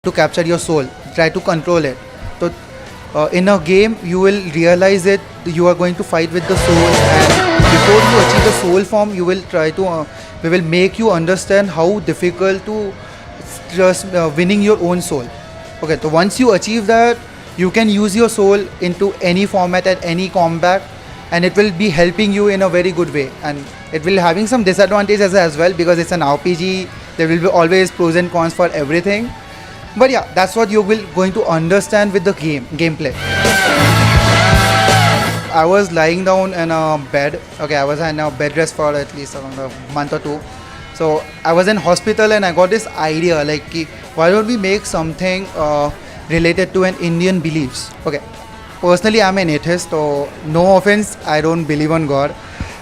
to capture your soul, try to control it. So in a game you will realize it, you are going to fight with the soul, and before you achieve the soul form you will try to we will make you understand how difficult to just winning your own soul. Okay, so once you achieve that, you can use your soul into any format at any combat, and it will be helping you in a very good way, and it will having some disadvantages as well because it's an RPG. There will be always pros and cons for everything, but yeah, that's what you will going to understand with the gameplay. I was lying down in a bed. Okay, I was in a bed rest for at least around a month or two. So I was in hospital and I got this idea like, why don't we make something related to an Indian beliefs? Okay, personally I'm an atheist, so no offense, I don't believe on God.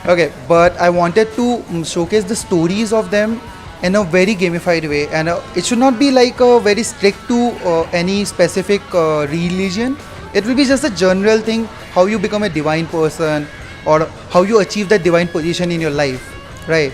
Okay, but I wanted to showcase the stories of them in a very gamified way, and it should not be like very strict to any specific religion. It will be just a general thing, how you become a divine person or how you achieve that divine position in your life, right?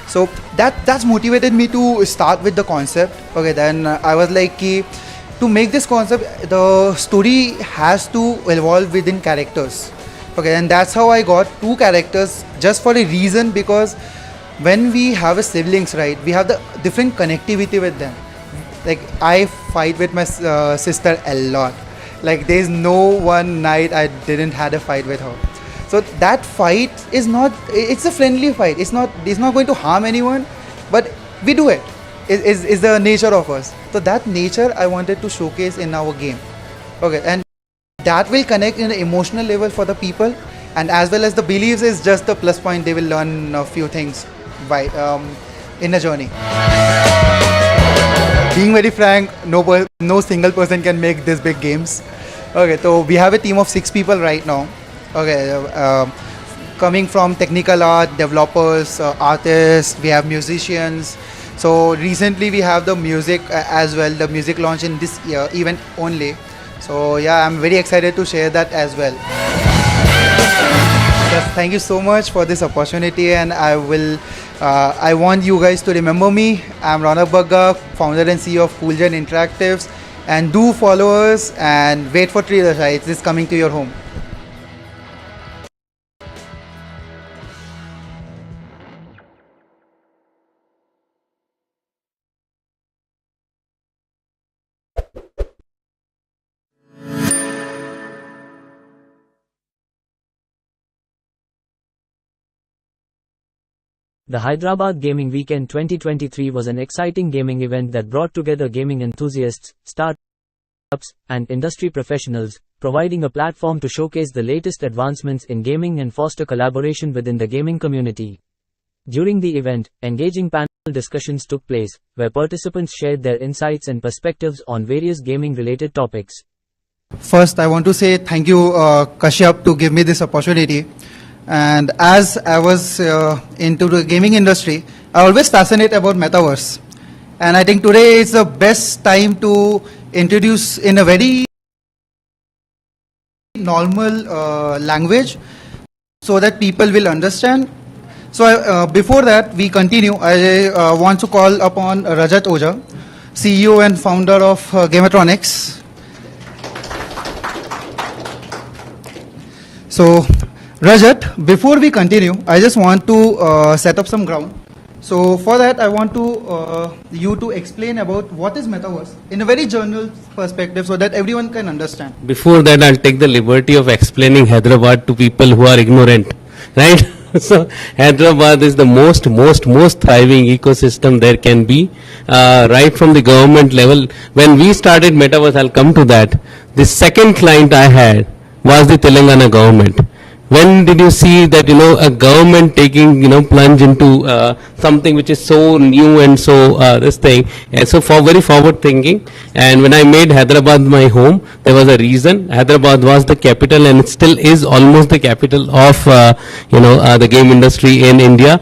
So that's motivated me to start with the concept. Okay, then I was like, to make this concept, the story has to evolve within characters. Okay, and that's how I got 2 characters just for a reason, because when we have a siblings, right, we have the different connectivity with them. Like I fight with my sister a lot. Like there's no one night I didn't had a fight with her. So that fight is not, it's a friendly fight. It's not going to harm anyone, but we do it. Is the nature of us. So that nature I wanted to showcase in our game. Okay, and that will connect in an emotional level for the people, and as well as the beliefs is just the plus point. They will learn a few things by in a journey. Being very frank, no single person can make this big games. Okay, so we have a team of 6 people right now. Okay, coming from technical art, developers, artists, we have musicians. So recently we have the music as well, the music launch in this event only. So yeah, I'm very excited to share that as well. Yes, thank you so much for this opportunity, and I want you guys to remember me. I'm Ronak Bagga, founder and CEO of Coolgen Interactives, and do follow us and wait for Trailer Sites. This is coming to your home. The Hyderabad Gaming Weekend 2023 was an exciting gaming event that brought together gaming enthusiasts, startups, and industry professionals, providing a platform to showcase the latest advancements in gaming and foster collaboration within the gaming community. During the event, engaging panel discussions took place, where participants shared their insights and perspectives on various gaming-related topics. First, I want to say thank you, Kashyap, to give me this opportunity. And as I was into the gaming industry, I always fascinate about metaverse. And I think today is the best time to introduce in a very normal language so that people will understand. So before that we continue, I want to call upon Rajat Oja, CEO and founder of Gametronics. So Rajat, before we continue, I just want to set up some ground. So for that, I want you to explain about what is metaverse in a very general perspective so that everyone can understand. Before that, I'll take the liberty of explaining Hyderabad to people who are ignorant, right? So Hyderabad is the most thriving ecosystem there can be, right from the government level. When we started metaverse, I'll come to that. The second client I had was the Telangana government. When did you see that, a government taking, plunge into something which is so new and so this thing, and so very forward thinking. And when I made Hyderabad my home, there was a reason. Hyderabad was the capital, and it still is almost the capital of, the game industry in India.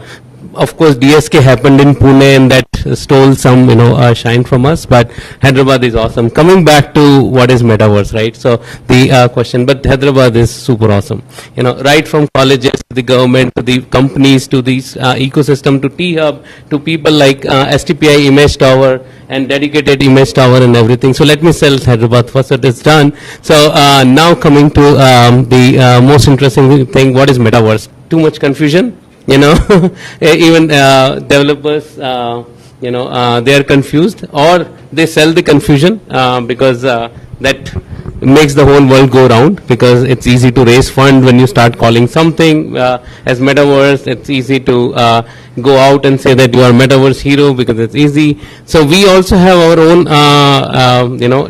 Of course, DSK happened in Pune, and that stole some, shine from us. But Hyderabad is awesome. Coming back to what is metaverse, right? So the question, but Hyderabad is super awesome. Right from colleges to the government to the companies to these ecosystem to T-Hub to people like STPI Image Tower. and dedicated image tower and everything. So let me sell Hyderabad first, so it is done. So now coming to the most interesting thing, what is metaverse? Too much confusion, you know, even developers, they are confused, or they sell the confusion because that makes the whole world go round, because it's easy to raise fund when you start calling something as metaverse. It's easy to go out and say that you are metaverse hero because it's easy. So we also have our own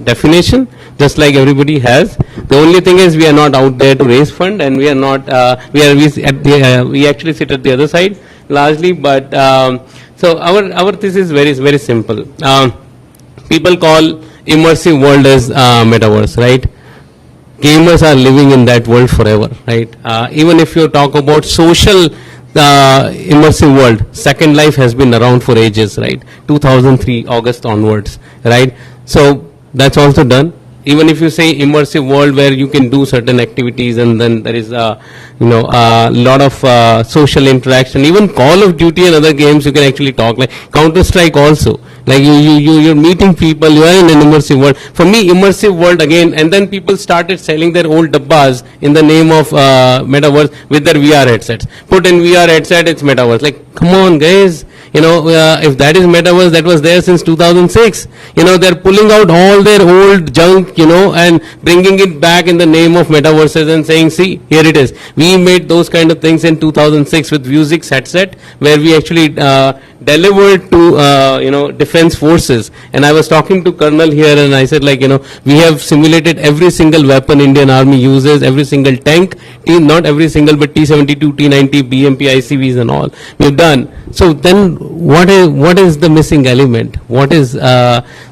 definition, just like everybody has. The only thing is we are not out there to raise fund, and we are not we actually sit at the other side largely. But so our thesis is very simple. People call immersive world as metaverse, right? Gamers are living in that world forever, right? Even if you talk about social immersive world, Second Life has been around for ages, right? 2003 August onwards, right? So that's also done. Even if you say immersive world where you can do certain activities, and then there is a lot of social interaction. Even Call of Duty and other games you can actually talk, like Counter Strike also. Like you're meeting people, you are in an immersive world. For me, immersive world again, and then people started selling their old dabbas in the name of metaverse with their VR headsets. Put in VR headset, it's metaverse. Like, come on guys, if that is metaverse, that was there since 2006. They're pulling out all their old junk, and bringing it back in the name of metaverses and saying, see, here it is. We made those kind of things in 2006 with Vuzix headset, where we actually delivered to defense forces. And I was talking to Colonel here, and I said, like, we have simulated every single weapon Indian Army uses, every single tank, not every single, but T-72, T-90, BMP, ICVs and all we've done. So then what is the missing element? What is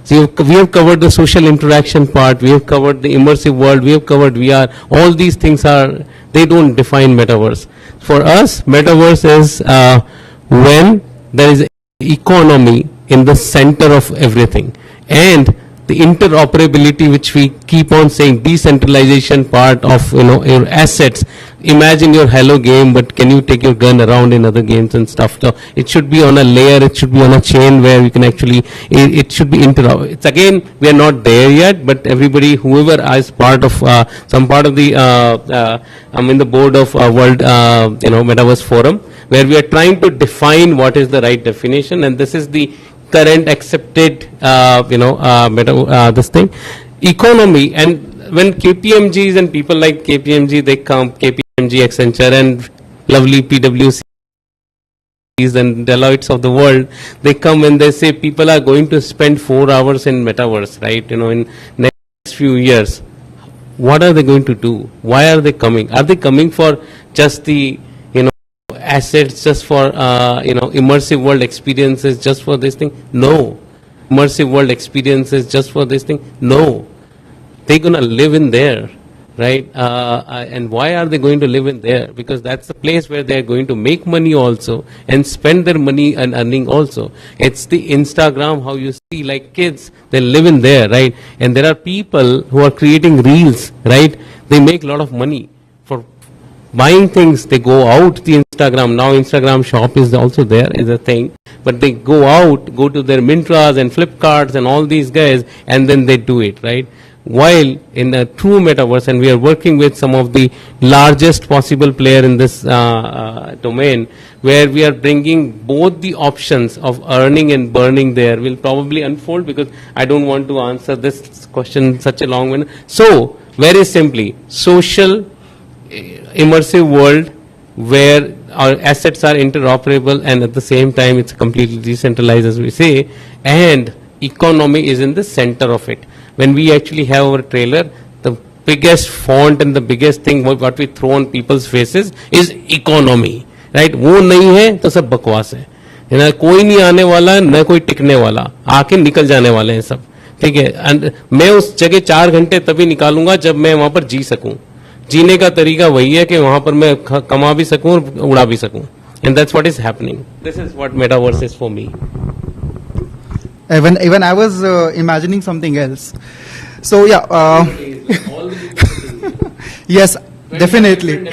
so we have covered the social interaction part, we have covered the immersive world, we have covered VR. All these things they don't define metaverse. For us, metaverse is when there is economy in the center of everything, and the interoperability, which we keep on saying, decentralization part of your assets. Imagine your Hello game, but can you take your gun around in other games and stuff? So it should be on a layer, it should be on a chain where we can actually, it should be It's again, we are not there yet, but everybody, whoever is part of some part of the I'm in the board of World Metaverse Forum, where we are trying to define what is the right definition, and this is the current accepted this thing, economy. And when KPMGs and people like KPMG, they come, KPMG, Accenture and lovely PwCs and Deloittes of the world, they come and they say people are going to spend 4 hours in metaverse, right? In next few years. What are they going to do? Why are they coming? Are they coming for just the assets, just for immersive world experiences, just for this thing? No. Immersive world experiences just for this thing? No. They're gonna live in there, right? And why are they going to live in there? Because that's the place where they're going to make money also and spend their money and earning also. It's the Instagram, how you see like kids, they live in there, right? And there are people who are creating reels, right? They make a lot of money for buying things. They go out the Instagram. Now Instagram shop is also there, is a thing. But they go out, go to their Mintras and Flipkarts and all these guys, and then they do it, right? While in a true metaverse, and we are working with some of the largest possible player in this domain, where we are bringing both the options of earning and burning there, will probably unfold, because I don't want to answer this question such a long one. So, very simply, social immersive world where our assets are interoperable, and at the same time it's completely decentralized, as we say, and economy is in the center of it. When we actually have our trailer, the biggest font and the biggest thing what we throw on people's faces is economy, right? वो नहीं है तो सब बकवास है, ना कोई नहीं आने वाला, ना कोई टिकने वाला, आके निकल जाने वाले हैं सब, ठीक है? And मैं उस जगह 4 घंटे तभी निकालूंगा जब मैं वहां पर जी सकूं. जीने का तरीका वही है कि वहां पर मैं कमा भी सकूं और उड़ा भी सकूं. And that's what is happening. This is what metaverse is for me. Even I was imagining something else. So yeah, yes, definitely.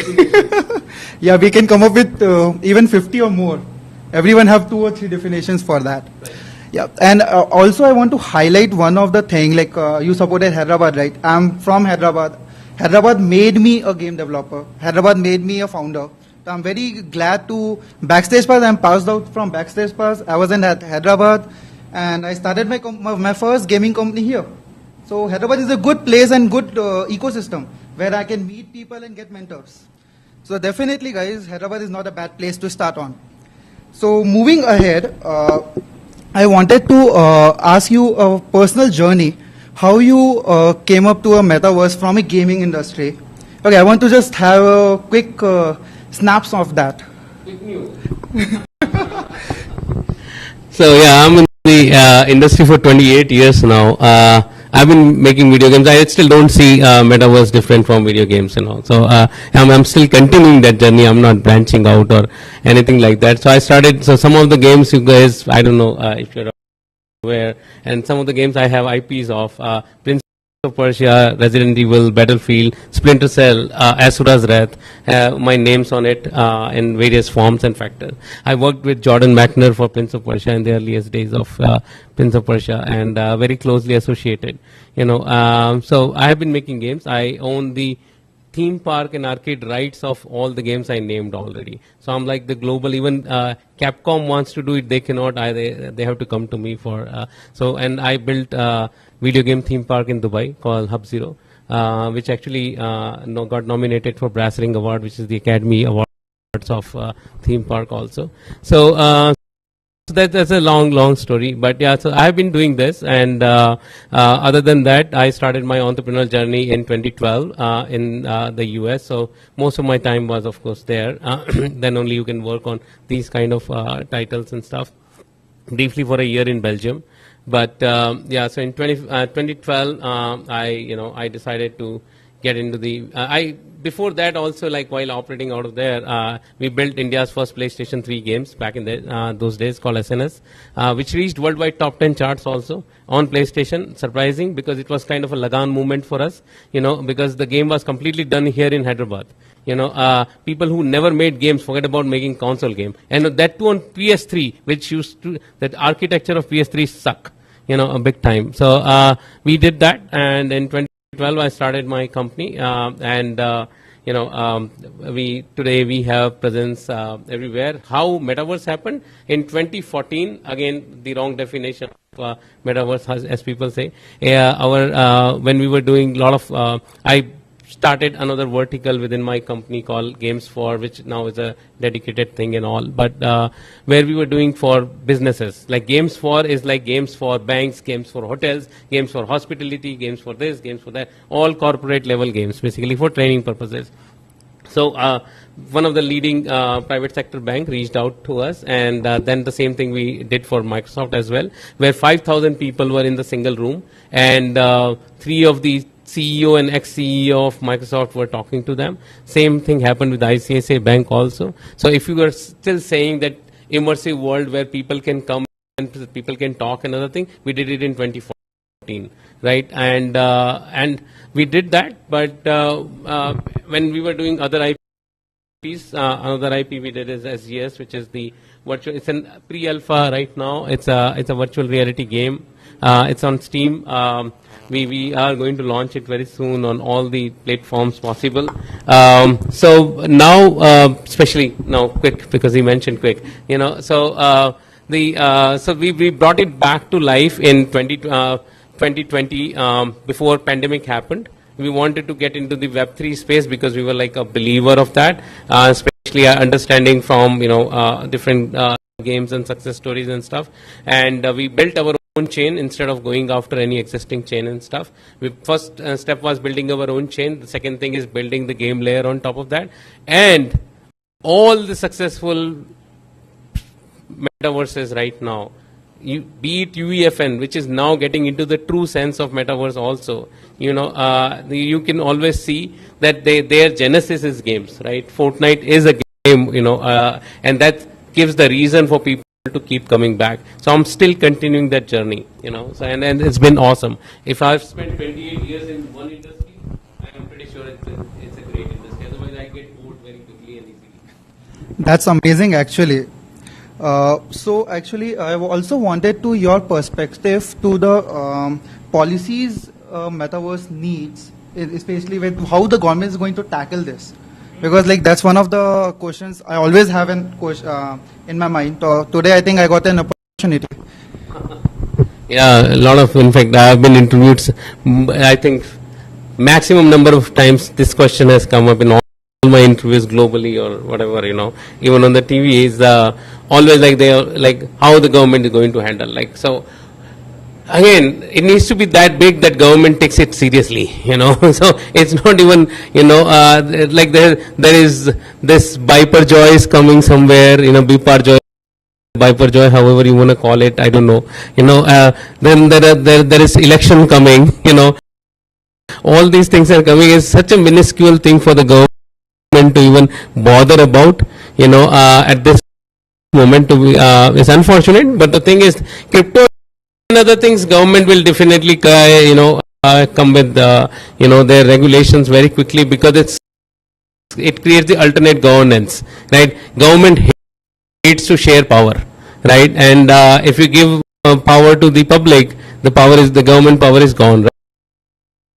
Yeah, we can come up with even 50 or more. Everyone have 2 or 3 definitions for that. Yeah, and also I want to highlight one of the thing, like you supported Hyderabad, right? I'm from Hyderabad. Hyderabad made me a game developer. Hyderabad made me a founder. So I'm very glad to Backstage Pass. I'm passed out from Backstage Pass. I was in Hyderabad, and I started my first gaming company here. So Hyderabad is a good place and good ecosystem where I can meet people and get mentors. So definitely, guys, Hyderabad is not a bad place to start on. So moving ahead, I wanted to ask you a personal journey, how you came up to a metaverse from a gaming industry. Okay, I want to just have a quick snaps of that. So yeah, I'm in the industry for 28 years now. I've been making video games. I still don't see metaverse different from video games and all. So I'm still continuing that journey. I'm not branching out or anything like that. So I started. So some of the games you guys, I don't know if you're aware, and some of the games I have IPs of Prince of Persia, Resident Evil, Battlefield, Splinter Cell, Asura's Wrath, my names on it in various forms and factors. I worked with Jordan Mechner for Prince of Persia in the earliest days of Prince of Persia, and very closely associated. So I have been making games. I own the theme park and arcade rights of all the games I named already. So I'm like the global, even Capcom wants to do it, they cannot, they have to come to me for, and I built a video game theme park in Dubai called Hub Zero, which actually got nominated for Brass Ring Award, which is the Academy Awards of theme park also. So that's a long story, but yeah, so I've been doing this, and other than that, I started my entrepreneurial journey in 2012 in the US. So most of my time was, of course, there. Then only you can work on these kind of titles and stuff. Briefly for a year in Belgium, but yeah. So in 2012, I decided to get into the. Before that also, like while operating out of there, we built India's first PlayStation 3 games back in those days called SNS, which reached worldwide top 10 charts also on PlayStation. Surprising, because it was kind of a Lagan movement for us, because the game was completely done here in Hyderabad. People who never made games forget about making console game, and that too on PS3, which used to, that architecture of PS3 suck, a big time. So we did that, and in 2012 I started my company, and today we have presence everywhere. How metaverse happened in 2014? Again, the wrong definition of metaverse, as people say. When we were doing a lot of, I started another vertical within my company called Games For, which now is a dedicated thing and all, but where we were doing for businesses. Like Games For is like games for banks, games for hotels, games for hospitality, games for this, games for that, all corporate level games, basically for training purposes. So one of the leading private sector bank reached out to us, and then the same thing we did for Microsoft as well, where 5,000 people were in the single room, and 3 of the CEO and ex-CEO of Microsoft were talking to them. Same thing happened with ICICI Bank also. So if you are still saying that immersive world where people can come and people can talk, another thing, we did it in 2014, right? And we did that, but when we were doing other IPs, another IP we did is SGS, which is the virtual. It's a pre-alpha right now. It's a virtual reality game. It's on Steam. We are going to launch it very soon on all the platforms possible. So now, especially now, quick, because he mentioned quick. So we brought it back to life in 2020 before pandemic happened. We wanted to get into the Web3 space because we were like a believer of that, especially understanding from different games and success stories and stuff. And we built our own chain instead of going after any existing chain and stuff. First step was building our own chain. The second thing is building the game layer on top of that. And all the successful metaverses right now, be it UEFN, which is now getting into the true sense of metaverse also, you can always see that their genesis is games, right? Fortnite is a game, and that gives the reason for people to keep coming back. So I'm still continuing that journey, So and it's been awesome. If I've spent 28 years in one industry, I'm pretty sure it's a great industry. Otherwise, I get bored very quickly and easily. That's amazing, actually. So actually, I also wanted to your perspective to the policies metaverse needs, especially with how the government is going to tackle this. Because like that's one of the questions I always have in my mind. Today I think I got an opportunity. Yeah, a lot of, in fact, I have been interviewed, I think, maximum number of times this question has come up in all my interviews globally or whatever, even on the TV is always like they are, like how the government is going to handle. Like, so again, it needs to be that big that government takes it seriously, so it's not even, like there is this Biparjoy is coming somewhere, Biparjoy, however you want to call it, I don't know, then there is election coming, all these things are coming. Is such a minuscule thing for the government to even bother about, at this moment to be, is unfortunate. But the thing is, crypto and other things, government will definitely, come with, their regulations very quickly, because it creates the alternate governance, right? Government hates to share power, right? And if you give power to the public, the government power is gone,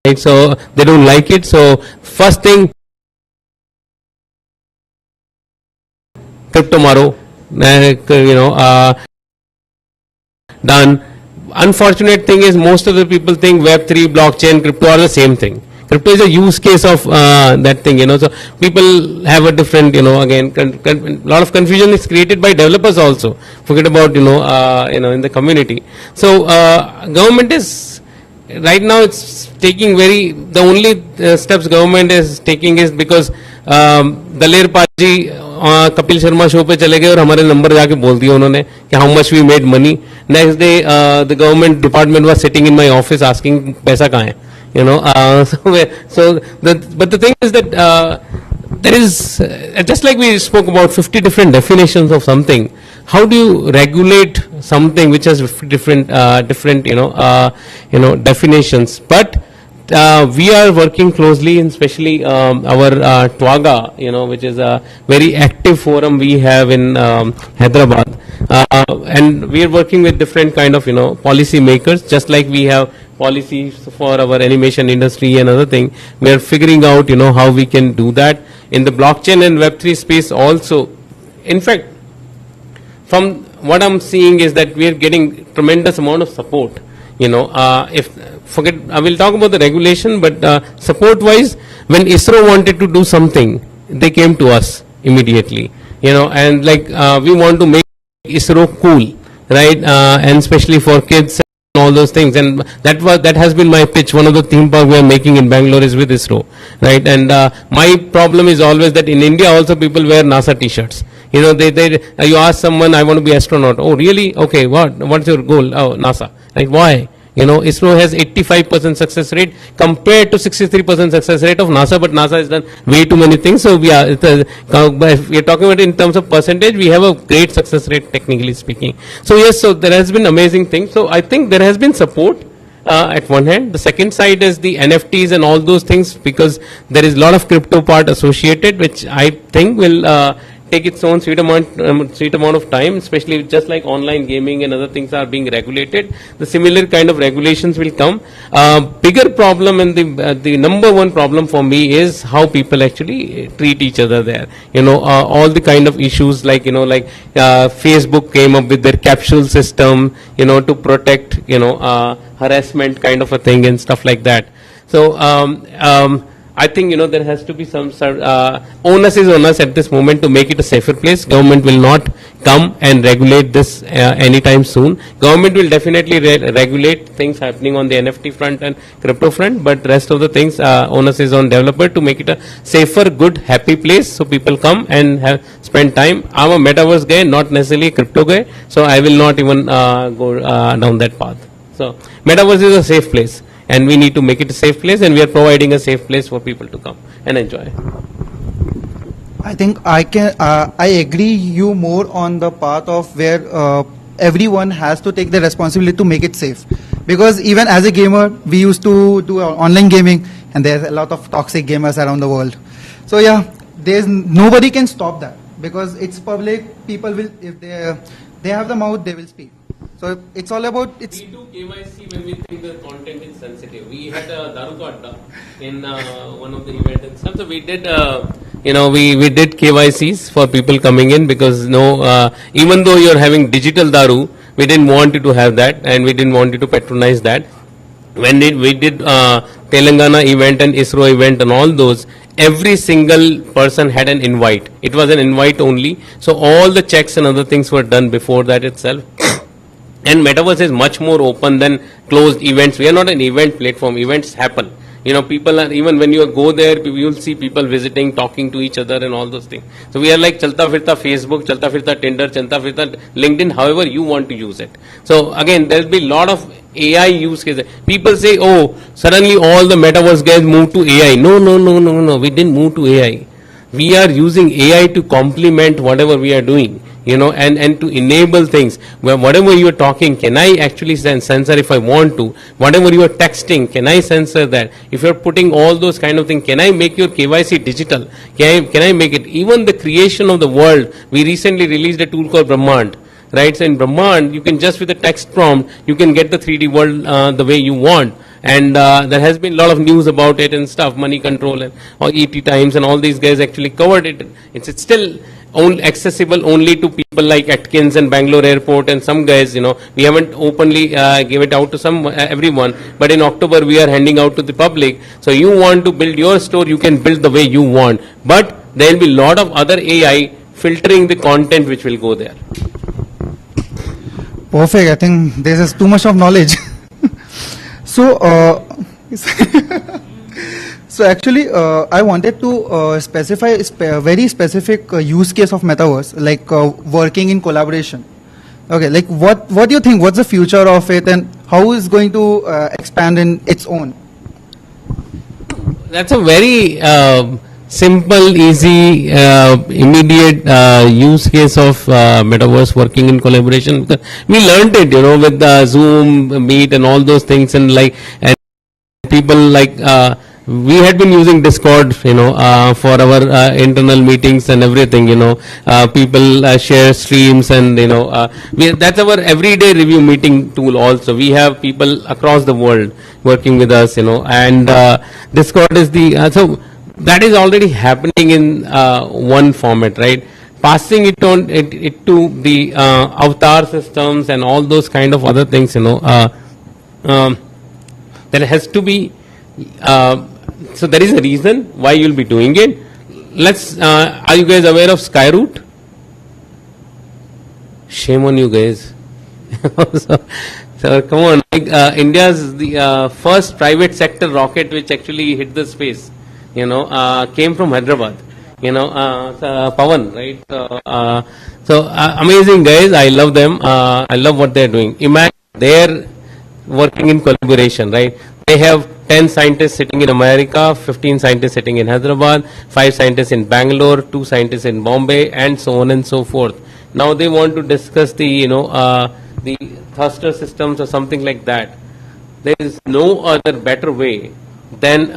right? So they don't like it. So first thing, crypto maro, done. Unfortunate thing is most of the people think Web3, blockchain, crypto are the same thing. Crypto is a use case of that thing, so people have a different, again, a lot of confusion is created by developers also. Forget about, in the community. So government is, right now it's taking the only steps government is taking is because Daler Paji Kapil Sharma show पे चले गए और हमारे number जाके बोल दिया उन्होंने कि how much we made money. Next day the government department was sitting in my office asking पैसा कहाँ है, but the thing is that there is, just like we spoke about 50 different definitions of something. How do you regulate something which has different definitions? But we are working closely, especially our Twaga, which is a very active forum we have in Hyderabad, and we are working with different kind of policy makers, just like we have policies for our animation industry and other thing. We are figuring out how we can do that in the blockchain and Web3 space also. In fact, from what I'm seeing is that we are getting tremendous amount of support. I will talk about the regulation, but support wise, when ISRO wanted to do something, they came to us immediately, and like we want to make ISRO cool, right? And especially for kids and all those things. And that has been my pitch. One of the theme park we are making in Bangalore is with ISRO, right? And my problem is always that in India also people wear NASA t-shirts. You ask someone, I want to be astronaut. Oh, really? Okay, what's your goal? Oh, NASA. Like, why? ISRO has 85% success rate compared to 63% success rate of NASA, but NASA has done way too many things. So if we are talking about it in terms of percentage, we have a great success rate, technically speaking. So yes, so there has been amazing things. So I think there has been support at one hand. The second side is the NFTs and all those things, because there is a lot of crypto part associated, which I think will take its own sweet amount of time, especially just like online gaming and other things are being regulated. The similar kind of regulations will come. Bigger problem, and the number one problem for me is how people actually treat each other there. All the kind of issues like Facebook came up with their capsule system, to protect harassment kind of a thing and stuff like that. So I think there has to be some onus is on us at this moment to make it a safer place. Government will not come and regulate this anytime soon. Government will definitely regulate things happening on the NFT front and crypto front, but rest of the things onus is on developer to make it a safer, good, happy place so people come and spend time. I'm a metaverse guy, not necessarily a crypto guy, so I will not even go down that path. So metaverse is a safe place, and we need to make it a safe place, and we are providing a safe place for people to come and enjoy. I think I agree you more on the path of where everyone has to take the responsibility to make it safe. Because even as a gamer, we used to do online gaming, and there's a lot of toxic gamers around the world. So yeah, nobody can stop that. because it's public. People will, if they have the mouth, they will speak. So it's all about it's. We do KYC when we think the content is sensitive. We had a Daruka Adda in one of the events and stuff. So we did, we did KYCs for people coming in because even though you're having digital Daru, we didn't want you to have that and we didn't want you to patronize that. When we did Telangana event and ISRO event and all those, every single person had an invite. It was an invite only. So all the checks and other things were done before that itself. And Metaverse is much more open than closed events. We are not an event platform. Events happen. People are, even when you go there, you will see people visiting, talking to each other and all those things. So we are like Chalta Firta Facebook, Chalta Firta Tinder, Chalta Firta LinkedIn, however you want to use it. So again, there will be a lot of AI use cases. People say, oh, suddenly all the Metaverse guys moved to AI. No. We didn't move to AI. We are using AI to complement whatever we are doing. And to enable things where whatever you are talking, can I actually censor if I want to? Whatever you are texting, can I censor that? If you are putting all those kind of things, can I make your KYC digital? Can I make it? Even the creation of the world, we recently released a tool called Brahmand. Right? So in Brahmand, you can just with a text prompt, you can get the 3D world the way you want. And there has been a lot of news about it and stuff, Money Control and ET Times and all these guys actually covered it. It's still accessible only to people like Atkins and Bangalore Airport and some guys, we haven't openly give it out to everyone, but in October we are handing out to the public. So you want to build your store, you can build the way you want, but there will be a lot of other AI filtering the content which will go there. Perfect. I think this is too much of knowledge. So, so actually, I wanted to specify a very specific use case of Metaverse, like working in collaboration. Okay, like what do you think? What's the future of it, and how is going to expand in its own? That's a very simple, easy, immediate use case of Metaverse working in collaboration. We learned it, with Zoom, Meet, and all those things, and people like. We had been using Discord, for our internal meetings and everything, people share streams and, that's our everyday review meeting tool also. We have people across the world working with us, and Discord is so that is already happening in one format, right? Passing it on it to the avatar systems and all those kind of other things, there has to be, so there is a reason why you'll be doing it. Are you guys aware of Skyroot? Shame on you guys. so come on, India's the first private sector rocket which actually hit the space, came from Hyderabad. Pawan, right? So amazing guys. I love them. I love what they're doing. Imagine they're working in collaboration, right? They have 10 scientists sitting in America, 15 scientists sitting in Hyderabad, 5 scientists in Bangalore, 2 scientists in Bombay, and so on and so forth. Now they want to discuss the, the thruster systems or something like that. There is no other better way than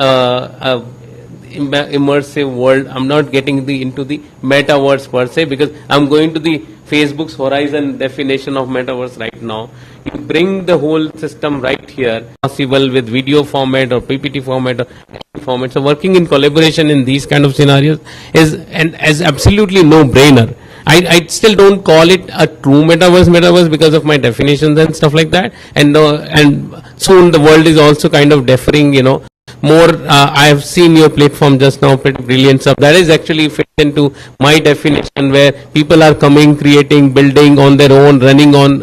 immersive world. I'm not getting into the metaverse per se because I'm going to the Facebook's horizon definition of metaverse right now. You bring the whole system right here, possible with video format or PPT format or any format. So working in collaboration in these kind of scenarios is absolutely no brainer. I still don't call it a true metaverse because of my definitions and stuff like that. And soon the world is also kind of differing, more. I have seen your platform just now, pretty brilliant stuff. That is actually fit into my definition, where people are coming, creating, building on their own, running on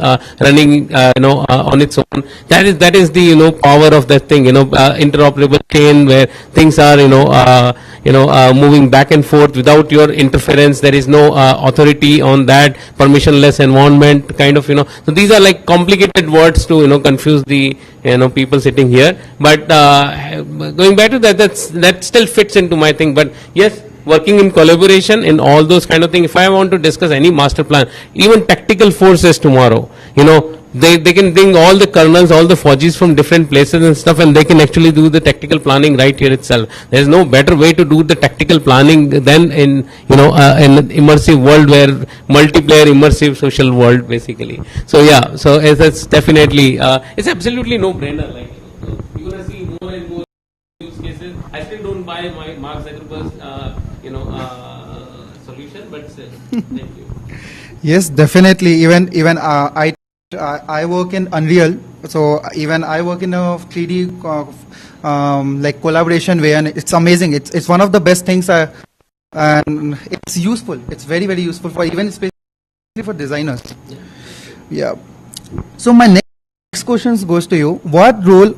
its own. That is the power of that thing. Interoperable chain where things are moving back and forth without your interference. There is no authority on that, permissionless environment kind of. So these are like complicated words to confuse the people sitting here. But going back to that still fits into my thing. But yes, working in collaboration in all those kind of things. If I want to discuss any master plan, even tactical forces tomorrow, they can bring all the kernels, all the fudgies from different places and stuff, and they can actually do the tactical planning right here itself. There is no better way to do the tactical planning than in in an immersive world, where multiplayer immersive social world basically. So yeah, so it's definitely it's absolutely no brainer. Like you're gonna see more and more use cases. I still don't buy my Mark Zuckerberg's solution, but still, thank you. Yes, definitely. Even I work in Unreal, so even I work in a 3D like collaboration way, and it's amazing. It's one of the best things, and it's useful. It's very useful for even especially for designers. Yeah. So my next question goes to you. What role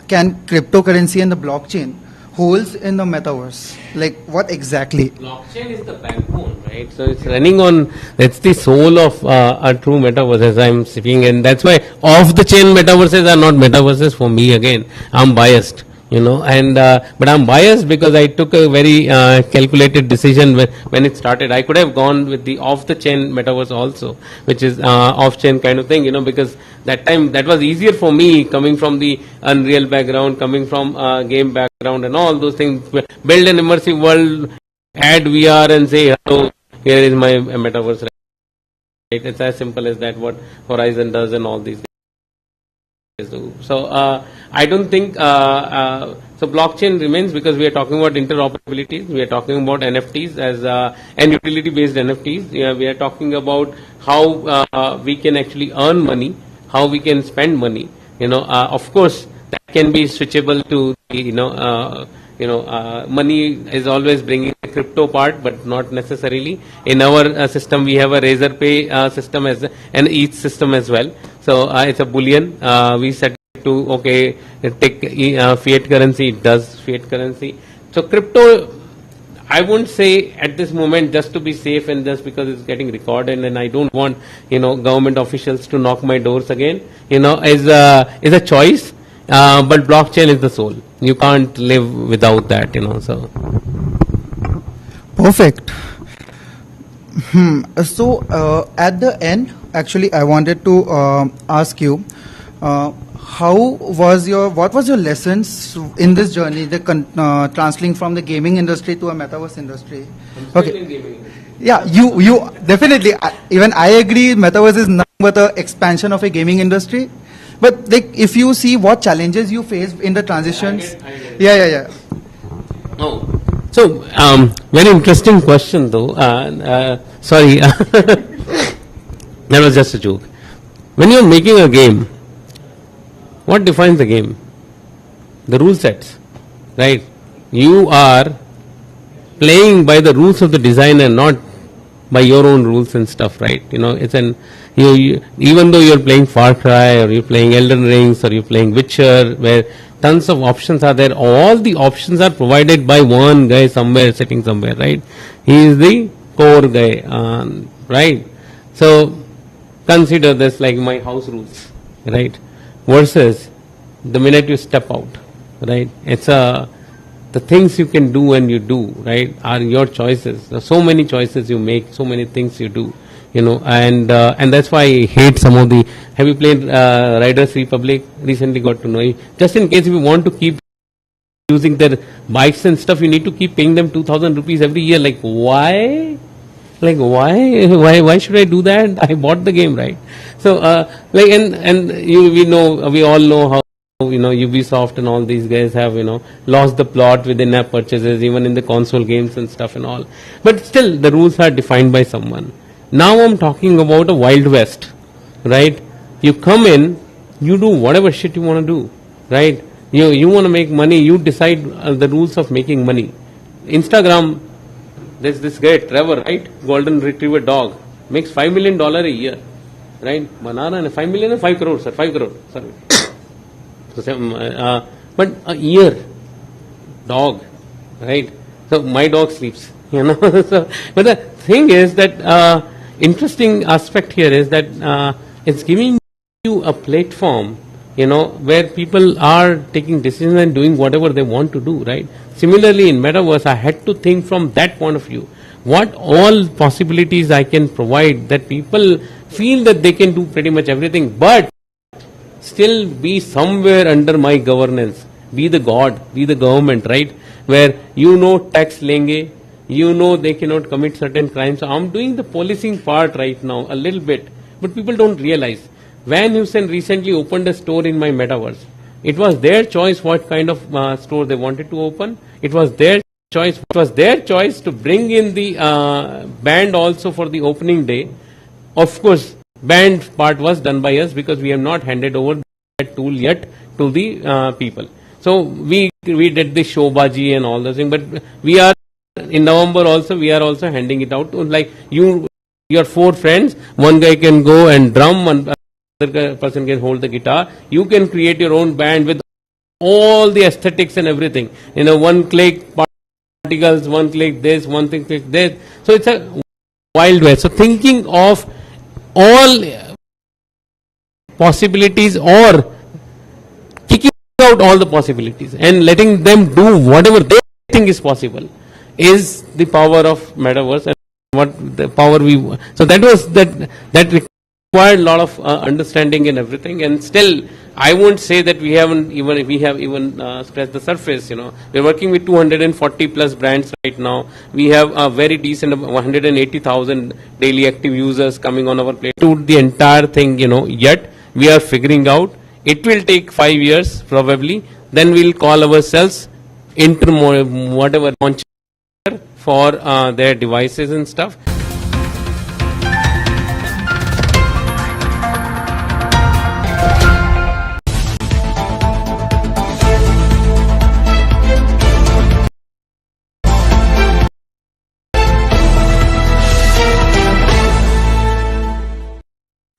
can cryptocurrency and the blockchain holds in the metaverse? Like what exactly? Blockchain is the backbone, right? So it's running on, that's the soul of a true metaverse, as I'm speaking, and that's why off-the-chain metaverses are not metaverses for me. Again, I'm biased, and but I'm biased because I took a very calculated decision when it started. I could have gone with the off-the-chain metaverse also, which is off-chain kind of thing, because that time that was easier for me, coming from the Unreal background, coming from game background and all those things. Build an immersive world, add VR and say, hello, here is my metaverse. Right? It's as simple as that, what Horizon does and all these things do. So I don't think, so blockchain remains, because we are talking about interoperability, we are talking about NFTs and utility based NFTs. We are talking about how we can actually earn money, how we can spend money. Of course, that can be switchable to money is always bringing the crypto part, but not necessarily. In our system, we have a Razorpay system and ETH system as well. So it's a bullion. We set it to take fiat currency. It does fiat currency. So crypto, I won't say at this moment, just to be safe and just because it's getting recorded, and I don't want government officials to knock my doors again. Is a choice. But blockchain is the soul. You can't live without that, So Perfect. So at the end, actually, I wanted to ask you, what was your lessons in this journey, the translating from the gaming industry to a metaverse industry? Okay. Yeah, you definitely. Even I agree, metaverse is nothing but an expansion of a gaming industry. But like, if you see what challenges you face in the transitions, I get it. Yeah. Oh, so very interesting question though. Sorry, that was just a joke. When you're making a game, what defines the game? The rule sets, right? You are playing by the rules of the designer, not by your own rules and stuff, right? It's even though you're playing Far Cry, or you're playing Elden Rings, or you're playing Witcher, where tons of options are there, all the options are provided by one guy somewhere, sitting somewhere, right? He is the core guy, right? So consider this like my house rules, right? Versus the minute you step out, right? It's the things you can do and you do, right, are your choices. There's so many choices you make, so many things you do, and that's why I hate some of the. Have you played Riders Republic? Recently got to know. Just in case if you want to keep using their bikes and stuff, you need to keep paying them 2,000 rupees every year. Like why? Like why should I do that? I bought the game, right? So we all know how Ubisoft and all these guys have lost the plot with in-app purchases, even in the console games and stuff and all. But still, the rules are defined by someone. Now I'm talking about a Wild West, right? You come in, you do whatever shit you want to do, right? You want to make money, you decide the rules of making money. Instagram, there's this guy Trevor, right? Golden Retriever dog, makes $5 million a year, right? Banana and 5 million and 5 crore, sir, 5 crore, sorry. But a year, dog, right? So my dog sleeps, So, but the thing is that interesting aspect here is that it's giving you a platform, where people are taking decisions and doing whatever they want to do, right? Similarly, in metaverse, I had to think from that point of view. What all possibilities I can provide that people feel that they can do pretty much everything, but still be somewhere under my governance, be the god, be the government, right? Where tax lenge, they cannot commit certain crimes. So I'm doing the policing part right now a little bit, but people don't realize. Van Heusen recently opened a store in my metaverse. It was their choice what kind of store they wanted to open. It was their choice. It was their choice to bring in the band also for the opening day. Of course, band part was done by us because we have not handed over that tool yet to the people. So we did the showbaji and all those things, but we are in November also. We are also handing it out to like your 4 friends. One guy can go and drum, one other person can hold the guitar. You can create your own band with all the aesthetics and everything. One click particles, one click this, one thing click this. So it's a wild west. So thinking of all possibilities or kicking out all the possibilities and letting them do whatever they think is possible is the power of metaverse and what the power so that required a lot of understanding and everything, and still I won't say that we have even scratched the surface. We're working with 240 plus brands right now. We have a very decent 180,000 daily active users coming on our plate. To the entire thing, yet we are figuring out. It will take 5 years probably. Then we'll call ourselves whatever launcher for their devices and stuff.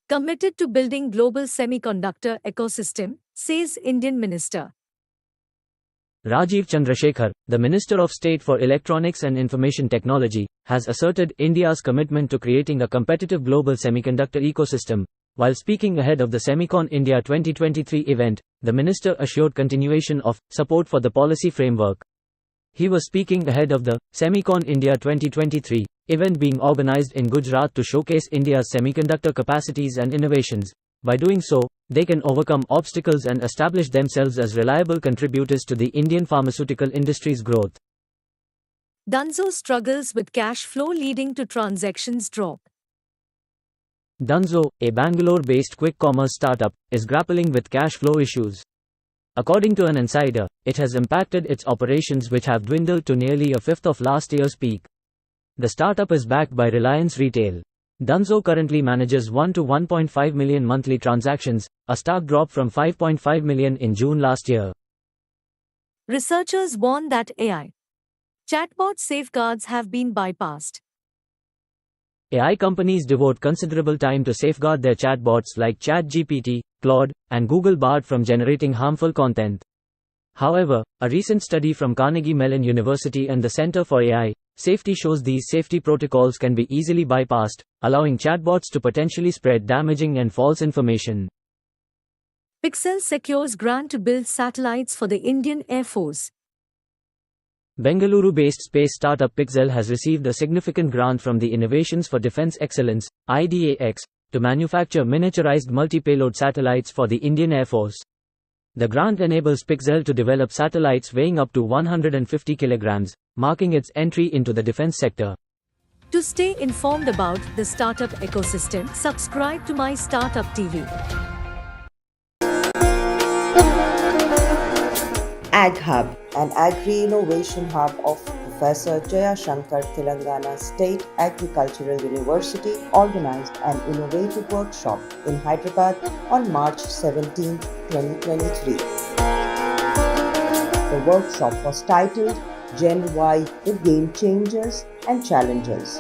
Committed to building global semiconductor ecosystem, says Indian Minister. Rajiv Chandrasekhar, the Minister of State for Electronics and Information Technology, has asserted India's commitment to creating a competitive global semiconductor ecosystem. While speaking ahead of the Semicon India 2023 event, the minister assured continuation of support for the policy framework. He was speaking ahead of the Semicon India 2023 event being organized in Gujarat to showcase India's semiconductor capacities and innovations. By doing so, they can overcome obstacles and establish themselves as reliable contributors to the Indian pharmaceutical industry's growth. Dunzo struggles with cash flow leading to transactions drop. Dunzo, a Bangalore-based quick commerce startup, is grappling with cash flow issues. According to an insider, it has impacted its operations, which have dwindled to nearly a fifth of last year's peak. The startup is backed by Reliance Retail. Dunzo currently manages 1 to 1.5 million monthly transactions, a stark drop from 5.5 million in June last year. Researchers warn that AI chatbot safeguards have been bypassed. AI companies devote considerable time to safeguard their chatbots like ChatGPT, Claude, and Google Bard from generating harmful content. However, a recent study from Carnegie Mellon University and the Center for AI Safety shows these safety protocols can be easily bypassed, allowing chatbots to potentially spread damaging and false information. Pixel secures grant to build satellites for the Indian Air Force. Bengaluru-based space startup Pixel has received a significant grant from the Innovations for Defense Excellence (IDAX) to manufacture miniaturized multi-payload satellites for the Indian Air Force. The grant enables Pixel to develop satellites weighing up to 150 kilograms, marking its entry into the defense sector. To stay informed about the startup ecosystem, subscribe to My Startup TV. Ag Hub, an agri-innovation hub of Professor Jayashankar Telangana State Agricultural University, organized an innovative workshop in Hyderabad on March 17, 2023. The workshop was titled Gen Y, the Game Changers and Challengers.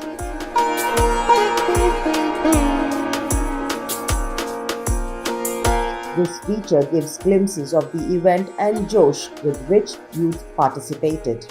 This feature gives glimpses of the event and josh with which youth participated.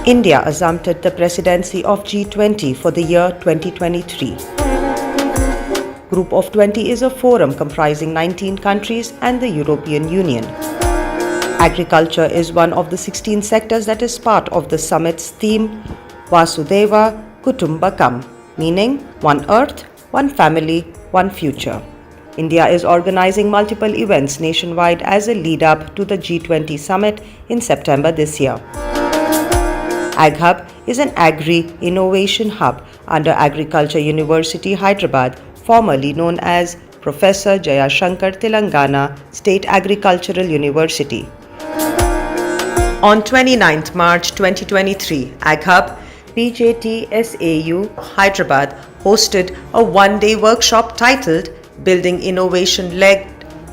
India assumed the presidency of G20 for the year 2023. Group of 20 is a forum comprising 19 countries and the European Union. Agriculture is one of the 16 sectors that is part of the summit's theme Vasudhaiva Kutumbakam, meaning one earth, one family, one future. India is organizing multiple events nationwide as a lead-up to the G20 summit in September this year. AgHub is an agri-innovation hub under Agriculture University, Hyderabad, formerly known as Professor Jaya Shankar Telangana State Agricultural University. On 29th March 2023, AgHub BJT SAU Hyderabad hosted a one-day workshop titled Building Innovation-Led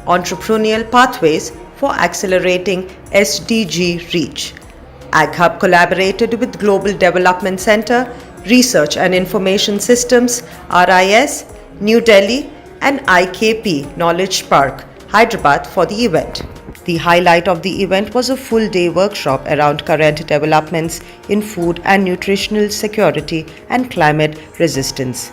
Entrepreneurial Pathways for Accelerating SDG Reach. AgHub collaborated with Global Development Center, Research and Information Systems, RIS, New Delhi and IKP Knowledge Park, Hyderabad for the event. The highlight of the event was a full-day workshop around current developments in food and nutritional security and climate resistance.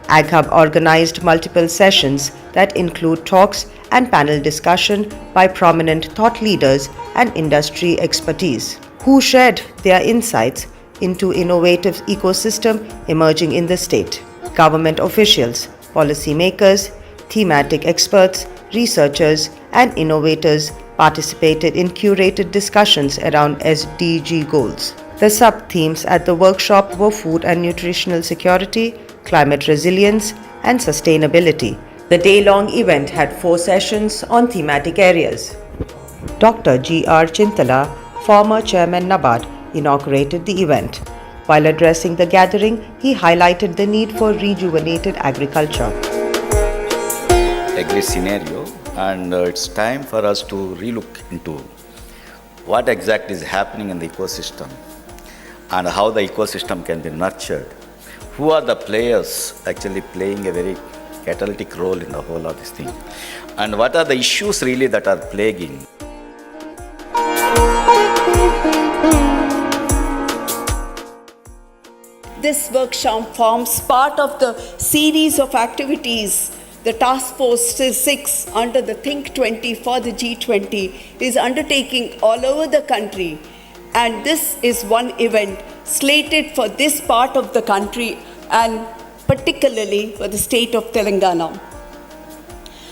AgHub organized multiple sessions that include talks and panel discussion by prominent thought leaders and industry expertise, who shared their insights into innovative ecosystem emerging in the state. Government officials, policymakers, thematic experts, researchers, and innovators participated in curated discussions around SDG goals. The sub-themes at the workshop were food and nutritional security, climate resilience, and sustainability. The day-long event had 4 sessions on thematic areas. Dr. G.R. Chintala, former chairman NABARD, inaugurated the event. While addressing the gathering, he highlighted the need for rejuvenated agriculture. Agri scenario, and it's time for us to relook into what exactly is happening in the ecosystem and how the ecosystem can be nurtured. Who are the players actually playing a very catalytic role in the whole of this thing, and what are the issues really that are plaguing. This workshop forms part of the series of activities the Task Force 6 under the Think 20 for the G20 is undertaking all over the country, and this is one event slated for this part of the country and particularly for the state of Telangana.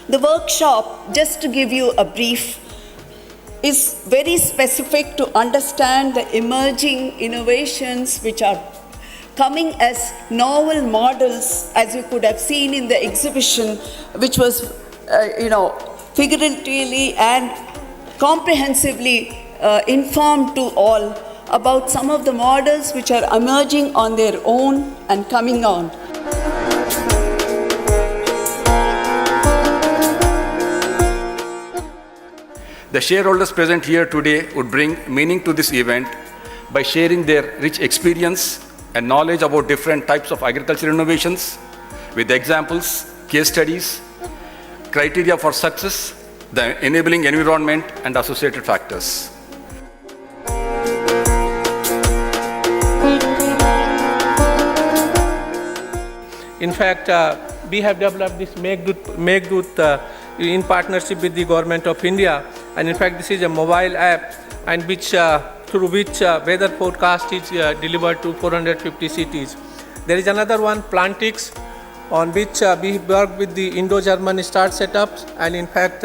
The workshop, just to give you a brief, is very specific to understand the emerging innovations which are coming as novel models, as you could have seen in the exhibition, which was, figuratively and comprehensively informed to all about some of the models which are emerging on their own and coming on. The shareholders present here today would bring meaning to this event by sharing their rich experience and knowledge about different types of agricultural innovations with examples, case studies, criteria for success, the enabling environment, and associated factors. In fact, we have developed this Meghdut in partnership with the Government of India, and in fact this is a mobile app and through which weather forecast is delivered to 450 cities. There is another one, Plantix, on which we work with the Indo-German start setups, and in fact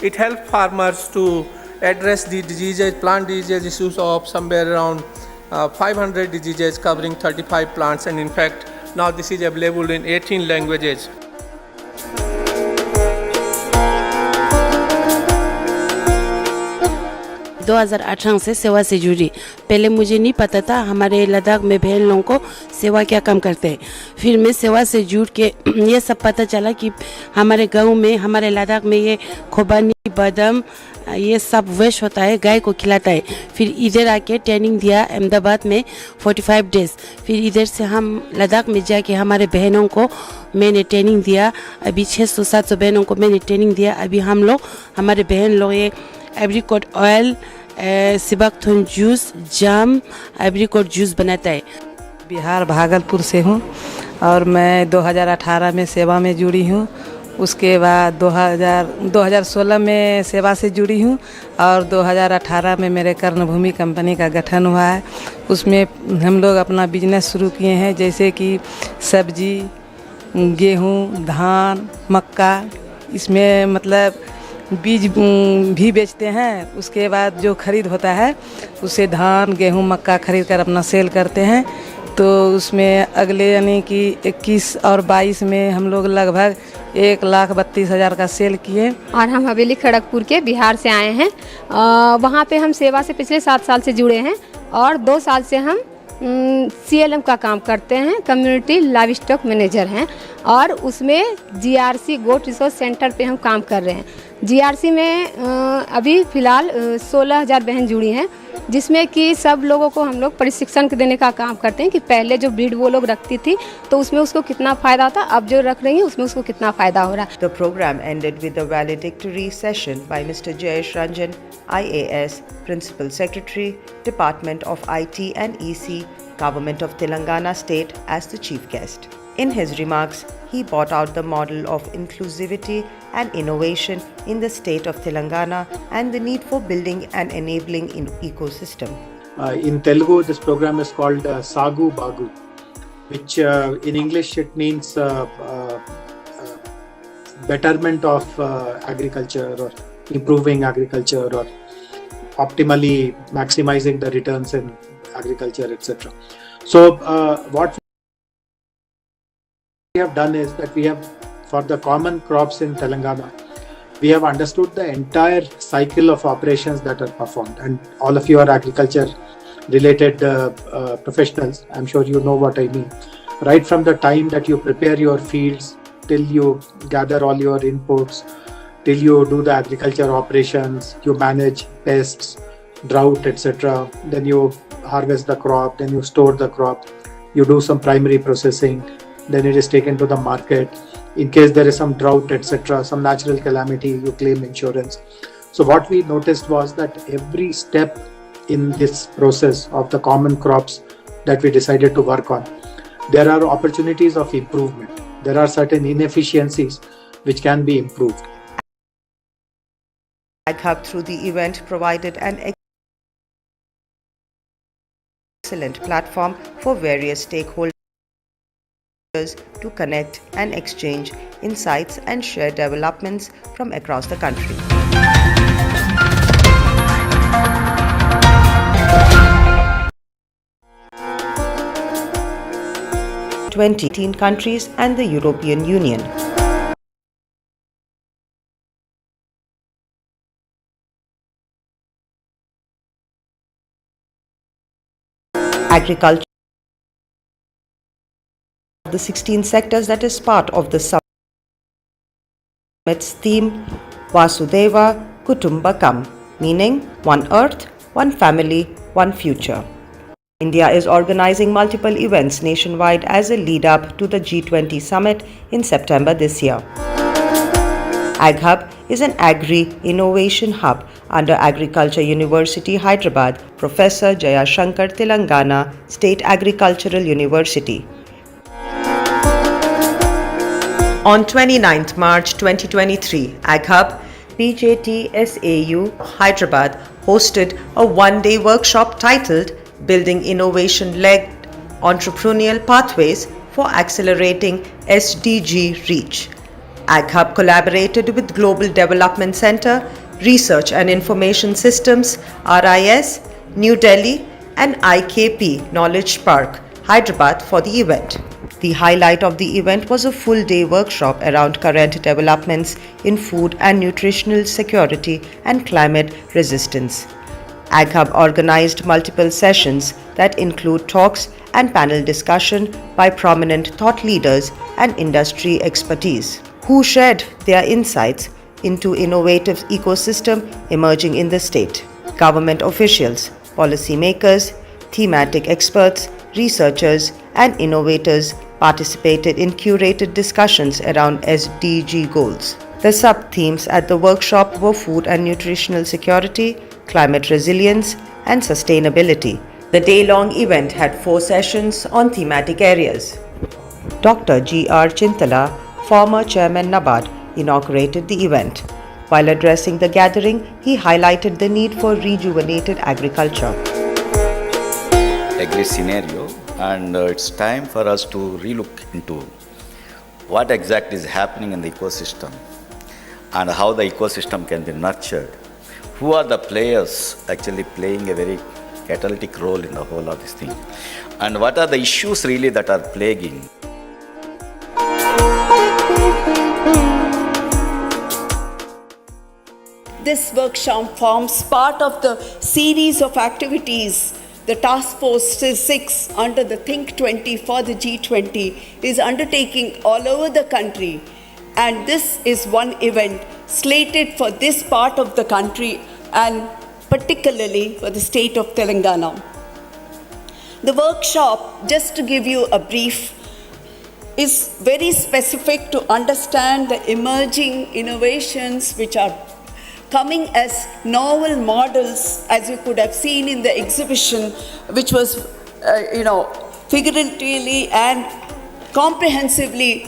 it helps farmers to address the diseases, plant disease issues of somewhere around 500 diseases covering 35 plants, and in fact now this is available in 18 languages. दो 2018 से सेवा से जुड़ी। पहले मुझे नहीं पता था हमारे लद्दाख में बहन लोगों को सेवा क्या काम करते हैं। फिर मैं सेवा से जुड़ के ये सब पता चला कि हमारे गांव में, हमारे लद्दाख में ये खोबानी, बादाम, ये सब वेस्ट होता है, गाय को खिलाता है। फिर इधर आके ट्रेनिंग दिया अहमदाबाद में 45 डेज। फिर इधर से हम लद्दाख में जाके हमारे बहनों को मैंने ट्रेनिंग दिया। अभी 600-700 बहनों को मैंने ट्रेनिंग दिया। अभी हम लोग, हमारे बहन लोग ये एप्रिकॉट ऑयल, सिबकथुन जूस, जाम, एब्रिकॉट जूस बनाता है। बिहार भागलपुर से हूँ और मैं 2018 में सेवा में जुड़ी हूँ। उसके बाद 2016 में सेवा से जुड़ी हूँ और 2018 में मेरे कर्णभूमि कंपनी का गठन हुआ है। उसमें हम लोग अपना बिजनेस शुरू किए हैं, जैसे कि सब्जी, गेहूँ, धान, मक्का। इसमें मतलब बीज भी बेचते हैं। उसके बाद जो खरीद होता है उसे धान, गेहूँ, मक्का खरीद कर अपना सेल करते हैं। तो उसमें अगले यानी कि 21 और 22 में हम लोग लगभग 1,32,000 का सेल किए। और हम हवेली खड़गपुर के बिहार से आए हैं। वहाँ पे हम सेवा से पिछले 7 साल से जुड़े हैं और 2 साल से हम CLM का काम करते हैं, कम्युनिटी लाइव स्टॉक मैनेजर हैं। और उसमें GRC गोट रिसोर्स सेंटर पे हम काम कर रहे हैं। GRC में अभी फ़िलहाल 16,000 बहन जुड़ी हैं, जिसमें कि सब लोगों को हम लोग प्रशिक्षण देने का काम करते हैं कि पहले जो ब्रीड वो लोग रखती थी तो उसमें उसको कितना फ़ायदा था, अब जो रख रही हैं उसमें उसको कितना फ़ायदा हो रहा है। The program ended with a valedictory session by Mr. Jayesh Ranjan, IAS, Principal Secretary, Department of IT and EC, Government of Telangana State, as the chief guest. In his remarks, he brought out the model of inclusivity and innovation in the state of Telangana and the need for building an enabling ecosystem. In Telugu, this program is called Sagu Bagu, which in English it means betterment of agriculture or improving agriculture or optimally maximizing the returns in agriculture, etc. So what we have done is that we have, for the common crops in Telangana, we have understood the entire cycle of operations that are performed, and all of you are agriculture related professionals. I'm sure you know what I mean. Right from the time that you prepare your fields till you gather all your inputs, till you do the agriculture operations, you manage pests, drought, etc. Then you harvest the crop, then you store the crop, you do some primary processing, then it is taken to the market. In case there is some drought, etc., some natural calamity, you claim insurance. So what we noticed was that every step in this process of the common crops that we decided to work on, there are opportunities of improvement. There are certain inefficiencies which can be improved. AgHub through the event provided an excellent platform for various stakeholders to connect and exchange insights and share developments from across the country. (20) countries and the European Union. Agriculture, the 16 sectors that is part of the summit's theme Vasudeva Kutumbakam, meaning one earth, one family, one future. India is organizing multiple events nationwide as a lead up to the G20 summit in September this year. AgHub is an agri-innovation hub under Agriculture University, Hyderabad, Professor Jaya Shankar, Telangana State Agricultural University. On 29th March 2023, AgHub, PJTSAU, Hyderabad hosted a one-day workshop titled Building Innovation-Led Entrepreneurial Pathways for Accelerating SDG Reach. AgHub collaborated with Global Development Center, Research and Information Systems, RIS, New Delhi, and IKP Knowledge Park, Hyderabad for the event. The highlight of the event was a full-day workshop around current developments in food and nutritional security and climate resistance. AgHub organized multiple sessions that include talks and panel discussion by prominent thought leaders and industry expertise, who shared their insights into innovative ecosystem emerging in the state. Government officials, policymakers, thematic experts, researchers, and innovators participated in curated discussions around SDG goals. The sub-themes at the workshop were food and nutritional security, climate resilience, and sustainability. The day-long event had 4 sessions on thematic areas. Dr. G.R. Chintala, former Chairman NABARD, inaugurated the event. While addressing the gathering, he highlighted the need for rejuvenated agriculture. Agri scenario, and it's time for us to relook into what exactly is happening in the ecosystem and how the ecosystem can be nurtured. Who are the players actually playing a very catalytic role in the whole of this thing, and what are the issues really that are plaguing. This workshop forms part of the series of activities the Task Force 6 under the Think 20 for the G20 is undertaking all over the country. And this is one event slated for this part of the country and particularly for the state of Telangana. The workshop, just to give you a brief, is very specific to understand the emerging innovations which are coming as novel models, as you could have seen in the exhibition, which was, figuratively and comprehensively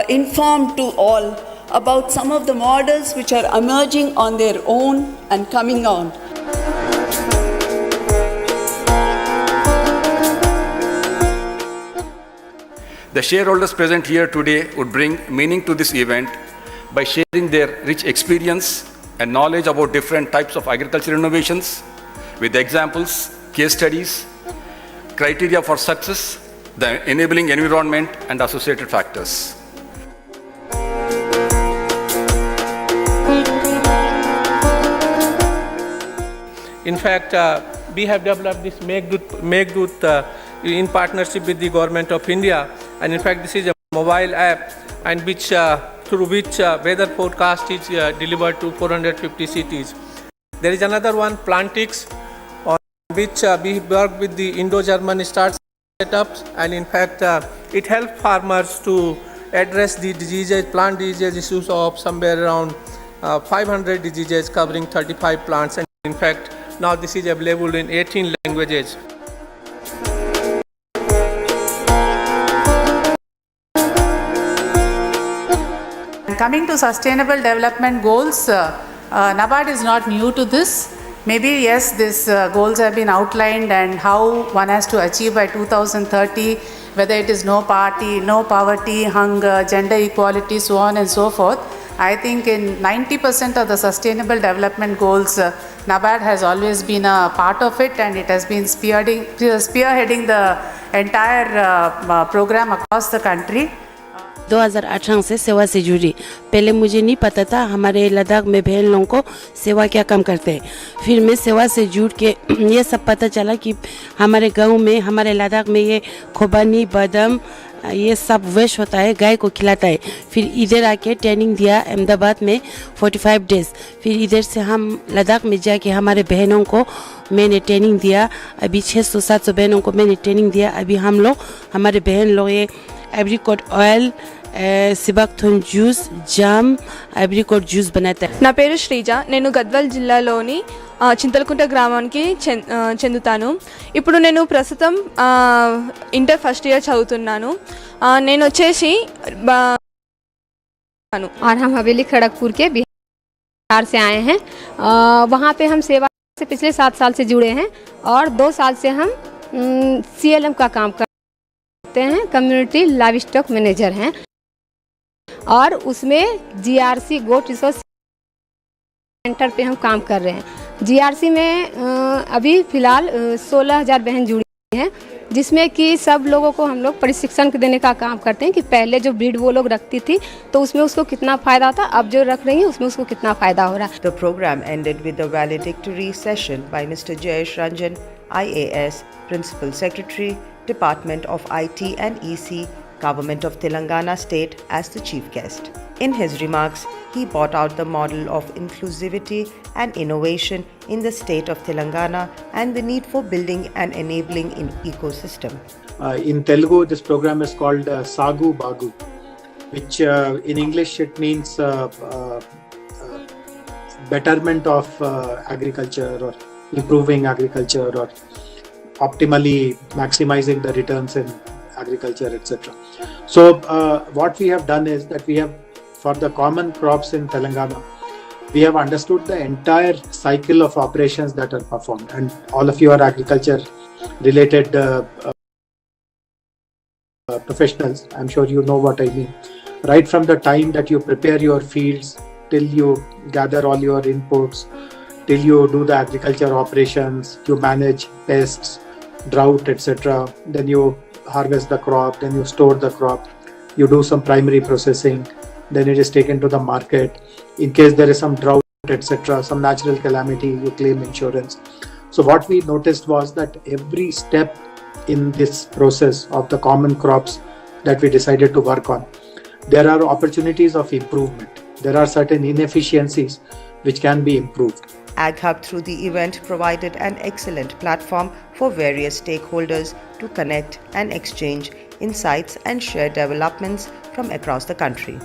informed to all about some of the models which are emerging on their own and coming on. The shareholders present here today would bring meaning to this event by sharing their rich experience and knowledge about different types of agricultural innovations with examples, case studies, criteria for success, the enabling environment, and associated factors. In fact, we have developed this Meghdut in partnership with the Government of India, and in fact this is a mobile app and through which weather forecast is delivered to 450 cities. There is another one, Plantix, on which we work with the Indo-German startups, and in fact it helps farmers to address the diseases, plant disease issues of somewhere around 500 diseases covering 35 plants, and in fact now this is available in 18 languages. Coming to sustainable development goals, NABARD is not new to this. Maybe yes, these goals have been outlined and how one has to achieve by 2030, whether it is no poverty, hunger, gender equality, so on and so forth. I think in 90% of the sustainable development goals, NABARD has always been a part of it, and it has been spearheading the entire program across the country. 2018 से सेवा से जुड़ी। पहले मुझे नहीं पता था हमारे लद्दाख में बहन लोगों को सेवा क्या काम करते हैं। फिर मैं सेवा से जुड़ के ये सब पता चला कि हमारे गांव में, हमारे लद्दाख में ये खुबानी, बादाम, ये सब वेस्ट होता है, गाय को खिलाता है। फिर इधर आके ट्रेनिंग दिया अहमदाबाद में 45 डेज। फिर इधर से हम लद्दाख में जाके हमारे बहनों को मैंने ट्रेनिंग दिया। अभी 600-700 बहनों को मैंने ट्रेनिंग दिया। अभी हम लोग, हमारे बहन लोग ये एब्रिकॉट ऑयल, సిబాక్థోన్ జ్యూస్, జామ్, ఐబ్రికోట్ జ్యూస్ बनाता है। నా పేరు శ్రీజ, నేను గద్వాల్ జిల్లాలోని చింతలకుంట గ్రామానికి చెందుతాను। ఇప్పుడు నేను ప్రస్తుతం ఇంటర్ ఫస్ట్ ఇయర్ చదువుతున్నాను। నేను వచ్చేసి और हम हवेली खड़गपुर के बिहार से आए हैं। वहाँ पे हम सेवा से पिछले 7 साल से जुड़े हैं और 2 साल से हम CLM का काम करते हैं, कम्युनिटी लाइवस्टॉक मैनेजर हैं, और उसमें GRC गोट रिसोर्स सेंटर पे हम काम कर रहे हैं। GRC में अभी फ़िलहाल 16,000 बहन जुड़ी हैं, जिसमें कि सब लोगों को हम लोग प्रशिक्षण देने का काम करते हैं कि पहले जो ब्रीड वो लोग रखती थी तो उसमें उसको कितना फ़ायदा था, अब जो रख रही हैं उसमें उसको कितना फ़ायदा हो रहा है। The program ended with a valedictory session by Mr. Jayesh Ranjan, IAS, Principal Secretary, Department of IT and EC, Government of Telangana State, as the chief guest. In his remarks, he brought out the model of inclusivity and innovation in the state of Telangana and the need for building and enabling an ecosystem. In Telugu, this program is called Sagu Bagu, which in English it means betterment of agriculture or improving agriculture or optimally maximizing the returns in agriculture, etc. So what we have done is that we have, for the common crops in Telangana, we have understood the entire cycle of operations that are performed, and all of you are agriculture related professionals. I'm sure you know what I mean. Right from the time that you prepare your fields till you gather all your inputs, till you do the agriculture operations, you manage pests, drought, etc. Then you harvest the crop, then you store the crop, you do some primary processing, then it is taken to the market. In case there is some drought, etc., some natural calamity, you claim insurance. So what we noticed was that every step in this process of the common crops that we decided to work on, there are opportunities of improvement. There are certain inefficiencies which can be improved. Ag Hub through the event provided an excellent platform for various stakeholders to connect and exchange insights and share developments from across the country.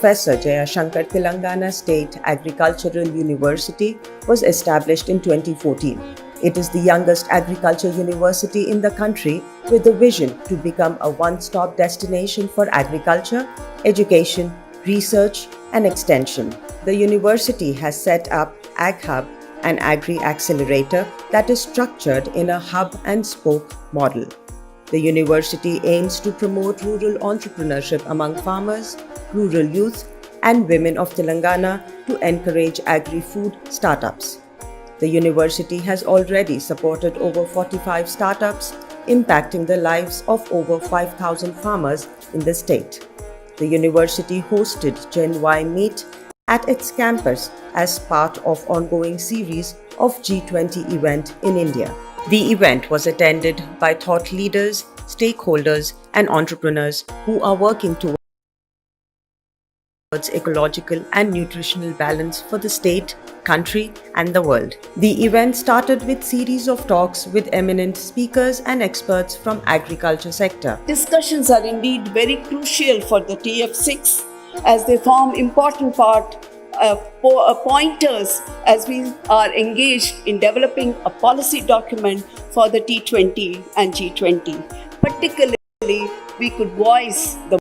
Professor Jaya Shankar Telangana State Agricultural University was established in 2014. It is the youngest agriculture university in the country with a vision to become a one-stop destination for agriculture, education, research and extension. The university has set up Ag Hub, an agri-accelerator that is structured in a hub and spoke model. The university aims to promote rural entrepreneurship among farmers, rural youth and women of Telangana to encourage agri-food startups. The university has already supported over 45 startups, impacting the lives of over 5,000 farmers in the state. The university hosted Gen Y Meet at its campus as part of ongoing series of G20 event in India. The event was attended by thought leaders, stakeholders and entrepreneurs who are working towards ecological and nutritional balance for the state, country and the world. The event started with series of talks with eminent speakers and experts from agriculture sector. Discussions are indeed very crucial for the TF6 as they form important part pointers as we are engaged in developing a policy document for the T20 and G20. Particularly, we could voice the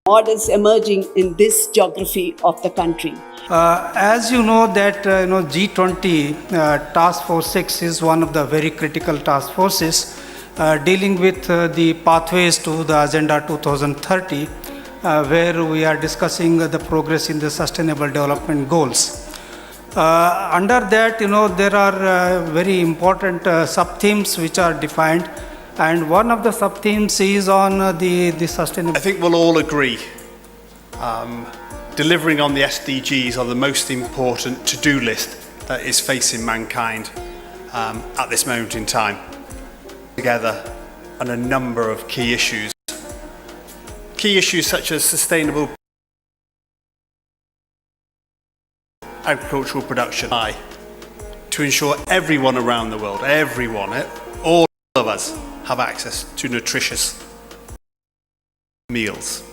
models emerging in this geography of the country. As you know that G20 Task Force 6 is one of the very critical task forces dealing with the pathways to the Agenda 2030 where we are discussing the progress in the Sustainable Development Goals. Under that, there are very important sub-themes which are defined, and one of the sub-themes is on the sustainable. I think we'll all agree delivering on the SDGs are the most important to-do list that is facing mankind at this moment in time. Together on a number of key issues. Key issues such as sustainable agricultural production to ensure everyone around the world, all of us have access to nutritious meals.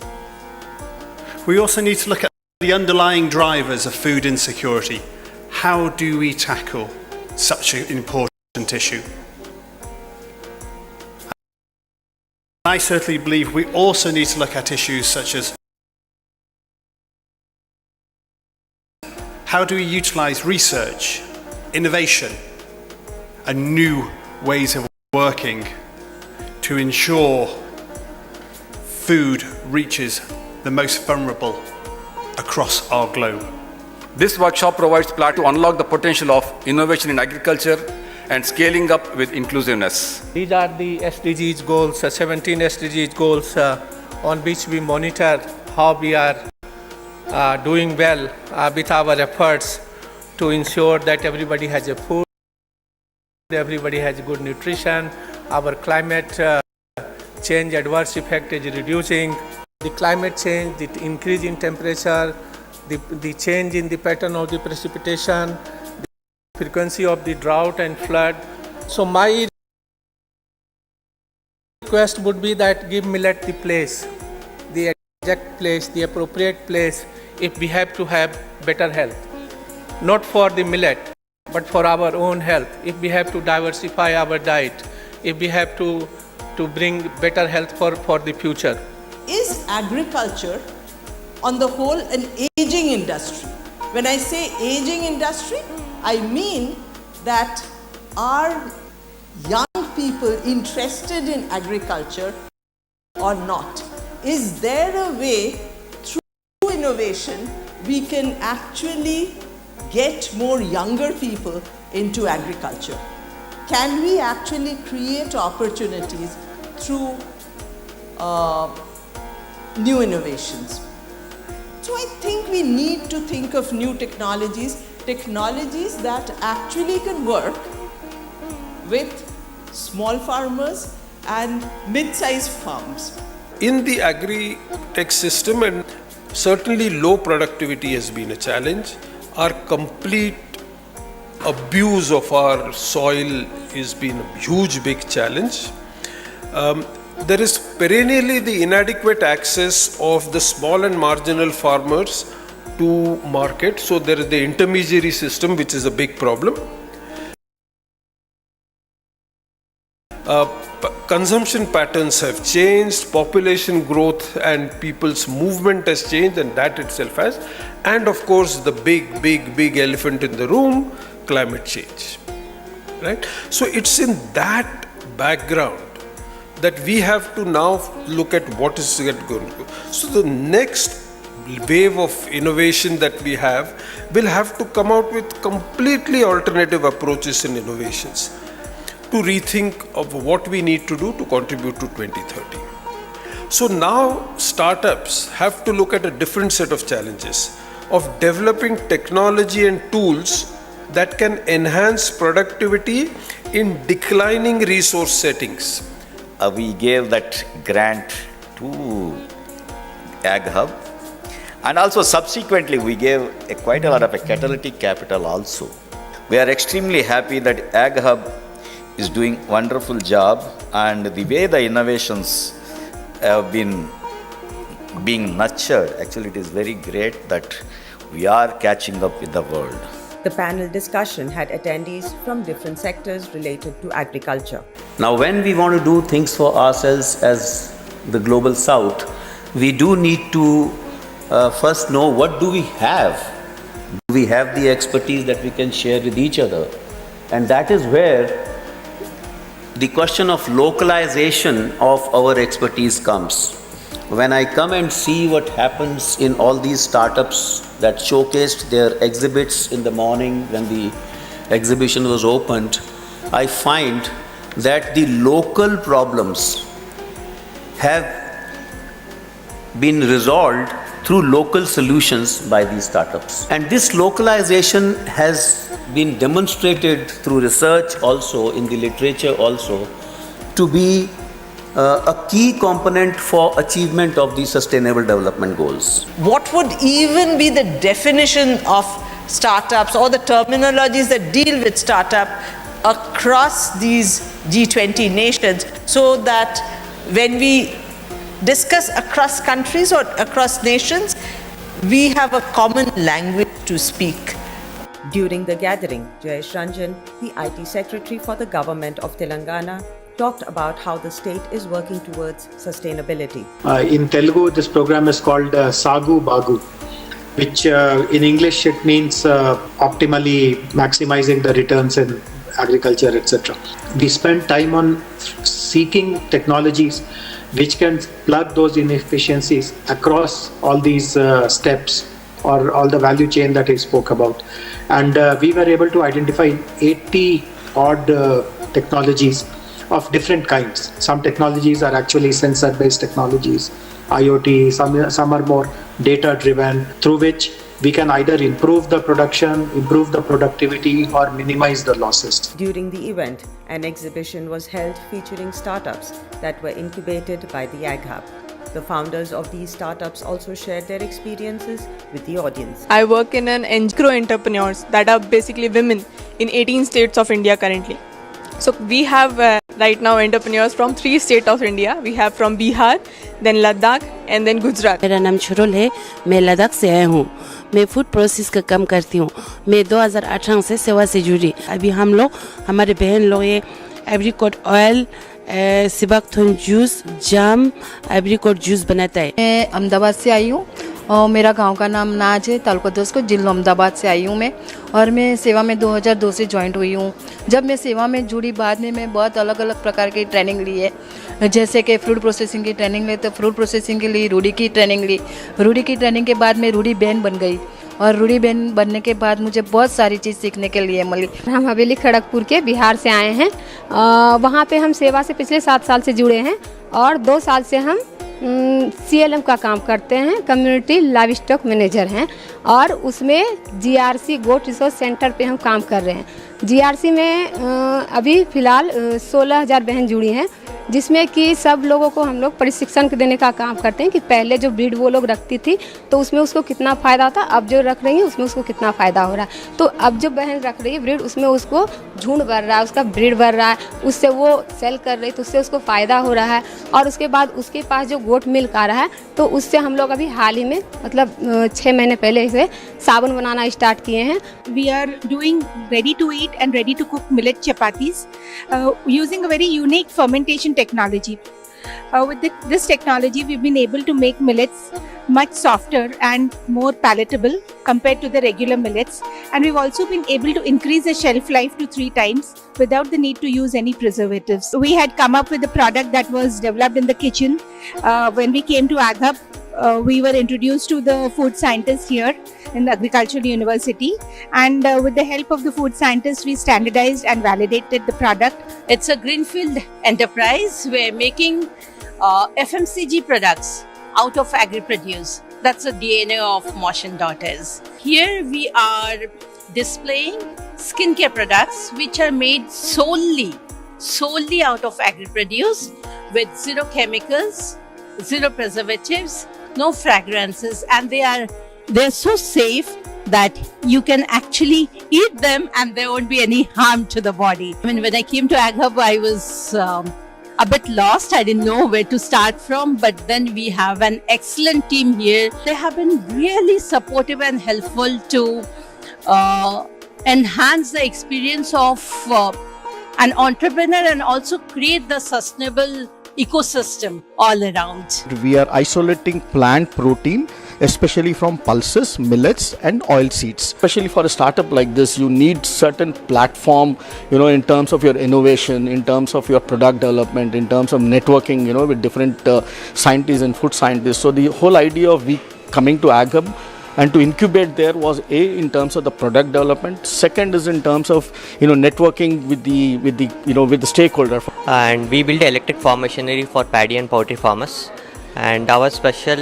We also need to look at the underlying drivers of food insecurity. How do we tackle such an important issue? I certainly believe we also need to look at issues such as how do we utilise research, innovation and new ways of working to ensure food reaches the most vulnerable across our globe. This workshop provides a platform to unlock the potential of innovation in agriculture and scaling up with inclusiveness. These are the SDGs goals, 17 SDGs goals on which we monitor how we are doing well with our efforts to ensure that everybody has a food, everybody has good nutrition, our climate change adverse effect is reducing. The climate change, the increase in temperature, the change in the pattern of the precipitation, the frequency of the drought and flood. So my request would be that give millet the place, the exact place, the appropriate place if we have to have better health. Not for the millet, but for our own health. If we have to diversify our diet, if we have to bring better health for the future. Is agriculture on the whole an aging industry? When I say aging industry, I mean that are young people interested in agriculture or not? Is there a way through innovation we can actually get more younger people into agriculture? Can we actually create opportunities through new innovations? So I think we need to think of new technologies that actually can work with small farmers and mid-sized farms. In the agri-tech system, and certainly low productivity has been a challenge. Our complete abuse of our soil has been a huge big challenge. There is perennially the inadequate access of the small and marginal farmers to market. So there is the intermediary system, which is a big problem. Consumption patterns have changed, population growth and people's movement has changed, and that itself has. And of course, the big elephant in the room, climate change. Right? So it's in that background that we have to now look at what is going to go. So the next wave of innovation that we will have to come out with completely alternative approaches and innovations to rethink of what we need to do to contribute to 2030. So now startups have to look at a different set of challenges of developing technology and tools that can enhance productivity in declining resource settings. We gave that grant to Ag Hub, and also subsequently we gave quite a lot of catalytic capital also. We are extremely happy that Ag Hub is doing a wonderful job, and the way the innovations have been being nurtured, actually it is very great that we are catching up with the world. The panel discussion had attendees from different sectors related to agriculture. Now, when we want to do things for ourselves as the global south, we do need to first know what do we have. Do we have the expertise that we can share with each other? And that is where the question of localization of our expertise comes. When I come and see what happens in all these startups that showcased their exhibits in the morning when the exhibition was opened, I find that the local problems have been resolved through local solutions by these startups. And this localization has been demonstrated through research also, in the literature also, to be a key component for achievement of the Sustainable Development Goals. What would even be the definition of startups or the terminologies that deal with startup across these G20 nations, so that when we discuss across countries or across nations, we have a common language to speak. During the gathering, Jayesh Ranjan, the IT Secretary for the Government of Telangana, talked about how the state is working towards sustainability. In Telugu, this program is called Sagu Bagu, which in English it means optimally maximizing the returns in agriculture, etc. We spend time on seeking technologies which can plug those inefficiencies across all these steps or all the value chain that I spoke about. And we were able to identify 80 odd technologies of different kinds. Some technologies are actually sensor-based technologies, IoT, some are more data-driven, through which we can either improve the production, improve the productivity, or minimize the losses. During the event, an exhibition was held featuring startups that were incubated by the Ag Hub. The founders of these startups also shared their experiences with the audience. I work in an entrepreneurs that are basically women in 18 states of India currently. So we have right now entrepreneurs from 3 states of India. We have from Bihar, then Ladakh and then Gujarat. मेरा नाम शुरुल है, मैं लद्दाख से आया हूँ। मैं food process का काम करती हूँ। मैं 2018 से सेवा से जुड़ी। अभी हम लोग हमारे बहन लोग ये एप्रिकॉट ऑयल, सिबाकथोन जूस, जाम, एप्रिकॉट जूस बनाता है। मैं अहमदाबाद से आई हूँ और मेरा गांव का नाम नाज है, तालुका दोस्त को जिला अहमदाबाद से आई हूँ मैं। और मैं सेवा में 2002 से ज्वाइंट हुई हूँ। जब मैं सेवा में जुड़ी बाद में मैं बहुत अलग अलग प्रकार की ट्रेनिंग ली है, जैसे कि फूड प्रोसेसिंग की ट्रेनिंग ली, तो फूड प्रोसेसिंग के लिए रूढ़ी की ट्रेनिंग ली। रूढ़ी की ट्रेनिंग के बाद मैं रूढ़ी बहन बन गई और रूढ़ी बहन बनने के बाद मुझे बहुत सारी चीज़ सीखने के लिए मिली। हम हवेली खड़गपुर के बिहार से आए हैं। वहाँ पे हम सेवा से पिछले 7 साल से जुड़े हैं और 2 साल से हम CLM का काम करते हैं, कम्युनिटी लाइव स्टॉक मैनेजर हैं और उसमें GRC गोट रिसोर्स सेंटर पे हम काम कर रहे हैं। GRC में अभी फ़िलहाल 16,000 बहन जुड़ी हैं, जिसमें कि सब लोगों को हम लोग प्रशिक्षण देने का काम करते हैं कि पहले जो ब्रीड वो लोग रखती थी तो उसमें उसको कितना फ़ायदा था, अब जो रख रही है उसमें उसको कितना फ़ायदा हो रहा है। तो अब जो बहन रख रही है ब्रीड, उसमें उसको झुंड बढ़ रहा है, उसका ब्रीड बढ़ रहा है, उससे वो सेल कर रही है तो उससे उसको फ़ायदा हो रहा है। और उसके बाद उसके पास जो गोट मिल्क आ रहा है तो उससे हम लोग अभी हाल ही में मतलब 6 महीने पहले से साबुन बनाना स्टार्ट किए हैं। We are doing ready to eat and ready to cook millet chapatis using a very unique fermentation technology. With this technology, we've been able to make millets much softer and more palatable compared to the regular millets. And we've also been able to increase the shelf life to 3 times without the need to use any preservatives. We had come up with a product that was developed in the kitchen. When we came to Ag Hub, we were introduced to the food scientists here in the Agricultural University, and with the help of the food scientists, we standardized and validated the product. It's a greenfield enterprise. We're making FMCG products out of agri-produce. That's the DNA of Motion Daughters. Here we are displaying skincare products which are made solely out of agri-produce with 0 chemicals, 0 preservatives, no fragrances, and they're so safe that you can actually eat them and there won't be any harm to the body. I mean, when I came to Ag Hub, I was a bit lost. I didn't know where to start from, but then we have an excellent team here. They have been really supportive and helpful to enhance the experience of an entrepreneur and also create the sustainable ecosystem all around. We are isolating plant protein, especially from pulses, millets and oil seeds. Especially for a startup like this, you need certain platform, in terms of your innovation, in terms of your product development, in terms of networking, with different scientists and food scientists. So the whole idea of we coming to Ag Hub and to incubate there was in terms of the product development. Second is in terms of networking with the stakeholder. And we build electric farm machinery for paddy and poultry farmers. And our special,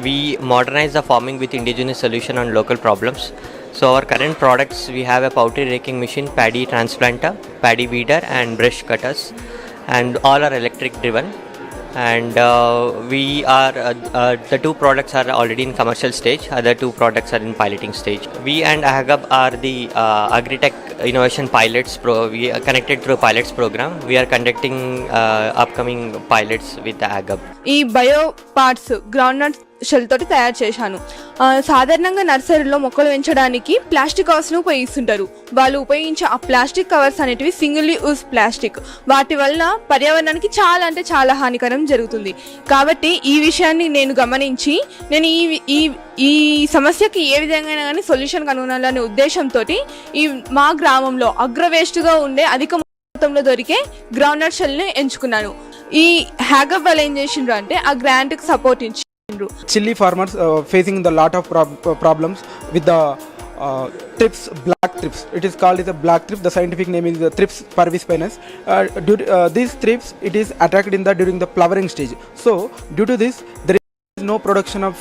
we modernize the farming with indigenous solution on local problems. So our current products, we have a poultry raking machine, paddy transplanter, paddy weeder and brush cutters, and all are electric driven. And we are the 2 products are already in commercial stage. Other 2 products are in piloting stage. We and Ag Hub are the Agritech Innovation Pilots. We are connected through pilots program. We are conducting upcoming pilots with the Ag Hub. ఈ bio parts groundnut shell తోటి తయారు చేశాను. సాధారణంగా నర్సరీలో మొక్కలు పెంచడానికి plastic కవర్స్ను ఉపయోగిస్తుంటారు. వాళ్ళు ఉపయోగించే ఆ ప్లాస్టిక్ కవర్స్ అనేటివి సింగిల్ యూజ్ ప్లాస్టిక్. వాటి వలన పర్యావరణానికి చాలా అంటే చాలా హానికరం జరుగుతుంది. కాబట్టి ఈ విషయాన్ని నేను గమనించి నేను ఈ సమస్యకి ఏ విధంగా కానీ సొల్యూషన్ కనుగొనాలనే ఉద్దేశంతో ఈ మా గ్రామంలో అగ్రవేస్ట్గా ఉండే అధిక మొత్తంలో దొరికే గ్రౌండ్ నట్ షెల్ని ఎంచుకున్నాను. ఈ Ag Hub వాళ్ళు ఏం చేసిండ్రు అంటే ఆ గ్రాంట్కి సపోర్ట్ ఇచ్చిండ్రు. Chili farmers facing the lot of problems with the thrips, black thrips. It is called as a black thrip. The scientific name is the Thrips parvispinus. These thrips, it is attacked during the flowering stage. So due to this, there is no production of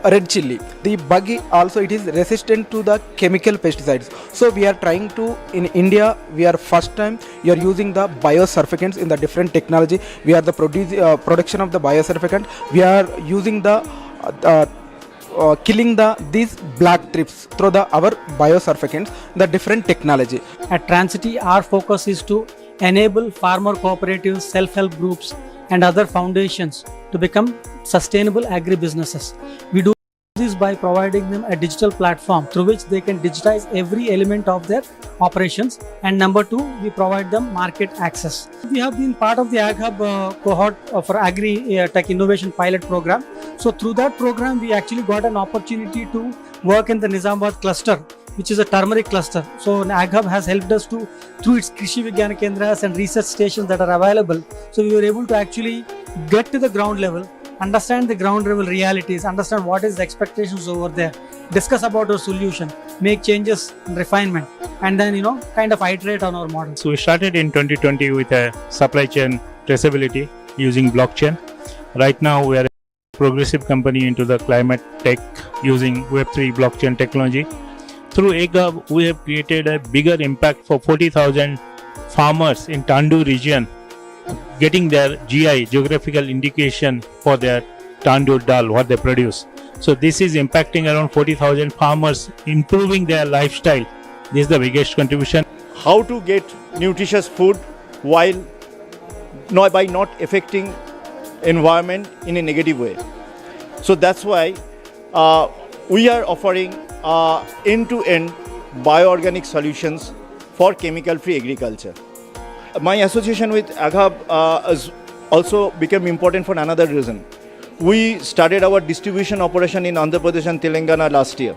red chili. The bug also it is resistant to the chemical pesticides. So we are trying to, in India, we are first time we are using the biosurfactants in the different technology. We are the production of the biosurfactant. We are using the killing these black thrips through our biosurfactants, the different technology. At Transity, our focus is to enable farmer cooperatives, self-help groups and other foundations to become sustainable agri-businesses. We do this by providing them a digital platform through which they can digitize every element of their operations, and number two, we provide them market access. We have been part of the AgHub cohort for Agri-Tech Innovation Pilot Program. So through that program, we actually got an opportunity to work in the Nizamabad cluster, which is a turmeric cluster. So AgHub has helped us to, through its Krishi Vigyan Kendras and research stations that are available, so we were able to actually get to the ground level, understand the ground level realities, understand what is the expectations over there, discuss about our solution, make changes and refinement, and then kind of iterate on our model. So we started in 2020 with a supply chain traceability using blockchain. Right now we are a progressive company into the climate tech using Web3 blockchain technology. Through AgHub, we have created a bigger impact for 40,000 farmers in Tandu region, getting their GI, geographical indication for their Tandu dal, what they produce. So this is impacting around 40,000 farmers, improving their lifestyle. This is the biggest contribution. How to get nutritious food while by not affecting environment in a negative way. So that's why we are offering end-to-end bioorganic solutions for chemical-free agriculture. My association with AgHub has also become important for another reason. We started our distribution operation in Andhra Pradesh and Telangana last year.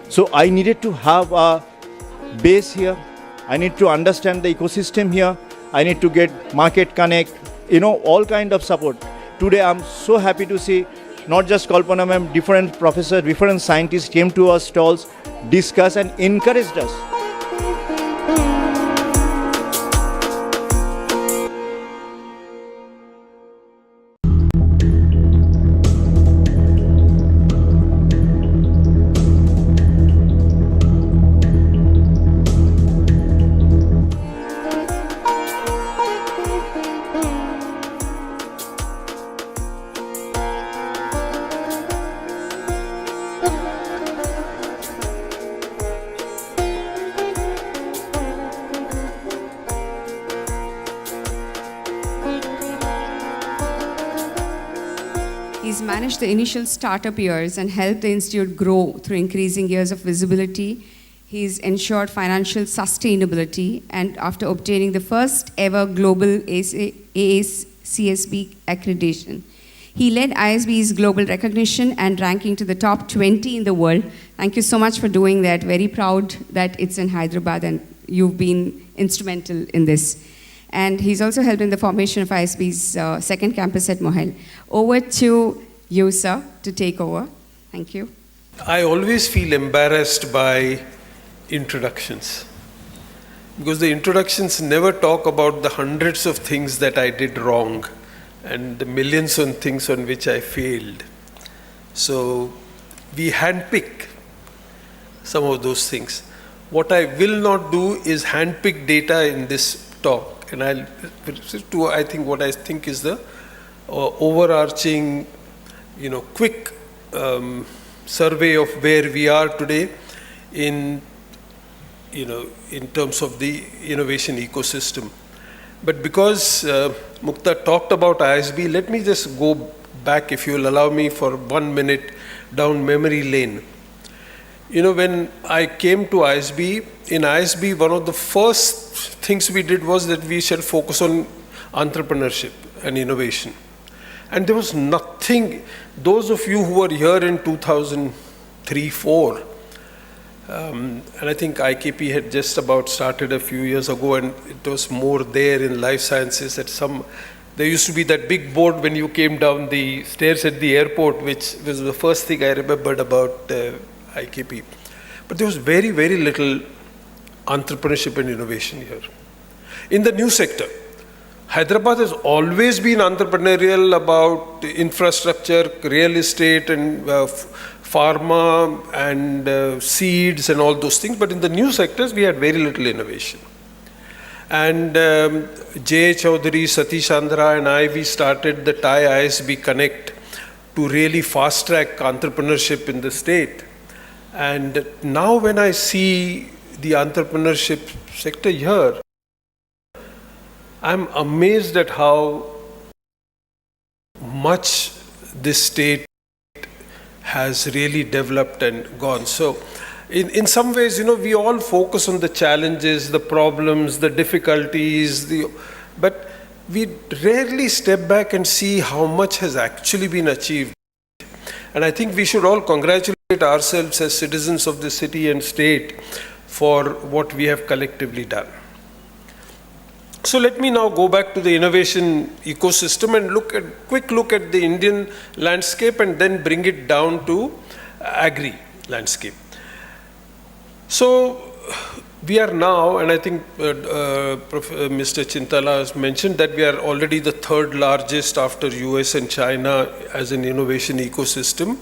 So I needed to have a base here. I need to understand the ecosystem here. I need to get market connect, all kind of support. Today I'm so happy to see not just Kalpana ma'am, different professors, different scientists came to our stalls, discussed and encouraged us. He's managed the initial startup years and helped the institute grow through increasing years of visibility. He's ensured financial sustainability, and after obtaining the first ever global AACSB accreditation. He led ISB's global recognition and ranking to the top 20 in the world. Thank you so much for doing that. Very proud that it's in Hyderabad and you've been instrumental in this. And he's also helped in the formation of ISB's second campus at Mohel. Over to you, sir, to take over. Thank you. I always feel embarrassed by introductions, because the introductions never talk about the hundreds of things that I did wrong and the millions of things on which I failed. So we handpick some of those things. What I will not do is handpick data in this talk, and I'll to I think what I think is the overarching, quick survey of where we are today in terms of the innovation ecosystem. But because Mukta talked about ISB, let me just go back, if you'll allow me, for 1 minute down memory lane. When I came to ISB, in ISB, one of the first things we did was that we shall focus on entrepreneurship and innovation. And there was nothing, those of you who were here in 2003-04, and I think IKP had just about started a few years ago, and it was more there in life sciences. There used to be that big board when you came down the stairs at the airport, which was the first thing I remembered about IKP. But there was very, very little entrepreneurship and innovation here. In the new sector, Hyderabad has always been entrepreneurial about infrastructure, real estate, and pharma and seeds and all those things. But in the new sectors, we had very little innovation. And Jay Chaudhary, Satish Andhra, and I, we started the TIE ISB Connect to really fast track entrepreneurship in the state. And now when I see the entrepreneurship sector here, I'm amazed at how much this state has really developed and gone. So in some ways, we all focus on the challenges, the problems, the difficulties, but we rarely step back and see how much has actually been achieved. And I think we should all congratulate ourselves as citizens of the city and state for what we have collectively done. So let me now go back to the innovation ecosystem and quick look at the Indian landscape and then bring it down to agri landscape. So we are now, and I think Mr. Chintala has mentioned that we are already the third largest after US and China as an innovation ecosystem.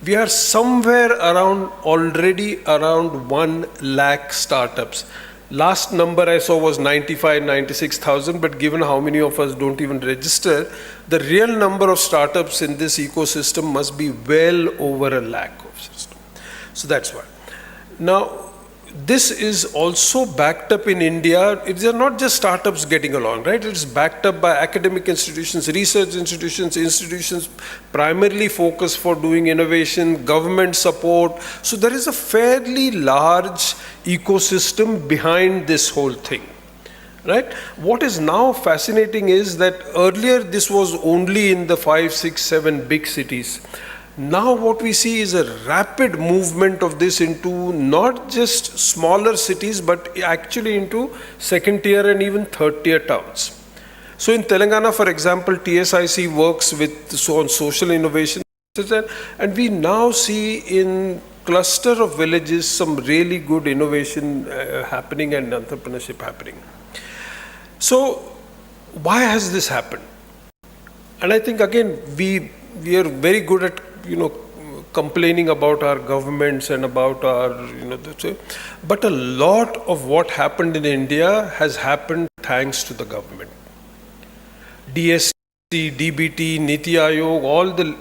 We are somewhere already around 1 lakh startups. Last number I saw was 96,000, but given how many of us don't even register, the real number of startups in this ecosystem must be well over 1 lakh of system. So that's why. Now, this is also backed up in India. It's not just startups getting along, right? It's backed up by academic institutions, research institutions primarily focused for doing innovation, government support. So there is a fairly large ecosystem behind this whole thing, right? What is now fascinating is that earlier this was only in the 5, 6, 7 big cities. Now what we see is a rapid movement of this into not just smaller cities, but actually into second tier and even third tier towns. So in Telangana, for example, TSIC works on social innovation, and we now see in cluster of villages some really good innovation happening and entrepreneurship happening. So why has this happened? And I think again, we are very good at complaining about our governments and about our, but a lot of what happened in India has happened thanks to the government. DST, DBT, Niti Aayog, all the,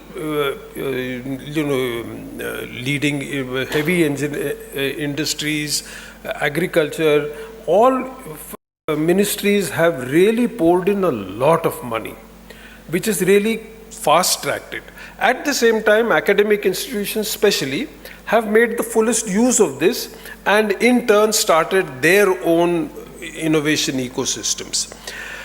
leading heavy industries, agriculture, all ministries have really poured in a lot of money, which has really fast-tracked it. At the same time, academic institutions especially have made the fullest use of this and in turn started their own innovation ecosystems.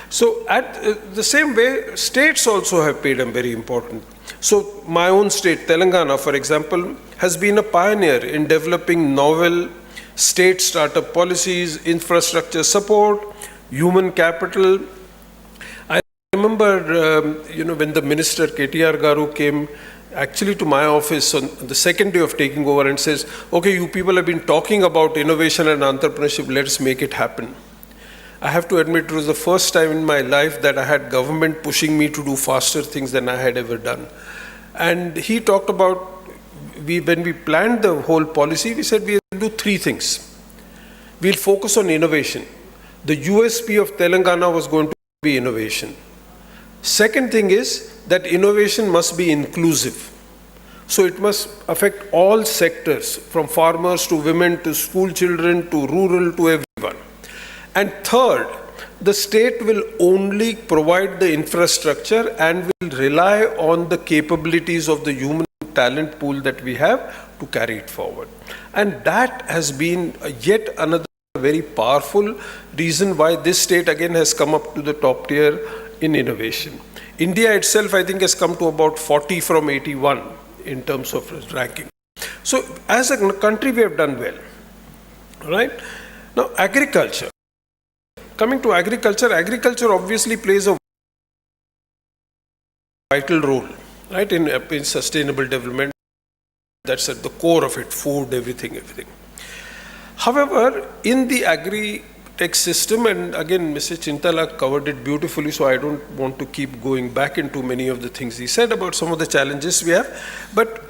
So at the same way, states also have played a very important. So my own state, Telangana, for example, has been a pioneer in developing novel state startup policies, infrastructure support, human capital. I remember, when the minister KTR Garu came actually to my office on the second day of taking over and says, okay, you people have been talking about innovation and entrepreneurship, let's make it happen. I have to admit it was the first time in my life that I had government pushing me to do faster things than I had ever done. And he talked about, when we planned the whole policy, we said we'll do 3 things. We'll focus on innovation. The USP of Telangana was going to be innovation. Second thing is that innovation must be inclusive. So it must affect all sectors, from farmers to women to school children to rural to everyone. And third, the state will only provide the infrastructure and will rely on the capabilities of the human talent pool that we have to carry it forward. And that has been yet another very powerful reason why this state again has come up to the top tier in innovation. India itself, I think, has come to about 40 from 81 in terms of ranking. So as a country, we have done well, right? Now, agriculture. Coming to agriculture, agriculture obviously plays a vital role, right, in sustainable development. That's at the core of it, food, everything. However, in the agri tech system, and again, Mr. Chintala covered it beautifully, so I don't want to keep going back into many of the things he said about some of the challenges we have. But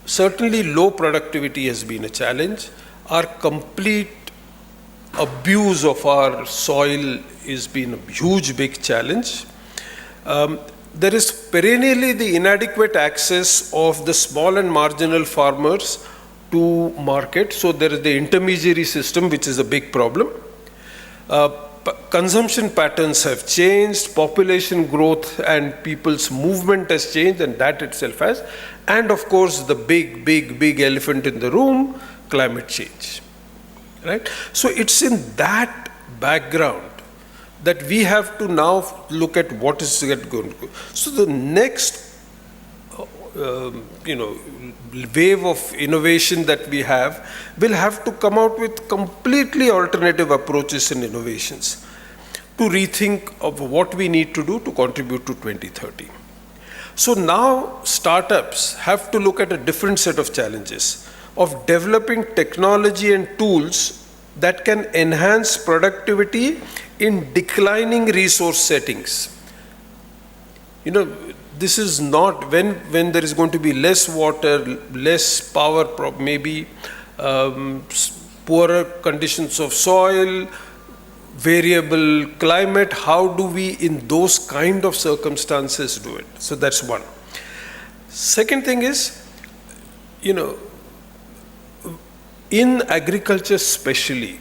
certainly low productivity has been a challenge. Our complete abuse of our soil has been a huge, big challenge. There is perennially the inadequate access of the small and marginal farmers to market. So there is the intermediary system, which is a big problem. Consumption patterns have changed, population growth and people's movement has changed, and that itself has. And of course, the big elephant in the room, climate change. Right? So it's in that background that we have to now look at what is going to go. So the next wave of innovation that we have will have to come out with completely alternative approaches and innovations to rethink of what we need to do to contribute to 2030. So now startups have to look at a different set of challenges of developing technology and tools that can enhance productivity in declining resource settings. This is not when there is going to be less water, less power, maybe poorer conditions of soil, variable climate. How do we, in those kind of circumstances, do it? So that's one. Second thing is, in agriculture especially,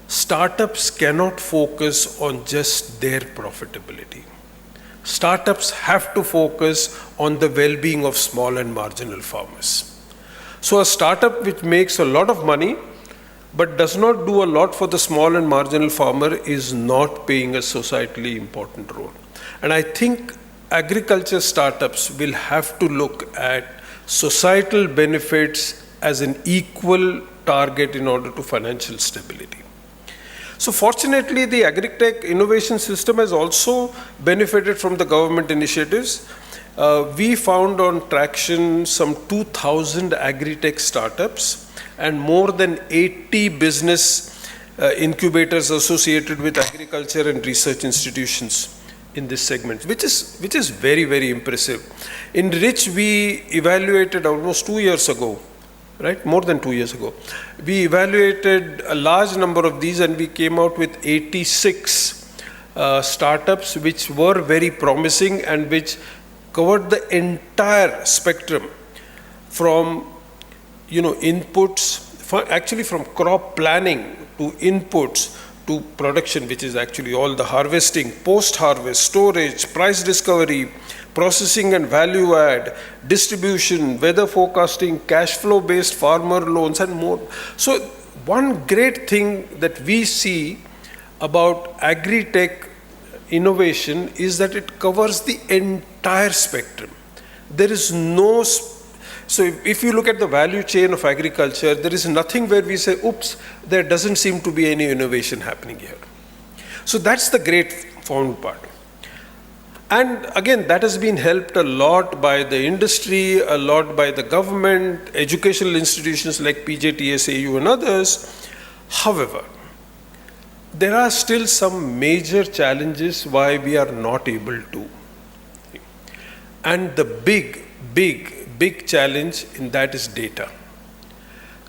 startups cannot focus on just their profitability. Startups have to focus on the well-being of small and marginal farmers. So a startup which makes a lot of money but does not do a lot for the small and marginal farmer is not playing a societally important role. And I think agriculture startups will have to look at societal benefits as an equal target in order to financial stability. So fortunately, the agri-tech innovation system has also benefited from the government initiatives. We found on Traction some 2,000 agri-tech startups and more than 80 business incubators associated with agriculture and research institutions in this segment, which is very, very impressive. In which we evaluated almost 2 years ago, right? More than 2 years ago. We evaluated a large number of these and we came out with 86 startups which were very promising and which covered the entire spectrum from inputs, actually from crop planning to inputs to production, which is actually all the harvesting, post-harvest, storage, price discovery, processing and value add, distribution, weather forecasting, cash flow based farmer loans and more. So one great thing that we see about agri-tech innovation is that it covers the entire spectrum. There is no, so if you look at the value chain of agriculture, there is nothing where we say, oops, there doesn't seem to be any innovation happening here. So that's the great found part. And again, that has been helped a lot by the industry, a lot by the government, educational institutions like PJTSAU and others. However, there are still some major challenges why we are not able to. And the big challenge in that is data.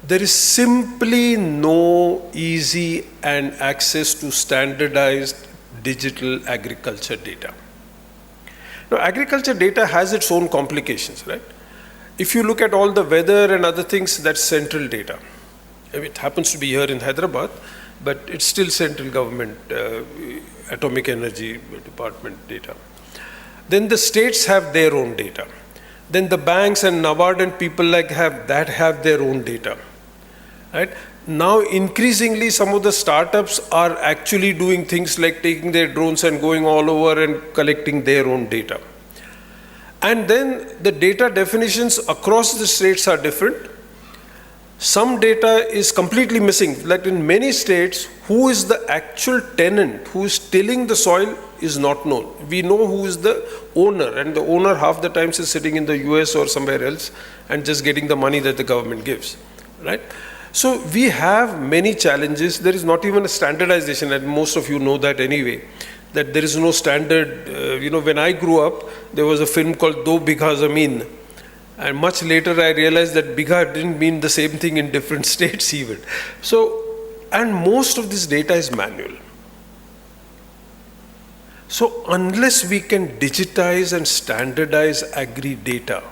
There is simply no easy and access to standardized digital agriculture data. Now, agriculture data has its own complications, right? If you look at all the weather and other things, that's central data. It happens to be here in Hyderabad, but it's still central government, atomic energy department data. Then the states have their own data. Then the banks and NABARD and people like have their own data, right? Now, increasingly, some of the startups are actually doing things like taking their drones and going all over and collecting their own data. And then the data definitions across the states are different. Some data is completely missing. Like in many states, who is the actual tenant who is tilling the soil is not known. We know who is the owner, and the owner half the times is sitting in the US or somewhere else and just getting the money that the government gives, right? So we have many challenges. There is not even a standardization, and most of you know that anyway, that there is no standard. When I grew up, there was a film called Do Bigha Zameen. And much later I realized that bigha didn't mean the same thing in different states even. So, and most of this data is manual. So unless we can digitize and standardize agri data,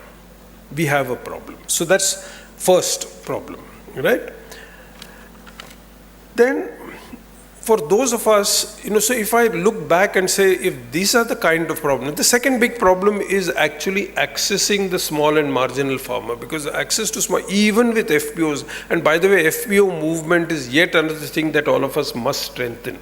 we have a problem. So that's first problem, right? Then for those of us, so if I look back and say, if these are the kind of problems, the second big problem is actually accessing the small and marginal farmer, because access to small, even with FPOs, and by the way, FPO movement is yet another thing that all of us must strengthen.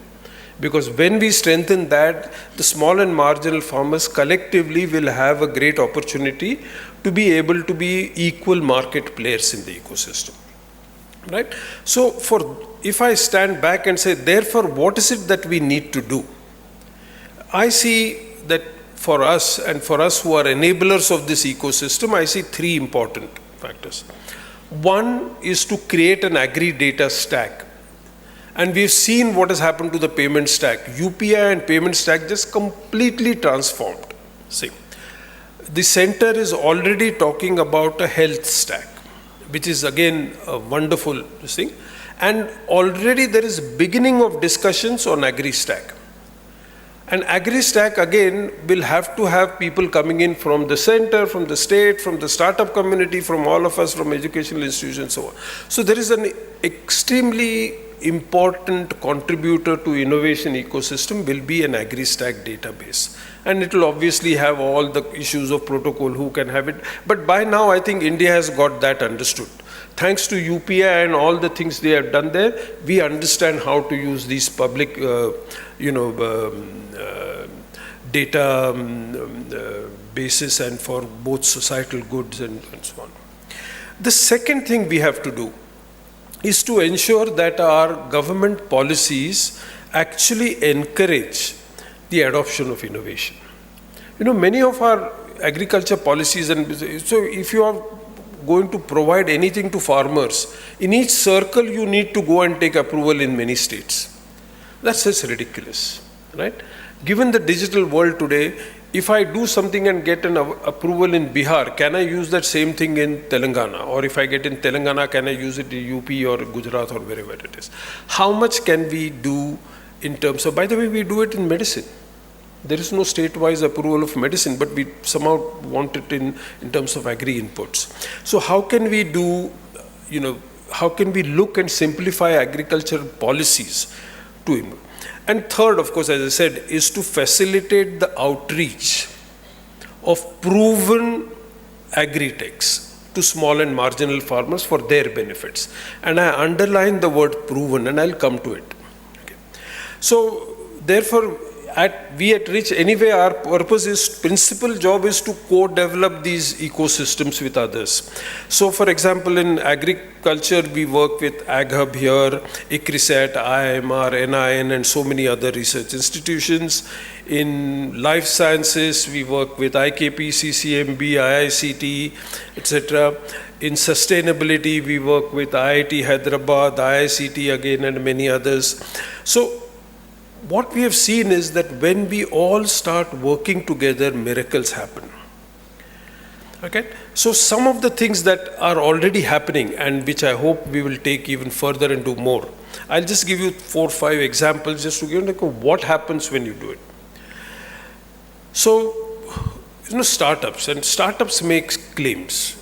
Because when we strengthen that, the small and marginal farmers collectively will have a great opportunity to be able to be equal market players in the ecosystem. Right? So if I stand back and say, therefore, what is it that we need to do? I see that for us, and for us who are enablers of this ecosystem, I see three important factors. One is to create an agri-data stack. And we've seen what has happened to the payment stack. UPI and payment stack just completely transformed. See, the center is already talking about a health stack, which is again a wonderful thing. And already there is beginning of discussions on agri-stack. And agri-stack again will have to have people coming in from the center, from the state, from the startup community, from all of us, from educational institutions, so on. So there is an extremely important contributor to innovation ecosystem will be an agri-stack database. And it will obviously have all the issues of protocol, who can have it. But by now, I think India has got that understood. Thanks to UPI and all the things they have done there, we understand how to use these public, data basis and for both societal goods and so on. The second thing we have to do is to ensure that our government policies actually encourage the adoption of innovation. Many of our agriculture policies, and so if you are going to provide anything to farmers, in each circle you need to go and take approval in many states. That's just ridiculous, right? Given the digital world today, if I do something and get an approval in Bihar, can I use that same thing in Telangana? Or if I get in Telangana, can I use it in UP or Gujarat or wherever it is? How much can we do in terms of, by the way, we do it in medicine. There is no state-wise approval of medicine, but we somehow want it in terms of agri inputs. So how can we do, how can we look and simplify agriculture policies to improve? And third, of course, as I said, is to facilitate the outreach of proven agri-techs to small and marginal farmers for their benefits. And I underline the word proven, and I'll come to it. Okay. So, therefore, we at Rich, anyway, our purpose is, principal job is to co-develop these ecosystems with others. So, for example, in agriculture, we work with AgHub here, ICRISAT, IIMR, NIN, and so many other research institutions. In life sciences, we work with IKP, CCMB, IICT, etc. In sustainability, we work with IIT Hyderabad, IICT again, and many others. So, what we have seen is that when we all start working together, miracles happen. Okay? So some of the things that are already happening, and which I hope we will take even further and do more. I'll just give you 4 or 5 examples just to give you what happens when you do it. So, startups, and startups make claims.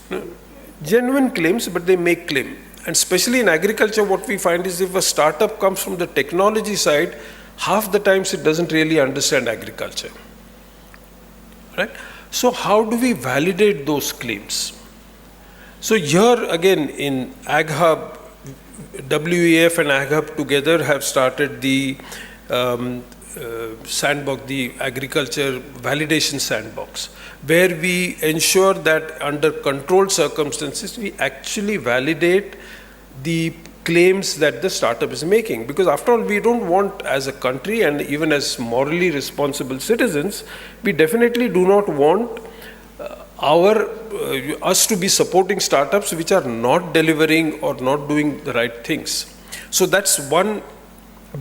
Genuine claims, but they make claim. And especially in agriculture, what we find is if a startup comes from the technology side, half the times it doesn't really understand agriculture, right? So how do we validate those claims? So here again in AgHub, WEF and AgHub together have started the sandbox, the agriculture validation sandbox, where we ensure that under controlled circumstances, we actually validate the claims that the startup is making. Because after all, we don't want, as a country and even as morally responsible citizens, we definitely do not want us to be supporting startups which are not delivering or not doing the right things. So that's one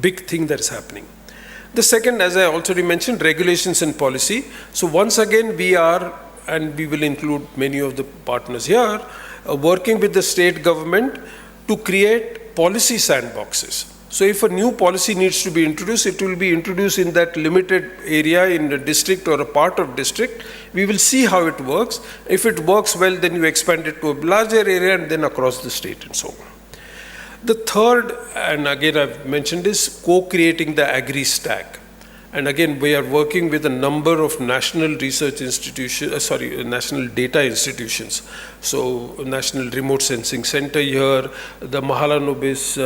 big thing that is happening. The second, as I already mentioned, regulations and policy. So once again, we are, and we will include many of the partners here, working with the state government to create policy sandboxes. So if a new policy needs to be introduced, it will be introduced in that limited area in a district or a part of district. We will see how it works. If it works well, then you expand it to a larger area and then across the state and so on. The third, and again I've mentioned, is co-creating the agri-stack. And again, we are working with a number of national research institutions, national data institutions. So National Remote Sensing Center here, the Mahalanobis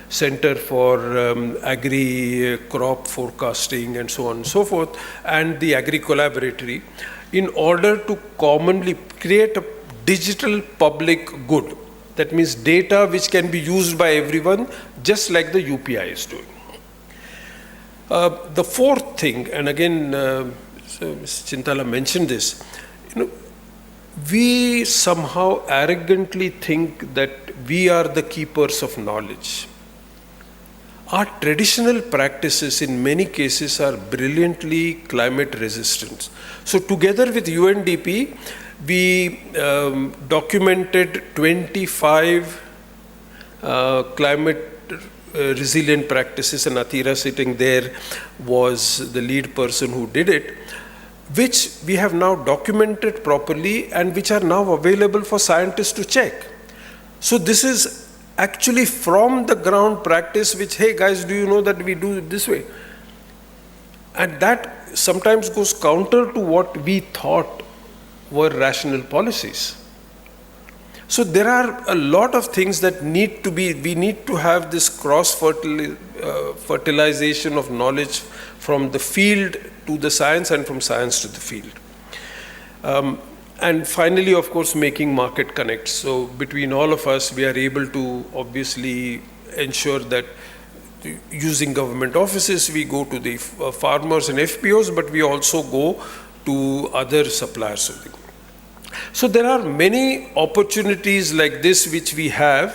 Center for Agri-Crop Forecasting and so on and so forth, and the Agri-Collaboratory, in order to commonly create a digital public good. That means data which can be used by everyone, just like the UPI is doing. The fourth thing, and again, so Ms. Chintala mentioned this, we somehow arrogantly think that we are the keepers of knowledge. Our traditional practices in many cases are brilliantly climate resistant. So together with UNDP, we documented 25 climate resilient practices, and Athira sitting there was the lead person who did it, which we have now documented properly and which are now available for scientists to check. So this is actually from the ground practice which, hey guys, do you know that we do it this way? And that sometimes goes counter to what we thought were rational policies. So there are a lot of things that need to be, we need to have this fertilization of knowledge from the field to the science and from science to the field. And finally, of course, making market connects. So between all of us, we are able to obviously ensure that using government offices, we go to the farmers and FPOs, but we also go to other suppliers. So there are many opportunities like this which we have,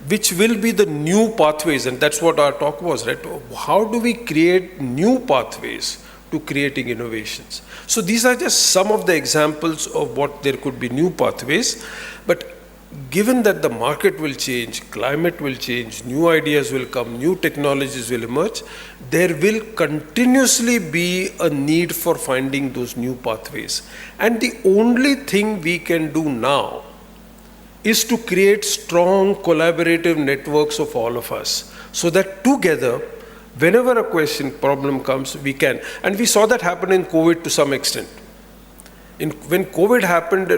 which will be the new pathways, and that's what our talk was, right? How do we create new pathways to creating innovations? So these are just some of the examples of what there could be new pathways, but given that the market will change, climate will change, new ideas will come, new technologies will emerge, there will continuously be a need for finding those new pathways. And the only thing we can do now is to create strong collaborative networks of all of us, so that together, whenever a problem comes, we can. And we saw that happen in COVID to some extent. When COVID happened,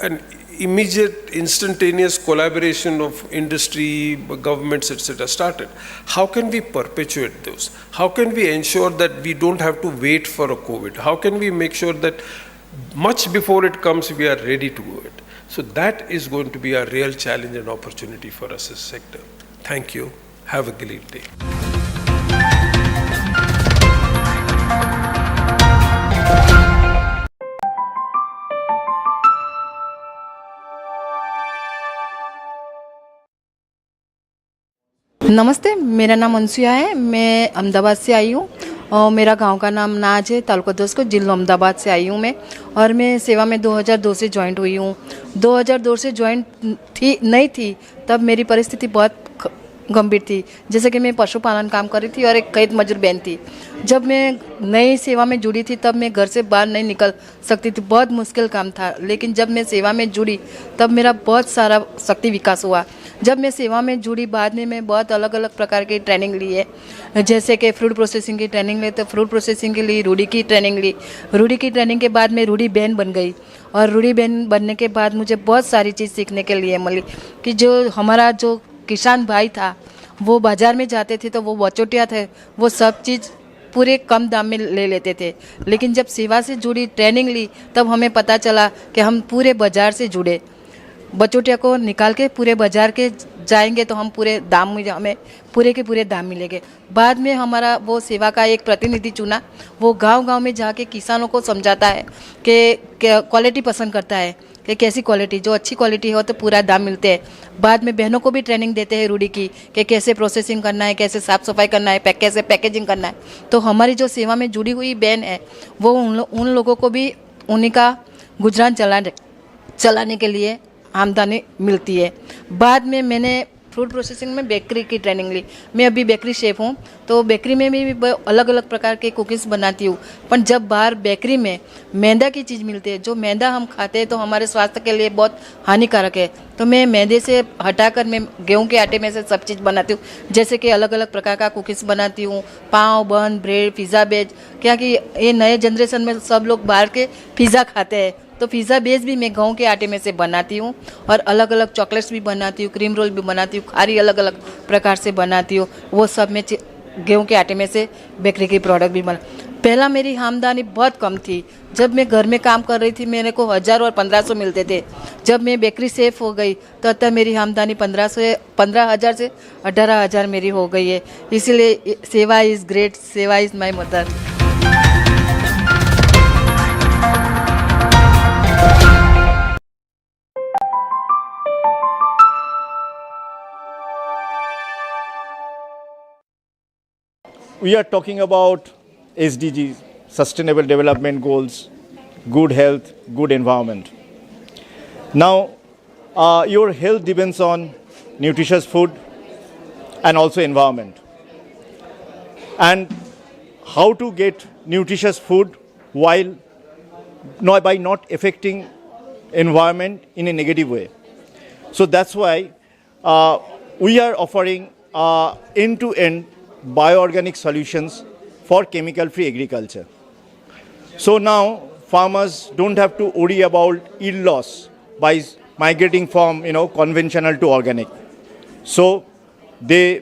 an immediate, instantaneous collaboration of industry, governments, etc. started. How can we perpetuate those? How can we ensure that we don't have to wait for a COVID? How can we make sure that much before it comes, we are ready to do it? So that is going to be a real challenge and opportunity for us as a sector. Thank you. Have a great day. नमस्ते, मेरा नाम अंशुया है। मैं अहमदाबाद से आई हूँ और मेरा गांव का नाम नाज है, तालुका दोस्त को, जिला अहमदाबाद से आई हूँ मैं। और मैं सेवा में 2002 से ज्वाइंट हुई हूँ। 2002 से ज्वाइंट नहीं थी तब मेरी परिस्थिति बहुत गंभीर थी। जैसे कि मैं पशुपालन काम कर रही थी और एक कैद मजदूर बहन थी। जब मैं नई सेवा में जुड़ी थी तब मैं घर से बाहर नहीं निकल सकती थी, बहुत मुश्किल काम था। लेकिन जब मैं सेवा में जुड़ी तब मेरा बहुत सारा शक्ति विकास हुआ। जब मैं सेवा में जुड़ी बाद में मैं बहुत अलग अलग प्रकार की ट्रेनिंग ली है। जैसे कि फ्रूट प्रोसेसिंग की ट्रेनिंग ली, तो फ्रूट प्रोसेसिंग के लिए रूढ़ी की ट्रेनिंग ली। रूढ़ी की ट्रेनिंग के बाद मैं रूढ़ी बहन बन गई और रूढ़ी बहन बनने के बाद मुझे बहुत सारी चीज़ सीखने के लिए मिली कि जो हमारा जो किसान भाई था वो बाज़ार में जाते थे तो वो वचोटिया थे, वो सब चीज़ पूरे कम दाम में ले लेते थे। लेकिन जब सेवा से जुड़ी ट्रेनिंग ली तब हमें पता चला कि हम पूरे बाज़ार से जुड़े। बचौटिया को निकाल के पूरे बाजार के जाएंगे तो हम पूरे दाम में हमें पूरे के पूरे दाम मिलेंगे। बाद में हमारा वो सेवा का एक प्रतिनिधि चुना, वो गांव-गांव में जाके किसानों को समझाता है कि क्वालिटी पसंद करता है कि कैसी क्वालिटी, जो अच्छी क्वालिटी हो तो पूरा दाम मिलते हैं। बाद में बहनों को भी ट्रेनिंग देते हैं रूढ़ी की कि कैसे प्रोसेसिंग करना है, कैसे साफ़ सफाई करना है, कैसे पैकेजिंग करना है। तो हमारी जो सेवा में जुड़ी हुई बहन है वो उन लोगों को भी उन्हीं का गुजरान चलाने के लिए आमदनी मिलती है। बाद में मैंने फूड प्रोसेसिंग में बेकरी की ट्रेनिंग ली। मैं अभी बेकरी शेफ़ हूँ, तो बेकरी में भी अलग अलग प्रकार के कुकीज़ बनाती हूँ। पर जब बाहर बेकरी में मैदा की चीज़ मिलती है, जो मैदा हम खाते हैं तो हमारे स्वास्थ्य के लिए बहुत हानिकारक है, तो मैं मैदे से हटाकर मैं गेहूँ के आटे में से सब चीज़ बनाती हूँ। जैसे कि अलग अलग प्रकार का कुकीज़ बनाती हूँ, पाव, बन, ब्रेड, पिज़्ज़ा बेच। क्या कि ये नए जनरेशन में सब लोग बाहर के पिज़्ज़ा खाते हैं, तो पिज़्ज़ा बेस भी मैं गेहूँ के आटे में से बनाती हूँ। और अलग अलग चॉकलेट्स भी बनाती हूँ, क्रीम रोल भी बनाती हूँ, खारी अलग अलग प्रकार से बनाती हूँ। वो सब मैं गेहूँ के आटे में से बेकरी की प्रोडक्ट भी बना। पहला मेरी आमदनी बहुत कम थी। जब मैं घर में काम कर रही थी मेरे को 1000 और 1500 मिलते थे। जब मैं बेकरी सेफ हो गई तो तब मेरी आमदनी 15,000 से 18,000 मेरी हो गई है। इसीलिए सेवा इज़ ग्रेट, सेवा is my mother. We are talking about SDGs, Sustainable Development Goals, good health, good environment. Now, your health depends on nutritious food and also environment. And how to get nutritious food while by not affecting environment in a negative way. So that's why we are offering end-to-end bioorganic solutions for chemical-free agriculture. So now farmers don't have to worry about yield loss by migrating from conventional to organic. So they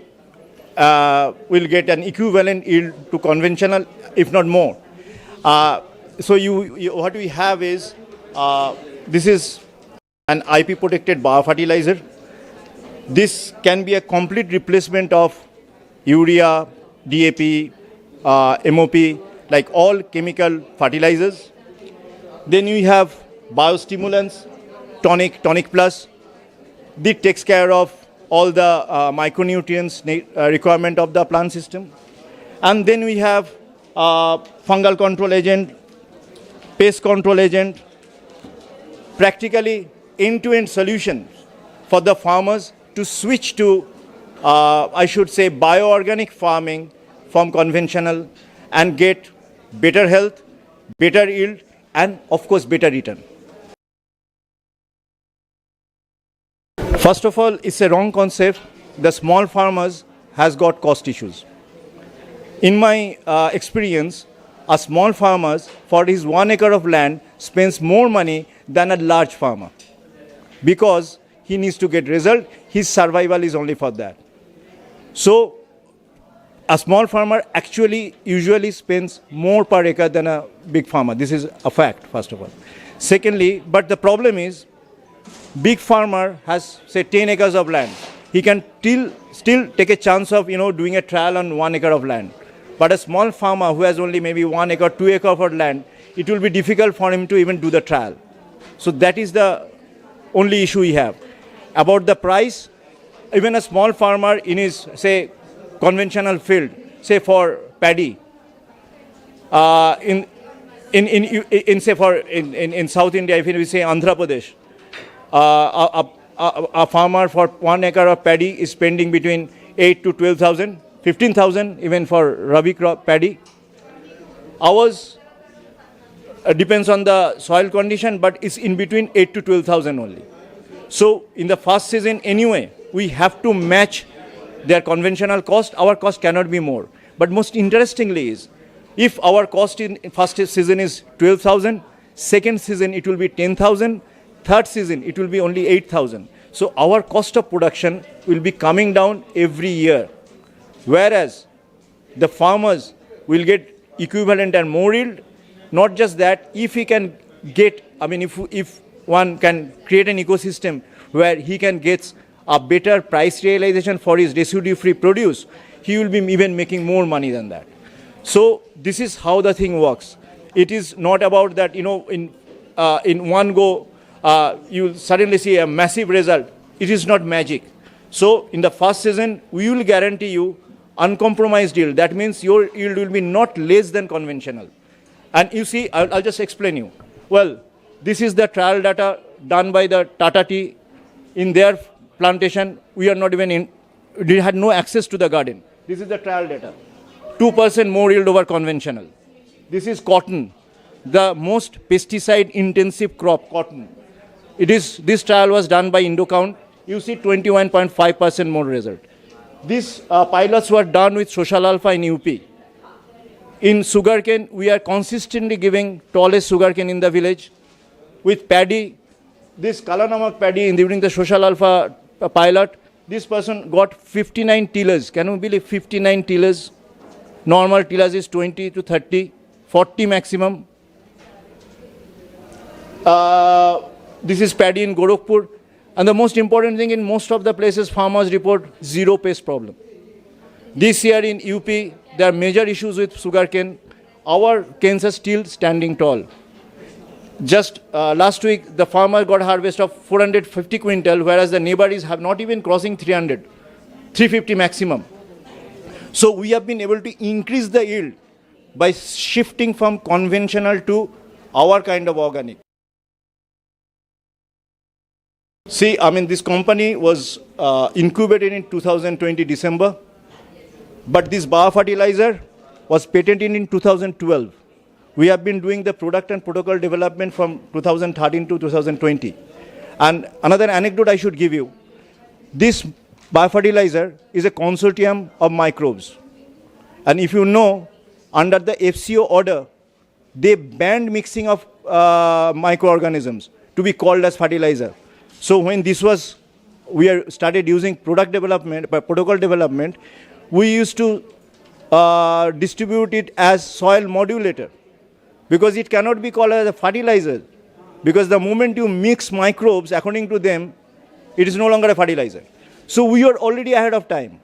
will get an equivalent yield to conventional, if not more. So what we have is this is an IP protected biofertilizer. This can be a complete replacement of urea, DAP, MOP, like all chemical fertilizers. Then we have biostimulants, tonic plus. This takes care of all the micronutrients requirement of the plant system. And then we have fungal control agent, pest control agent, practically end-to-end solutions for the farmers to switch to bioorganic farming from conventional and get better health, better yield, and of course better return. First of all, it's a wrong concept. The small farmers has got cost issues. In my experience, a small farmer for his 1 acre of land spends more money than a large farmer because he needs to get result. His survival is only for that. So a small farmer actually usually spends more per acre than a big farmer. This is a fact, first of all. Secondly, but the problem is, big farmer has say 10 acres of land. He can still take a chance of doing a trial on 1 acre of land. But a small farmer who has only maybe 1 acre, 2 acre of land, it will be difficult for him to even do the trial. So that is the only issue we have. About the price, even a small farmer in his say conventional field, say for paddy, in South India, if we say Andhra Pradesh, a farmer for 1 acre of paddy is spending between 8 to 12,000, 15,000 even for rabi crop paddy. Ours depends on the soil condition, but it's in between 8 to 12,000 only. So in the first season anyway, we have to match their conventional cost. Our cost cannot be more. But most interestingly is, if our cost in first season is 12,000, second season it will be 10,000, third season it will be only 8,000. So our cost of production will be coming down every year. Whereas the farmers will get equivalent and more yield. Not just that, if he can get, if one can create an ecosystem where he can get a better price realization for his residue-free produce, he will be even making more money than that. So this is how the thing works. It is not about that, in one go, you suddenly see a massive result. It is not magic. So in the first season, we will guarantee you uncompromised yield. That means your yield will be not less than conventional. And you see, I'll just explain you. Well, this is the trial data done by the Tata Tea in their plantation. We are not even in, we had no access to the garden. This is the trial data. 2% more yield over conventional. This is cotton, the most pesticide intensive crop, cotton. This trial was done by Indocount. You see 21.5% more result. These pilots were done with social alpha in UP. In sugarcane, we are consistently giving tallest sugarcane in the village. With paddy, this Kalanamak paddy during the social alpha pilot, this person got 59 tillers. Can you believe 59 tillers? Normal tillers is 20 to 30, 40 maximum. This is paddy in Gorakhpur. And the most important thing, in most of the places, farmers report zero pest problem. This year in UP, there are major issues with sugarcane. Our canes are still standing tall. Just last week, the farmer got harvest of 450 quintal, whereas the neighbors have not even crossing 300, 350 maximum. So we have been able to increase the yield by shifting from conventional to our kind of organic. See, this company was incubated in 2020 December, but this biofertilizer was patented in 2012. We have been doing the product and protocol development from 2013 to 2020. And another anecdote I should give you, this biofertilizer is a consortium of microbes. And if you know, under the FCO order, they banned mixing of microorganisms to be called as fertilizer. So when we started using product development, protocol development, we used to distribute it as soil modulator, because it cannot be called as a fertilizer, because the moment you mix microbes according to them, it is no longer a fertilizer. So we are already ahead of time.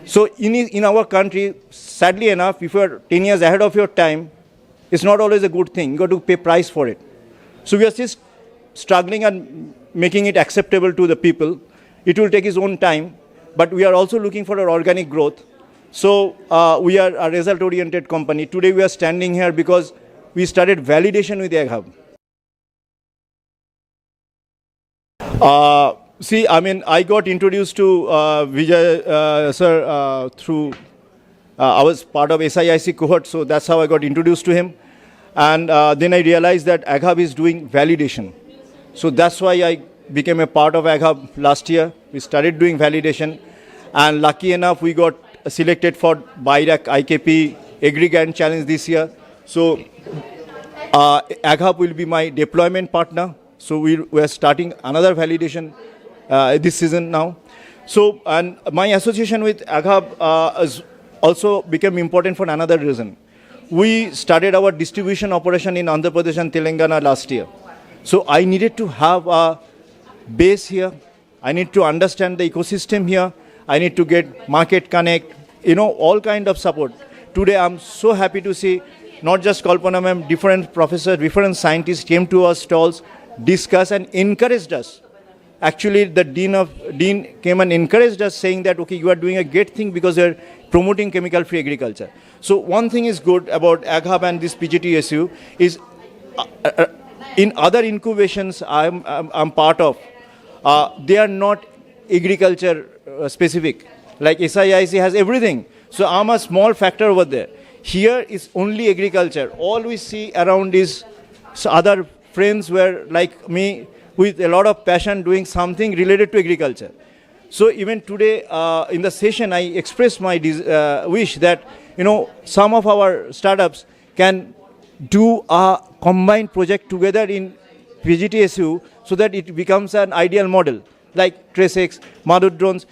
So in our country, sadly enough, if you are 10 years ahead of your time, it's not always a good thing. You got to pay price for it. So we are just struggling and making it acceptable to the people. It will take its own time, but we are also looking for our organic growth. So we are a result-oriented company. Today we are standing here because we started validation with AgHub. I got introduced to Vijay sir through, I was part of SIIC cohort, so that's how I got introduced to him. And then I realized that AgHub is doing validation. So that's why I became a part of AgHub last year. We started doing validation. And lucky enough, we got selected for BIRAC IKP Agri-Grand Challenge this year. So AgHub will be my deployment partner. So we are starting another validation this season now. So, and my association with AgHub has also become important for another reason. We started our distribution operation in Andhra Pradesh and Telangana last year. So I needed to have a base here. I need to understand the ecosystem here. I need to get market connect, all kind of support. Today I'm so happy to see not just Kalpana ma'am, different professors, different scientists came to our stalls, discussed and encouraged us. Actually, the dean came and encouraged us, saying that, okay, you are doing a great thing because you're promoting chemical-free agriculture. So one thing is good about AgHub and this PGTSU is in other incubations I'm part of, they are not agriculture specific. Like SIIC has everything. So I'm a small factor over there. Here is only agriculture. All we see around is other friends were like me with a lot of passion doing something related to agriculture. So even today in the session, I expressed my wish that, some of our startups can do a combined project together in PGTSU so that it becomes an ideal model. Like TraceX, Madhur Drones.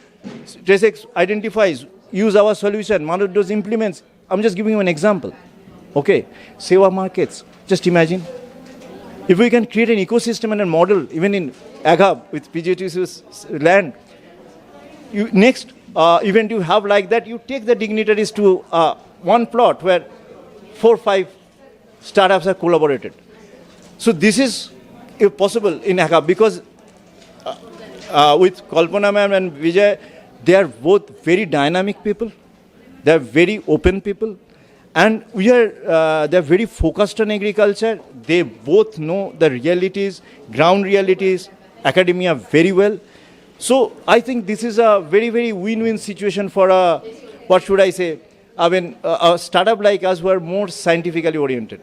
TraceX identifies, use our solution, Madhur Drones implements. I'm just giving you an example. Okay, Seva markets, just imagine. If we can create an ecosystem and a model, even in Aghab with PGTC's land, next event you have like that, you take the dignitaries to one plot where 4-5 startups have collaborated. So this is possible in Aghab because with Kalpana ma'am and Vijay, they are both very dynamic people. They are very open people. And they are very focused on agriculture. They both know the realities, ground realities, academia very well. So I think this is a very, very win-win situation for a startup like us who are more scientifically oriented.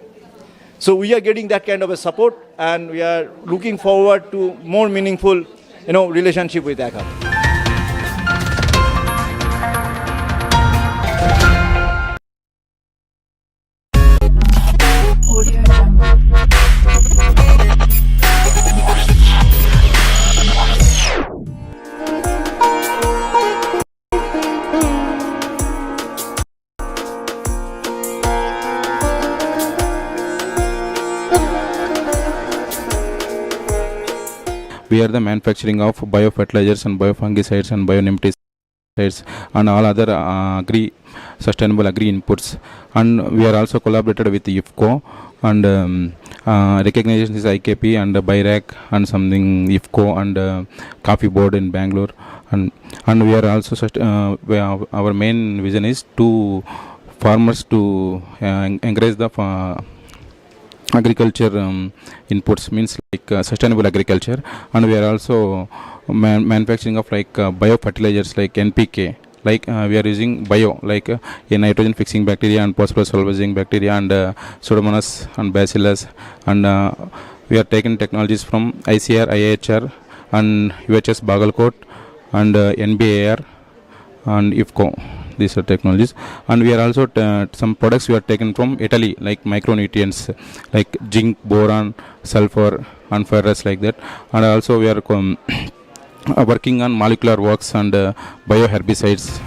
So we are getting that kind of a support, and we are looking forward to more meaningful, relationship with Aghab. We are the manufacturing of biofertilizers and biofungicides and bionematicides and all other sustainable agri inputs. And we are also collaborated with IFCO, and recognition is IKP and BIRAC and something IFCO and Coffee Board in Bangalore. And we are also our main vision is to farmers to encourage the agriculture inputs, means like sustainable agriculture. And we are also manufacturing of like biofertilizers like NPK, like we are using bio like a nitrogen fixing bacteria and phosphorus solving bacteria and Pseudomonas and Bacillus, and we are taking technologies from ICR, IHR and UHS Bagalkot and NBAR and IFCO. These are technologies. And we are also some products we are taken from Italy, like micronutrients like zinc, boron, sulfur and ferrous, like that. And also we are working on molecular works and bioherbicides.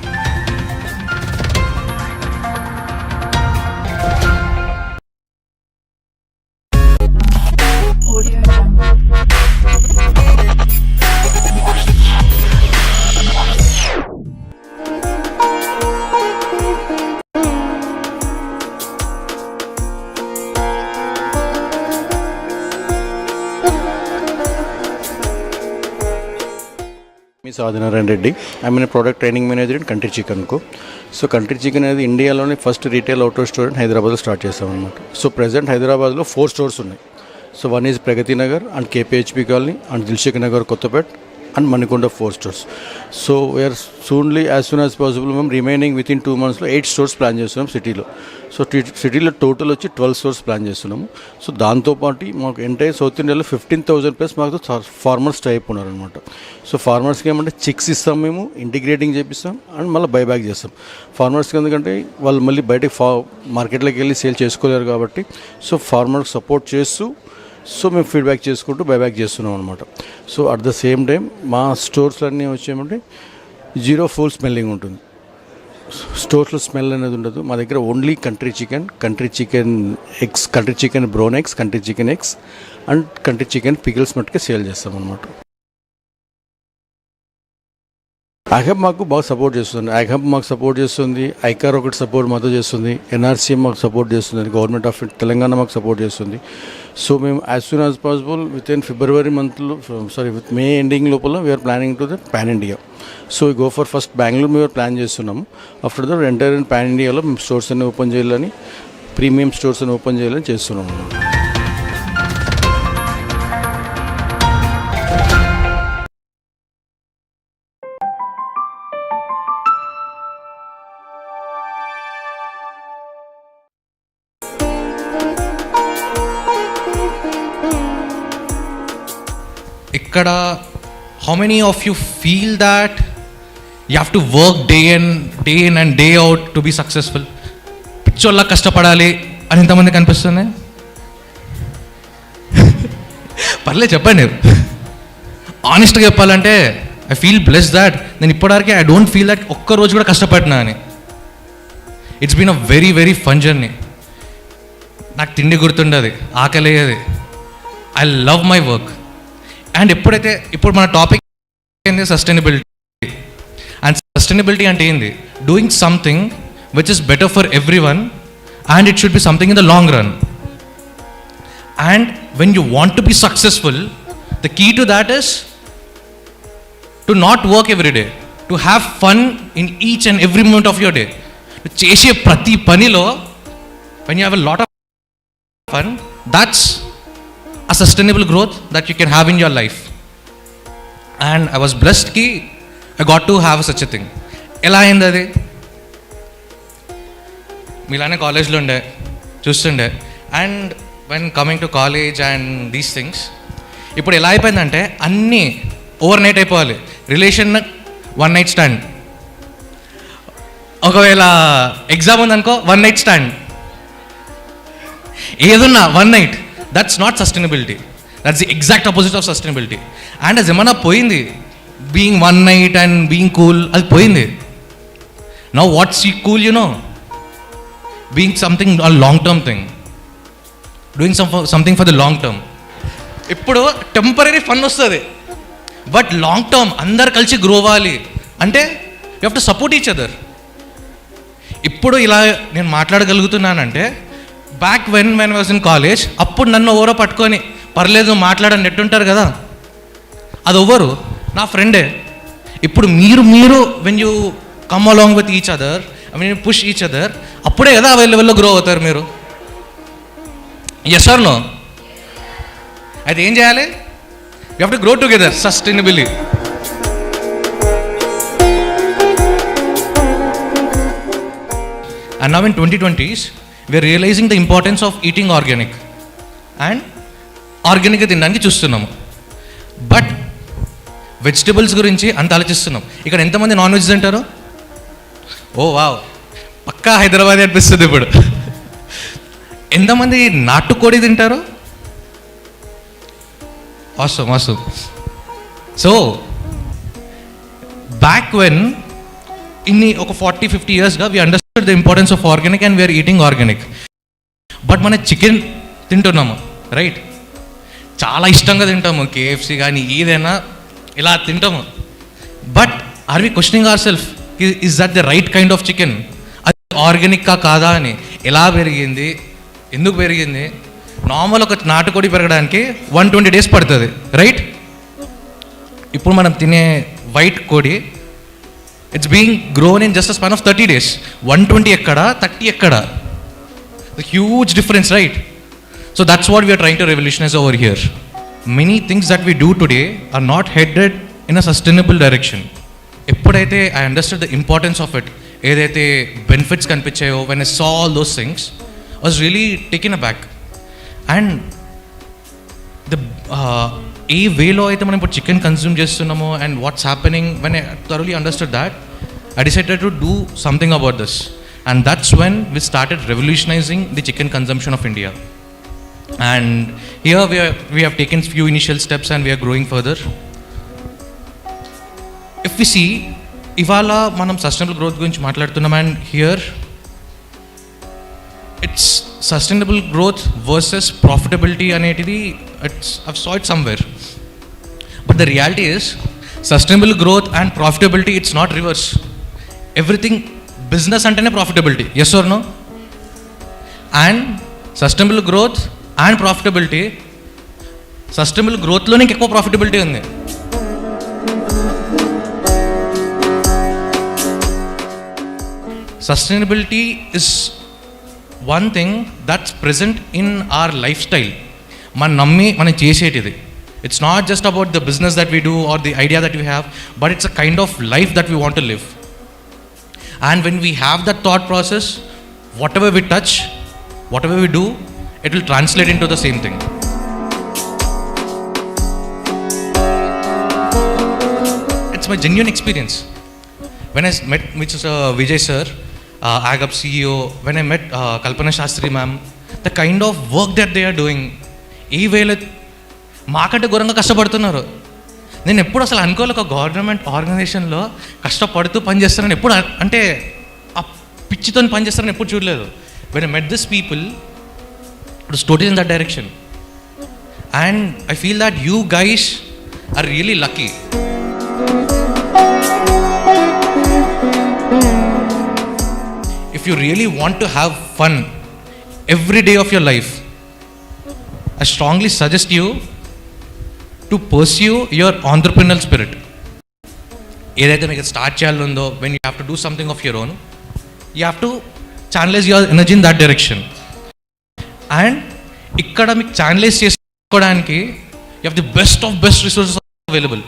Sadhana Reddy. I'm a product training manager in Country Chicken Co. So Country Chicken is India alone first retail outdoor store in Hyderabad start chesam. So present Hyderabad lo 4 stores unnai. So one is Pragati Nagar and KPHP Colony and Dilshik Nagar Kottapet and Manikonda 4 stores. So we are as soon as possible remaining within 2 months lo 8 stores plan chestunnam city lo. So city lo total వచ్చి 12 stores plan చేస్తున్నాము. So దాంతో పాటు మాకు entire south ఇండియాలో 15,000 plus మాకు farmers type ఉన్నారనమాట. So ఫార్మర్స్కి ఏమంటే chicks ఇస్తాం, మేము ఇంటిగ్రేటింగ్ చేపిస్తాం అండ్ మళ్ళీ బైబ్యాక్ చేస్తాం. ఫార్మర్స్కి ఎందుకంటే వాళ్ళు మళ్ళీ బయటకి మార్కెట్లోకి వెళ్ళి సేల్ చేసుకోలేరు కాబట్టి సో ఫార్మర్కి సపోర్ట్ చేస్తూ సో మేము ఫీడ్బ్యాక్ చేసుకుంటూ బైబ్యాక్ చేస్తున్నాం అనమాట. So at the same time మా స్టోర్స్లో అన్నీ వచ్చేయమంటే జీరో ఫుల్ స్మెల్లింగ్ ఉంటుంది. స్టోర్స్లో స్మెల్ అనేది ఉండదు. మా దగ్గర only country chicken eggs, country chicken brown eggs, country chicken eggs and country chicken pickles మట్టుకే సేల్ చేస్తాం అనమాట. ఐహబ్ మాకు బాగా సపోర్ట్ చేస్తుంది. ఐహబ్ మాకు సపోర్ట్ చేస్తుంది, ఐకార్ ఒకటి సపోర్ట్ మాతో చేస్తుంది, ఎన్ఆర్సీఎం మాకు సపోర్ట్ చేస్తుంది, గవర్నమెంట్ ఆఫ్ తెలంగాణ మాకు సపోర్ట్ చేస్తుంది. సో మేము as soon as possible within ఫిబ్రవరి మంత్లో విత్ మే ఎండింగ్ లోపల we're planning to the pan India. So ఈ గో ఫర్ ఫస్ట్ బెంగళూరు మేము ప్లాన్ చేస్తున్నాము. After that entire in pan ఇండియాలో మేము స్టోర్స్ అన్ని ఓపెన్ చేయాలని, ప్రీమియం స్టోర్స్ అన్ని ఓపెన్ చేయాలని చేస్తున్నాము. ikkada how many of you feel that you have to work day in and day out to be successful? పిచ్చోళ్ళ కష్టపడాలి అని ఇంతమందికి అనిపిస్తుంది? పర్లేదు చెప్పండి. ఆనెస్ట్గా చెప్పాలంటే ఐ ఫీల్ బ్లెస్ దాట్ నేను ఇప్పటివరకు ఐ డోంట్ ఫీల్ దట్ ఒక్కరోజు కూడా కష్టపడినా అని. It's been a very very fun journey. నాకు తిండి గుర్తుండదు, ఆకలి అయ్యేది, I love my work. And ఇప్పుడు మన టాపిక్ ఏంది? సస్టైనబిలిటీ. అండ్ సస్టైనబిలిటీ అంటే ఏంది? Doing something which is better for everyone and it should be something in the long run. And when you want to be successful, the key to that is to not work every day, to have fun in each and every moment of your day. Chese prati panilo, when you have a lot of fun, that's a sustainable growth that you can have in your life. And I was blessed ki I got to have such a thing. Ela ayindadi? మీలానే కాలేజ్లో ఉండే చూస్తుండే. And when coming to college and these things ఇప్పుడు ఎలా అయిపోయిందంటే అన్నీ overnight అయిపోవాలి. Relation 1 night stand, ఒకవేళ ఎగ్జామ్ ఉందనుకో 1 night స్టాండ్, ఏదున్నా 1 night. That's not sustainability. That's the exact opposite of sustainability. And అది ఏమన్నా పోయింది, being 1 night and being cool, అది పోయింది. Now what's cool, you know, being something a long term thing, doing something for the long term. ఇప్పుడు temporary fun వస్తుంది, but long term అందరు కలిసి grow అవ్వాలి అంటే you have to support each other. ఇప్పుడు ఇలా నేను మాట్లాడగలుగుతున్నానంటే back when was in college, అప్పుడు నన్ను ఎవరో పట్టుకొని పర్లేదు మాట్లాడని నెట్టుంటారు కదా, అది ఎవరు? నా ఫ్రెండే. ఇప్పుడు మీరు when you come along with each other, when you push each other, అప్పుడే కదా ఆ లెవెల్లో గ్రో అవుతారు మీరు. Yes or no? అయితే ఏం చేయాలి? You have to grow together sustainably. And now in 2020s we are realizing the importance of eating organic and ఆర్గానిక్గా తినడానికి చూస్తున్నాము. బట్ వెజిటబుల్స్ గురించి అంత ఆలోచిస్తున్నాం. ఇక్కడ ఎంతమంది నాన్ వెజ్ తింటారు? ఓ వావ్, పక్కా హైదరాబాద్ అనిపిస్తుంది ఇప్పుడు. ఎంతమంది నాటుకోడి తింటారు? Awesome awesome. So back when ఇన్ని ఒక 40-50 yearsగా we understand the importance of organic and we are eating organic. But మన చికెన్ తింటున్నాము, రైట్? చాలా ఇష్టంగా తింటాము, KFC కానీ ఏదైనా ఇలా తింటాము. But are we questioning our self, is that the right kind of chicken? అది ఆర్గానిక్కా కాదా అని. ఎలా పెరిగింది, ఎందుకు పెరిగింది? నార్మల్ ఒక నాటుకోడి పెరగడానికి 120 days పడుతుంది, రైట్? ఇప్పుడు మనం తినే వైట్ కోడి, it's being grown in just a span of 30 days. 120 ఎక్కడ, 30 ఎక్కడ? Huge difference, right? So that's what we're trying to revolutionise over here. Many things that we do today are not headed in a sustainable direction. ఎప్పుడైతే I understand the importance of it, ఏదైతే benefits కనిపించాయో, when I saw all those things, I was really taken aback. And the a వేలో అయితే మనం ఇప్పుడు chicken consume చేస్తున్నామో and what's happening, when I thoroughly understand that, I decided to do something about this. And that's when we started revolutionizing the chicken consumption of India. And here we have taken few initial steps and we are growing further. If we see, ivala manam sustainable growth gurinchi maatladutunnam, and here it's sustainable growth versus profitability anetidi, I've saw it somewhere. But the reality is sustainable growth and profitability, it's not reverse. Everything business antene profitability, yes or no? And sustainable growth and profitability, sustainable growth lo ekko profitability undi. Sustainability is one thing that's present in our lifestyle. Man nammi man chesetidi. It's not just about the business that we do or the idea that we have, but it's a kind of life that we want to live. And when we have that thought process, whatever we touch, whatever we do, it will translate into the same thing. It's my genuine experience. When I met Mr. Vijay sir, AGAP CEO, when I met Kalpana Shastri ma'am, the kind of work that they are doing, ee vela మాకంటే ఘోరంగా కష్టపడుతున్నారు. నేను ఎప్పుడు అసలు అనుకోలే ఒక government ఆర్గనైజేషన్లో కష్టపడుతూ పనిచేస్తారని, ఎప్పుడు అంటే ఆ పిచ్చితో పనిచేస్తారని ఎప్పుడు చూడలేదు. When I met this people, it was totally in that direction. And I feel that you guys are really lucky. If you really want to have fun every day of your life, I strongly suggest you to pursue your entrepreneurial spirit. ఏదైతే మీకు start చేయాలందో, when you have to do something of your own, you have to channelize your energy in that direction. And ఇక్కడ మీకు channelize చేసుకోవడానికి you have the best of best resources available.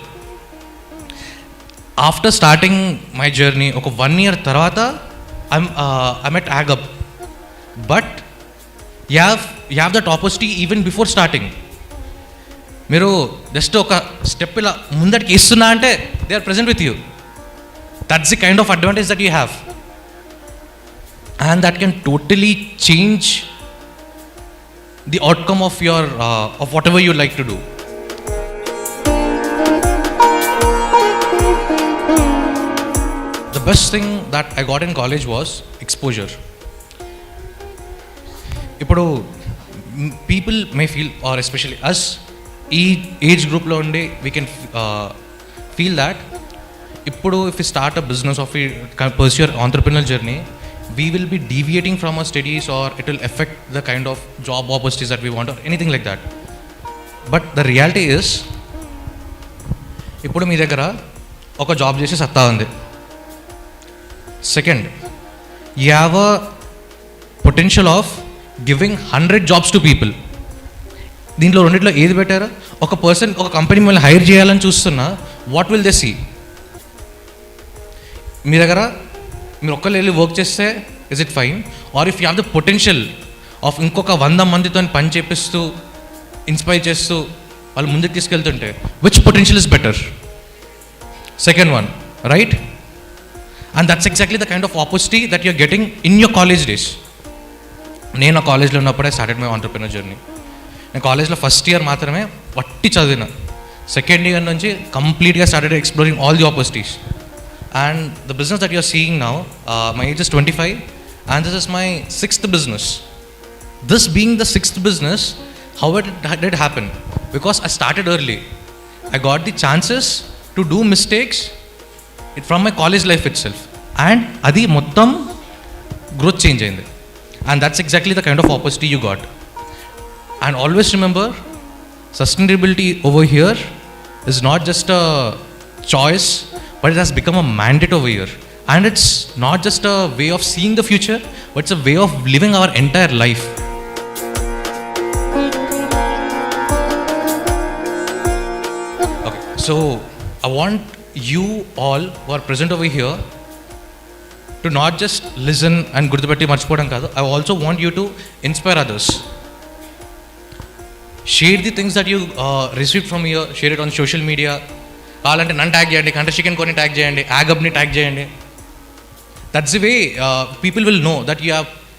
After starting my journey, ఒక 1 year తర్వాత I'm at AgUp. But you have that opportunity even before starting. మీరు just ఒక step ఇలా ముందటికి ఇస్తున్నా అంటే they are present with you. That's the kind of advantage that you have, and that can totally change the outcome of your of whatever you like to do. The best thing that I got in college was exposure. ఇప్పుడు people may feel, or especially us, ఈ age గ్రూప్లో ఉండి we can feel that ఇప్పుడు if you start a business of pursue your entrepreneur journey, we will be deviating from our studies, or it will affect the kind of job opportunities that we want, or anything like that. But the reality is, ఇప్పుడు మీ దగ్గర ఒక job చేసి సత్తా ఉంది. Second, you have a potential of giving 100 jobs to people. దీంట్లో రెండిట్లో ఏది బెటర్? ఒక పర్సన్ ఒక కంపెనీ మిమ్మల్ని హైర్ చేయాలని చూస్తున్నా, వాట్ విల్ దే సీ? మీ దగ్గర మీరు ఒక్కళ్ళు వెళ్ళి వర్క్ చేస్తే is it fine, or if you have the potential of ఇంకొక 100 మందితో పని చేపిస్తూ ఇన్స్పైర్ చేస్తూ వాళ్ళు ముందుకు తీసుకెళ్తుంటే, which potential is better? Second one, right? And that's exactly the kind of opportunity that you're getting in your college days. నేను కాలేజ్లో ఉన్నప్పుడే స్టార్టెడ్ మై ఆంటర్ప్రెన్యూర్ జర్నీ. నేను కాలేజ్లో ఫస్ట్ ఇయర్ మాత్రమే వట్టి చదివిన. సెకండ్ ఇయర్ నుంచి కంప్లీట్గా started exploring all the opportunities. And the business that you're seeing now, my age is 25 and this is my 6th business. This being the 6th business, how it did happen? Because I started early. I got the chances to do mistakes from my college life itself. And adi mottam growth change ayindi. And that's exactly the kind of opportunity you got. And always remember, sustainability over here is not just a choice, but it has become a mandate over here. And it's not just a way of seeing the future, but it's a way of living our entire life. Okay, so I want you all who are present over here to not just listen and gurdupatti marchipovam kaadu. I also want you to inspire others. Share the things that you received from here. Share it on social media. కావాలంటే నన్ను tag చేయండి, కంటే chicken కొని tag చేయండి, యాగబ్ని tag చేయండి. That's the way people will know that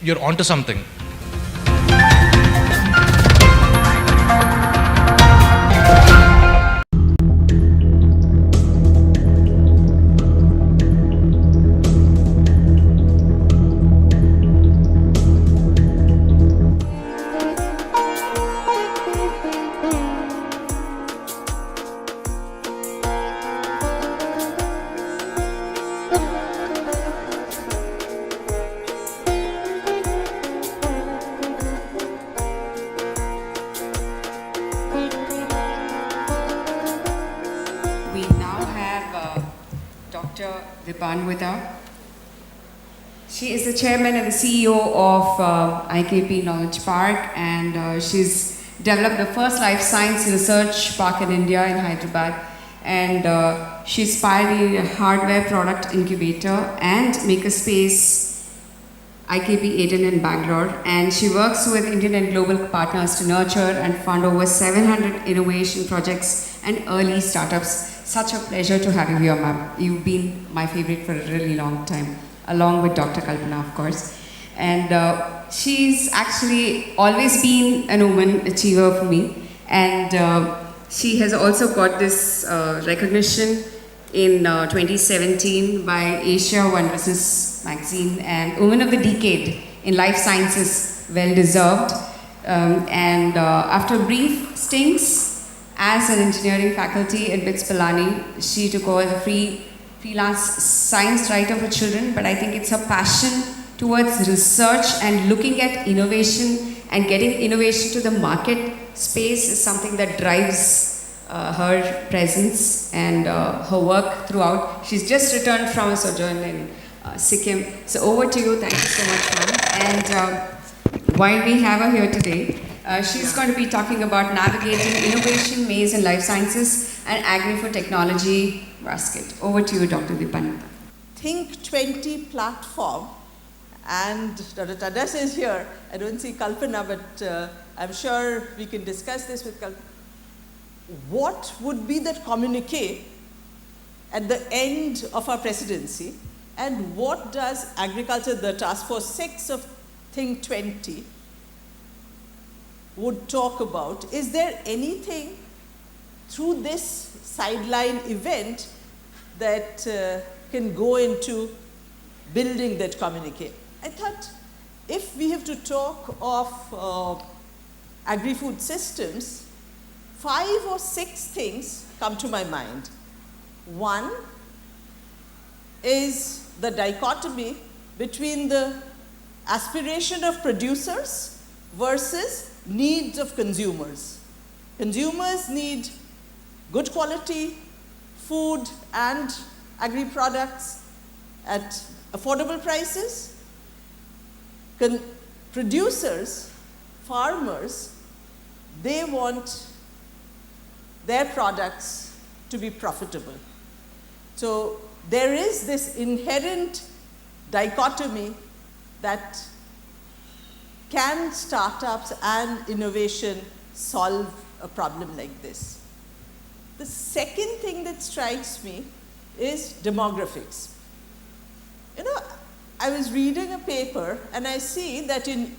you're onto something. She is the chairman and the CEO of IKP Knowledge Park, and she's developed the first life science research park in India in Hyderabad. And she's pioneered a hardware product incubator and makerspace IKP Eden in Bangalore. And she works with Indian and global partners to nurture and fund over 700 innovation projects and early startups. Such a pleasure to have you here, ma'am. You've been my favorite for a really long time, along with Dr. Kalpana, of course. And she's actually always been an woman achiever for me. And she has also got this recognition in 2017 by Asia One Business magazine, and Woman of the Decade in Life Sciences, well deserved. And after brief stints as an engineering faculty at BITS Pilani, she took over the freelance science writer for children. But I think it's her passion towards research and looking at innovation and getting innovation to the market space is something that drives her presence and her work throughout. She's just returned from a sojourn in Sikkim. So over to you. Thank you so much, ma'am. And while we have her here today, she's going to be talking about navigating innovation, maize and life sciences, and agri for technology basket. Over to you, Dr. Dipanita. Think 20 platform, and Dr. Tadas is here. I don't see Kalpana, but I'm sure we can discuss this with Kalpana. What would be that communique at the end of our presidency, and what does agriculture, the task force 6 of Think 20 would talk about? Is there anything through this sideline event that can go into building that communique? I thought if we have to talk of agri-food systems, 5 or 6 things come to my mind. One is the dichotomy between the aspiration of producers versus needs of consumers. Consumers need good quality food and agri products at affordable prices. Producers, farmers, they want their products to be profitable. So there is this inherent dichotomy that can startups and innovation solve a problem like this. The second thing that strikes me is demographics. You know, I was reading a paper and I see that in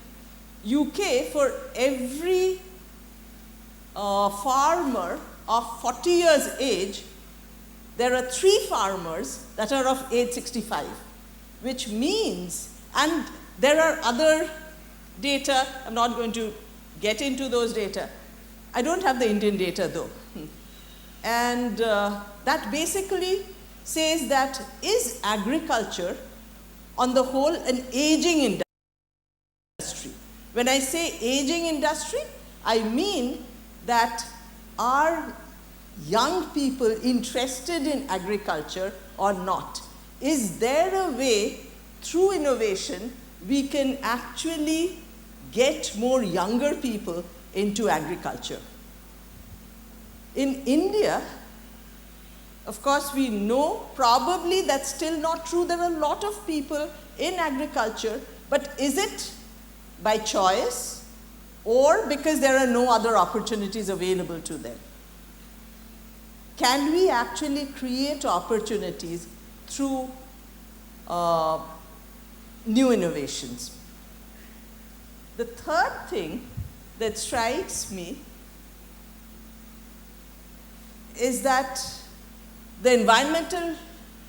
UK, for every farmer of 40 years age, there are 3 farmers that are of age 65, which means, and there are other data, I'm not going to get into those data. I don't have the Indian data though. And that basically says that is agriculture on the whole an aging industry. When I say aging industry, I mean that are young people interested in agriculture or not? Is there a way through innovation we can actually get more younger people into agriculture? In India, of course, we know probably that's still not true. There are a lot of people in agriculture, but is it by choice or because there are no other opportunities available to them? Can we actually create opportunities through new innovations? The third thing that strikes me is that the environmental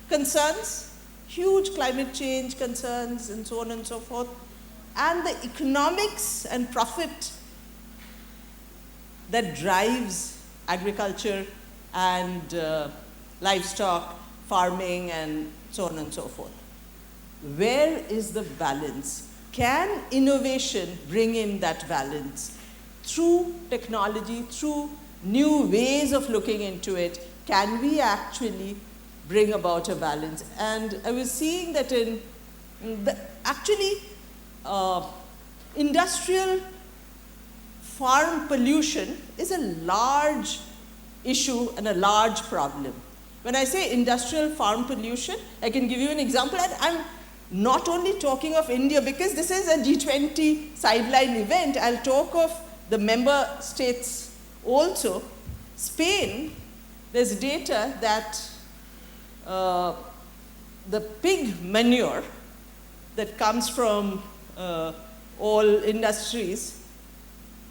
concerns, huge climate change concerns and so on and so forth, and the economics and profit that drives agriculture and livestock farming and so on and so forth. Where is the balance? Can innovation bring in that balance? Through technology, through new ways of looking into it, can we actually bring about a balance? And I was seeing that in the, actually industrial farm pollution is a large issue and a large problem. When I say industrial farm pollution, I can give you an example, and I'm not only talking of India because this is a G20 sideline event, I'll talk of the member states also. Spain, there's data that the pig manure that comes from all industries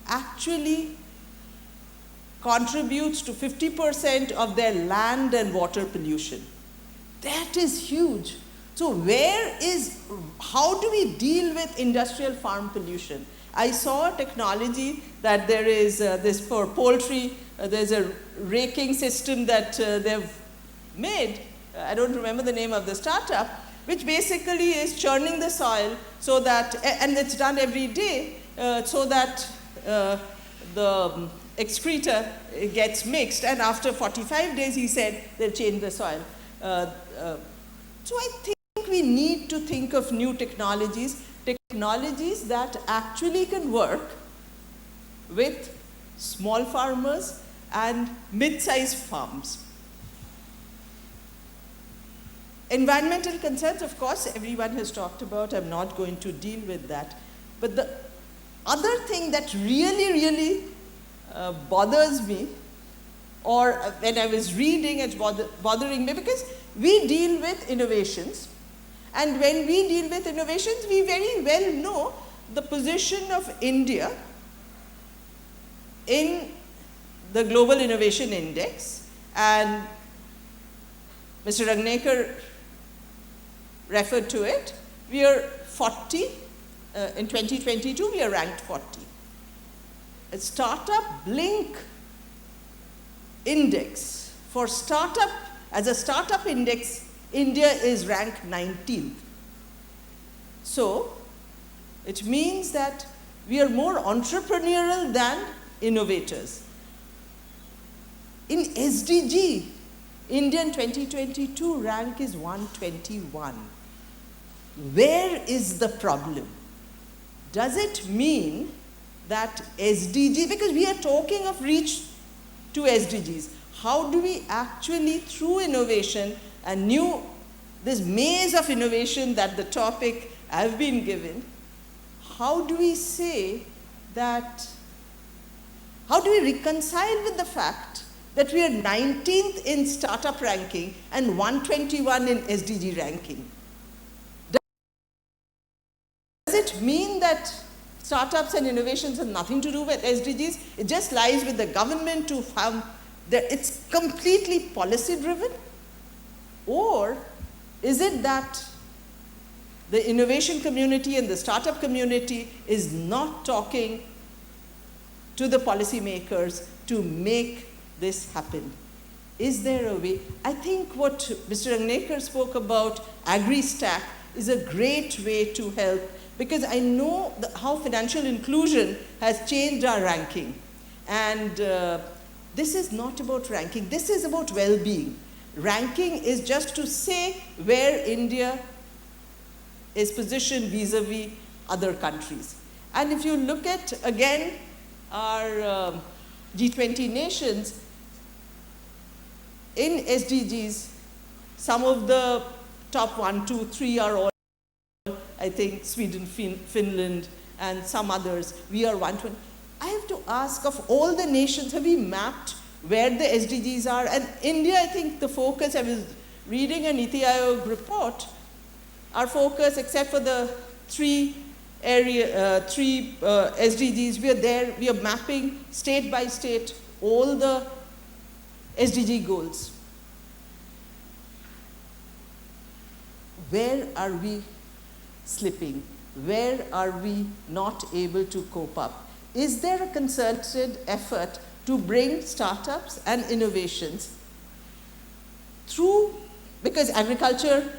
actually contributes to 50% of their land and water pollution. That is huge. So how do we deal with industrial farm pollution? I saw technology that there is this for poultry, there's a raking system that they've made. I don't remember the name of the startup, which basically is churning the soil so that, and it's done every day, so that the excreta gets mixed, and after 45 days, he said, they'll change the soil. So I think we need to think of new technologies that actually can work with small farmers and mid-sized farms. Environmental concerns, of course, everyone has talked about. I'm not going to deal with that. But the other thing that really bothers me, or when I was reading, it's bothering me, because we deal with innovations. And when we deal with innovations, we very well know the position of India in the Global Innovation Index. And Mr. Ragnekar referred to it. We are 40. In 2022, we are ranked 40. A startup Blink index for startup, as a startup index, India is ranked 19th. So it means that we are more entrepreneurial than innovators. In SDG, Indian 2022 rank is 121. Where is the problem? Does it mean that SDG, because we are talking of reach to SDGs, how do we actually, through innovation and this maze of innovation that the topic I've been given, how do we say that, how do we reconcile with the fact that we are 19th in startup ranking and 121 in SDG ranking? Does it mean that startups and innovations have nothing to do with SDGs? It just lies with the government to have, it's completely policy driven? Or is it that the innovation community and the startup community is not talking to the policymakers to make this happen? Is there a way? I think what Mr. Ragnekar spoke about, AgriStack, is a great way to help, because I know how financial inclusion has changed our ranking. And this is not about ranking, this is about well-being. Ranking is just to say where India is positioned vis-a-vis other countries. And if you look at, again, our G20 nations, in SDGs, some of the top 1, 2, 3 are all, I think, Sweden, Finland, and some others. We are 120. I have to ask, of all the nations, have we mapped where the SDGs are? And India, I think the focus, I was reading a Niti Aayog report, our focus, except for the three SDGs, we are there, we are mapping state by state all the SDG goals. Where are we slipping? Where are we not able to cope up? Is there a concerted effort to bring startups and innovations through, because agriculture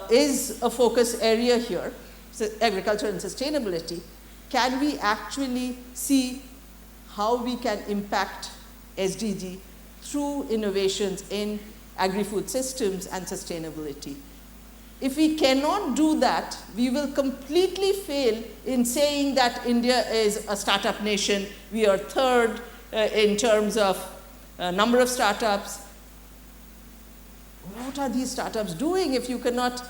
is a focus area here, so agriculture and sustainability, can we actually see how we can impact SDG through innovations in agri-food systems and sustainability? If we cannot do that, we will completely fail in saying that India is a startup nation. We are third in terms of number of startups. What are these startups doing if you cannot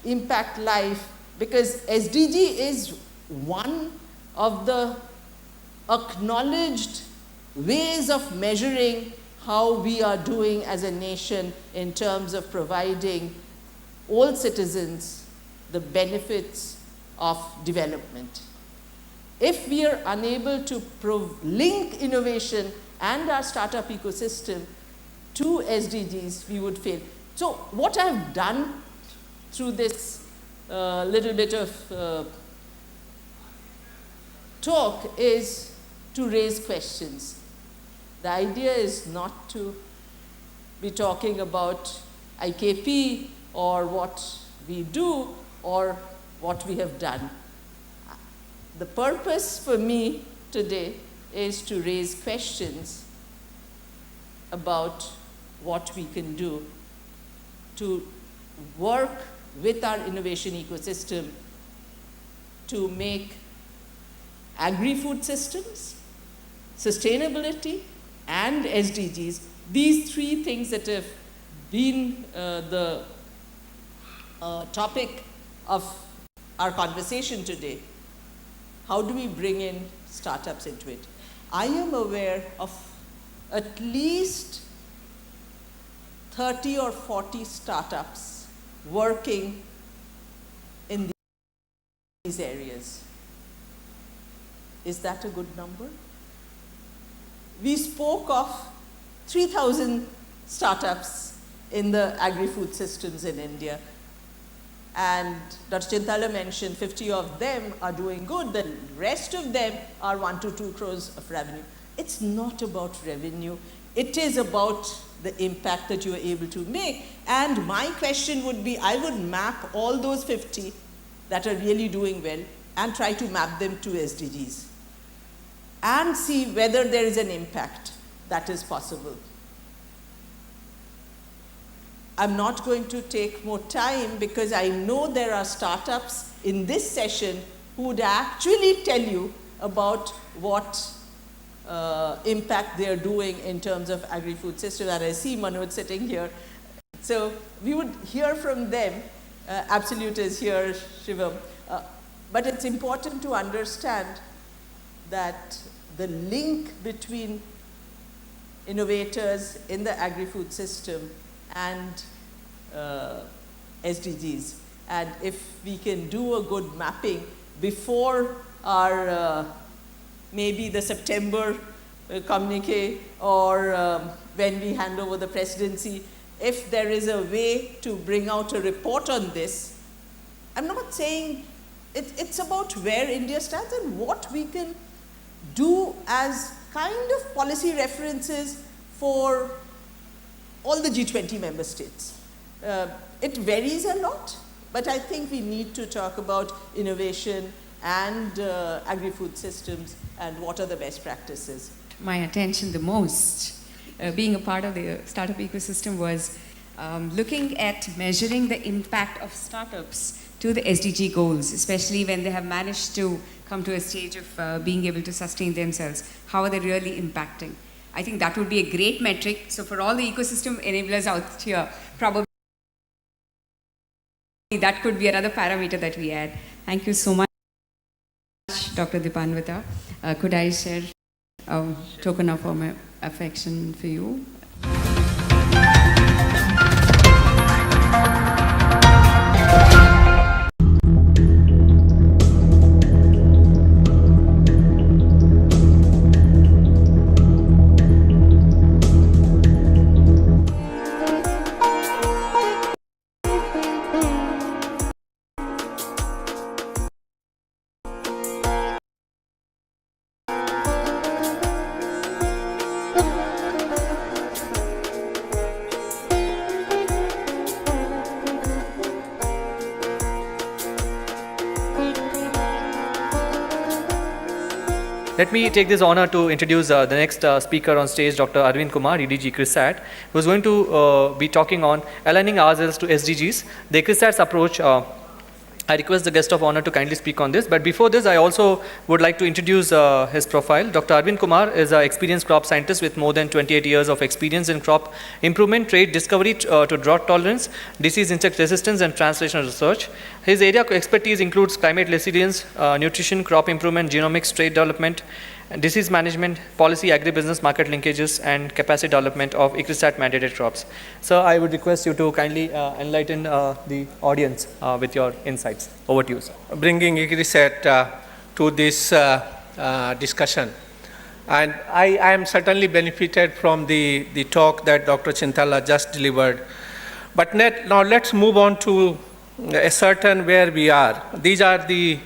impact life? Because SDG is one of the acknowledged ways of measuring how we are doing as a nation in terms of providing all citizens the benefits of development. If we are unable to link innovation and our startup ecosystem to SDGs, we would fail. So what I've done through this little bit of talk is to raise questions. The idea is not to be talking about IKP or what we do or what we have done. The purpose for me today is to raise questions about what we can do to work with our innovation ecosystem to make agri-food systems, sustainability, and SDGs, these three things that have been the topic of our conversation today. How do we bring in startups into it? I am aware of at least 30 or 40 startups working in these areas. Is that a good number? We spoke of 3,000 startups in the agri-food systems in India. And Dr. Chintala mentioned 50 of them are doing good, the rest of them are 1 to 2 crores of revenue. It's not about revenue, it is about the impact that you are able to make. And my question would be, I would map all those 50 that are really doing well and try to map them to SDGs and see whether there is an impact that is possible. I'm not going to take more time because I know there are startups in this session who would actually tell you about what impact they're doing in terms of agri-food systems. And I see Manoj sitting here. So we would hear from them. Absolute is here, Shivam. But it's important to understand that the link between innovators in the agri-food system and SDGs. And if we can do a good mapping before our maybe the September communique or when we hand over the presidency, if there is a way to bring out a report on this, I'm not saying it's about where India stands and what we can do as kind of policy references for all the G20 member states. It varies a lot, but I think we need to talk about innovation and agri-food systems and what are the best practices. My attention the most, being a part of the startup ecosystem, was looking at measuring the impact of startups to the SDG goals, especially when they have managed to come to a stage of being able to sustain themselves. How are they really impacting? I think that would be a great metric. So for all the ecosystem enablers out here, probably that could be another parameter that we add. Thank you so much, Dr. Dipanvita. Could I share a token of my affection for you? Let me take this honor to introduce the next speaker on stage, Dr. Arvind Kumar, EDG ICRISAT, who is going to be talking on aligning ourselves to SDGs. The ICRISAT's approach, I request the guest of honor to kindly speak on this. But before this, I also would like to introduce his profile. Dr. Arvind Kumar is an experienced crop scientist with more than 28 years of experience in crop improvement, trait discovery to drought tolerance, disease insect resistance, and translational research. His area of expertise includes climate resilience, nutrition, crop improvement, genomics, trait development, disease management, policy, agribusiness, market linkages, and capacity development of ICRISAT mandated crops. So I would request you to kindly enlighten the audience with your insights. Over to you, sir. Bringing ICRISAT to this discussion. And I am certainly benefited from the talk that Dr. Chintala just delivered. But now let's move on to ascertain where we are. These are the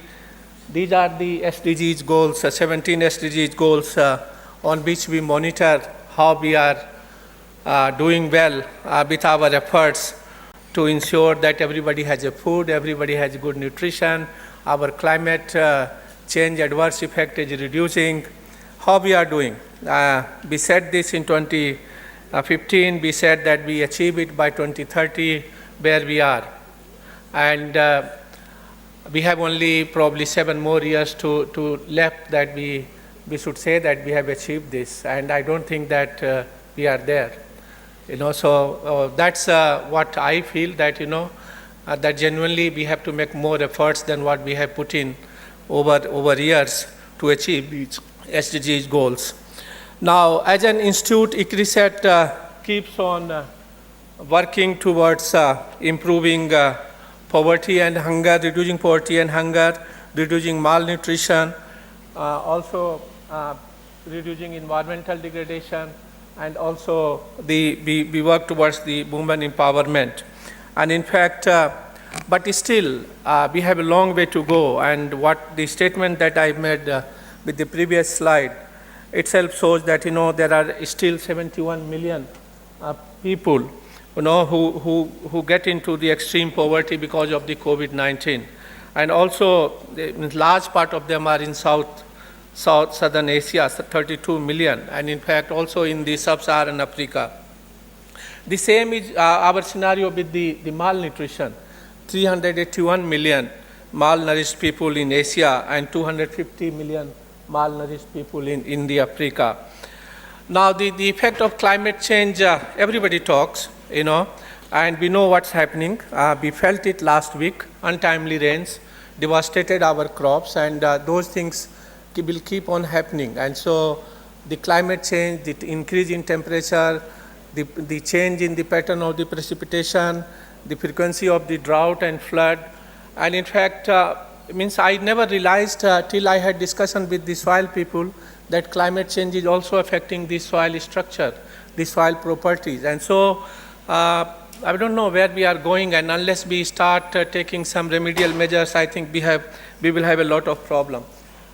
These are the SDGs goals, 17 SDGs goals on which we monitor how we are doing well with our efforts to ensure that everybody has a food, everybody has good nutrition, our climate change adverse effect is reducing, how we are doing. We said this in 2015, we said that we achieve it by 2030, where we are. And we have only probably 7 more years to left that we should say that we have achieved this. And I don't think that we are there. So that's what I feel, that that genuinely we have to make more efforts than what we have put in over years to achieve these SDGs goals. Now, as an institute, ICRISAT keeps on working towards improving poverty and hunger, reducing poverty and hunger, reducing malnutrition, also reducing environmental degradation, and also we work towards the women empowerment. And in fact, but still, we have a long way to go. And what the statement that I made with the previous slide itself shows that there are still 71 million people who get into the extreme poverty because of the COVID-19, and also a large part of them are in Southern Asia, 32 million, and in fact also in the sub-Saharan Africa. The same is our scenario with the malnutrition. 381 million malnourished people in Asia and 250 million malnourished people in the Africa. Now the effect of climate change, everybody talks, and we know what's happening. We felt it last week. Untimely rains devastated our crops, and those things will keep on happening. And so the climate change, the increase in temperature, the change in the pattern of the precipitation, the frequency of the drought and flood, and in fact, I never realized till I had discussion with the soil people that climate change is also affecting the soil structure, the soil properties. And so I don't know where we are going, and unless we start taking some remedial measures, I think we will have a lot of problem.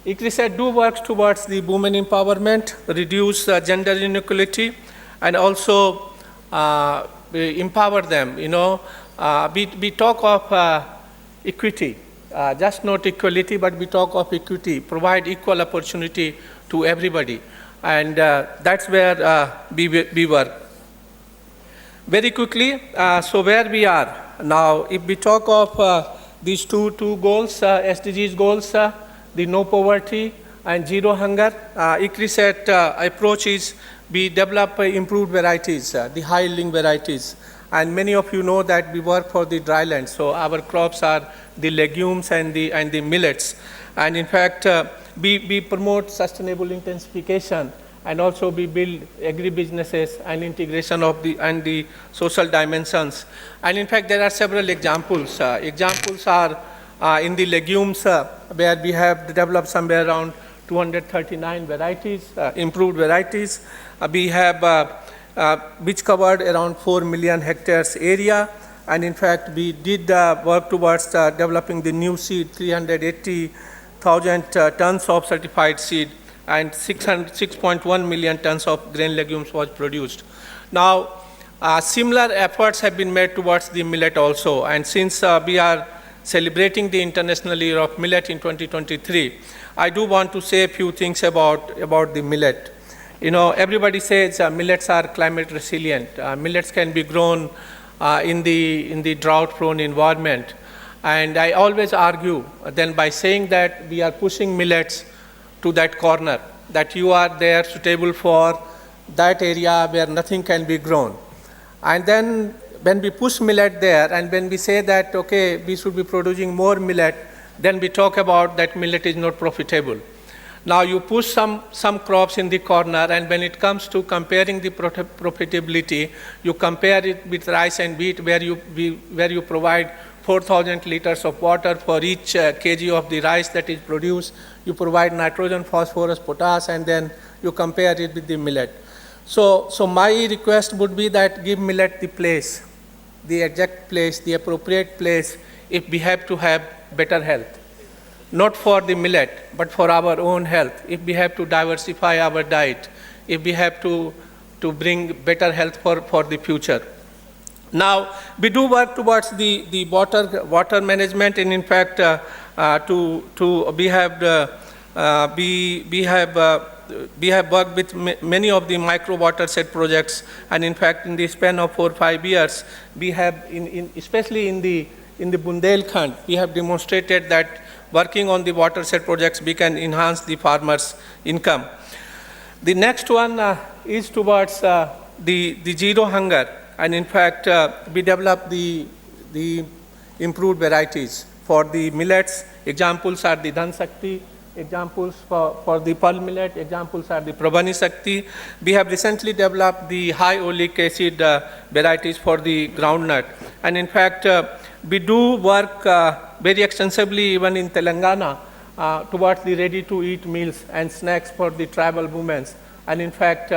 ICRISAT do work towards the women empowerment, reduce gender inequality, and also empower them. We talk of equity, just not equality, but we talk of equity, provide equal opportunity to everybody, and that's where we work. Very quickly, so where we are now, if we talk of these two goals, SDGs goals, the no poverty and zero hunger, ICRISAT approach is we develop improved varieties, the high-yielding varieties. And many of you know that we work for the dryland, so our crops are the legumes and the millets. And in fact, we promote sustainable intensification, and also we build agri-businesses and integration of the social dimensions. And in fact, there are several examples. Examples are in the legumes, where we have developed somewhere around 239 varieties, improved varieties. We have which covered around 4 million hectares area, and in fact we did work towards developing the new seed, 380,000 tons of certified seed, and 6.1 million tons of grain legumes was produced. Now similar efforts have been made towards the millet also, and since we are celebrating the International Year of Millet in 2023, I do want to say a few things about the millet. Everybody says millets are climate resilient. Millets can be grown in the drought-prone environment. And I always argue then by saying that we are pushing millets to that corner, that you are there suitable for that area where nothing can be grown. And then when we push millet there, and when we say that, okay, we should be producing more millet, then we talk about that millet is not profitable. Now you push some crops in the corner, and when it comes to comparing the profitability, you compare it with rice and wheat, where you provide 4,000 liters of water for each kg of the rice that is produced. You provide nitrogen, phosphorus, potash, and then you compare it with the millet. So my request would be that give millet the place, the exact place, the appropriate place, if we have to have better health. not for the millet, but for our own health, if we have to diversify our diet, if we have to bring better health for the future. Now, we do work towards the water management, and in fact, we have worked with many of the micro watershed projects, and in fact, in the span of 4 or 5 years, we have, especially in the Bundelkhand, we have demonstrated that working on the watershed projects, we can enhance the farmers' income. The next one is towards the zero hunger, and in fact, we developed the improved varieties. For the millets, examples are the Dhan Shakti, examples for the pearl millet, examples are the Prabhani Shakti. We have recently developed the high oleic acid varieties for the groundnut. And in fact, we do work very extensively even in Telangana towards the ready-to-eat meals and snacks for the tribal women. And in fact,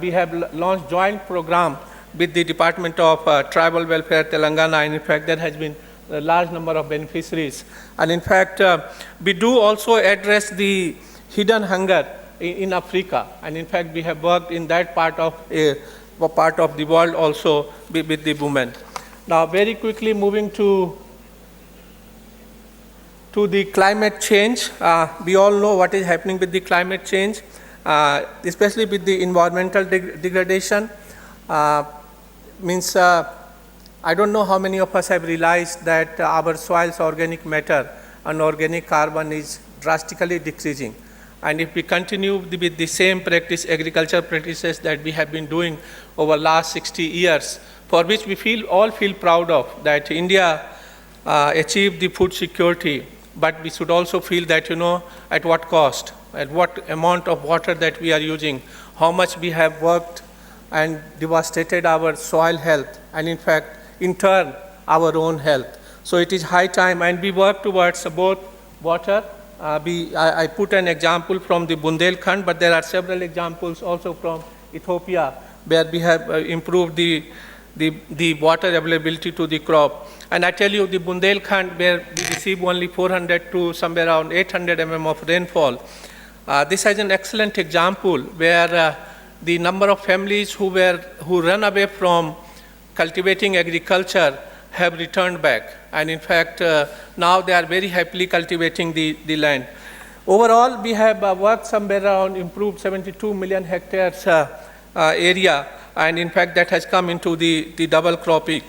we have launched joint program with the Department of Tribal Welfare Telangana, and in fact, there has been a large number of beneficiaries. And in fact, we do also address the hidden hunger in Africa. And in fact, we have worked in that part of the world also with the women. Now, very quickly moving to the climate change. We all know what is happening with the climate change, especially with the environmental degradation. I don't know how many of us have realized that our soil's organic matter and organic carbon is drastically decreasing. And if we continue with the same agriculture practices that we have been doing over the last 60 years, for which we all feel proud of, that India achieved the food security, but we should also feel that, at what cost, at what amount of water that we are using, how much we have worked and devastated our soil health, and in fact, in turn, our own health. So it is high time, and we work towards both water. I put an example from the Bundelkhand, but there are several examples also from Ethiopia, where we have improved the water availability to the crop. And I tell you, the Bundelkhand, where we receive only 400 to somewhere around 800 mm of rainfall, this is an excellent example where the number of families who run away from cultivating agriculture have returned back. And in fact, now they are very happily cultivating the land. Overall, we have worked somewhere around improved 72 million hectares area. And in fact, that has come into the double cropping.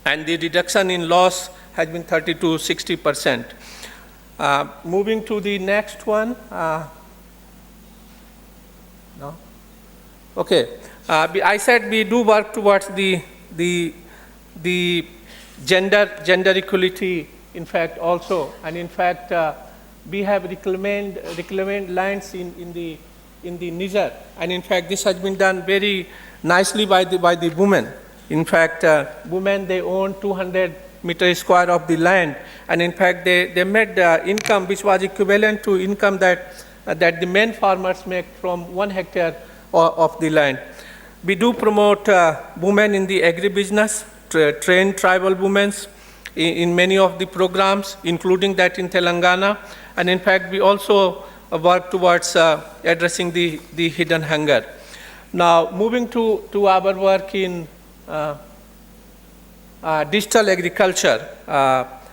And the reduction in loss has been 30 to 60%. Moving to the next one. No? Okay. I said we do work towards the gender equality, in fact, also. And in fact, we have reclaimed lands in the Niger. And in fact, this has been done very nicely by the women. In fact, women, they own 200 meters square of the land. And in fact, they made income which was equivalent to income that the men farmers make from 1 hectare of the land. We do promote women in the agribusiness, train tribal women in many of the programs, including that in Telangana. And in fact, we also work towards addressing the hidden hunger. Now, moving to our work in digital agriculture,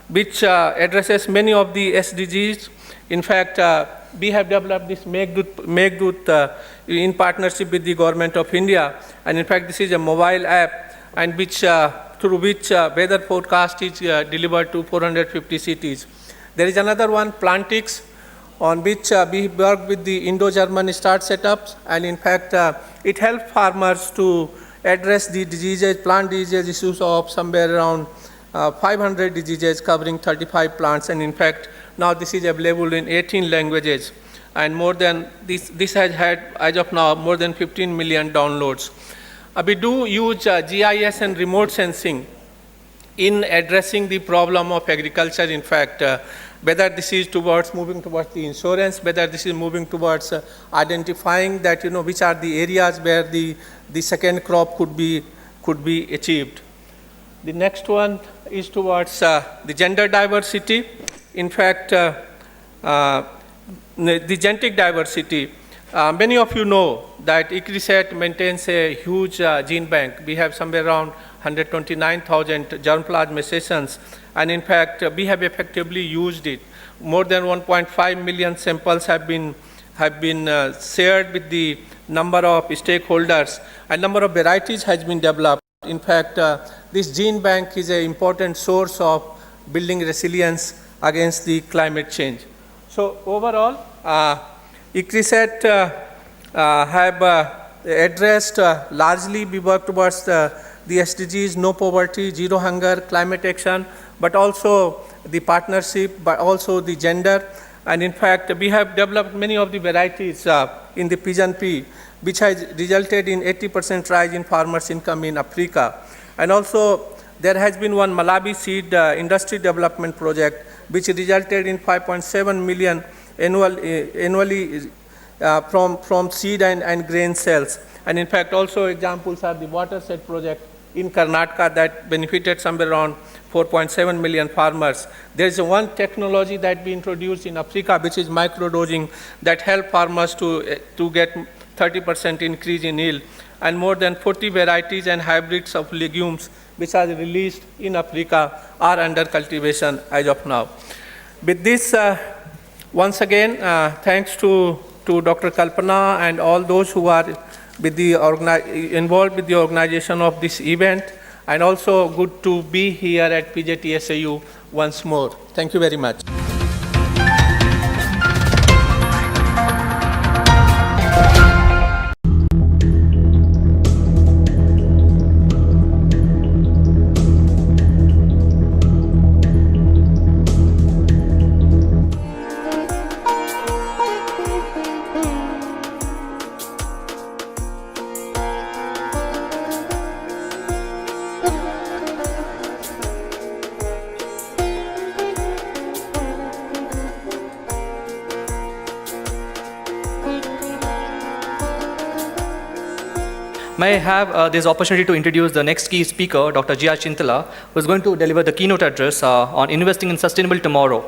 which addresses many of the SDGs. In fact, we have developed this Meghdut in partnership with the Government of India. And in fact, this is a mobile app, and through which weather forecast is delivered to 450 cities. There is another one, Plantix, on which we work with the Indo-German start setups. And in fact, it helps farmers to address the diseases, plant disease issues of somewhere around 500 diseases covering 35 plants. And in fact, now this is available in 18 languages. And more than this has had, as of now, more than 15 million downloads. We do use GIS and remote sensing in addressing the problem of agriculture. In fact, whether this is moving towards the insurance, whether this is moving towards identifying that, which are the areas where the second crop could be achieved. The next one is towards the gender diversity. In fact, the genetic diversity. Many of you know that ICRISAT maintains a huge gene bank. We have somewhere around 129,000 germplasm sessions, and in fact, we have effectively used it. More than 1.5 million samples have been shared with the number of stakeholders, and number of varieties has been developed. In fact, this gene bank is an important source of building resilience against the climate change. So overall, ICRISAT have addressed largely, we work towards the SDGs, no poverty, zero hunger, climate action, but also the partnership, but also the gender. And in fact, we have developed many of the varieties in the pigeon pea, which has resulted in 80% rise in farmers' income in Africa. And also, there has been one Malawi seed industry development project, which resulted in 5.7 million annually from seed and grain sales. And in fact, also examples are the watershed project in Karnataka that benefited somewhere around 4.7 million farmers. There is one technology that we introduced in Africa, which is microdosing, that help farmers to get 30% increase in yield. And more than 40 varieties and hybrids of legumes which are released in Africa are under cultivation as of now. With this, once again, thanks to Dr. Kalpana and all those who are with the involved with the organization of this event, and also good to be here at PJTSAU once more. Thank you very much. May I have this opportunity to introduce the next key speaker, Dr. G.R. Chintala, who is going to deliver the keynote address on investing in sustainable tomorrow.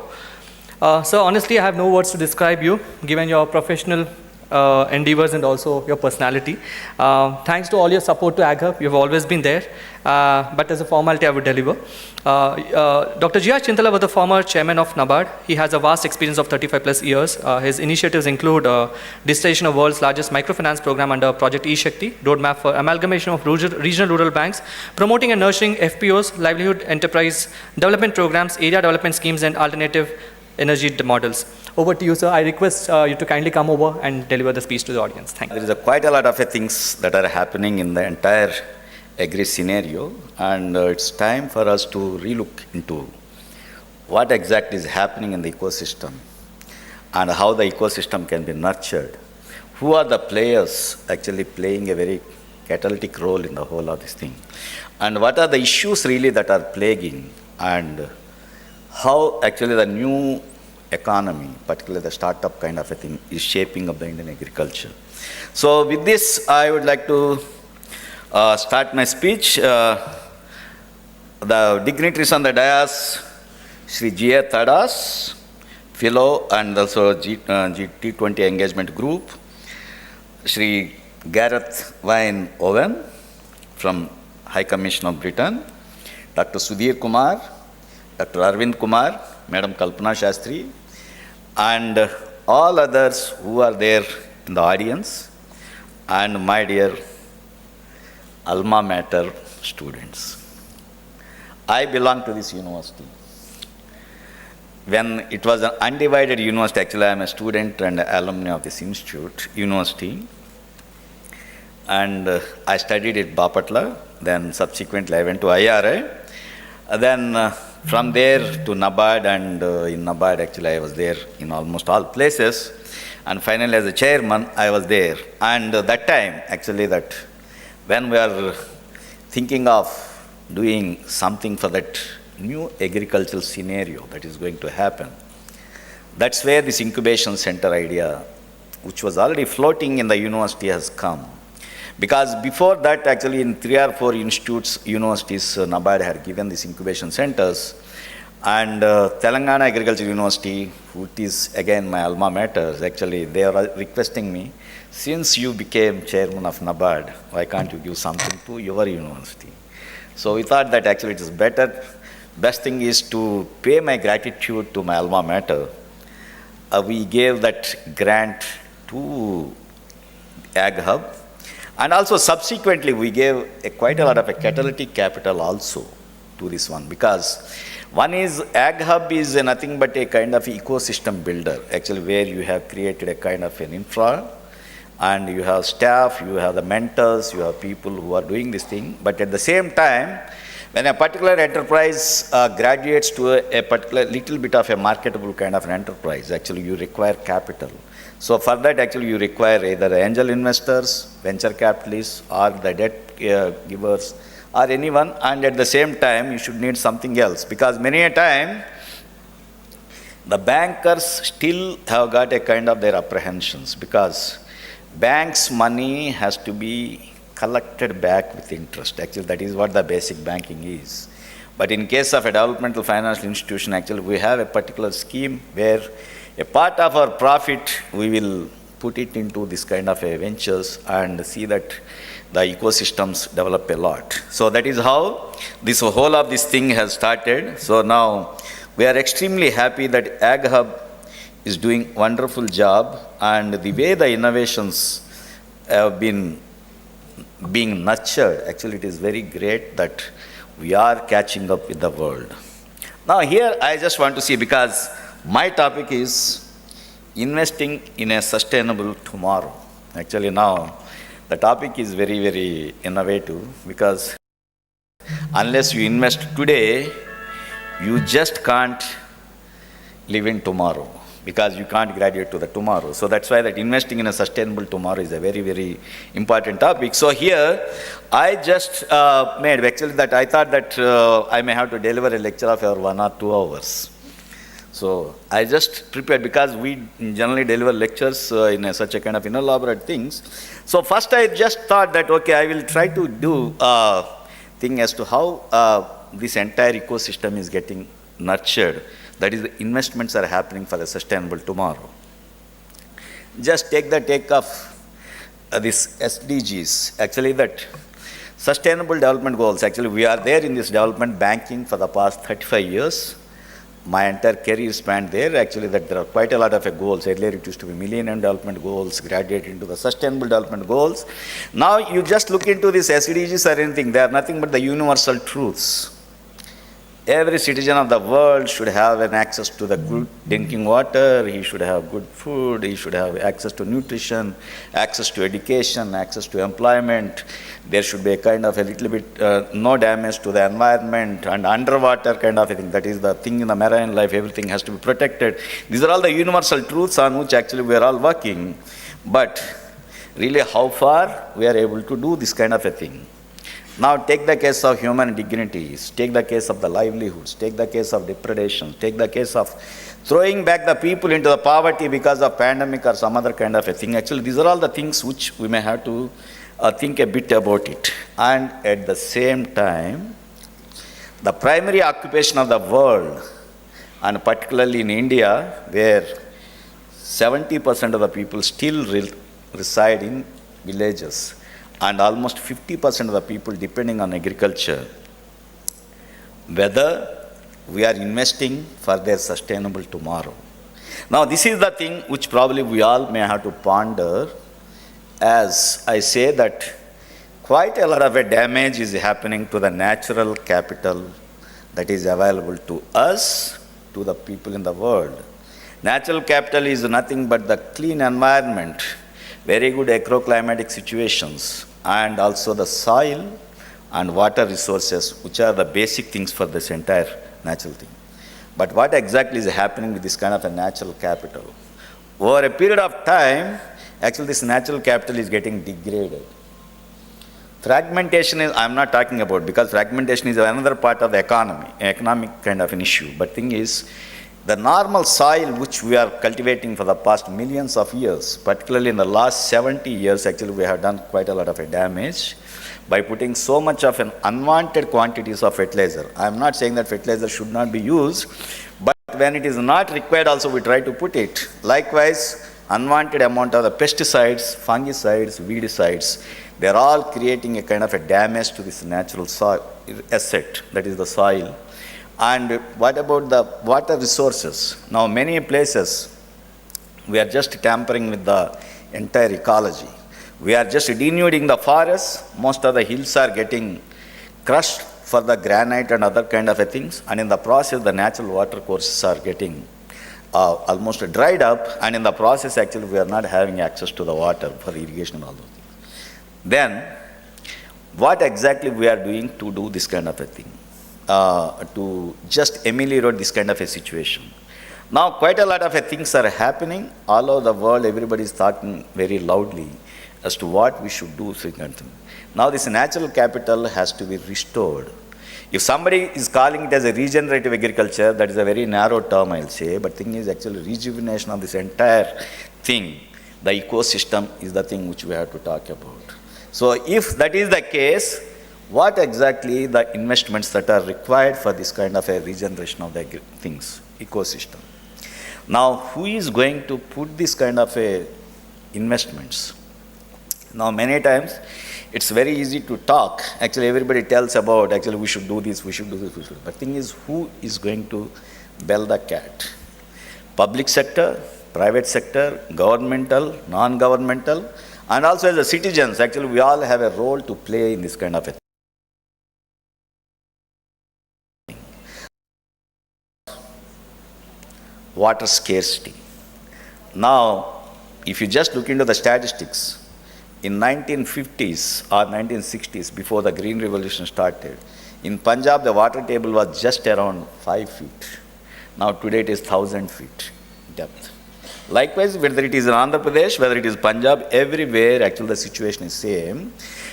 Sir, honestly, I have no words to describe you, given your professional endeavors and also your personality. Thanks to all your support to AgHub, you've always been there. But as a formality, I would deliver. Dr. G.R. Chintala was the former chairman of NABARD. He has a vast experience of 35 plus years. His initiatives include digitization of world's largest microfinance program under Project E-Shakti, roadmap for amalgamation of regional rural banks, promoting and nurturing FPOs, livelihood enterprise development programs, area development schemes, and alternative energy models. Over to you, sir. I request you to kindly come over and deliver the speech to the audience. Thank you. There is quite a lot of things that are happening in the entire agri scenario, and it's time for us to relook into what exactly is happening in the ecosystem and how the ecosystem can be nurtured. Who are the players actually playing a very catalytic role in the whole of this thing? And what are the issues really that are plaguing, and how actually the new economy, particularly the startup kind of a thing, is shaping up the Indian agriculture. So with this, I would like to start my speech. The dignitaries on the dais, Sri G.A. Tadas, Fellow and also T20 Engagement Group, Sri Gareth Wine Owen from High Commission of Britain, Dr. Sudhir Kumar, Dr. Arvind Kumar, Madam Kalpana Shastri, and all others who are there in the audience, and my dear alma mater students. I belong to this university. When it was an undivided university, actually I am a student and alumni of this university, and I studied at Bapatla, then subsequently I went to IRA, then from there to NABARD, and in NABARD actually I was there in almost all places, and finally as a chairman I was there. And that time actually, that when we are thinking of doing something for that new agricultural scenario that is going to happen, that's where this incubation center idea, which was already floating in the university, has come. Because before that, actually in 3 or 4 institutes, universities, NABARD had given these incubation centers, And Telangana Agriculture University, which is again my alma mater, actually they are requesting me, since you became chairman of NABARD, why can't you give something to your university? So we thought that actually it is better. Best thing is to pay my gratitude to my alma mater. We gave that grant to Ag Hub, and also subsequently we gave quite a lot of a catalytic capital also to this one, because one is Ag Hub is nothing but a kind of ecosystem builder, actually, where you have created a kind of an infra, and you have staff, you have the mentors, you have people who are doing this thing. But at the same time, when a particular enterprise graduates to a particular little bit of a marketable kind of an enterprise, actually you require capital. So for that, actually you require either angel investors, venture capitalists, or the debt givers, or anyone, and at the same time you should need something else, because many a time the bankers still have got a kind of their apprehensions, because banks' money has to be collected back with interest. Actually, that is what the basic banking is. But in case of a developmental financial institution, actually we have a particular scheme where a part of our profit we will put it into this kind of a ventures and see that the ecosystems develop a lot. So that is how this whole of this thing has started. So now we are extremely happy that Ag Hub is doing wonderful job, and the way the innovations have been being nurtured, actually it is very great that we are catching up with the world. Now here I just want to see, because my topic is investing in a sustainable tomorrow. Actually now the topic is very, very innovative, because unless you invest today, you just can't live in tomorrow, because you can't graduate to the tomorrow. So that's why that investing in a sustainable tomorrow is a very, very important topic. So here I just made, actually that I thought that I may have to deliver a lecture of 1 or 2 hours. So I just prepared, because we generally deliver lectures in such a kind of elaborate things. So first I just thought that, okay, I will try to do a thing as to how this entire ecosystem is getting nurtured. That is, the investments are happening for a sustainable tomorrow. Just take of this SDGs, actually that Sustainable Development Goals. Actually we are there in this development banking for the past 35 years. My entire career spanned there. Actually that there are quite a lot of goals. Earlier it used to be Millennium Development Goals, graduate into the Sustainable Development Goals. Now you just look into this SDGs or anything, they are nothing but the universal truths. Every citizen of the world should have an access to the good drinking water, he should have good food, he should have access to nutrition, access to education, access to employment. There should be a kind of a little bit no damage to the environment, and underwater kind of a thing. That is the thing in the marine life, everything has to be protected. These are all the universal truths on which actually we are all working. But really how far we are able to do this kind of a thing. Now take the case of human dignities, take the case of the livelihoods, take the case of depredation, take the case of throwing back the people into the poverty because of pandemic or some other kind of a thing. Actually, these are all the things which we may have to think a bit about it. And at the same time, the primary occupation of the world, and particularly in India, where 70% of the people still reside in villages, and almost 50% of the people depending on agriculture, whether we are investing for their sustainable tomorrow. Now this is the thing which probably we all may have to ponder, as I say that quite a lot of a damage is happening to the natural capital that is available to us, to the people in the world. Natural capital is nothing but the clean environment, very good agroclimatic situations, and also the soil and water resources, which are the basic things for this entire natural thing. But what exactly is happening with this kind of a natural capital? Over a period of time, actually this natural capital is getting degraded. Fragmentation is, I'm not talking about, because fragmentation is another part of the economy, economic kind of an issue. But thing is, The normal soil which we are cultivating for the past millions of years, particularly in the last 70 years, actually we have done quite a lot of damage by putting so much of an unwanted quantities of fertilizer. I am not saying that fertilizer should not be used, but when it is not required also we try to put it. Likewise, unwanted amount of the pesticides, fungicides, weedicides, they are all creating a kind of a damage to this natural soil asset, that is the soil. And what about the water resources? Now many places we are just tampering with the entire ecology. We are just denuding the forests. Most of the hills are getting crushed for the granite and other kind of things, and in the process the natural water courses are getting almost dried up, and in the process actually we are not having access to the water for irrigation and all those things. Then what exactly we are doing to do this kind of a thing? To just ameliorate this kind of a situation. Now quite a lot of things are happening all over the world. Everybody is talking very loudly as to what we should do. Now this natural capital has to be restored. If somebody is calling it as a regenerative agriculture, that is a very narrow term, I'll say, but thing is actually rejuvenation of this entire thing. The ecosystem is the thing which we have to talk about. So if that is the case, what exactly the investments that are required for this kind of a regeneration of the things, ecosystem? Now, who is going to put this kind of a investments? Now, many times, it's very easy to talk. Actually, everybody tells about, actually, we should do this, we should do this, we should. But thing is, who is going to bell the cat? Public sector, private sector, governmental, non-governmental, and also as a citizens, actually, we all have a role to play in this kind of a thing. Water scarcity. Now, if you just look into the statistics, in 1950s or 1960s, before the Green Revolution started, in Punjab the water table was just around 5 feet. Now today it is 1,000 feet depth. Likewise, whether it is in Andhra Pradesh, whether it is Punjab, everywhere actually the situation is same.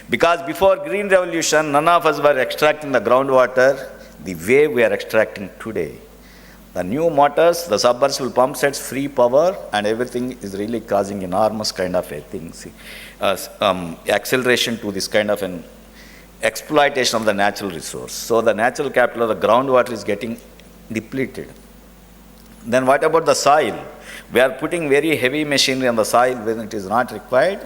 Because before Green Revolution, none of us were extracting the groundwater the way we are extracting today. The new motors, the submersible pump sets, free power, and everything is really causing enormous kind of a thing. Acceleration to this kind of an exploitation of the natural resource. So the natural capital of the groundwater is getting depleted. Then what about the soil? We are putting very heavy machinery on the soil when it is not required.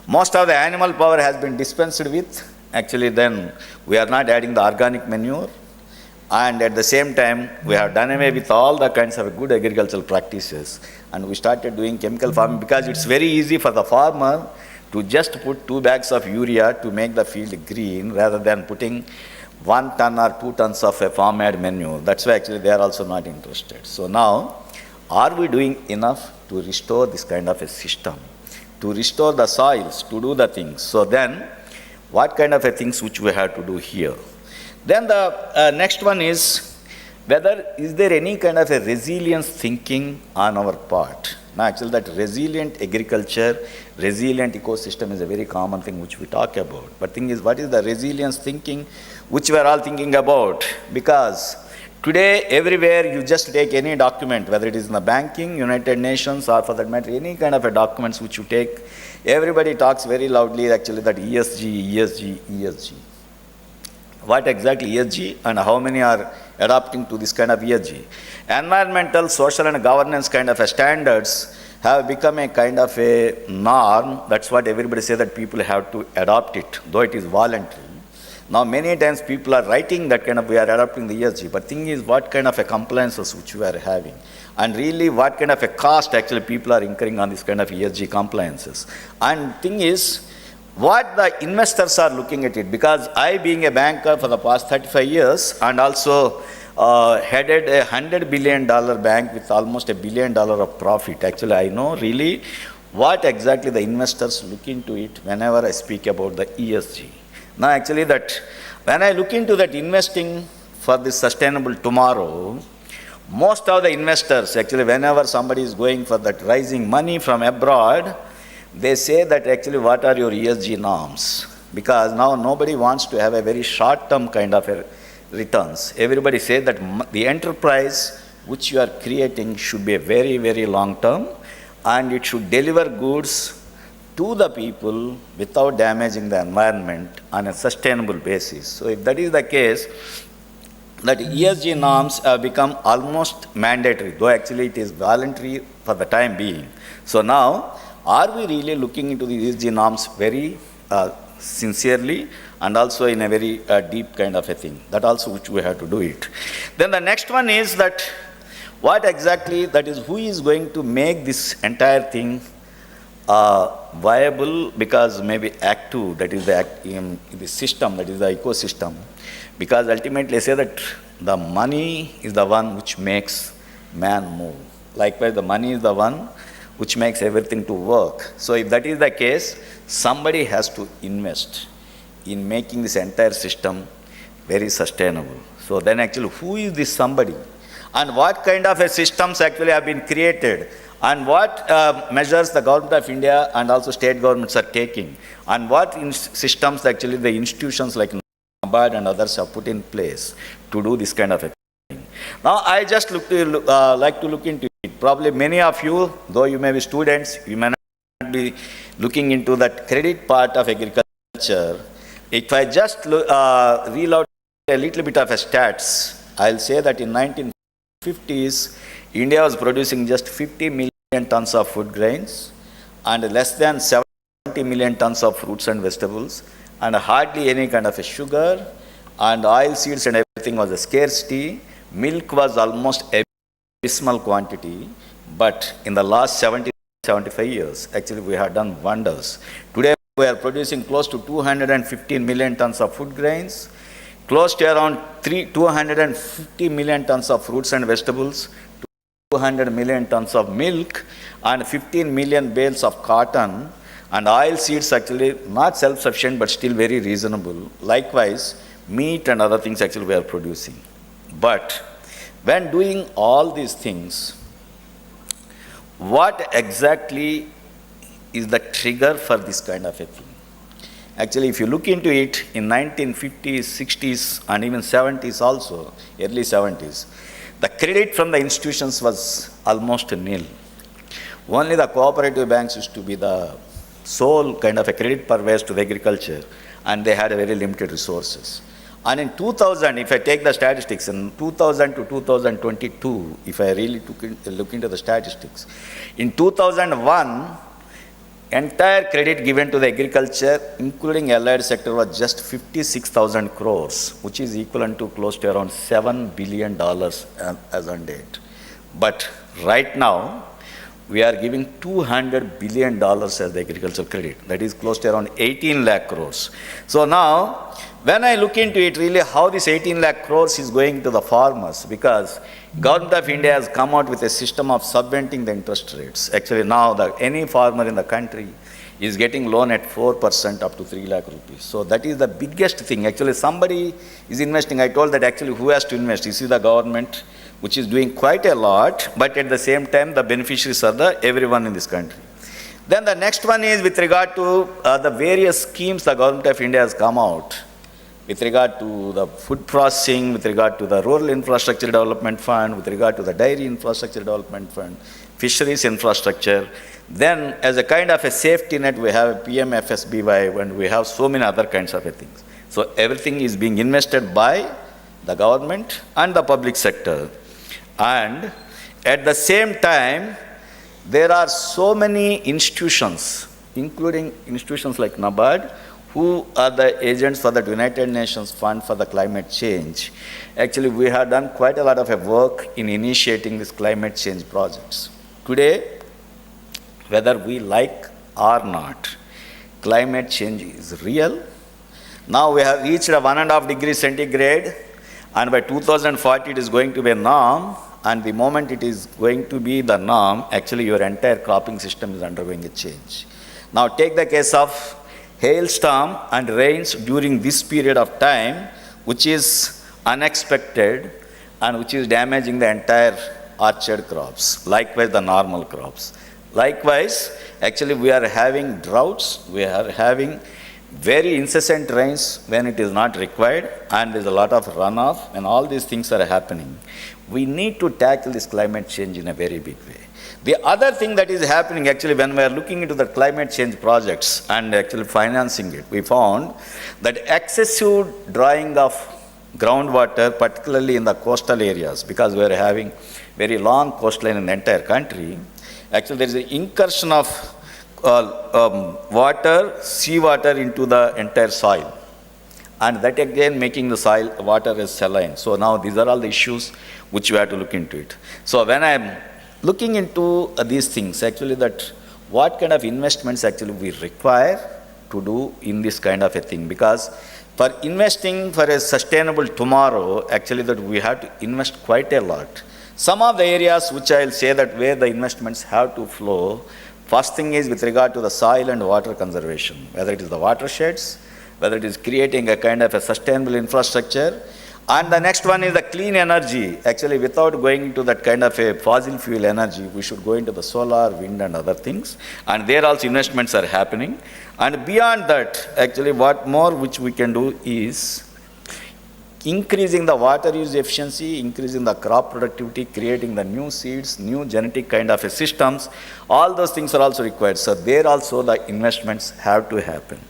Most of the animal power has been dispensed with. Actually, then we are not adding the organic manure. And at the same time, we have done away with all the kinds of good agricultural practices, and we started doing chemical farming because it's very easy for the farmer to just put 2 bags of urea to make the field green rather than putting 1 ton or 2 tons of a farm-made manure. That's why actually they are also not interested. So now, are we doing enough to restore this kind of a system, to restore the soils, to do the things? So then, what kind of a things which we have to do here? Then the next one is, whether is there any kind of a resilience thinking on our part? Now actually that resilient agriculture, resilient ecosystem is a very common thing which we talk about. But thing is, what is the resilience thinking which we are all thinking about? Because today everywhere you just take any document, whether it is in the banking, United Nations, or for that matter any kind of a documents which you take, everybody talks very loudly actually that ESG, ESG, ESG. What exactly ESG and how many are adopting to this kind of ESG? Environmental, social and governance kind of a standards have become a kind of a norm. That's what everybody says, that people have to adopt it, though it is voluntary. Now many times people are writing that kind of, we are adopting the ESG, but thing is what kind of a compliances which we are having, and really what kind of a cost actually people are incurring on this kind of ESG compliances. And thing is, what the investors are looking at it, because I being a banker for the past 35 years and also headed a $100 billion bank with almost $1 billion of profit. Actually, I know really what exactly the investors look into it whenever I speak about the ESG. Now actually that when I look into that investing for this sustainable tomorrow, most of the investors actually whenever somebody is going for that raising money from abroad, they say that actually what are your ESG norms? Because now nobody wants to have a very short-term kind of a returns. Everybody says that the enterprise which you are creating should be a very, very long term, and it should deliver goods to the people without damaging the environment on a sustainable basis. So if that is the case, that ESG norms have become almost mandatory, though actually it is voluntary for the time being. So now, are we really looking into the ESG norms very sincerely and also in a very deep kind of a thing? That also which we have to do it. Then the next one is that what exactly, that is, who is going to make this entire thing viable, because maybe Act 2, that is the system, that is the ecosystem, because ultimately I say that the money is the one which makes man move. Likewise, the money is the one which makes everything to work. So if that is the case, somebody has to invest in making this entire system very sustainable. So then actually, who is this somebody? And what kind of a systems actually have been created? And what measures the government of India and also state governments are taking? And what systems actually the institutions like NABARD and others have put in place to do this kind of a thing? Now, I just like to look into it. Probably many of you, though you may be students, you may not be looking into that credit part of agriculture. If I just reel out a little bit of a stats, I'll say that in 1950s, India was producing just 50 million tons of food grains and less than 70 million tons of fruits and vegetables, and hardly any kind of a sugar, and oil seeds and everything was a scarcity. Milk was almost abysmal quantity, but in the last 75 years, actually we have done wonders. Today we are producing close to 215 million tons of food grains, close to around 250 million tons of fruits and vegetables, 200 million tons of milk, and 15 million bales of cotton, and oil seeds actually not self-sufficient but still very reasonable. Likewise, meat and other things actually we are producing. But when doing all these things, what exactly is the trigger for this kind of a thing? Actually, if you look into it, in 1950s, 60s, and even 70s also, early 70s, the credit from the institutions was almost nil. Only the cooperative banks used to be the sole kind of a credit purveyors to the agriculture, and they had very limited resources. And in 2000, if I take the statistics, in 2000 to 2022, if I really look into the statistics, in 2001, entire credit given to the agriculture, including allied sector, was just 56,000 crores, which is equivalent to close to around $7 billion as on date. But right now, we are giving $200 billion as the agricultural credit. That is close to around 18 lakh crores. So now, when I look into it, really how this 18 lakh crores is going to the farmers, because Government of India has come out with a system of subventing the interest rates. Actually now, any farmer in the country is getting loan at 4% up to 3 lakh rupees. So that is the biggest thing. Actually, somebody is investing. I told that actually who has to invest? You see the government, which is doing quite a lot, but at the same time, the beneficiaries are everyone in this country. Then the next one is with regard to the various schemes the Government of India has come out with regard to the food processing, with regard to the Rural Infrastructure Development Fund, with regard to the Dairy Infrastructure Development Fund, Fisheries Infrastructure. Then as a kind of a safety net, we have PMFSBY, and we have so many other kinds of things. So everything is being invested by the government and the public sector. And at the same time, there are so many institutions, including institutions like NABARD, who are the agents for the United Nations Fund for the Climate Change. Actually, we have done quite a lot of work in initiating these climate change projects. Today, whether we like or not, climate change is real. Now we have reached a 1.5 degrees centigrade, and by 2040 it is going to be a norm, and the moment it is going to be the norm, actually your entire cropping system is undergoing a change. Now take the case of hailstorm and rains during this period of time, which is unexpected and which is damaging the entire orchard crops, likewise the normal crops. Likewise, actually we are having droughts, we are having very incessant rains when it is not required, and there's a lot of runoff, and all these things are happening. We need to tackle this climate change in a very big way. The other thing that is happening actually when we are looking into the climate change projects and actually financing it, we found that excessive drawing of groundwater, particularly in the coastal areas, because we are having very long coastline in the entire country, actually there is an incursion of seawater into the entire soil. And that again making the soil, water is saline. So now these are all the issues which we have to look into it. So when I am looking into these things, actually that what kind of investments actually we require to do in this kind of a thing, because for investing for a sustainable tomorrow, actually that we have to invest quite a lot. Some of the areas which I will say that where the investments have to flow, first thing is with regard to the soil and water conservation, whether it is the watersheds, whether it is creating a kind of a sustainable infrastructure. And the next one is the clean energy. Actually, without going into that kind of a fossil fuel energy, we should go into the solar, wind and other things. And there also investments are happening. And beyond that, actually what more which we can do is increasing the water use efficiency, increasing the crop productivity, creating the new seeds, new genetic kind of a systems. All those things are also required. So there also the investments have to happen.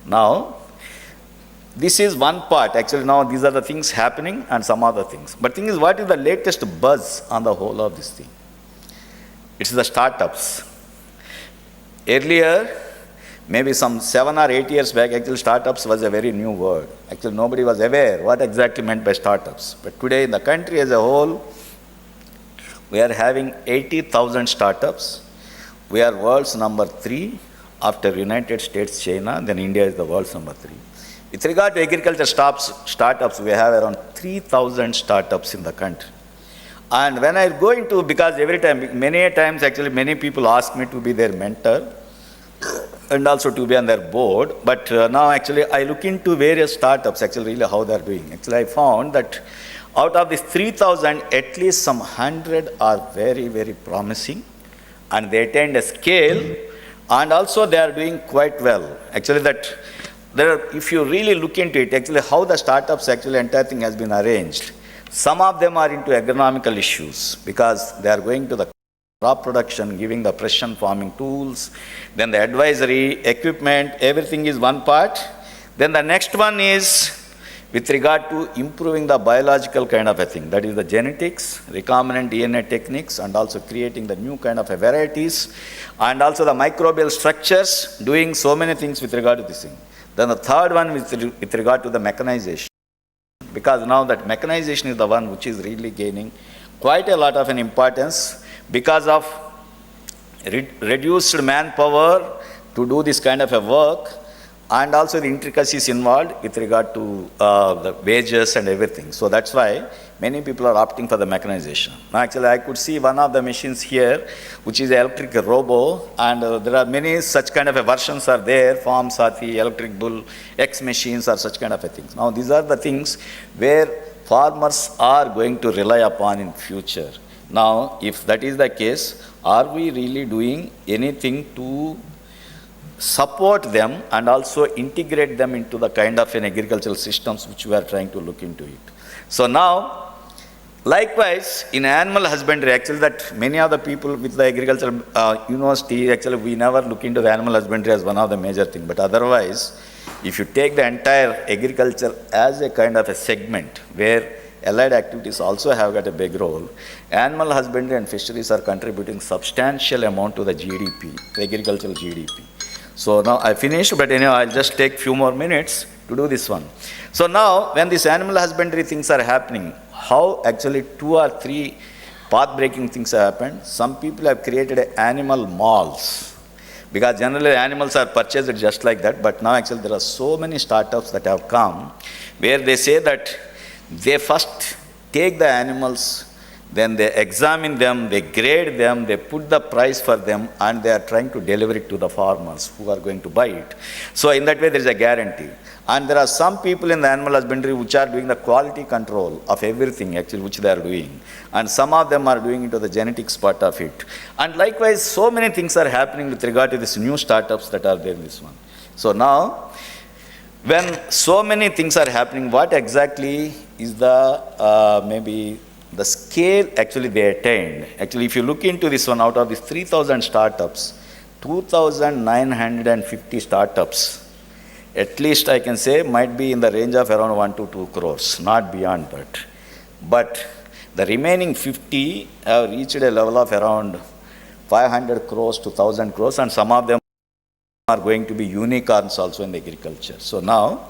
Now, this is one part. Actually, now these are the things happening and some other things. But thing is, what is the latest buzz on the whole of this thing? It's the startups. Earlier, maybe some 7 or 8 years back, actually startups was a very new word. Actually, nobody was aware what exactly meant by startups. But today, in the country as a whole, we are having 80,000 startups. We are world's number 3 after United States, China, then India is the world's number 3. With regard to agriculture startups, we have around 3,000 startups in the country. And when I go into, because every time, many times actually many people ask me to be their mentor and also to be on their board. But now actually I look into various startups, actually really how they're doing. Actually I found that out of these 3,000, at least some 100 are very, very promising. And they attain a scale and also they are doing quite well. Actually that if you really look into it, actually how the startups actually entire thing has been arranged. Some of them are into agronomical issues because they are going to the crop production, giving the precision farming tools, then the advisory, equipment, everything is one part. Then the next one is with regard to improving the biological kind of a thing, that is the genetics, recombinant DNA techniques, and also creating the new kind of a varieties, and also the microbial structures, doing so many things with regard to this thing. Then the third one is with regard to the mechanization, because now that mechanization is the one which is really gaining quite a lot of an importance because of reduced manpower to do this kind of a work, and also the intricacies involved with regard to the wages and everything. So that's why many people are opting for the mechanization. Now actually I could see one of the machines here, which is an electric robo, and there are many such kind of a versions are there, Farm Sathi, Electric Bull, X machines or such kind of a things. Now these are the things where farmers are going to rely upon in future. Now if that is the case, are we really doing anything to support them and also integrate them into the kind of an agricultural systems which we are trying to look into it? So now, likewise, in animal husbandry, actually that many of the people with the agricultural university, actually we never look into the animal husbandry as one of the major things. But otherwise, if you take the entire agriculture as a kind of a segment where allied activities also have got a big role, animal husbandry and fisheries are contributing substantial amount to the GDP, the agricultural GDP. So now I finished, but anyhow, I'll just take few more minutes to do this one. So now, when these animal husbandry things are happening, how actually 2 or 3 path-breaking things have happened. Some people have created animal malls, because generally animals are purchased just like that, but now actually there are so many startups that have come, where they say that they first take the animals, then they examine them, they grade them, they put the price for them, and they are trying to deliver it to the farmers who are going to buy it. So in that way there is a guarantee. And there are some people in the animal husbandry which are doing the quality control of everything actually which they are doing. And some of them are doing into the genetics part of it. And likewise, so many things are happening with regard to these new startups that are there in this one. So now, when so many things are happening, what exactly is the maybe the scale actually they attained? Actually, if you look into this one, out of these 3,000 startups, 2,950 startups, at least I can say, might be in the range of around 1 to 2 crores, not beyond that. But the remaining 50 have reached a level of around 500 crores to 1,000 crores, and some of them are going to be unicorns also in agriculture. So now,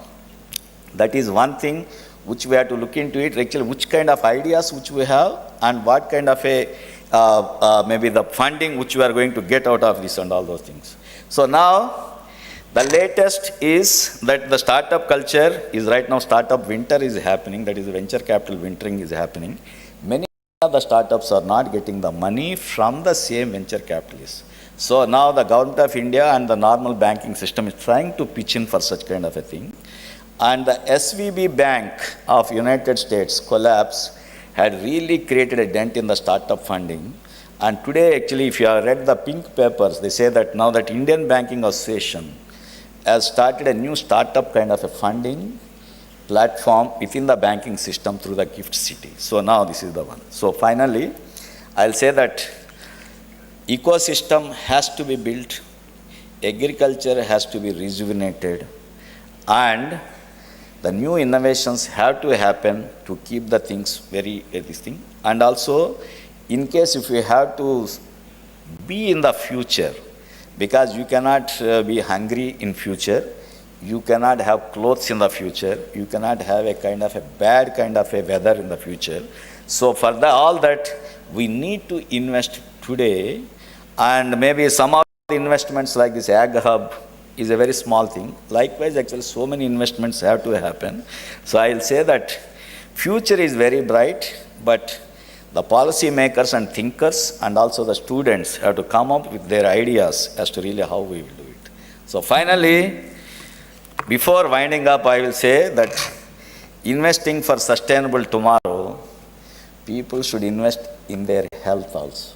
that is one thing which we have to look into it, actually which kind of ideas which we have and what kind of a, maybe the funding which we are going to get out of this and all those things. So now, the latest is that the startup culture is right now, startup winter is happening, that is venture capital wintering is happening. Many of the startups are not getting the money from the same venture capitalists. So now the government of India and the normal banking system is trying to pitch in for such kind of a thing. And the SVB Bank of United States collapse had really created a dent in the startup funding. And today, actually, if you have read the pink papers, they say that now that Indian Banking Association has started a new startup kind of a funding platform within the banking system through the Gift City. So now this is the one. So finally, I'll say that ecosystem has to be built, agriculture has to be rejuvenated, and the new innovations have to happen to keep the things very this thing. And also, in case if we have to be in the future, because you cannot be hungry in future, you cannot have clothes in the future, you cannot have a kind of a bad kind of a weather in the future. So for all that, we need to invest today, and maybe some of the investments like this Ag Hub is a very small thing. Likewise, actually, so many investments have to happen. So I'll say that future is very bright, but the policy makers and thinkers and also the students have to come up with their ideas as to really how we will do it. So finally, before winding up, I will say that investing for sustainable tomorrow, people should invest in their health also.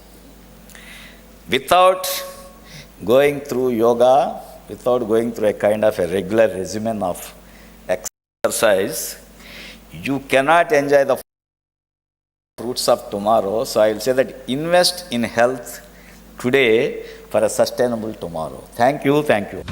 Without going through yoga, without going through a kind of a regular regimen of exercise, you cannot enjoy the fruits of tomorrow. So I will say that invest in health today for a sustainable tomorrow. Thank you. Thank you.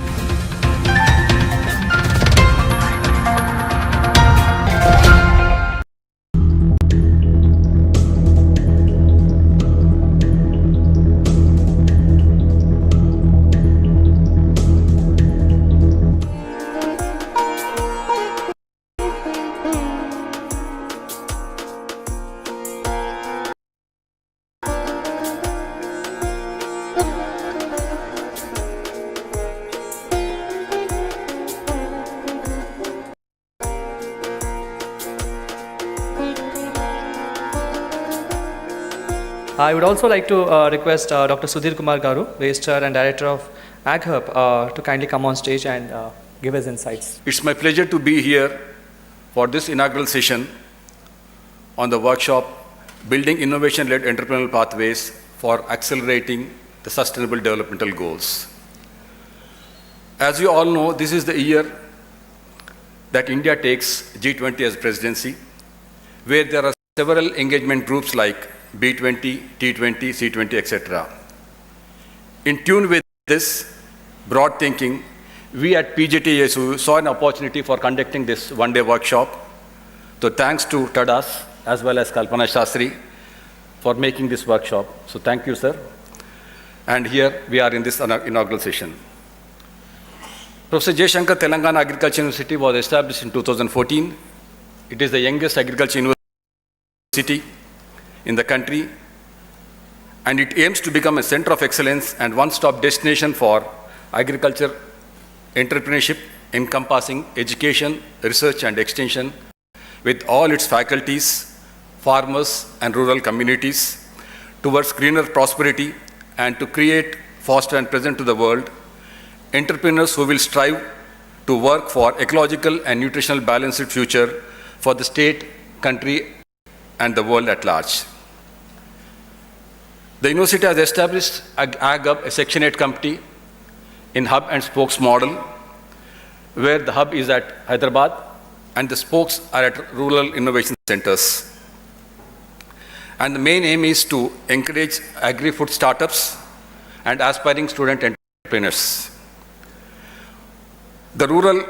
I would also like to request Dr. Sudhir Kumar Garu, Registrar and Director of Ag Hub, to kindly come on stage and give us insights. It's my pleasure to be here for this inaugural session on the workshop Building Innovation-Led Entrepreneurial Pathways for Accelerating the Sustainable Developmental Goals. As you all know, this is the year that India takes G20 as presidency, where there are several engagement groups like B20, T20, C20, etc. In tune with this broad thinking, we at PGTSU saw an opportunity for conducting this one-day workshop. So thanks to Tadas as well as Kalpana Shastri for making this workshop. So thank you, sir. And here we are in this inaugural session. Professor Jaishankar Telangana Agriculture University was established in 2014. It is the youngest agriculture university in the country, and it aims to become a center of excellence and one-stop destination for agriculture entrepreneurship encompassing education, research and extension with all its faculties, farmers and rural communities towards greener prosperity and to create, foster and present to the world entrepreneurs who will strive to work for ecological and nutritional balanced future for the state, country and the world at large. The university has established Ag Hub, a Section 8 company in hub and spokes model, where the hub is at Hyderabad and the spokes are at rural innovation centers. And the main aim is to encourage agri-food startups and aspiring student entrepreneurs. The rural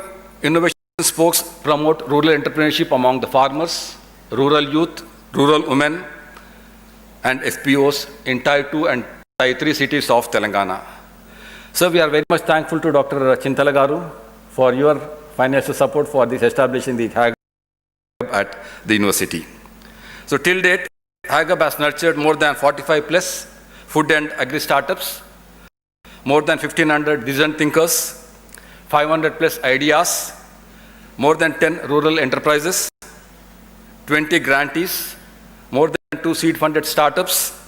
innovation spokes promote rural entrepreneurship among the farmers, rural youth, rural women, and FPOs in Tier 2 and Tier 3 cities of Telangana. So we are very much thankful to Dr. Chintala Garu for your financial support for this establishing the HAG at the university. So till date, HAGUP has nurtured more than 45 plus food and agri startups, more than 1,500 decision thinkers, 500 plus ideas, more than 10 rural enterprises, 20 grantees, more than 2 seed-funded startups,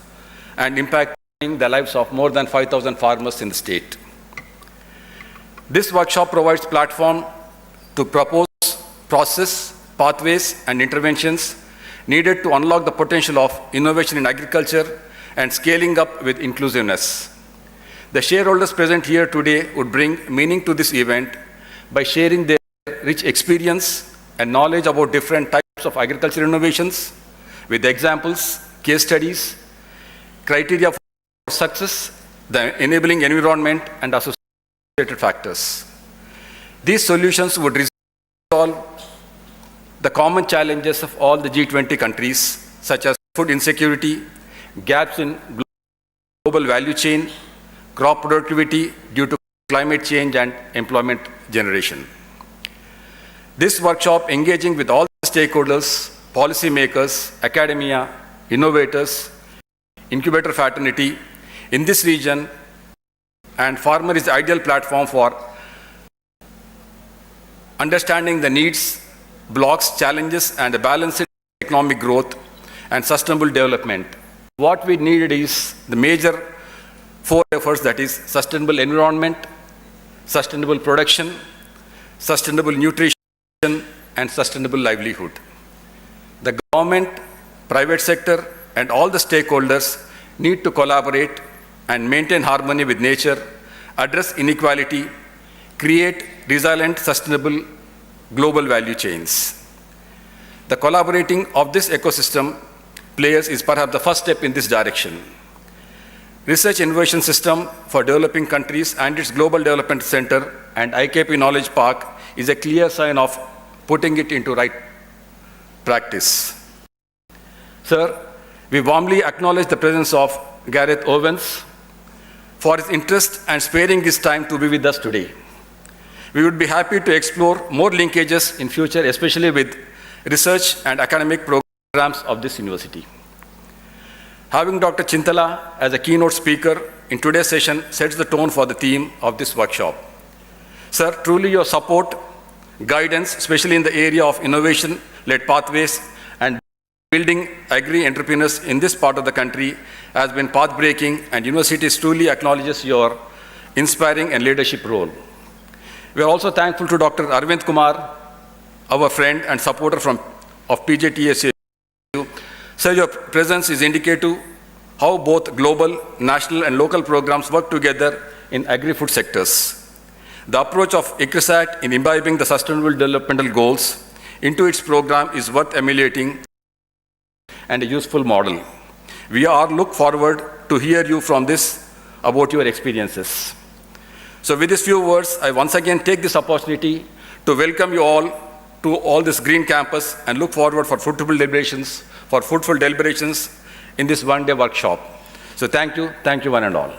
and impacting the lives of more than 5,000 farmers in the state. This workshop provides platform to propose process, pathways, and interventions needed to unlock the potential of innovation in agriculture and scaling up with inclusiveness. The shareholders present here today would bring meaning to this event by sharing their rich experience and knowledge about different types of agricultural innovations with examples, case studies, criteria for success, the enabling environment, and associated factors. These solutions would resolve the common challenges of all the G20 countries, such as food insecurity, gaps in global value chain, crop productivity due to climate change, and employment generation. This workshop, engaging with all the stakeholders, policymakers, academia, innovators, incubator fraternity in this region, and farmer is the ideal platform for understanding the needs, blocks, challenges, and the balanced economic growth and sustainable development. What we needed is the major 4 efforts, that is sustainable environment, sustainable production, sustainable nutrition, and sustainable livelihood. The government, private sector, and all the stakeholders need to collaborate and maintain harmony with nature, address inequality, create resilient, sustainable global value chains. The collaborating of this ecosystem players is perhaps the first step in this direction. Research Innovation System for Developing Countries and its Global Development Center and IKP Knowledge Park is a clear sign of putting it into right practice. Sir, we warmly acknowledge the presence of Gareth Owens for his interest and sparing his time to be with us today. We would be happy to explore more linkages in future, especially with research and academic programs of this university. Having Dr. Chintala as a keynote speaker in today's session sets the tone for the theme of this workshop. Sir, truly your support, guidance, especially in the area of innovation-led pathways and building agri-entrepreneurs in this part of the country has been path-breaking, and university truly acknowledges your inspiring and leadership role. We are also thankful to Dr. Arvind Kumar, our friend and supporter of PJTSU. Sir, your presence is indicative how both global, national, and local programs work together in agri-food sectors. The approach of ICRISAT in imbibing the Sustainable Developmental Goals into its program is worth emulating and a useful model. We all look forward to hear you from this about your experiences. So with these few words, I once again take this opportunity to welcome you all to all this green campus and look forward for fruitful deliberations in this one-day workshop. So thank you one and all.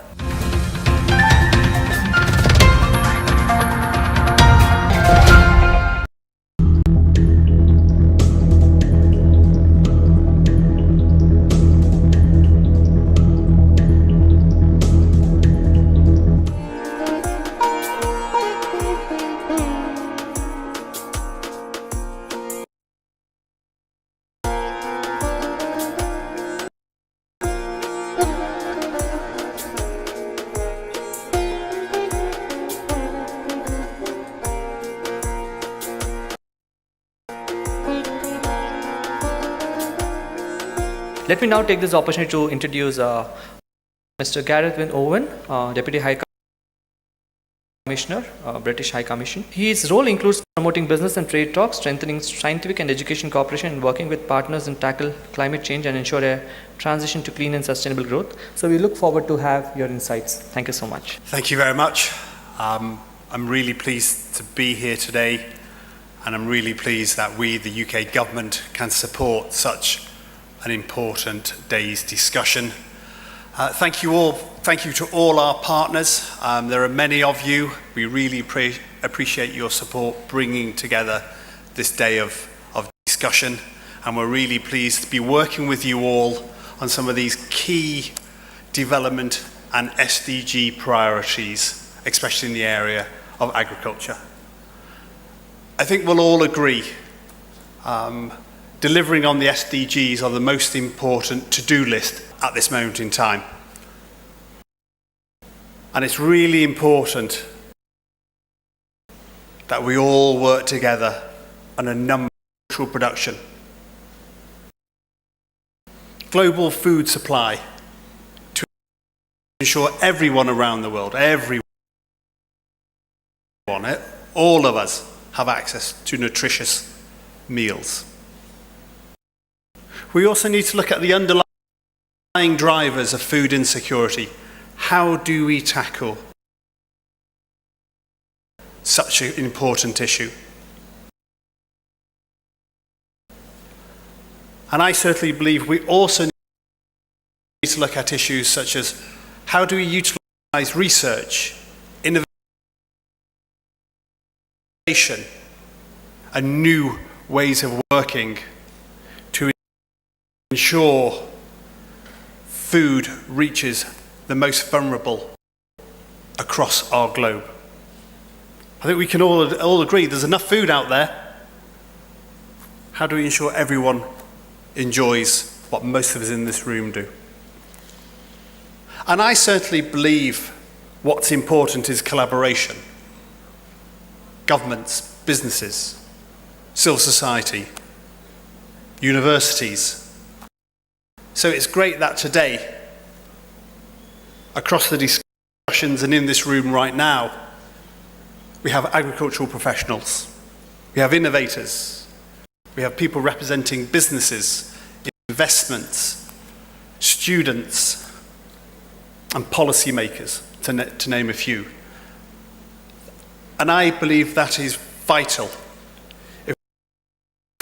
Let me now take this opportunity to introduce Mr. Gareth Owen, Deputy High Commissioner, British High Commission. His role includes promoting business and trade talks, strengthening scientific and education cooperation, and working with partners and tackle climate change and ensure a transition to clean and sustainable growth. So we look forward to have your insights. Thank you so much. Thank you very much. I'm really pleased to be here today, and I'm really pleased that we, the UK government, can support such an important day's discussion. Thank you all. Thank you to all our partners. There are many of you. We really appreciate your support bringing together this day of discussion, and we're really pleased to be working with you all on some of these key development and SDG priorities, especially in the area of agriculture. I think we'll all agree delivering on the SDGs are the most important to-do list at this moment in time. And it's really important that we all work together on a number of agricultural production. Global food supply to ensure everyone around the world, all of us have access to nutritious meals. We also need to look at the underlying drivers of food insecurity. How do we tackle such an important issue? And I certainly believe we also need to look at issues such as how do we utilize research, innovation, and new ways of working to ensure food reaches the most vulnerable across our globe. I think we can all agree there's enough food out there. How do we ensure everyone enjoys what most of us in this room do? And I certainly believe what's important is collaboration. Governments, businesses, civil society, universities. So it's great that today, across the discussions and in this room right now, we have agricultural professionals, we have innovators, we have people representing businesses, investments, students, and policymakers, to name a few. And I believe that is vital. If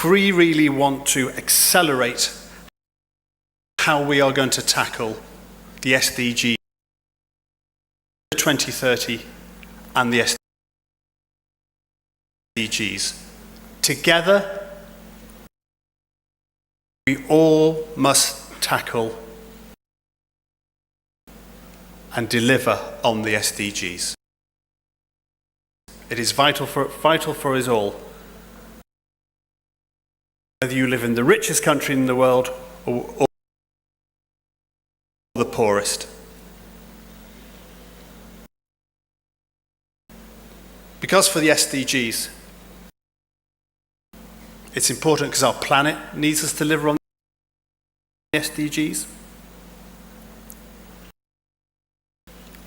we really want to accelerate how we are going to tackle the SDGs 2030 and the SDGs. Together, we all must tackle and deliver on the SDGs. It is vital for us all. Whether you live in the richest country in the world or the poorest. Because for the SDGs, it's important because our planet needs us to deliver on the SDGs.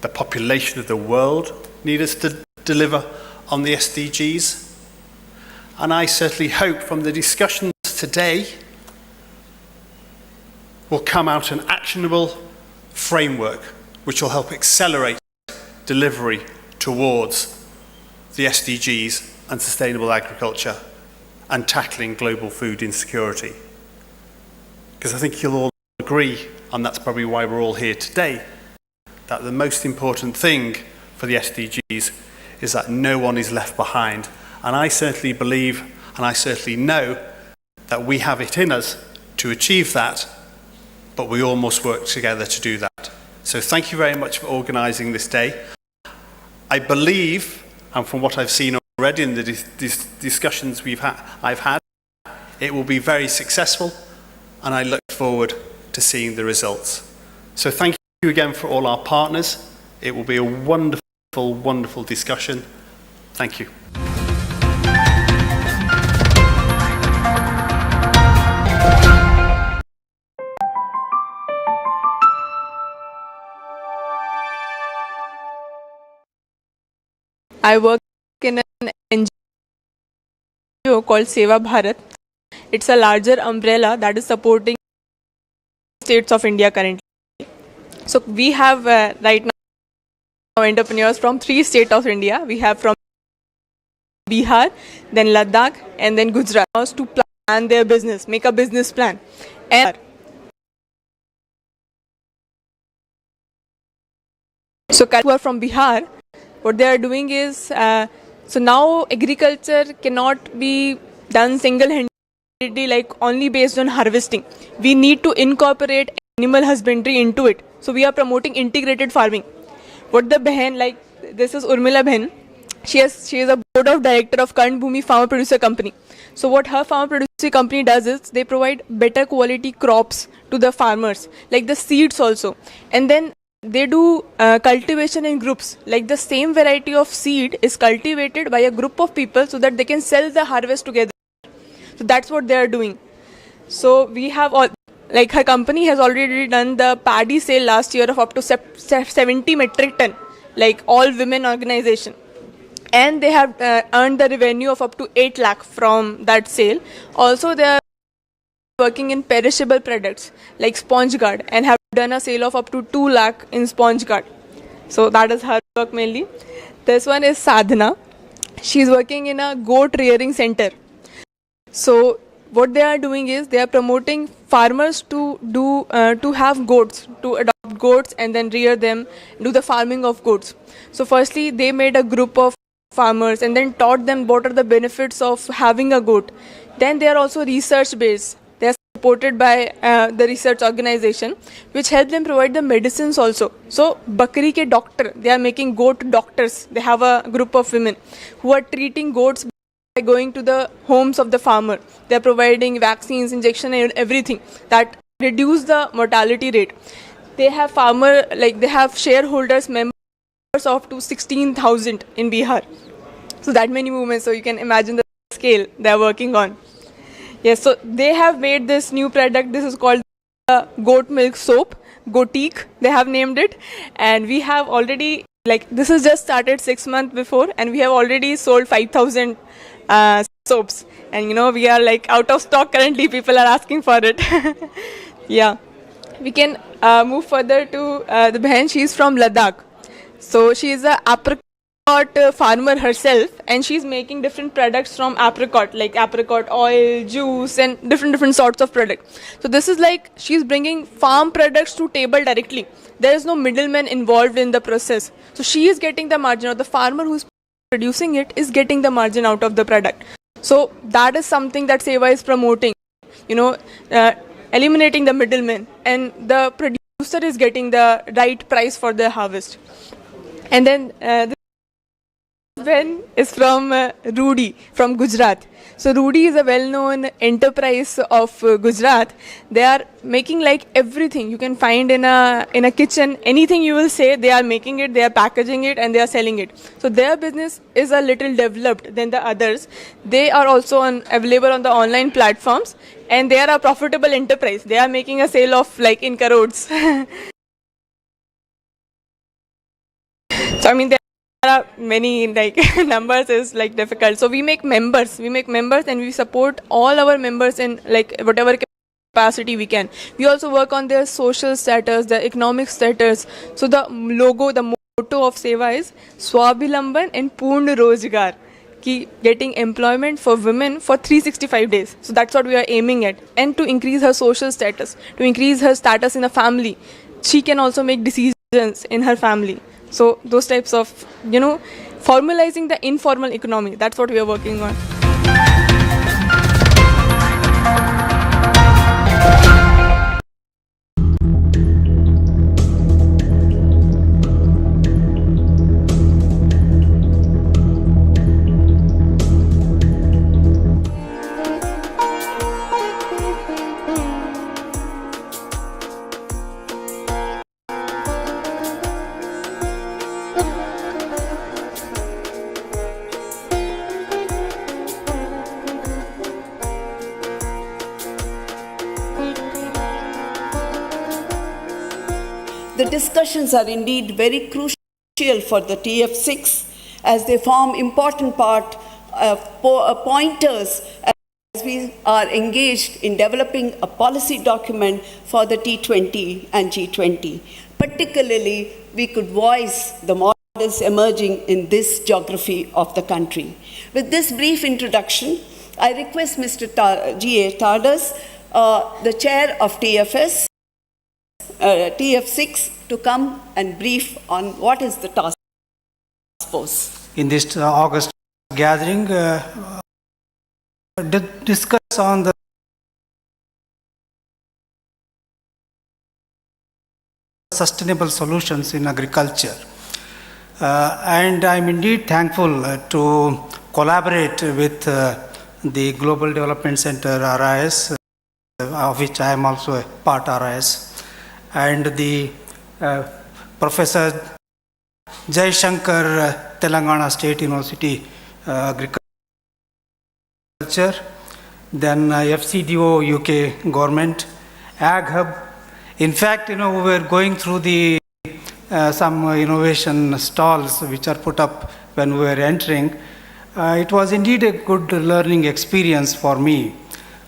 The population of the world needs us to deliver on the SDGs. And I certainly hope from the discussions today will come out an actionable framework which will help accelerate delivery towards the SDGs and sustainable agriculture and tackling global food insecurity. Because I think you'll all agree, and that's probably why we're all here today, that the most important thing for the SDGs is that no one is left behind. And I certainly believe, and I certainly know, that we have it in us to achieve that, but we all must work together to do that. So thank you very much for organising this day. I believe, and from what I've seen already in the discussions I've had, it will be very successful, and I look forward to seeing the results. So thank you again for all our partners. It will be a wonderful, wonderful discussion. Thank you. I work in an NGO called Seva Bharat. It's a larger umbrella that is supporting states of India currently. So we have right now entrepreneurs from 3 states of India. We have from Bihar, then Ladakh, and then Gujarat to plan their business, make a business plan. And so who are from Bihar, what they are doing is, so now agriculture cannot be done single-handedly, like only based on harvesting. We need to incorporate animal husbandry into it. So we are promoting integrated farming. What the Behan, like this is Urmila Behan, she is a board of director of Karn Bhumi Farmer Producer Company. So what her farmer producer company does is they provide better quality crops to the farmers, like the seeds also. And then they do cultivation in groups, like the same variety of seed is cultivated by a group of people so that they can sell the harvest together. So that's what they are doing. So we have all, like her company has already done the paddy sale last year of up to 70 metric ton, like all women organization. And they have earned the revenue of up to 8 lakh from that sale. Also they are working in perishable products like sponge guard and have done a sale of up to 2 lakh in sponge guard. So that is her work mainly. This one is Sadhana. She is working in a goat rearing center. So what they are doing is they are promoting farmers to do to have goats, to adopt goats and then rear them, do the farming of goats. So firstly they made a group of farmers and then taught them what are the benefits of having a goat. Then they are also research based. They are supported by the research organization which help them provide the medicines also. So Bakri ke doctor, they are making goat doctors. They have a group of women who are treating goats by going to the homes of the farmer. They are providing vaccines, injection and everything that reduce the mortality rate. They have farmer, like they have shareholders, members of to 16,000 in Bihar. So that many movements, so you can imagine the scale they are working on. Yes, so they have made this new product. This is called goat milk soap, Gotik, they have named it. And we have already, like this is just started 6 months before and we have already sold 5,000 soaps. And you know, we are like out of stock currently, people are asking for it. Yeah, we can move further to the Behan. She is from Ladakh. So she is a apricot farmer herself and she's making different products from apricot, like apricot oil, juice and different sorts of products. So this is like she's bringing farm products to table directly. There is no middleman involved in the process. So she is getting the margin, or the farmer who's producing it is getting the margin out of the product. So that is something that Seva is promoting, you know, eliminating the middleman, and the producer is getting the right price for the harvest. And then this one is from Rudy from Gujarat. So Rudy is a well-known enterprise of Gujarat. They are making like everything you can find in a kitchen. Anything you will say, they are making it, they are packaging it, and they are selling it. So their business is a little developed than the others. They are also available on the online platforms, and they are a profitable enterprise. They are making a sale of like in crores. So I mean, there are many like numbers is like difficult. So we make members and we support all our members in like whatever capacity we can. We also work on their social status, their economic status. So the logo, the motto of Seva is Swabhilamban and Purna Rozgar, getting employment for women for 365 days. So that's what we are aiming at. And to increase her social status, to increase her status in a family, she can also make decisions in her family. So those types of, you know, formalizing the informal economy, that's what we are working on. The discussions are indeed very crucial for the TF6 as they form important pointers as we are engaged in developing a policy document for the T20 and G20. Particularly, we could voice the models emerging in this geography of the country. With this brief introduction, I request Mr. G.A. Tardas, the chair of TF6, to come and brief on what is the task force. In this August gathering, discuss on the sustainable solutions in agriculture. And I'm indeed thankful to collaborate with the Global Development Center RIS, of which I am also a part RIS, and the Professor Jai Shankar, Telangana State University Agriculture, then FCDO UK government, Ag Hub. In fact, we were going through the some innovation stalls which are put up when we were entering. It was indeed a good learning experience for me.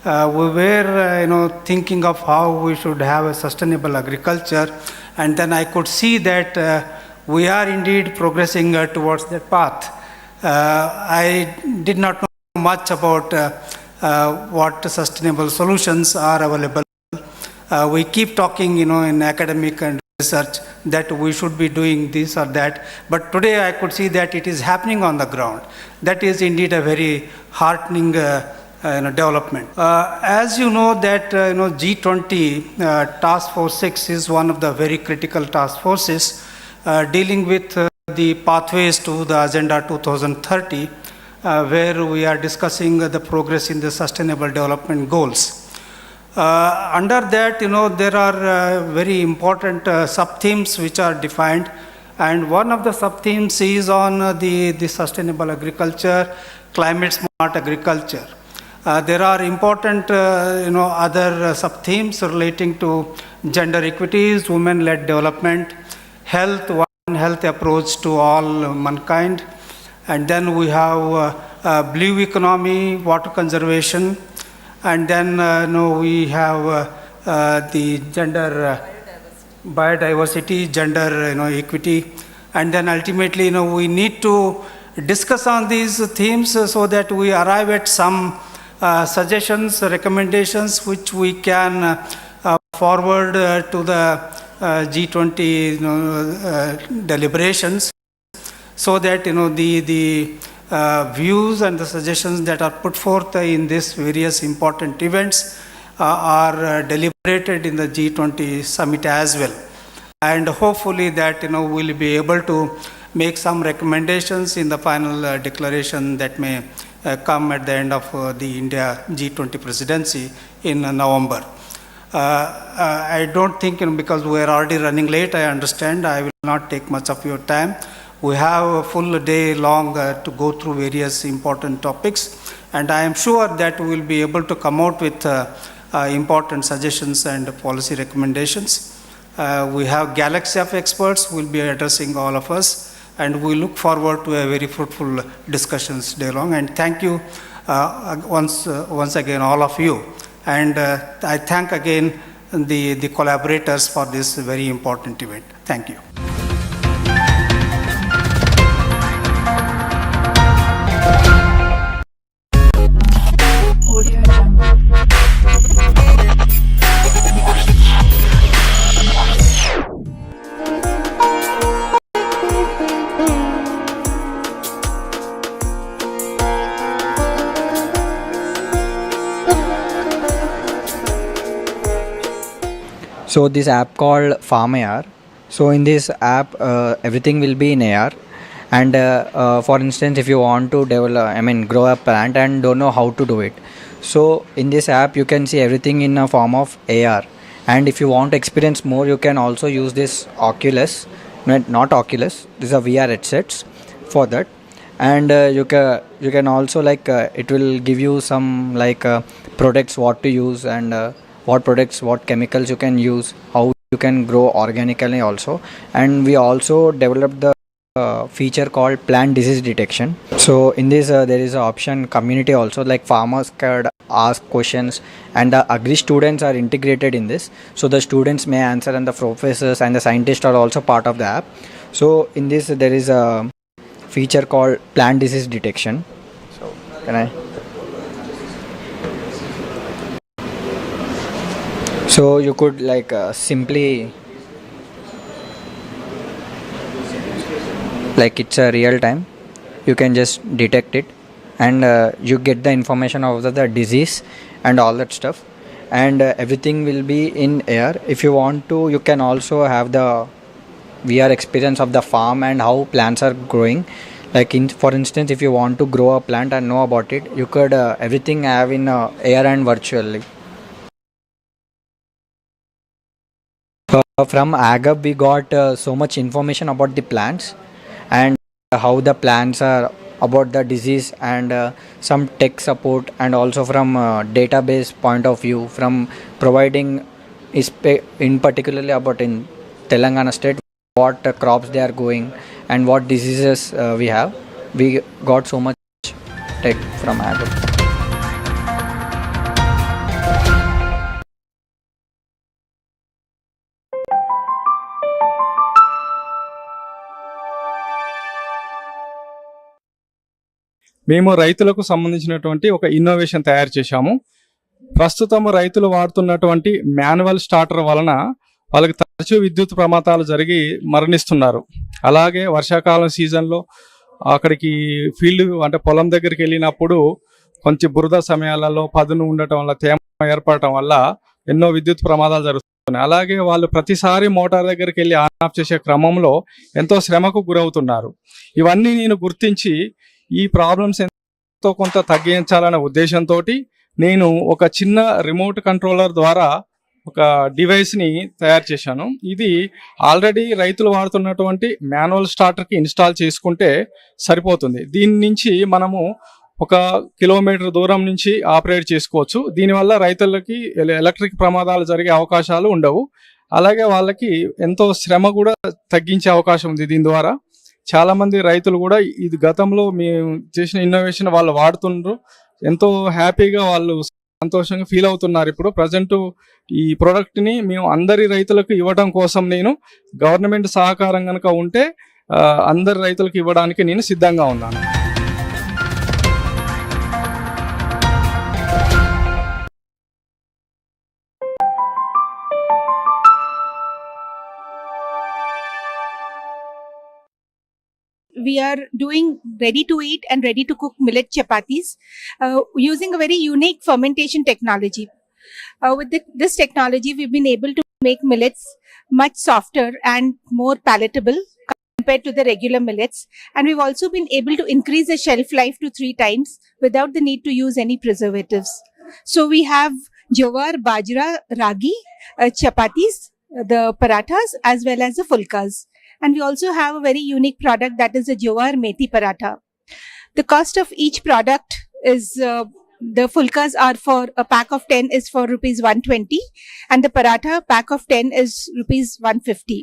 We were thinking of how we should have a sustainable agriculture, and then I could see that we are indeed progressing towards that path. I did not know much about what sustainable solutions are available. We keep talking, in academic and research that we should be doing this or that, but today I could see that it is happening on the ground. That is indeed a very heartening development. As you know that G20 Task Force 6 is one of the very critical task forces dealing with the pathways to the Agenda 2030, where we are discussing the progress in the Sustainable Development Goals. Under that, there are very important sub-themes which are defined, and one of the sub-themes is on the sustainable agriculture, climate smart agriculture. There are important other sub-themes relating to gender equities, women-led development, health, one health approach to all mankind, and then we have blue economy, water conservation, and then we have the gender biodiversity, gender equity, and then ultimately we need to discuss on these themes so that we arrive at some suggestions, recommendations which we can forward to the G20 deliberations, so that the views and the suggestions that are put forth in these various important events are deliberated in the G20 summit as well. And hopefully that we'll be able to make some recommendations in the final declaration that may come at the end of the India G20 presidency in November. I don't think, because we are already running late, I understand, I will not take much of your time. We have a full day long to go through various important topics, and I am sure that we will be able to come out with important suggestions and policy recommendations. We have galaxy of experts who will be addressing all of us, and we look forward to a very fruitful discussions day long. And thank you once again all of you, and I thank again the collaborators for this very important event. Thank you. So this app called Farm AR. So in this app, everything will be in AR. And for instance, if you want to develop, grow a plant and don't know how to do it, so in this app you can see everything in a form of AR. And if you want to experience more, you can also use this Oculus, not Oculus. These are VR headsets for that. And you can also it will give you some products what to use, and what products, what chemicals you can use, how you can grow organically also. And we also developed the feature called plant disease detection. So in this there is an option community also, like farmers could ask questions and the agri students are integrated in this. So the students may answer and the professors and the scientists are also part of the app. So in this there is a feature called plant disease detection. So can I? So you could like simply, like it's a real time, you can just detect it and you get the information of the disease and all that stuff, and everything will be in air. If you want to, you can also have the VR experience of the farm and how plants are growing. Like for instance, if you want to grow a plant and know about it, you could everything have in air and virtually. From AgHub we got so much information about the plants and how the plants are, about the disease, and some tech support, and also from database point of view, from providing in particularly about in Telangana state what crops they are going and what diseases we have. We got so much tech from AgHub. మేము రైతులకు సంబంధించినటువంటి ఒక innovation తయారు చేశాము. ప్రస్తుతం రైతులు వాడుతున్నటువంటి manual starter వలన వాళ్ళకి తరచూ విద్యుత్ ప్రమాదాలు జరిగి మరణిస్తున్నారు. అలాగే వర్షాకాలం సీజన్లో అక్కడికి ఫీల్డ్ అంటే పొలం దగ్గరికి వెళ్ళినప్పుడు కొంచెం బురద సమయాలలో పదును ఉండటం వల్ల, తేమ ఏర్పడటం వల్ల ఎన్నో విద్యుత్ ప్రమాదాలు జరుగుతున్నాయి. అలాగే వాళ్ళు ప్రతిసారి మోటార్ దగ్గరికి వెళ్ళి ఆన్ ఆఫ్ చేసే క్రమంలో ఎంతో శ్రమకు గురవుతున్నారు. ఇవన్నీ నేను గుర్తించి ఈ ప్రాబ్లమ్స్ ఎంతో కొంత తగ్గించాలనే ఉద్దేశంతో నేను ఒక చిన్న రిమోట్ కంట్రోలర్ ద్వారా ఒక డివైస్ని తయారు చేశాను. ఇది ఆల్రెడీ రైతులు వాడుతున్నటువంటి మాన్యువల్ స్టార్టర్కి ఇన్స్టాల్ చేసుకుంటే సరిపోతుంది. దీని నుంచి మనము 1 కిలోమీటర్ దూరం నుంచి ఆపరేట్ చేసుకోవచ్చు. దీనివల్ల రైతులకి ఎలక్ట్రిక్ ప్రమాదాలు జరిగే అవకాశాలు ఉండవు. అలాగే వాళ్ళకి ఎంతో శ్రమ కూడా తగ్గించే అవకాశం ఉంది దీని ద్వారా. చాలామంది రైతులు కూడా ఇది గతంలో మేము చేసిన ఇన్నోవేషన్ వాళ్ళు వాడుతున్నారు, ఎంతో హ్యాపీగా వాళ్ళు సంతోషంగా ఫీల్ అవుతున్నారు. ఇప్పుడు ప్రజెంట్ ఈ ప్రోడక్ట్ని మేము అందరి రైతులకు ఇవ్వడం కోసం నేను గవర్నమెంట్ సహకారం కనుక ఉంటే అందరి రైతులకు ఇవ్వడానికి నేను సిద్ధంగా ఉన్నాను. We are doing ready to eat and ready to cook millet chapatis using a very unique fermentation technology. With this technology, we've been able to make millets much softer and more palatable compared to the regular millets. And we've also been able to increase the shelf life to 3 times without the need to use any preservatives. So we have jowar, bajra, ragi, chapatis, the parathas, as well as the fulkas. And we also have a very unique product, that is a jowar methi paratha. The cost of each product is, the fulkas are for a pack of 10 is for rupees 120 and the paratha pack of 10 is rupees 150.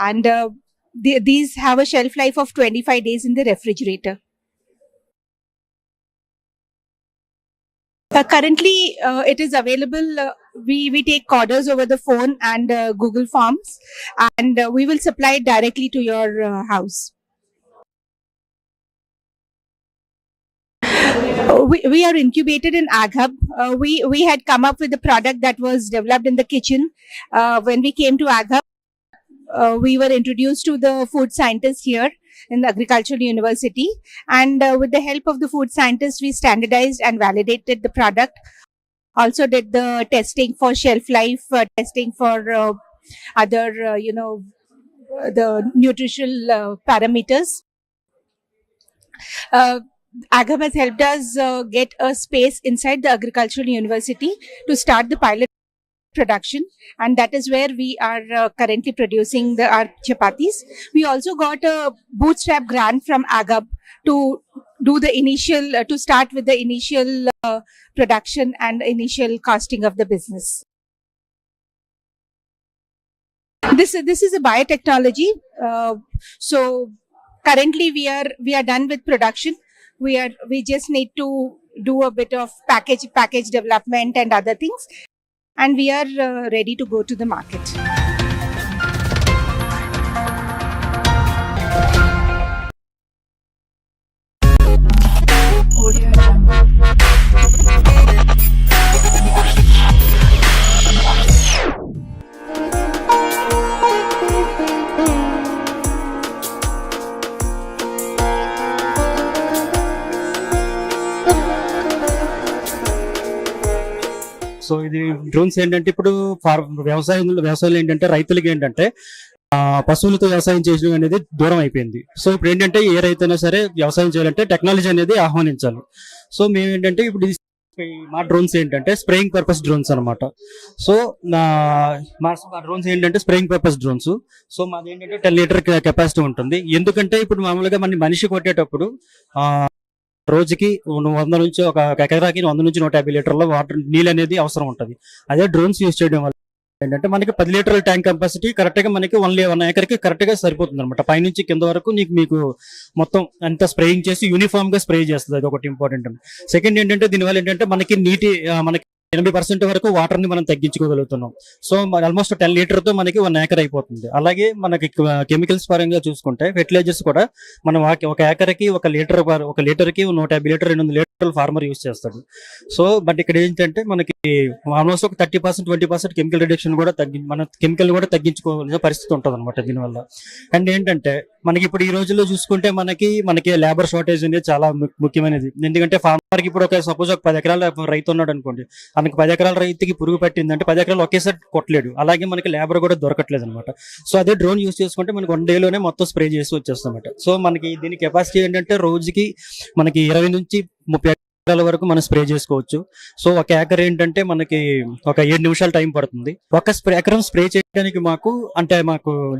And these have a shelf life of 25 days in the refrigerator. Currently, it is available. We take orders over the phone and Google Forms, and we will supply it directly to your house. We are incubated in AgHub. We had come up with a product that was developed in the kitchen. When we came to AgHub, we were introduced to the food scientists here in the Agricultural University, and with the help of the food scientists, we standardized and validated the product. Also did the testing for shelf life, testing for other, the nutritional parameters. AgHub has helped us get a space inside the Agricultural University to start the pilot production, and that is where we are currently producing our chapatis. We also got a bootstrap grant from AgHub to do the initial, to start with the initial production and initial costing of the business. This is a biotechnology. So currently we are done with production. We just need to do a bit of package development and other things, and we are ready to go to the market. So ఇది drones ఏంటంటే ఇప్పుడు వ్యవసాయంలో ఏంటంటే రైతులకి ఏంటంటే పశువులతో వ్యవసాయం చేయడం అనేది దూరం అయిపోయింది. సో ఇప్పుడు ఏంటంటే ఏ రైతైనా సరే వ్యవసాయం చేయాలంటే టెక్నాలజీ అనేది ఆహ్వానించాలి. సో మేము ఏంటంటే ఇప్పుడు మా డ్రోన్స్ ఏంటంటే స్ప్రేయింగ్ పర్పస్ డ్రోన్స్ అనమాట. సో మా డ్రోన్స్ ఏంటంటే స్ప్రేయింగ్ పర్పస్ డ్రోన్స్. సో మాది ఏంటంటే 10 లీటర్ కెపాసిటీ ఉంటుంది. ఎందుకంటే ఇప్పుడు మామూలుగా మనిషి కొట్టేటప్పుడు రోజుకి 100 నుంచి ఒక ఎకరాకి 100 నుంచి 150 లీటర్ల వాటర్ నీళ్ళు అనేది అవసరం ఉంటుంది. అదే డ్రోన్స్ యూజ్ చేయడం వల్ల ఏంటంటే మనకి 10 లీటర్ల ట్యాంక్ కెపాసిటీ కరెక్ట్ గా మనకి 1 ఎకర్కి కరెక్ట్ గా సరిపోతుంది అనమాట. పైనుంచి కింద వరకు మీకు మొత్తం అంతా స్ప్రేయింగ్ చేసి యూనిఫామ్ గా స్ప్రే చేస్తుంది. అది ఒకటి ఇంపార్టెంట్. సెకండ్ ఏంటంటే దీనివల్ల ఏంటంటే మనకి మనకి 80% వరకు వాటర్ ని మనం తగ్గించుకోగలుగుతున్నాం. సో ఆల్మోస్ట్ 10 లీటర్ తో మనకి 1 ఏకర్ అయిపోతుంది. అలాగే మనకి కెమికల్స్ పరంగా చూసుకుంటే ఫెర్టిలైజర్స్ కూడా మనం ఒక ఏకర్కి 1 లీటర్కి 150 లీటర్ 200 లీటర్లు ఫార్మర్ యూజ్ చేస్తాడు. సో బట్ ఇక్కడ ఏంటంటే మనకి ఆల్మోస్ట్ ఒక 30% 20% కెమికల్ రిడక్షన్ కూడా మన కెమికల్ కూడా తగ్గించుకోవాల్సిన పరిస్థితి ఉంటుంది అనమాట దీనివల్ల. అండ్ ఏంటంటే మనకి ఇప్పుడు ఈ రోజుల్లో చూసుకుంటే మనకి లేబర్ షార్టేజ్ అనేది చాలా ముఖ్యమైనది. ఎందుకంటే ఫార్మర్కి ఇప్పుడు సపోజ్ ఒక 10 ఎకరాల రైతు ఉన్నాడు అనుకోండి, మనకి 10 ఎకరాల రైతుకి పురుగు పట్టిందంటే 10 ఎకరాలు ఒకేసారి కొట్టలేడు. అలాగే మనకి లేబర్ కూడా దొరకట్లేదు అనమాట. సో అదే డ్రోన్ యూజ్ చేసుకుంటే మనకి 1 డేలోనే మొత్తం స్ప్రే చేసి వచ్చేస్తాం అనమాట. సో మనకి దీని కెపాసిటీ ఏంటంటే రోజుకి మనకి 20 నుంచి 30 ఎకరాల వరకు మనం స్ప్రే చేసుకోవచ్చు. సో 1 ఏకర్ ఏంటంటే మనకి ఒక 7 నిమిషాలు టైం పడుతుంది. ఎకరం స్ప్రే చేయడానికి మాకు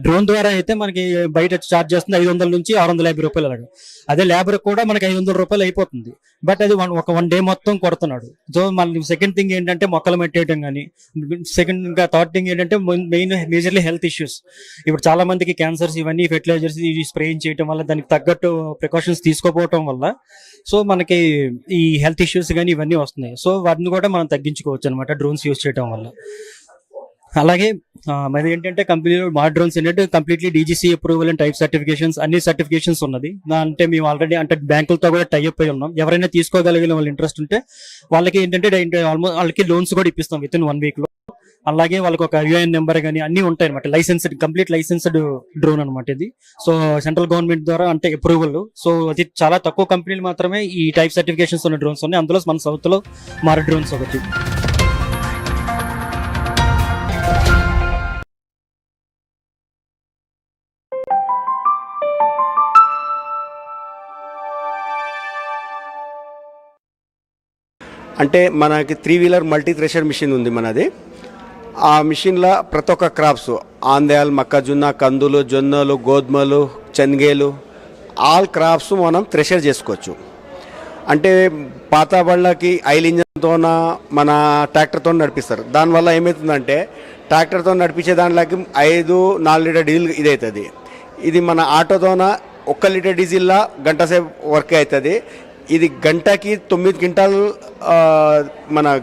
డ్రోన్ ద్వారా అయితే మనకి బయట ఛార్జ్ చేస్తుంది 500 నుంచి 650 రూపాయలు అలాగే. అదే లేబర్ కూడా మనకి 500 రూపాయలు అయిపోతుంది. బట్ అది ఒక 1 డే మొత్తం కొడుతున్నాడు. సో మళ్ళీ సెకండ్ థింగ్ ఏంటంటే మొక్కలు మెట్టేయడం కానీ, ఇంకా థర్డ్ థింగ్ ఏంటంటే మేజర్లీ హెల్త్ ఇష్యూస్. ఇప్పుడు చాలా మందికి క్యాన్సర్స్ ఇవన్నీ ఫెర్టిలైజర్స్ స్ప్రేయింగ్ చేయడం వల్ల దానికి తగ్గట్టు ప్రికాషన్స్ తీసుకోపోవటం వల్ల సో మనకి ఈ హెల్త్ ఇష్యూస్ కానీ ఇవన్నీ వస్తున్నాయి. సో వాటిని కూడా మనం తగ్గించుకోవచ్చు అనమాట డ్రోన్స్ యూజ్ చేయడం వల్ల. అలాగే మరి ఏంటంటే కంపెనీలో మా డ్రోన్స్ ఏంటంటే completely DGC approval and type certifications అన్ని సర్టిఫికేషన్స్ ఉన్నది. అంటే మేము ఆల్రెడీ అంటే బ్యాంకులతో కూడా టైఅప్ అయి ఉన్నాం. ఎవరైనా తీసుకోగలిగిన వాళ్ళ ఇంట్రెస్ట్ ఉంటే వాళ్ళకి ఏంటంటే ఆల్మోస్ట్ వాళ్ళకి లోన్స్ కూడా ఇప్పిస్తాం విత్ ఇన్ 1 వీక్ లో. అలాగే వాళ్ళకి ఒక యూఐఎన్ నెంబర్ కానీ అన్ని ఉంటాయి అనమాట. కంప్లీట్ లైసెన్స్డ్ డ్రోన్ అనమాట ఇది. సో సెంట్రల్ గవర్నమెంట్ ద్వారా అంటే అప్రూవల్. సో అది చాలా తక్కువ కంపెనీలు మాత్రమే ఈ టైప్ సర్టిఫికేషన్స్ ఉన్న డ్రోన్స్ ఉన్నాయి. అందులో మన సౌత్ లో మా డ్రోన్స్ ఒకటి. అంటే మనకి 3 వీలర్ మల్టీ థ్రెషర్ మిషన్ ఉంది మనది. ఆ మిషన్లో ప్రతి ఒక్క క్రాప్స్ ఆందేల్, మొక్కజొన్న, కందులు, జొన్నలు, గోధుమలు, శనగలు ఆల్ క్రాప్స్ మనం థ్రెషర్ చేసుకోవచ్చు. అంటే పాత బళ్ళకి ఆయిల్ ఇంజన్తోన మన ట్రాక్టర్తో నడిపిస్తారు. దానివల్ల ఏమవుతుందంటే ట్రాక్టర్తో నడిపించే దాంట్లోకి 4 లీటర్ డీజిల్ ఇదవుతుంది. ఇది మన ఆటోతోన 1 లీటర్ డీజిల్లో గంట సేపు వర్క్ అవుతుంది. ఇది గంటకి 9 క్వింటాల్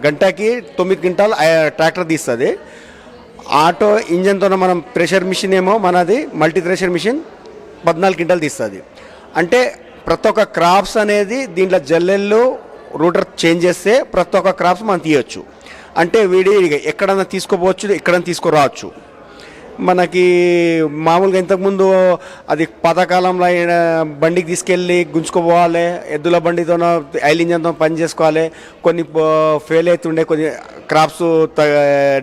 గంటకి 9 క్వింటాల్ ట్రాక్టర్ తీస్తుంది. ఆటో ఇంజన్తో మనం థ్రెషర్ మిషన్ ఏమో మనది మల్టీ థ్రెషర్ మిషన్ 14 క్వింటాల్ తీస్తుంది. అంటే ప్రతి ఒక్క క్రాప్స్ అనేది దీంట్లో జల్లెళ్ళు రూటర్ చేంజ్ చేస్తే ప్రతి ఒక్క క్రాప్స్ మనం తీయవచ్చు. అంటే ఎక్కడన్నా తీసుకోపోవచ్చు, ఎక్కడన్నా తీసుకురావచ్చు. మనకి మామూలుగా ఇంతకుముందు అది పాతకాలంలో బండికి తీసుకెళ్ళి గుంజుకోపోవాలి, ఎద్దుల బండితో ఆయిల్ ఇంజన్తో పని చేసుకోవాలి. కొన్ని ఫెయిల్ అవుతుండే, కొన్ని క్రాప్స్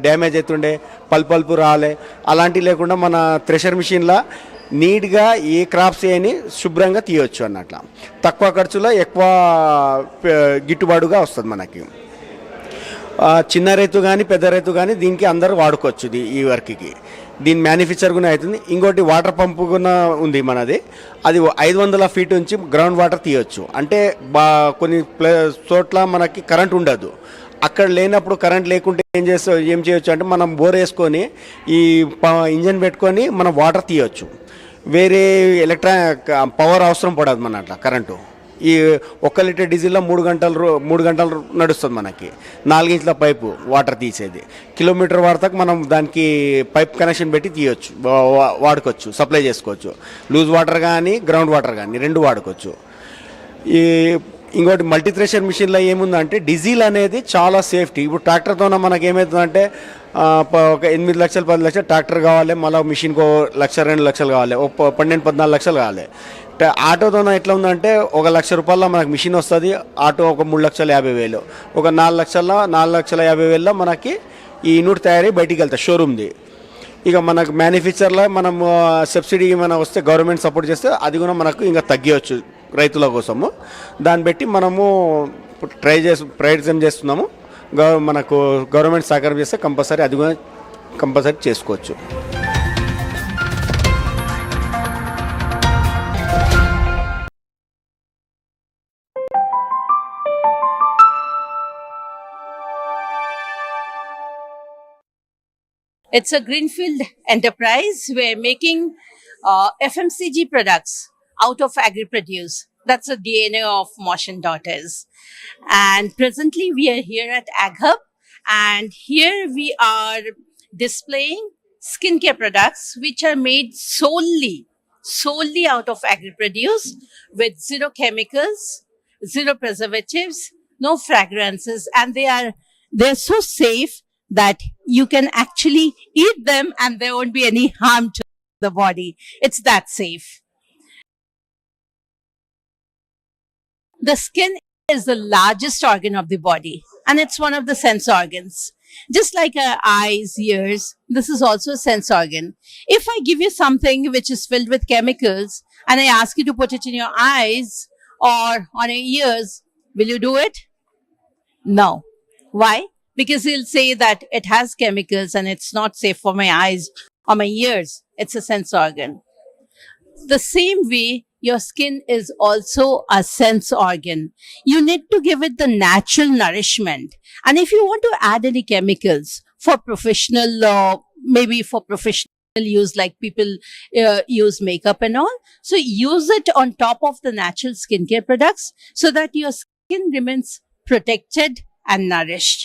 డ్యామేజ్ అవుతుండే, పల్పు రావాలి. అలాంటివి లేకుండా మన థ్రెషర్ మిషన్లో నీట్గా ఏ క్రాప్స్ అని శుభ్రంగా తీయవచ్చు అన్నట్ల. తక్కువ ఖర్చులో ఎక్కువ గిట్టుబాటుగా వస్తుంది మనకి. చిన్న రైతు కానీ పెద్ద రైతు కానీ దీనికి అందరూ వాడుకోవచ్చు ఈ వర్క్కి. దీని మ్యానుఫ్యాక్చర్ కూడా అవుతుంది. ఇంకోటి వాటర్ పంపు కూడా ఉంది మనది. అది 500 ఫీట్ నుంచి గ్రౌండ్ వాటర్ తీయవచ్చు. అంటే కొన్ని చోట్ల మనకి కరెంట్ ఉండదు. అక్కడ లేనప్పుడు కరెంట్ లేకుంటే ఏం చేయొచ్చు అంటే మనం బోర్ వేసుకొని ఈ ఇంజన్ పెట్టుకొని మనం వాటర్ తీయవచ్చు. వేరే పవర్ అవసరం పడదు మన అట్లా కరెంటు. ఈ 1 లీటర్ డీజిల్లో 3 గంటలు నడుస్తుంది మనకి. 4 ఇంచుల పైపు వాటర్ తీసేది. కిలోమీటర్ వాడతాక మనం దానికి పైప్ కనెక్షన్ పెట్టి తీయొచ్చు, వాడుకోవచ్చు, సప్లై చేసుకోవచ్చు. లూజ్ వాటర్ కానీ గ్రౌండ్ వాటర్ కానీ 2 వాడుకోవచ్చు. ఇంకోటి మల్టీ థ్రెషర్ మిషన్లో ఏముందంటే డీజిల్ అనేది చాలా సేఫ్టీ. ఇప్పుడు ట్రాక్టర్తో మనకి ఏమవుతుందంటే ఒక 8 లక్షలు 10 లక్షలు ట్రాక్టర్ కావాలి, మళ్ళీ మిషన్కి 1 లక్ష 2 లక్షలు కావాలి, 12-14 లక్షలు కావాలి. ఆటోతో ఎట్లా ఉందంటే 1 లక్ష రూపాయల్లో మనకు మిషన్ వస్తుంది. ఆటో ఒక 3,50,000, ఒక 4,50,000 మనకి ఈ యూనిట్ తయారీ బయటికి వెళ్తాయి షోరూమ్ది. ఇక మనకు మ్యానుఫ్యాక్చర్లో మనం సబ్సిడీ ఏమైనా వస్తే గవర్నమెంట్ సపోర్ట్ చేస్తే అది కూడా మనకు ఇంకా తగ్గియచ్చు రైతుల కోసము. దాన్ని బట్టి మనము ప్రయత్నం చేస్తున్నాము. మనకు గవర్నమెంట్ సహకారం చేస్తే కంపల్సరీ అది కూడా కంపల్సరీ చేసుకోవచ్చు. It's a greenfield enterprise. We're making FMCG products out of agri-produce. That's the DNA of Motion Daughters. And presently we are here at AgHub, and here we are displaying skincare products which are made solely out of agri-produce with zero chemicals, zero preservatives, no fragrances, and they're so safe that you can actually eat them and there won't be any harm to the body. It's that safe. The skin is the largest organ of the body, and it's one of the sense organs. Just like our eyes, ears, this is also a sense organ. If I give you something which is filled with chemicals and I ask you to put it in your eyes or on your ears, will you do it? No. Why? Because he'll say that it has chemicals and it's not safe for my eyes or my ears. It's a sense organ. The same way, your skin is also a sense organ. You need to give it the natural nourishment. And if you want to add any chemicals for professional, maybe for professional use, like people use makeup and all, so use it on top of the natural skincare products so that your skin remains protected and nourished.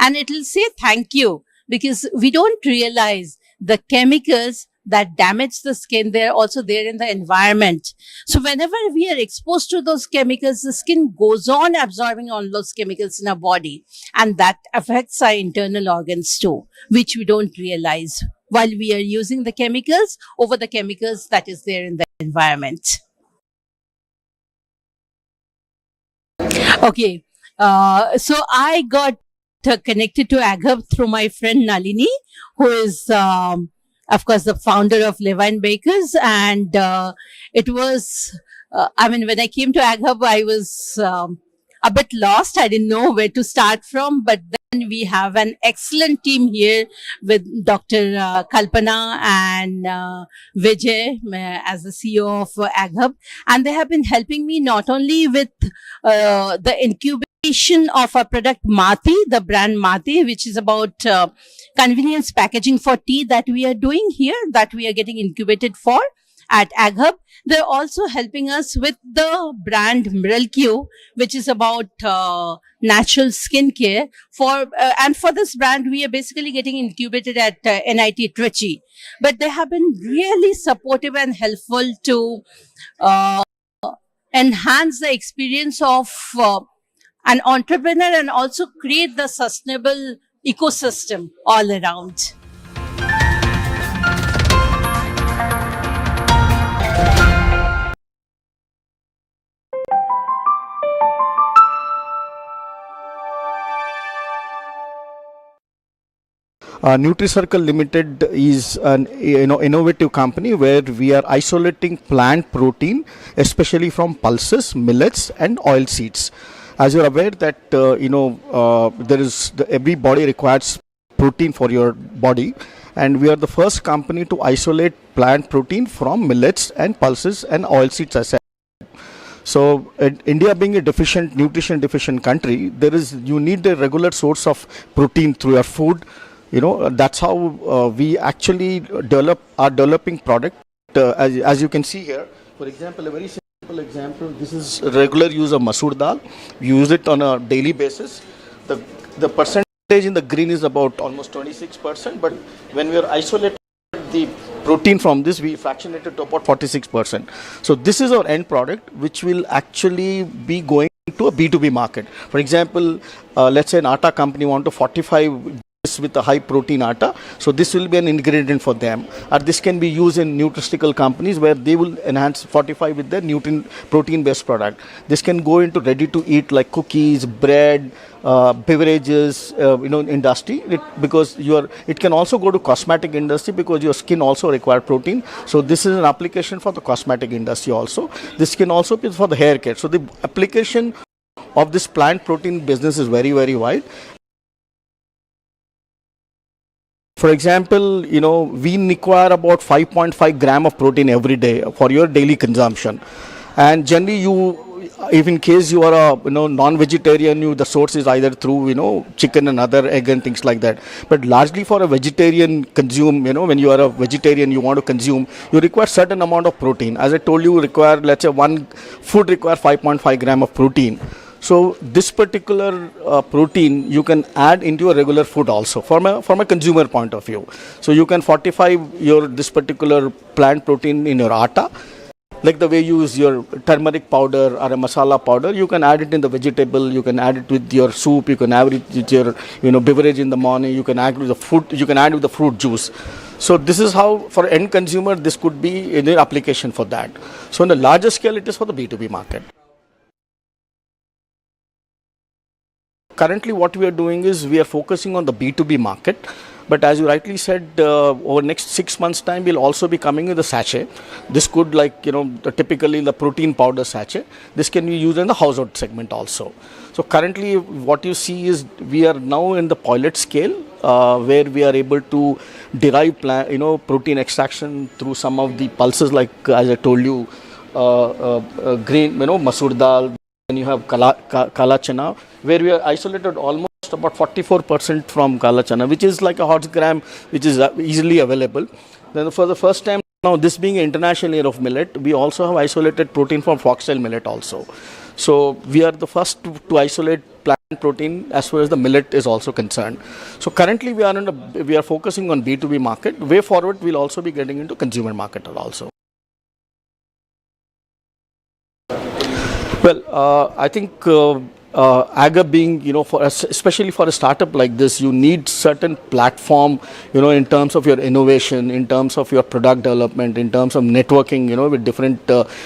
And it will say thank you, because we don't realize the chemicals that damage the skin, they're also there in the environment. So whenever we are exposed to those chemicals, the skin goes on absorbing all those chemicals in our body, and that affects our internal organs too, which we don't realize while we are using the chemicals over the chemicals that is there in the environment. Okay, so I got connected to AgHub through my friend Nalini, who is of course the founder of Levine Bakers. And it was when I came to AgHub, I was a bit lost. I didn't know where to start from, but then we have an excellent team here with Dr. Kalpana and Vijay as the CEO of AgHub, and they have been helping me not only with the incubation of our product Mati, the brand Mati, which is about convenience packaging for tea that we are doing here, that we are getting incubated for at AgHub. They're also helping us with the brand Milq, which is about natural skincare. And for this brand, we are basically getting incubated at NIT Trichy. But they have been really supportive and helpful to enhance the experience of an entrepreneur and also create the sustainable ecosystem all around. NutriCircle Limited is an innovative company where we are isolating plant protein, especially from pulses, millets, and oil seeds. As you're aware that every body requires protein for your body, and we are the first company to isolate plant protein from millets and pulses and oil seeds as well. So India being a nutrition deficient country, you need a regular source of protein through your food. That's how we actually are developing product as you can see here, for example, a very simple example, this is regular use of masoor dal. We use it on a daily basis. The percentage in the green is about almost 26%, but when we are isolating the protein from this, we fractionate it to about 46%. So this is our end product, which will actually be going to a B2B market. For example, let's say an atta company want to fortify this with a high protein atta, so this will be an ingredient for them. Or this can be used in nutraceutical companies where they will enhance fortify with their protein based product. This can go into ready to eat like cookies, bread, beverages, industry, because it can also go to cosmetic industry because your skin also require protein. So this is an application for the cosmetic industry also. This can also be for the hair care. So the application of this plant protein business is very, very wide. For example, we require about 5.5 gram of protein every day for your daily consumption. And generally if in case you are a non-vegetarian, the source is either through chicken and other egg and things like that. But largely for a vegetarian consume, when you are a vegetarian, you want to consume, you require certain amount of protein. As I told you, let's say one food require 5.5 gram of protein. So this particular protein you can add into your regular food also from a consumer point of view. So you can fortify this particular plant protein in your atta. Like the way you use your turmeric powder or a masala powder, you can add it in the vegetable, you can add it with your soup, you can add it with your beverage in the morning, you can add with the fruit, you can add with the fruit juice. So this is how for end consumer this could be in the application for that. So on the larger scale it is for the B2B market. Currently what we are doing is we are focusing on the B2B market. But as you rightly said, over next 6 months time, we'll also be coming with a sachet. This could typically the protein powder sachet. This can be used in the household segment also. So currently what you see is we are now in the pilot scale where we are able to derive protein extraction through some of the pulses like as I told you, grain, masoor dal, then you have kala chana, where we are isolated almost about 44% from kala chana, which is like a hot gram, which is easily available. Then for the first time now, this being an international year of millet, we also have isolated protein from foxtail millet also. So we are the first to isolate plant protein as far as the millet is also concerned. So currently we are focusing on B2B market. Way forward we'll also be getting into consumer market also. Well, I think AGA being, especially for a startup like this, you need certain platform, in terms of your innovation, in terms of your product development, in terms of networking, with different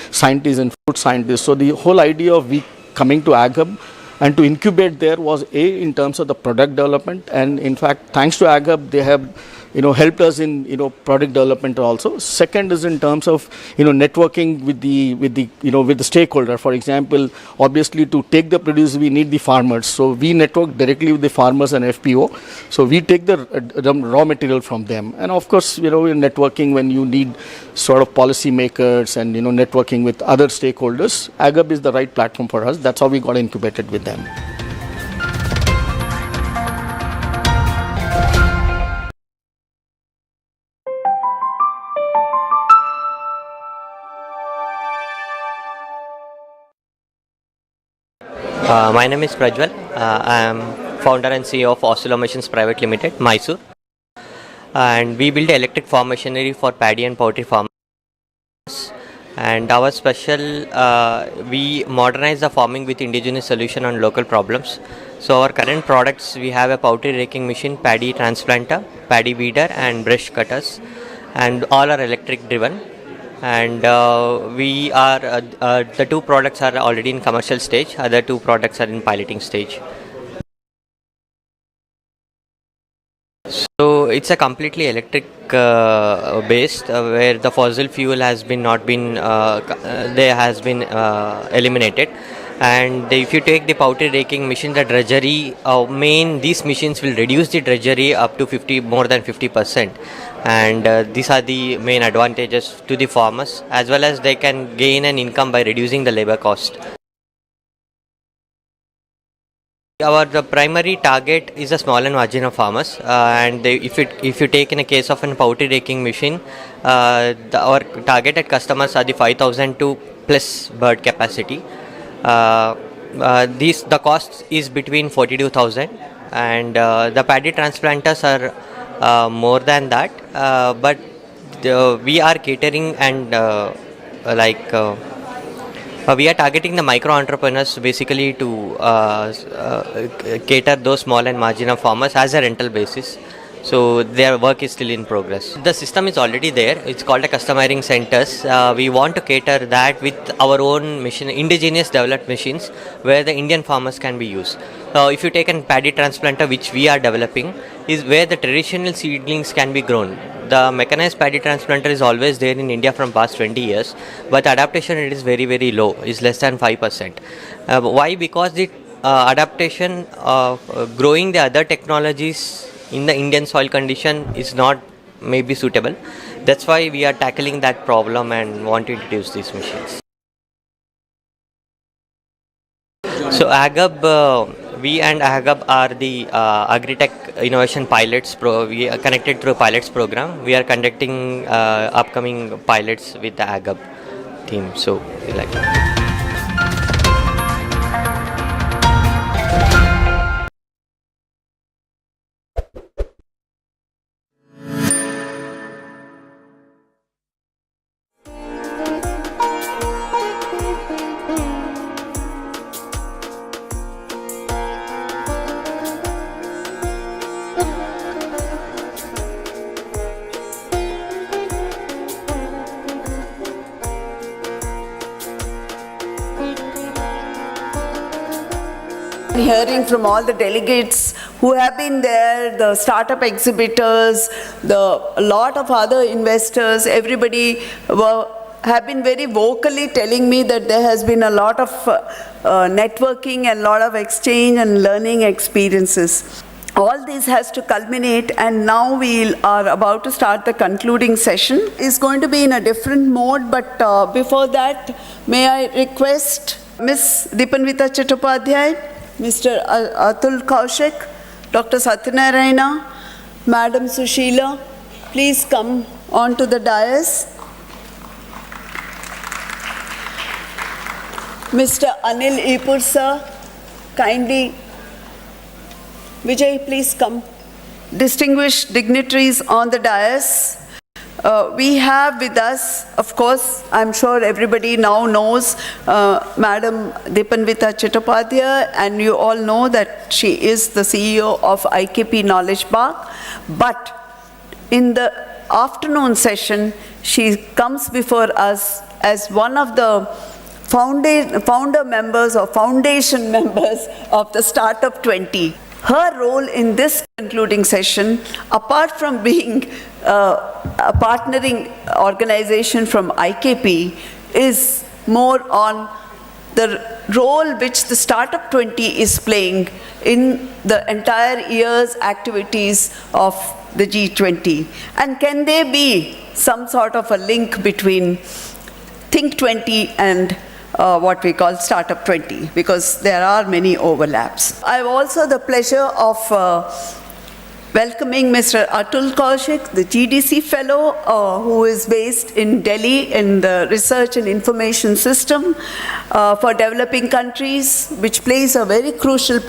scientists and food scientists. So the whole idea of we coming to AGA and to incubate there was in terms of the product development. And in fact, thanks to AGA, they have helped us in product development also. Second is in terms of networking with the stakeholder. For example, obviously to take the produce we need the farmers, so we network directly with the farmers and FPO. So we take the raw material from them, and of course in networking when you need sort of policy makers and networking with other stakeholders, AGAB is the right platform for us. That's how we got incubated with them. My name is Prajwal. I am founder and CEO of Oscillo Machines Private Limited, Mysore. And we build electric farm machinery for paddy and poultry farmers. And our special, we modernize the farming with indigenous solution on local problems. So our current products, we have a poultry raking machine, paddy transplanter, paddy weeder and brush cutters. And all are electric driven. And we are the two products are already in commercial stage. Other two products are in piloting stage. So it's a completely electric based where the fossil fuel has been eliminated. And if you take the poultry raking machine, the drudgery these machines will reduce the drudgery up to more than 50%. And these are the main advantages to the farmers, as well as they can gain an income by reducing the labor cost. The primary target is the small and marginal farmers, and if you take in a case of a poultry raking machine, our targeted customers are the 5,000 to plus bird capacity. The cost is between 42,000, and the paddy transplanters are more than that. But we are catering and we are targeting the micro entrepreneurs basically to cater those small and marginal farmers as a rental basis. So their work is still in progress. The system is already there. It's called a customizing centers. We want to cater that with our own machine, indigenous developed machines where the Indian farmers can be used. If you take a paddy transplanter, which we are developing, is where the traditional seedlings can be grown. The mechanized paddy transplanter is always there in India from past 20 years, but the adaptation rate is very, very low, is less than 5%. Why? Because the adaptation of growing the other technologies in the Indian soil condition is not maybe suitable. That's why we are tackling that problem and want to introduce these machines. So AGHUB, we and AGHUB are the Agritech Innovation Pilots. We are connected through a pilots program. We are conducting upcoming pilots with the AGHUB team. So we like that. Hearing from all the delegates who have been there, the startup exhibitors, a lot of other investors, everybody have been very vocally telling me that there has been a lot of networking and a lot of exchange and learning experiences. All this has to culminate, and now we are about to start the concluding session. It's going to be in a different mode, but before that, may I request Ms. Dipanvita Chattopadhyay, Mr. Atul Kaushik, Dr. Satyanarayana, Madam Sushila, please come on to the dais. Mr. Anil Ipur sir, kindly. Vijay, please come. Distinguished dignitaries on the dais. We have with us, of course, I'm sure everybody now knows Madam Dipanvita Chattopadhyay, and you all know that she is the CEO of IKP Knowledge Park. But in the afternoon session, she comes before us as one of the founder members or foundation members of the Startup 20. Her role in this concluding session, apart from being a partnering organization from IKP, is more on the role which the Startup 20 is playing in the entire year's activities of the G20. And can there be some sort of a link between Think 20 and what we call Startup 20, because there are many overlaps. I have also the pleasure of welcoming Mr. Atul Kaushik, the GDC fellow who is based in Delhi in the Research and Information System for Developing Countries, which plays a very crucial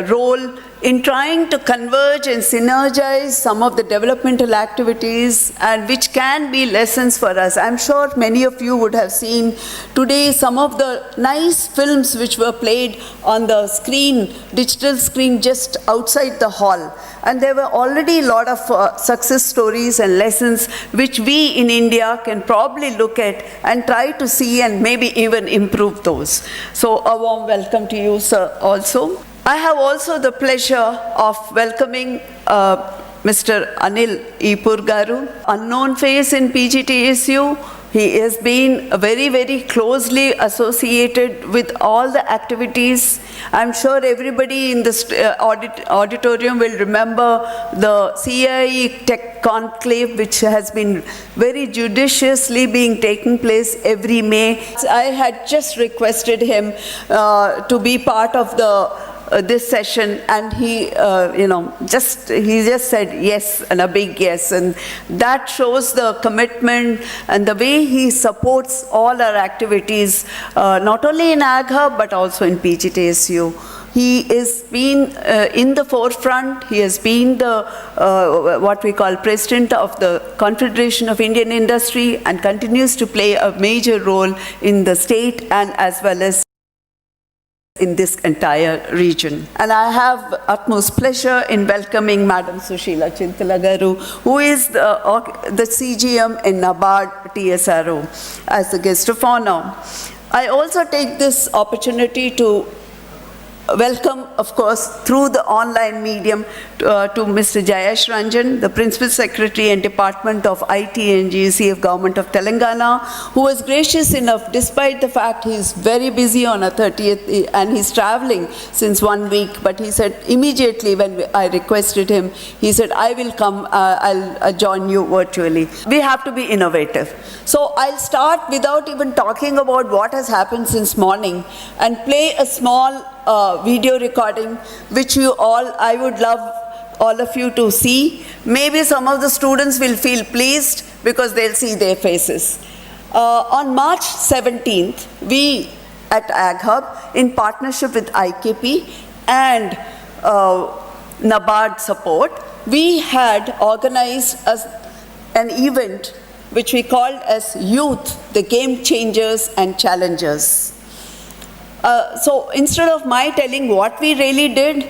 role in trying to converge and synergize some of the developmental activities, and which can be lessons for us. I'm sure many of you would have seen today some of the nice films which were played on the screen, digital screen just outside the hall. And there were already a lot of success stories and lessons which we in India can probably look at and try to see and maybe even improve those. So a warm welcome to you, sir, also. I have also the pleasure of welcoming Mr. Anil Ipur Garu, unknown face in PGTSU. He has been very, very closely associated with all the activities. I'm sure everybody in this auditorium will remember the CIE Tech Conclave, which has been very judiciously being taking place every May. I had just requested him to be part of the this session, and he just said yes, and a big yes, and that shows the commitment and the way he supports all our activities, not only in Ag Hub but also in PGTSU. He has been in the forefront. He has been the what we call president of the Confederation of Indian Industry, and continues to play a major role in the state and as well as in this entire region. And I have utmost pleasure in welcoming Madam Sushila Chintalagaru, who is the CGM in NABARD TSRO, as the guest of honor. I also take this opportunity to welcome, of course, through the online medium to Mr. Jayesh Ranjan, the Principal Secretary and Department of IT and GC of Government of Telangana, who was gracious enough, despite the fact he is very busy on a 30th and he's traveling since 1 week, but he said immediately when I requested him, he said, I will come, I'll join you virtually. We have to be innovative. So I'll start without even talking about what has happened since morning and play a small video recording, which I would love all of you to see. Maybe some of the students will feel pleased because they'll see their faces. On March 17th, we at Ag Hub, in partnership with IKP and NABARD support, we had organized an event which we called as Youth, the Game Changers and Challengers. So instead of my telling what we really did,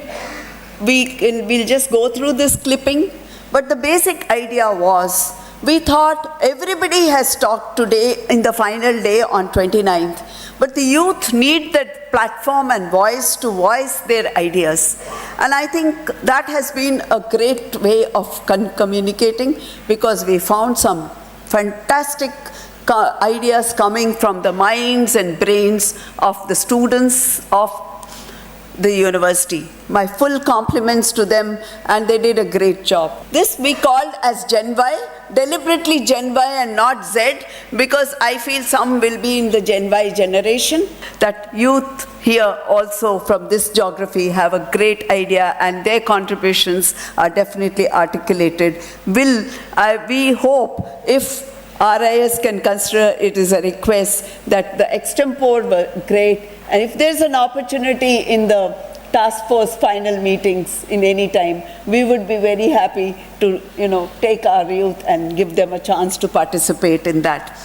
we'll just go through this clipping. But the basic idea was, we thought everybody has talked today in the final day on 29th, but the youth need that platform and voice to voice their ideas. And I think that has been a great way of communicating, because we found some fantastic ideas coming from the minds and brains of the students of the university. My full compliments to them, and they did a great job. This we called as Gen Y, deliberately Gen Y and not Z, because I feel some will be in the Gen Y generation. That youth here also from this geography have a great idea, and their contributions are definitely articulated. We hope, if RIS can consider it as a request, that the extempore were great, and if there's an opportunity in the task force final meetings in any time, we would be very happy to take our youth and give them a chance to participate in that.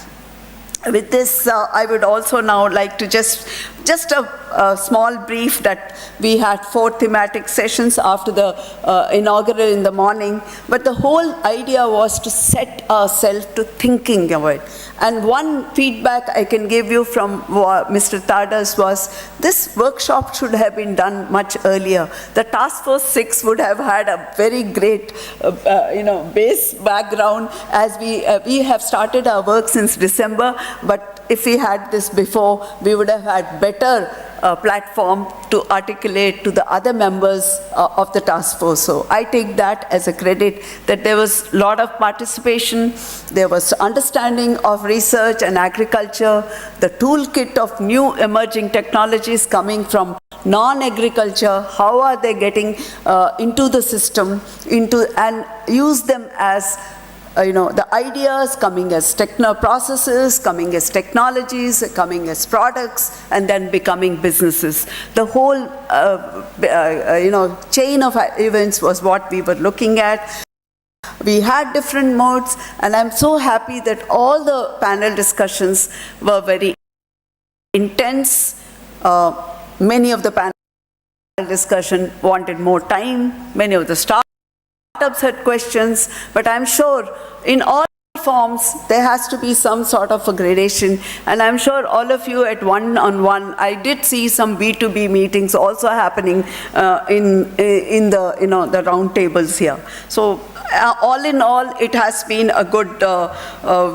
With this, I would also now like to just a small brief that we had 4 thematic sessions after the inaugural in the morning, but the whole idea was to set ourselves to thinking about it. And one feedback I can give you from Mr. Tadas was, this workshop should have been done much earlier. The Task Force 6 would have had a very great base background, as we have started our work since December, but if we had this before, we would have had better platform to articulate to the other members of the task force. So I take that as a credit, that there was a lot of participation, there was understanding of research and agriculture, the toolkit of new emerging technologies coming from non-agriculture, how are they getting into the system, and use them as the ideas coming as processes, coming as technologies, coming as products, and then becoming businesses. The whole, chain of events was what we were looking at. We had different modes, and I'm so happy that all the panel discussions were very intense. Many of the panel discussion wanted more time. Many of the startups had questions, but I'm sure in all forms there has to be some sort of a gradation, and I'm sure all of you at one-on-one, I did see some B2B meetings also happening in the round tables here. So all in all, it has been a good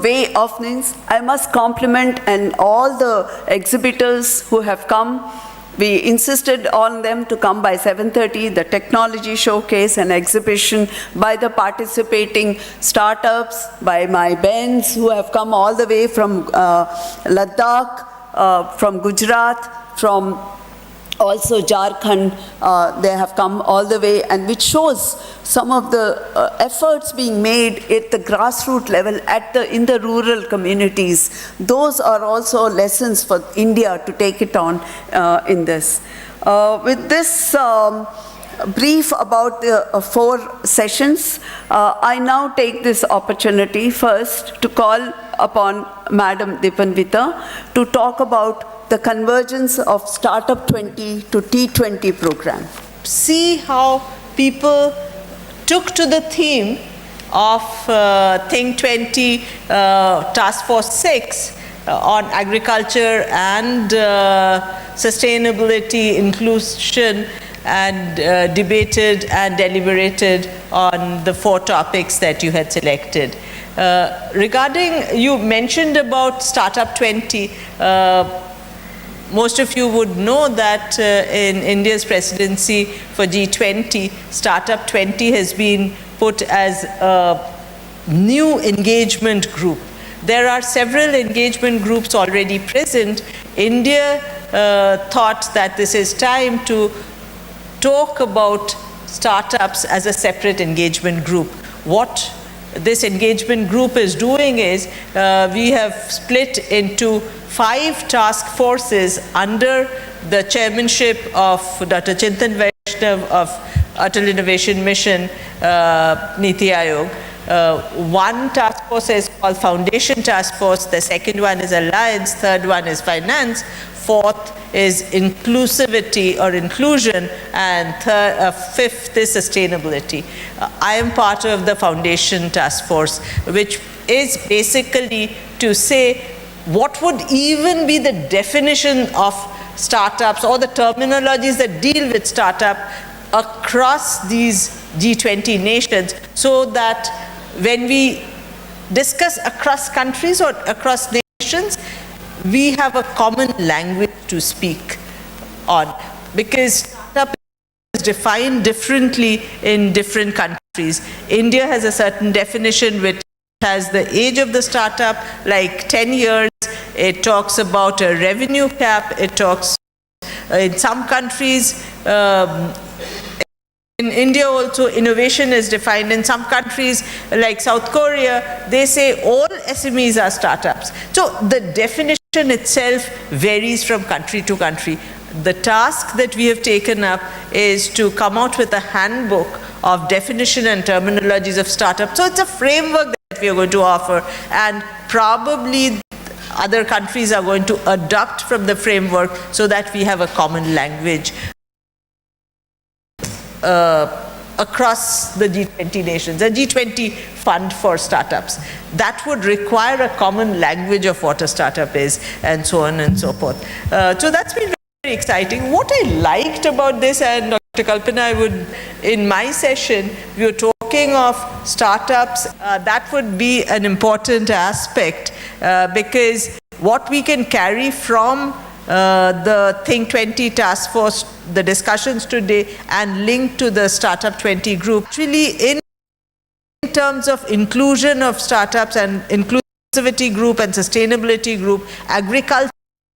way of things. I must compliment and all the exhibitors who have come. We insisted on them to come by 7:30, the technology showcase and exhibition, by the participating startups, by my Bens who have come all the way from Ladakh, from Gujarat, from Also Jharkhand, they have come all the way, and which shows some of the efforts being made at the grassroots level in the rural communities. Those are also lessons for India to take it on in this. With this brief about the 4 sessions, I now take this opportunity first to call upon Madam Dipanvita to talk about the convergence of Startup 20 to T20 program. See how people took to the theme of Think 20 Task Force 6 on agriculture and sustainability, inclusion, and debated and deliberated on the 4 topics that you had selected. Regarding, you mentioned about Startup 20, most of you would know that in India's presidency for G20, Startup 20 has been put as a new engagement group. There are several engagement groups already present. India thought that this is time to talk about startups as a separate engagement group. What this engagement group is doing is we have split into 5 task forces under the chairmanship of Dr. Chintan Vaishnav of Atal Innovation Mission, Niti Aayog. One task force is called Foundation Task Force, the second one is Alliance, third one is Finance, fourth is Inclusivity or Inclusion, and fifth is Sustainability. I am part of the Foundation Task Force, which is basically to say what would even be the definition of startups or the terminologies that deal with startup across these G20 nations, so that when we discuss across countries or across nations, we have a common language to speak on, because startup is defined differently in different countries. India has a certain definition which has the age of the startup, like 10 years. It talks about a revenue cap. It talks, in some countries, in India also, innovation is defined. In some countries, like South Korea, they say all SMEs are startups. So the definition itself varies from country to country. The task that we have taken up is to come out with a handbook of definition and terminologies of startup. So it's a framework that we are going to offer, and probably other countries are going to adopt from the framework so that we have a common language across the G20 nations, a G20 fund for startups. That would require a common language of what a startup is, and so on and so forth. So that's been very exciting. What I liked about this, and Dr. Kalpana, in my session, we were talking of startups. That would be an important aspect, because what we can carry from the Think 20 task force, the discussions today, and link to the Startup 20 group. Actually, in terms of inclusion of startups and inclusivity group and sustainability group, agriculture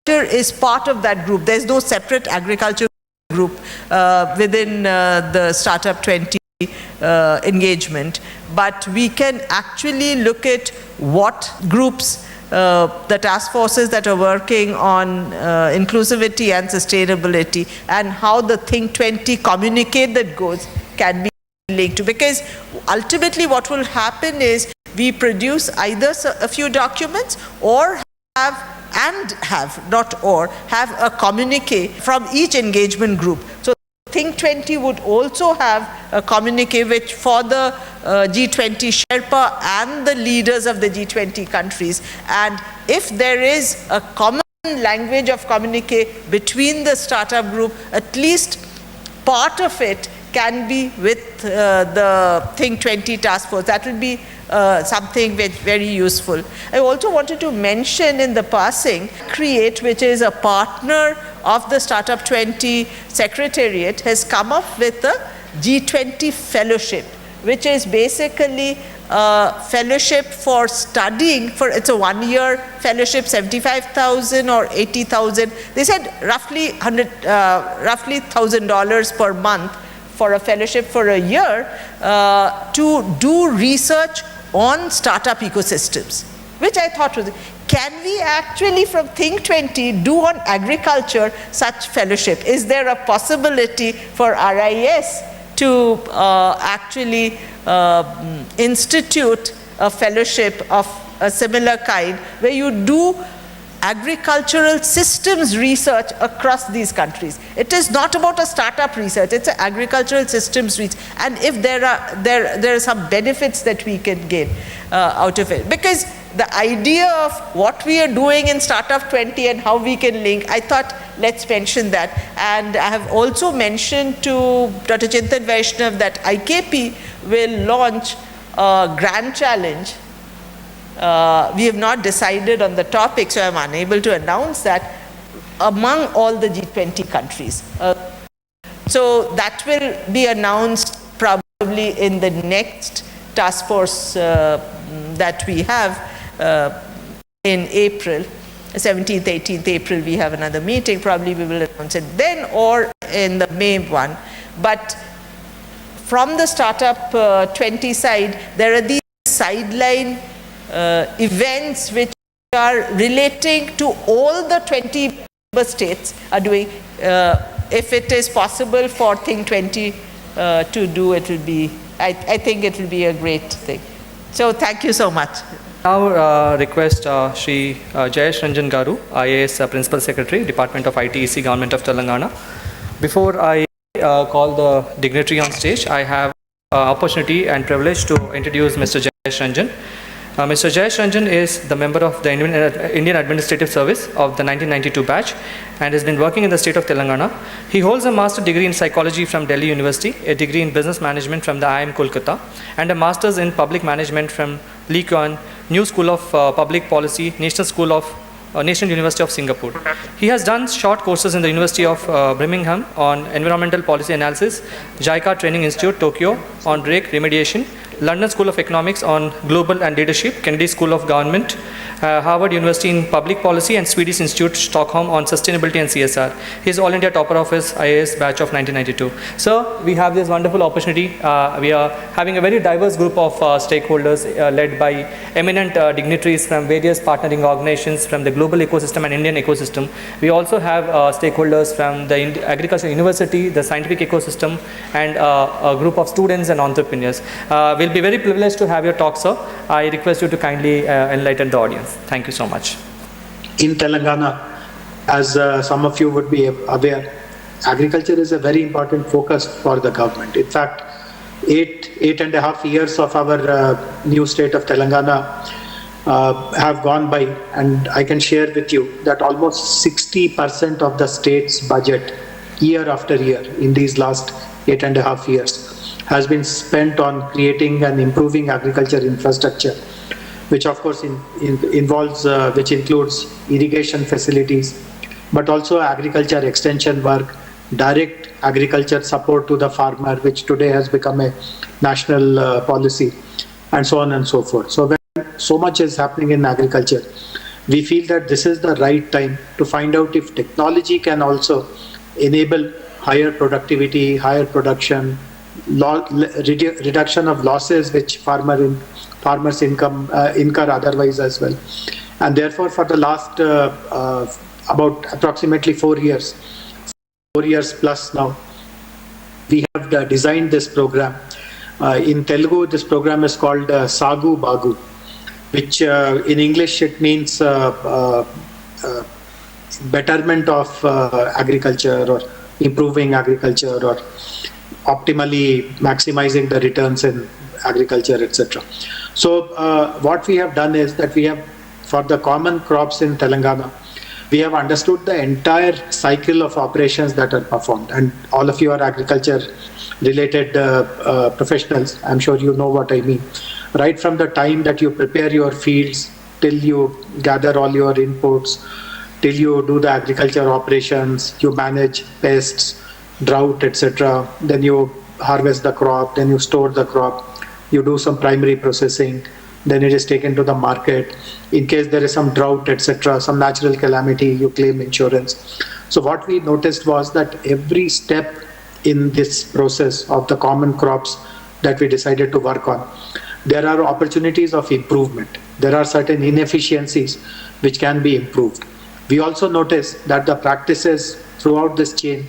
is part of that group. There's no separate agriculture group within the Startup 20 engagement. But we can actually look at what groups, the task forces that are working on inclusivity and sustainability, and how the Think 20 communicate that goes can be linked to. Because ultimately what will happen is we produce either a few documents or have a communique from each engagement group. So Think 20 would also have a communique which for the G20 Sherpa and the leaders of the G20 countries. And if there is a common language of communique between the startup group, at least part of it can be with the Think 20 task force. That will be something very useful. I also wanted to mention in the passing, CREATE, which is a partner of the Startup 20 Secretariat, has come up with a G20 Fellowship, which is basically fellowship for studying, it's a 1-year fellowship, 75,000 or 80,000. They said roughly $1,000 per month for a fellowship for a year to do research on startup ecosystems, which I thought was, can we actually from Think 20 do on agriculture such fellowship? Is there a possibility for RIS to actually institute a fellowship of a similar kind where you do agricultural systems research across these countries? It is not about a startup research, it's an agricultural systems research, and if there are some benefits that we can gain out of it. Because the idea of what we are doing in Startup 20 and how we can link, I thought let's mention that. And I have also mentioned to Dr. Chintan Vaishnav that IKP will launch a grand challenge. We have not decided on the topic, so I am unable to announce that, among all the G20 countries. So that will be announced probably in the next task force that we have in April, 17th, 18th April, we have another meeting. Probably we will announce it then or in the May one. But from the Startup 20 side, there are these sideline events which are relating to all the 20 member states are doing. If it is possible for Think 20 to do, it will be, I think it will be a great thing. So thank you so much. Now request Shri Jayesh Ranjan Garu, IAS Principal Secretary, Department of ITEC, Government of Telangana. Before I call the dignitary on stage, I have opportunity and privilege to introduce Mr. Jayesh Ranjan. Mr. Jayesh Ranjan is the member of the Indian Administrative Service of the 1992 batch and has been working in the state of Telangana. He holds a master's degree in psychology from Delhi University, a degree in business management from the IIM Kolkata, and a master's in public management from Lee Kuan New School of Public Policy, National University of Singapore. He has done short courses in the University of Birmingham on environmental policy analysis, JICA Training Institute, Tokyo on rake remediation, London School of Economics on global and leadership, Kennedy School of Government, Harvard University in public policy, and Swedish Institute Stockholm on sustainability and CSR. He is All India topper of his IAS batch of 1992. So we have this wonderful opportunity. We are having a very diverse group of stakeholders led by eminent dignitaries from various partnering organizations from the global ecosystem and Indian ecosystem. We also have stakeholders from the Agricultural University, the scientific ecosystem, and a group of students and entrepreneurs. We'll be very privileged to have your talk, sir. I request you to kindly enlighten the audience. Thank you so much. In Telangana, as some of you would be aware, agriculture is a very important focus for the government. In fact, eight and a half years of our new state of Telangana have gone by, and I can share with you that almost 60% of the state's budget year after year in these last 8.5 years has been spent on creating and improving agriculture infrastructure, which of course which includes irrigation facilities, but also agriculture extension work, direct agriculture support to the farmer, which today has become a national policy, and so on and so forth. So when so much is happening in agriculture, we feel that this is the right time to find out if technology can also enable higher productivity, higher production, reduction of losses which farmers incur otherwise as well. And therefore, for the last about approximately 4 years plus now, we have designed this program. In Telugu, this program is called Sagu Bagu, which in English it means betterment of agriculture, or improving agriculture, or optimally maximizing the returns in agriculture, etc. So what we have done is that we have, for the common crops in Telangana, we have understood the entire cycle of operations that are performed. And all of you are agriculture related professionals. I'm sure you know what I mean. Right from the time that you prepare your fields, till you gather all your inputs, till you do the agriculture operations, you manage pests, drought, etc. Then you harvest the crop, then you store the crop, you do some primary processing, then it is taken to the market. In case there is some drought, etc., some natural calamity, you claim insurance. So what we noticed was that every step in this process of the common crops that we decided to work on, there are opportunities of improvement. There are certain inefficiencies which can be improved. We also noticed that the practices throughout this chain,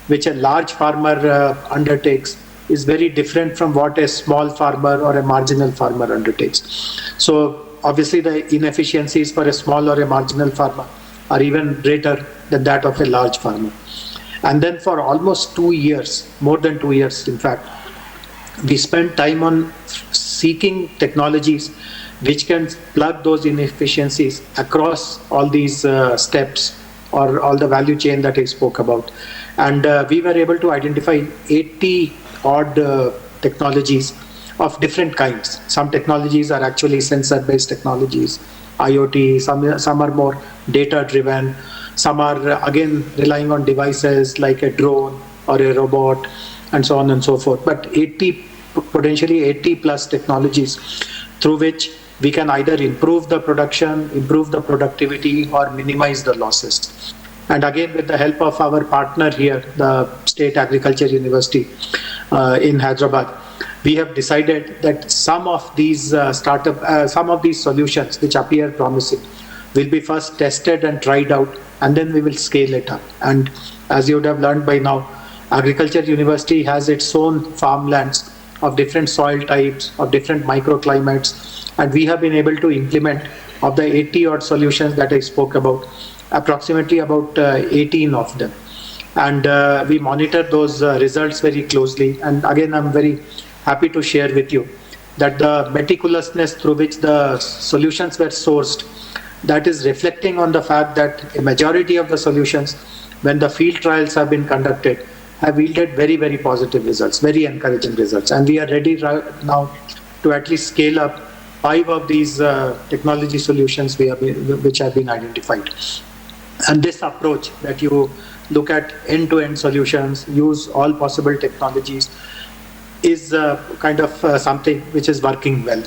which a large farmer undertakes, is very different from what a small farmer or a marginal farmer undertakes. So obviously the inefficiencies for a small or a marginal farmer are even greater than that of a large farmer. And then for almost 2 years, more than 2 years in fact, we spent time on seeking technologies which can plug those inefficiencies across all these steps or all the value chain that I spoke about. And we were able to identify 80 odd technologies of different kinds. Some technologies are actually sensor-based technologies, IoT, some are more data-driven, some are again relying on devices like a drone or a robot and so on and so forth. But potentially 80 plus technologies through which we can either improve the production, improve the productivity, or minimize the losses. And again, with the help of our partner here, the State Agriculture University in Hyderabad, we have decided that some of these some of these solutions which appear promising will be first tested and tried out, and then we will scale it up. And as you would have learned by now, Agriculture University has its own farmlands of different soil types, of different microclimates, and we have been able to implement of the 80 odd solutions that I spoke about, approximately about 18 of them. And we monitor those results very closely. And again, I'm very happy to share with you that the meticulousness through which the solutions were sourced, that is reflecting on the fact that a majority of the solutions, when the field trials have been conducted, have yielded very, very positive results, very encouraging results. And we are ready right now to at least scale up 5 of these technology solutions which have been identified. And this approach that you look at end-to-end solutions, use all possible technologies, is kind of something which is working well.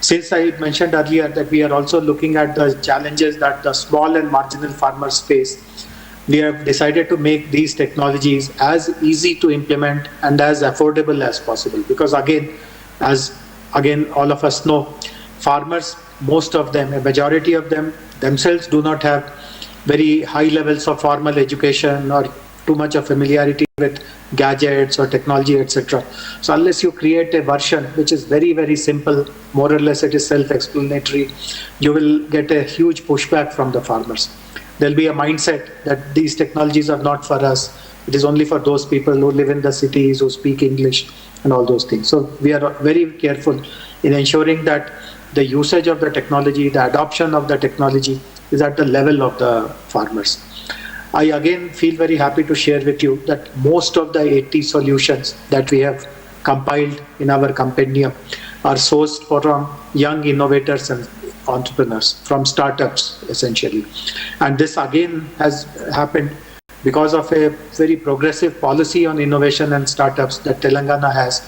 Since I mentioned earlier that we are also looking at the challenges that the small and marginal farmers face, we have decided to make these technologies as easy to implement and as affordable as possible. Because again, all of us know, farmers, most of them, a majority of them themselves do not have very high levels of formal education or too much of familiarity with gadgets or technology, etc. So unless you create a version which is very, very simple, more or less it is self-explanatory, you will get a huge pushback from the farmers. There'll be a mindset that these technologies are not for us. It is only for those people who live in the cities, who speak English and all those things. So we are very careful in ensuring that the usage of the technology, the adoption of the technology is at the level of the farmers. I again feel very happy to share with you that most of the 80 solutions that we have compiled in our compendium are sourced from young innovators and entrepreneurs, from startups essentially. And this again has happened because of a very progressive policy on innovation and startups that Telangana has,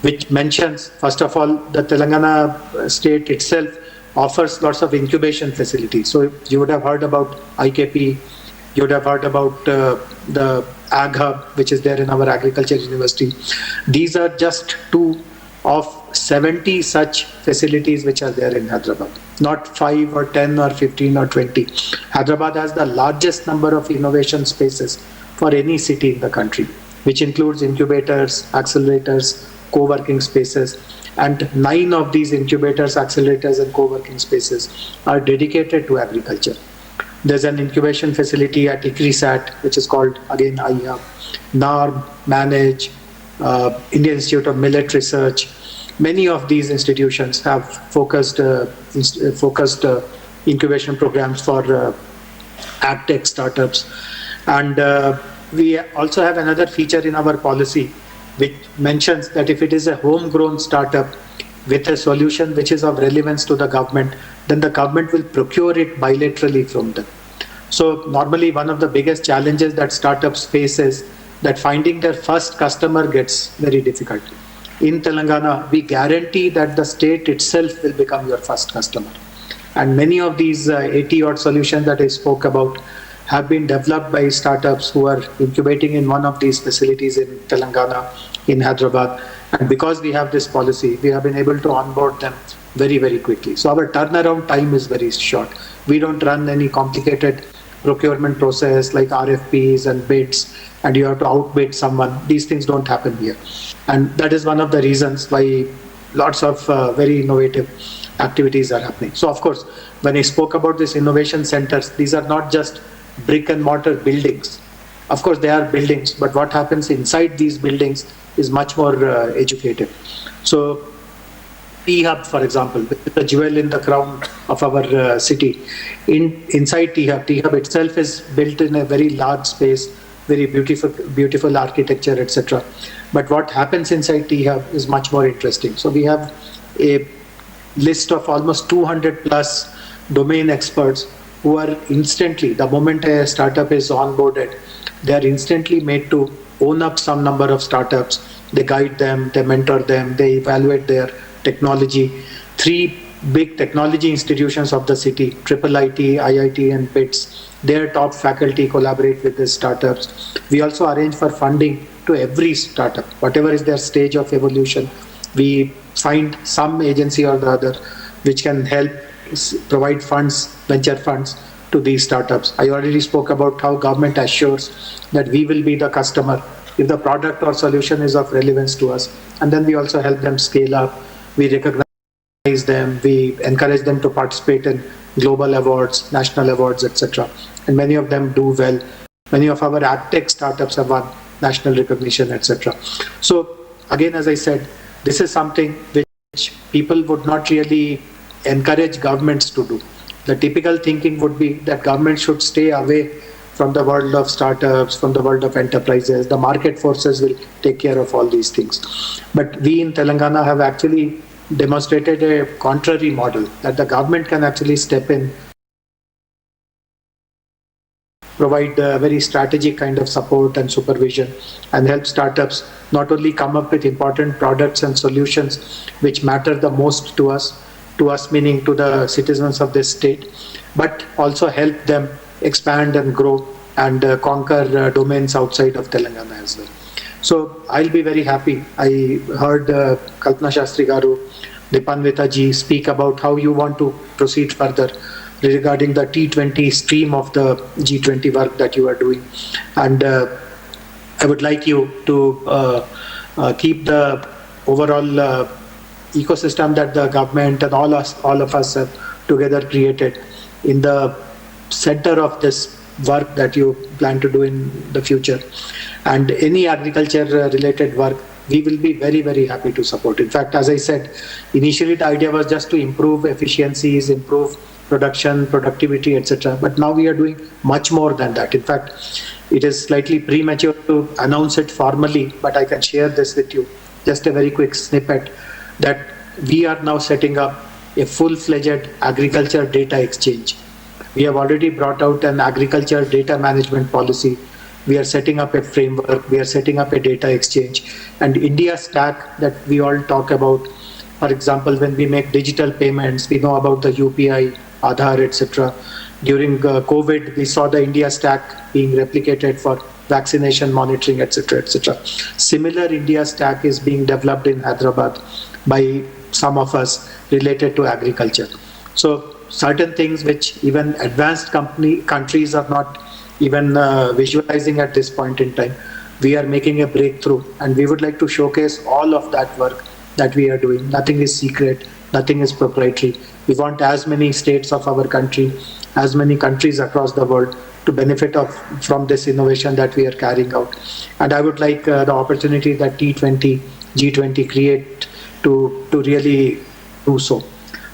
which mentions, first of all, the Telangana state itself offers lots of incubation facilities. So you would have heard about IKP, you would have heard about the Ag Hub, which is there in our Agriculture University. These are just 2 of 70 such facilities which are there in Hyderabad, not 5 or 10 or 15 or 20. Hyderabad has the largest number of innovation spaces for any city in the country, which includes incubators, accelerators, co-working spaces, and 9 of these incubators, accelerators and co-working spaces are dedicated to agriculture. There's an incubation facility at ICRISAT, which is called again IHUB, NARM, Manage, Indian Institute of Millet Research. Many of these institutions have focused incubation programs for agtech startups. And we also have another feature in our policy which mentions that if it is a homegrown startup with a solution which is of relevance to the government, then the government will procure it bilaterally from them. So normally one of the biggest challenges that startups face is that finding their first customer gets very difficult. in Telangana, we guarantee that the state itself will become your first customer. And many of these 80 odd solutions that I spoke about have been developed by startups who are incubating in one of these facilities in Telangana, in Hyderabad. And because we have this policy, we have been able to onboard them very, very quickly. So our turnaround time is very short. We don't run any complicated procurement process like RFPs and bids, and you have to outbid someone. These things don't happen here. And that is one of the reasons why lots of very innovative activities are happening. So of course, when I spoke about these innovation centers, these are not just brick and mortar buildings. Of course, they are buildings, but what happens inside these buildings is much more educative. So T-Hub, for example, which is a jewel in the crown of our city. Inside T-Hub itself is built in a very large space, very beautiful architecture, etc. But what happens inside T-Hub is much more interesting. So we have a list of almost 200 plus domain experts who are instantly, the moment a startup is onboarded, they are instantly made to own up some number of startups. They guide them, they mentor them, they evaluate their technology. 3 big technology institutions of the city, IIIT, IIT and BITS, their top faculty collaborate with these startups. We also arrange for funding to every startup, whatever is their stage of evolution. We find some agency or the other which can help provide funds, venture funds to these startups. I already spoke about how government assures that we will be the customer if the product or solution is of relevance to us. And then we also help them scale up. We recognize them, we encourage them to participate in global awards, national awards, etc. And many of them do well. Many of our AgTech startups have won national recognition, etc. So again, as I said, this is something which people would not really encourage governments to do. The typical thinking would be that government should stay away from the world of startups, from the world of enterprises. The market forces will take care of all these things. But we in Telangana have actually demonstrated a contrary model, that the government can actually step in, provide a very strategic kind of support and supervision, and help startups not only come up with important products and solutions which matter the most to us meaning to the citizens of this state, but also help them expand and grow and conquer domains outside of Telangana as well. So I'll be very happy. I heard Kalpana Shastri Garu, Dipanvita ji speak about how you want to proceed further regarding the T20 stream of the G20 work that you are doing. And I would like you to keep the overall ecosystem that the government and all of us have together created in the center of this work that you plan to do in the future. And any agriculture related work, we will be very, very happy to support. In fact, as I said, initially the idea was just to improve efficiencies, improve production, productivity, etc. But now we are doing much more than that. In fact, it is slightly premature to announce it formally, but I can share this with you. Just a very quick snippet that we are now setting up a full-fledged agriculture data exchange. We have already brought out an agriculture data management policy. We are setting up a framework. We are setting up a data exchange. And India Stack that we all talk about, for example, when we make digital payments, we know about the UPI, Aadhaar, etc. During COVID, we saw the India Stack being replicated for vaccination monitoring, etc., etc. Similar India Stack is being developed in Hyderabad by some of us related to agriculture. So certain things which even advanced countries are not even visualizing at this point in time, we are making a breakthrough, and we would like to showcase all of that work that we are doing. Nothing is secret, nothing is proprietary. We want as many states of our country, as many countries across the world to benefit from this innovation that we are carrying out. And I would like the opportunity that T20, G20 create to really do so.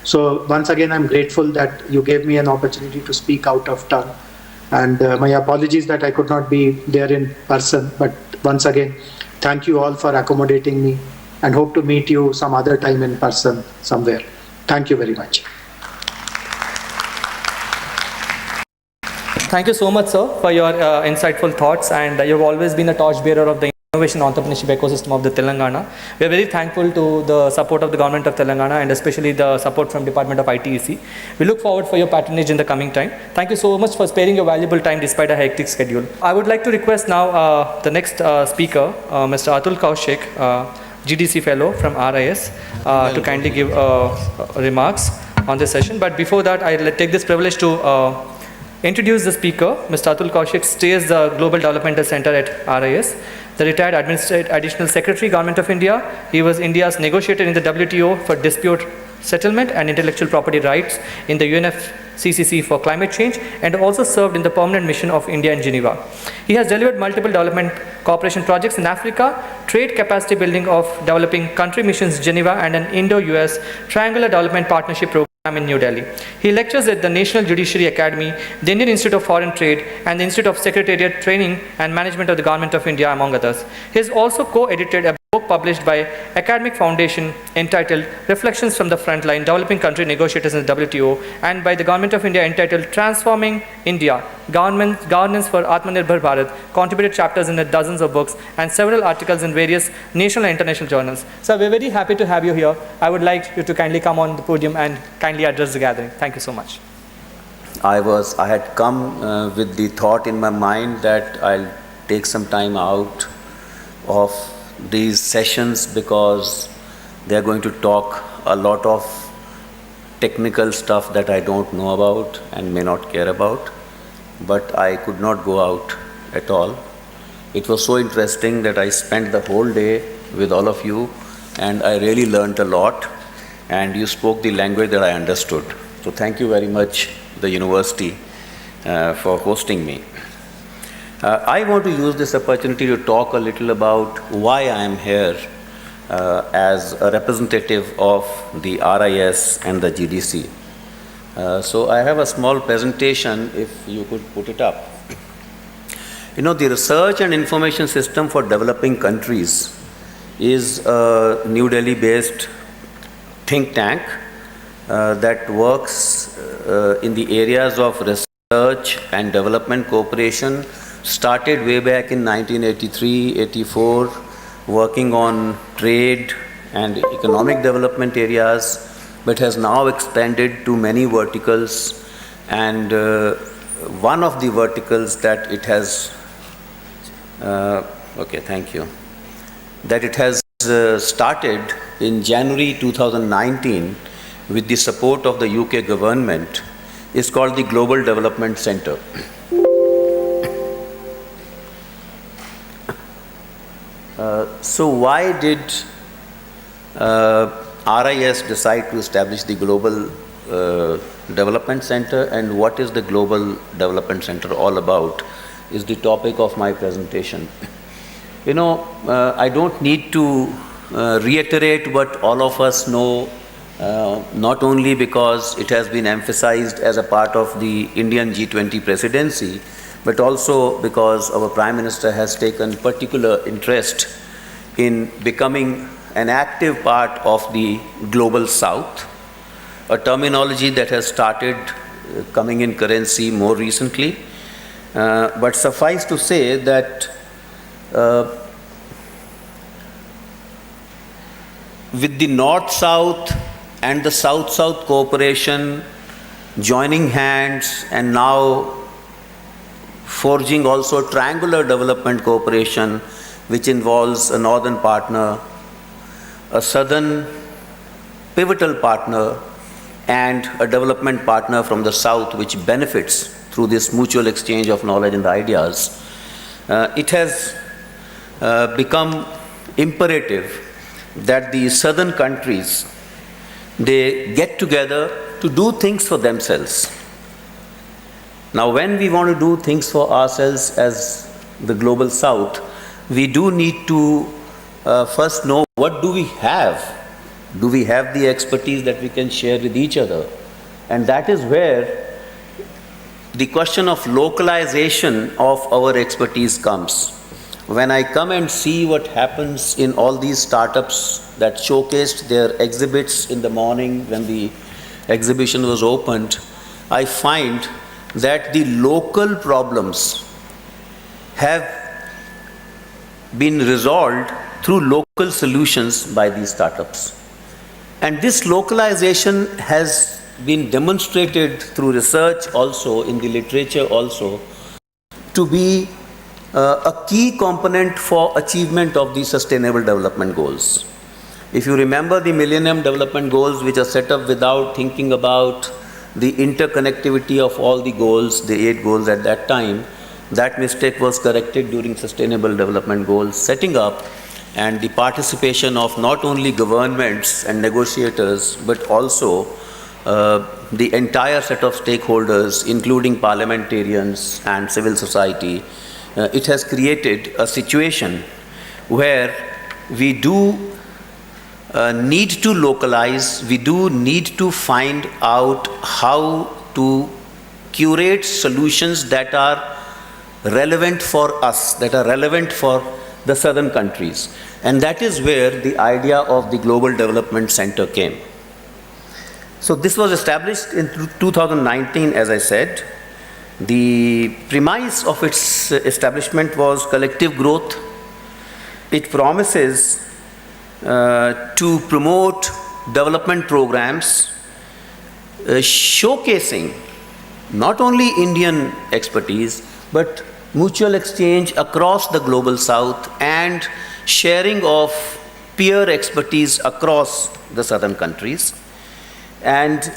So once again, I'm grateful that you gave me an opportunity to speak out of turn. And my apologies that I could not be there in person. But once again, thank you all for accommodating me, and hope to meet you some other time in person somewhere. Thank you very much. Thank you so much, sir, for your insightful thoughts, and you've always been a torchbearer of the innovation entrepreneurship ecosystem of the Telangana. We are very thankful to the support of the government of Telangana and especially the support from Department of ITEC. We look forward for your patronage in the coming time. Thank you so much for sparing your valuable time despite a hectic schedule. I would like to request now the next speaker, Mr. Atul Kaushik, GDC fellow from RIS, to kindly give remarks on this session. But before that, I'll take this privilege to introduce the speaker. Mr. Atul Kaushik stays the Global Developmental Center at RIS, the retired Additional Secretary, Government of India. He was India's negotiator in the WTO for dispute settlement and intellectual property rights in the UNFCCC for climate change, and also served in the permanent mission of India in Geneva. He has delivered multiple development cooperation projects in Africa, trade capacity building of developing country missions Geneva, and an Indo-US triangular development partnership program in New Delhi. He lectures at the National Judiciary Academy, the Indian Institute of Foreign Trade, and the Institute of Secretariat Training and Management of the Government of India, among others. He has also co-edited a book published by Academic Foundation entitled Reflections from the Frontline, Developing Country Negotiators in the WTO, and by the Government of India entitled Transforming India, Governance for Atmanirbhar Bharat, contributed chapters in dozens of books and several articles in various national and international journals. So we're very happy to have you here. I would like you to kindly come on the podium and kindly address the gathering. Thank you so much. I had come with the thought in my mind that I'll take some time out of these sessions because they are going to talk a lot of technical stuff that I don't know about and may not care about, but I could not go out at all. It was so interesting that I spent the whole day with all of you and I really learned a lot, and you spoke the language that I understood. So thank you very much, the university, for hosting me. I want to use this opportunity to talk a little about why I am here as a representative of the RIS and the GDC. So I have a small presentation, if you could put it up. You know, the Research and Information System for Developing Countries is a New Delhi-based think tank that works in the areas of research and development cooperation. Started way back in 1983-84, working on trade and economic development areas, but has now expanded to many verticals. And one of the verticals that it has, that it has started in January 2019 with the support of the UK government is called the Global Development Center. So why did RIS decide to establish the Global Development Center, and what is the Global Development Center all about is the topic of my presentation. You know, I don't need to reiterate what all of us know, not only because it has been emphasized as a part of the Indian G20 presidency, but also because our Prime Minister has taken particular interest in becoming an active part of the Global South, a terminology that has started coming in currency more recently. But suffice to say that with the North-South and the South-South cooperation joining hands and now forging also triangular development cooperation, which involves a northern partner, a southern pivotal partner, and a development partner from the south, which benefits through this mutual exchange of knowledge and ideas. It has become imperative that the southern countries, they get together to do things for themselves. Now, when we want to do things for ourselves as the Global South, we do need to first know what do we have. Do we have the expertise that we can share with each other? And that is where the question of localization of our expertise comes. When I come and see what happens in all these startups that showcased their exhibits in the morning when the exhibition was opened, I find that the local problems have been resolved through local solutions by these startups. And this localization has been demonstrated through research also, in the literature also, to be a key component for achievement of the Sustainable Development Goals. If you remember the Millennium Development Goals, which are set up without thinking about the interconnectivity of all the goals, the 8 goals at that time, that mistake was corrected during Sustainable Development Goals setting up, and the participation of not only governments and negotiators, but also the entire set of stakeholders, including parliamentarians and civil society. It has created a situation where we do need to localize, we do need to find out how to curate solutions that are relevant for us, that are relevant for the southern countries. And that is where the idea of the Global Development Center came. So this was established in 2019, as I said. The premise of its establishment was collective growth. It promises to promote development programs showcasing not only Indian expertise, but mutual exchange across the global south and sharing of peer expertise across the southern countries. And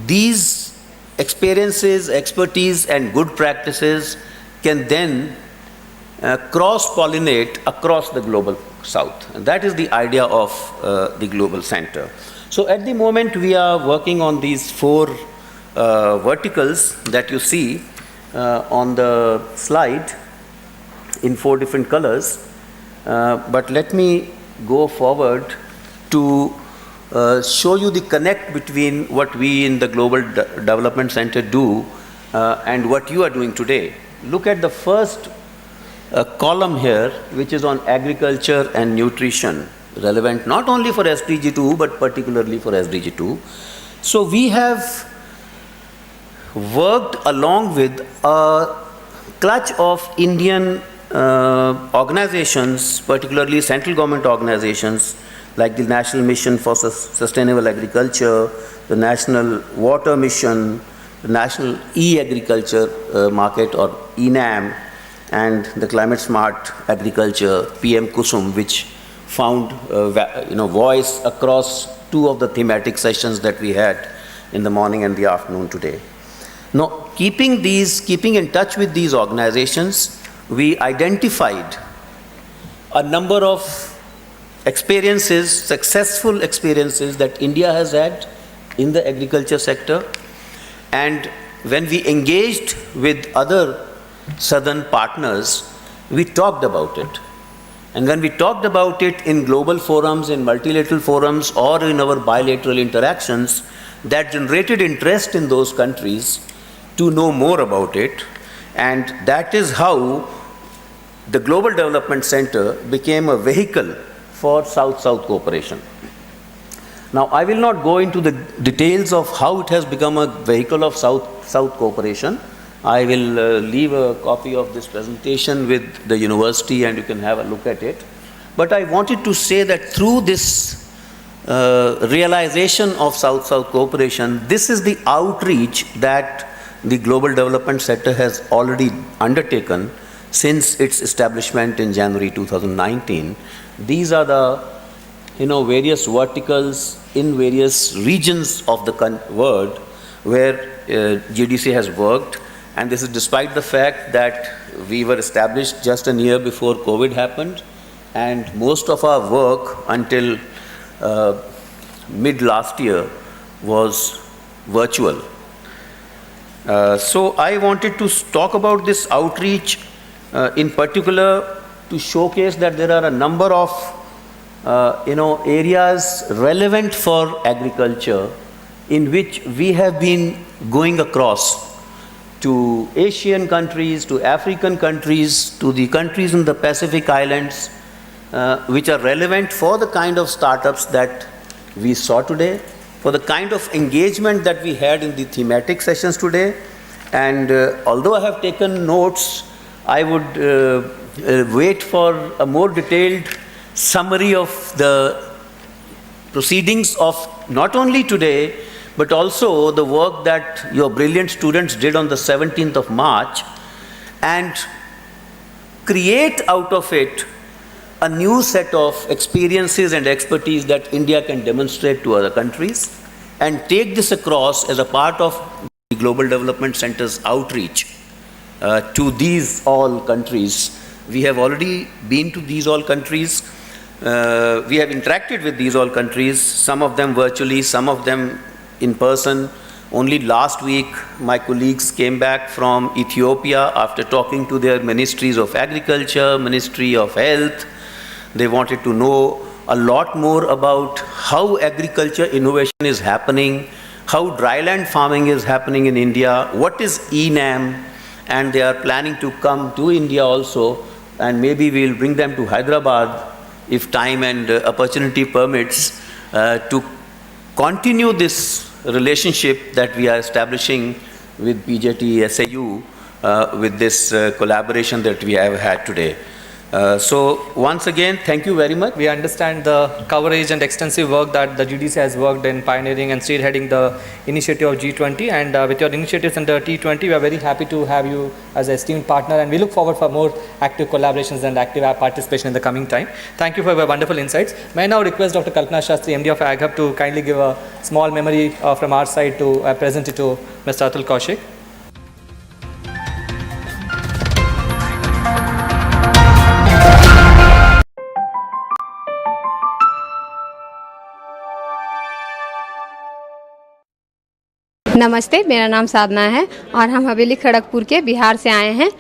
these experiences, expertise, and good practices can then cross-pollinate across the global south. And that is the idea of the Global Center. So at the moment we are working on these 4 verticals that you see on the slide in 4 different colors. But let me go forward to show you the connect between what we in the Global Development Center do and what you are doing today. Look at the first column here, which is on agriculture and nutrition, relevant not only for SDG 2, but particularly for SDG 2. So we have worked along with a clutch of Indian organizations, particularly central government organizations, like the National Mission for Sustainable Agriculture, the National Water Mission, the National E-Agriculture Market or ENAM, and the Climate Smart Agriculture, PM Kusum, which found voice across 2 of the thematic sessions that we had in the morning and the afternoon today. Now, keeping in touch with these organizations, we identified a number of experiences, successful experiences that India has had in the agriculture sector. And when we engaged with other southern partners, we talked about it. And when we talked about it in global forums, in multilateral forums, or in our bilateral interactions, that generated interest in those countries to know more about it. And that is how the Global Development Center became a vehicle for South-South cooperation. Now, I will not go into the details of how it has become a vehicle of South-South cooperation. I will leave a copy of this presentation with the university and you can have a look at it. But I wanted to say that through this realization of South-South cooperation, this is the outreach that the Global Development Center has already undertaken since its establishment in January 2019. These are the various verticals in various regions of the world where GDC has worked. And this is despite the fact that we were established just a year before COVID happened, and most of our work until mid last year was virtual. So I wanted to talk about this outreach in particular to showcase that there are a number of areas relevant for agriculture in which we have been going across to Asian countries, to African countries, to the countries in the Pacific Islands, which are relevant for the kind of startups that we saw today, for the kind of engagement that we had in the thematic sessions today. And although I have taken notes, I would wait for a more detailed summary of the proceedings of not only today, but also the work that your brilliant students did on the 17th of March, and create out of it a new set of experiences and expertise that India can demonstrate to other countries, and take this across as a part of the Global Development Center's outreach to these all countries. We have already been to these all countries. We have interacted with these all countries, some of them virtually, some of them in person. Only last week, my colleagues came back from Ethiopia after talking to their ministries of agriculture, ministry of health. They wanted to know a lot more about how agriculture innovation is happening, how dryland farming is happening in India, what is ENAM, and they are planning to come to India also, and maybe we'll bring them to Hyderabad if time and opportunity permits, to continue this relationship that we are establishing with PJT SAU, with this collaboration that we have had today. So once again, thank you very much. We understand the coverage and extensive work that the GDC has worked in pioneering and spearheading the initiative of G20, and with your initiatives under T20, we are very happy to have you as an esteemed partner, and we look forward for more active collaborations and active participation in the coming time. Thank you for your wonderful insights. May I now request Dr. Kalpana Shastri, MD of AgHub, to kindly give a small memory from our side to present it to Mr. Atul Kaushik. नमस्ते, मेरा नाम साधना है और हम हवेली खड़गपुर के बिहार से आए हैं।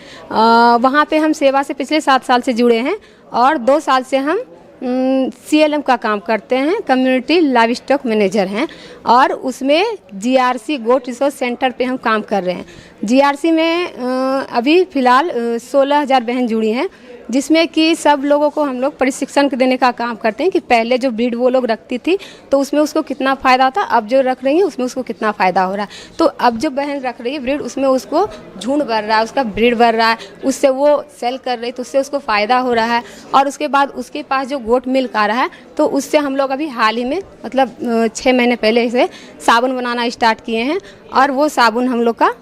वहाँ पे हम सेवा से पिछले 7 साल से जुड़े हैं और 2 साल से हम CLM का काम करते हैं, कम्युनिटी लाइव स्टॉक मैनेजर हैं, और उसमें GRC गोट रिसोर्स सेंटर पे हम काम कर रहे हैं। GRC में अभी फ़िलहाल 16,000 बहन जुड़ी हैं, जिसमें कि सब लोगों को हम लोग प्रशिक्षण देने का काम करते हैं कि पहले जो ब्रीड वो लोग रखती थी तो उसमें उसको कितना फ़ायदा होता, अब जो रख रही है उसमें उसको कितना फ़ायदा हो रहा है। तो अब जो बहन रख रही है ब्रीड, उसमें उसको झुंड बढ़ रहा है, उसका ब्रीड बढ़ रहा है, उससे वो सेल कर रही, तो उससे उसको फ़ायदा हो रहा है। और उसके बाद उसके पास जो गोट मिल्क आ रहा है, तो उससे हम लोग अभी हाल ही में मतलब 6 महीने पहले से साबुन बनाना स्टार्ट किए हैं, और वो साबुन हम लोग का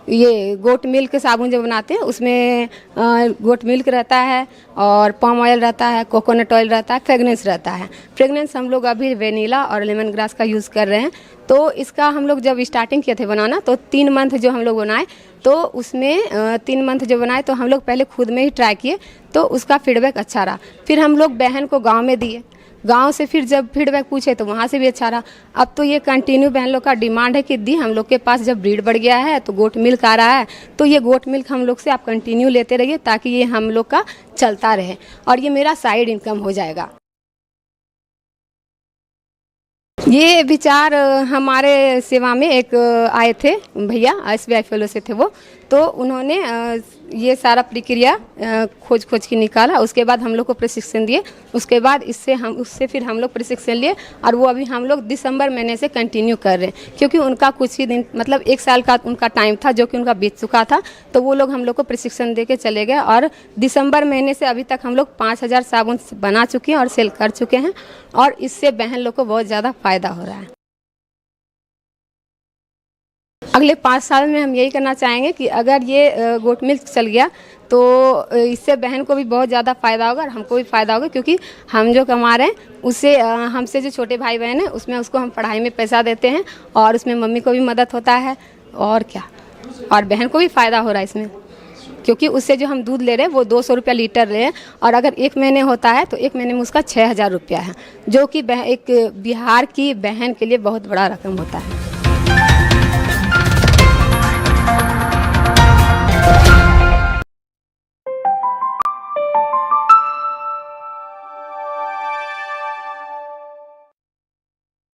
ये गोट मिल्क के साबुन जो बनाते हैं उसमें गोट मिल्क रहता है और पाम ऑयल रहता है, कोकोनट ऑयल रहता है, फ्रेगनेंस रहता है। फ्रेगनेंस हम लोग अभी वेनिला और लेमन ग्रास का यूज़ कर रहे हैं। तो इसका हम लोग जब स्टार्टिंग किए थे बनाना, तो 3 मंथ जो हम लोग बनाए, तो उसमें 3 मंथ जो बनाए तो हम लोग पहले खुद में ही ट्राई किए, तो उसका फीडबैक अच्छा रहा। फिर हम लोग बहन को गाँव में दिए, गांव से फिर जब फीडबैक पूछे तो वहाँ से भी अच्छा रहा। अब तो ये कंटिन्यू बहन लोग का डिमांड है कि दी हम लोग के पास जब ब्रीड बढ़ गया है तो गोट मिल्क आ रहा है, तो ये गोट मिल्क हम लोग से आप कंटिन्यू लेते रहिए ताकि ये हम लोग का चलता रहे और ये मेरा साइड इनकम हो जाएगा। ये विचार हमारे सेवा में एक आए थे भैया, SBI फेलो से थे वो, तो उन्होंने ये सारा प्रक्रिया खोज के निकाला। उसके बाद हम लोग को प्रशिक्षण दिए, उसके बाद उससे फिर हम लोग प्रशिक्षण लिए, और वो अभी हम लोग दिसंबर महीने से कंटिन्यू कर रहे हैं, क्योंकि उनका कुछ ही दिन मतलब 1 साल का उनका टाइम था जो कि उनका बीत चुका था। तो वो लोग हम लोग को प्रशिक्षण दे के चले गए, और दिसंबर महीने से अभी तक हम लोग 5,000 साबुन बना चुके हैं और सेल कर चुके हैं, और इससे बहन लोग को बहुत ज़्यादा फ़ायदा हो रहा है। अगले 5 साल में हम यही करना चाहेंगे कि अगर ये गोट मिल्क चल गया तो इससे बहन को भी बहुत ज़्यादा फ़ायदा होगा और हमको भी फ़ायदा होगा, क्योंकि हम जो कमा रहे हैं उससे हमसे जो छोटे भाई बहन हैं उसमें उसको हम पढ़ाई में पैसा देते हैं, और उसमें मम्मी को भी मदद होता है, और क्या, और बहन को भी फ़ायदा हो रहा है इसमें, क्योंकि उससे जो हम दूध ले रहे हैं वो 200 रुपया लीटर ले रहे हैं, और अगर 1 महीने होता है तो 1 महीने में उसका 6,000 रुपया है, जो कि एक बिहार की बहन के लिए बहुत बड़ा रकम होता है।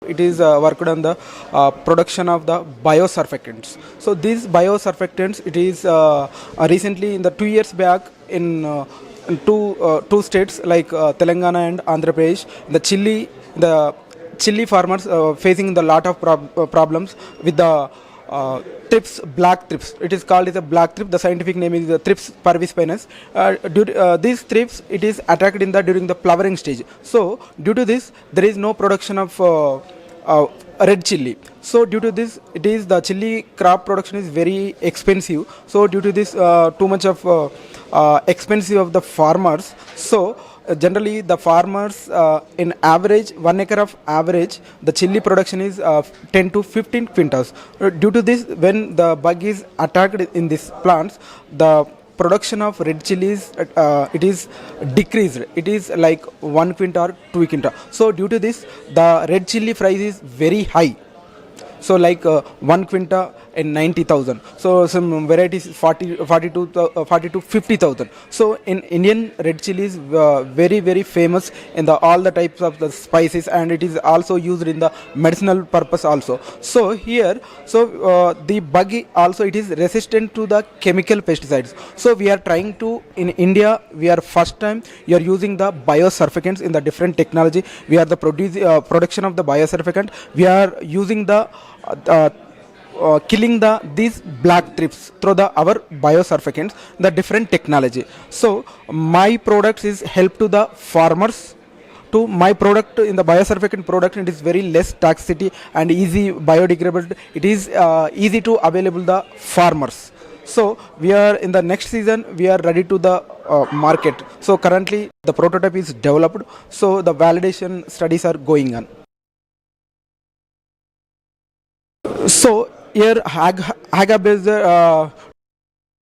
It is worked on the production of the biosurfactants. So these biosurfactants, it is recently in the 2 years back in two states like Telangana and Andhra Pradesh, the chili farmers facing the lot of problems with the thrips, black thrips. It is called as a black thrip. The scientific name is Thrips parvispinus. These thrips, it is attacked in during the flowering stage. So due to this, there is no production of red chili. So due to this, it is the chili crop production is very expensive. So due to this, too much of expensive of the farmers. So generally the farmers in average 1 acre of average the chili production is 10 to 15 quintals. Due to this, when the bug is attacked in these plants, the production of red chilies it is decreased. It is like 1 quintal or 2 quintal. So due to this, the red chili price is very high. So like 1 quintal and 90,000. So some varieties 40 to 50,000. So in Indian, red chili is very famous in all the types of the spices, and it is also used in the medicinal purpose also. So here, the bug also it is resistant to the chemical pesticides. So we are trying to, in India, we are first time we are using the biosurfactants in the different technology. We are the production of the biosurfactant. We are using the killing these black thrips through our biosurfactants, the different technology. So my products is help to the farmers. To my product in the biosurfactant product, it is very less toxicity and easy biodegradable. It is easy to available the farmers. So we are in the next season, we are ready to the market. So currently the prototype is developed. So the validation studies are going on. So here HAGAB is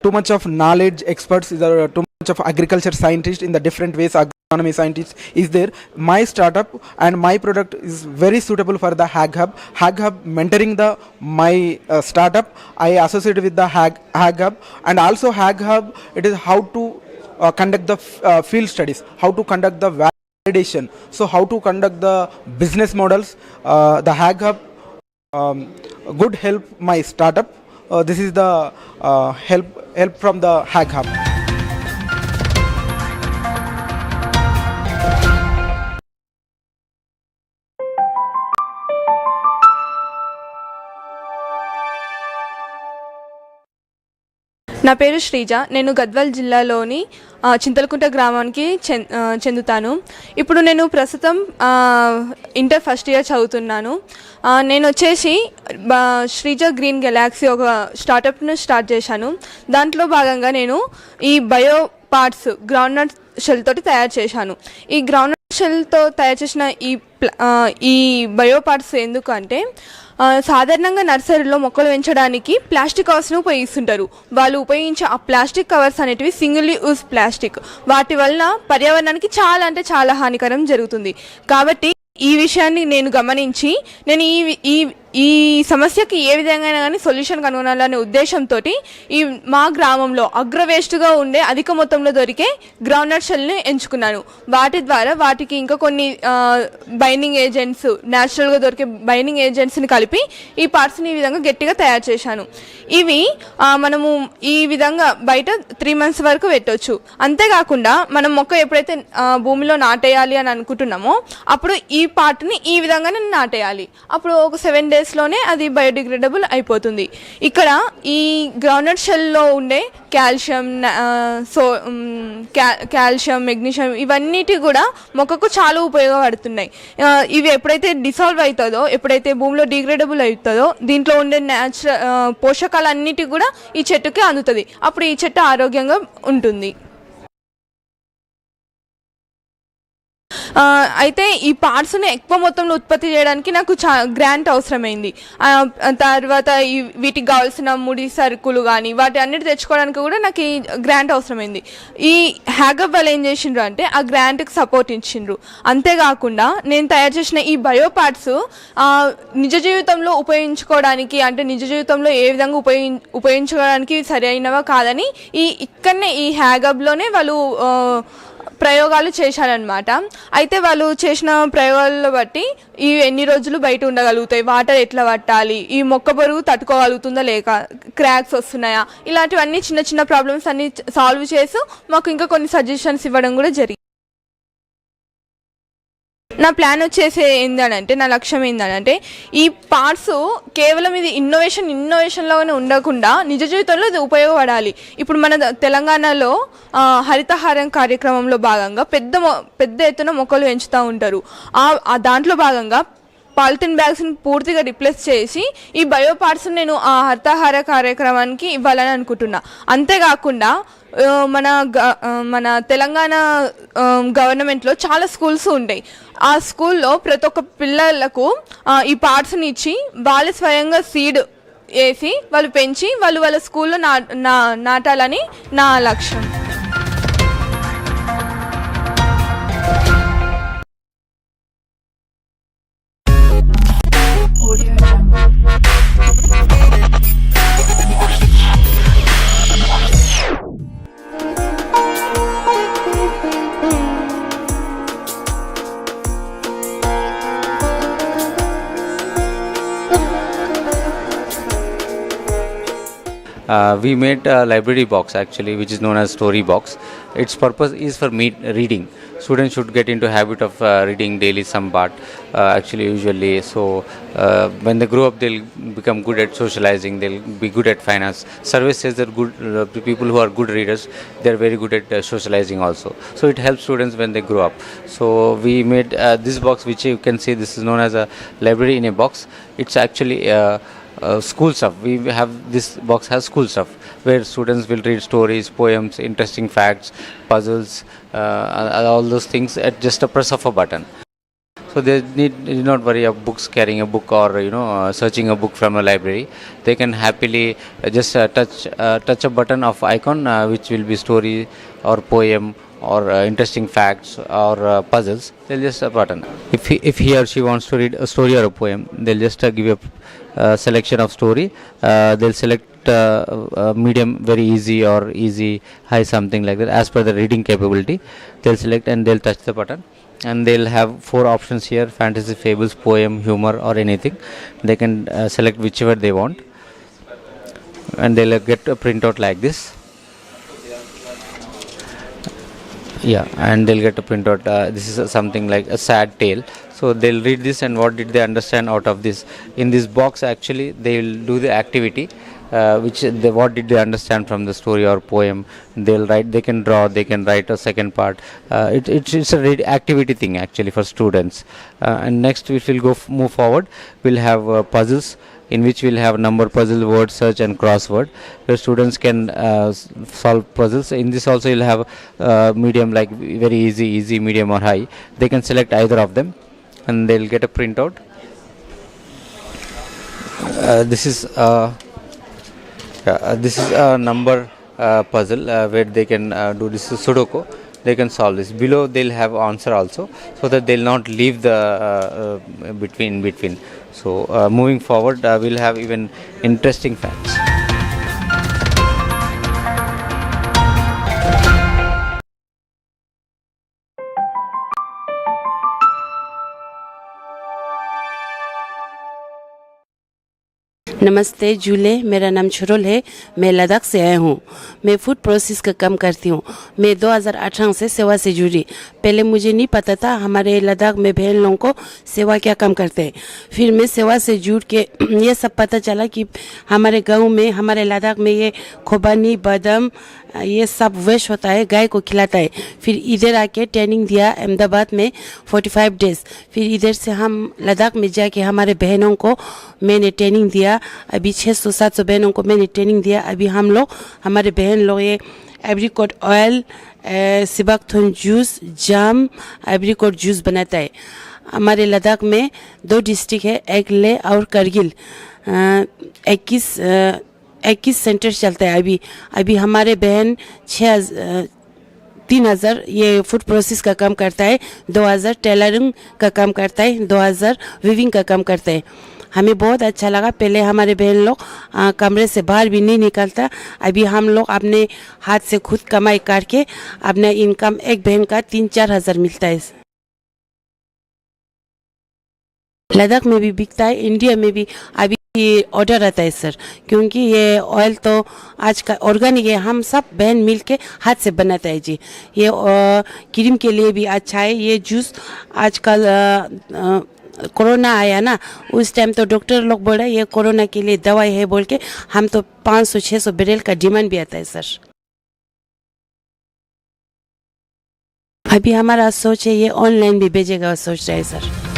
too much of knowledge experts, is too much of agriculture scientists in the different ways, agronomy scientists is there. My startup and my product is very suitable for the HAGHub. HAGHub mentoring my startup, I associate with the HAGHub, and also HAGHub, it is how to conduct the field studies, how to conduct the validation, so how to conduct the business models. The HAGHub good help my startup. This is the help from the HAGHub. నా పేరు శ్రీజ. నేను గద్వాల్ జిల్లాలోని చింతలకుంట గ్రామానికి చెందుతాను. ఇప్పుడు నేను ప్రస్తుతం inter first year చదువుతున్నాను. నేను వచ్చేసి శ్రీజ గ్రీన్ గెలాక్సీ ఒక స్టార్టప్ను స్టార్ట్ చేశాను. దాంట్లో భాగంగా నేను ఈ బయో పార్ట్స్ గ్రౌండ్నట్ షెల్ తోటి తయారు చేశాను. ఈ గ్రౌండ్నట్ షెల్తో తయారు చేసిన ఈ బయో పార్ట్స్ ఎందుకంటే సాధారణంగా నర్సరీలో మొక్కలు పెంచడానికి ప్లాస్టిక్ కవర్స్ను ఉపయోగిస్తుంటారు. వాళ్ళు ఉపయోగించే ఆ ప్లాస్టిక్ కవర్స్ అనేటివి సింగిల్ యూజ్ ప్లాస్టిక్. వాటి వలన పర్యావరణానికి చాలా అంటే చాలా హానికరం జరుగుతుంది. కాబట్టి ఈ విషయాన్ని నేను గమనించి నేను ఈ సమస్యకి ఏ విధంగా కానీ సొల్యూషన్ కనుగొనాలనే ఉద్దేశంతో మా గ్రామంలో అగ్రవేస్ట్గా ఉండే అధిక మొత్తంలో దొరికే గ్రౌండ్నట్ షెల్ని ఎంచుకున్నాను. వాటి ద్వారా వాటికి ఇంకా కొన్ని బైండింగ్ ఏజెంట్స్, న్యాచురల్గా దొరికే బైండింగ్ ఏజెంట్స్ని కలిపి ఈ పార్ట్స్ని ఈ విధంగా గట్టిగా తయారు చేశాను. ఇవి మనము ఈ విధంగా బయట 3 months వరకు పెట్టవచ్చు. అంతేకాకుండా మనం మొక్క ఎప్పుడైతే భూమిలో నాటేయాలి అని అనుకుంటున్నామో అప్పుడు ఈ పార్ట్ని ఈ విధంగానే నాటేయాలి. అప్పుడు ఒక 7 daysలోనే అది బయోడిగ్రేడబుల్ అయిపోతుంది. ఇక్కడ ఈ గ్రౌండ్నట్ షెల్లో ఉండే కాల్షియం, మెగ్నీషియం ఇవన్నిటి కూడా మొక్కకు చాలా ఉపయోగపడుతున్నాయి. ఇవి ఎప్పుడైతే డిసాల్వ్ అవుతుందో, ఎప్పుడైతే భూమిలో డిగ్రేడబుల్ అవుతుందో దీంట్లో ఉండే పోషకాలన్నిటి కూడా ఈ చెట్టుకి అందుతుంది. అప్పుడు ఈ చెట్టు ఆరోగ్యంగా ఉంటుంది. అయితే ఈ పార్ట్స్ని ఎక్కువ మొత్తంలో ఉత్పత్తి చేయడానికి నాకు గ్రాంట్ అవసరమైంది. తర్వాత వీటికి కావాల్సిన ముడి సరుకులు కానీ వాటి అన్నిటి తెచ్చుకోవడానికి కూడా నాకు ఈ గ్రాంట్ అవసరమైంది. ఈ హ్యాగప్ వాళ్ళు ఏం చేసిండ్రు అంటే ఆ గ్రాంట్కి సపోర్ట్ ఇచ్చిండ్రు. అంతేకాకుండా నేను తయారు చేసిన ఈ బయో పార్ట్స్ నిజ జీవితంలో ఉపయోగించుకోవడానికి, అంటే నిజ జీవితంలో ఏ విధంగా ఉపయోగించుకోవడానికి సరైనవా కాదని ఇక్కడనే ఈ హ్యాగప్లోనే వాళ్ళు ప్రయోగాలు చేశారనమాట. అయితే వాళ్ళు చేసిన ప్రయోగాలను బట్టి ఇవి ఎన్ని రోజులు బయట ఉండగలుగుతాయి, వాటర్ ఎట్లా పట్టాలి, ఈ మొక్క బరువు తట్టుకోగలుగుతుందా లేక, క్రాక్స్ వస్తున్నాయా, ఇలాంటివన్నీ చిన్న చిన్న ప్రాబ్లమ్స్ అన్ని సాల్వ్ చేసి మాకు ఇంకా కొన్ని సజెషన్స్ ఇవ్వడం కూడా జరిగింది. నా ప్లాన్ వచ్చేసి ఏంటంటే, నా లక్ష్యం ఏంటంటే, ఈ పార్ట్స్ కేవలం ఇది ఇన్నోవేషన్లోనే ఉండకుండా నిజ జీవితంలో ఇది ఉపయోగపడాలి. ఇప్పుడు మన తెలంగాణలో హరితహారం కార్యక్రమంలో భాగంగా పెద్ద ఎత్తున మొక్కలు పెంచుతూ ఉంటారు. దాంట్లో భాగంగా పాలిథిన్ బ్యాగ్స్ని పూర్తిగా రిప్లేస్ చేసి ఈ బయో పార్ట్స్ని నేను ఆ హరితహార కార్యక్రమానికి ఇవ్వాలని అనుకుంటున్నా. అంతేకాకుండా మన తెలంగాణ గవర్నమెంట్లో చాలా స్కూల్స్ ఉంటాయి. ఆ స్కూల్లో ప్రతి ఒక్క పిల్లలకు ఈ పార్ట్స్ని ఇచ్చి వాళ్ళే స్వయంగా సీడ్ వేసి వాళ్ళు పెంచి వాళ్ళ స్కూల్లో నాటాలని నా లక్ష్యం. We made a library box actually, which is known as story box. Its purpose is for reading. Students should get into habit of reading daily some part actually usually. So when they grow up, they'll become good at socializing, they'll be good at finance. Survey says that people who are good readers, they're very good at socializing also. So it helps students when they grow up. So we made this box, which you can see, this is known as a library in a box. It's actually school stuff. We have this box has school stuff where students will read stories, poems, interesting facts, puzzles, all those things at just a press of a button. So they need not worry of books, carrying a book, or searching a book from a library. They can happily just touch a button of icon which will be story or poem or interesting facts or puzzles. They'll just a button. If he or she wants to read a story or a poem, they'll just give a selection of story. They'll select medium, very easy, or easy, high, something like that, as per the reading capability. They'll select and they'll touch the button, and they'll have 4 options here: fantasy, fables, poem, humor, or anything. They can select whichever they want, and they'll get a printout like this. Yeah, and they'll get a printout. This is something like a sad tale. So they'll read this, and what did they understand out of this? In this box, actually, they will do the activity, what did they understand from the story or poem. They'll write. They can draw. They can write a second part. It's a activity thing actually for students. And next, if we'll move forward, we'll have puzzles, in which we'll have number puzzle, word search, and crossword, where students can solve puzzles. In this also you'll have medium, like very easy, medium, or high. They can select either of them, and they'll get a printout. This is a number puzzle where they can do this Sudoku. They can solve this. Below they'll have answer also, so that they'll not leave the between. So moving forward, we'll have even interesting facts. नमस्ते जूले, मेरा नाम छुरुल है। मैं लद्दाख से आया हूँ। मैं food process का काम करती हूँ। मैं 2018 से सेवा से जुड़ी। पहले मुझे नहीं पता था हमारे लद्दाख में बहन लोगों को सेवा क्या काम करते हैं। फिर मैं सेवा से जुड़ के ये सब पता चला कि हमारे गांव में, हमारे लद्दाख में ये खुबानी, बादाम, ये सब वेस्ट होता है, गाय को खिलाता है। फिर इधर आके ट्रेनिंग दिया अहमदाबाद में 45 डेज। फिर इधर से हम लद्दाख में जाके हमारे बहनों को मैंने ट्रेनिंग दिया। अभी 600-700 बहनों को मैंने ट्रेनिंग दिया। अभी हम लोग, हमारे बहन लोग ये एब्रिकॉट ऑयल, सिबाकथोन जूस, जाम, एब्रिकॉट जूस बनाता है। हमारे लद्दाख में 2 डिस्ट्रिक्ट है, एक लेह और करगिल। 21 सेंटर चलता है अभी हमारे बहन 3000 ये फूड प्रोसेस का काम करता है, 2000 टेलरिंग का काम करता है, 2000 वीविंग का काम करता है। हमें बहुत अच्छा लगा। पहले हमारे बहन लोग कमरे से बाहर भी नहीं निकलता। अभी हम लोग अपने हाथ से खुद कमाई करके अपना इनकम, एक बहन का 3-4 हज़ार मिलता है। लद्दाख में भी बिकता है, इंडिया में भी। अभी ये ऑर्डर रहता है सर, क्योंकि ये ऑयल तो आज का ऑर्गेनिक है, हम सब बहन मिल के हाथ से बनाता है जी। ये क्रीम के लिए भी अच्छा है। ये जूस आजकल कोरोना आया ना, उस टाइम तो डॉक्टर लोग बोल रहे ये कोरोना के लिए दवाई है बोल के, हम तो 500-600 बैरल का डिमांड भी आता है सर। अभी हमारा सोच है ये ऑनलाइन भी भेजेगा, सोच रहे हैं sir.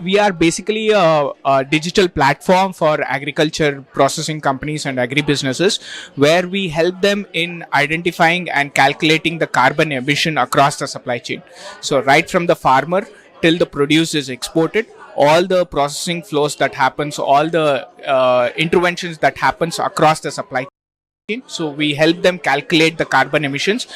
We are basically a digital platform for agriculture processing companies and agribusinesses, where we help them in identifying and calculating the carbon emission across the supply chain. So right from the farmer till the produce is exported, all the processing flows that happens, all the interventions that happens across the supply chain. So we help them calculate the carbon emissions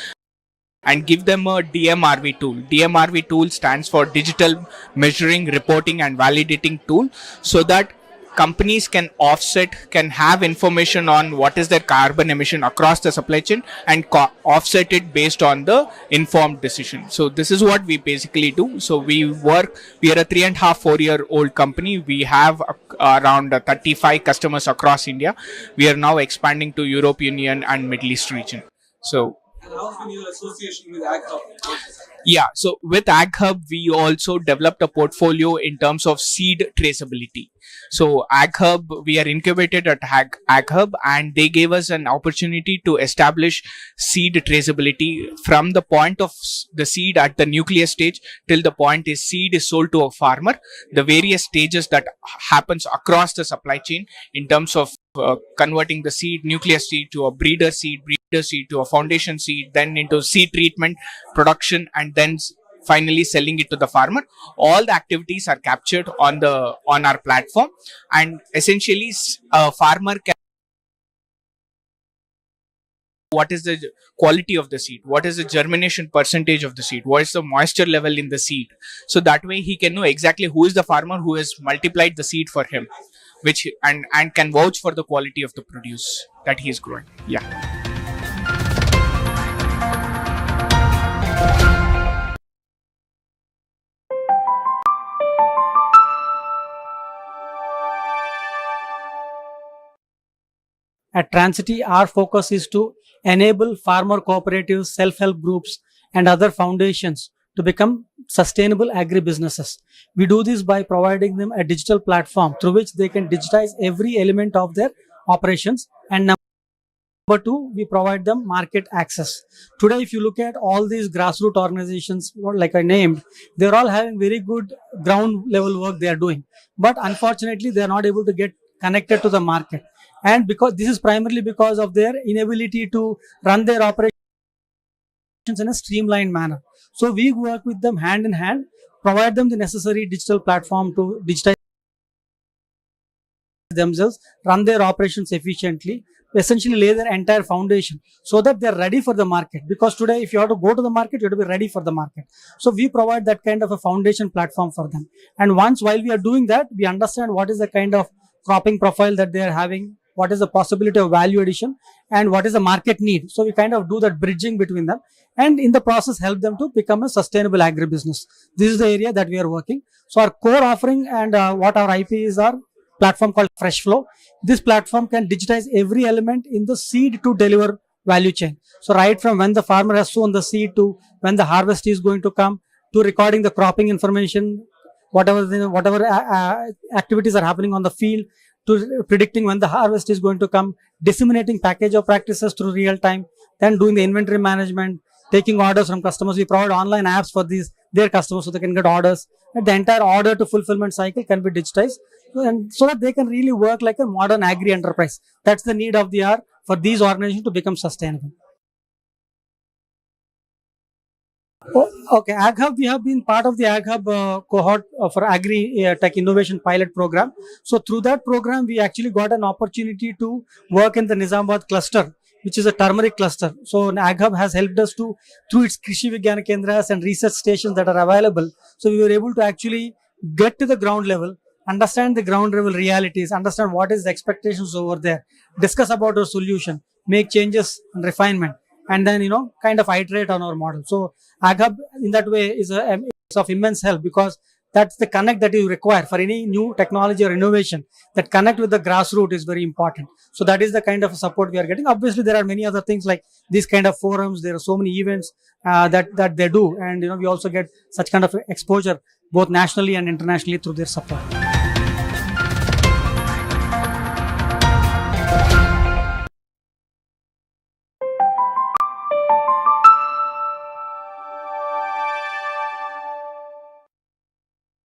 and give them a DMRV tool. DMRV tool stands for Digital Measuring, Reporting and Validating Tool, so that companies can offset, can have information on what is their carbon emission across the supply chain and offset it based on the informed decision. So this is what we basically do. So we are a 3.5-4-year-old company. We have around 35 customers across India. We are now expanding to European Union and Middle East region. So how can your association with AgHub? yeah, so with AgHub, we also developed a portfolio in terms of seed traceability. So AgHub, we are incubated at AgHub, and they gave us an opportunity to establish seed traceability from the point of the seed at the nucleus stage till the point is seed is sold to a farmer. The various stages that happens across the supply chain in terms of converting the seed, nucleus seed to a breeder seed to a foundation seed, then into seed treatment, production, and then finally selling it to the farmer. All the activities are captured on our platform, and essentially a farmer can what is the quality of the seed, what is the germination percentage of the seed, what is the moisture level in the seed. So that way he can know exactly who is the farmer who has multiplied the seed for him, which and can vouch for the quality of the produce that he is growing. Yeah. At Transity, our focus is to enable farmer cooperatives, self-help groups, and other foundations to become sustainable agribusinesses. We do this by providing them a digital platform through which they can digitize every element of their operations. And number two, we provide them market access. Today, if you look at all these grassroots organizations, like I named, they're all having very good ground level work they are doing. But unfortunately, they are not able to get connected to the market. And because this is primarily because of their inability to run their operations in a streamlined manner. So we work with them hand in hand, provide them the necessary digital platform to digitize themselves, run their operations efficiently, essentially lay their entire foundation so that they're ready for the market. Because today, if you have to go to the market, you have to be ready for the market. So we provide that kind of a foundation platform for them. And while we are doing that, we understand what is the kind of cropping profile that they are having, what is the possibility of value addition, and what is the market need. So we kind of do that bridging between them, and in the process help them to become a sustainable agribusiness. This is the area that we are working. So our core offering and what our IP is our platform called Fresh Flow. This platform can digitize every element in the seed to deliver value chain. So right from when the farmer has sown the seed to when the harvest is going to come, to recording the cropping information, whatever activities are happening on the field, to predicting when the harvest is going to come, disseminating package of practices through real time, then doing the inventory management, taking orders from customers. We provide online apps for their customers so they can get orders. And the entire order to fulfillment cycle can be digitized, and so that they can really work like a modern agri enterprise. That's the need of the hour for these organizations to become sustainable. Okay, AgHub, we have been part of the AgHub cohort for Agri-Tech Innovation Pilot Program. So through that program, we actually got an opportunity to work in the Nizamabad cluster, which is a turmeric cluster. So Ag Hub has helped us to, through its Krishi Vigyana Kendras and research stations that are available. So we were able to actually get to the ground level, understand the ground level realities, understand what is the expectations over there, discuss about our solution, make changes and refinement, and then kind of iterate on our model. So Ag Hub in that way is of immense help, because that's the connect that you require for any new technology or innovation. That connect with the grassroots is very important. So that is the kind of support we are getting. Obviously, there are many other things like these kind of forums. There are so many events that they do, and we also get such kind of exposure both nationally and internationally through their support.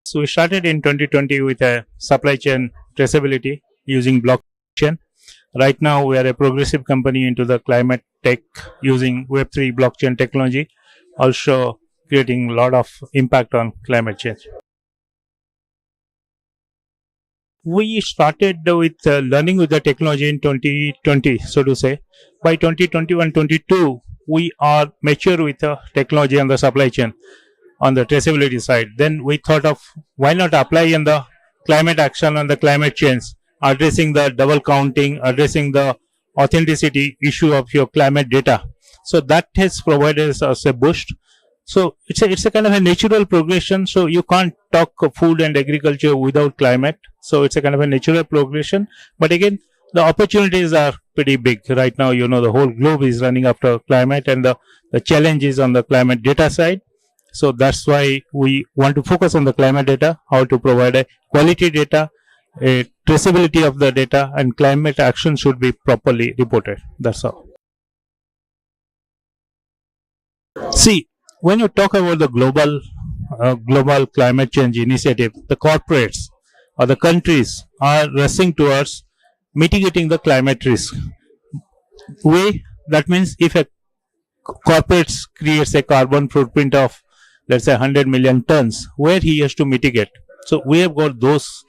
So we started in 2020 with a supply chain traceability using blockchain. Right now we are a progressive company into the climate tech using Web3 blockchain technology, also creating a lot of impact on climate change. We started with learning with the technology in 2020, so to say. By 2021-22, we are mature with the technology and the supply chain on the traceability side. Then we thought of why not apply in the climate action and the climate change, addressing the double counting, addressing the authenticity issue of your climate data. So that has provided us a boost. So it's a kind of a natural progression. So you can't talk of food and agriculture without climate. So it's a kind of a natural progression. But again, the opportunities are pretty big right now. The whole globe is running after climate, and the challenge is on the climate data side. So that's why we want to focus on the climate data, how to provide a quality data, a traceability of the data, and climate action should be properly reported. That's all. See, when you talk about the global climate change initiative, the corporates or the countries are rushing towards mitigating the climate risk. That means if a corporate creates a carbon footprint of, let's say, 100 million tons, where he has to mitigate. So we have got those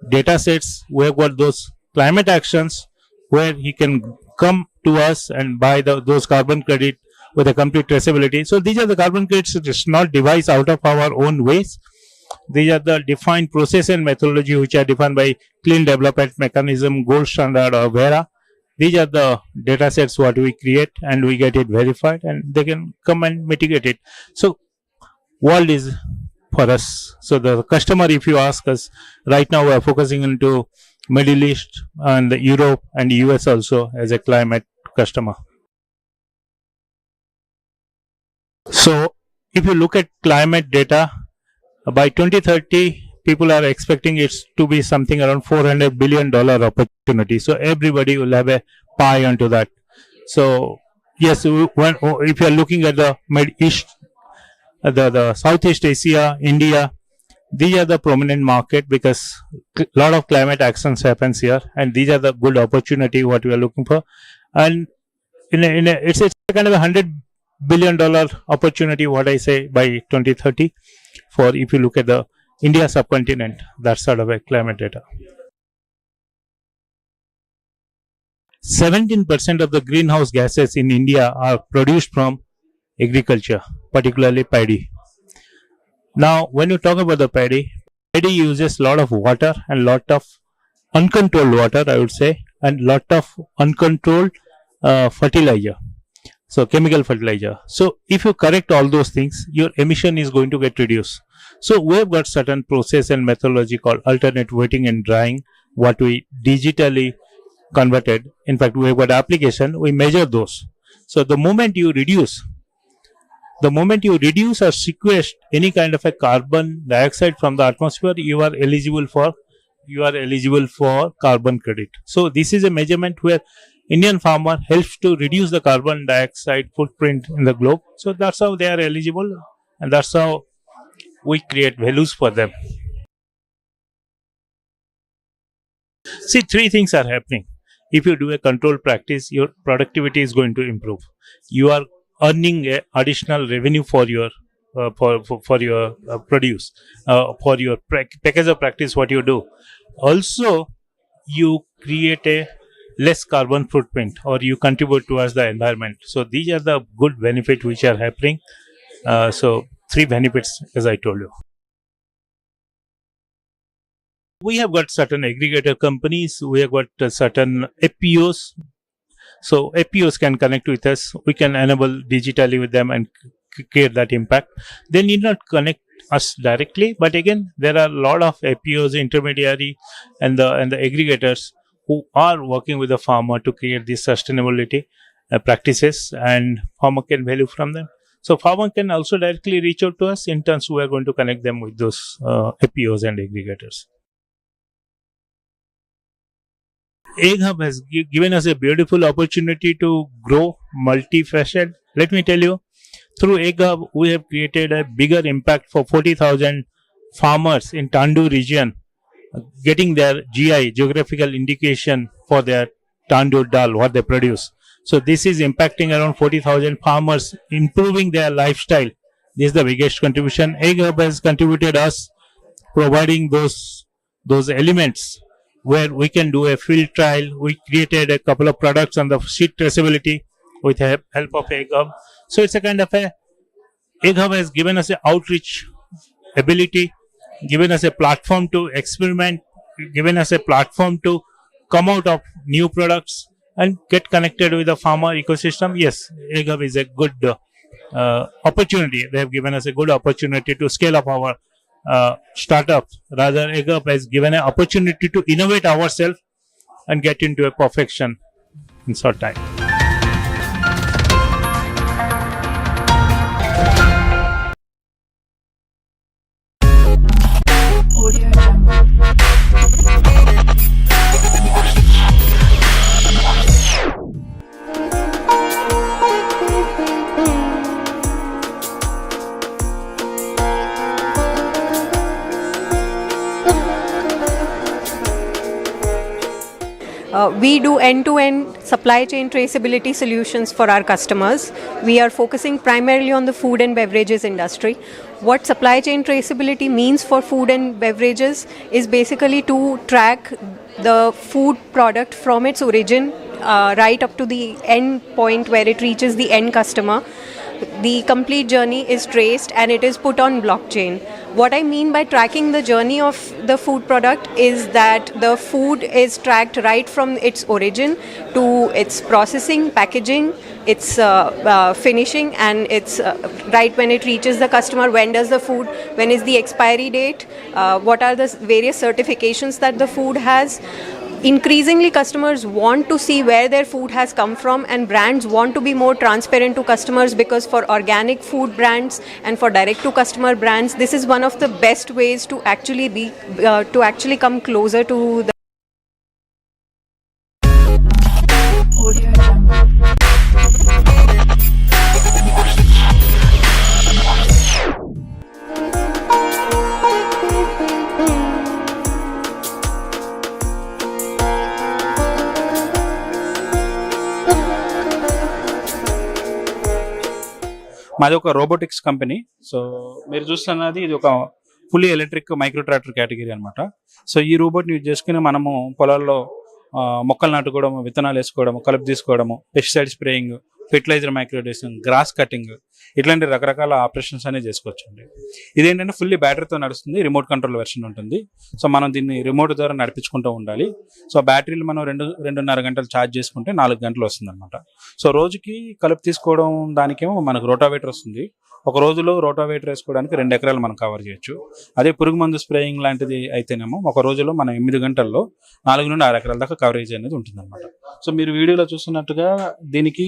data sets, we have got those climate actions where he can come to us and buy those carbon credit with a complete traceability. So these are the carbon credits. It's not devised out of our own ways. These are the defined process and methodology which are defined by Clean Development Mechanism, Gold Standard, or VERA. These are the data sets what we create, and we get it verified, and they can come and mitigate it. So world is for us. So the customer, if you ask us, right now we are focusing into Middle East and Europe and US also as a climate customer. So if you look at climate data, by 2030, people are expecting it to be something around $400 billion opportunity. So everybody will have a pie onto that. So yes, if you are looking at the Mid East, the Southeast Asia, India, these are the prominent market because a lot of climate actions happens here, and these are the good opportunity what we are looking for. And it's a kind of $100 billion opportunity, what I say, by 2030 for, if you look at the India subcontinent, that's sort of a climate data. 17% of the greenhouse gases in India are produced from agriculture, particularly paddy. Now, when you talk about the paddy uses a lot of water and lot of uncontrolled water, I would say, and lot of uncontrolled fertilizer. So chemical fertilizer. So if you correct all those things, your emission is going to get reduced. So we have got certain process and methodology called alternate wetting and drying, what we digitally converted. In fact, we have got application, we measure those. So the moment you reduce or sequester any kind of a carbon dioxide from the atmosphere, you are eligible for carbon credit. So this is a measurement where Indian farmer helps to reduce the carbon dioxide footprint in the globe. So that's how they are eligible, and that's how we create values for them. See, three things are happening. If you do a controlled practice, your productivity is going to improve. You are earning a additional revenue for your produce, for your package of practice what you do. Also, you create a less carbon footprint, or you contribute towards the environment. So these are the good benefits which are happening. So 3 benefits, as I told you. We have got certain aggregator companies. We have got certain APOs. So APOs can connect with us. We can enable digitally with them and create that impact. They need not connect us directly, but again, there are a lot of APOs, intermediary, and the aggregators who are working with the farmer to create these sustainability practices, and farmer can value from them. So farmer can also directly reach out to us. In turns, we are going to connect them with those APOs and aggregators. Egg Hub has given us a beautiful opportunity to grow multifaceted. Let me tell you, through Egg Hub, we have created a bigger impact for 40,000 farmers in Tandu region, getting their GI, geographical indication, for their Tandu dal, what they produce. So this is impacting around 40,000 farmers, improving their lifestyle. This is the biggest contribution. Egg Hub has contributed us providing those elements where we can do a field trial. We created a couple of products on the seed traceability with the help of Egg Hub. So it's a kind of Egg Hub has given us an outreach ability, given us a platform to experiment, given us a platform to come out of new products and get connected with the farmer ecosystem. Yes, Egg Hub is a good opportunity. They have given us a good opportunity to scale up our startup. Rather, Egg Hub has given an opportunity to innovate ourselves and get into a perfection in short time. We do end-to-end supply chain traceability solutions for our customers. We are focusing primarily on the food and beverages industry. What supply chain traceability means for food and beverages is basically to track the food product from its origin right up to the end point where it reaches the end customer. The complete journey is traced and it is put on blockchain. What I mean by tracking the journey of the food product is that the food is tracked right from its origin to its processing, packaging, its finishing, and it's right when it reaches the customer. When does the food, when is the expiry date, what are the various certifications that the food has. Increasingly, customers want to see where their food has come from, and brands want to be more transparent to customers, because for organic food brands and for direct-to-customer brands, this is one of the best ways to actually come closer to the మాది ఒక robotics company. So మీరు చూస్తున్నది ఇది ఒక fully electric micro tractor category అనమాట. So ఈ రోబోట్ని use చేసుకుని మనము పొలాల్లో మొక్కలు నాటుకోవడము, విత్తనాలు వేసుకోవడము, కలుపు తీసుకోవడము, పెస్టిసైడ్ స్ప్రేయింగ్, ఫెర్టిలైజర్ మైక్రోడేషన్, గ్రాస్ కటింగ్, ఇట్లాంటి రకరకాల ఆపరేషన్స్ అనేది చేసుకోవచ్చండి. ఇదేంటంటే ఫుల్లీ బ్యాటరీతో నడుస్తుంది, రిమోట్ కంట్రోల్ వెర్షన్ ఉంటుంది. సో మనం దీన్ని రిమోట్ ద్వారా నడిపించుకుంటూ ఉండాలి. సో బ్యాటరీలు మనం 2.5 గంటలు ఛార్జ్ చేసుకుంటే 4 గంటలు వస్తుంది అనమాట. సో రోజుకి కలుపు తీసుకోవడం దానికేమో మనకు రోటావేటర్ వస్తుంది. ఒక రోజులో రోటావేటర్ వేసుకోవడానికి 2 ఎకరాలు మనం కవర్ చేయొచ్చు. అదే పురుగు మందు స్ప్రేయింగ్ లాంటిది అయితేనేమో ఒక రోజులో మనం 8 గంటల్లో 4 నుండి 6 ఎకరాల దాకా కవరేజ్ అనేది ఉంటుంది అనమాట. సో మీరు వీడియోలో చూస్తున్నట్టుగా దీనికి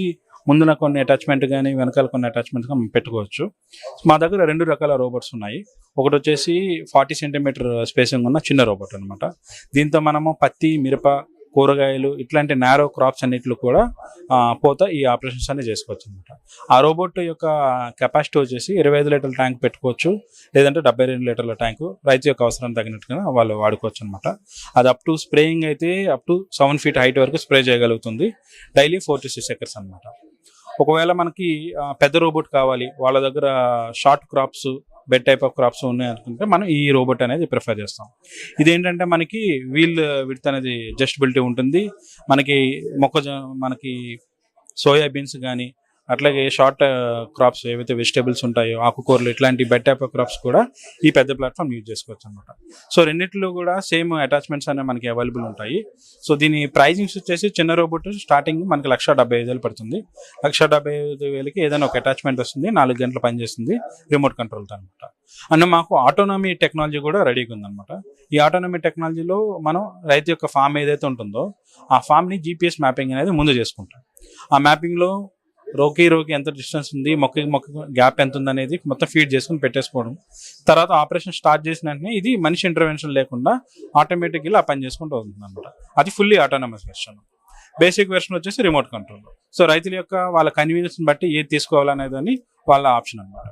ముందున కొన్ని అటాచ్మెంట్ కానీ వెనకాల కొన్ని అటాచ్మెంట్ కానీ పెట్టుకోవచ్చు. మా దగ్గర 2 రకాల రోబోట్స్ ఉన్నాయి. ఒకటి వచ్చేసి 40 సెంటీమీటర్ స్పేసింగ్ ఉన్న చిన్న రోబోట్ అనమాట. దీంతో మనము పత్తి, మిరప, కూరగాయలు ఇట్లాంటి నారో క్రాప్స్ అన్నిట్లు కూడా పోతా ఈ ఆపరేషన్స్ అన్ని చేసుకోవచ్చు అనమాట. ఆ రోబోట్ యొక్క కెపాసిటీ వచ్చేసి 25 లీటర్ల ట్యాంక్ పెట్టుకోవచ్చు, లేదంటే 72 లీటర్ల ట్యాంకు రైతు యొక్క అవసరం తగినట్టుగా వాళ్ళు వాడుకోవచ్చు అనమాట. అది అప్ టు స్ప్రేయింగ్ అయితే అప్ టు 7 feet హైట్ వరకు స్ప్రే చేయగలుగుతుంది. డైలీ 4 to 6 acres అనమాట. ఒకవేళ మనకి పెద్ద రోబోట్ కావాలి, వాళ్ళ దగ్గర short crops, bed type of crops ఉన్నాయి అనుకుంటే మనం ఈ రోబోట్ అనేది ప్రిఫర్ చేస్తాం. ఇదేంటంటే మనకి వీల్ విడ్త్ అనేది అడ్జస్టబిలిటీ ఉంటుంది. మనకి మనకి సోయాబీన్స్ కానీ అట్లాగే షార్ట్ క్రాప్స్ ఏవైతే వెజిటేబుల్స్ ఉంటాయో, ఆకుకూరలు, ఇట్లాంటి బెడ్ టైప్ ఆఫ్ క్రాప్స్ కూడా ఈ పెద్ద ప్లాట్ఫామ్ యూజ్ చేసుకోవచ్చు అనమాట. సో రెండిట్లో కూడా సేమ్ అటాచ్మెంట్స్ అనేవి మనకి అవైలబుల్ ఉంటాయి. సో దీని ప్రైజింగ్స్ వచ్చేసి చిన్న రోబోట్ స్టార్టింగ్ మనకి 1,75,000 పడుతుంది. 1,75,000కి ఏదైనా ఒక అటాచ్మెంట్ వస్తుంది, 4 గంటలు పనిచేస్తుంది రిమోట్ కంట్రోల్తో అనమాట. అండ్ మాకు ఆటోనమీ టెక్నాలజీ కూడా రెడీగా ఉందన్నమాట. ఈ ఆటోనమీ టెక్నాలజీలో మనం రైతు యొక్క ఫామ్ ఏదైతే ఉంటుందో ఆ ఫామ్ని GPS మ్యాపింగ్ అనేది ముందు చేసుకుంటాం. ఆ మ్యాపింగ్లో రోకి ఎంత డిస్టెన్స్ ఉంది, మొక్క గ్యాప్ ఎంత ఉంది అనేది మొత్తం ఫీడ్ చేసుకుని పెట్టేసుకోవడం. తర్వాత ఆపరేషన్ స్టార్ట్ చేసిన వెంటనే ఇది మనిషి ఇంటర్వెన్షన్ లేకుండా ఆటోమేటిక్గా ఆ పని చేసుకుంటూ అవుతుంది అనమాట. అది fully autonomous version. Basic version వచ్చేసి రిమోట్ కంట్రోల్. సో రైతుల యొక్క వాళ్ళ కన్వీనియన్స్ని బట్టి ఏది తీసుకోవాలనేది వాళ్ళ ఆప్షన్ అనమాట.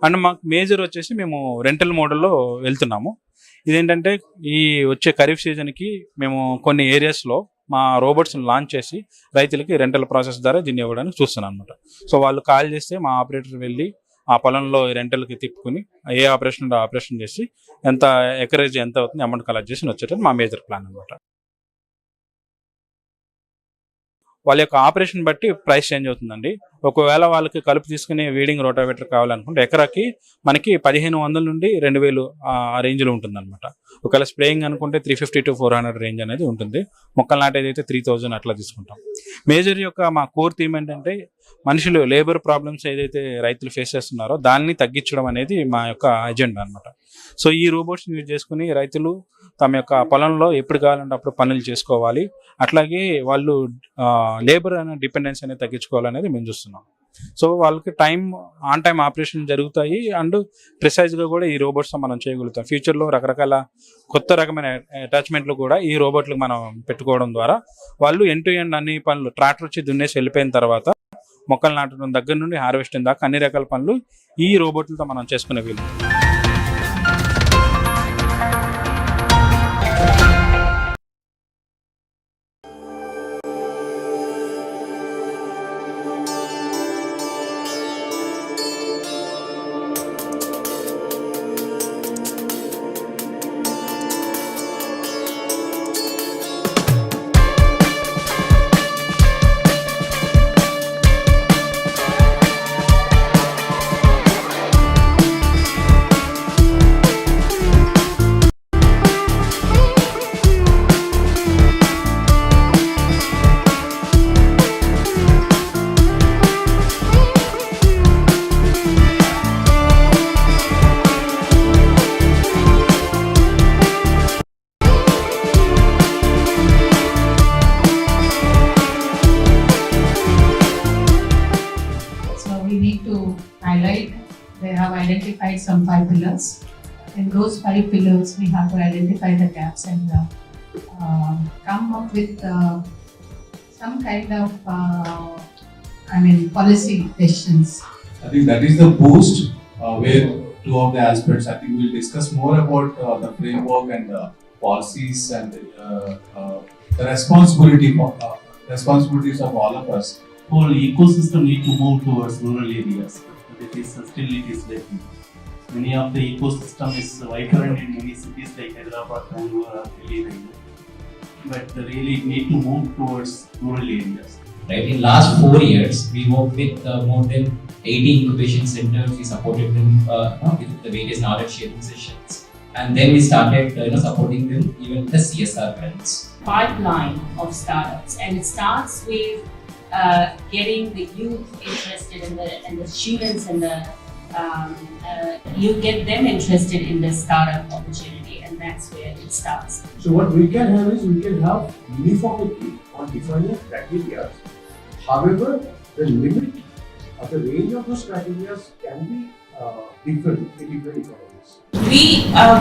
అండ్ మాకు మేజర్ వచ్చేసి మేము రెంటల్ మోడల్లో వెళ్తున్నాము. ఇదేంటంటే ఈ వచ్చే ఖరీఫ్ సీజన్కి మేము కొన్ని ఏరియాస్లో మా రోబోట్స్ని లాంచ్ చేసి రైతులకి రెంటల్ ప్రాసెస్ ద్వారా దీన్ని ఇవ్వడానికి చూస్తున్నాను అనమాట. సో వాళ్ళు కాల్ చేస్తే మా ఆపరేటర్ వెళ్ళి ఆ పొలంలో రెంటల్కి తిప్పుకుని ఏ ఆపరేషన్ చేసి ఎంత ఎకరేజ్ ఎంత అవుతుంది అమౌంట్ కలెక్ట్ చేసి వచ్చేటప్పుడు మా మేజర్ ప్లాన్ అనమాట. వాళ్ళ యొక్క ఆపరేషన్ బట్టి ప్రైస్ చేంజ్ అవుతుందండి. ఒకవేళ వాళ్ళకి కలుపు తీసుకునే వీడింగ్ రోటావేటర్ కావాలనుకుంటే ఎకరాకి మనకి 1,500 నుండి 2,000 ఆ రేంజ్లో ఉంటుందన్నమాట. ఒకవేళ స్ప్రేయింగ్ అనుకుంటే 350 to 400 రేంజ్ అనేది ఉంటుంది. మొక్కలు నాటేది అయితే 3,000 అట్లా తీసుకుంటాం. మేజర్ యొక్క మా కోర్ థీమ్ ఏంటంటే మనుషులు లేబర్ ప్రాబ్లమ్స్ ఏదైతే రైతులు ఫేస్ చేస్తున్నారో దాన్ని తగ్గించడం అనేది మా యొక్క ఎజెండా అనమాట. సో ఈ రోబోట్స్ని యూజ్ చేసుకుని రైతులు తమ యొక్క పొలంలో ఎప్పుడు కావాలంటే అప్పుడు పనులు చేసుకోవాలి. అట్లాగే వాళ్ళు లేబర్ అనే డిపెండెన్సీ అనేది తగ్గించుకోవాలనేది మేము చూస్తున్నాం. సో వాళ్ళకి ఆన్ టైం ఆపరేషన్ జరుగుతాయి. అండ్ ప్రిసైజ్గా కూడా ఈ రోబోట్స్తో మనం చేయగలుగుతాం. ఫ్యూచర్లో రకరకాల కొత్త రకమైన అటాచ్మెంట్లు కూడా ఈ రోబోట్లకు మనం పెట్టుకోవడం ద్వారా వాళ్ళు ఎండ్ టు ఎండ్ అన్ని పనులు ట్రాక్టర్ వచ్చి దున్నేసి వెళ్ళిపోయిన తర్వాత మొక్కలు నాటడం దగ్గర నుండి హార్వెస్టింగ్ దాకా అన్ని రకాల పనులు ఈ రోబోట్లతో మనం చేసుకునే వీలు. They have identified some 5 pillars. In those 5 pillars, we have to identify the gaps and come up with some kind of, policy decisions. I think that is the boost where 2 of the aspects. I think we'll discuss more about the framework and the policies and the responsibilities of all of us. Whole ecosystem need to move towards rural areas. It is still lacking. Many of the ecosystem is vibrant in many cities like Hyderabad, Bangalore, or Delhi, but really need to move towards rural areas. Right. In last 4 years, we worked with more than 80 incubation centers. We supported them with the various knowledge sharing sessions, and then we started supporting them even with the CSR grants. Pipeline of startups, and it starts with getting the youth interested and the students and you get them interested in the startup opportunity, and that's where it starts. So what we can have is we can have uniformity on defining criteria. However, the limit of the range of those criteria can be different in different economies.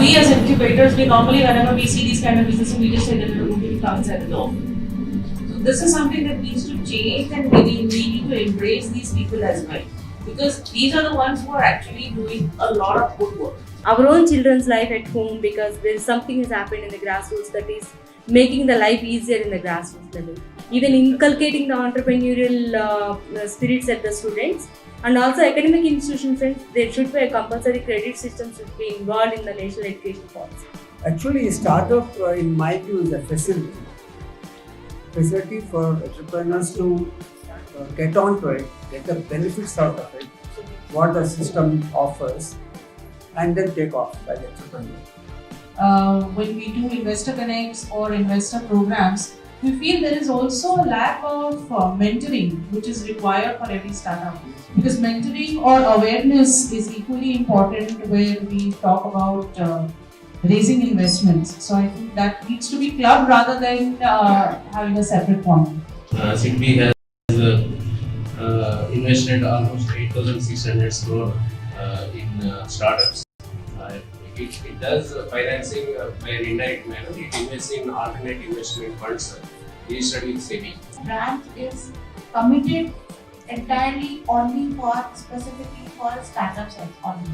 We as incubators, we normally whenever we see these kind of businesses, we just say that we're moving funds at the door. This is something that needs to change, and we need to embrace these people as well, because these are the ones who are actually doing a lot of good work. Our own children's life at home, because there is something has happened in the grassroots that is making the life easier in the grassroots level. even inculcating the entrepreneurial spirits at the students. And also academic institutions, there should be a compulsory credit system should be involved in the national education policy. Actually, startup, in my view, is a facility for entrepreneurs to get onto it, get the benefits out of it, what the system offers, and then take off as entrepreneur. When we do investor connects or investor programs, we feel there is also a lack of mentoring which is required for every startup, because mentoring or awareness is equally important where we talk about raising investments. So I think that needs to be clubbed rather than having a separate one. Sydney has invested almost 8,600 crore in startups. It does financing by an indirect manner. It invests in alternate investment funds registered with SEBI. Branch is committed entirely only for specifically for startups only.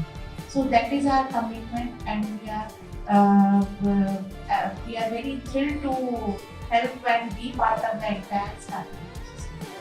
So that is our commitment, and we are very thrilled to help and be part of the entire startup ecosystem.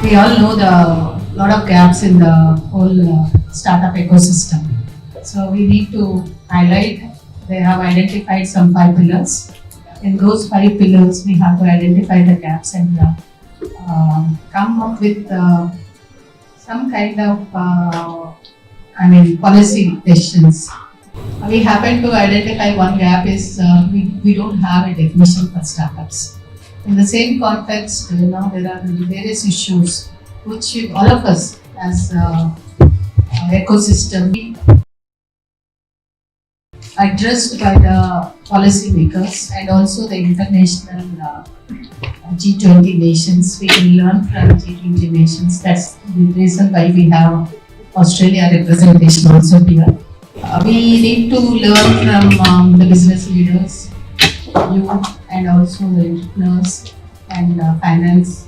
We all know the lot of gaps in the whole startup ecosystem. So we need to highlight, they have identified some 5 pillars. In those 5 pillars, we have to identify the gaps and come up with some kind of policy decisions. We happen to identify one gap is we don't have a definition for startups. In the same context, there are various issues which all of us as ecosystem addressed by the policy makers and also the international G20 nations. We can learn from G20 nations. That's the reason why we have Australia representation also here. We need to learn from the business leaders, youth, and also the entrepreneurs and finance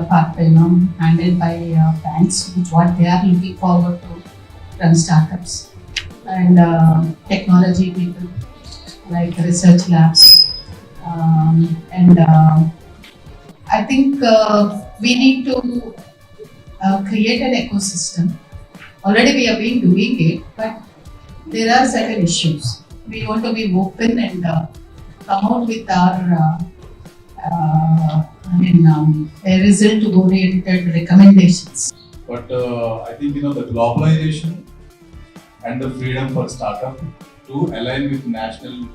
part handled by banks, which what they are looking forward to from startups, and technology people like research labs, and I think we need to create an ecosystem. Already we have been doing it, but there are certain issues. We want to be open and come out with our result-oriented recommendations. But I think the globalization and the freedom for startup to align with national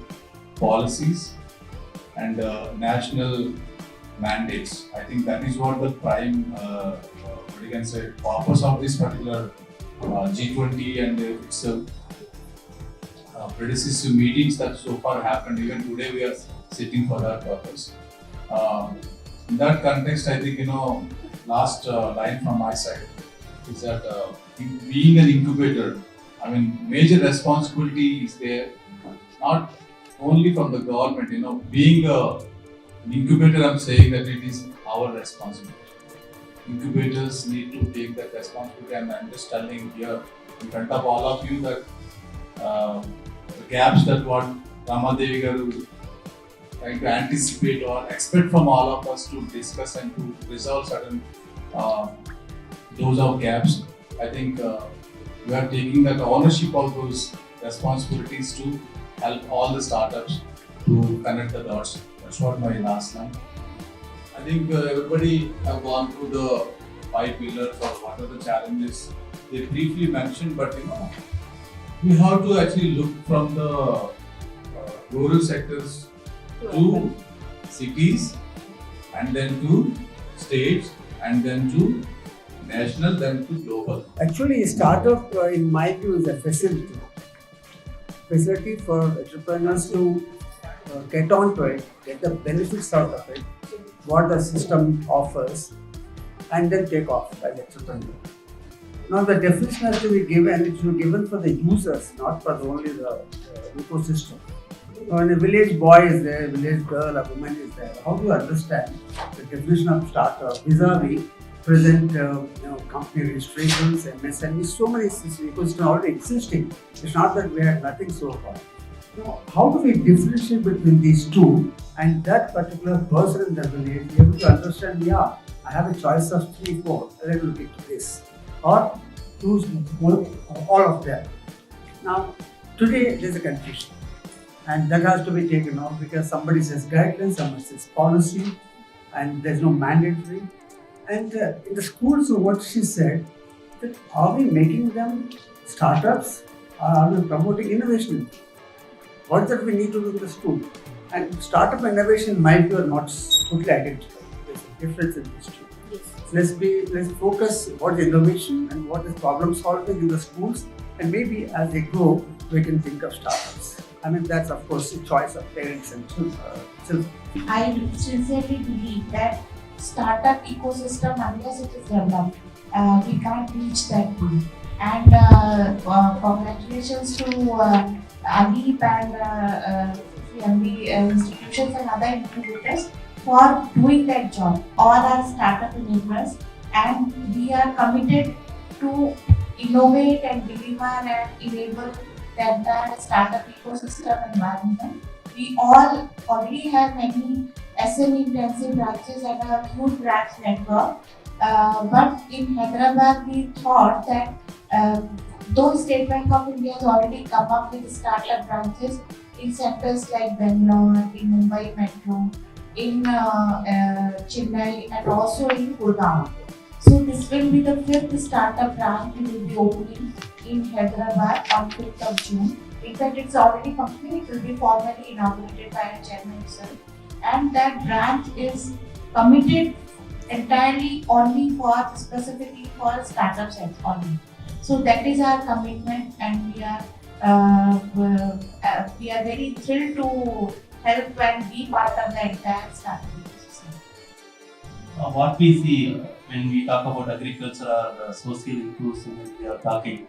policies and national mandates. I think that is what the prime, purpose of this particular G20 and its predecessor meetings that so far happened. Even today we are sitting for that purpose. In that context, I think last line from my side is that being an incubator, major responsibility is there, not only from the government. Being an incubator, I'm saying that it is our responsibility. Incubators need to take that responsibility, and I'm just telling here in front of all of you that the gaps that what Ramadevi garu trying to anticipate or expect from all of us to discuss and to resolve certain those of gaps. I think we are taking that ownership of those responsibilities to help all the startups to connect the dots. That's what my last line. I think everybody have gone through the 5 pillars or what are the challenges they briefly mentioned, but we have to actually look from the rural sectors to cities, and then to states, and then to national, then to global. Actually, startup, in my view, is a facility for entrepreneurs to get onto it, get the benefits out of it, what the system offers, and then take off as entrepreneur. Now, the definition has to be given, it should be given for the users, not for only the ecosystem. When a village boy is there, a village girl, a woman is there, how do you understand the definition of startup vis-a-vis present company registrations, MSME, so many ecosystems already existing. It's not that we had nothing so far. Now, how do we differentiate between these two, and that particular person in the village be able to understand, yeah, I have a choice of 3, 4, let me pick this, or choose all of them. Now, today there's a confusion, and that has to be taken off because somebody says guidelines, somebody says policy, and there's no mandatory. And in the schools, what she said, that are we making them startups, or are we promoting innovation? What is that we need to do in the school? And startup innovation, in my view, are not totally identical. There's a difference in these two. Yes. Let's focus what is innovation and what is problem solving in the schools, and maybe as they grow, we can think of startups. I mean, that's of course a choice of parents and children. I sincerely believe that startup ecosystem, unless it is developed, we can't reach that goal. And congratulations to Alip and the institutions and other incubators for doing that job. All are startup enablers, and we are committed to innovate and deliver and enable the entire startup ecosystem environment. We all already have many SME intensive branches and a huge branch network. But in Hyderabad, we thought that though State Bank of India has already come up with startup branches in centers like Bangalore, in Mumbai Metro, in Chennai, and also in Gurgaon. So this will be the 5th startup branch we will be opening in Hyderabad on 5th of June. In fact, it's already complete. It will be formally inaugurated by our chairman himself. And that branch is committed entirely only for, specifically for startup sites only. So that is our commitment, and we are very thrilled to help and be part of the entire startup ecosystem. What we see when we talk about agriculture or social inclusion, we are talking,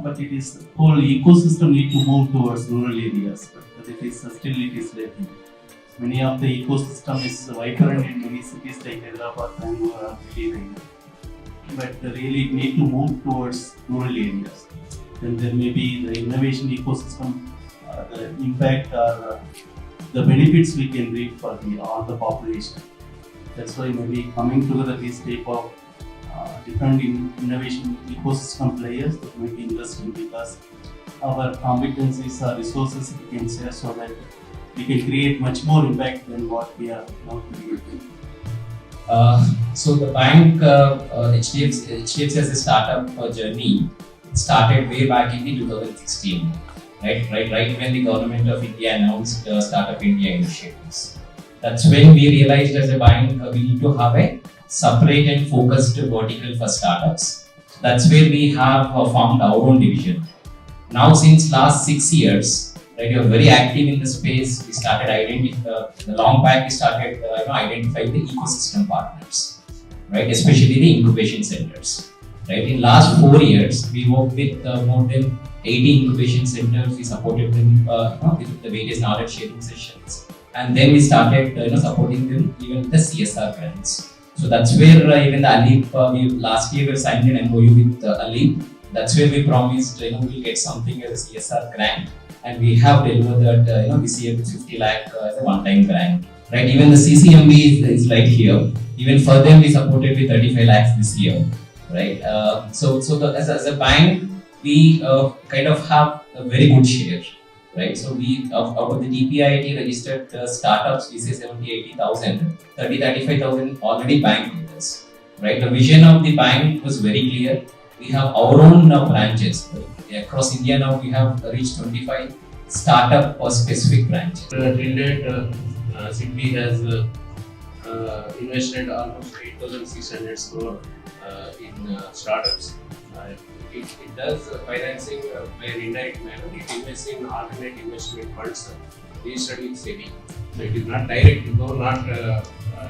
but it is whole ecosystem need to move towards rural areas, but it is still lacking. Many of the ecosystem is vibrant in many cities like Hyderabad, Bangalore, or Delhi, but really need to move towards rural areas. Then there may be the innovation ecosystem, the impact or the benefits we can reap for all the population. That's why maybe coming together these type of different innovation ecosystem players that may be interesting, because our competencies or resources we can share so that we can create much more impact than what we are now creating. So the bank HDFC as a startup journey started way back in the 2016, right when the government of India announced Startup India initiatives. That's when we realized as a bank we need to have a separate and focused vertical for startups. That's where we have formed our own division. Now since last 6 years, right, we are very active in the space. We started long back we started identifying the ecosystem partners, right, especially the incubation centers. Right, in last 4 years, we worked with more than 80 incubation centers. We supported them with the various knowledge sharing sessions, and then we started supporting them even with the CSR grants. So that's where even the Alip, last year we signed an MOU with Alip. That's where we promised we'll get something as a CSR grant, and we have delivered that this year with 50 lakh as a one-time grant. Right, even the CCMB is right here. Even for them we supported with 35 lakhs this year. Right, so as a bank we kind of have a very good share. Right, so we out of the DPIIT registered startups, we say 70,000-80,000, 30,000-35,000 already banked with us. Right, the vision of the bank was very clear. We have our own branches. Across India now we have reached 25 startup or specific branches. Till date, Sydney has invested almost 8,600 crore in startups. It does financing by an indirect manner. It invests in alternate investment funds registered with SEBI. So it is not direct, though not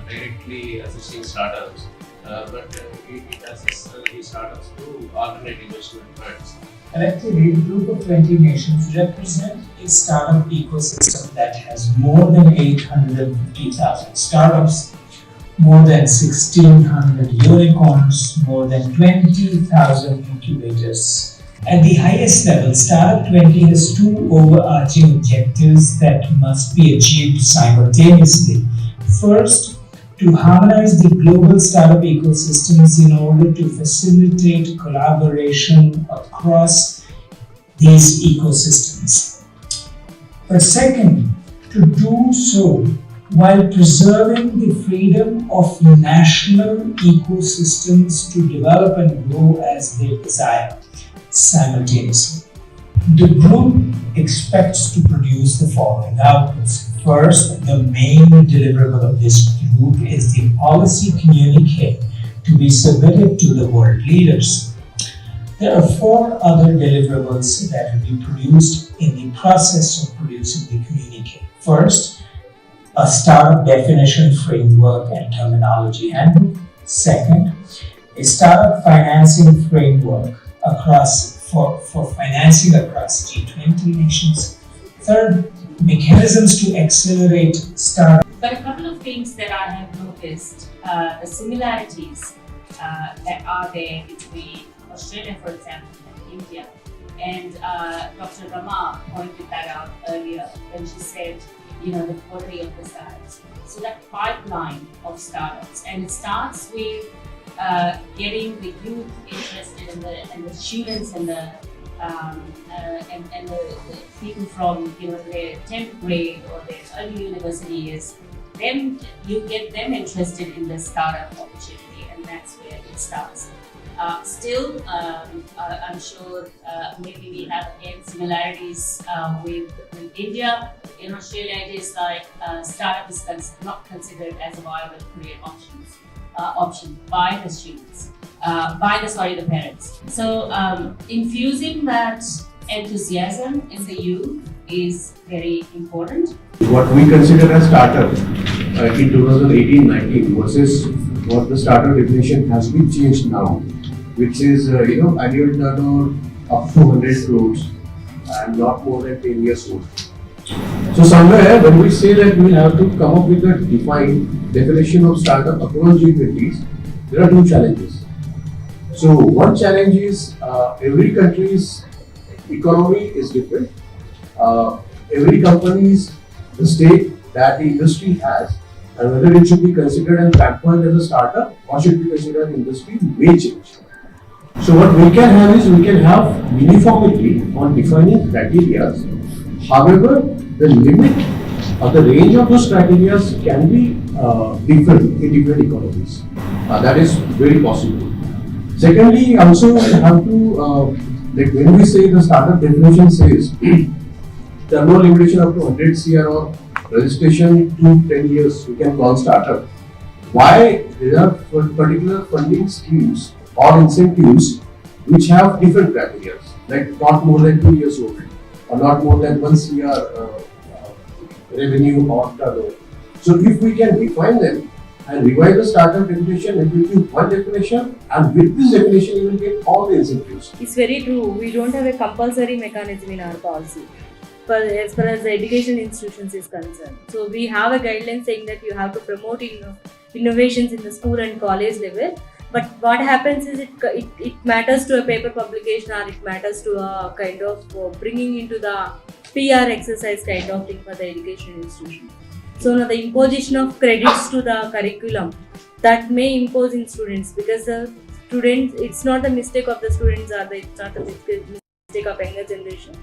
directly assisting startups, but it assists these startups through alternate investment funds. Collectively, the group of 20 nations represent a startup ecosystem that has more than 850,000 startups, more than 1,600 unicorns, more than 20,000 incubators. At the highest level, Startup 20 has two overarching objectives that must be achieved simultaneously. First, to harmonize the global startup ecosystems in order to facilitate collaboration across these ecosystems. But second, to do so while preserving the freedom of national ecosystems to develop and grow as they desire simultaneously. The group expects to produce the following outputs. First, the main deliverable of this group is the policy communique to be submitted to the world leaders. There are 4 other deliverables that will be produced in the process of producing the communique. First, a startup definition framework and terminology handbook. Second, a startup financing framework for financing across G20 nations. Third, mechanisms to accelerate startup. But a couple of things that I have noticed, the similarities that are there between Australia, for example, and India. And Dr. Rama pointed that out earlier when she said, the quality of the startups. So that pipeline of startups, and it starts with getting the youth interested and the students and the people from their 10th grade or their early university years. Then you get them interested in the startup opportunity, and that's where it starts. Still, I'm sure maybe we have again similarities with India. In Australia, it is like startup is not considered as a viable career option by the students, the parents. So infusing that enthusiasm in the youth is very important. What we consider as startup in 2018-19 versus what the startup definition has been changed now, which is annual turnover up to 100 crores and not more than 10 years old. So somewhere when we say that we have to come up with a defined definition of startup across G20s, there are 2 challenges. So one challenge is every country's economy is different. Every company's the stake that the industry has, and whether it should be considered at that point as a startup or should be considered an industry may change. So what we can have is we can have uniformity on defining criteria. However, the limit or the range of those criteria can be different in different economies. That is very possible. Secondly, also we have to when we say the startup definition says there are no limitation up to 100 CR or registration to 10 years we can call startup. Why there are particular funding schemes or incentives which have different criteria, like not more than 2 years old or not more than 1 CR revenue or turnover. So if we can define them and revise the startup definition, it will give one definition, and with this definition you will get all the incentives. It's very true. We don't have a compulsory mechanism in our policy as far as the education institutions is concerned. So we have a guideline saying that you have to promote innovations in the school and college level. But what happens is it matters to a paper publication, or it matters to a kind of bringing into the PR exercise kind of thing for the education institution. So now the imposition of credits to the curriculum that may impose in students, because the students, it's not the mistake of the students or it's not the mistake of younger generation.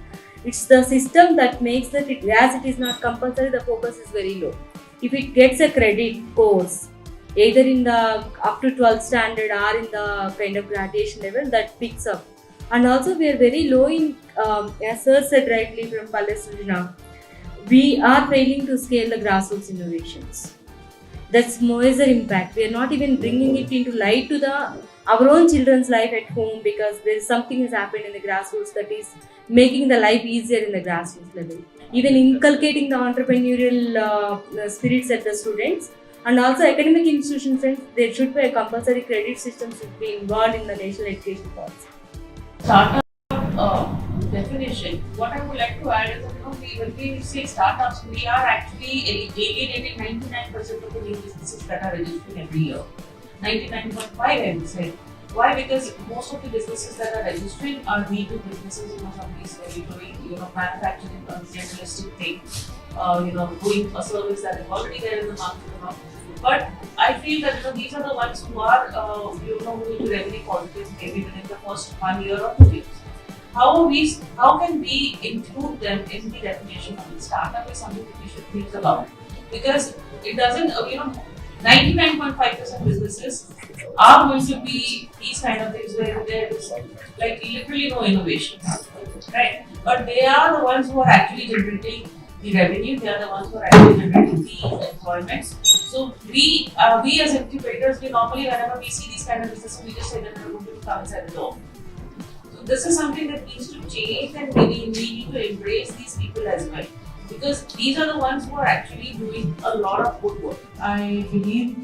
It's the system that makes that as it is not compulsory, the focus is very low. If it gets a credit course, either in the up to 12th standard or in the kind of graduation level, that picks up. And also we are very low in, as sir said rightly from Palestine, we are failing to scale the grassroots innovations. That's major impact. We are not even bringing it into light to our own children's life at home, because there is something has happened in the grassroots that is making the life easier in the grassroots level. Even inculcating the entrepreneurial spirits at the students, and also academic institutions, there should be a compulsory credit system should be involved in the national education policy. Startup definition. What I would like to add is that when we say startups, we are actually alienating 99% of the new businesses that are registering every year. 99.5 I would say. Why? Because most of the businesses that are registering are Me-Too businesses. Somebody's doing manufacturing a generalistic thing, doing a service that is already there in the market. But I feel that these are the ones who are going to revenue positive maybe within the first 1 year or 2 years. How can we include them in the definition of the startup is something that we should think about, because it doesn't 99.5% businesses are going to be these kind of things where there is like literally no innovation, right? But they are the ones who are actually generating the revenue. They are the ones who are actually generating the employment. So we as incubators, we normally whenever we see these kind of businesses, we just say that we're going to come inside the door. So this is something that needs to change, and we need to embrace these people as well, because these are the ones who are actually doing a lot of good work. I believe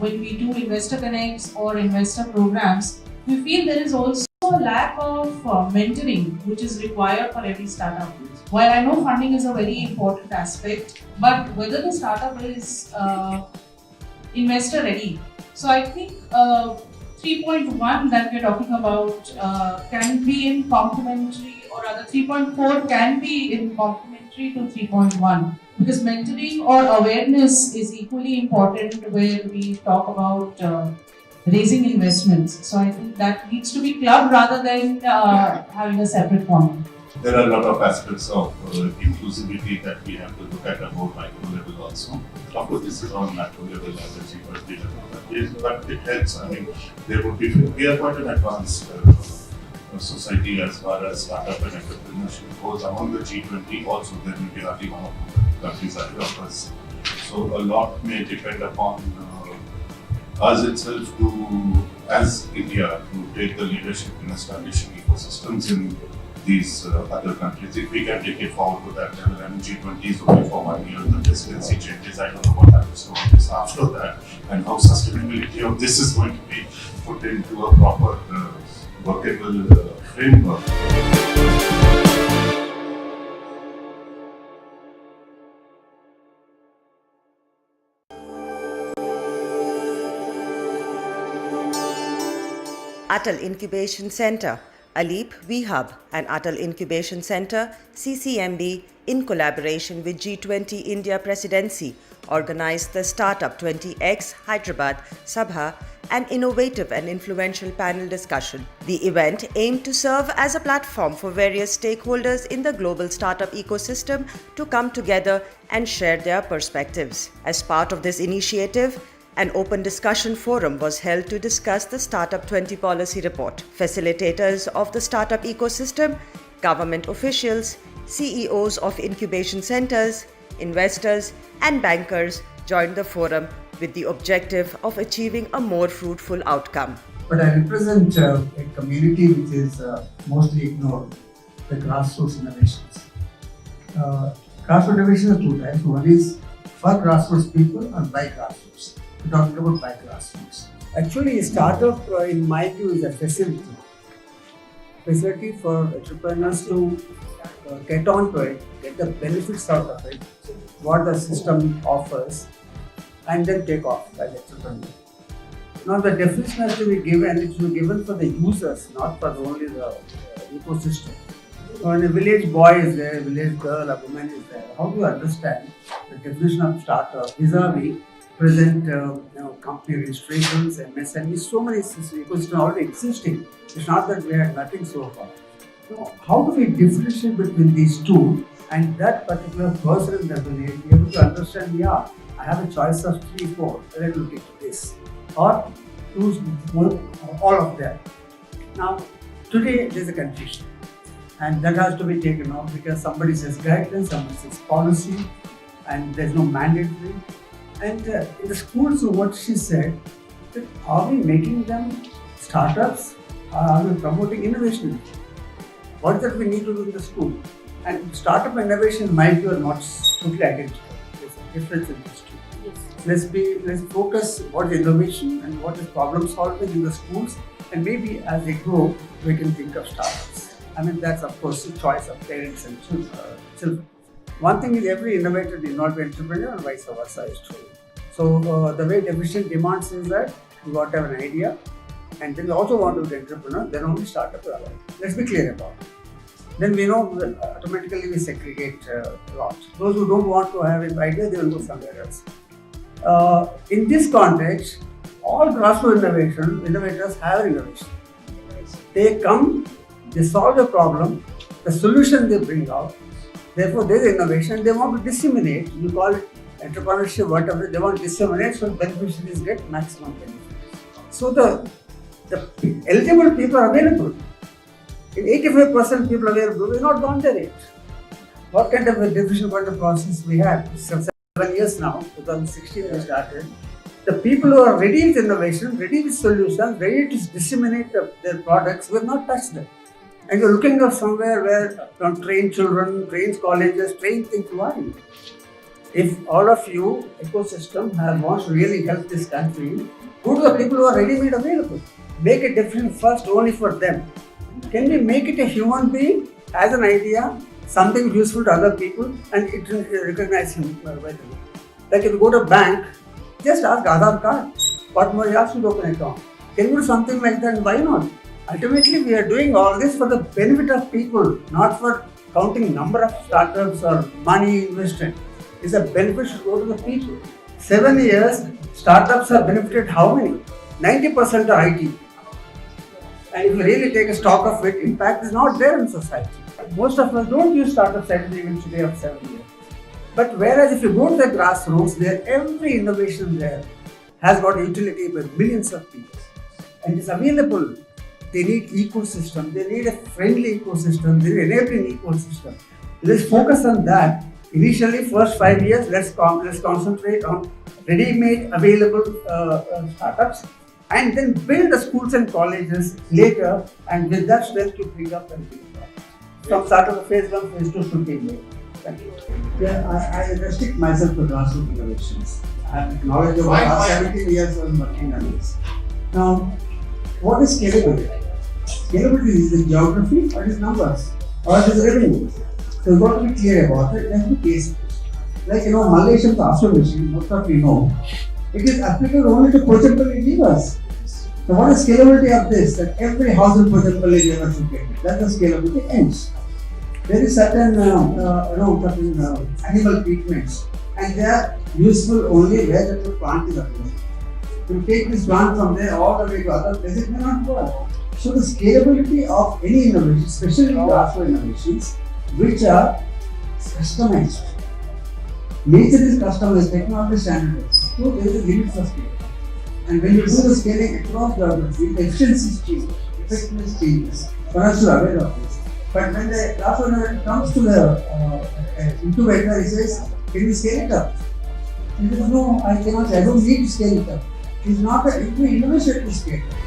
when we do investor connects or investor programs, we feel there is also a lack of mentoring which is required for every startup. While I know funding is a very important aspect, but whether the startup is investor ready. So I think 3.1 that we're talking about can be in complementary, or rather 3.4 can be in complementary to 3.1, because mentoring or awareness is equally important where we talk about raising investments. So I think that needs to be clubbed rather than having a separate one. There are a lot of aspects of inclusivity that we have to look at about micro level also. Of course, this is on macro level as a cheaper level, but it helps. I mean, we are quite an advanced society as far as startup and entrepreneurship goes. Among the G20, also there will be hardly one of the countries ahead of us. So a lot may depend upon us itself as India, to take the leadership in establishing ecosystems in these other countries. If we can take it forward to that level, and G20 is only for 1 year, the presidency changes. I don't know what happens to all this after that, and how sustainability of this is going to be put into a proper workable framework. Atal Incubation Center, Aleep VHub and Atal Incubation Center, CCMB, in collaboration with G20 India Presidency, organized the Startup 20X Hyderabad Sabha, an innovative and influential panel discussion. The event aimed to serve as a platform for various stakeholders in the global startup ecosystem to come together and share their perspectives. As part of this initiative, an open discussion forum was held to discuss the Startup 20 policy report. Facilitators of the startup ecosystem, government officials, CEOs of incubation centers, investors, and bankers joined the forum with the objective of achieving a more fruitful outcome. But I represent a community which is mostly ignored, the grassroots innovations. Grassroots innovations are two types. One is for grassroots people and by grassroots. We're talking about by grassroots. Actually, startup, in my view, is a facility for entrepreneurs to get onto it, get the benefits out of it, what the system offers, and then take off as entrepreneur. Now, the definition has to be given. It should be given for the users, not for only the ecosystem. When a village boy is there, a village girl, a woman is there, how do you understand the definition of startup vis-a-vis present company registrations, MSME, so many ecosystems already existing. It's not that we had nothing so far. So how do we differentiate between these two And that particular person in the village be able to understand, yeah, I have a choice of 3, 4, let me look into this. Or choose all of them. Now, today there is a confusion. And that has to be taken off because somebody says guidelines, somebody says policy, and there's no mandatory. And in the schools, what she said, that are we making them startups or are we promoting innovation? What is that we need to do in the school? And startup innovation might be not totally identical. There's a difference in these two. Yes. Let's focus what is innovation and what is problem solving in the schools, and maybe as they grow, we can think of startups. I mean, that's of course the choice of parents and children. One thing is every innovator did not be entrepreneur and vice versa is true. So the way deficient demands is that you got to have an idea and then you also want to be an entrepreneur, then only startup will allow. Let's be clear about it. Then we know that automatically we segregate a lot. Those who don't want to have an idea, they will go somewhere else. In this context, all grassroots innovators have innovation. They come, they solve the problem, the solution they bring out. Therefore, there is innovation. They want to disseminate. You call it entrepreneurship, whatever. They want to disseminate so beneficiaries get maximum benefit. So the eligible people are available. In 85% people available, we have not gone there yet. What kind of a decision process we have? 7 years now, 2016 we started. The people who are ready with innovation, ready with solutions, ready to disseminate their products, we have not touched them. And you're looking at somewhere where train children, train colleges, train things why? If all of you, ecosystem, wants to really help this country, go to the people who are ready-made available. Make a difference first only for them. Can we make it a human being, has an idea, something useful to other people, and it will recognize him by the way. Like if you go to a bank, just ask Aadhaar card. What more you ask to open an account? Can you do something like that, and why not? Ultimately, we are doing all this for the benefit of people, not for counting number of startups or money invested. It's a benefit should go to the people. 7 years, startups have benefited how many? 90% are IT. And if you really take a stock of it, impact is not there in society. Most of us don't use startups even today of 7 years. But whereas if you go to the grassroots, there every innovation there has got utility by millions of people. And it's available. They need ecosystem, they need a friendly ecosystem, they need enabling ecosystem. Let's focus on that. Initially, first 5 years, let's concentrate on ready-made available startups, and then build the schools and colleges later, and with that strength to bring up and bring up. From startup phase 1, phase 2 should be made. Thank you. Yeah, I restrict myself to grassroots innovations. I have knowledge of the last 17 years I was working on this. Now, what is scalability? Scalability is the geography, or it is numbers, or it is revenue. So you've got to be clear about it. Let's be case. Like Malaysian transformation, most of you know, it is applicable only to Pochampally divas. So what is scalability of this? That every house in Pochampally diva should get it. That's the scalability ends. There is certain animal treatments, and they are useful only where the plant is available. You take this plant from there all the way to other places, it may not work. So the scalability of any innovation, especially grassroots innovations, which are customized. Nature is customized, technology is standardized. So there is a limit for scale. And when you do the scaling across geography, the efficiency changes, effectiveness changes. Perhaps you are aware of this. But when the grassroots innovator comes to the incubator, he says, can we scale it up? He says, no, I cannot, I don't need to scale it up. It is not an innovation to scale it up.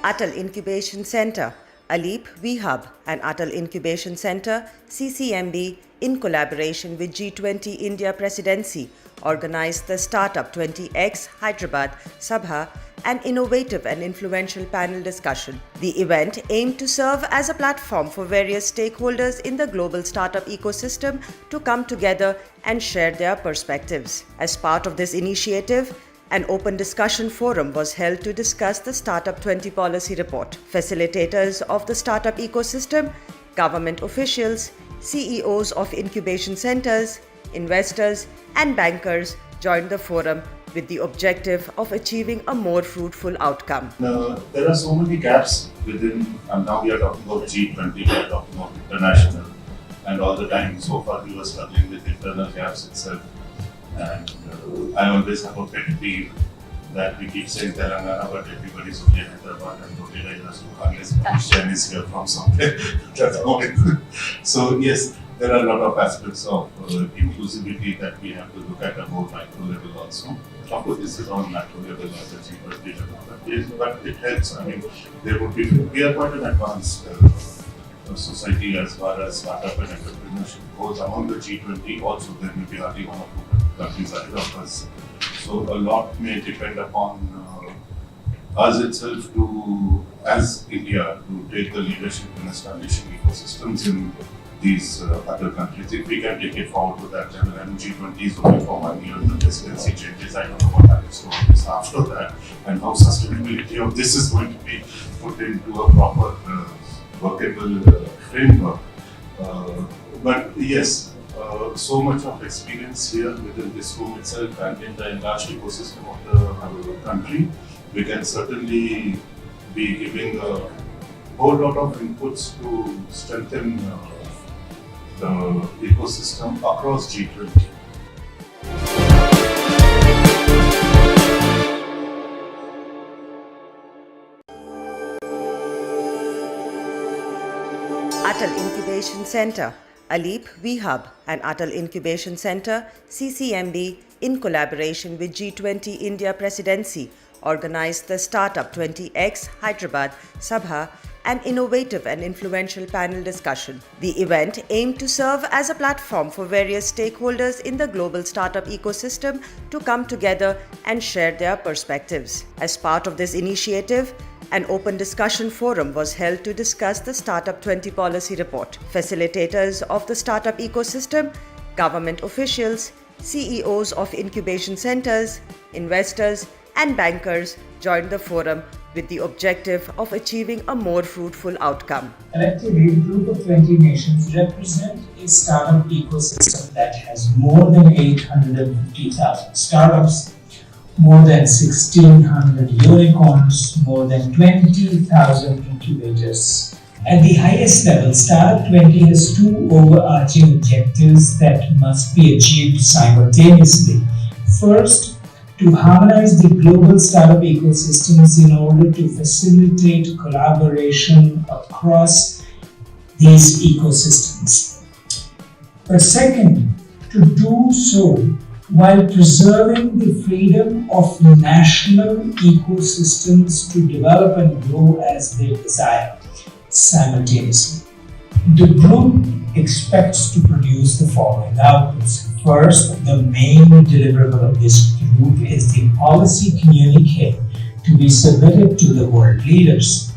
Atal Incubation Center, Aleep VHub and Atal Incubation Center, CCMB, in collaboration with G20 India Presidency, organized the Startup 20X Hyderabad Sabha, an innovative and influential panel discussion. The event aimed to serve as a platform for various stakeholders in the global startup ecosystem to come together and share their perspectives. As part of this initiative, an open discussion forum was held to discuss the Startup 20 policy report. Facilitators of the startup ecosystem, government officials, CEOs of incubation centers, investors, and bankers joined the forum with the objective of achieving a more fruitful outcome. There are so many gaps within, and now we are talking about G20, we are talking about international, and all the time so far we were struggling with internal gaps itself. And I always have a pet peeve that we keep saying Telangana, but everybody's only Hyderabad, and nobody realizes unless Christian is here from somewhere. That's all it is. So yes, there are a lot of aspects of inclusivity that we have to look at more micro level also. Of course, this is on macro level, not the cheaper level, but it helps. I mean, we are quite an advanced society as far as startup and entrepreneurship goes. Among the G20, also there may be hardly one or two countries ahead of us. So a lot may depend upon us itself to, as India, to take the leadership in establishing ecosystems in these other countries. If we can take it forward to that level, and G20 is only for 1 year, the presidency changes, I don't know what happens to all this after that, and how sustainability of this is going to be put into a proper workable framework. But yes, so much of experience here within this room itself and in the enlarged ecosystem of the country. We can certainly be giving a whole lot of inputs to strengthen the ecosystem across G20. Atal Incubation Center, Aleep VHub and Atal Incubation Center, CCMB, in collaboration with G20 India Presidency, organized the Startup 20X Hyderabad Sabha, an innovative and influential panel discussion. The event aimed to serve as a platform for various stakeholders in the global startup ecosystem to come together and share their perspectives. As part of this initiative, an open discussion forum was held to discuss the Startup 20 policy report. Facilitators of the startup ecosystem, government officials, CEOs of incubation centers, investors, and bankers joined the forum with the objective of achieving a more fruitful outcome. Collectively, a group of 20 nations represent a startup ecosystem that has more than 850,000 startups, more than 1,600 unicorns, more than 20,000 incubators. At the highest level, Startup 20 has two overarching objectives that must be achieved simultaneously. First, to harmonize the global startup ecosystems in order to facilitate collaboration across these ecosystems. But second, to do so while preserving the freedom of national ecosystems to develop and grow as they desire simultaneously. The group expects to produce the following outputs. First, the main deliverable of this group is the policy communique to be submitted to the world leaders.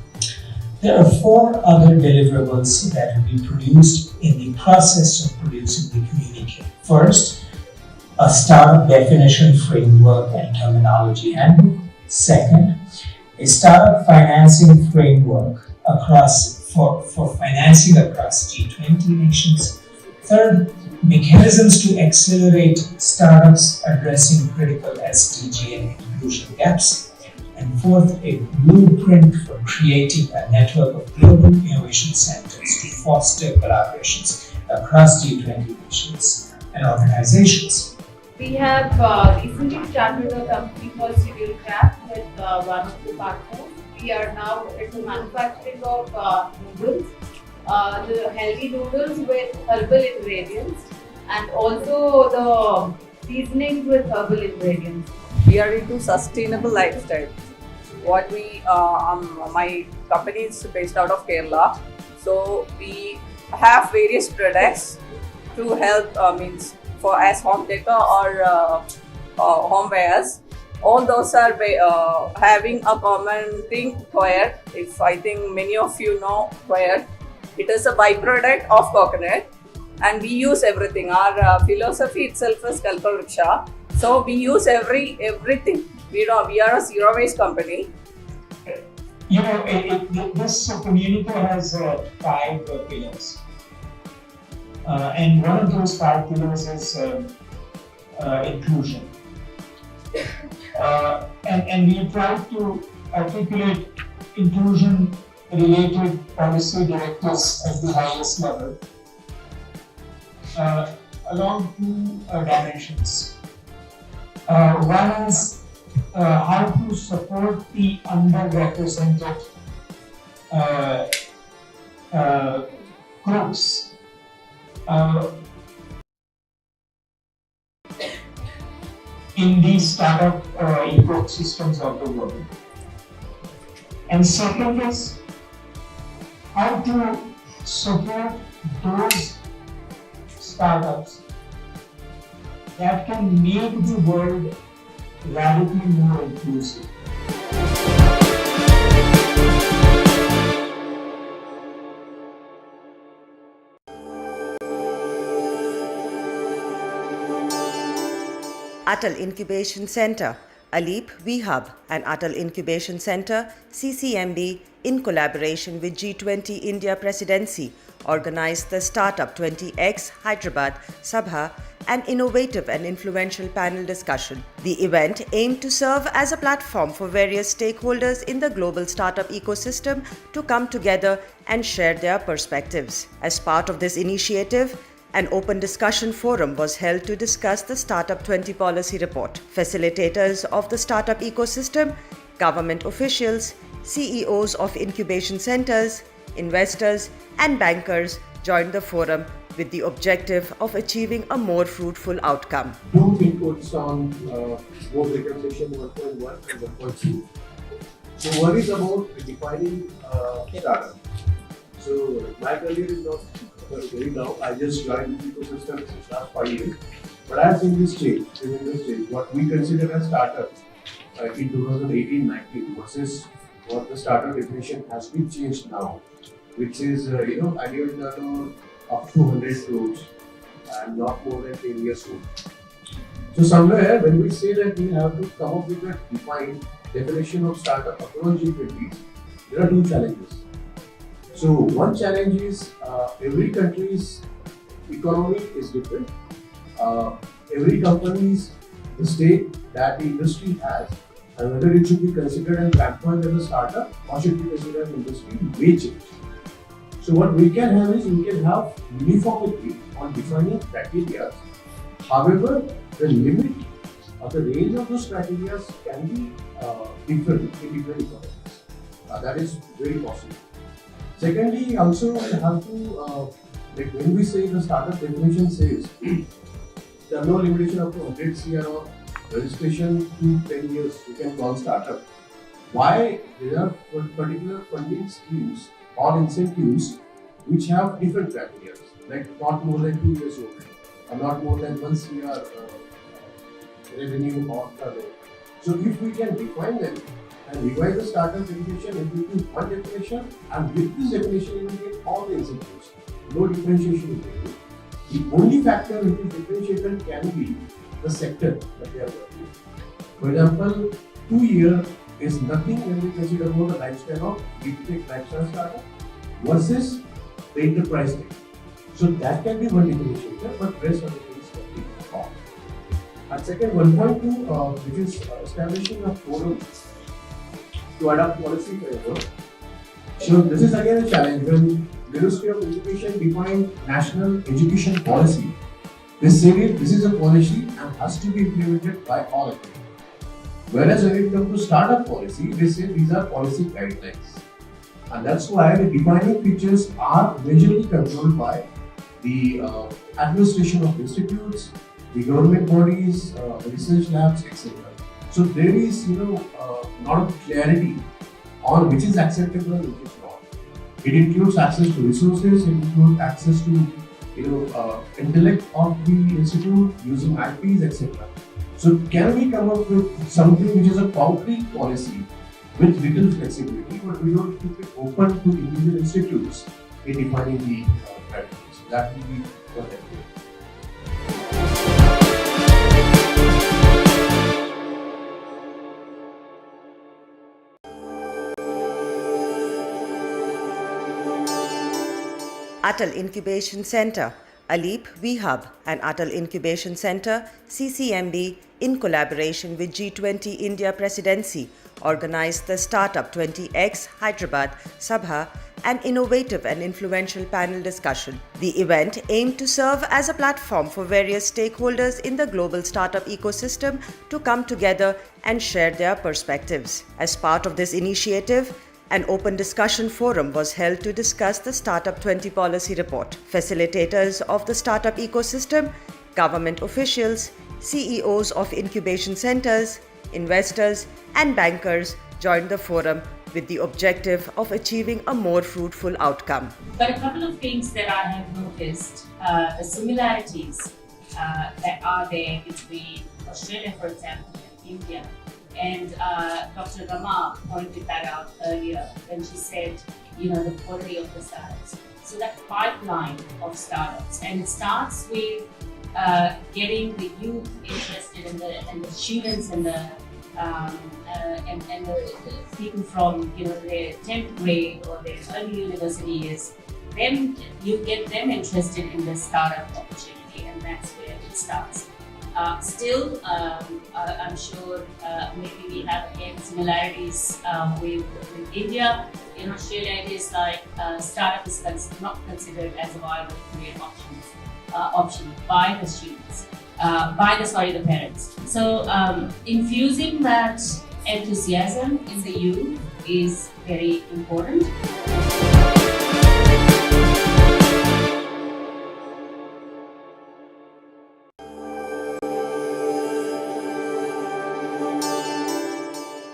There are 4 other deliverables that will be produced in the process of producing the communique. First, a startup definition framework and terminology handbook. Second, a startup financing framework for financing across G20 nations. Third, mechanisms to accelerate startups addressing critical SDG and inclusion gaps. And fourth, a blueprint for creating a network of global innovation centers to foster collaborations across G20 nations and organizations. We have recently started a company called Serial Craft with one of the partners. We are now into manufacturing of noodles, the healthy noodles with herbal ingredients, and also the seasonings with herbal ingredients. We are into sustainable lifestyle. What we, my company is based out of Kerala, so we have various products to help, means for as home decor or home wares. All those are having a common thing, coir. If I think many of you know coir, it is a byproduct of coconut, and we use everything. Our philosophy itself is Kalpa Vriksha, so we use everything. We are a zero waste company. You know, this community has 5 pillars, and one of those 5 pillars is inclusion. And we try to articulate inclusion-related policy directives at the highest level along two dimensions. One is how to support the underrepresented groups. In these startup ecosystems of the world. And second is how to support those startups that can make the world radically more inclusive. Atal Incubation Center, Aleep VHub and Atal Incubation Center, CCMB, in collaboration with G20 India Presidency, organized the Startup 20X Hyderabad Sabha, an innovative and influential panel discussion. The event aimed to serve as a platform for various stakeholders in the global startup ecosystem to come together and share their perspectives. As part of this initiative, an open discussion forum was held to discuss the Startup 20 policy report. Facilitators of the startup ecosystem, government officials, CEOs of incubation centers, investors, and bankers joined the forum with the objective of achieving a more fruitful outcome. Two inputs on both reconciliation 1.1 and 1.2. So one is about defining startup. So my career is not very now. I just joined the ecosystem since last 5 years. But I have seen this change, what we consider as startup in 2018-19 versus what the startup definition has been changed now, which is annual turnover up to 100 crores and not more than 10 years old. So somewhere when we say that we have to come up with a defined definition of startup across G20, there are two challenges. So one challenge is every country's economy is different. Every company's the stake that the industry has, and whether it should be considered and pampered as a startup or should be considered an industry may change. So what we can have is we can have uniformity on defining criteria. However, the limit or the range of those criteria can be different in different economies. That is very possible. Secondly, also we have to, like when we say the startup definition says there are no limitation up to 100 CR or registration to 10 years you can call startup. Why there are particular funding schemes or incentives which have different criteria, like not more than 2 years old or not more than 1 CR revenue or turnover. So if we can define them and revise the startup definition into one definition, and with this definition you will get all the incentives, no differentiation is there. The only factor which is differentiated can be the sector that they are working. For example, 2 years is nothing when we consider about the lifespan of deep tech lifestyle startup versus the enterprise tech. So that can be one differentiator, but rest of the things can be wrong. And second, 1.2, which is establishing a forum to adopt policy framework. So this is again a challenge when Ministry of Education defined national education policy. They say this is a policy and has to be implemented by all of them. Whereas when it comes to startup policy, they say these are policy guidelines. And that's why the defining features are majorly controlled by the administration of institutes, the government bodies, the research labs, etc. So there is not of clarity on which is acceptable and which is not. It includes access to resources, it includes access to intellect of the institute using IPs, etc. So can we come up with something which is a concrete policy with little flexibility, but we don't keep it open to individual institutes in defining the criteria. So that will be what I do. Atal Incubation Center, Aleep VHub and Atal Incubation Center, CCMB, in collaboration with G20 India Presidency, organized the Startup 20X Hyderabad Sabha, an innovative and influential panel discussion. The event aimed to serve as a platform for various stakeholders in the global startup ecosystem to come together and share their perspectives. As part of this initiative, an open discussion forum was held to discuss the Startup 20 policy report. Facilitators of the startup ecosystem, government officials, CEOs of incubation centers, investors, and bankers joined the forum with the objective of achieving a more fruitful outcome. But a couple of things that I have noticed, the similarities that are there between Australia, for example, and India. And Dr. Rama pointed that out earlier when she said, the quality of the startups. So that pipeline of startups, and it starts with getting the youth interested in the students and the people from their 10th grade or their early university years. Then you get them interested in the startup opportunity, and that's where it starts. Still, I'm sure maybe we have again similarities with India. In Australia, it is like startup is not considered as a viable career option by the students, the parents. So infusing that enthusiasm in the youth is very important.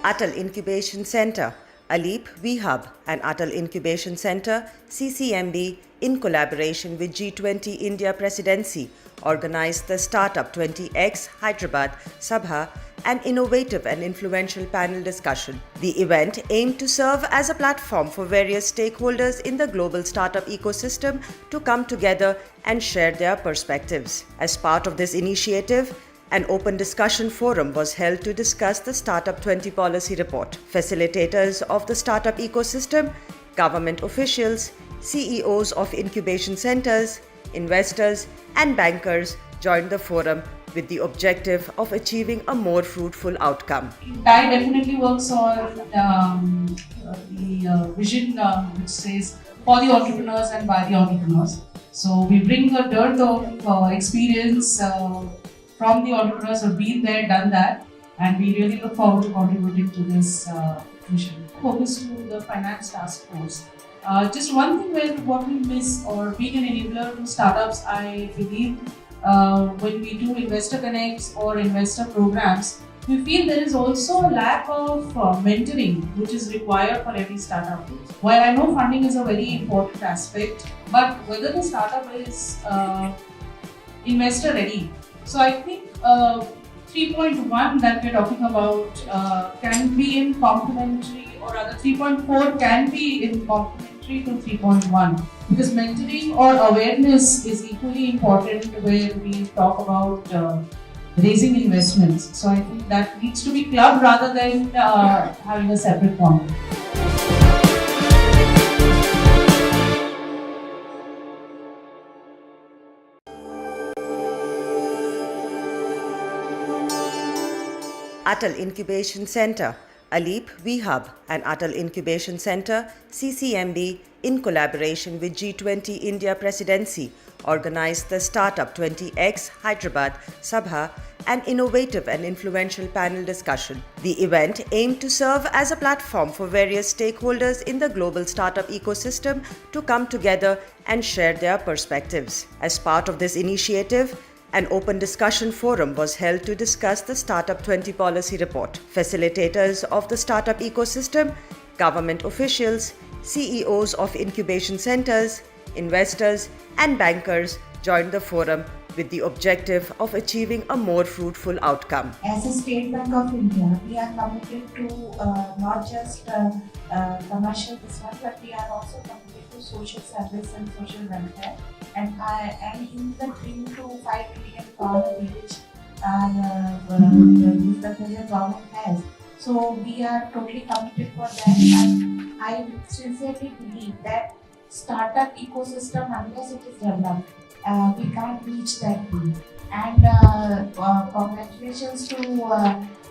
Atal Incubation Center, Aleep VHub and Atal Incubation Center, CCMB, in collaboration with G20 India Presidency, organized the Startup 20X Hyderabad Sabha, an innovative and influential panel discussion. The event aimed to serve as a platform for various stakeholders in the global startup ecosystem to come together and share their perspectives. As part of this initiative, an open discussion forum was held to discuss the Startup 20 policy report. Facilitators of the startup ecosystem, government officials, CEOs of incubation centers, investors, and bankers joined the forum with the objective of achieving a more fruitful outcome. TIE definitely works on the vision which says for the entrepreneurs and by the entrepreneurs. So we bring a dearth of experience from the entrepreneurs who have been there, done that, and we really look forward to contributing to this mission. Focus to the finance task force. Just one thing where what we miss or being an enabler to startups, I believe when we do investor connects or investor programs, we feel there is also a lack of mentoring which is required for every startup. While I know funding is a very important aspect, but whether the startup is investor ready. So I think 3.1 that we're talking about can be in complementary, or rather 3.4 can be in complementary to 3.1, because mentoring or awareness is equally important where we talk about raising investments. So I think that needs to be clubbed rather than having a separate point. Atal Incubation Center, Aleep VHub and Atal Incubation Center, CCMB, in collaboration with G20 India Presidency, organized the Startup 20X Hyderabad Sabha, an innovative and influential panel discussion. The event aimed to serve as a platform for various stakeholders in the global startup ecosystem to come together and share their perspectives. As part of this initiative, an open discussion forum was held to discuss the Startup 20 policy report. Facilitators of the startup ecosystem, government officials, CEOs of incubation centers, investors, and bankers joined the forum with the objective of achieving a more fruitful outcome. As a State Bank of India, we are committed to not just commercial business, but we are also committed to social service and social welfare. And in the dream to 5 trillion economy which the present government has. So we are totally committed for that, and I sincerely believe that startup ecosystem, unless it is developed, we can't reach that goal. And congratulations to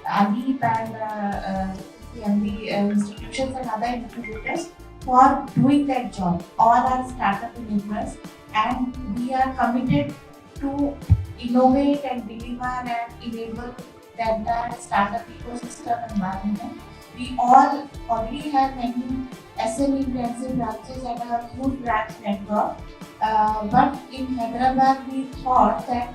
Alip and the institutions and other incubators for doing that job. All are startup enablers, and we are committed to innovate and deliver and enable the entire startup ecosystem environment. We all already have many SME intensive branches and a huge branch network. But in Hyderabad, we thought that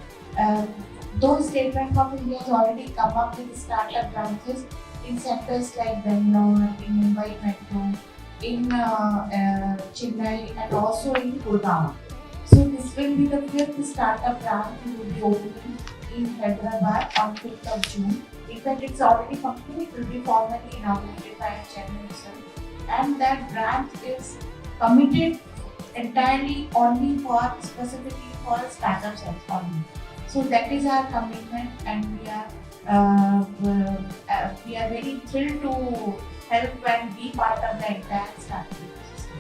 though State Bank of India has already come up with startup branches in centers like Bangalore, in Mumbai Metro, in Chennai, and also in Gurgaon. So this will be the 5th startup branch we will be opening in Hyderabad on 5th of June. In fact, it's already complete. It will be formally inaugurated by Chairman itself. And that branch is committed entirely only for specifically for startups only. So that is our commitment, and we are very thrilled to help and be part of the entire startup ecosystem.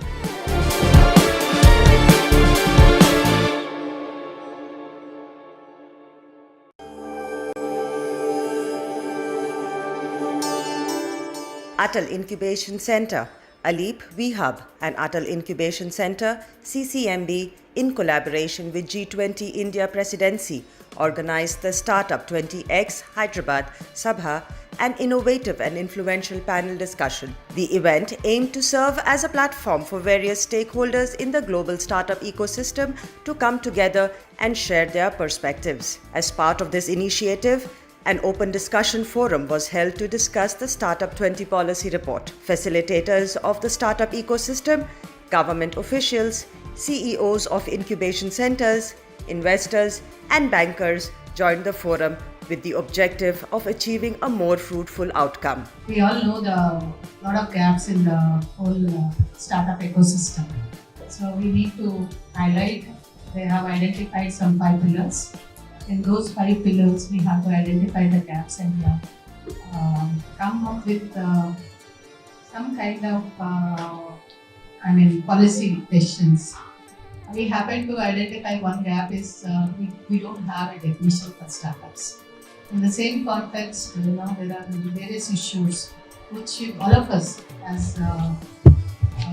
Atal Incubation Center, Alip VHub and Atal Incubation Center, CCMB, in collaboration with G20 India Presidency, organized the Startup 20X Hyderabad Sabha, an innovative and influential panel discussion. The event aimed to serve as a platform for various stakeholders in the global startup ecosystem to come together and share their perspectives. As part of this initiative, an open discussion forum was held to discuss the Startup 20 policy report. Facilitators of the startup ecosystem, government officials, CEOs of incubation centers, investors, and bankers joined the forum with the objective of achieving a more fruitful outcome. We all know the lot of gaps in the whole startup ecosystem. So we need to highlight, they have identified some 5 pillars. In those 5 pillars, we have to identify the gaps and come up with some kind of policy decisions. We happen to identify one gap is we don't have a definition for startups. In the same context, there are various issues which all of us as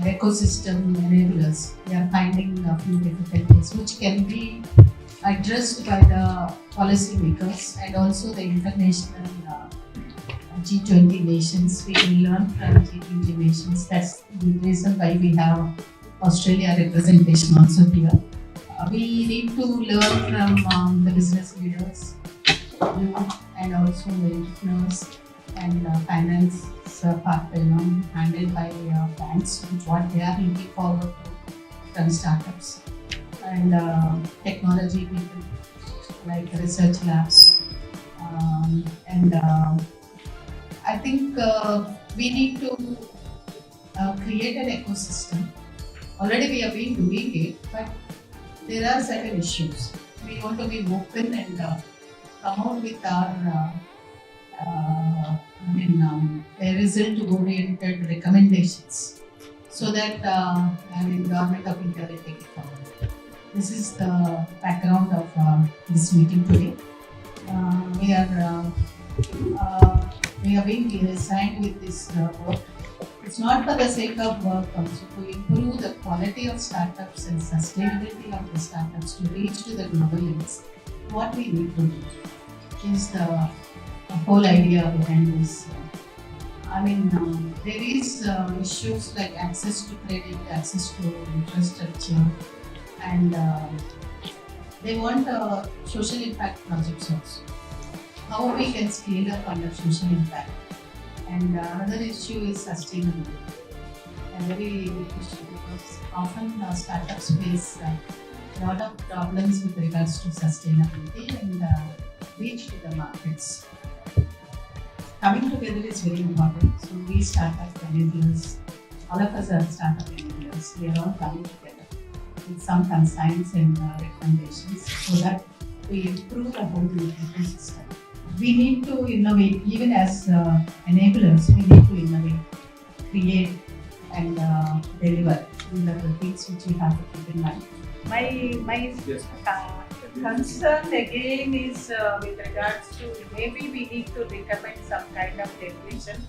ecosystem enablers, we are finding a few difficulties which can be addressed by the policy makers and also the international G20 nations. We can learn from G20 nations. That's the reason why we have Australia representation also here. We need to learn from the business leaders, and also the entrepreneurs and finance part handled by banks, which what they are looking forward to from startups. And technology people like research labs, and I think we need to create an ecosystem. Already we have been doing it, but there are certain issues. We want to be open and come out with our result-oriented recommendations, so that Government of India will take it forward. This is the background of this meeting today. We have been assigned with this work. It's not for the sake of work, also to improve the quality of startups and sustainability of the startups to reach to the global limits. What we need to do is the whole idea behind this. There is issues like access to credit, access to infrastructure, and they want social impact projects also. How we can scale up under social impact. And another issue is sustainability. A very big issue, because often startups face a lot of problems with regards to sustainability and reach to the markets. Coming together is very important. So we startup enablers, all of us are startup enablers. We are all coming together with some consigns and recommendations so that we improve the whole ecosystem. We need to innovate, even as enablers, we need to innovate, create and deliver. These are the things which we have to keep in mind. My concern again is with regards to maybe we need to recommend some kind of definition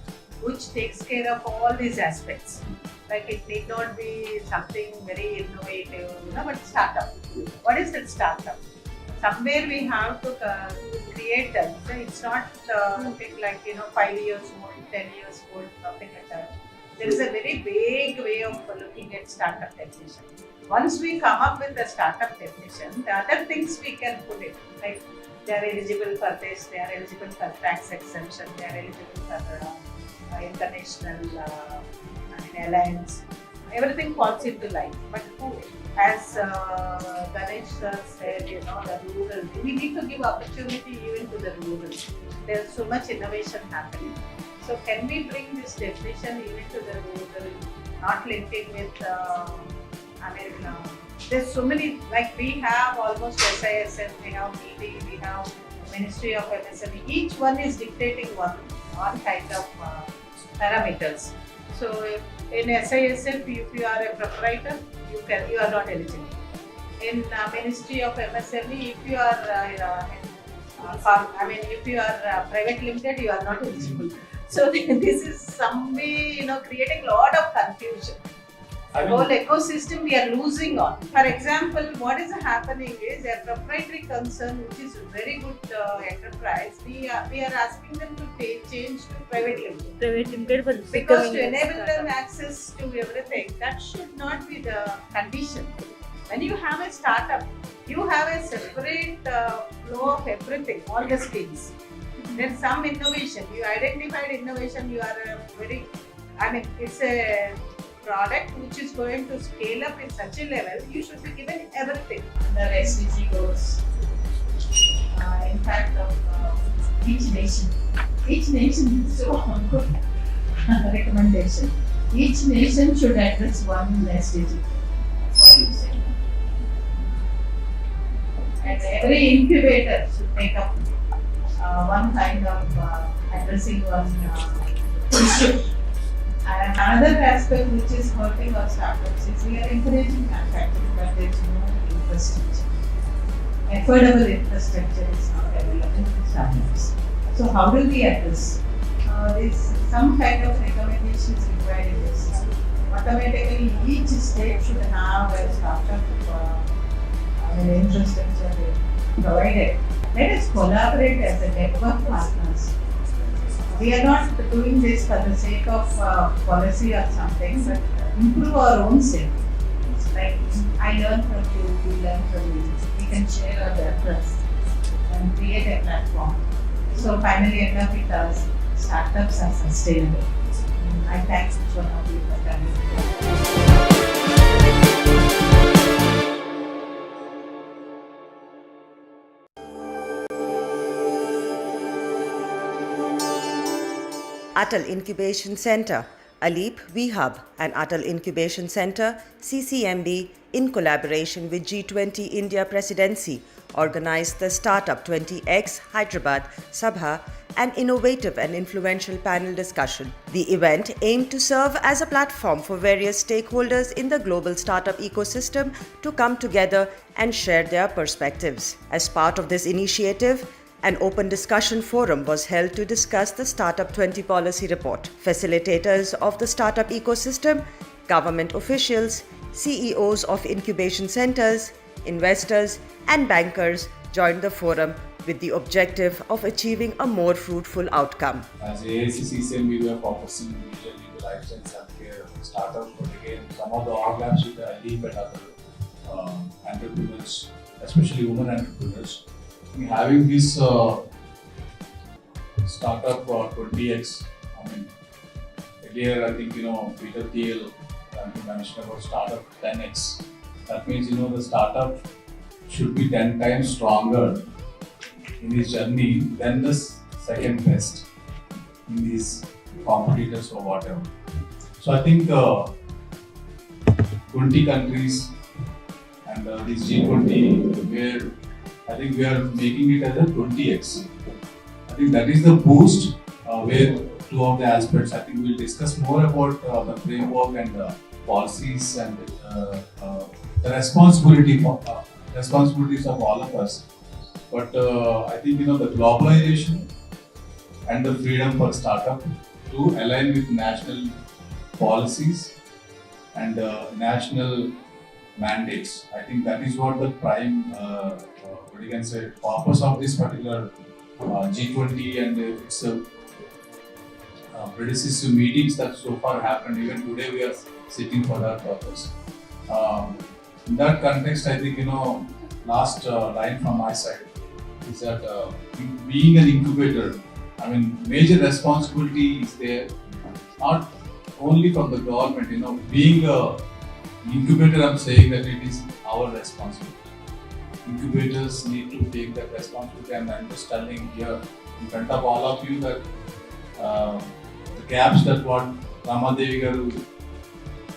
which takes care of all these aspects. Like it need not be something very innovative, but startup. What is that startup? Somewhere we have to create that. So it's not something like 5 years old, 10 years old, nothing like that. There is a very vague way of looking at startup definition. Once we come up with the startup definition, the other things we can put it, like they are eligible for this, they are eligible for tax exemption, they are eligible for international alliance. Everything falls into line. But as Ganesh said, the rural, we need to give opportunity even to the rural. There's so much innovation happening. So can we bring this definition even to the rural, not linking with, there's so many, like we have almost SISM, we have ED, we have Ministry of MSME, each one is dictating one kind of parameters. So in SISF, if you are a proprietor, you are not eligible. In Ministry of MSME, if you are if you are private limited, you are not eligible. So this is some way, creating a lot of confusion. The whole ecosystem we are losing on. For example, what is happening is a proprietary concern, which is a very good enterprise. We are asking them to change to private limited. Private limited Because to enable them access to everything, that should not be the condition. When you have a startup, you have a separate flow of everything, all the skills. There's some innovation. You identified innovation. You are it's a product which is going to scale up in such a level, you should be given everything. The SDG goals, in fact, of each nation. Each nation is so good recommendation. Each nation should address one SDG. That's what you say. And every incubator should take up one kind of addressing one issue. And another aspect which is hurting our startups is we are encouraging manufacturing, but there is no infrastructure. Affordable infrastructure is not available to startups. So how do we address? There's some kind of recommendations required in this. Automatically, each state should have a startup infrastructure provided. Let us collaborate as a network partners. We are not doing this for the sake of policy or something, but improve our own self. Like I learn from you, you learn from me. We can share our reference and create a platform. So finally end up with us, startups are sustainable. I thank each one of you for coming. Atal Incubation Center, Aleep VHub and Atal Incubation Center, CCMB, in collaboration with G20 India Presidency, organized the Startup 20X Hyderabad Sabha, an innovative and influential panel discussion. The event aimed to serve as a platform for various stakeholders in the global startup ecosystem to come together and share their perspectives. As part of this initiative, an open discussion forum was held to discuss the Startup 20 policy report. Facilitators of the startup ecosystem, government officials, CEOs of incubation centers, investors, and bankers joined the forum with the objective of achieving a more fruitful outcome. As AICCCM, we were focusing majorly on life science healthcare startups, but again, some of the organs with the Aleep and other entrepreneurs, especially women entrepreneurs, having this startup 20x. Earlier I think Peter Thiel mentioned about startup 10x. That means the startup should be 10 times stronger in his journey than the second best in these competitors or whatever. So I think 20 countries and this G20 where I think we are making it as a 20x. I think that is the boost where two of the aspects. I think we'll discuss more about the framework and policies and the responsibilities of all of us. But I think the globalization and the freedom for startup to align with national policies and national mandates. I think that is what the prime, what you can say, purpose of this particular G20 and its predecessor meetings that so far happened. Even today we are sitting for that purpose. In that context, I think last line from my side is that being an incubator, I mean, major responsibility is there, not only from the government. Being a incubator, I'm saying that it is our responsibility. Incubators need to take that responsibility, and I'm just telling here in front of all of you that the gaps that what Ramadevi Garu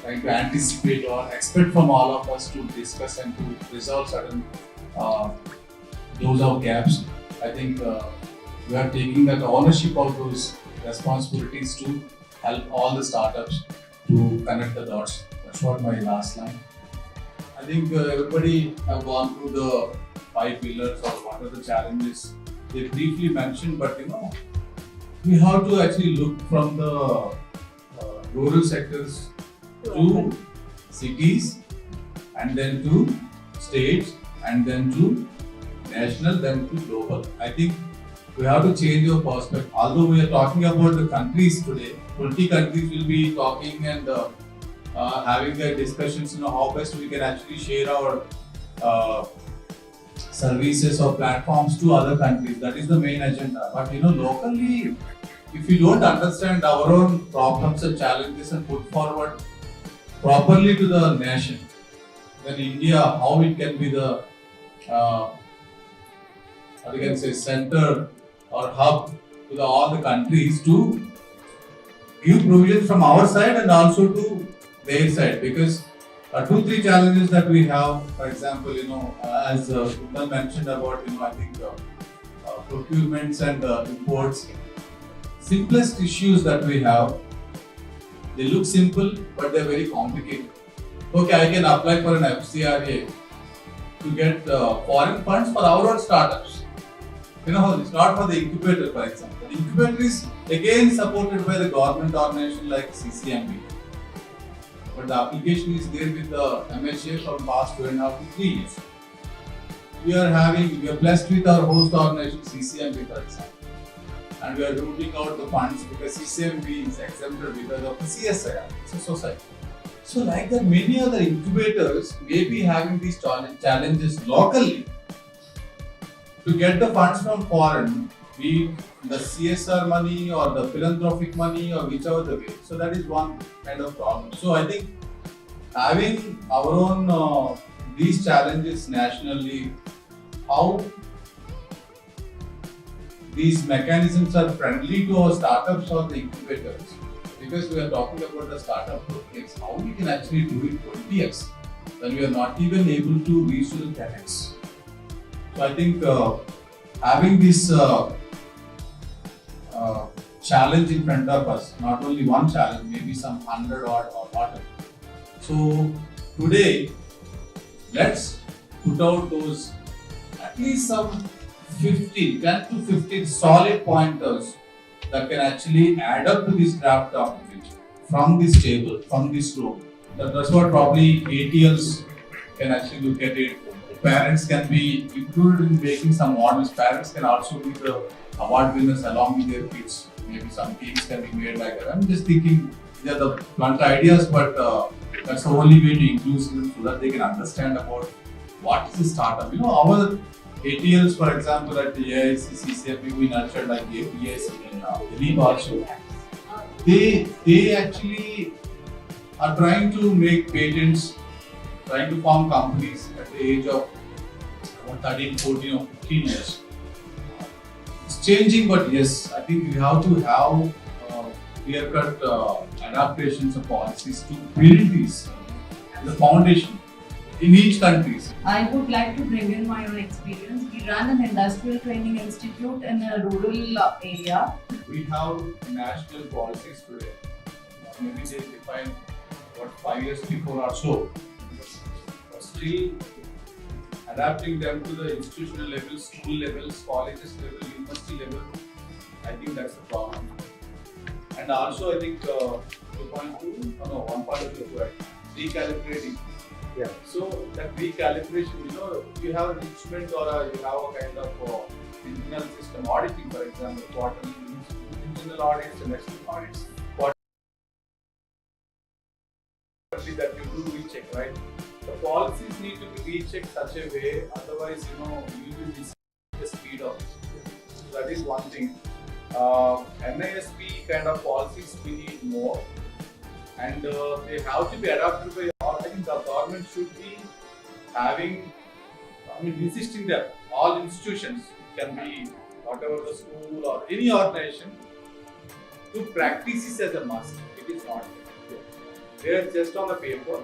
trying to anticipate or expect from all of us to discuss and to resolve certain those of gaps. I think we are taking that ownership of those responsibilities to help all the startups to connect the dots. That's what my last line. I think everybody have gone through the 5 pillars or what are the challenges they briefly mentioned, but we have to actually look from the rural sectors to cities, and then to states, and then to national, then to global. I think we have to change our perspective. Although we are talking about the countries today, 20 countries will be talking and having their discussions, how best we can actually share our services or platforms to other countries. That is the main agenda. But locally, if we don't understand our own problems and challenges and put forward properly to the nation, then India, how it can be the center or hub to all the countries to give provisions from our side and also to their side. Because 2-3 challenges that we have, for example, as Kunal mentioned about, I think procurements and imports. Simplest issues that we have, they look simple, but they're very complicated. Okay, I can apply for an FCRA to get foreign funds for our own startups. It's not for the incubator, for example. The incubator is again supported by the government organization like CCMB. But the application is there with the MHA from past 2.5 to 3 years. We are blessed with our host organization CCMB, for example. And we are rooting out the funds because CCMB is exempted because of the CSIR. It's a society. So like that, many other incubators may be having these challenges locally to get the funds from foreign, be it the CSR money or the philanthropic money or whichever the way. So that is one kind of problem. So I think having our own these challenges nationally, how these mechanisms are friendly to our startups or the incubators, because we are talking about the startup projects, how we can actually do it 20x when we are not even able to reach to the 10x. So I think having this challenge in front of us, not only one challenge, maybe some 100 or whatever. So today, let's put out those at least some 10 to 15 solid pointers that can actually add up to this draft document from this table, from this room. That's what probably ATLs can actually look at it. Parents can be included in making some models. Parents can also be the award winners along with their kids. Maybe some games can be made like that. I'm just thinking these are the blunt ideas, but that's the only way to include them so that they can understand about what is a startup. Our ATLs, for example, at the AIC, CCFP, we nurtured like APS in Elite also. They actually are trying to make patents, trying to form companies at the age of 13, 14 or 15 years. It's changing, but yes, I think we have to have clear-cut adaptations of policies to build these, the foundation in each country. I would like to bring in my own experience. We run an industrial training institute in a rural area. We have national policies today. Maybe they define what 5 years before or so. but still adapting them to the institutional level, school levels, colleges level, university level, I think that's the problem. And also I think 2.2, no, 1.2, recalibrating. Yeah. So that recalibration, you have an instrument or you have a kind of internal system auditing, for example, quarterly internal audits and external audits. Quarterly that you do recheck, right? The policies need to be rechecked such a way, otherwise, you will miss the speed of it. So that is one thing. NISP kind of policies we need more, and they have to be adopted by all. I think the government should be having, insisting that all institutions, can be whatever the school or any organization, to practice this as a must. It is not there. They are just on the paper.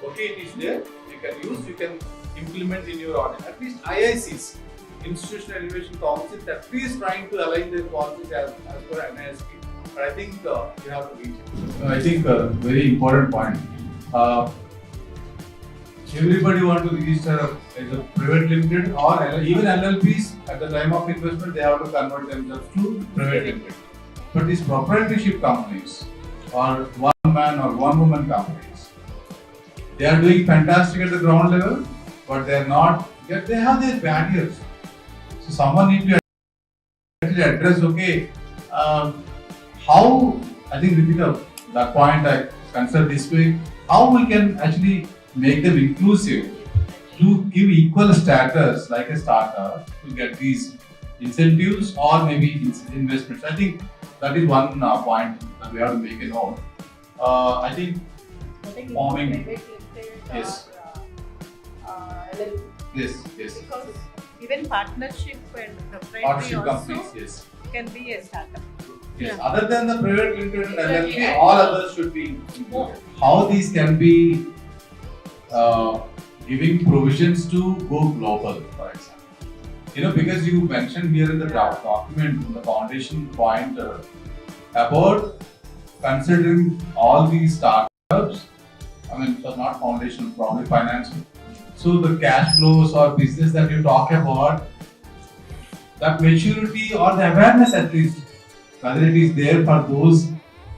Okay, it is there. You can use, you can implement in your organization. At least IICs, Institutional Innovation Council, at least trying to align their policies as per NISP. But I think you have to reach it. I think a very important point. Everybody want to register as a private limited or even LLPs. At the time of investment, they have to convert themselves to private limited. But these proprietorship companies or one man or one woman companies, they are doing fantastic at the ground level, but they are not. They have their barriers. So someone needs to actually address. Okay, how, I think that point I consider this way. How we can actually make them inclusive to give equal status like a startup to get these incentives or maybe investments. I think that is one point that we have to make it out. I think forming. Yes. Yes. Because even partnership and proprietary Partnership also companies, yes. can be a startup. Yes. Yeah. Other than the private limited and LLP, all others should be included. How these can be giving provisions to go global, for example. Because you mentioned here in the document, in the foundation point about considering all these startups. So not foundation, probably financial. So the cash flows or business that you talk about, that maturity or the awareness at least, whether it is there for those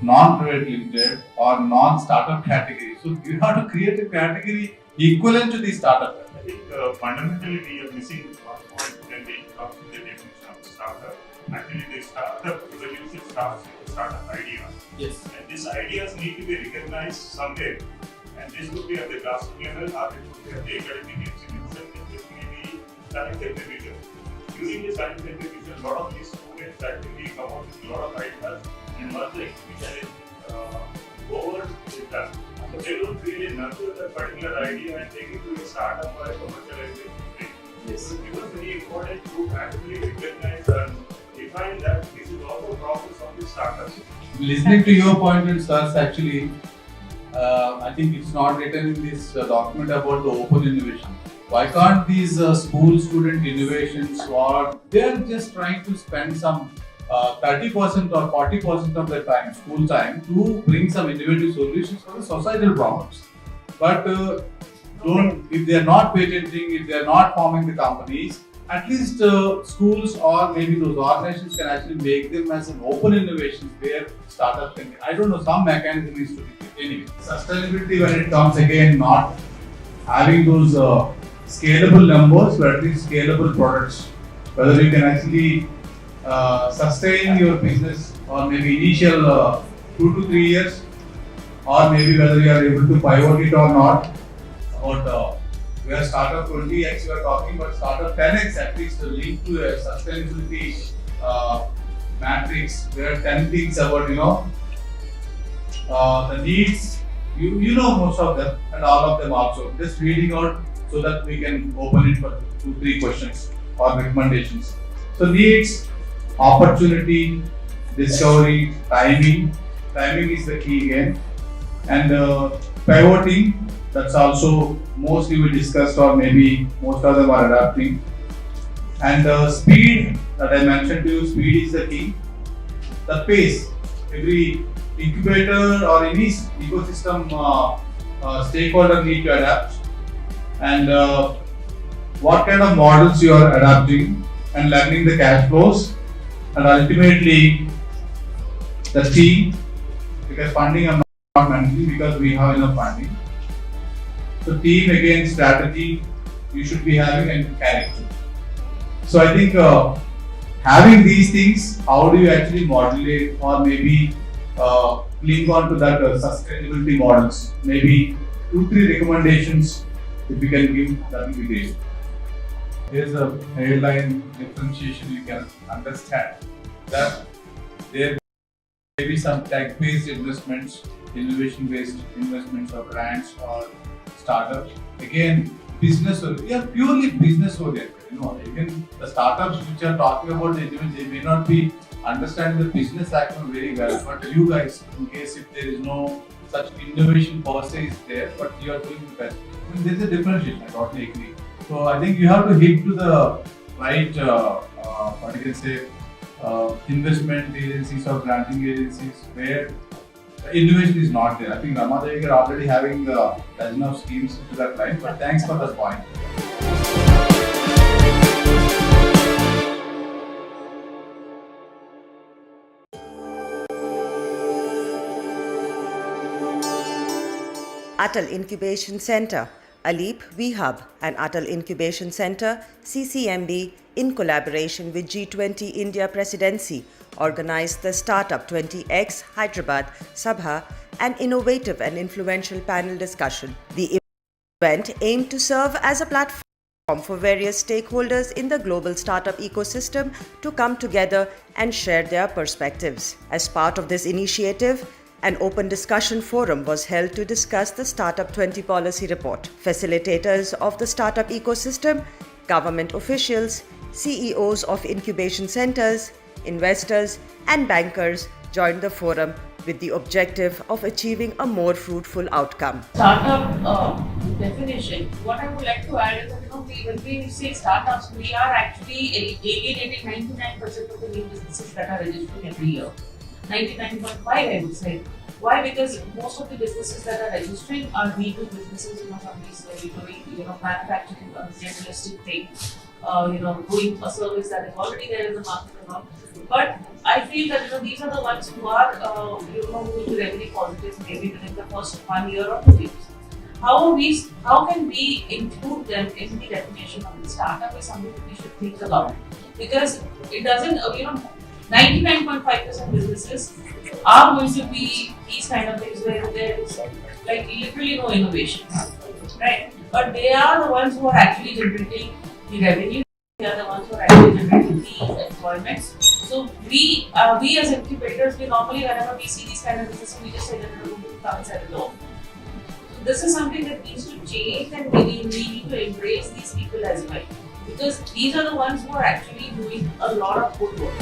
non-private limited or non-startup category. So you have to create a category equivalent to the startup. I think fundamentally we are missing one point when we come to the definition of startup. Actually, the startup evolution starts with the startup idea. Yes. And these ideas need to be recognized somewhere. And this could be at the grassroots level, or it could be at the academic institution, it may be science exhibition. During the science exhibition, a lot of these students actually come out with a lot of ideas, and once the exhibition is over, it is done. So they don't really nurture that particular idea and take it to a startup or a commercialization stage. Yes. So it was very important to actually recognize and define that this is also a process of the startups. Listening to your point, and sir's actually, I think it's not written in this document about the open innovation. Why can't these school student innovations, or they're just trying to spend some 30% or 40% of their time, school time, to bring some innovative solutions for the societal problems. But if they are not patenting, if they are not forming the companies, at least schools or maybe those organizations can actually make them as an open innovation where startups can. I don't know, some mechanism is to be anyway. Sustainability, when it comes again, not having those scalable numbers, but at least scalable products. Whether you can actually sustain your business or maybe initial 2 to 3 years, or maybe whether you are able to pivot it or not. About where startup 20x you are talking, but startup 10x at least linked to a sustainability matrix. There are 10 things about the needs. You know most of them and all of them also. Just reading out so that we can open it for 2-3 questions or recommendations. So needs, opportunity, discovery, timing. Timing is the key again. And pivoting, that's also mostly we discussed, or maybe most of them are adapting. And speed, that I mentioned to you, speed is the key. The pace, every incubator or any ecosystem stakeholder need to adapt. and what kind of models you are adapting and learning the cash flows, and ultimately the team, because funding I'm not mentioning because we have enough funding. So team, again, strategy you should be having, and character. So I think having these things, how do you actually modulate or maybe link on to that sustainability models? Maybe 2-3 recommendations if we can give, that will be great. Here's a headline differentiation you can understand that there may be some tech-based investments, innovation-based investments or grants or startups. Again, business, we are purely business oriented. Even the startups which are talking about the innovation, they may not be understanding the business acumen very well. But you guys, in case if there is no such innovation per se is there, but you are doing the best. I mean, there is a differentiation. I totally agree. So I think you have to hit to the right, what you can say, investment agencies or granting agencies where innovation is not there. I think Ramadevi are already having a dozen of schemes to that line, but thanks for that point. Atal Incubation Center, Aleep VHub and Atal Incubation Center, CCMB, in collaboration with G20 India Presidency, organized the Startup 20X Hyderabad Sabha, an innovative and influential panel discussion. The event aimed to serve as a platform for various stakeholders in the global startup ecosystem to come together and share their perspectives. As part of this initiative, an open discussion forum was held to discuss the Startup 20 policy report. Facilitators of the startup ecosystem, government officials, CEOs of incubation centers, investors, and bankers joined the forum with the objective of achieving a more fruitful outcome. Startup definition, what I would like to add is that when we say startups, we are actually alienating 99% of the new businesses that are registering every year. 99.5 I would say. Why? Because most of the businesses that are registering are B2 businesses, companies doing, manufacturing a generalistic thing, doing a service that is already there in the market and all. But I feel that these are the ones who are going to revenue positive maybe within the first 1 year or 2 years. How can we include them in the definition of the startup is something that we should think about, because it doesn't 99.5% businesses are going to be these kind of things where there is like literally no innovation, right? But they are the ones who are actually generating the revenue. They are the ones who are actually generating the employments. So we as incubators, we normally whenever we see these kind of businesses, we just say that the room comes at low. So this is something that needs to change, and we need to embrace these people as well, because these are the ones who are actually doing a lot of good work.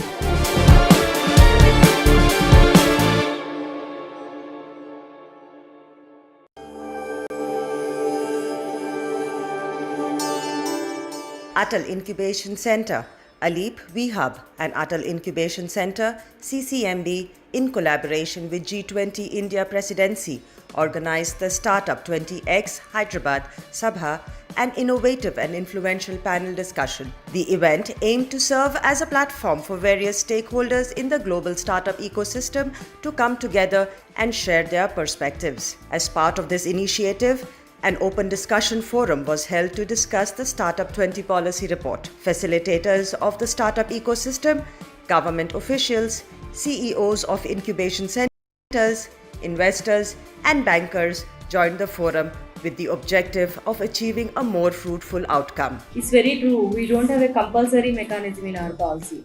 Atal Incubation Center, Aleep VHub and Atal Incubation Center, CCMB, in collaboration with G20 India Presidency, organized the Startup 20X Hyderabad Sabha, an innovative and influential panel discussion. The event aimed to serve as a platform for various stakeholders in the global startup ecosystem to come together and share their perspectives. As part of this initiative, an open discussion forum was held to discuss the Startup 20 policy report. Facilitators of the startup ecosystem, government officials, CEOs of incubation centers, investors, and bankers joined the forum with the objective of achieving a more fruitful outcome. It's very true. We don't have a compulsory mechanism in our policy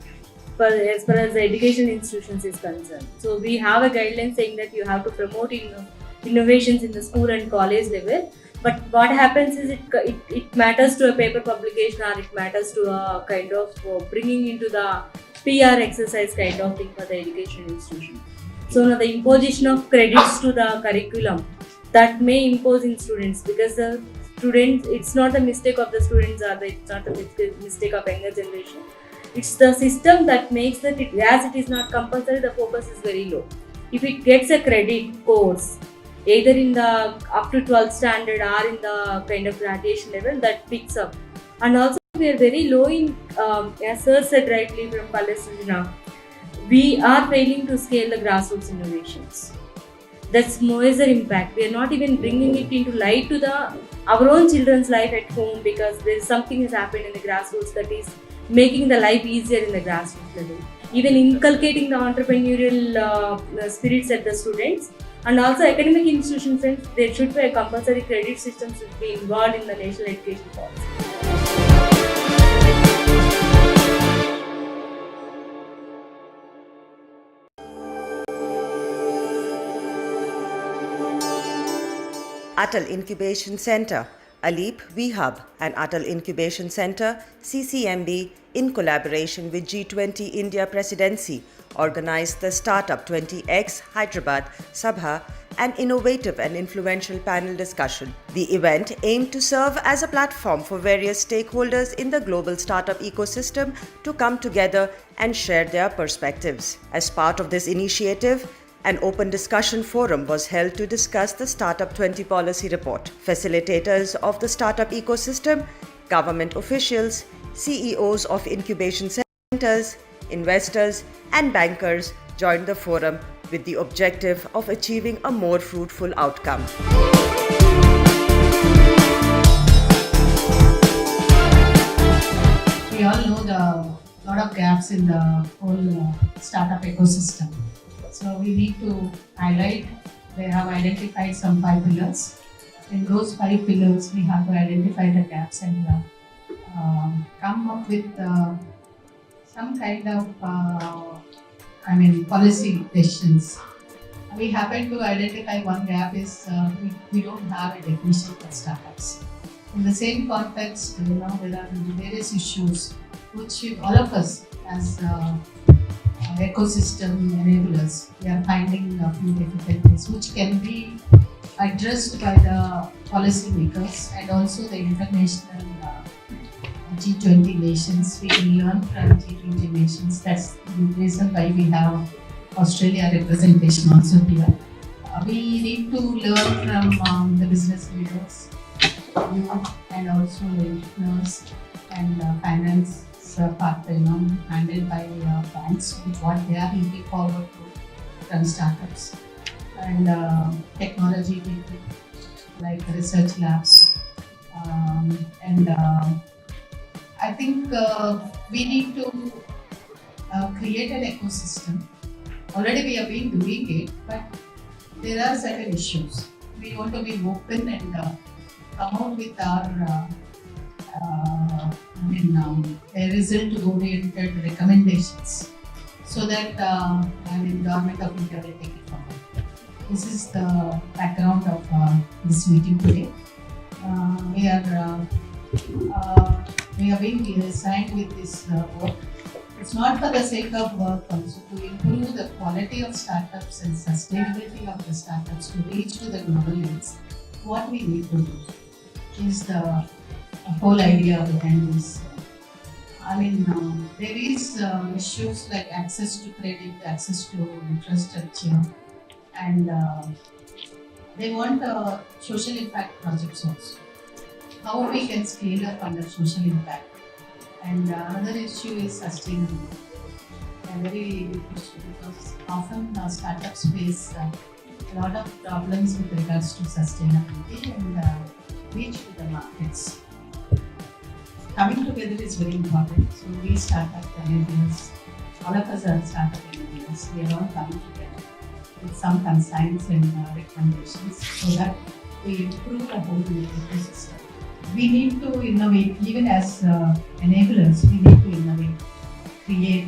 as far as the education institutions is concerned. So we have a guideline saying that you have to promote innovations in the school and college level. But what happens is it matters to a paper publication, or it matters to a kind of bringing into the PR exercise kind of thing for the education institution. So now the imposition of credits to the curriculum that may impose in students, because the students, it's not the mistake of the students, or it's not the mistake of younger generation. It's the system that makes that as it is not compulsory, the focus is very low. If it gets a credit course, either in the up to 12th standard or in the kind of graduation level, that picks up. And also we are very low in, as sir said rightly from Palestina, we are failing to scale the grassroots innovations. That's major impact. We are not even bringing it into light to our own children's life at home, because there is something has happened in the grassroots that is making the life easier in the grassroots level. Even inculcating the entrepreneurial spirits at the students, and also academic institutions, there should be a compulsory credit system should be involved in the national education policy. Atal Incubation Center, Aleep VHub and Atal Incubation Center, CCMB, in collaboration with G20 India Presidency, organized the Startup 20X Hyderabad Sabha, an innovative and influential panel discussion. The event aimed to serve as a platform for various stakeholders in the global startup ecosystem to come together and share their perspectives. As part of this initiative, an open discussion forum was held to discuss the Startup 20 policy report. Facilitators of the startup ecosystem, government officials, CEOs of incubation centers, investors, and bankers joined the forum with the objective of achieving a more fruitful outcome. We all know the lot of gaps in the whole startup ecosystem. So we need to highlight, they have identified some 5 pillars. In those 5 pillars, we have to identify the gaps and come up with some kind of, policy decisions. We happen to identify one gap is we don't have a definition for startups. In the same context, there are various issues which all of us as ecosystem enablers, we are finding a few difficulties which can be addressed by the policymakers and also the international G20 nations. We can learn from G20 nations. That's the reason why we have Australia representation also here. We need to learn from the business leaders, and also the entrepreneurs and finance part, handled by banks, with what they are looking forward to from startups, and technology people like research labs, and I think we need to create an ecosystem. Already we have been doing it, but there are certain issues. We want to be open and come out with our result-oriented recommendations, so that Government of India will take it forward. This is the background of this meeting today. We are being assigned with this work. It's not for the sake of work, also to improve the quality of startups and sustainability of the startups to reach to the global levels. What we need to do is the whole idea behind this. There is issues like access to credit, access to infrastructure, and they want social impact projects also. How we can scale up under social impact. And another issue is sustainability. A very big issue, because often startups face a lot of problems with regards to sustainability and reach to the markets. Coming together is very important. So we startup enablers, all of us are startup enablers. We are all coming together with some consigns and recommendations so that we improve the whole ecosystem. We need to innovate, even as enablers, we need to innovate, create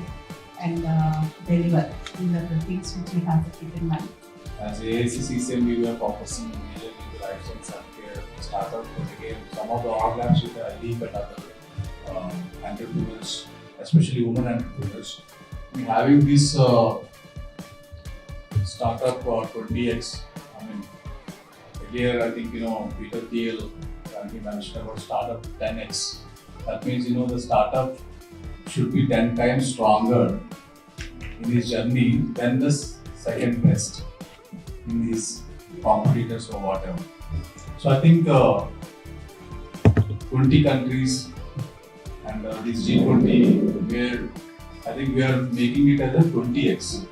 and deliver. These are the things which we have to keep in mind. As AICCCM, we were focusing majorly on the life science healthcare startup, but again, some of the overlaps with the Aleep and other entrepreneurs, especially women entrepreneurs. Having this startup 20x, earlier I think Peter Thiel, he mentioned about startup 10x. That means the startup should be 10 times stronger in his journey than the second best in his competitors or whatever. So I think 20 countries and this G20, where I think we are making it as a 20x.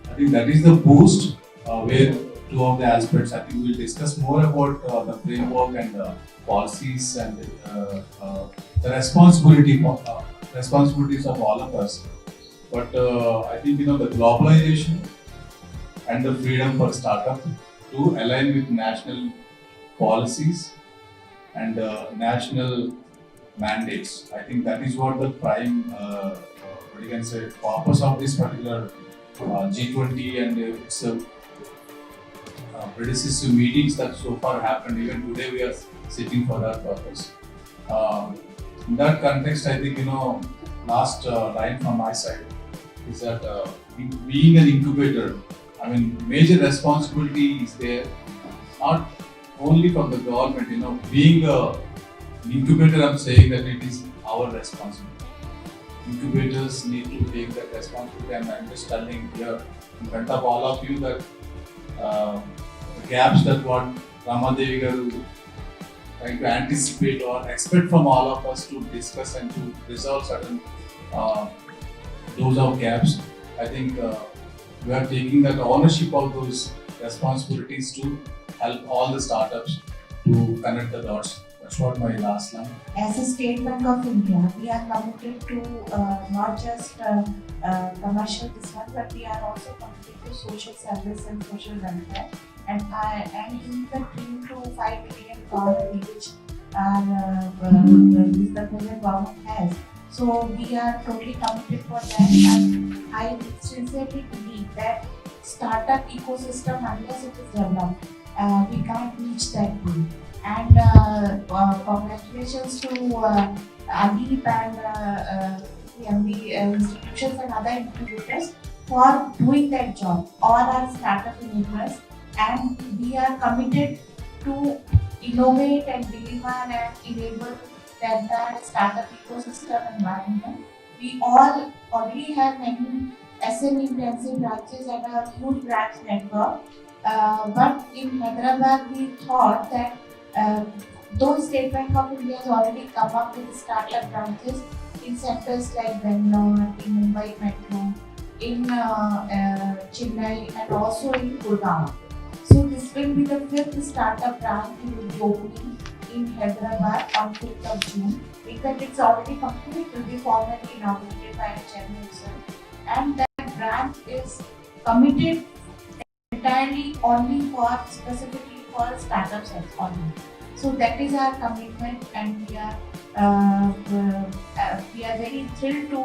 I think that is the boost where two of the aspects. I think we'll discuss more about the framework and policies and the responsibilities of all of us. But I think the globalization and the freedom for startup to align with national policies and national mandates. I think that is what the prime, what you can say, purpose of this particular G20 and its predecessor meetings that so far happened. Even today we are sitting for that purpose. In that context, I think last line from my side is that being an incubator, I mean, major responsibility is there, not only from the government. Being an incubator, I'm saying that it is our responsibility. Incubators need to take that responsibility, and I'm just telling here in front of all of you that the gaps that what Ramadevi garu trying to anticipate or expect from all of us to discuss and to resolve certain those of gaps. I think we are taking that ownership of those responsibilities to help all the startups to connect the dots. That's what my last line. As a State Bank of India, we are committed to not just commercial business, but we are also committed to social service and social welfare. And in the 3 to 5 billion economy which the present government has, so we are totally committed for that. And I sincerely believe that startup ecosystem, unless it is developed, we can't reach that goal. And congratulations to Alip and the institutions and other incubators for doing that job. All are startup enablers, and we are committed to innovate and deliver and enable the entire startup ecosystem environment. We all already have many SME intensive branches and a huge branch network. But in Hyderabad, we thought that though State Bank of India has already come up with startup branches in centers like Bangalore, in Mumbai Metro, in Chennai, and also in Gurgaon. So this will be the 5th startup branch we will be opening in Hyderabad on 5th of June. In fact, it's already completed. It will be formally inaugurated by the chairman himself. And that branch is committed entirely only for specifically for startups only. So that is our commitment, and we are very thrilled to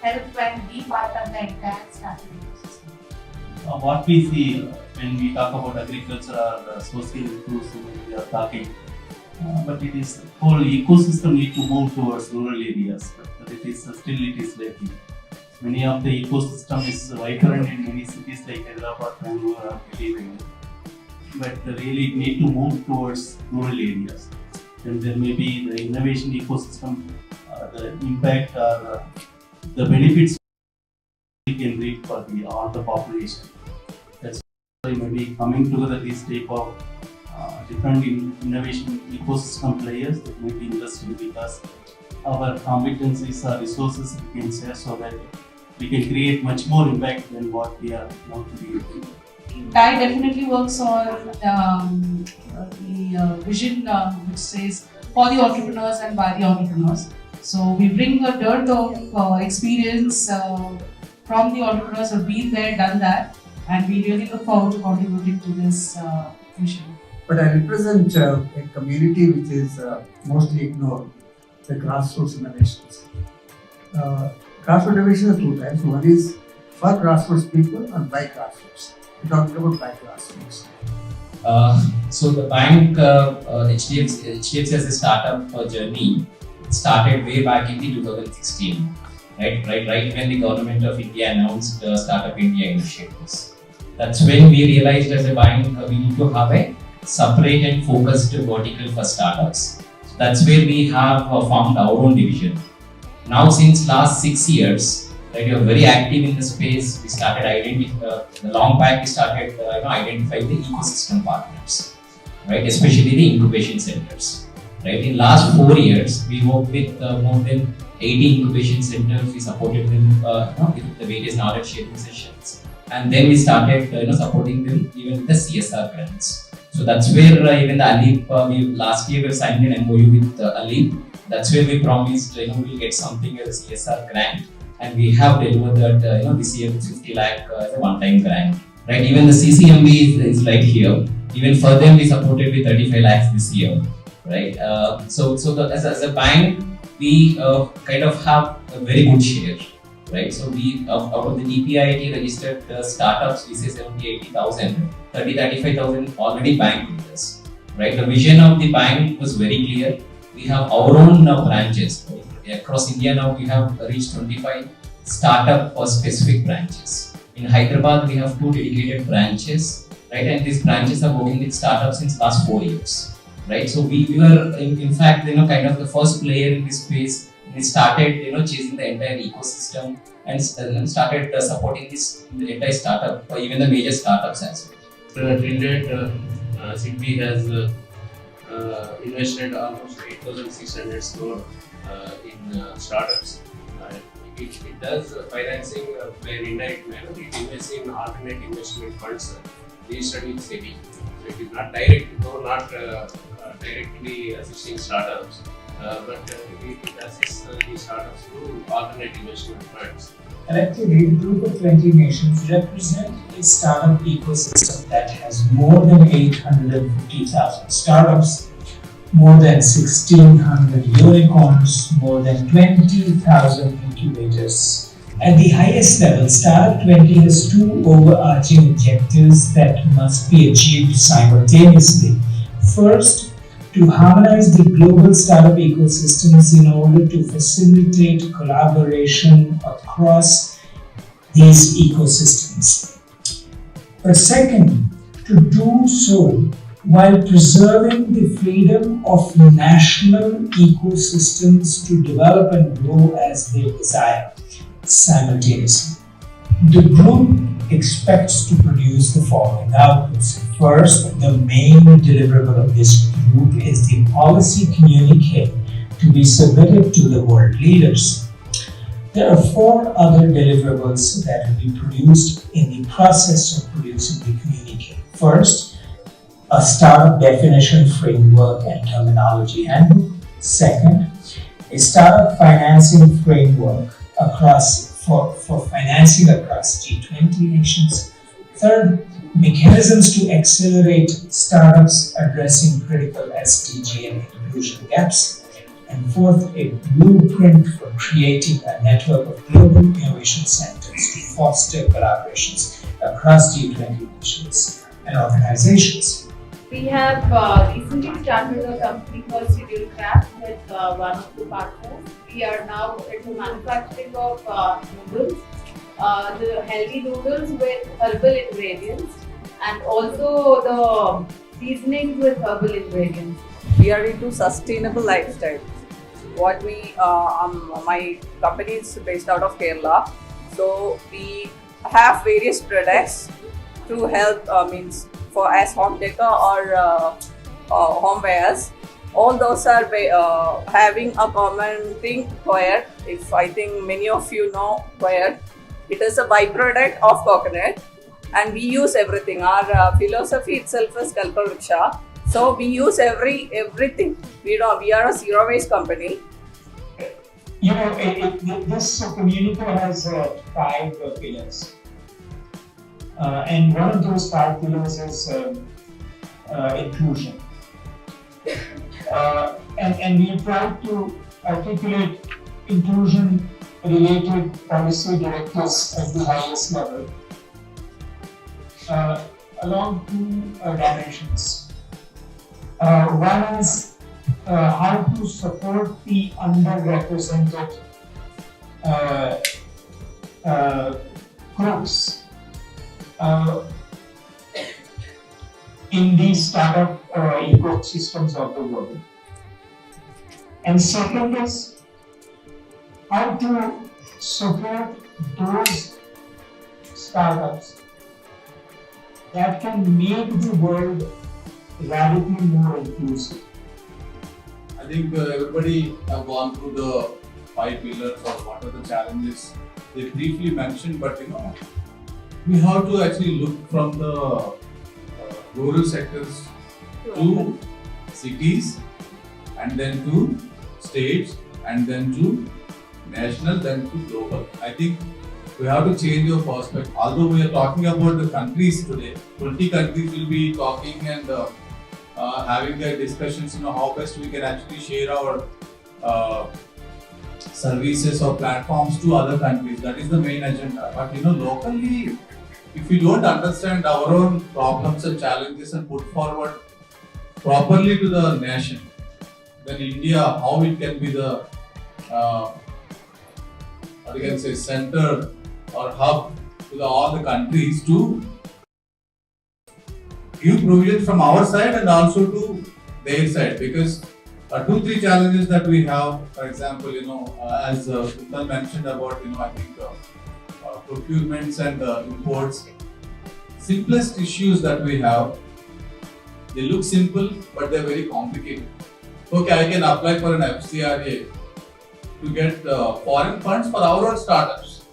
help and be part of the entire startup ecosystem. What we see when we talk about agriculture or social inclusion, we are talking, but it is whole ecosystem need to move towards rural areas, but it is lacking. Many of the ecosystem is vibrant in many cities like Hyderabad, Bangalore, or Delhi, but really it need to move towards rural areas. And there may be the innovation ecosystem, the impact or the benefits we can reap for all the population. That's why maybe coming together this type of different innovation ecosystem players that may be interesting, because our competencies or resources we can share so that we can create much more impact than what we are now doing. TIE definitely works on the vision which says for the entrepreneurs and by the entrepreneurs. So we bring a dearth of experience from the entrepreneurs who have been there, done that, and we really look forward to contributing to this mission. But I represent a community which is mostly ignored, the grassroots innovations. Grassroots innovation is 2 types. One is for grassroots people and by grassroots. We're talking about by grassroots. So the bank, HDFC as a startup journey started way back in the 2016, right when the government of India announced Startup India initiatives. That's when we realized as a bank we need to have a separate and focused vertical for startups. So that's where we have formed our own division. Now since last 6 years, Right, you are very active in the space. We started long back. We started identifying the ecosystem partners, right? Especially the incubation centers. Right, in last 4 years, we worked with more than 80 incubation centers. We supported them with the various knowledge sharing sessions, and then we started supporting them even with the CSR grants. So that's where even the Alip, last year we signed an MOU with Alip. That's where we promised we'll get something as a CSR grant, and we have delivered that this year with 50 lakh as a one-time grant. Right, even the CCMB is right here. Even for them we supported with 35 lakhs this year. Right, as a bank we kind of have a very good share. Right, so we out of the DPIIT registered startups, we say 70,000-80,000, 30,000-35,000 already banked with us. Right, the vision of the bank was very clear. We have our own branches. Right? Across India now we have reached 25 startup or specific branches. In Hyderabad we have 2 dedicated branches, right, and these branches are working with startups since last 4 years. Right, so we were in fact kind of the first player in this space. We started chasing the entire ecosystem and started supporting the entire startup or even the major startups as well. Till date, SIDBI has invested almost 8,600 crore in startups. It does financing by indirect manner. It invests in alternate investment funds registered with SEBI. So it is not directly assisting startups, but it assists the startups through alternate investment funds. Collectively, the group of 20 nations represent a startup ecosystem that has more than 850,000 startups, more than 1,600 unicorns, more than 20,000 incubators. At the highest level, Startup 20 has 2 overarching objectives that must be achieved simultaneously. First, to harmonize the global startup ecosystems in order to facilitate collaboration across these ecosystems. But second, to do so while preserving the freedom of national ecosystems to develop and grow as they desire simultaneously. The group expects to produce the following outputs. First, the main deliverable of this group is the policy communique to be submitted to the world leaders. There are 4 other deliverables that will be produced in the process of producing the communique. First, a startup definition framework and terminology handbook. Second, a startup financing framework for financing across G20 nations. Third, mechanisms to accelerate startups addressing critical SDG and inclusion gaps. And fourth, a blueprint for creating a network of global innovation centers to foster collaborations across G20 nations and organizations. We have recently started a company called Schedule Craft with one of the partners. We are now into manufacturing of noodles, the healthy noodles with herbal ingredients, and also the seasonings with herbal ingredients. We are into sustainable lifestyle. What we, my company is based out of Kerala, so we have various products to help, for as home decor or home wares. All those are having a common thing, coir. If I think many of you know coir, it is a byproduct of coconut, and we use everything. Our philosophy itself is Kalpa Vriksha. So we use everything. We are a zero waste company. You know, this community has 5 pillars. And one of those 5 pillars is inclusion. And we try to articulate inclusion related policy directives at the highest level along 2 dimensions. One is how to support the underrepresented groups in these startup ecosystems of the world. And second is how to support those startups that can make the world radically more inclusive? I think everybody have gone through the 5 pillars or what are the challenges they briefly mentioned, but we have to actually look from the rural sectors to cities, and then to states, and then to national, then to global. I think we have to change our perspective. Although we are talking about the countries today, 20 countries will be talking and having their discussions, how best we can actually share our services or platforms to other countries. That is the main agenda. But locally, if we don't understand our own problems and challenges and put forward properly to the nation, then India, how it can be the center or hub to all the countries to give provision from our side and also to their side. Because 2-3 challenges that we have, for example, as Kuntal mentioned about, I think procurements and imports. Simplest issues that we have, they look simple, but they're very complicated. Okay, I can apply for an FCRA to get foreign funds for our own startups.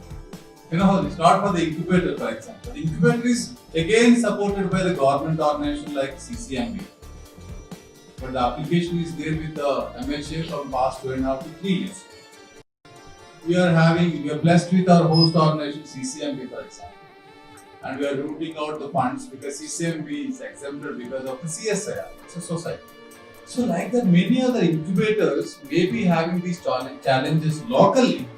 It's not for the incubator, for example. The incubator is again supported by the government organization like CCMB. But the application is there with the MHA from past 2.5 to 3 years. We are blessed with our host organization CCMB, for example. And we are rooting out the funds because CCMB is exempted because of the CSIR. It's a society. So like that, many other incubators may be having these challenges locally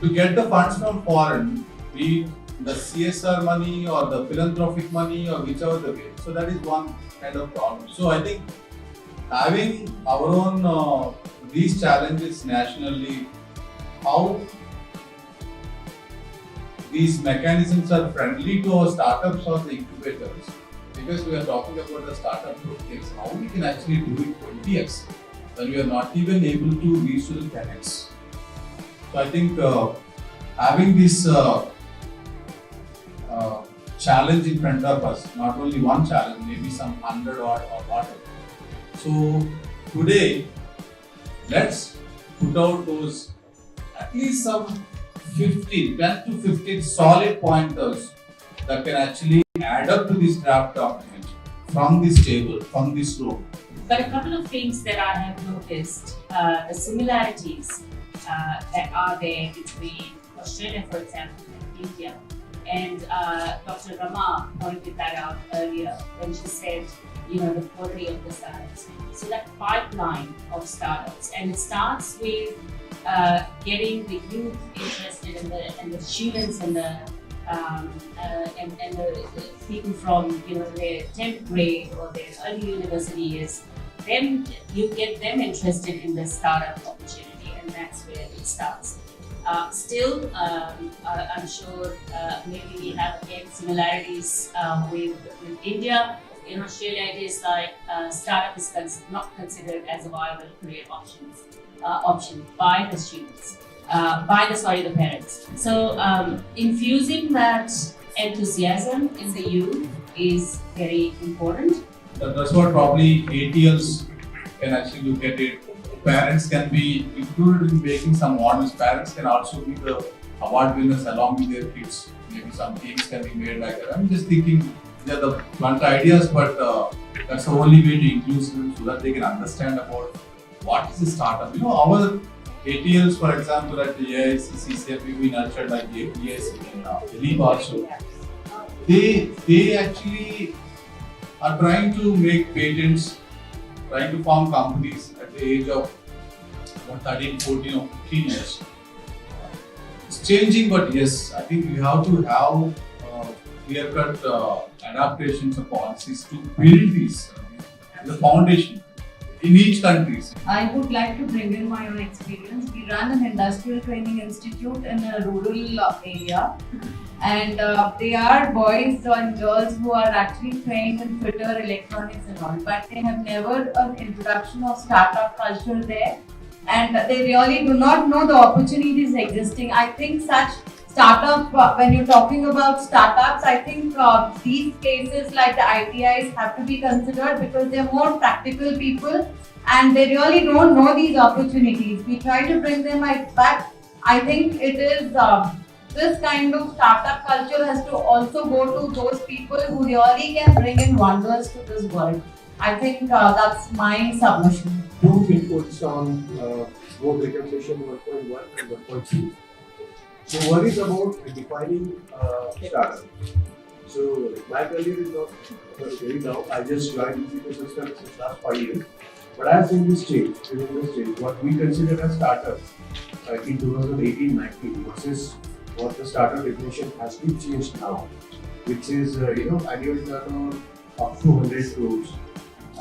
to get the funds from foreign, be it the CSR money or the philanthropic money or whichever the way. So that is one kind of problem. So I think having our own these challenges nationally, how these mechanisms are friendly to our startups or the incubators, because we are talking about the startup projects, how we can actually do it 20x when we are not even able to reach to the 10x. So I think having this challenge in front of us, not only one challenge, maybe some 100 or whatever. So today, let's put out those at least some 10 to 15 solid pointers that can actually add up to this draft document from this table, from this room. But a couple of things that I have noticed, the similarities that are there between Australia, for example, and India. And Dr. Rama pointed that out earlier when she said, the quality of the startups. So that pipeline of startups, and it starts with getting the youth interested and the students and the people from their 10th grade or their early university years. Then you get them interested in the startup opportunity, and that's where it starts. Still, I'm sure maybe we have again similarities with India. In Australia, it is like startup is not considered as a viable career option by the students, the parents. So infusing that enthusiasm in the youth is very important. That's what probably ATLs can actually look at it. Parents can be included in making some models. Parents can also be the award winners along with their kids. Maybe some games can be made like that. I'm just thinking they're the blunt ideas, but that's the only way to include them so that they can understand about what is a startup. Our ATLs, for example, at the AICC, we nurtured like AIC and Elite also. They actually are trying to make patents, trying to form companies at the age of 13, 14 or 15 years. It's changing, but yes, I think we have to have clear-cut adaptations of policies to build these, the foundation in each country. I would like to bring in my own experience. We run an industrial training institute in a rural area, and they are boys and girls who are actually trained in fitter, electronics and all, but they have never an introduction of startup culture there. and they really do not know the opportunities existing. I think such startup, when you're talking about startups, I think these cases like the ITIs have to be considered because they're more practical people and they really don't know these opportunities. We try to bring them back. I think it is this kind of startup culture has to also go to those people who really can bring in wonders to this world. I think that's my submission. Two inputs on both reconciliation 1.1 and 1.2. So one is about defining startup. So my career is not very now. I just joined this ecosystem since last 5 years. But I have seen this change, what we consider as startups in 2018-19 versus what the startup definition has been changed now, which is annual turnover up to 100 crores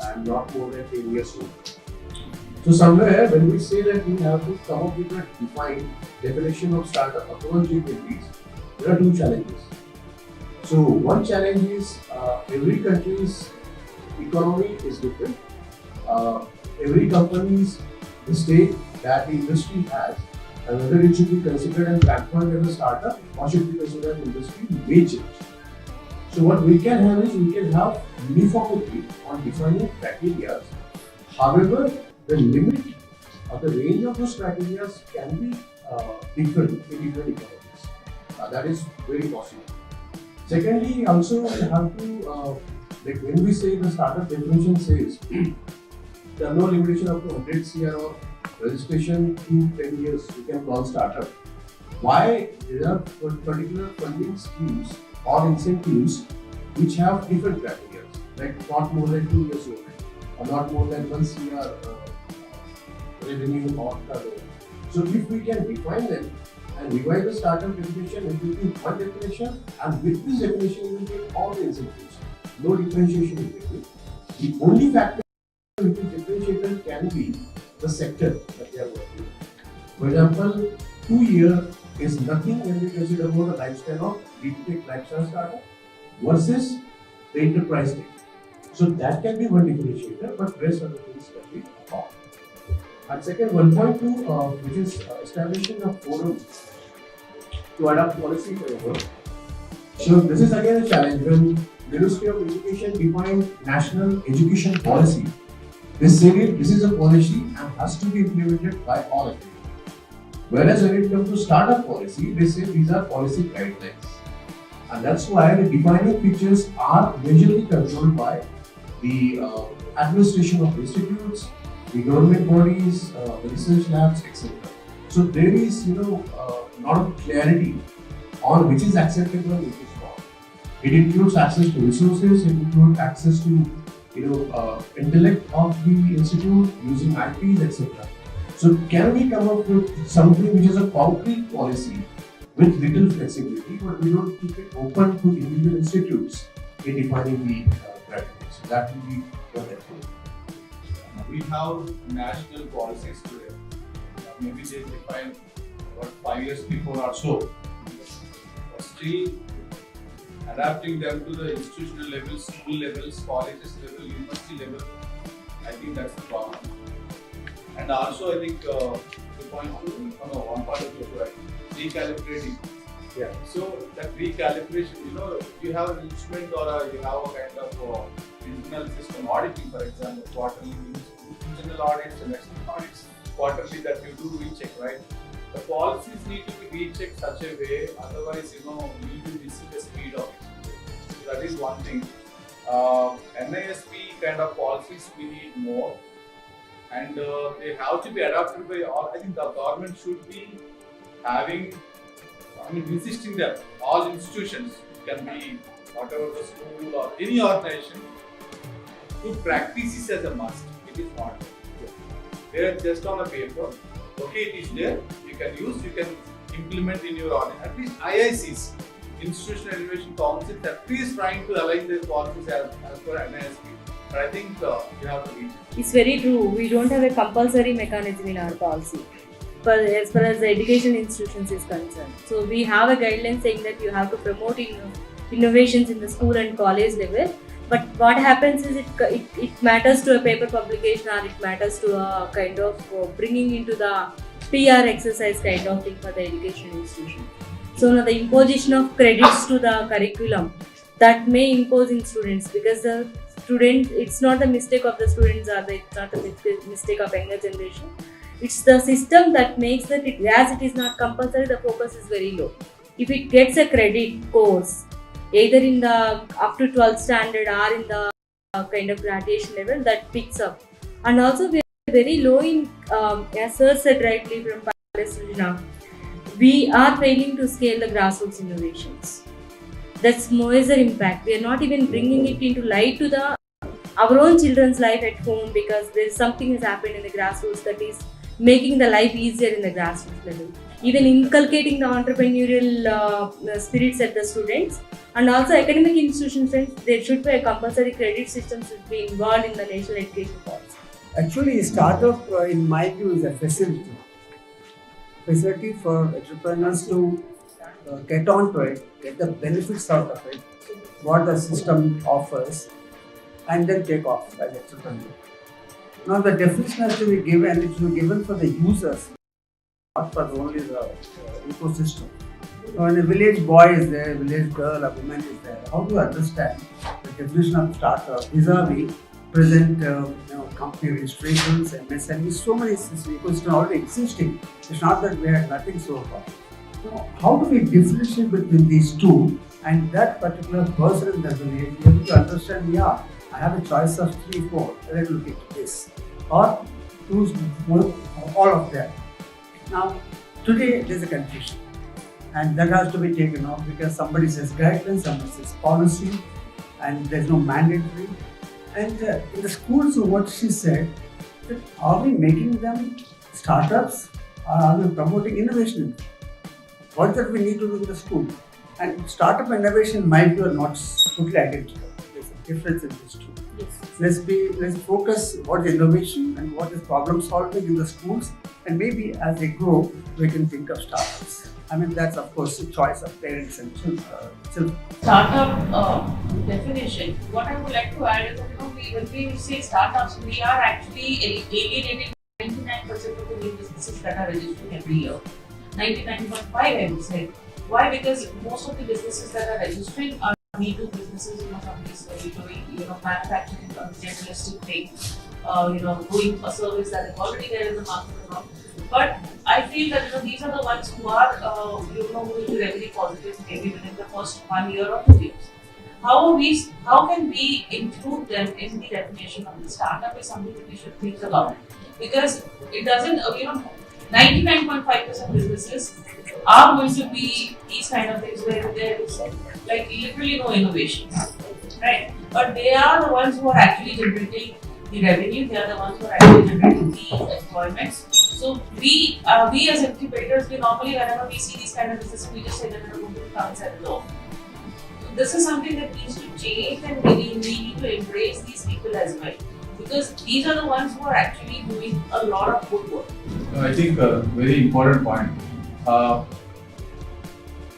and not more than 10 years old. So somewhere when we say that we have to come up with a defined definition of startup across geographies, there are two challenges. So one challenge is every country's economy is different. Every company's the stake that the industry has and whether it should be considered and transferred as a startup or should be considered an industry may change. So what we can have is we can have uniformity on defining criteria. However, the limit or the range of those criteria can be different in different economies. That is very possible. Secondly, also we have to, like when we say the startup definition says there are no limitation up to 100 CR or registration to 10 years you can call startup. Why there are particular funding schemes or incentives which have different criteria, like not more than 2 years old or not more than 1 CR revenue or turnover. So if we can define them and revise the startup definition, it will be one definition, and with this definition you will get all the incentives. No differentiation in between. The only factor which is differentiated can be the sector that they are working in. For example, 2 years is nothing when we consider about a lifestyle of deep tech lifestyle startup versus the enterprise tech. So that can be one differentiator, but rest of the things can be off. And second, 1.2, which is establishing a forum to adopt policy framework. So this is again a challenge when Ministry of Education defined national education policy. They say this is a policy and has to be implemented by all of you. Whereas when it comes to startup policy, they say these are policy guidelines. And that's why the defining features are majorly controlled by the administration of institutes, the government bodies, the research labs, etc. So there is not of clarity on which is acceptable and which is not. It includes access to resources, it includes access to intellect of the institute using IPs, etc. So can we come up with something which is a concrete policy with little flexibility, but we don't keep it open to individual institutes in defining the criteria. So that will be what I think. We have national policies today. Maybe they defined 5 years before or so. But still adapting them to the institutional level, school levels, colleges level, university level, I think that's the problem. And also I think the point one part of your right, recalibrating. Yeah. So that recalibration, you have an instrument or you have a kind of internal system auditing, for example, quarterly internal audits and external audits, quarterly that you do recheck, right? The policies need to be rechecked such a way, otherwise, you will be missing the speed of it. So that is one thing. NISP kind of policies we need more, and they have to be adopted by all. I think the government should be having, insisting that all institutions, can be whatever the school or any organization, to practice this as a must. It is not. They are just on a paper. Okay, it is there. You can use, you can implement in your audit. At least IICs, Institutional Innovation Council, at least trying to align their policies as per NISP. But I think you have to reach it. It's very true. We don't have a compulsory mechanism in our policy, but as far as the education institutions is concerned. So we have a guideline saying that you have to promote innovations in the school and college level, But what happens is it matters to a paper publication, or it matters to a kind of bringing into the PR exercise kind of thing for the education institution. So now the imposition of credits to the curriculum that may impose in students, because the student, it's not the mistake of the students, or it's not the mistake of younger generation. It's the system that makes that as it is not compulsory, the focus is very low. If it gets a credit course, either in the up to 12th standard or in the kind of graduation level, that picks up. And also we are very low in, as sir said rightly from Palestine, we are failing to scale the grassroots innovations. That's major impact. We are not even bringing it into light to our own children's life at home, because there is something has happened in the grassroots that is making the life easier in the grassroots level. Even inculcating the entrepreneurial spirits at the students, and also academic institutions, there should be a compulsory credit system should be involved in the national education policy. Actually, startup in my view is a facility for entrepreneurs to get onto it, get the benefits out of it, what the system offers, and then take off as entrepreneur. Now the definition has to be given, it should be given for the users, not for only the ecosystem. Now when a village boy is there, a village girl, a woman is there, how do you understand the definition of startup vis-a-vis present company registrations, MSMEs, so many ecosystems already existing. It's not that we had nothing so far. Now, how do we differentiate between these two, and that particular person in the village be able to understand, yeah, I have a choice of 3, 4, let me pick this, or choose all of them. Now, today there is a confusion, and that has to be taken off, because somebody says guidelines, somebody says policy, and there is no mandatory. And in the schools, what she said, that are we making them startups, or are we promoting innovation? What is that we need to do in the school? And startup and innovation, in my view, are not totally identical. There's a difference in these two. Yes. Let's focus what is innovation and what is problem solving in the schools, and maybe as they grow, we can think of startups. I mean, that's of course the choice of parents and children. Startup definition. What I would like to add is that when we say startups, we are actually alienating 99% of the new businesses that are registering every year. 99.5, I would say. Why? Because most of the businesses that are registering are Me2 businesses. Companies doing manufacturing a generalistic thing, doing a service that is already there in the market. But I feel that these are the ones who are going to be revenue positive maybe within the first 1 year or 2 years. How can we include them in the definition of the startup is something that we should think about, because it doesn't 99.5% businesses are going to be these kind of things where there is like literally no innovation, right? But they are the ones who are actually generating the revenue. They are the ones who are actually generating the employments. So we as incubators, we normally, whenever we see these kind of businesses, we just say that they're going to come and low. This is something that needs to change, and we need to embrace these people as well, because these are the ones who are actually doing a lot of good work. I think a very important point.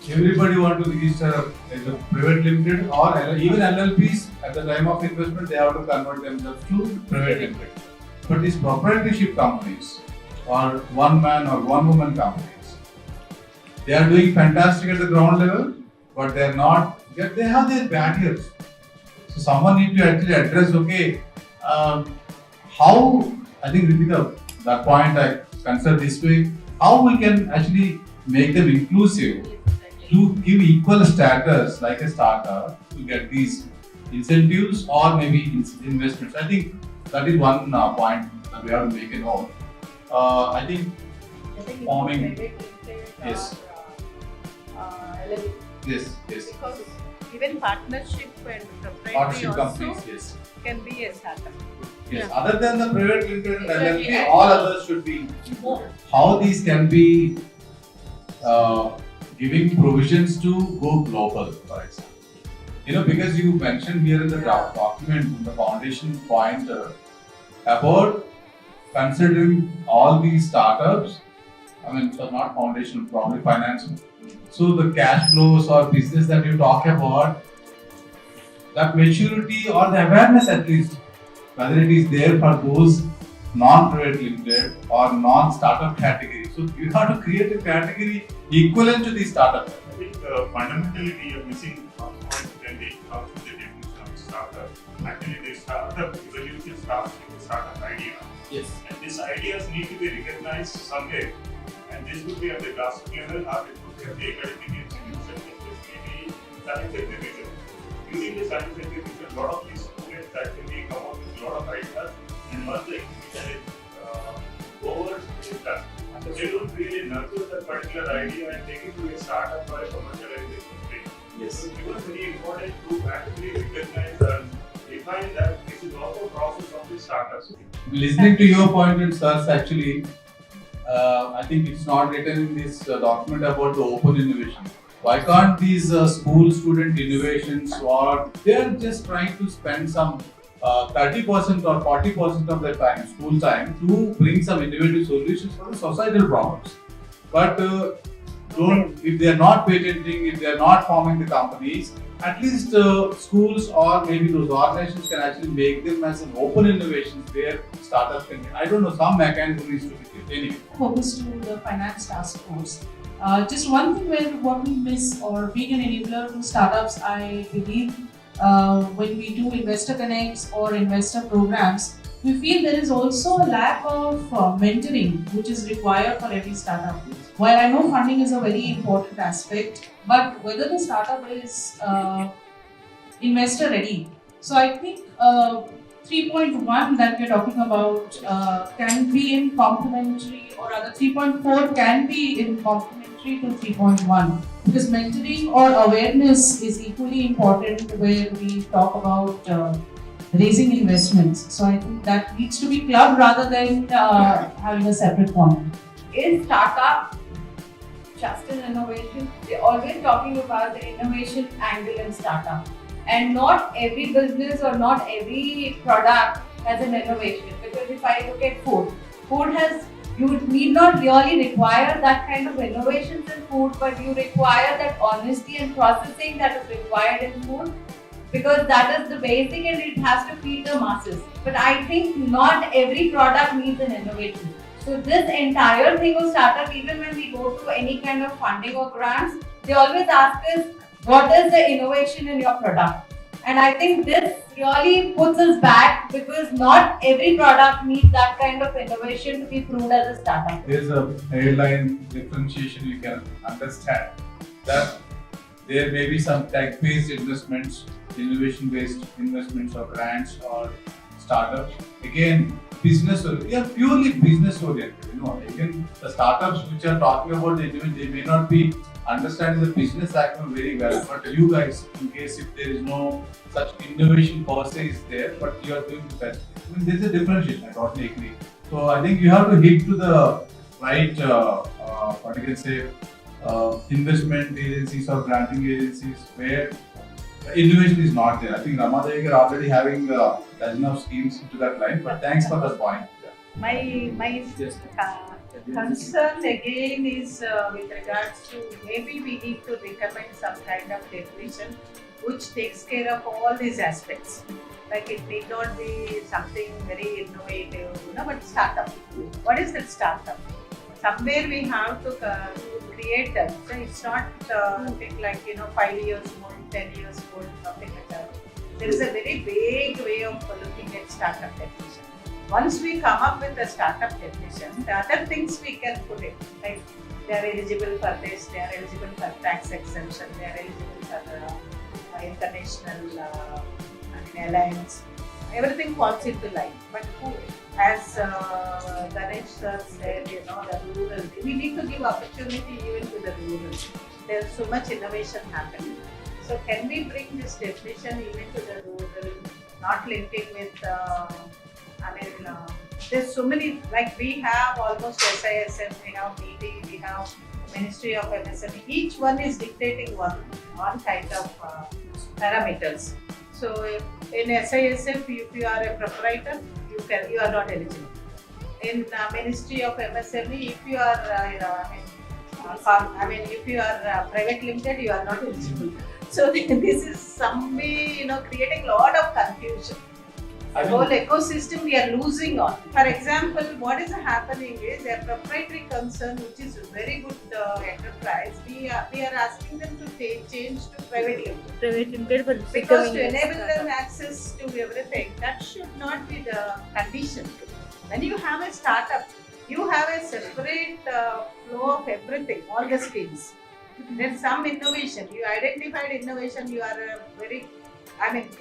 Everybody want to register as a private limited, or even LLPs at the time of investment, they have to convert themselves to private limited. But these proprietorship companies, or one man or one woman companies, they are doing fantastic at the ground level, but they are not, they have their barriers. So someone needs to actually address, okay, how, I think Ritika, that point I consider this way, how we can actually make them inclusive to give equal status like a startup to get these incentives or maybe investments. I think that is one point that we have to make a note. I think forming, yes. Yes. Because even partnership and proprietary Partnership also companies, yes. can be a startup. Yes, other than the private limited and LLP, all others should be included. How these can be giving provisions to go global, for example. Because you mentioned here in the draft document, the foundation point about considering all these startups, so not foundation, probably financial. So the cash flows or business that you talk about, that maturity or the awareness at least, whether it is there for those non-private limited or non-startup category. So you have to create a category equivalent to the startup. I think fundamentally we are missing one point when we come to the definition of startup. Actually, the startup evolution starts with the startup idea. Yes. And these ideas need to be recognized somewhere. And this would be at the grassroots level or it would be at the academic institution, especially the science exhibition. During the science exhibition, a lot of these students actually come up with a lot of ideas, and once the exhibition is over, it's done. So they don't really nurture that particular idea and take it to a startup or a commercialization stage. Yes. So it becomes very important to actually recognize and define that this is also a process of the startup. Listening to your point and sirs, actually, I think it's not written in this document about the open innovation. Why can't these school student innovations, or they are just trying to spend some 30% or 40% of their time, school time, to bring some innovative solutions for the societal problems. But if they are not patenting, if they are not forming the companies, at least schools or maybe those organizations can actually make them as an open innovations where startups can. I don't know, some mechanism needs to be created. Anyway. Focus to the finance task force. Just one thing where what we miss or being an enabler to startups, I believe when we do investor connects or investor programs, we feel there is also a lack of mentoring which is required for every startup. While I know funding is a very important aspect, but whether the startup is investor ready. So I think 3.1 that we're talking about can be in complementary, or rather 3.4 can be in complementary to 3.1, because mentoring or awareness is equally important where we talk about raising investments. So I think that needs to be clubbed rather than having a separate point. Is startup just an innovation? They're always talking about the innovation angle in startup. And not every business or not every product has an innovation. Because if I look at you need not really require that kind of innovations in food, but you require that honesty and processing that is required in food, because that is the basic and it has to feed the masses. But I think not every product needs an innovation. So this entire thing of startup, even when we go to any kind of funding or grants, they always ask us, what is the innovation in your product? And I think this really puts us back, because not every product needs that kind of innovation to be proved as a startup. There's a headline differentiation you can understand, that there may be some tech-based investments, innovation-based investments or grants or startups. Again, we are purely business oriented. Even the startups which are talking about the innovation, they may not be understanding the business acumen very well. But you guys, in case if there is no such innovation per se is there, but you are doing the best. I mean, there is a differentiation. I totally agree. So I think you have to hit to the right, what you can say, investment agencies or granting agencies where innovation is not there. I think Ramadevi are already having a dozen of schemes into that line. But thanks for the point. My concern again is with regards to, maybe we need to recommend some kind of definition which takes care of all these aspects. Like it need not be something very innovative, but startup. What is that startup? Somewhere we have to create that. So it's not like 5 years old, 10 years old, something like that. There is a very vague way of looking at startup definition. Once we come up with the startup definition, the other things we can put in, like they are eligible for this, they are eligible for tax exemption, they are eligible for international alliance. Everything falls into line. But as Ganesh sir said, the rural, we need to give opportunity even to the rural. There is so much innovation happening. So can we bring this definition even to the rural, not linking with there's so many, like we have almost SISM, we have BD, we have Ministry of MSME. Each one is dictating one kind of parameters. So in SISF, if you are a proprietor, you are not eligible. In Ministry of MSME, if you are if you are private limited, you are not eligible. So this is some way, creating a lot of confusion. The whole ecosystem we are losing on. For example, what is happening is a proprietary concern, which is a very good enterprise. We are asking them to change to private limited. Because to enable them access to everything, that should not be the condition. When you have a startup, you have a separate flow of everything, all the skills. There's some innovation. You identified innovation. You are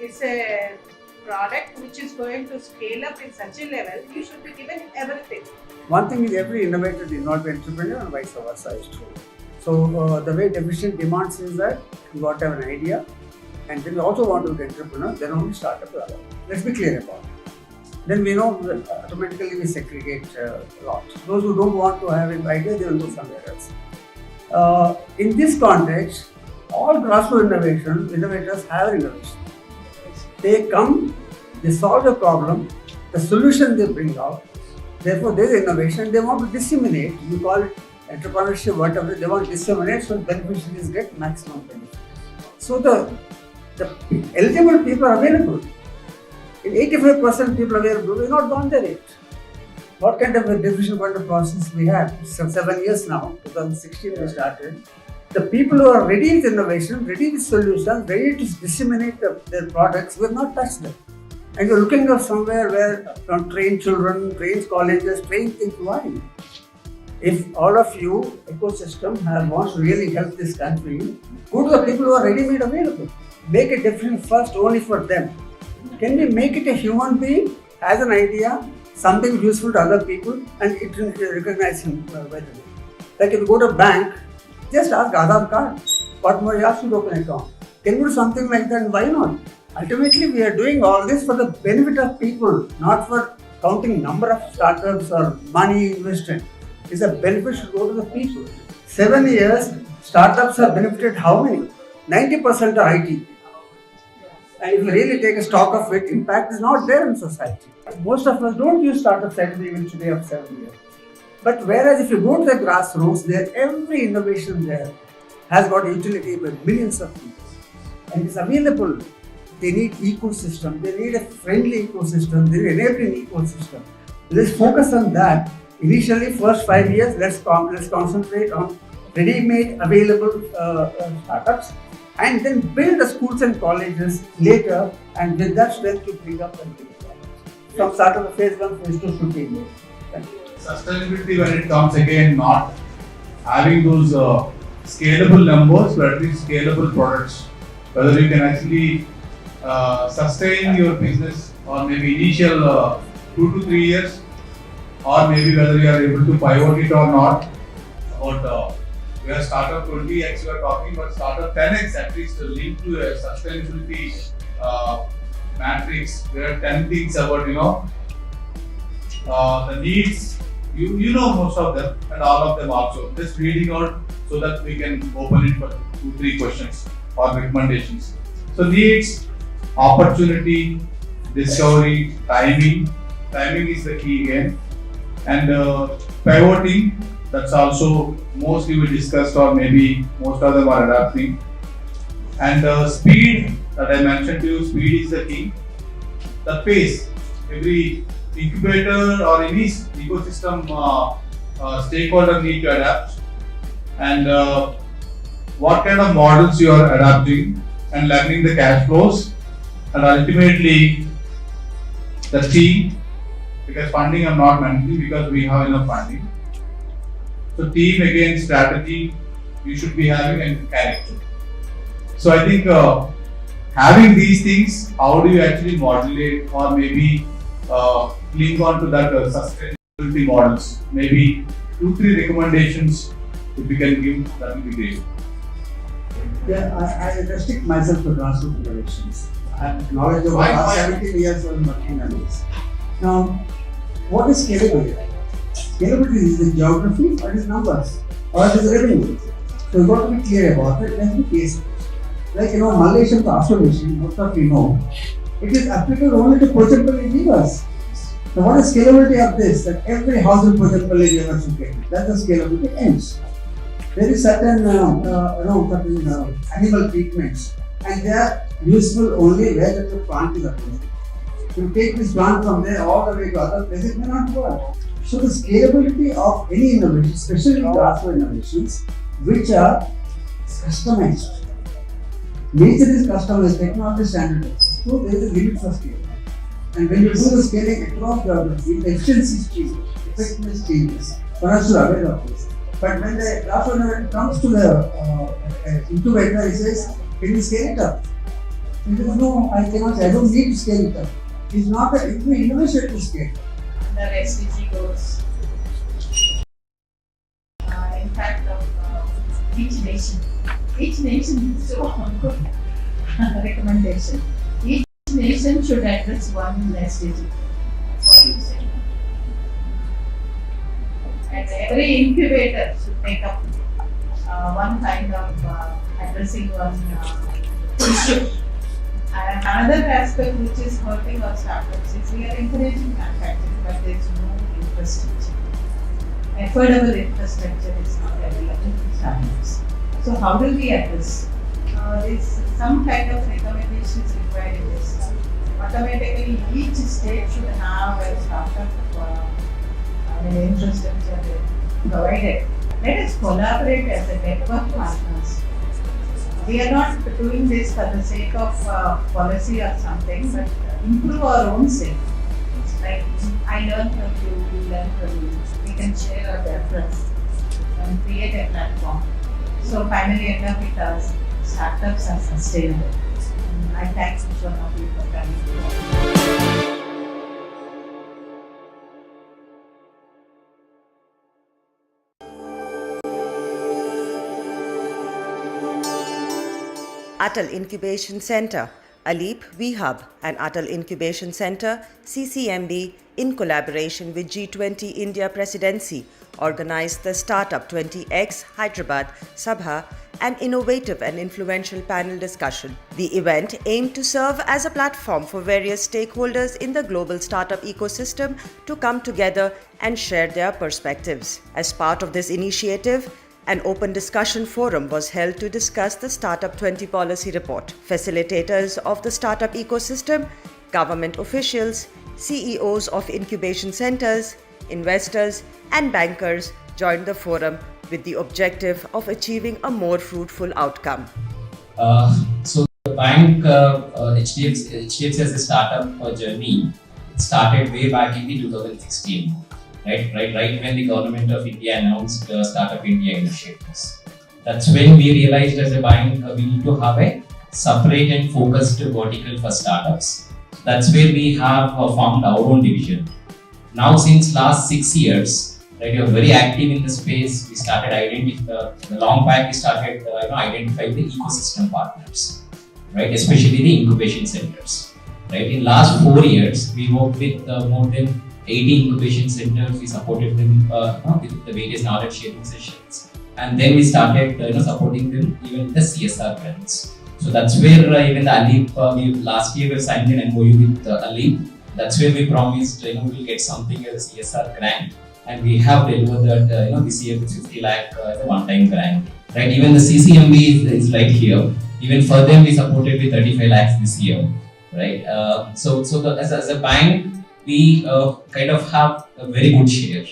it's a product which is going to scale up in such a level. You should be given everything. One thing is every innovator is not an entrepreneur and vice versa is true. So the way deficient demands is that you got to have an idea and then you also want to be an entrepreneur, then only startup will allow. Let's be clear about it. Then we know that automatically we segregate a lot. Those who don't want to have an idea, they will go somewhere else. In this context, all grassroots innovators have innovation. They come, they solve a problem, the solution they bring out, therefore there is innovation, they want to disseminate, you call it entrepreneurship, whatever, they want to disseminate so beneficiaries get maximum benefit. So the eligible people are available. In 85% people available, we have not gone there yet. What kind of a decision point process we have? 7 years now, 2016 we started. The people who are ready with innovation, ready with solutions, ready to disseminate their products, we have not touched them. And you're looking at somewhere where train children, train colleges, train things. Why? If all of you, ecosystem, wants to really help this country, go to the people who are ready-made available. Make a difference first only for them. Can we make it a human being, has an idea, something useful to other people, and it will recognize him by the way. Like if you go to a bank, just ask Aadhaar card. What more you ask to open an account? Can you do something like that? Why not? Ultimately, we are doing all this for the benefit of people, not for counting number of startups or money invested. It's a benefit should go to the people. 7 years, startups have benefited how many? 90% are IT. And if you really take a stock of it, impact is not there in society. Most of us don't use startups even today of 7 years. But whereas if you go to the grassroots, there every innovation there has got utility by millions of people. And it's available. They need ecosystem, they need a friendly ecosystem, they need enabling ecosystem. Let's focus on that. Initially, first 5 years, let's concentrate on ready-made available startups and then build the schools and colleges later, and with that strength to bring up and bring it. From startup of phase 1, phase 2 should be made. Thank you. Sustainability, when it comes again, not having those scalable numbers, but at least scalable products. Whether you can actually sustain your business or maybe initial 2 to 3 years, or maybe whether you are able to pivot it or not. About we are startup 20x, we are talking about startup 10x at least linked to a sustainability matrix. There are 10 things about the needs. You know most of them and all of them also. Just reading out so that we can open it for 2-3 questions or recommendations. So needs, opportunity, discovery, timing. Timing is the key again. And pivoting, that's also mostly we discussed or maybe most of them are adapting. And speed, that I mentioned to you, speed is the key. The pace, every incubator or any ecosystem stakeholder need to adapt. And what kind of models you are adapting and learning the cash flows. And ultimately, the team, because funding I'm not mentioning because we have enough funding. So team again, strategy, you should be having and character. So I think having these things, how do you actually modulate or maybe link on to that sustainability models? Maybe 2-3 recommendations if you can give, that will be great. Yeah, I restrict myself to grassroots innovations. I have knowledge of the last 17 years of working on this. Now, what is scalability? Scalability is the geography or is numbers or is revenue. So you've got to be clear about it. Let's be case. Like Malaysian transformation, most of you know, it is applicable only to Pochampally levers. So what is scalability of this? That every house in Pochampally lever should get it. That's the scalability ends. There is certain, certain animal treatments and they are useful only where the plant is available. To take this plant from there all the way to other places, it may not work. So the scalability of any innovation, especially grassroots innovations, which are customized. Nature is customized, technology is standardized. So there is a limit for scale. And when you do the scaling across geography, the efficiency changes, effectiveness changes. For us to aware of this. But when the grassroots innovation comes to the incubator, it says, can you scale it up? He says, no, I cannot, I don't need to scale it up. It's not an innovation to scale. Under SDG goals. Impact of each nation. Each nation is so good recommendation. Each nation should address one SDG. What do you say? And every incubator should take up one kind of addressing one issue. And another aspect which is hurting our startups is we are encouraging manufacturing, but there is no infrastructure. Affordable infrastructure is not available to startups. So how do we address? There's some kind of recommendations required in this. Automatically, each state should have a startup infrastructure provided. Let us collaborate as a network partners. We are not doing this for the sake of policy or something, but improve our own self. Like I learn from you, you learn from me. We can share our reference and create a platform. So finally end up with us, startups are sustainable. I thank each one of you for coming. Atal Incubation Center, Aleep VHub and Atal Incubation Center, CCMB, in collaboration with G20 India Presidency, organized the Startup 20X Hyderabad Sabha, an innovative and influential panel discussion. The event aimed to serve as a platform for various stakeholders in the global startup ecosystem to come together and share their perspectives. As part of this initiative, an open discussion forum was held to discuss the Startup 20 policy report. Facilitators of the startup ecosystem, government officials, CEOs of incubation centers, investors, and bankers joined the forum with the objective of achieving a more fruitful outcome. So the bank HDFC as a startup journey started way back in the 2016. Right when the government of India announced Startup India initiatives. That's when we realized as a bank we need to have a separate and focused vertical for startups. That's where we have formed our own division. Now since last 6 years, we are very active in the space. We started long back we started identifying the ecosystem partners, right? Especially the incubation centers. Right, in last 4 years, we worked with more than 80 incubation centers. We supported them with the various knowledge sharing sessions, and then we started supporting them even with the CSR grants. So that's where even the Aleep, last year we signed an MOU with Aleep. That's where we promised we'll get something as a CSR grant, and we have delivered that this year with 50 lakh as a one-time grant. Right, even the CCMB is right here. Even for them we supported with 35 lakhs this year. Right, as a bank, we kind of have a very good share,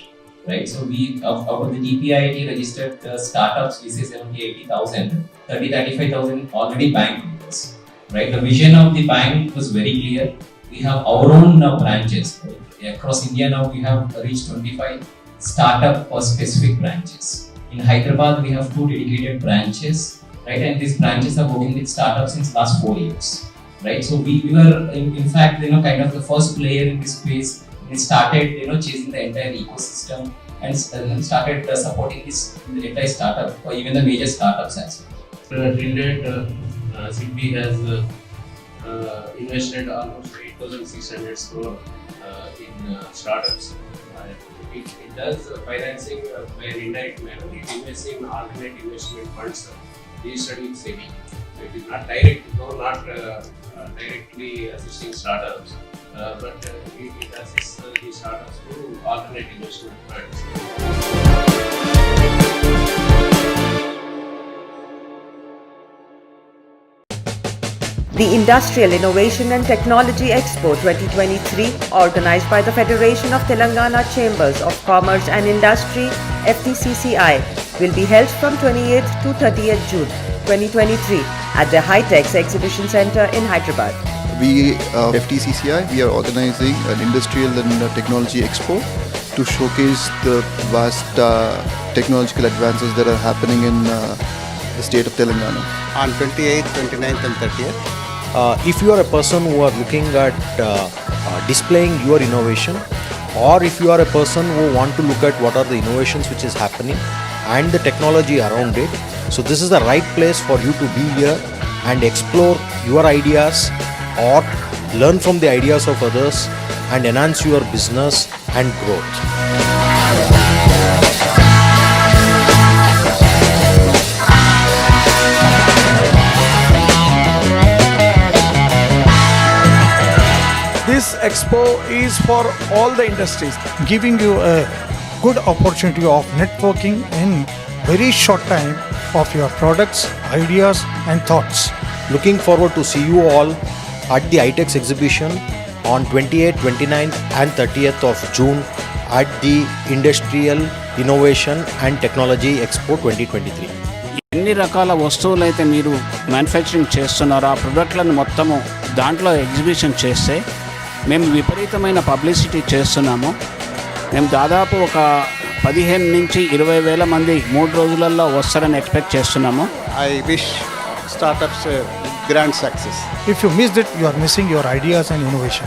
right? So we out of the DPIIT registered startups, we say 70,000-80,000, 30,000-35,000 already bank members, right? The vision of the bank was very clear. We have our own branches right? Across India. Now we have reached 25 startup or specific branches. In Hyderabad, we have 2 dedicated branches, right? And these branches are working with startups since last 4 years. Right, so we were in fact kind of the first player in this space. We started chasing the entire ecosystem and started supporting the entire startup or even the major startups as well. Till date, CP has invested almost 8,600 crore in startups. It does financing by an indirect manner. It invests in alternate investment funds registered with SEBI. So it is not direct, not directly assisting startups, but it assists the startups to alternate investment funds. The Industrial Innovation and Technology Expo 2023, organized by the Federation of Telangana Chambers of Commerce and Industry (FTCCI), will be held from 28th to 30th June 2023 at the High-Tech Exhibition Center in Hyderabad. We, FTCCI, we are organizing an Industrial and Technology Expo to showcase the vast technological advances that are happening in the state of Telangana. On 28th, 29th and 30th. If you are a person who are looking at displaying your innovation, or if you are a person who want to look at what are the innovations which is happening and the technology around it, so this is the right place for you to be here and explore your ideas or learn from the ideas of others and enhance your business and growth. This expo is for all the industries, giving you a good opportunity of networking in very short time of your products, ideas and thoughts. Looking forward to see you all at the High-Tech exhibition on 28th, 29th and 30th of June at the Industrial Innovation and Technology Expo 2023. ఎన్ని రకాల వస్తువులు అయితే మీరు manufacturing చేస్తున్నారో ఆ ప్రొడక్ట్లను మొత్తము దాంట్లో exhibition చేస్తే మేము విపరీతమైన పబ్లిసిటీ చేస్తున్నాము. మేము దాదాపు ఒక 15 నుంచి 20,000 మంది 3 రోజులలో వస్తారని ఎక్స్పెక్ట్ చేస్తున్నాము. I wish startups grand success. If you missed it, you are missing your ideas and innovation.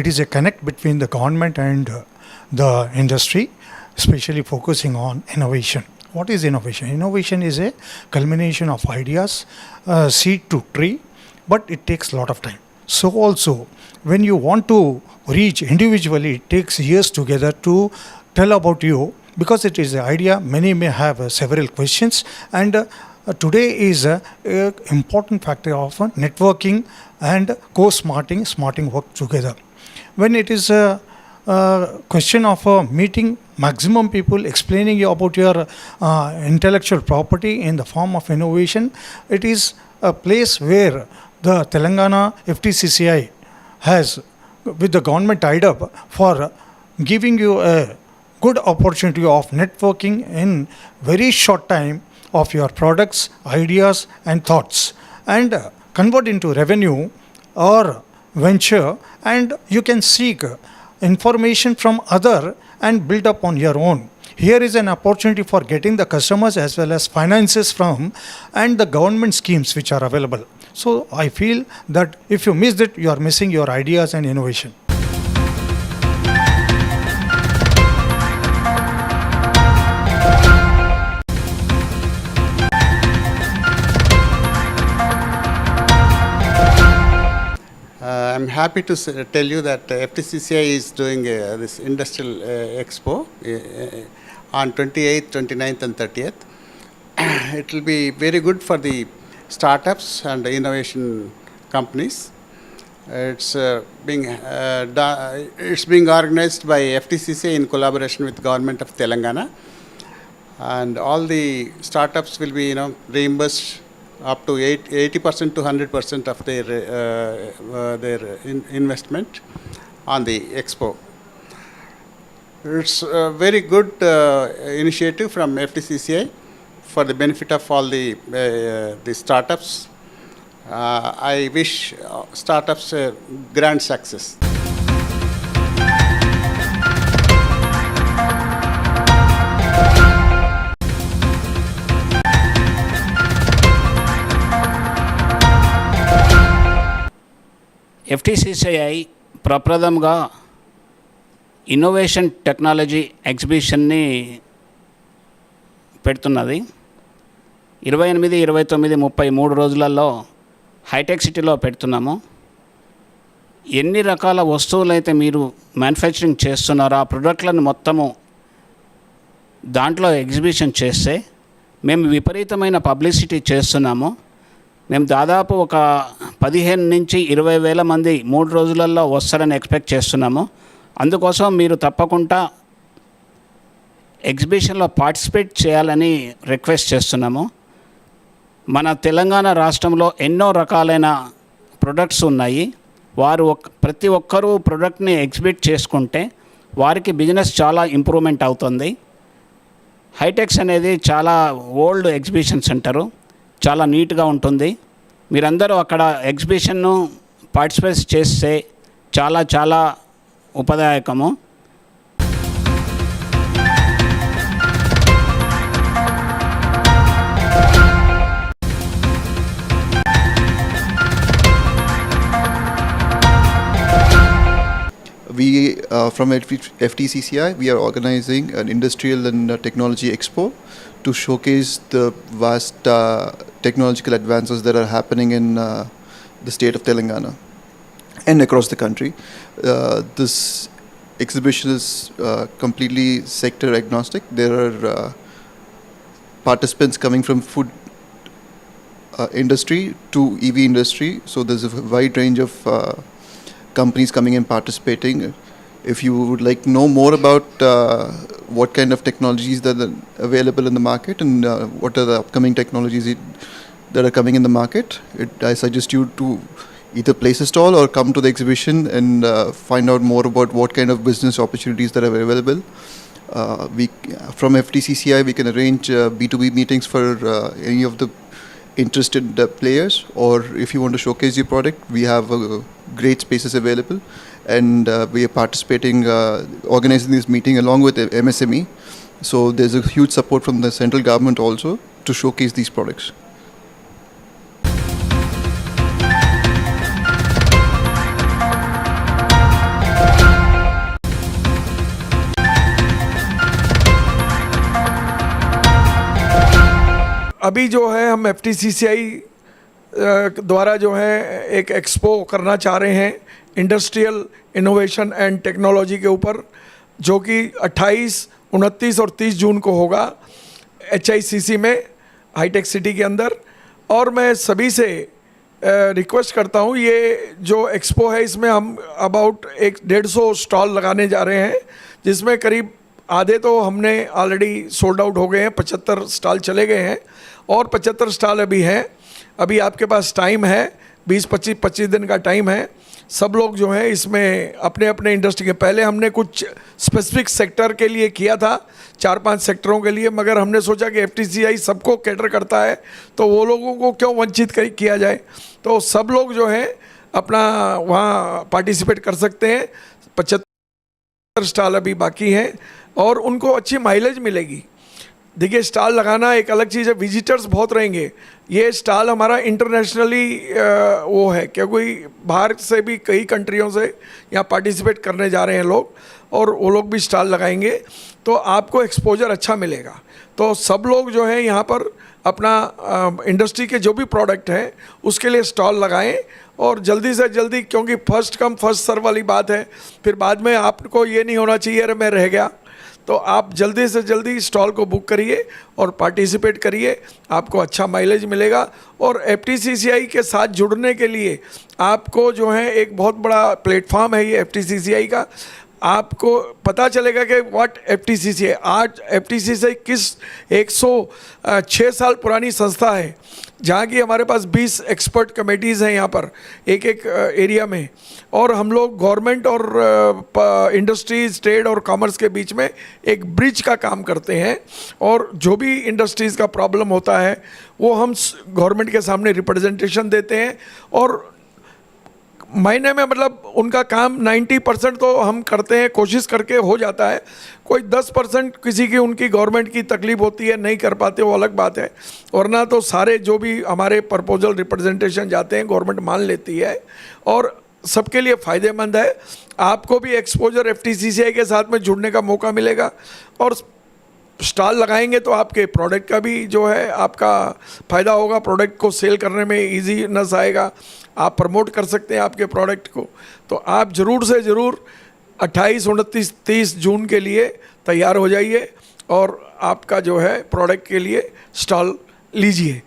It is a connect between the government and the industry, especially focusing on innovation. What is innovation? Innovation is a culmination of ideas, seed to tree, but it takes a lot of time. So also, when you want to reach individually, it takes years together to tell about you, because it is an idea. Many may have several questions, and today is an important factor of networking and smarting work together. When it is a question of meeting maximum people, explaining you about your intellectual property in the form of innovation, it is a place where the Telangana FTCCI has, with the government, tied up for giving you a good opportunity of networking in very short time of your products, ideas and thoughts, and convert into revenue or venture, and you can seek information from other and build up on your own. Here is an opportunity for getting the customers as well as finances from and the government schemes which are available. So I feel that if you missed it, you are missing your ideas and innovation. I'm happy to tell you that FTCCI is doing this industrial expo on 28th, 29th and 30th. It will be very good for the startups and innovation companies. It's being organized by FTCCI in collaboration with Government of Telangana, and all the startups will be reimbursed up to 80% to 100% of their investment on the expo. It's a very good initiative from FTCCI for the benefit of all the startups. I wish startups a grand success. FTCCI ప్రప్రథంగా innovation technology ఎగ్జిబిషన్ని పెడుతున్నది. 28, 29, 30 3 రోజులలో hitech సిటీలో పెడుతున్నాము. ఎన్ని రకాల వస్తువులైతే మీరు manufacturing చేస్తున్నారో ఆ ప్రొడక్ట్లను మొత్తము దాంట్లో ఎగ్జిబిషన్ చేస్తే మేము విపరీతమైన పబ్లిసిటీ చేస్తున్నాము. మేము దాదాపు ఒక 15 నుంచి 20 వేల మంది 3 రోజులలో వస్తారని ఎక్స్పెక్ట్ చేస్తున్నాము. అందుకోసం మీరు తప్పకుండా ఎగ్జిబిషన్లో పార్టిసిపేట్ చేయాలని రిక్వెస్ట్ చేస్తున్నాము. మన తెలంగాణ రాష్ట్రంలో ఎన్నో రకాలైన ప్రొడక్ట్స్ ఉన్నాయి. వారు ప్రతి ఒక్కరూ ప్రొడక్ట్ని ఎగ్జిబిట్ చేసుకుంటే వారికి బిజినెస్ చాలా ఇంప్రూవ్మెంట్ అవుతుంది. హైటెక్స్ అనేది చాలా ఓల్డ్ ఎగ్జిబిషన్ సెంటరు, చాలా నీట్గా ఉంటుంది. మీరందరూ అక్కడ ఎగ్జిబిషన్ను పార్టిసిపేట్ చేస్తే చాలా చాలా ఉపదాయకము. We from FTCCI, we are organizing an industrial and technology expo to showcase the vast technological advances that are happening in the state of Telangana and across the country. This exhibition is completely sector agnostic. There are participants coming from food industry to EV industry, so there's a wide range of companies coming and participating. If you would like to know more about what kind of technologies that are available in the market and what are the upcoming technologies that are coming in the market, I suggest you to either place a stall or come to the exhibition and find out more about what kind of business opportunities that are available. From FTCCI, we can arrange B2B meetings for any of the interested players, or if you want to showcase your product, we have great spaces available, and we are participating, organizing this meeting along with MSME. So there's a huge support from the central government also to showcase these products. अभी जो है हम FTCCI द्वारा जो है एक expo करना चाह रहे हैं इंडस्ट्रियल इनोवेशन एंड टेक्नोलॉजी के ऊपर, जो कि 28, 29 और 30 जून को होगा HICC में, हाईटेक सिटी के अंदर. और मैं सभी से रिक्वेस्ट करता हूँ, ये जो एक्सपो है इसमें हम अबाउट 150 स्टॉल लगाने जा रहे हैं, जिसमें करीब आधे तो हमने ऑलरेडी सोल्ड आउट हो गए हैं, 75 स्टॉल चले गए हैं और 75 स्टॉल अभी हैं. अभी आपके पास टाइम है, 20-25 दिन का टाइम है. सब लोग जो है इसमें अपने अपने इंडस्ट्री के, पहले हमने कुछ स्पेसिफिक सेक्टर के लिए किया था, 4-5 सेक्टरों के लिए, मगर हमने सोचा कि FTCCI सबको कैटर करता है तो वो लोगों को क्यों वंचित किया जाए. तो सब लोग जो है अपना वहाँ पार्टिसिपेट कर सकते हैं. 75 स्टॉल अभी बाकी हैं और उनको अच्छी माइलेज मिलेगी. देखिए, स्टॉल लगाना एक अलग चीज़ है, विजिटर्स बहुत रहेंगे. ये स्टॉल हमारा इंटरनेशनली वो है, क्योंकि बाहर से भी कई कंट्रियों से यहाँ पार्टिसिपेट करने जा रहे हैं लोग, और वो लोग भी स्टॉल लगाएंगे, तो आपको एक्सपोजर अच्छा मिलेगा. तो सब लोग जो है यहाँ पर अपना इंडस्ट्री के जो भी प्रोडक्ट हैं उसके लिए स्टॉल लगाएं, और जल्दी से जल्दी, क्योंकि फर्स्ट कम फर्स्ट सर्व वाली बात है, फिर बाद में आपको ये नहीं होना चाहिए अरे मैं रह गया. तो आप जल्दी से जल्दी स्टॉल को बुक करिए और पार्टिसिपेट करिए, आपको अच्छा माइलेज मिलेगा. और FTCCI के साथ जुड़ने के लिए आपको जो है एक बहुत बड़ा प्लेटफॉर्म है ये FTCCI का. आपको पता चलेगा कि व्हाट FTCCI, आज FTCCI किस 106 साल पुरानी संस्था है, जहाँ की हमारे पास 20 एक्सपर्ट कमेटीज़ हैं यहाँ पर एक एक एरिया में, और हम लोग गवर्नमेंट और इंडस्ट्रीज़, ट्रेड और कॉमर्स के बीच में एक ब्रिज का काम करते हैं. और जो भी इंडस्ट्रीज़ का प्रॉब्लम होता है वो हम गवर्नमेंट के सामने रिप्रेजेंटेशन देते हैं, और महीने में मतलब उनका काम 90% तो हम करते हैं, कोशिश करके हो जाता है. कोई 10% किसी की उनकी गवर्नमेंट की तकलीफ होती है, नहीं कर पाते, वो अलग बात है. वरना तो सारे जो भी हमारे प्रपोजल रिप्रेजेंटेशन जाते हैं गवर्नमेंट मान लेती है, और सबके लिए फ़ायदेमंद है. आपको भी एक्सपोजर FTCCI के साथ में जुड़ने का मौका मिलेगा, और स्टॉल लगाएंगे तो आपके प्रोडक्ट का भी जो है आपका फ़ायदा होगा, प्रोडक्ट को सेल करने में ईजीनेस आएगा, आप प्रमोट कर सकते हैं आपके प्रोडक्ट को. तो आप ज़रूर से ज़रूर 28, 29, 30 जून के लिए तैयार हो जाइए और आपका जो है प्रोडक्ट के लिए स्टॉल लीजिए.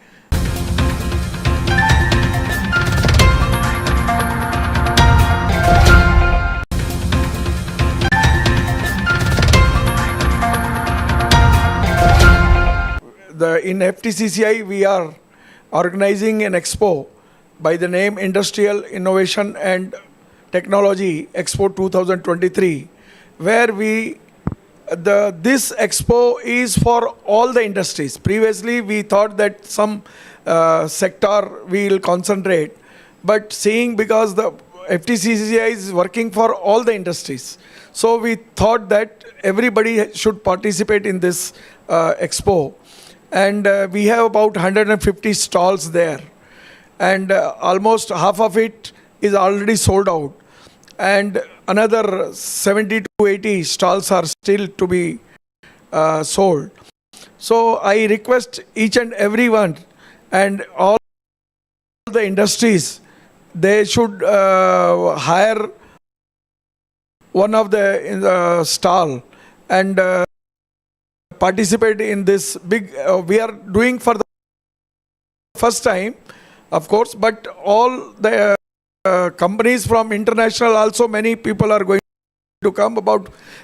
in FTCCI we are organizing an expo by the name Industrial Innovation and Technology Expo 2023, where this expo is for all the industries. Previously, we thought that some sector will concentrate, but seeing because the FTCCI is working for all the industries, so we thought that everybody should participate in this expo. And we have about 150 stalls there, and almost half of it is already sold out, and another 70 to 80 stalls are still to be sold. So I request each and everyone and all the industries, they should hire one of the in the stall and participate in this big. We are doing for the first time, of course, but all the companies from international also, many people are going to come.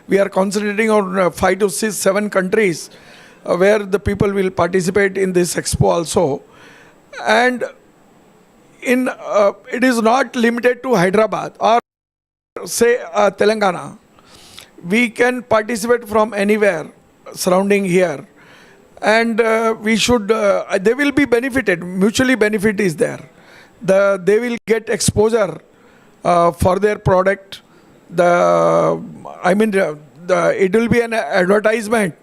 We are concentrating on 5 to 6, 7 countries where the people will participate in this expo also. And it is not limited to Hyderabad or say Telangana. We can participate from anywhere surrounding here, and we should. They will be benefited. Mutually benefit is there. They will get exposure for their product. It will be an advertisement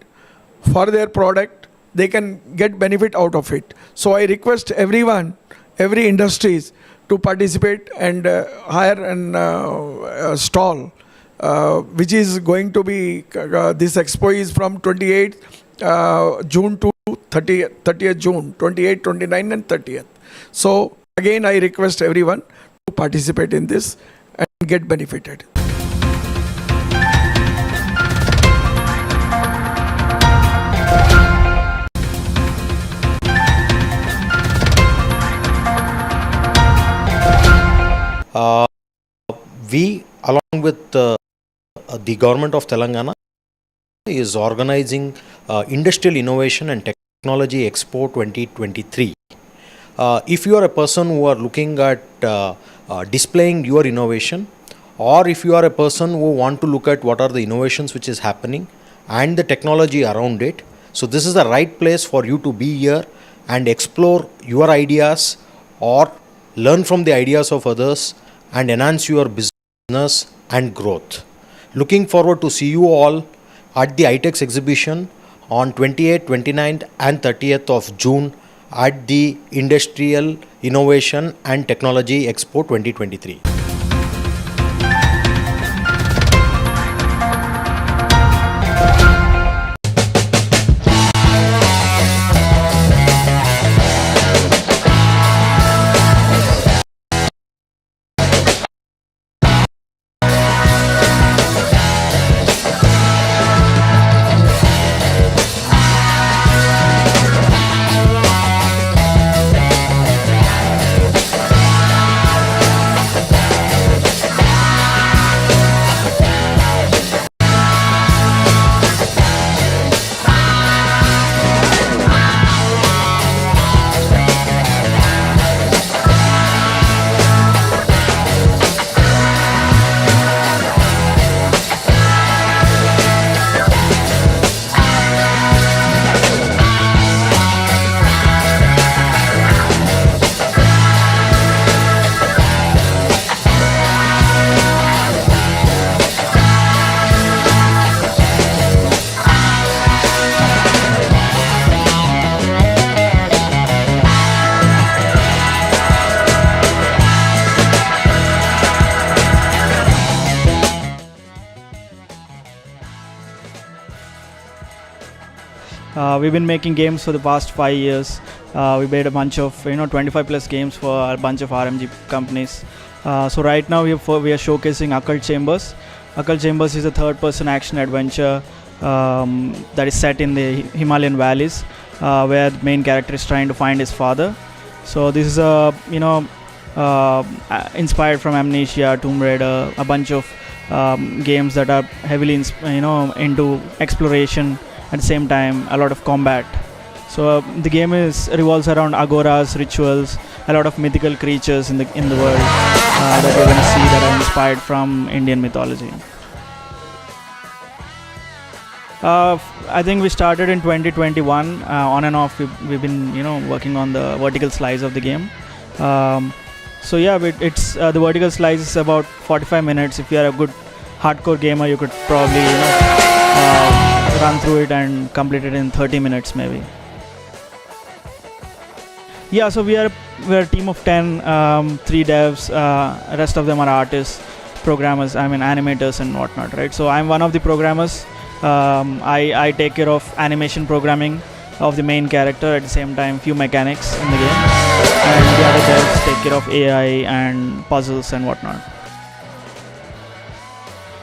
for their product. They can get benefit out of it. So I request everyone, every industries to participate and hire an stall, which is going to be, this expo is from 28th June to 30th June, 28th, 29th and 30th. So again, I request everyone to participate in this and get benefited. We, along with the government of Telangana, is organizing Industrial Innovation and Technology Expo 2023. If you are a person who are looking at displaying your innovation, or if you are a person who want to look at what are the innovations which is happening and the technology around it, so this is the right place for you to be here and explore your ideas or learn from the ideas of others and enhance your business and growth. Looking forward to see you all at the ITEX exhibition on 28th, 29th and 30th of June at the Industrial Innovation and Technology Expo 2023. We've been making games for the past 5 years. We made a bunch of 25 plus games for a bunch of RMG companies. So right now we are showcasing Occult Chambers. Occult Chambers is a third-person action adventure that is set in the Himalayan valleys, where the main character is trying to find his father. So this is inspired from Amnesia, Tomb Raider, a bunch of games that are heavily into exploration. At the same time, a lot of combat. So the game revolves around agoras, rituals, a lot of mythical creatures in the world that you're going to see that are inspired from Indian mythology. I think we started in 2021. On and off, we've been working on the vertical slice of the game. So yeah, it's the vertical slice is about 45 minutes. If you are a good hardcore gamer, you could probably run through it and complete it in 30 minutes maybe. Yeah, so we're a team of 10, 3 devs. Rest of them are artists, programmers, animators and whatnot, right? So I'm one of the programmers. I take care of animation programming of the main character, at the same time few mechanics in the game, and the other devs take care of AI and puzzles and whatnot.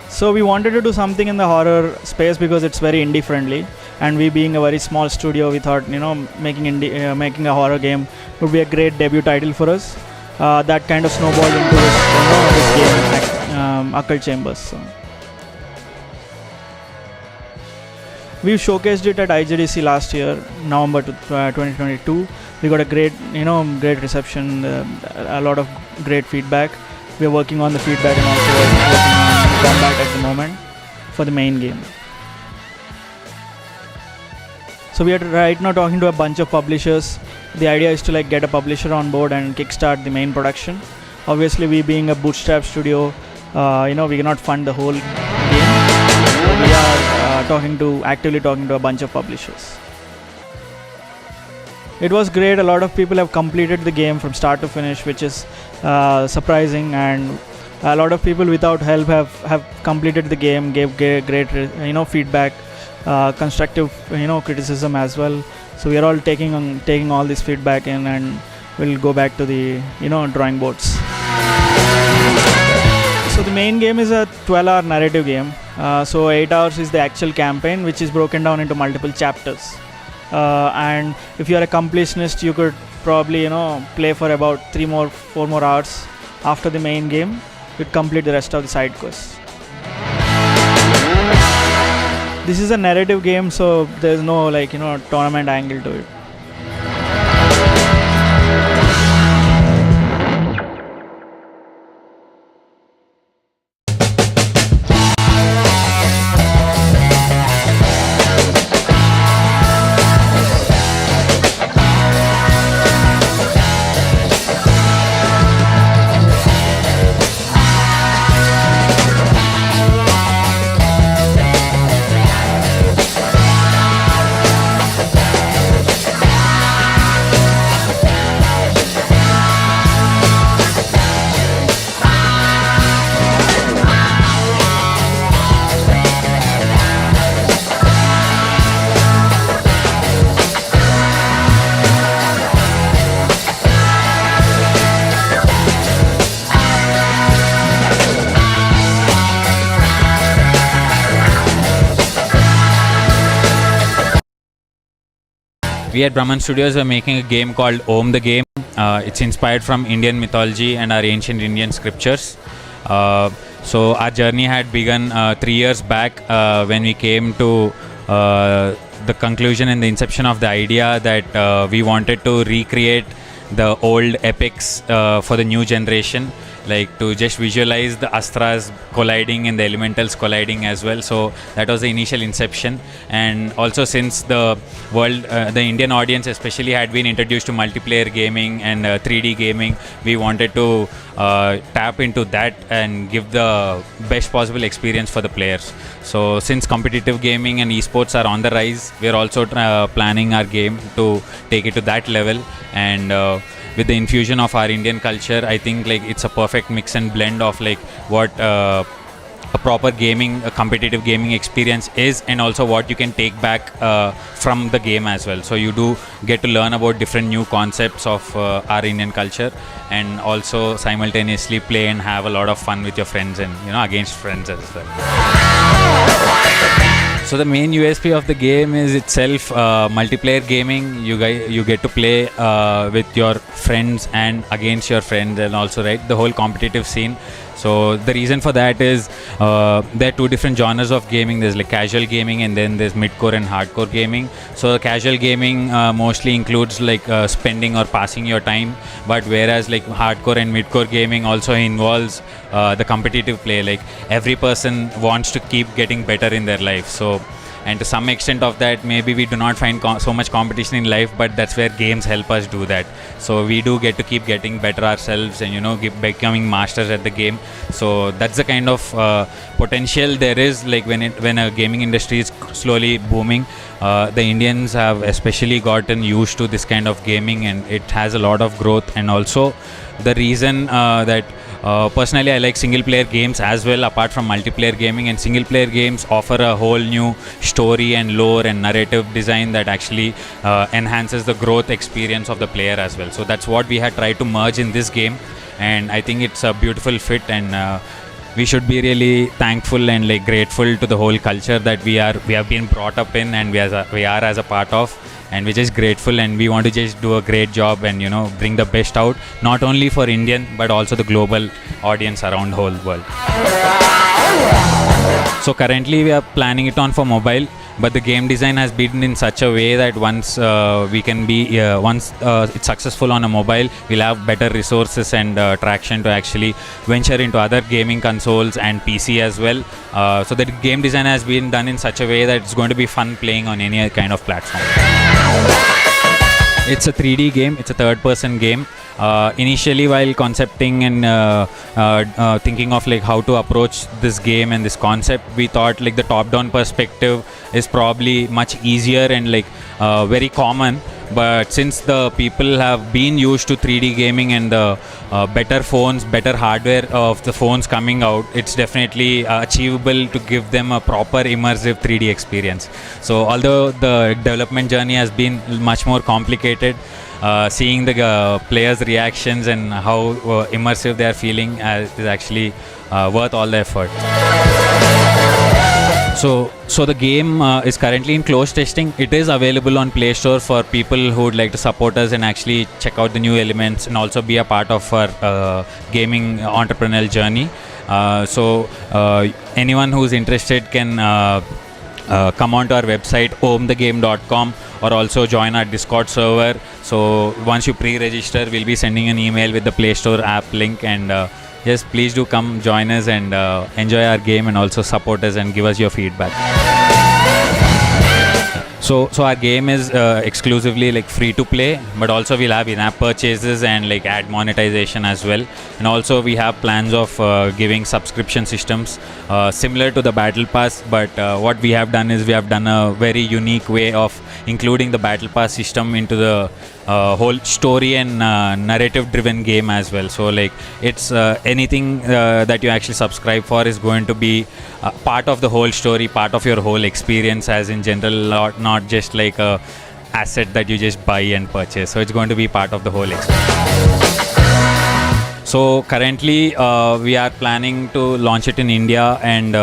So we wanted to do something in the horror space because it's very indie friendly, and we being a very small studio, we thought making a horror game would be a great debut title for us. That kind of snowballed into this game, Occult Chambers. So we showcased it at IGDC last year, November 2022. We got a great reception, a lot of great feedback. We are working on the feedback and also working on combat at the moment for the main game. So we are right now talking to a bunch of publishers. The idea is to get a publisher on board and kickstart the main production. Obviously, we being a bootstrap studio, we cannot fund the whole game. So we are actively talking to a bunch of publishers. It was great. A lot of people have completed the game from start to finish, which is surprising, and a lot of people without help have completed the game, gave great feedback, constructive criticism as well. So we are all taking all this feedback in, and we'll go back to the drawing boards. So the main game is a 12-hour narrative game. So 8 hours is the actual campaign, which is broken down into multiple chapters. And if you are a completionist, you could probably play for about 4 more hours after the main game. You'd complete the rest of the side quests. This is a narrative game, so there's no tournament angle to it. We at Brahman Studios are making a game called Om the Game. It's inspired from Indian mythology and our ancient Indian scriptures. So our journey had begun 3 years back when we came to the conclusion and the inception of the idea that we wanted to recreate the old epics for the new generation, to just visualize the astras colliding and the elementals colliding as well. So that was the initial inception. And also, since the world, the Indian audience especially, had been introduced to multiplayer gaming and 3D gaming, we wanted to tap into that and give the best possible experience for the players. So since competitive gaming and esports are on the rise, we are also planning our game to take it to that level. And with the infusion of our Indian culture, I think it's a perfect mix and blend of what a proper gaming, a competitive gaming experience is, and also what you can take back from the game as well. So you do get to learn about different new concepts of our Indian culture, and also simultaneously play and have a lot of fun with your friends and against friends as well. So the main USP of the game is itself multiplayer gaming. You get to play with your friends and against your friends, and also the whole competitive scene. So the reason for that is there are two different genres of gaming. There's like casual gaming and then there's mid-core and hardcore gaming. So casual gaming mostly includes like spending or passing your time, but whereas like hardcore and mid-core gaming also involves the competitive play. Like every person wants to keep getting better in their life. So, and to some extent of that, maybe we do not find so much competition in life, but that's where games help us do that. So we do get to keep getting better ourselves and, you know, keep becoming masters at the game. So that's the kind of potential there is, like when a gaming industry is slowly booming. The Indians have especially gotten used to this kind of gaming, and it has a lot of growth. And also the reason that personally I like single player games as well, apart from multiplayer gaming, and single player games offer a whole new story and lore and narrative design that actually enhances the growth experience of the player as well. So that's what we had tried to merge in this game, and I think it's a beautiful fit, and we should be really thankful and like grateful to the whole culture that we have been brought up in, and we are as a part of, and we're just grateful, and we want to just do a great job and, you know, bring the best out, not only for Indian but also the global audience around the whole world. So currently we are planning it on for mobile, but the game design has been in such a way that once it's successful on a mobile, we'll have better resources and traction to actually venture into other gaming consoles and PC as well. So the game design has been done in such a way that it's going to be fun playing on any kind of platform. It's a 3D game, it's a third-person game. Initially, while concepting and thinking of like how to approach this game and this concept, we thought like the top-down perspective is probably much easier and like very common. But since the people have been used to 3D gaming and the better phones, better hardware of the phones coming out, it's definitely achievable to give them a proper immersive 3D experience. So although the development journey has been much more complicated, seeing the players' reactions and how immersive they are feeling is actually worth all the effort. So the game is currently in closed testing. It is available on Play Store for people who would like to support us and actually check out the new elements and also be a part of our gaming entrepreneurial journey. So anyone who's interested can come on to our website omthegame.com or also join our Discord server. So once you pre-register, we'll be sending an email with the Play Store app link, and yes, please do come join us and enjoy our game and also support us and give us your feedback. So our game is exclusively like free to play, but also we'll have in-app purchases and like ad monetization as well. And also we have plans of giving subscription systems similar to the Battle Pass, but what we have done is we have done a very unique way of including the Battle Pass system into the whole story and narrative driven game as well. So like it's anything that you actually subscribe for is going to be part of the whole story, part of your whole experience as in general, not just like a asset that you just buy and purchase. So it's going to be part of the whole experience. So currently we are planning to launch it in India and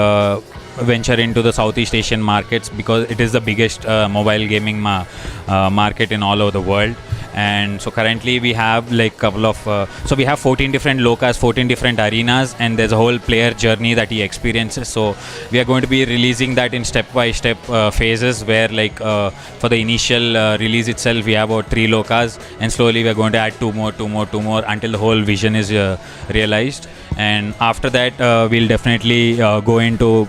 venture into the Southeast Asian markets because it is the biggest mobile gaming market in all over the world. And so currently we have like couple of so we have 14 different locas, 14 different arenas, and there's a whole player journey that he experiences. So we are going to be releasing that in step-by-step phases, where like for the initial release itself we have about 3 locas, and slowly we are going to add 2 more until the whole vision is realized. And after that we'll definitely go into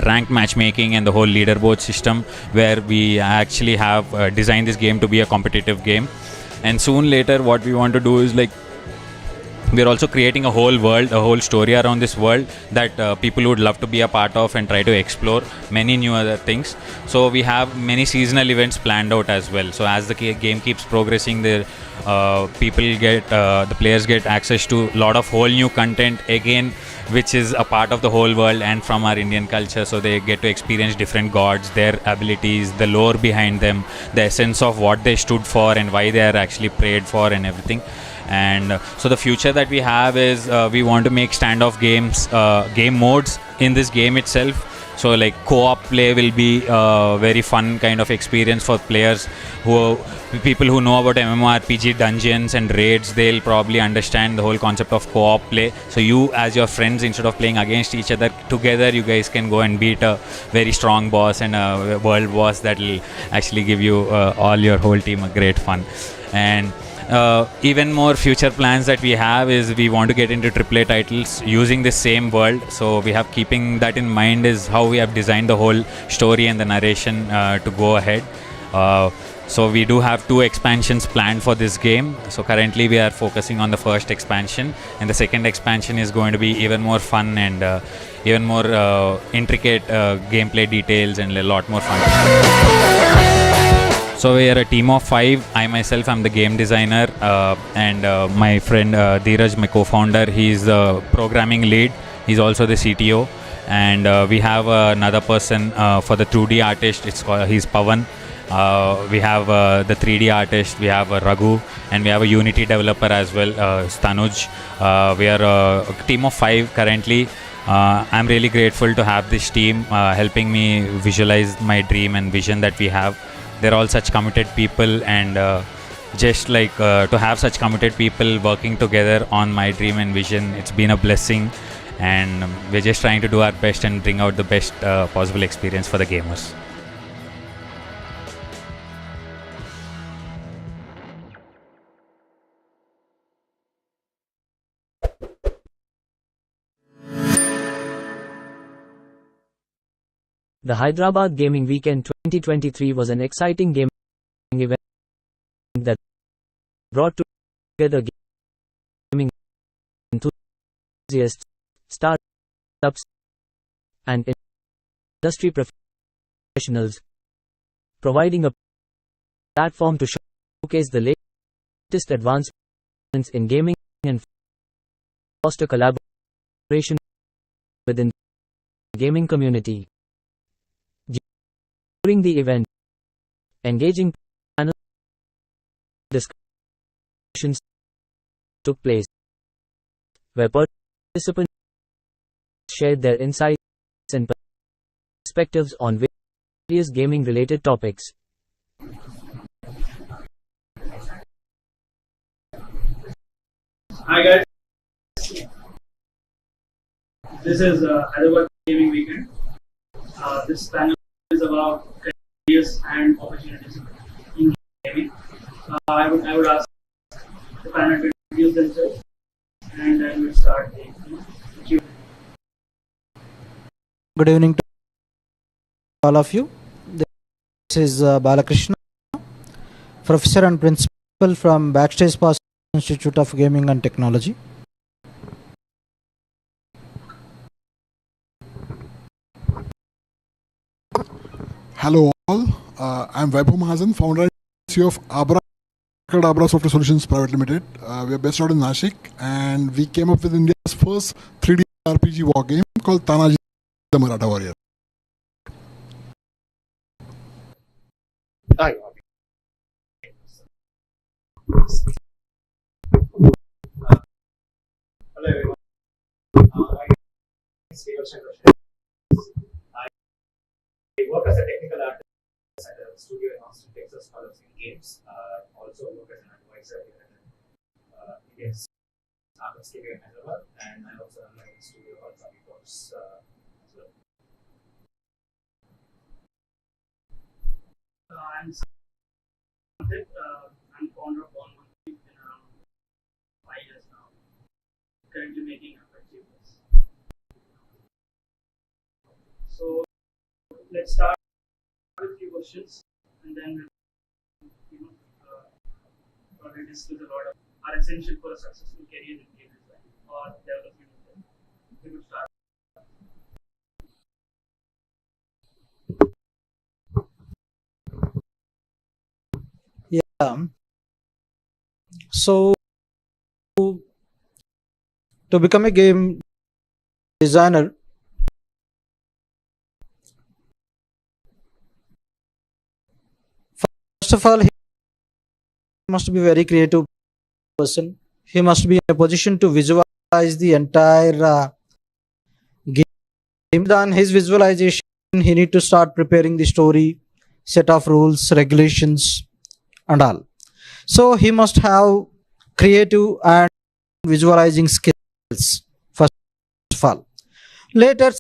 ranked matchmaking and the whole leaderboard system, where we actually have designed this game to be a competitive game. And soon later what we want to do is like we're also creating a whole world, a whole story around this world that people would love to be a part of and try to explore many new other things. So we have many seasonal events planned out as well. So as the game keeps progressing, the players get access to a lot of whole new content again, which is a part of the whole world and from our Indian culture. So they get to experience different gods, their abilities, the lore behind them, the essence of what they stood for and why they are actually prayed for and everything. And so the future that we have is we want to make standoff games, game modes in this game itself, So like co-op play will be a very fun kind of experience for players people who know about MMORPG dungeons and raids. They'll probably understand the whole concept of co-op play. So you as your friends, instead of playing against each other, together you guys can go and beat a very strong boss and a world boss that will actually give you all your whole team a great fun. And even more future plans that we have is we want to get into AAA titles using the same world. So we have keeping that in mind is how we have designed the whole story and the narration to go ahead. So we do have 2 expansions planned for this game. So currently we are focusing on the first expansion, and the second expansion is going to be even more fun and even more intricate gameplay details and a lot more fun. So we are a team of 5. I myself am the game designer, and my friend Dheeraj, my co-founder, he's the programming lead. He's also the CTO, and we have another person for the 2D artist. He's Pawan. We have the 3D artist. We have Raghu, and we have a Unity developer as well, Stanuj. We are a team of 5 currently. I'm really grateful to have this team helping me visualize my dream and vision that we have. They're all such committed people, and just like to have such committed people working together on my dream and vision, it's been a blessing, and we're just trying to do our best and bring out the best possible experience for the gamers. The Hyderabad Gaming Weekend 2023 was an exciting gaming event that brought together gaming enthusiasts, startups, and industry professionals, providing a platform to showcase the latest advancements in gaming and foster collaboration within the gaming community. During the event, engaging panel discussions took place, where participants shared their insights and perspectives on various gaming-related topics. Hi guys, this is Hyderabad Gaming Weekend. This panel is about careers and opportunities in gaming. I would ask the panel to introduce themselves, and then we'll start the Q&A. Good evening to all of you. This is Balakrishna, Professor and Principal from Backstage Pass Institute of Gaming and Technology. Hello all, I'm Vaibhav Mahajan, founder and CEO of Abra Software Solutions Private Limited. We are based out in Nashik, and we came up with India's first 3D RPG war game called Tanaji the Maratha Warrior. Hi. Hello everyone. I work as a technical artist at a studio in Austin, Texas, called Games. Also work as an advisor here at Indian startup studio in Hyderabad, and I also run my own studio called Incubators as well. I'm Sanjit. I'm founder of One. Been around 5 years now. Currently making achievements. So let's start with a few questions, and then we'll discuss a lot of are essential for a successful career in game design or development of them. We will start. Yeah. So, to become a game designer, first of all, he must be a very creative person. He must be in a position to visualize the entire game. Done his visualization, he need to start preparing the story, set of rules, regulations, and all. So he must have creative and visualizing skills first of all. Later,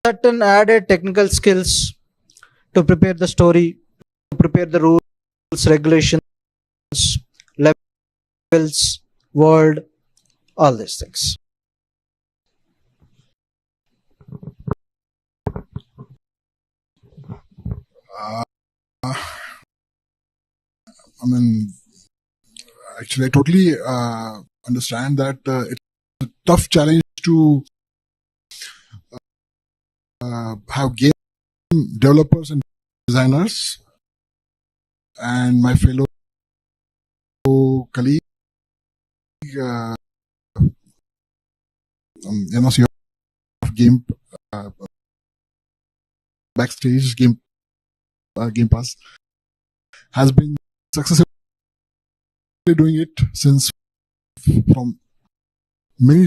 certain added technical skills to prepare the story, to prepare the rules, regulations, levels, world, all these things. I mean, actually, I totally understand that it's a tough challenge to have game developers and designers, and my fellow colleague, CEO of Game Backstage Game Pass, has been successfully doing it since from many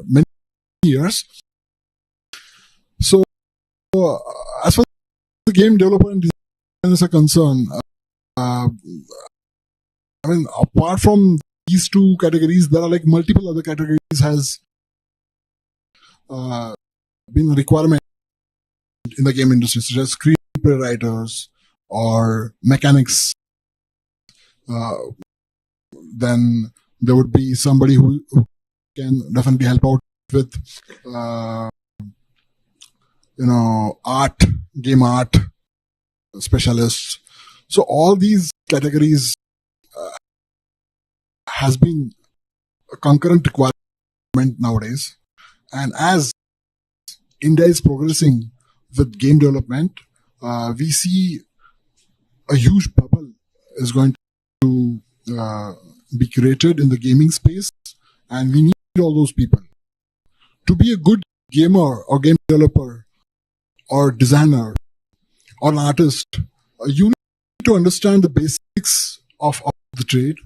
many years. So, as far as the game developer and designers are concerned, I mean, apart from these two categories, there are like multiple other categories has been a requirement in the game industry, such as screenplay writers or mechanics. Then there would be somebody who can definitely help out with, art, game art specialists. So all these categories has been a concurrent requirement nowadays. And as India is progressing with game development, we see a huge bubble is going to be created in the gaming space, and we need all those people. To be a good gamer or game developer or designer or an artist, you need to understand the basics of the trade.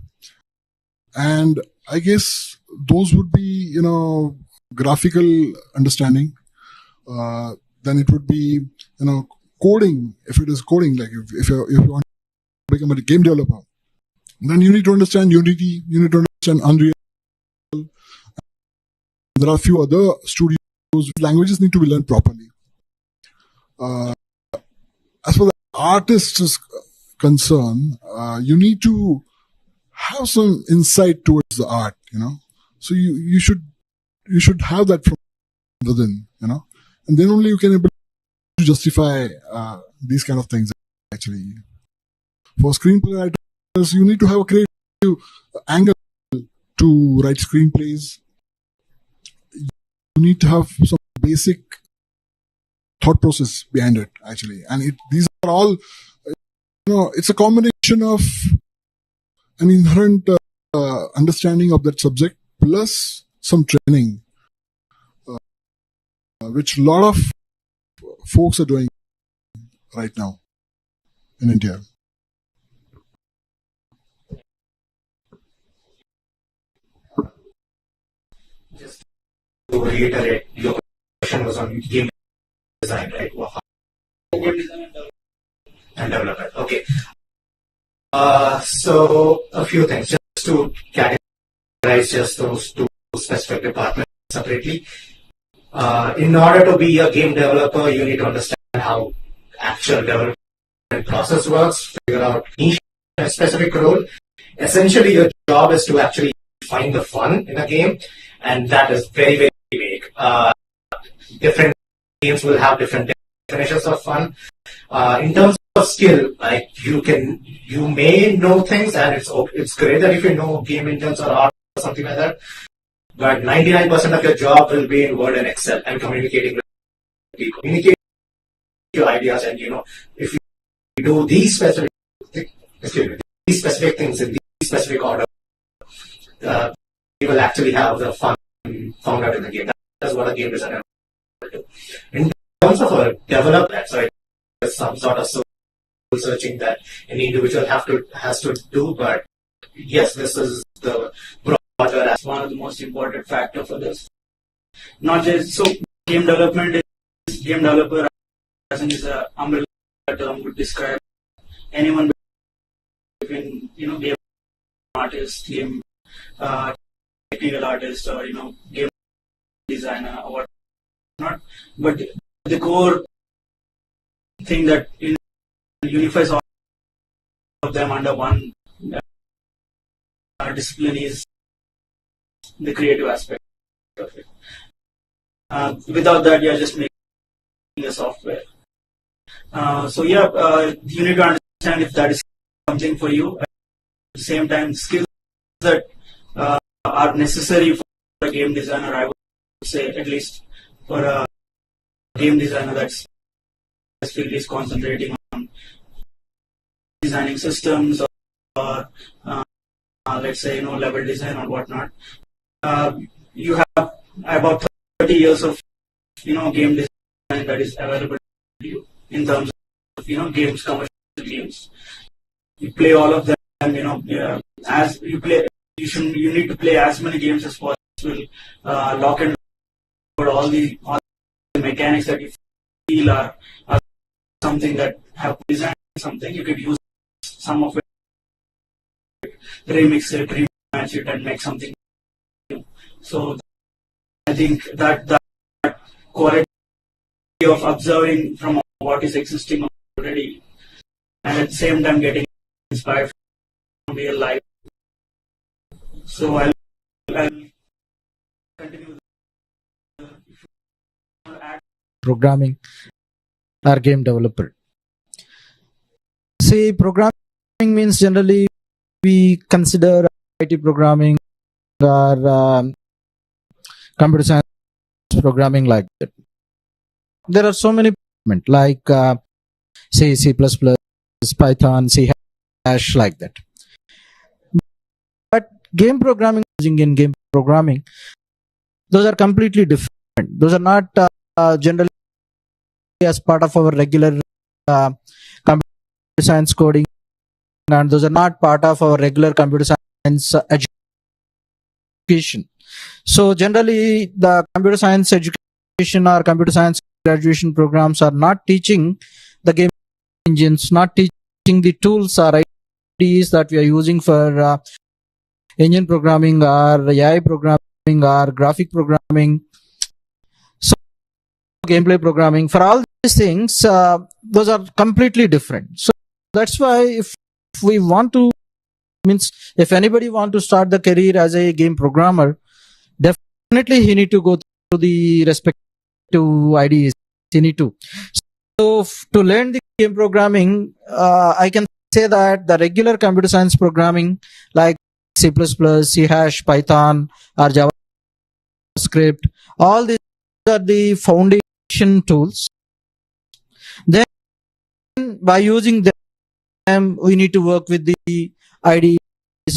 And I guess those would be, graphical understanding. Then it would be, coding. If it is coding, like if you want to become a game developer, then you need to understand Unity, you need to understand Unreal. There are a few other studios. Languages need to be learned properly. As far as the artist is concerned, you need to have some insight towards the art, So you should have that from within, and then only you can able to justify these kind of things. Actually, for screenplay writers, you need to have a creative angle to write screenplays. You need to have some basic thought process behind it, actually, and these are all, it's a combination of an inherent understanding of that subject plus some training, which a lot of folks are doing right now in India. Just to reiterate, your question was on game design, right? And development. Okay. So a few things, just to categorize just those two specific departments separately. In order to be a game developer, you need to understand how actual development process works, figure out niche and specific role. Essentially, your job is to actually find the fun in a game, and that is very, very vague. Different games will have different definitions of fun. In terms of skill, like you may know things, and it's great that if you know game engines or art or something like that. But 99% of your job will be in Word and Excel and communicating with people. Communicate your ideas, and if you do these specific things in these specific order, you will actually have the fun found out in the game. That's what a game designer will do. In terms of a developer, so it's some sort of soul searching that an individual has to do. But yes, this is the broader as one of the most important factor for this. Not just so game development is game developer as in is a umbrella term would describe anyone between game artist, game technical artist, or game designer or whatnot. But the core thing that unifies all of them under one discipline is the creative aspect of it. Without that, you're just making a software. You need to understand if that is something for you. At the same time, skills that are necessary for a game designer, I would say, at least for a game designer that's specifically is concentrating on designing systems or let's say level design or whatnot. You have about 30 years of game design that is available to you in terms of games, commercial games. You play all of them. As you play, you need to play as many games as possible. Lock and load all the mechanics that you feel are something that have designed something. You could use some of it, remix it, rematch it, and make something new. So I think that quality of observing from what is existing already, and at the same time getting inspired from real life. So I'll continue. Programming or game developer. See, programming means generally we consider IT programming or computer science programming like that. There are so many like say C++, Python, C hash like that. But game programming, using in game programming, those are completely different. Those are not generally as part of our regular computer science coding, and those are not part of our regular computer science education. So generally the computer science education or computer science graduation programs are not teaching the game engines, not teaching the tools or IDs that we are using for engine programming or AI programming or graphic programming, so gameplay programming. For all these things, those are completely different. So that's why if we want to, if anybody want to start the career as a game programmer, definitely he need to go through the respective IDs. He need to. So to learn the game programming, I can say that the regular computer science programming like C++, C hash, Python or JavaScript, all these are the foundation tools. Then by using them, we need to work with the IDEs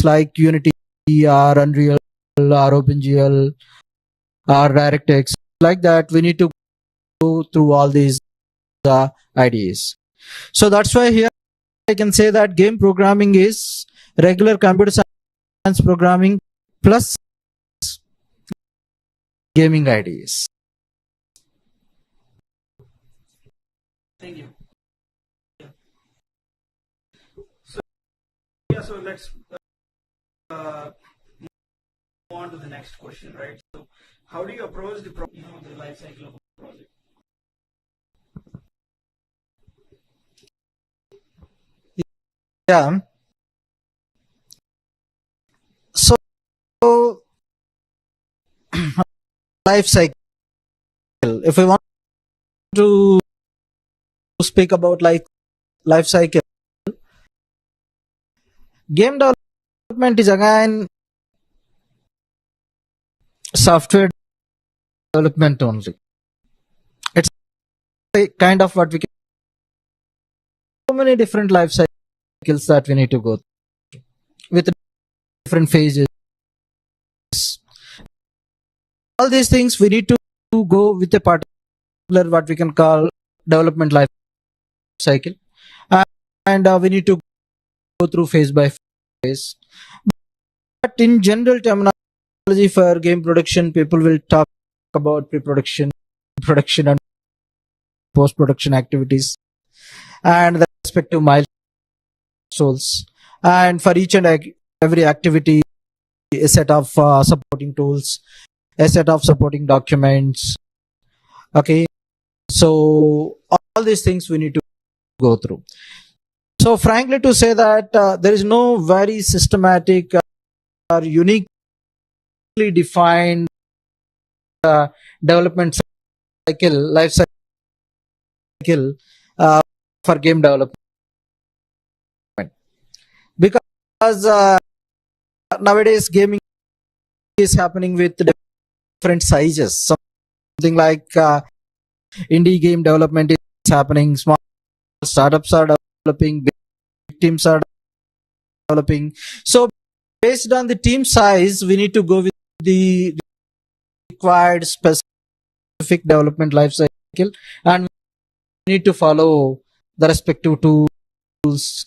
like Unity or Unreal or OpenGL or DirectX. Like that, we need to go through all these IDEs. So that's why here I can say that game programming is regular computer science programming plus gaming IDEs. Thank you. So let's move on to the next question, right? So how do you approach the the life cycle of a project? Yeah. So life cycle. If we want to speak about like life cycle, game development is again software development only. It's a kind of what we can, so many different life cycles that we need to go through with different phases. All these things we need to go with a particular what we can call development life cycle, and we need to go through phase by phase. But in general terminology for game production, people will talk about pre-production, production and post-production activities, and the respective milestones. And for each and every activity, a set of supporting tools, a set of supporting documents. Okay, so all these things we need to go through. So frankly to say that there is no very systematic or uniquely defined development life cycle for game development, because nowadays gaming is happening with different sizes. Something like indie game development is happening, small startups are developing, big teams are developing. So based on the team size, we need to go with the required specific development life cycle, and we need to follow the respective tools,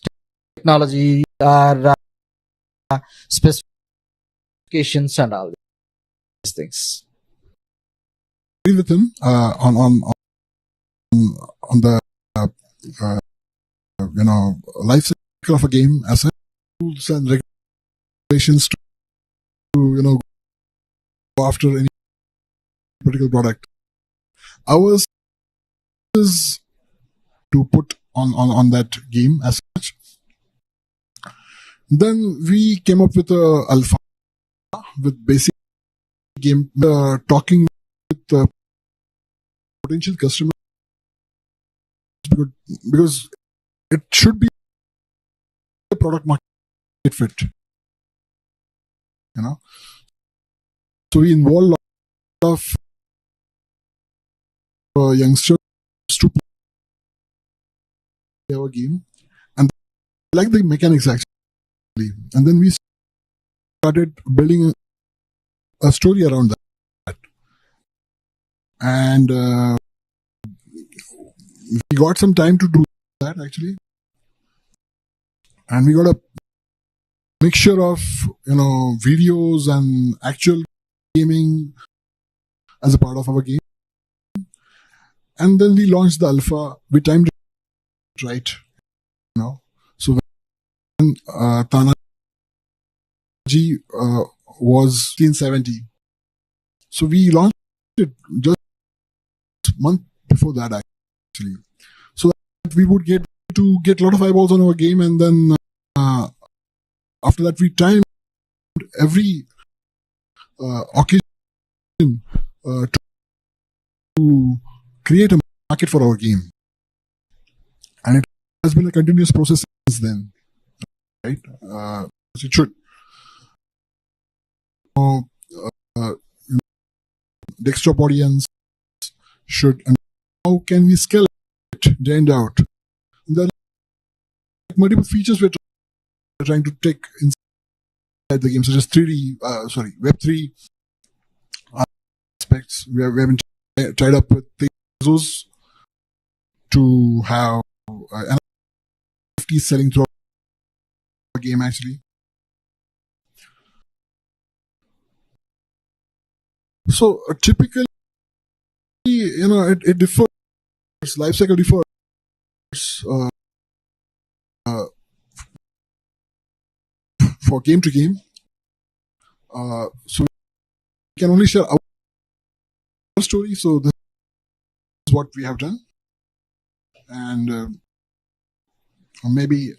technology, or specifications and all these things. Agree with him on the life cycle of a game as such, rules and regulations to go after any particular product. Ours is to put on that game as such. Then we came up with a alpha with basic game, talking with potential customers, because it should be a product market fit, So we involve a lot of youngsters to play our game, and they like the mechanics actually. And then we started building a story around that, and we got some time to do that actually, and we got a mixture of videos and actual gaming as a part of our game, and then we launched the alpha. We timed it right, so when Tanaji was 1970, so we launched it just a month before that actually, so that we would get a lot of eyeballs on our game, and then after that we timed every occasion to create a market for our game, and it has been a continuous process since then, right? It should. Desktop audience should, and how can we scale it day and out? There are multiple features we're trying to take inside the game, such as Web3 aspects. We have been tied up with those to have NFTs selling through our game actually. So typically, it differs. Life cycle differs for game to game. So we can only share our story. So this is what we have done, and maybe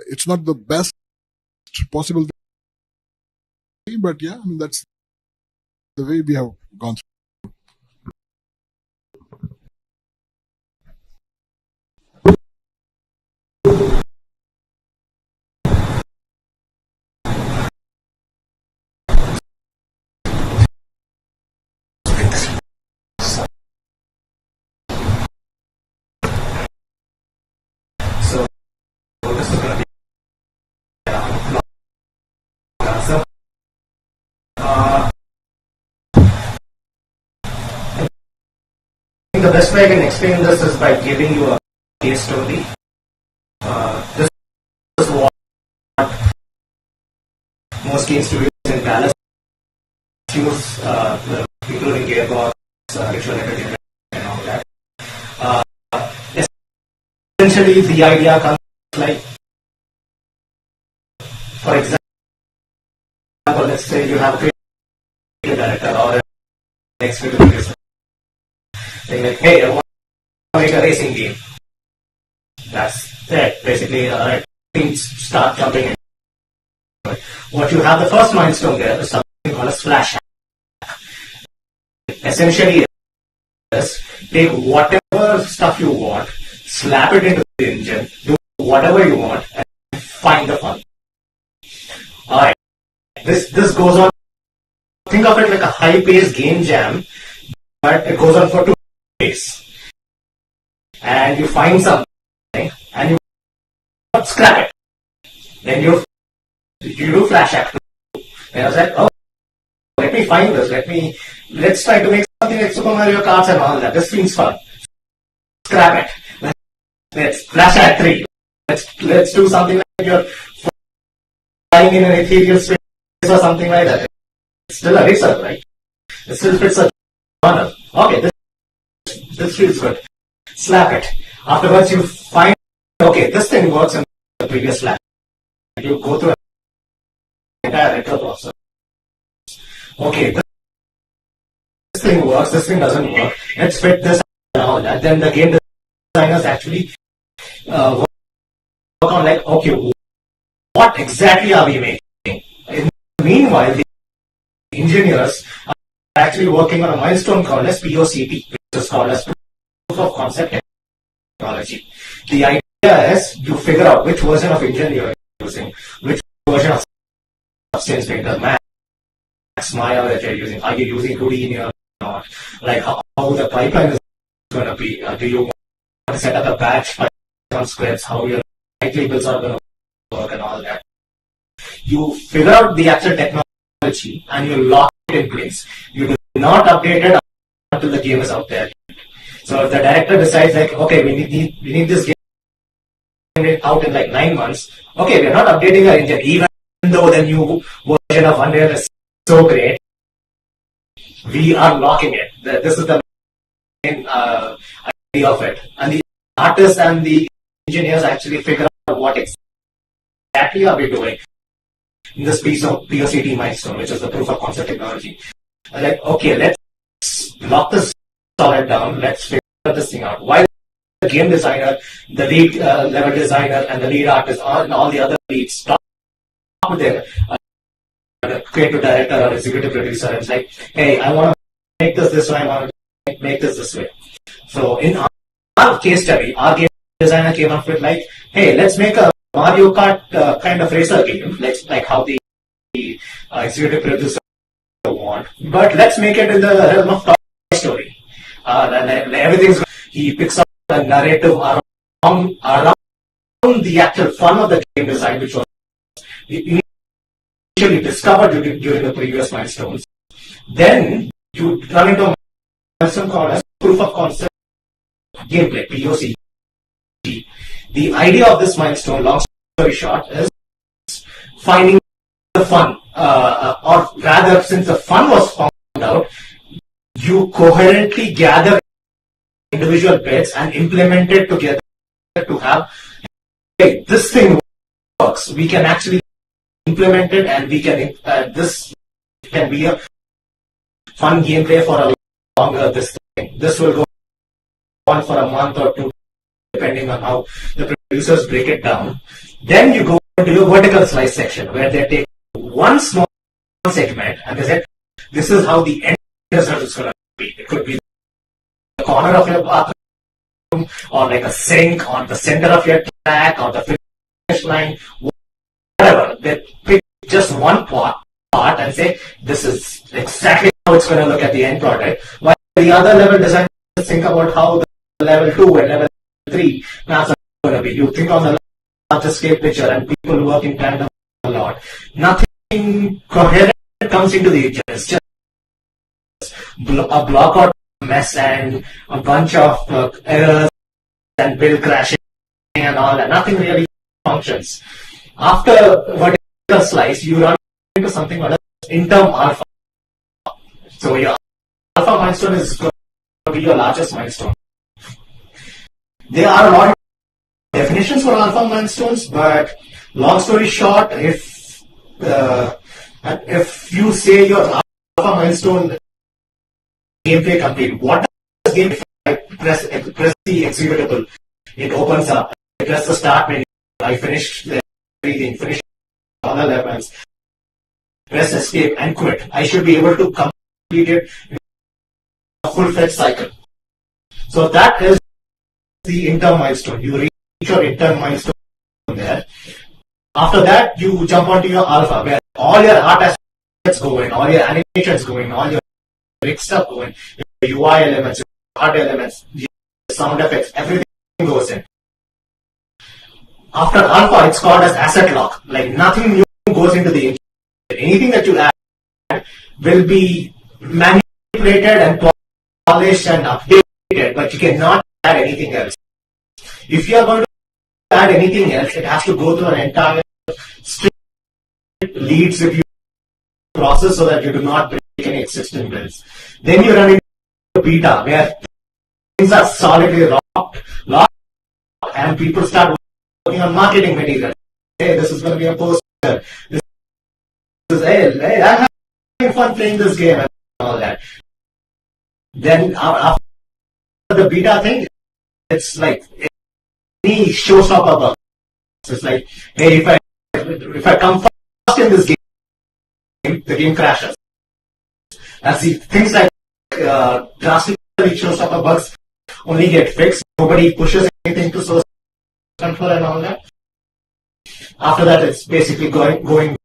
it's not the best possible way, but yeah, that's the way we have gone through. The best way I can explain this is by giving you a case story. This is what most game studios in Dallas use, including Gearbox, ritual entertainment and all that. Essentially, the idea comes like, for example, let's say you have a creative director or an executive producer. They're like, hey, I want to make a racing game. That's it. Basically, things start jumping in. What you have the first milestone there is something called a splash hack. Essentially, is take whatever stuff you want, slap it into the engine, do whatever you want, and find the fun. Alright. This goes on. Think of it like a high-paced game jam, but it goes on for 2 days. And you find something, and you scrap it. Then you do flash hack. And I was like, oh, let me find this. Let's try to make something like Super Mario Kart and all that. This seems fun. Scrap it. Let's flash hack 3. Let's do something like you're flying in an ethereal space or something like that. It's still a racer, right? It still fits a genre. Okay, this feels good. Slap it. Afterwards, you find, okay, this thing works in the previous slap. You go through the entire retro process. Okay, this thing works, this thing doesn't work. Let's fit this and all that. Then the game designers actually work on like, okay, what exactly are we making? Meanwhile, the engineers are actually working on a milestone called as POCT, which is called as Proof of Concept Technology. The idea is you figure out which version of engine you're using, which version of substance maker, Max, Maya that you're using. Are you using Houdini or not? Like how the pipeline is going to be. Do you want to set up a batch Python scripts, how your white labels are going to work and all that. You figure out the actual technology and you lock it in place. You do not update it until the game is out there. So if the director decides like, okay, we need this game out in like 9 months, okay, we're not updating our engine, even though the new version of Unreal is so great, we are locking it. This is the main idea of it. And the artists and the engineers actually figure out what exactly are we doing in this piece of POCT milestone, which is the proof of concept technology. Like, okay, let's lock this solid down, let's figure this thing out. Why the game designer, the lead level designer, and the lead artist, and all the other leads talk with their creative director or executive producer, and it's like, hey, I want to make this way, I want to make this way. So in our case study, our game designer came up with like, hey, let's make a Mario Kart kind of racer game, like how the executive producer want, but let's make it in the realm of Toy Story. And everything's, he picks up the narrative around the actual fun of the game design, which was initially discovered during the previous milestones. Then you run into a milestone called as proof of concept gameplay, POC. The idea of this milestone, long story short, is finding the fun, or rather, since the fun was found out, you coherently gather individual bits and implement it together to have, hey, this thing works. We can actually implement it, and we can this can be a fun gameplay for a longer this thing. This will go on for a month or two, depending on how the producers break it down. Then you go into your vertical slice section, where they take one small segment and they say, this is how the end result is going to be. It could be the corner of your bathroom, or like a sink, or the center of your track, or the finish line, whatever. They pick just one part and say, this is exactly how it's going to look at the end product. While the other level designers think about how the level 2 and level 3 maps are going to be. You think on the larger scale picture, and people work in tandem a lot. Nothing coherent comes into the engine. It's just a block out mess and a bunch of errors and build crashing and all that. Nothing really functions. After vertical slice, you run into something called interim alpha. So your alpha milestone is going be your largest milestone. There are a lot of definitions for alpha milestones, but long story short, if you say your alpha milestone gameplay complete, what does game press the executable? It opens up. I press the start menu. I finish everything. Finish all the levels. Press escape and quit. I should be able to complete it in a full-fledged cycle. So that is the interim milestone. You reach your interim milestone there. After that, you jump onto your alpha, where all your art assets go in, all your animations go in, all your rig stuff go in, your UI elements, your art elements, your sound effects, everything goes in. After alpha, it's called as asset lock. Like nothing new goes into the engine. Anything that you add will be manipulated and polished and updated, but you cannot add anything else. If you are going to add anything else, it has to go through an entire strict leads review process so that you do not break any existing builds. Then you run into beta, where things are solidly locked, and people start working on marketing material. Hey, this is going to be a poster. This is, hey, I'm having fun playing this game and all that. Then after the beta thing, it's like any showstopper bug. It's like, hey, if I come first in this game, the game crashes. That's the things like drastically showstopper bugs only get fixed. Nobody pushes anything to source control and all that. After that, it's basically going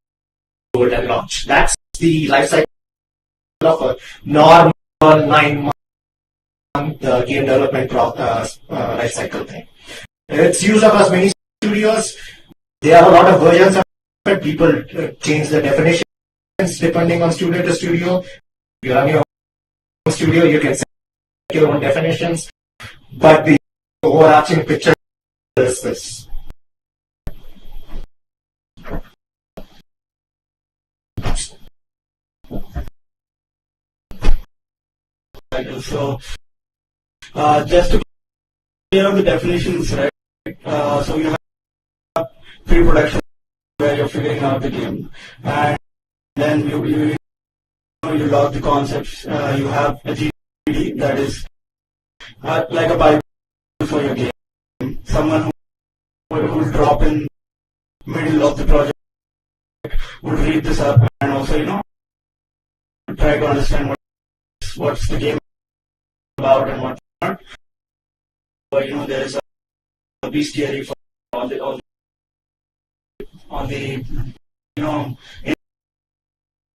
good and launch. That's the life cycle of a normal 9-month game development life cycle thing. It's used across many studios. There are a lot of versions of it. People change the definitions depending on studio to studio. If you run your own studio, you can set your own definitions. But the overarching picture is this. So, just to clear up the definitions, right? So you have pre-production where you're figuring out the game, and then you log the concepts. You have a GD that is like a Bible for your game. Someone who will drop in middle of the project would read this up and also try to understand what's the game about and what's not. But there is a bestiary for all the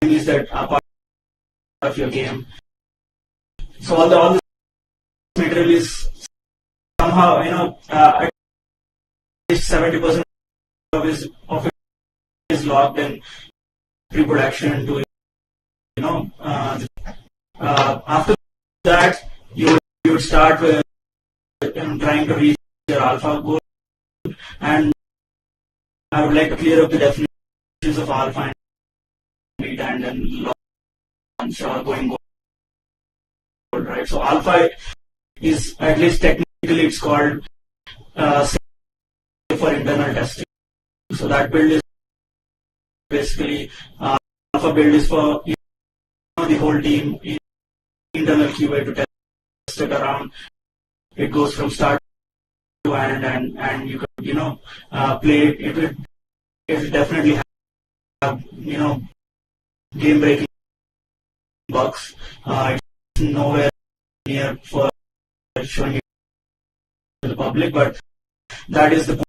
enemies that are part of your game. So all this material is somehow at least 70% of it is locked in pre-production to after that you would start with trying to reach your alpha goal, and I would like to clear up the definitions of alpha and beta and then launch or going goal, right? So alpha is, at least technically, it's called for internal testing. So that build is basically alpha build is for the whole team, internal QA to test it around. It goes from start to end, and you could play it. It will definitely have game breaking bugs. It's nowhere near for showing it to the public, but that is the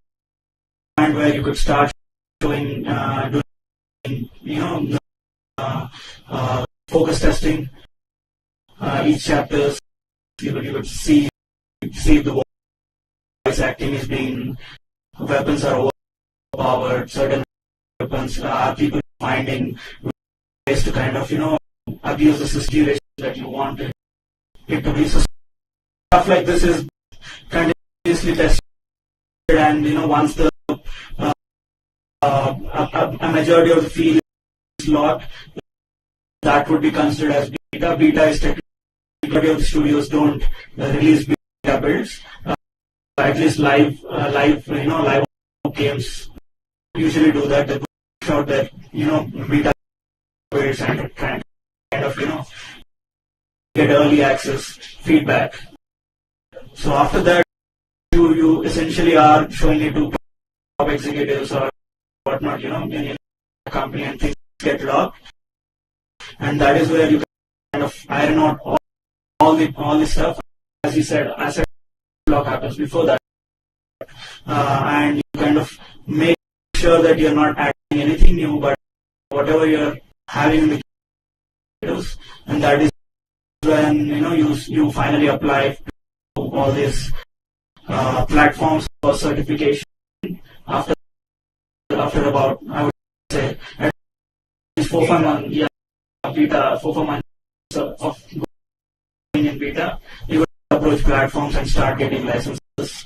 point where you could start showing doing focus testing. Each chapters you could see the voice acting is being, weapons are overpowered, certain weapons are people finding ways to kind of abuse the situation that you want it to be. So stuff like this is continuously tested, and once the a majority of the field is locked, that would be considered as beta. Beta is technically majority of the studios don't release beta builds. At least live games usually do that. They push out their beta builds and kind of get early access feedback. So after that, you essentially are showing it to top executives or whatnot, in a company, and things get locked. And that is where you kind of iron out all the stuff. As you said, asset lock happens before that, and you kind of make sure that you're not adding anything new, but whatever you're having in the executives, and that is when you finally apply to all these platforms for certification after about, I would say, at least 4-5 months, beta, 4-5 months of going in beta, you would approach platforms and start getting licenses.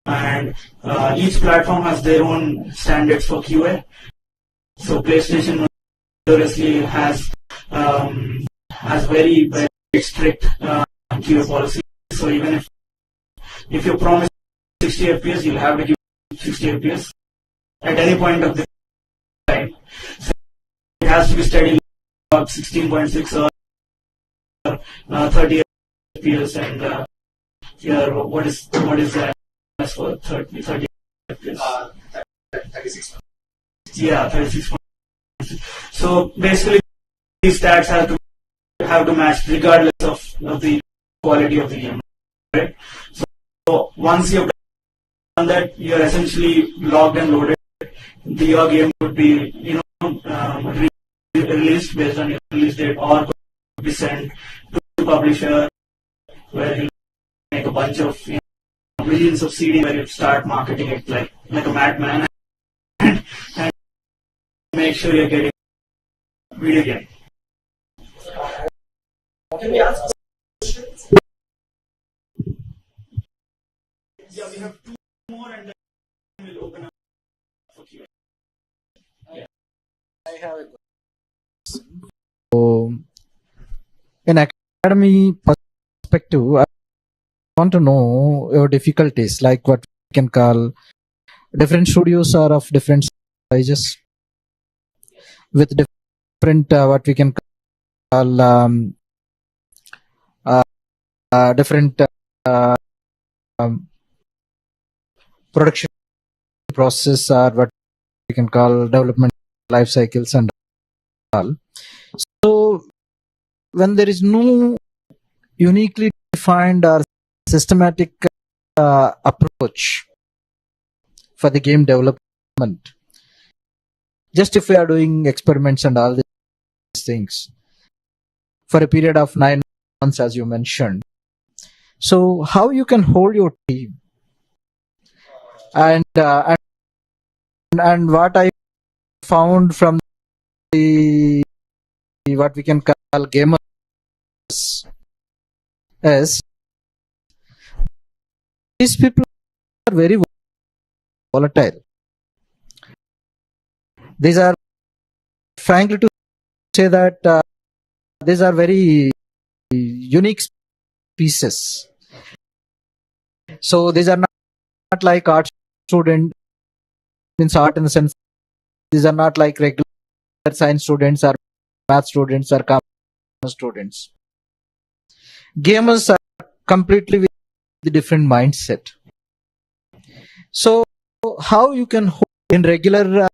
And each platform has their own standards for QA. So PlayStation notoriously has very, very strict QA policy. So even if you promise 60 FPS, you'll have to give 60 FPS at any point of the time. So it has to be steady about 16.6 or 30 FPS, and here what is that for 30 FPS? 36. Yeah, 36. So basically, these stats have to match regardless of the quality of the game, right? So once you've done that, you're essentially logged and loaded. Your game would be released based on your release date, or could be sent to the publisher, where he'll make a bunch of millions of CD, where you start marketing it like a madman, and make sure you're getting video game. Can we ask questions? Yeah, we have 2 more, and then we'll open up for Q&A. Yeah. I have a question. So, in academy perspective, I want to know your difficulties, like what we can call different studios are of different sizes with different what we can call different production process, or what we can call development life cycles and all. So when there is no uniquely defined or systematic approach for the game development, just if we are doing experiments and all these things for a period of 9 months, as you mentioned, so how you can hold your team, and what I found from the what we can call gamers is these people are very volatile. These are, frankly to say, that these are very unique pieces. So these are not like art student, means art in the sense, these are not like regular science students or math students or commerce students. Gamers are completely with a different mindset. So how you can hold in regular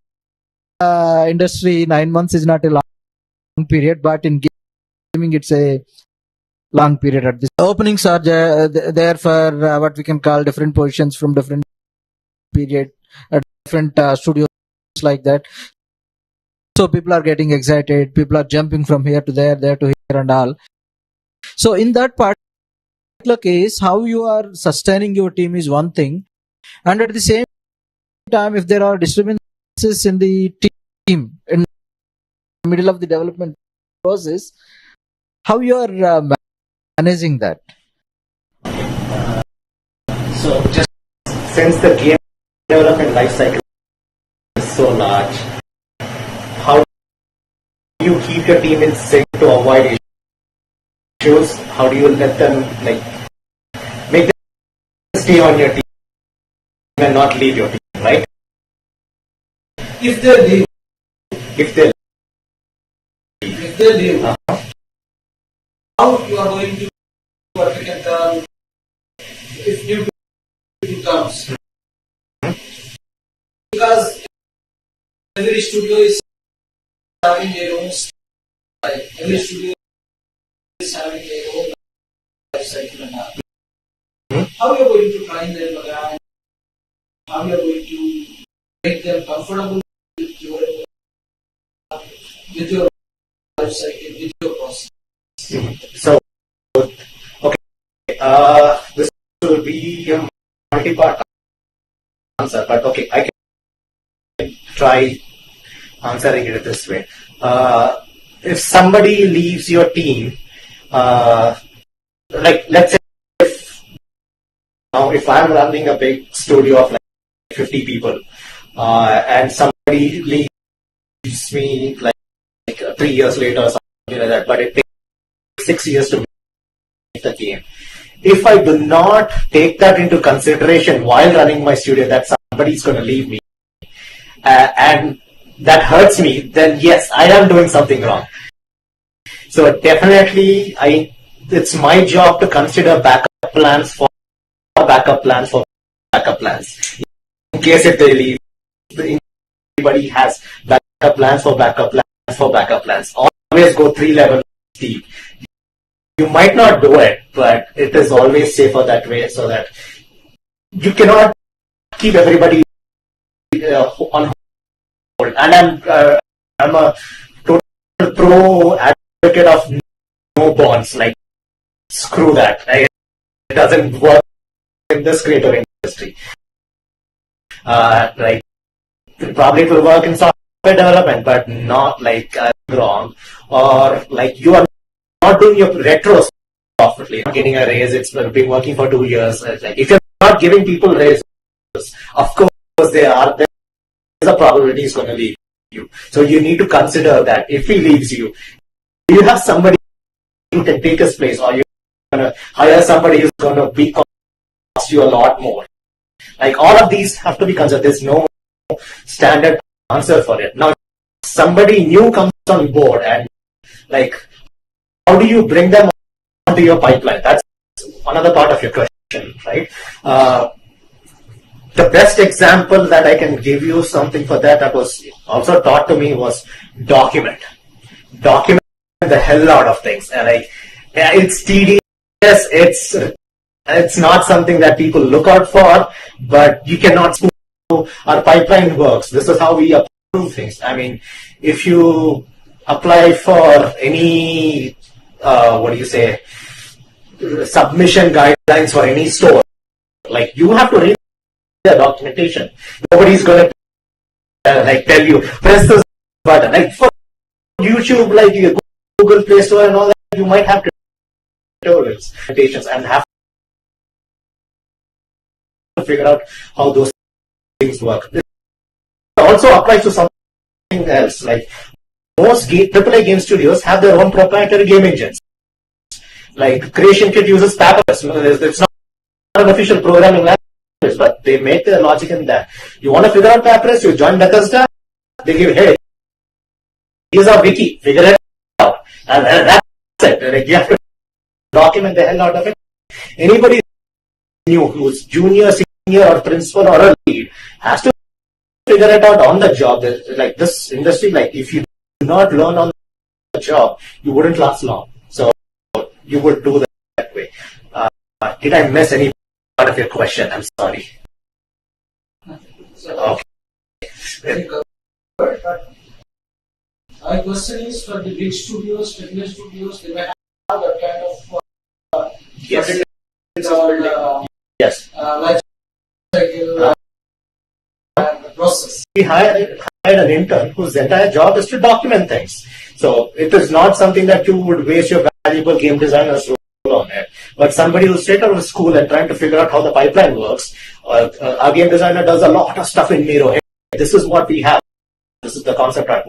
industry, 9 months is not a long period, but in gaming it's a long period. At this, openings are there for what we can call different positions from different period, different studios like that. So people are getting excited, people are jumping from here to there to here and all. So in that particular case, how you are sustaining your team is one thing, and at the same time, if there are disturbances in the team in the middle of the development process, how you are managing that? So just since the game development life cycle is so large, how do you keep your team in sync to avoid issues issues, how do you let them like make them stay on your team and not leave your team, right? If they leave, If they how you are going to what we can call if new people comes? Because every studio is having their own style. Every studio is having their own life cycle and all. How you are going to train them and how you are going to make them comfortable with your life cycle, with your process? So, okay, this will be a multi-part answer, but okay, I can try answering it this way. If somebody leaves your team, like let's say if I'm running a big studio of like 50 people, and somebody leaves me like 3 years later or something like that, but it takes 6 years to make the game. If I do not take that into consideration while running my studio, that somebody's going to leave me, and that hurts me, then yes, I am doing something wrong. So definitely, it's my job to consider backup plans for backup plans. In case if they leave, everybody has backup plans for backup plans. Always go 3 levels deep. You might not do it, but it is always safer that way, so that you cannot keep everybody on hold. And I'm a total pro advocate of no bonds. Like, screw that. It doesn't work in this creative industry. Like, probably it will work in software development, but not like wrong, or like you are not doing your retros properly, getting a raise. It's been working for 2 years. Like, if you're not giving people raises, of course there's a probability he's going to leave you. So you need to consider that if he leaves you, do you have somebody who can take his place, or you're going to hire somebody who's going to cost you a lot more? Like, all of these have to be considered. There's no standard answer for it. Now, somebody new comes on board, and like, how do you bring them onto your pipeline? That's another part of your question, right? The best example that I can give you something for that was also taught to me was document the hell out of things. And like, yeah, it's tedious, it's not something that people look out for, but you cannot spoon our pipeline works. This is how we approve things. I mean, if you apply for any submission guidelines for any store, like, you have to read the documentation. Nobody's going to tell you press this button. Like, for YouTube, like your Google Play Store and all that, you might have tutorials and have to figure out how those things work. It also applies to something else. Like, most AAA game studios have their own proprietary game engines. Like, Creation Kit uses Papyrus. It's not an official programming language, but they make their logic in that. You want to figure out Papyrus, you join Bethesda, they give, hey, here's our wiki, figure it out. And that's it. Like, you have to document the hell out of it. Anybody new who's junior, senior, or principal, or a lead has to figure it out on the job. Like, this industry, like, if you do not learn on the job, you wouldn't last long. So you would do that way. Did I miss any part of your question? I'm sorry. So, okay. My question is, for the big studios, AAA studios, they may have that kind of yes. Yes. Life cycle and the process. We hired an intern whose entire job is to document things. So it is not something that you would waste your valuable game designer's role on it. But somebody who's straight out of school and trying to figure out how the pipeline works, our game designer does a lot of stuff in Miro. Hey, this is what we have. This is the concept art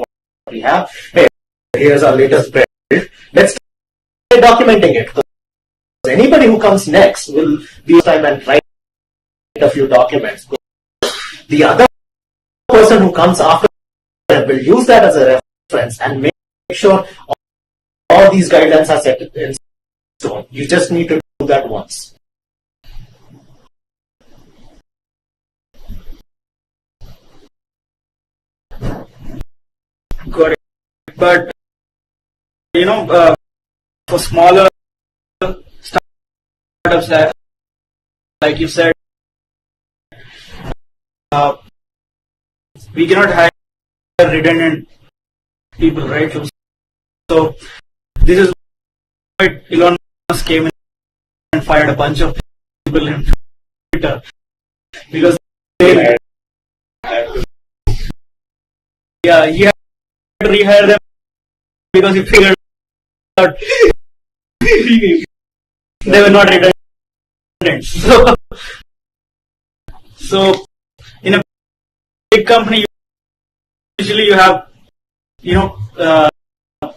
we have. Hey, here's our latest build. Let's we're documenting it. So anybody who comes next will be time and write a few documents. The other person who comes after will use that as a reference and make sure all these guidelines are set in stone. You just need to do that once. Got it. But for smaller startups, like you said, we cannot hire redundant people, right? So this is why Elon Musk came in and fired a bunch of people in Twitter because he had to rehire them because he figured out they were not redundant. So in a big company, usually you have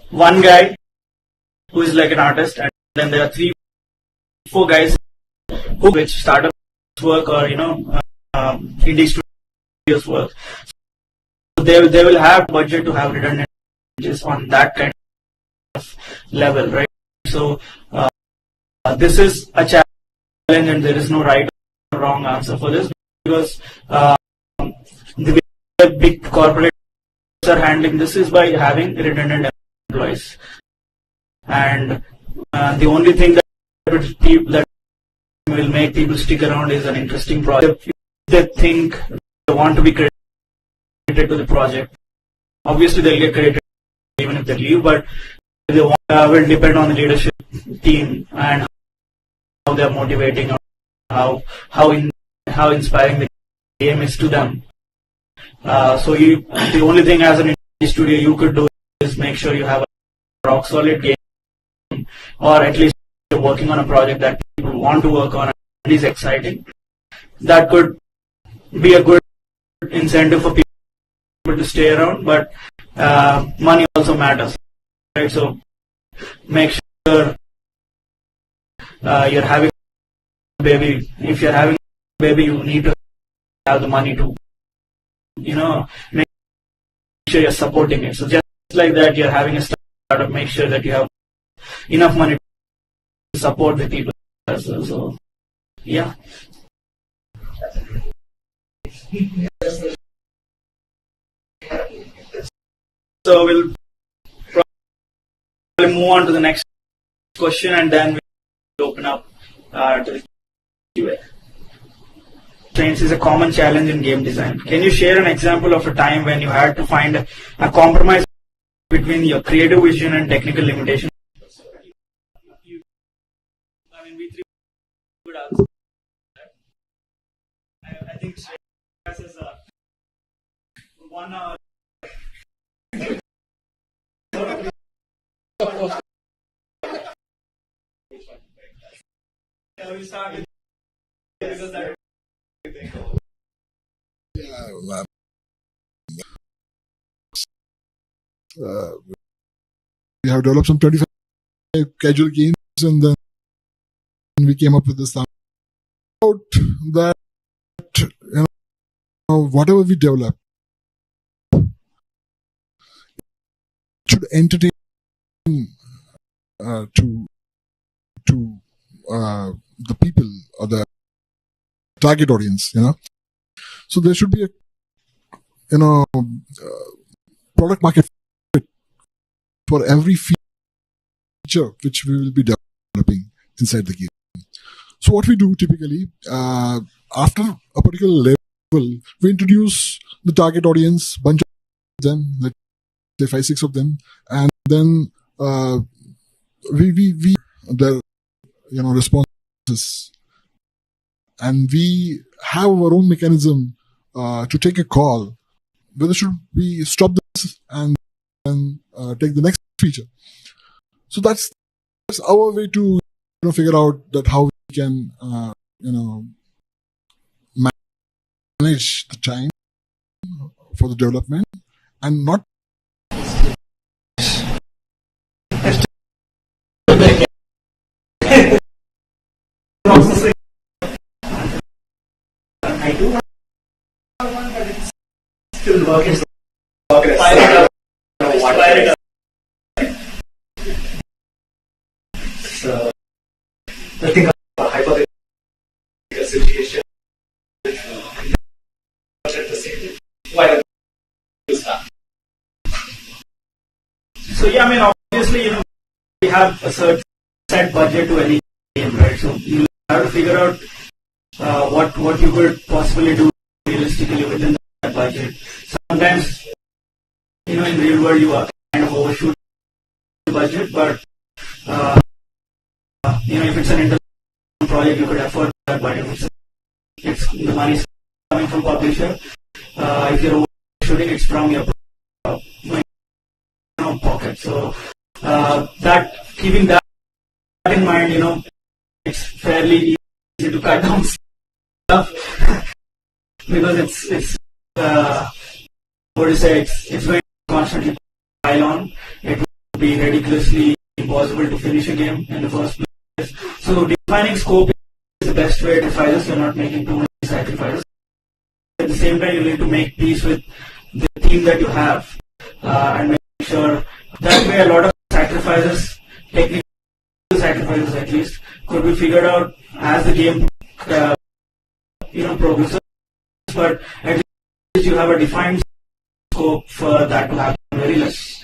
one guy who is like an artist, and then there are 3-4 guys which startups work or indie studios work. So they will have budget to have redundant on that kind of level, right? So this is a challenge, and there is no right or wrong answer for this because the way big corporates are handling this is by having redundant employees, and the only thing that will make people stick around is an interesting project. If they think they want to be credited to the project, obviously they'll get credited even if they leave, but they will depend on the leadership team and how they're motivating or how inspiring the game is to them. So the only thing as an indie studio you could do is make sure you have a rock solid game, or at least you're working on a project that people want to work on and is exciting. That could be a good incentive for people to stay around, but money also matters, right? So make sure you're having a baby. If you're having a baby, you need to have the money to make sure you're supporting it. So just like that, you're having a startup, make sure that you have enough money to support the people as well. So yeah. So we'll probably move on to the next question, and then we'll open up to the Q&A. Change is a common challenge in game design. Can you share an example of a time when you had to find a compromise between your creative vision and technical limitations? We three would answer that. I think Shreyas is one. We start with because that. We have developed some 25 casual games, and then we came up with this thing about that whatever we develop should entertain to the people or the target audience, So there should be a product market fit for every feature which we will be developing inside the game. So what we do typically, after a particular level, we introduce the target audience, bunch of them, let's say 5-6 of them, and then we their responses, and we have our own mechanism to take a call whether should we stop this and then take the next feature. So that's our way to figure out that how we can manage the time for the development and not processing. I do have one, but it's still work in progress. So, I think a hypothetical situation. Why don't you start? So yeah, I mean, obviously, we have a certain set budget to any game, right? So you have to figure out what you could possibly do realistically within that budget. Sometimes, in real world, you are kind of overshoot the budget, but if it's an internal project, you could afford that budget. It's the money is coming from publisher. If you're overshooting, it's from your pocket. So keeping that in mind, it's fairly easy to cut down stuff because it's it's going to constantly pile on. It would be ridiculously impossible to finish a game in the first place. So defining scope is the best way to fight this. You're not making too many sacrifices. At the same time, you need to make peace with the team that you have and make sure that way a lot of sacrifices, technical sacrifices at least, could be figured out as the game progresses. But at least you have a defined scope for that to happen very less.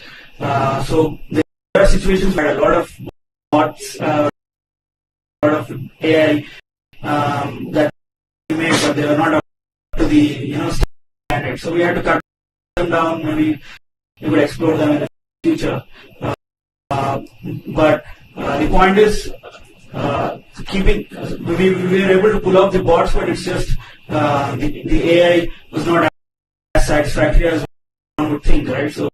So there are situations where a lot of bots, a lot of AI that we made, but they were not up to the standard. So we had to cut them down. Maybe we could explore them in the future. But the point is keeping. We were able to pull off the bots, but it's just the AI was not as satisfactory as one would think, right? So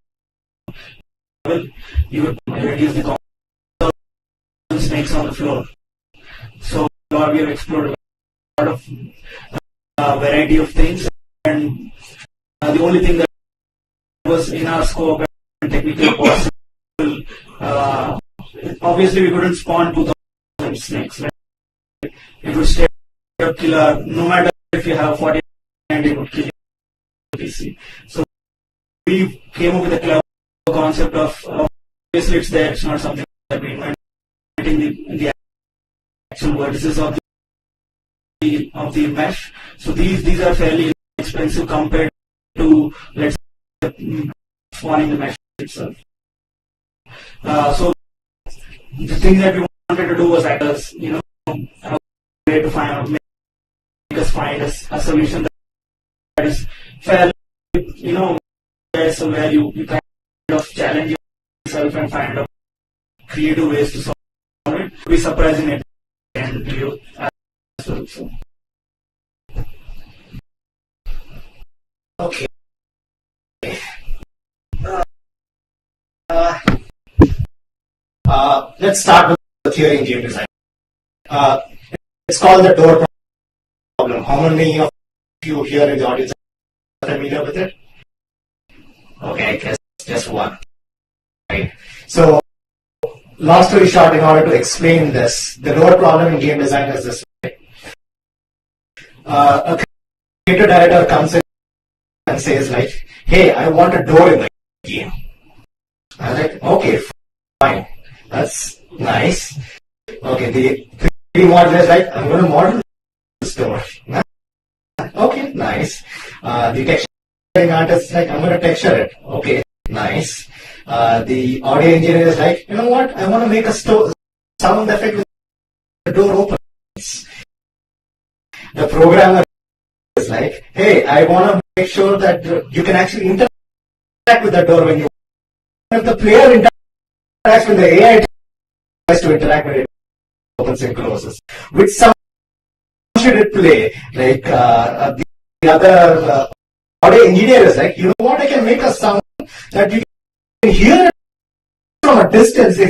you would reduce the snakes on the floor. So we have explored a lot of variety of things, and the only thing that was in our scope and technically possible, obviously we couldn't spawn 2,000 snakes, right? It would stay a killer, no matter if you have 40 and it would kill you. So we came up with a clever concept of obviously it's there, it's not something that we invented in the actual vertices of the mesh. So these are fairly expensive compared to, let's say, spawning the mesh itself. So the thing that we wanted to do was act as, a way to make us find a solution that is fairly, so where you kind of challenge yourself and find out creative ways to solve it. Be surprising at the end to you as well. So. Okay. Let's start with the theory in game design. It's called the door problem. How many of you here in the audience are familiar with it? Okay, I guess just one. Right. So, long story short, in order to explain this, the door problem in game design is this way. A creative director comes in and says like, hey, I want a door in the game. I'm like, okay, fine. That's nice. Okay, the 3D model is like, I'm going to model this door. Okay, nice. The texturing artist is like, I'm going to texture it. Okay, nice. The audio engineer is like, you know what? I want to make a sound effect with the door opens. The programmer is like, hey, I want to make sure that you can actually interact with the door when you. If the player interacts with the AI, tries to interact when it opens and closes. Which sound should it play? Like the other audio engineer is like, you know what? I can make a sound that you can hear it from a distance if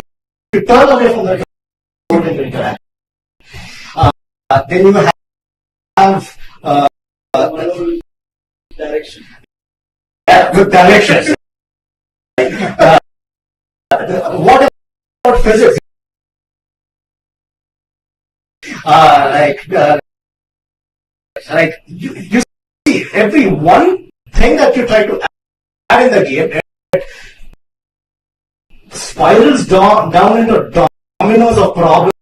you turn away from the door when you interact. Then you have direction. Yeah, good directions. What about physics? Like you see, every one thing that you try to add in the game, it spirals down into dominoes of problems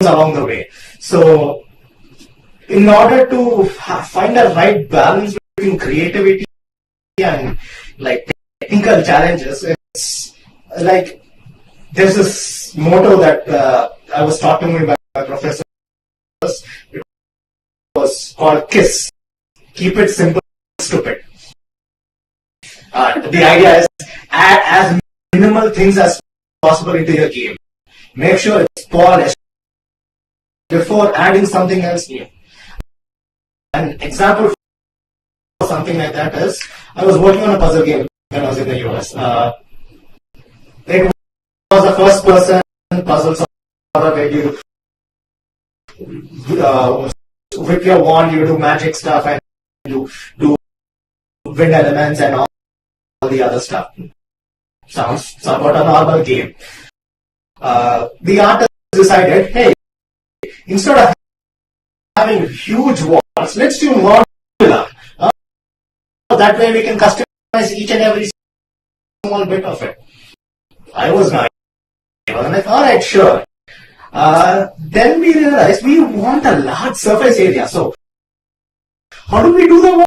along the way. So, in order to find a right balance between creativity and like technical challenges, it's like there's this motto that I was taught to me by my professors. It was called KISS. Keep it simple, stupid. The idea is add as minimal things as possible into your game. Make sure it's polished before adding something else new. An example for something like that is, I was working on a puzzle game when I was in the US. It was a first-person puzzle solver where you with your wand you do magic stuff and you do wind elements and all the other stuff. Sounds somewhat a normal game. The artist decided, hey, instead of having huge walls, let's do modular. That way we can customize each and every small bit of it. I was naive. I was like, alright, sure. Then we realized we want a large surface area. So, how do we do the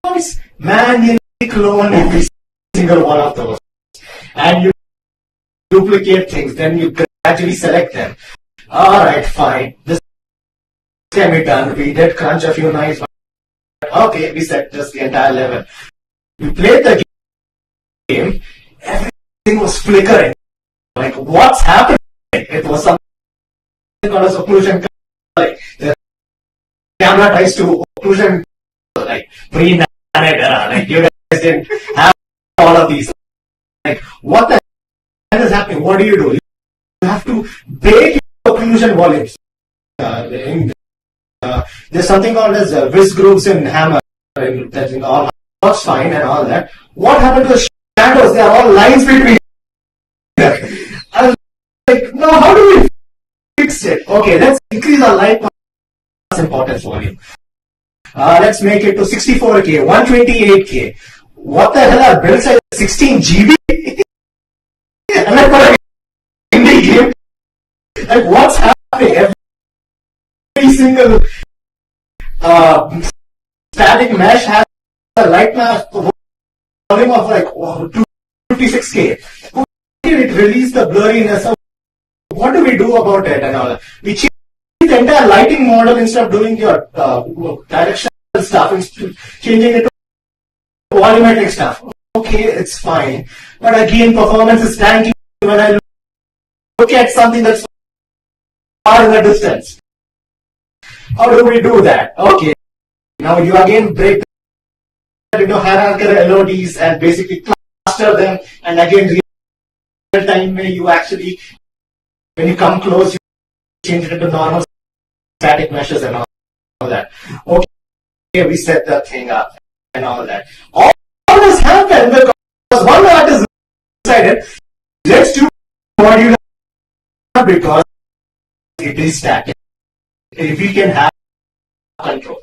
walls? Manually clone every single one of those. And you duplicate things, then you gradually select them. Alright, fine. This can be done. We did crunch a few nights. Okay, we set just the entire level. We played the game. Everything was flickering. Like, what's happening? It was something called as occlusion. Like, the camera tries to occlusion, like, pre-Nano era. Like, you guys didn't have all of these. Like, what the hell is happening? What do? You have to bake your occlusion volumes. There's something called as whisk grooves in Hammer. That's all works fine and all that. What happened to the shadows? They are all lines between them. I was like, no, how do we fix it? Okay, let's increase our light mass importance volume. Let's make it to 64K, 128K. What the hell are build size? 16 GB? And like for an indie game, like what's happening? Every single static mesh has a light mass volume of like 256K. It release the blurriness. What do we do about it and all that? We change the entire lighting model instead of doing your directional stuff and changing it to volumetric stuff. Okay, it's fine. But again, performance is tanking when I look at something that's far in the distance. How do we do that? Okay, now you again break into hierarchical LODs and basically cluster them, and again real time where you actually, when you come close, you change it into normal static meshes and all that. Okay, we set that thing up and all that. All this happened because one artist decided, let's do modular because it is static. If we can have control.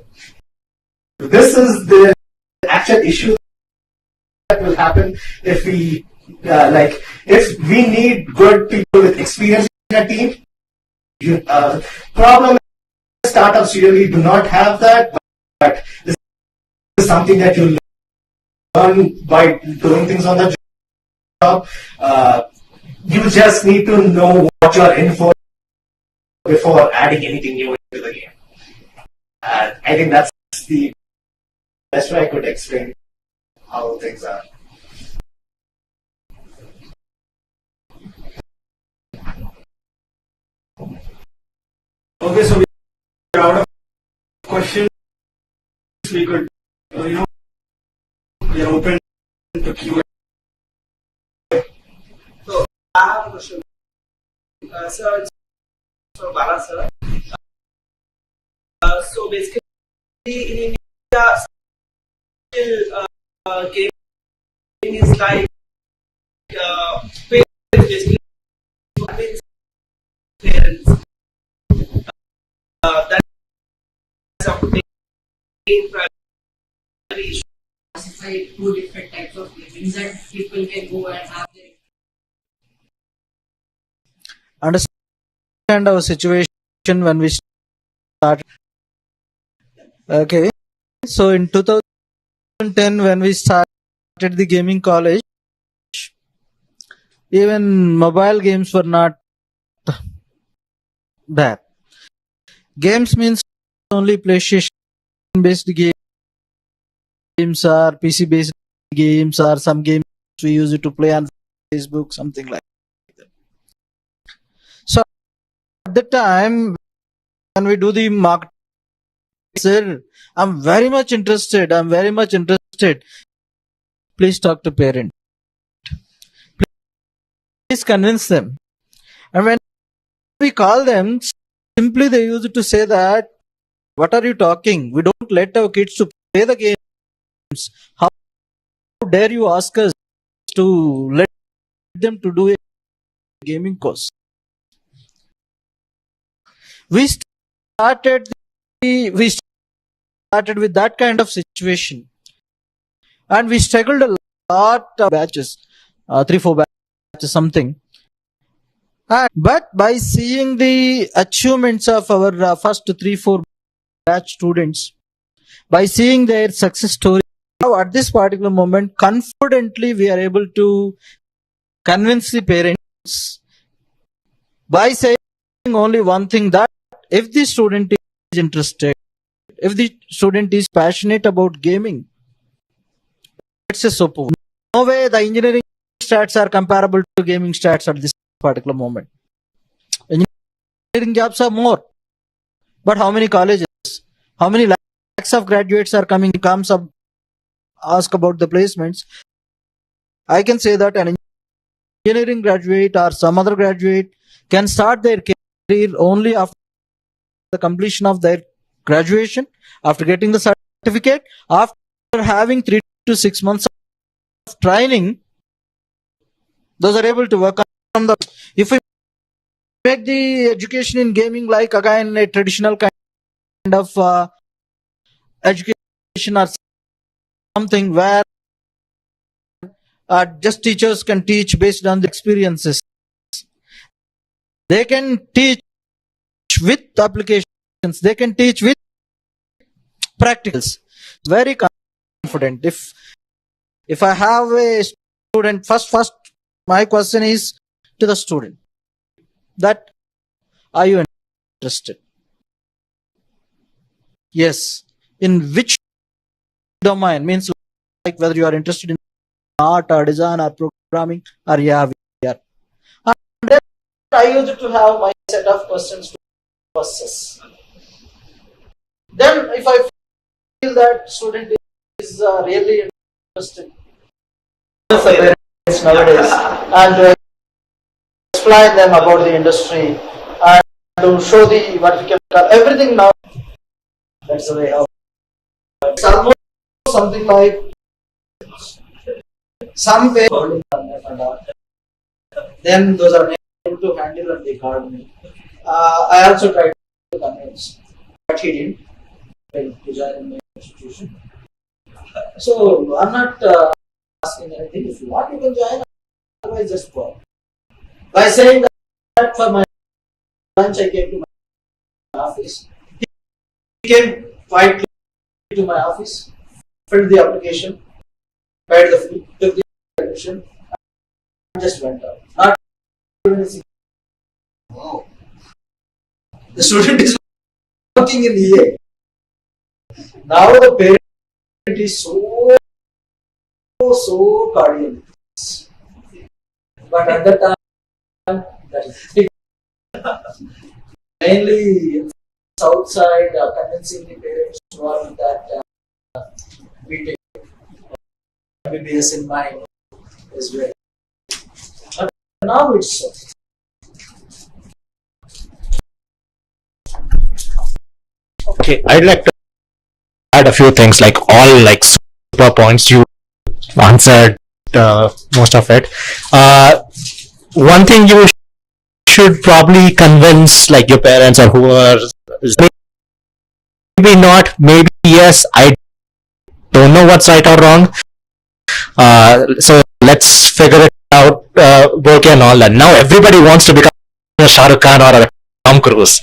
This is the actual issue that will happen if we if we need good people with experience in a team. Problem is startups really do not have that, but this is something that you learn by doing things on the job. You just need to know what you are in for before adding anything new into the game. I think that's the best way I could explain how things are. Okay, so we're out of questions. We could, we are open to Q&A. So I have a question. Sir, it's from Bala sir. So basically, in India, still gaming is like parents basically convince parents classify two different types of gaming that people can go and have their understand our situation when we started. Okay, so in 2010 when we started the gaming college, even mobile games were not there. Games means only PlayStation based games or PC based games or some games we use it to play on Facebook, something like that. So at the time when we do the marketing, sir, I'm very much interested. Please talk to parents. Please convince them. And when we call them, simply they used to say that, what are you talking? We don't let our kids to play the games. How dare you ask us to let them to do a gaming course? We started with that kind of situation. And we struggled a lot of batches, 3-4 batches, something. But by seeing the achievements of our first 3-4 batch students, by seeing their success story, now at this particular moment, confidently we are able to convince the parents by saying only one thing, that if the student is interested, if the student is passionate about gaming, it's a super. No way the engineering stats are comparable to gaming stats at this particular moment. Engineering jobs are more. But how many colleges, how many lakhs of graduates are coming, comes up, ask about the placements? I can say that an engineering graduate or some other graduate can start their career only after the completion of their graduation, after getting the certificate, after having 3 to 6 months of training. Those are able to work on the. If we make the education in gaming like again a traditional kind of education or something where just teachers can teach based on the experiences, they can teach with applications, they can teach with practicals. Very confident. If I have a student, first my question is to the student, that are you interested? Yes. In which domain? Means like whether you are interested in art or design or programming, or yeah, we are. And then I used to have my set of questions to process. Then if I feel that student is really interested nowadays, and to explain them about the industry and to show the what we can call everything now. That's the way how it's almost something like some way. Then those are able to handle and they called me. I also tried to convince, but he didn't. To join in my institution. So I'm not asking anything. If you want, you can join. Otherwise, just go. By saying that for my lunch, I came to my office. He came quietly to my office, filled the application, paid the fee, took the admission, and just went out. Not even a single. Wow. The student is working in EA. Now the parent is so cordial. But at that time, that is mainly south side, convincing the parents to want that we take MBBS in mind as well. But now it's so. Okay, I'd like to add a few things, like all like super points. You answered most of it. One thing you should probably convince like your parents or whoever is not, maybe yes. I don't know what's right or wrong. So let's figure it out, work and all that. Now everybody wants to become a Shah Rukh Khan or a Tom Cruise.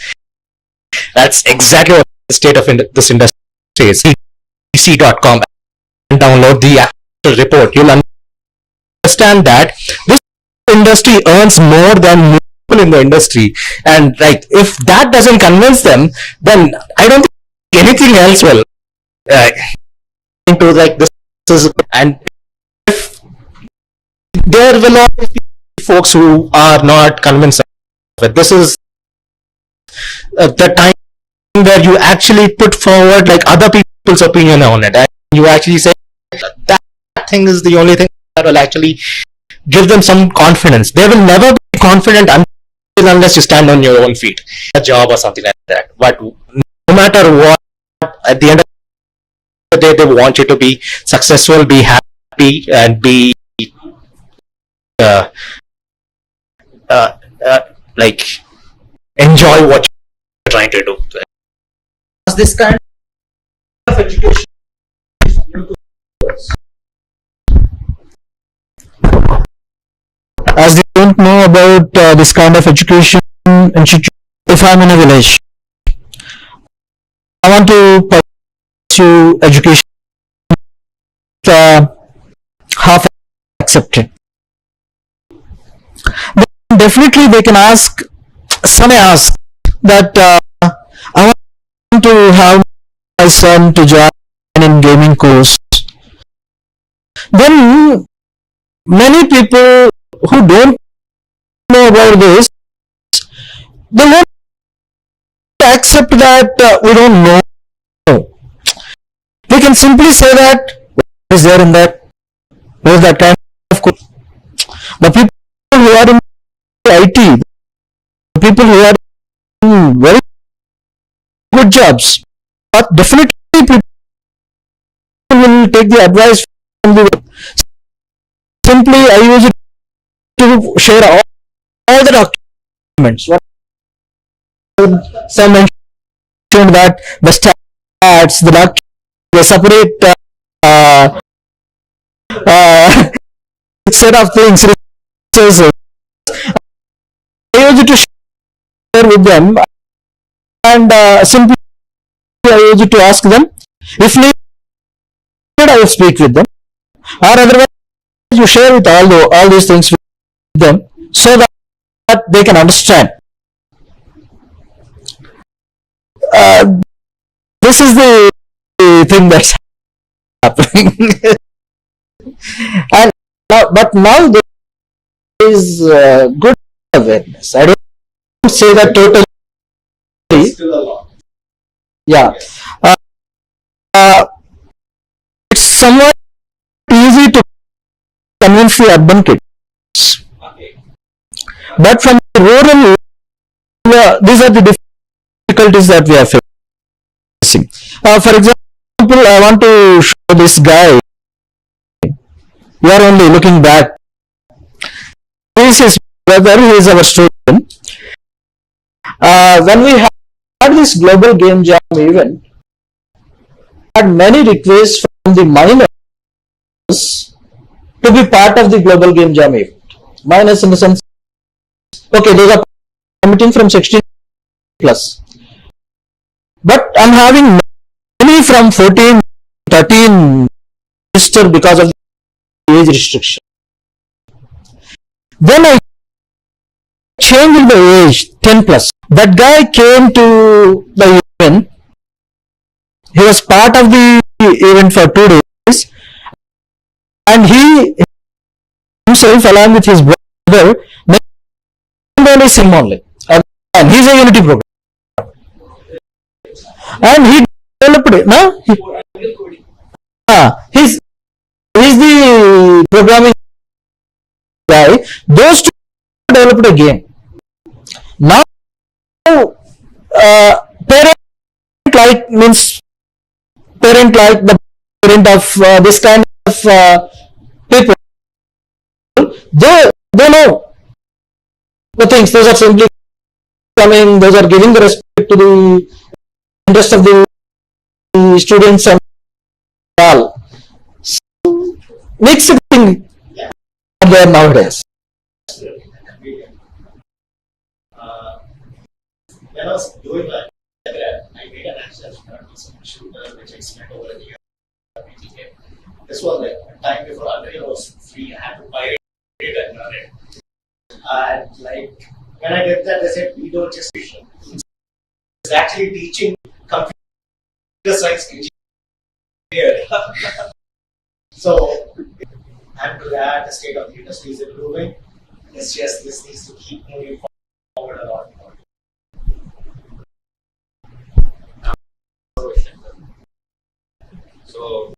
That's exactly what the state of this industry is. BBC.com and download the actual report. You'll understand that this industry earns more than people in the industry, and like if that doesn't convince them, then I don't think anything else will. Into like this is, and if there will always be folks who are not convinced of it. This is the time where you actually put forward like other people's opinion on it, and you actually say that thing is the only thing that will actually give them some confidence. They will never be confident unless you stand on your own feet, a job or something like that. But no matter what, at the end of the day, they want you to be successful, be happy, and be like enjoy what you're trying to do. This kind of education is new to us. As they don't know about this kind of education institute, if I'm in a village, I want to pursue education, half accepted. Then definitely they can ask, some may ask that I want to have my son to join in gaming course. Then many people who don't know about this, they won't accept that we don't know. We can simply say that what is there in that? What is that kind of course? The people who are in IT, the people who are in very good jobs, but definitely people will take the advice from the. Simply, I use it to share all the documents. Some mentioned that the stats, the documents, they separate set of things, resources. I use it to share with them, and simply I use it to ask them. If needed, I will speak with them, or otherwise you share with all these things with them so that they can understand. This is the thing that's happening. And but now there is good awareness. I don't say that totally. Still a lot. Yeah. It's somewhat easy to convince the urban kids. But from the rural, these are the difficulties that we are facing. For example, I want to show this guy. We are only looking back. This is his brother, he is our student. When we had this global game jam event, we had many requests from the minors to be part of the global game jam event. Minors in the sense, okay, they are committing from 16 plus. But I'm having many from 14, 13 registered because of the age restriction. Then I changed the age 10 plus. That guy came to the event. He was part of the event for 2 days, and he himself, along with his brother, made only sim only. And he's a Unity program. And he developed, no? He's the programming guy. Those two developed a game. Now, parent like means parent like the parent of this kind of people. They know the things. Those are simply coming. Those are giving the respect to the interest of the students and all. Mixed thing there nowadays. When I was doing that, I made an action shooter which I spent over a year. This was like a time before Unreal was free. I had to pirate it and run it. And like when I did that, they said we don't just teach. It's actually teaching computer science engineering. So, and to that, the state of the industry is improving. It's just this needs to keep moving forward a lot more. So,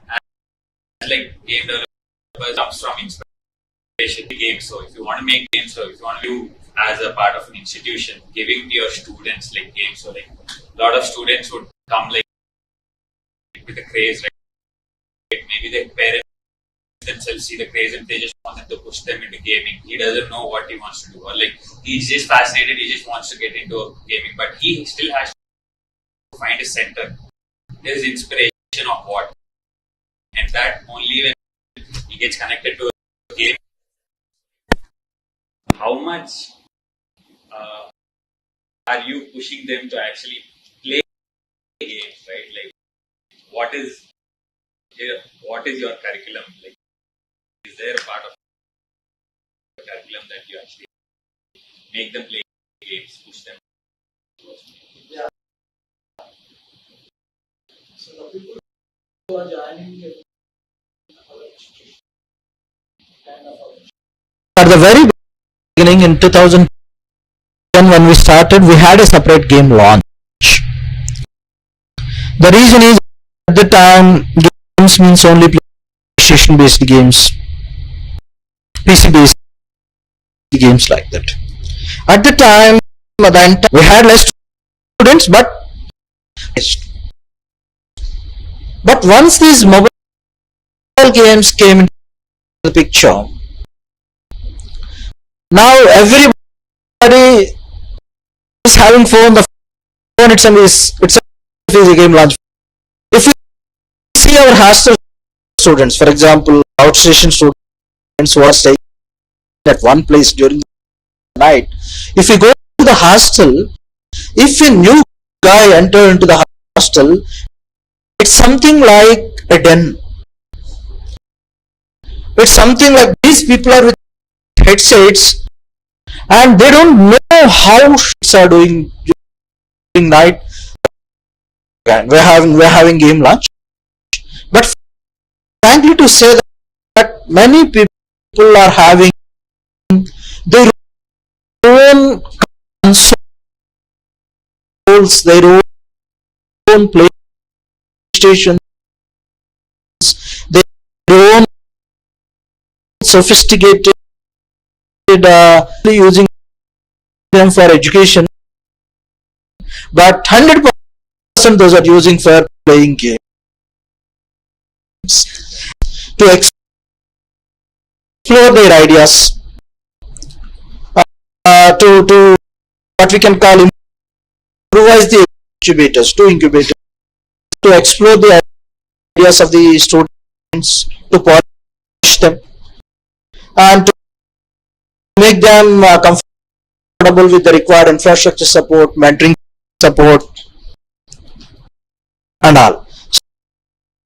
as like game developers comes from inspiration to games. So if you want to make games, or if you want to do as a part of an institution, giving to your students like games, so like a lot of students would come like with a craze, right? Maybe their parents themselves see the craze and they just want them to push them into gaming. He doesn't know what he wants to do, or like he's just fascinated, he just wants to get into gaming, but he still has to find a center. There's inspiration of what, and that only when he gets connected to a game. How much are you pushing them to actually play games, right? Like, what is your curriculum? Like, is there a part of the curriculum that you actually make them play games, push them towards games? Yeah. So the people who are joining our institution, kind of At the very beginning in 2010 when we started, we had a separate game launch. The reason is at the time games means only PlayStation based games, PC based games like that. At the time we had less students, but once these mobile games came into the picture, now everybody is having phone. The phone itself is a game launch. If you see our hostel students, for example, outstation students who are staying at one place during the night, if you go to the hostel, if a new guy enter into the hostel, it's something like a den. It's something like these people are with headsets and they don't know how shits are doing during night. And we're having game lunch, but frankly to say that many people are having their own consoles, their own PlayStations, their own sophisticated using them for education, but 100% those are using for playing games to explore their ideas, to what we can call improvise the incubators, to explore the ideas of the students, to polish them, and to make them comfortable with the required infrastructure support, mentoring support, and all.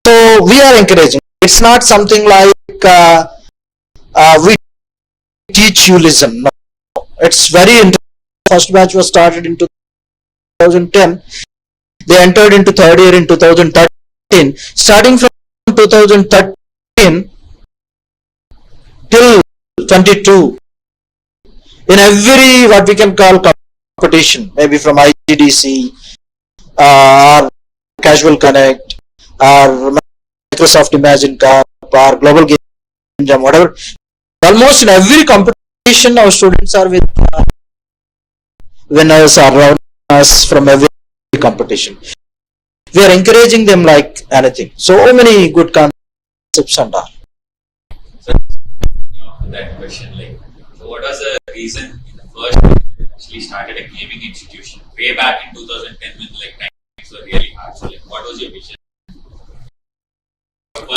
So we are encouraging. It's not something like we teach you listen. No, it's very interesting. First batch was started in 2010. They entered into third year in 2013. Starting from 2013 till 22, in every what we can call competition, maybe from IGDC or Casual Connect or Microsoft Imagine Cup or Global Game Jam, whatever, almost in every competition our students are with winners or runners from every competition. We are encouraging them like anything. So many good concepts and all. So, that question, like, so what was the reason in the first place you actually started a gaming institution way back in 2010 when like times were really hard?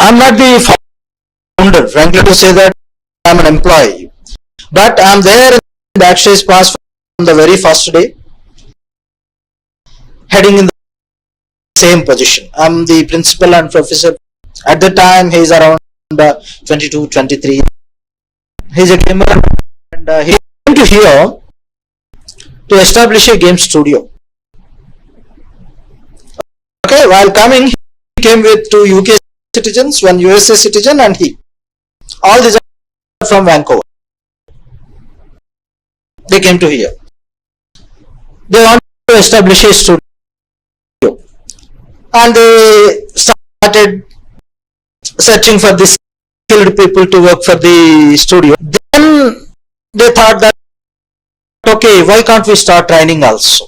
I'm not the founder, frankly to say that I'm an employee, but I'm there in Backstage Pass from the very first day, heading in the same position. I'm the principal and professor. At the time, he's around 22, 23. He's a gamer, and he came to here to establish a game studio. Okay, while coming, he came with 2 UK citizens, 1 USA citizen, and he. All these are from Vancouver. They came to here. They wanted to establish a studio, and they started searching for the skilled people to work for the studio. Then they thought that, okay, why can't we start training also?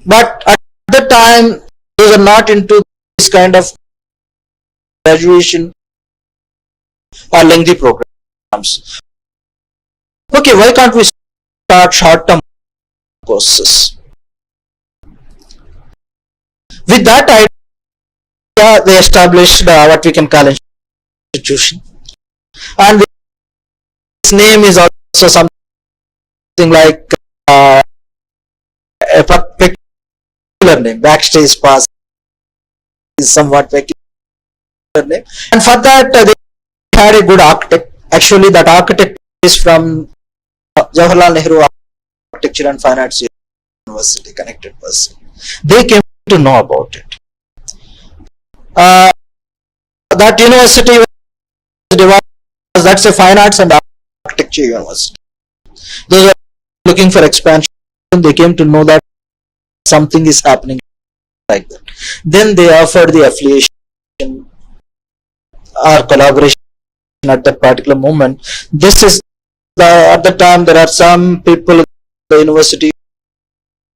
But at the time, they were not into this kind of graduation or lengthy programs. Okay, why can't we start short-term courses? With that idea, they established what we can call an institution, and its name is also something like a peculiar name. Backstage Pass is somewhat peculiar name, and for that they had a good architect. Actually, that architect is from Jawaharlal Nehru Architecture and Fine Arts University, connected person. They came to know about it. That university was divided, that's a fine arts and architecture university. They were looking for expansion. They came to know that something is happening like that. Then they offered the affiliation or collaboration at that particular moment. This is at the time there are some people in the university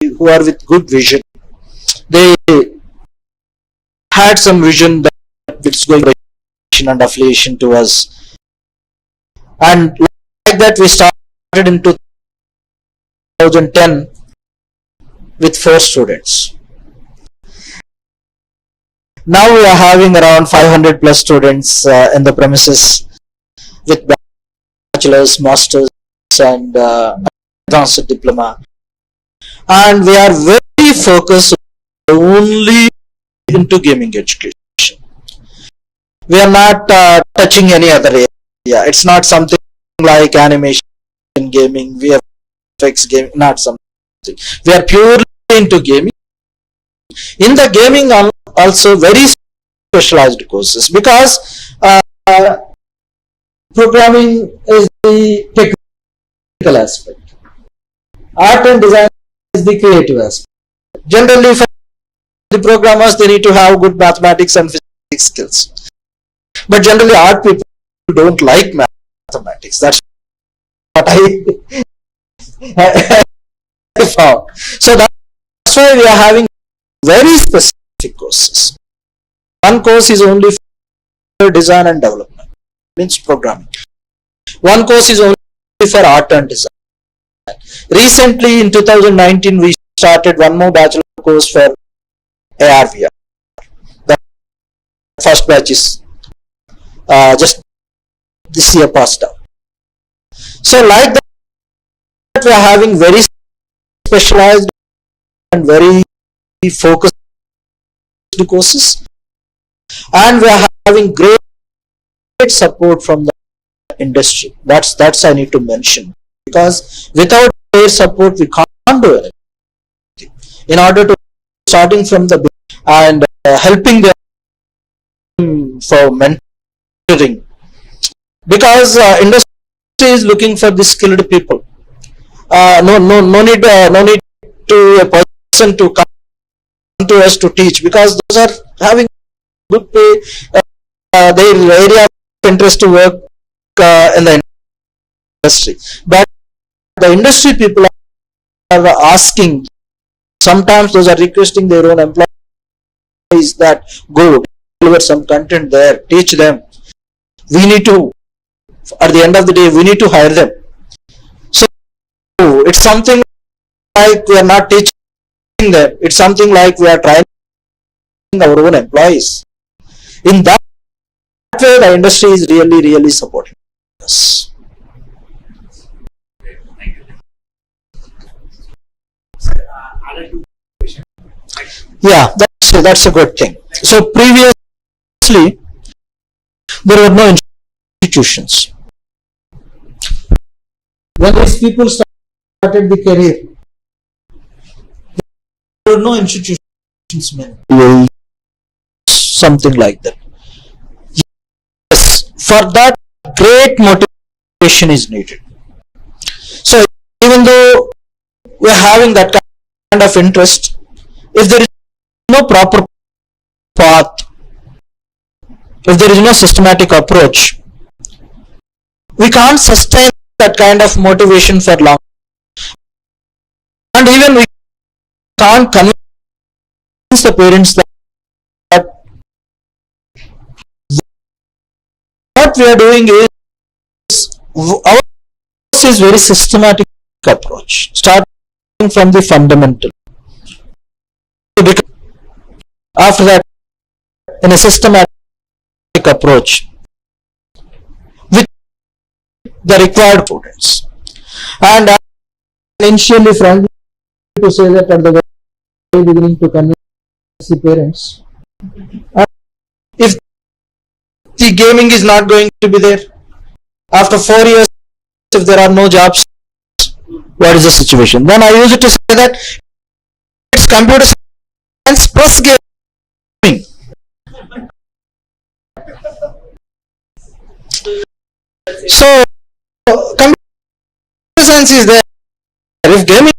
who are with good vision. They had some vision that it's going to be and affiliation to us, and like that we started in 2010 with 4 students. Now we are having around 500 plus students in the premises with bachelor's, master's and advanced diploma, and we are very focused only into gaming education. We are not touching any other area. It's not something like animation gaming, VFX gaming, not something. We are purely into gaming. In the gaming also very specialized courses, because programming is the technical aspect. Art and design is the creative aspect. Generally for the programmers, they need to have good mathematics and physics skills. But generally art people don't like mathematics. That's what I found. So that's why we are having very specific courses. One course is only for design and development, means programming. One course is only for art and design. Recently in 2019 we started one more bachelor course for AR/VR. The first batch is just this year passed out. So like that we are having very specialized and very focused courses, and we are having great support from the industry. That's I need to mention, because without their support we can't do anything. In order to starting from the beginning and helping them for mentoring, because industry is looking for the skilled people. No need to a person to come to us to teach, because those are having good pay, their area of interest to work in the industry. But the industry people are asking, sometimes those are requesting their own employees that go deliver some content there, teach them. We need to, at the end of the day, we need to hire them. So it's something like we are not teaching them. It's something like we are trying our own employees. In that way, the industry is really supporting us. Yeah, that's a good thing. So previously, there were no institutions. When these people started the career, there were no institutions, something like that. Yes, for that, great motivation is needed. So even though we are having that kind of interest, if there is no proper path, if there is no systematic approach, we can't sustain that kind of motivation for long. And even we can't convince the parents that what we are doing is, ours is very systematic approach, starting from the fundamental. After that, in a systematic approach with the required students. And initially, frankly, to say that at the very beginning to convince the parents, if the gaming is not going to be there, after 4 years, if there are no jobs, what is the situation? Then I used to say that it's computer science plus gaming. So computer science is there. If gaming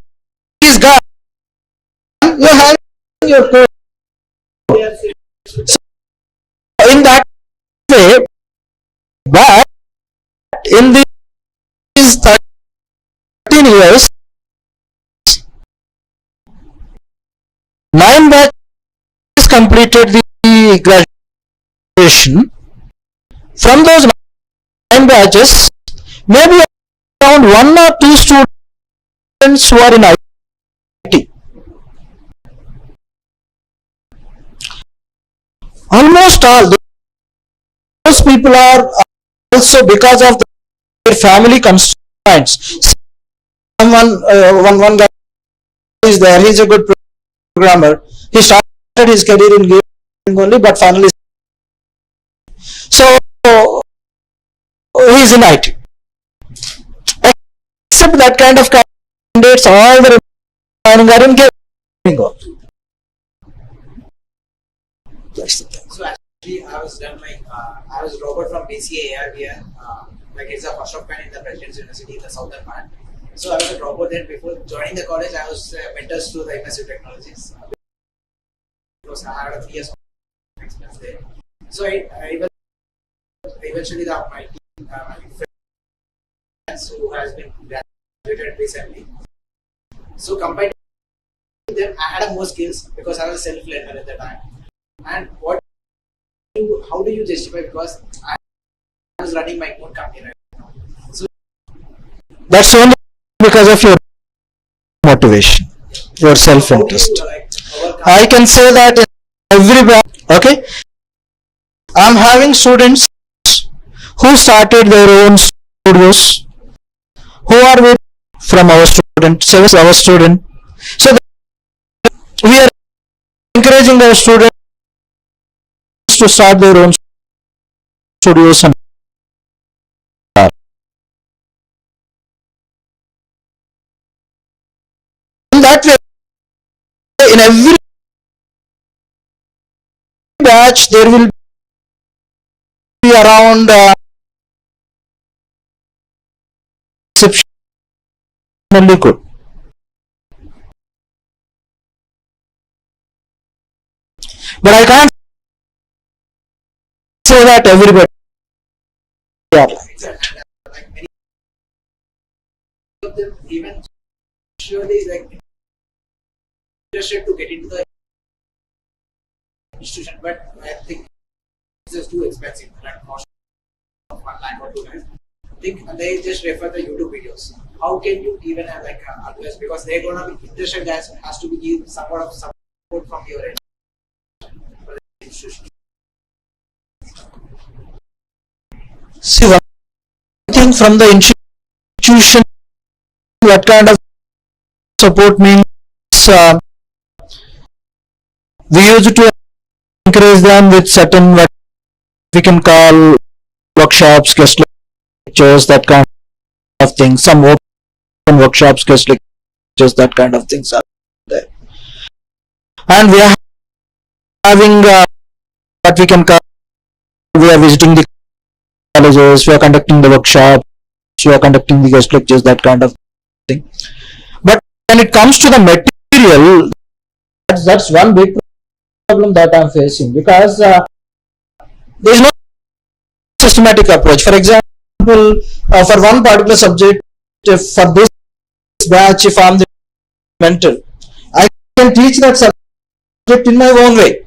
is gone, you have your code. So in that way, but in these 13 years, 9 batches completed the graduation. From those 9 batches, maybe around 1 or 2 students who are in IT. Almost all those people are also, because of their family constraints. One guy is there, he's a good programmer. He started his career in gaming only, but finally, so he's in IT. Except that kind of candidates, all the remaining are in gaming. So actually, I was Robert from BCA ARBR. Like it's a first of kind in the President's University in the southern part. So I was a robot there. Before joining the college, I was mentors to the immersive technologies. Because I had a 3 years experience there. So eventually my team, my friends who has been graduated recently. So compared to them, I had more skills because I was self-learner at the time. And how do you justify? Because I was running my own company right now. So that's only because of your motivation, your self-interest. I can say that in every batch, okay, I'm having students who started their own studios, who are with from our student, So we are encouraging our students to start their own studios and in that way, in every batch there will be around exceptionally good. But I can't say that everybody are like that. Like many of them even surely like interested to get into the institution, but I think it's just too expensive. Like cost of 1 lakh or 2 lakhs. I think they just refer the YouTube videos. How can you even have like advice, because they're gonna be interested, guys, has to be give somewhat of support from your end for the institution. See, one thing from the institution, what kind of support means we used to encourage them with certain what we can call workshops, guest lectures, that kind of things. Some open workshops, guest lectures, that kind of things are there. And we are having what we can call, we are visiting the colleges, we are conducting the workshops, we are conducting the guest lectures, that kind of thing. But when it comes to the material, that's one big problem that I'm facing, because there is no systematic approach. For example, for one particular subject, if for this batch, if I'm the mentor, I can teach that subject in my own way,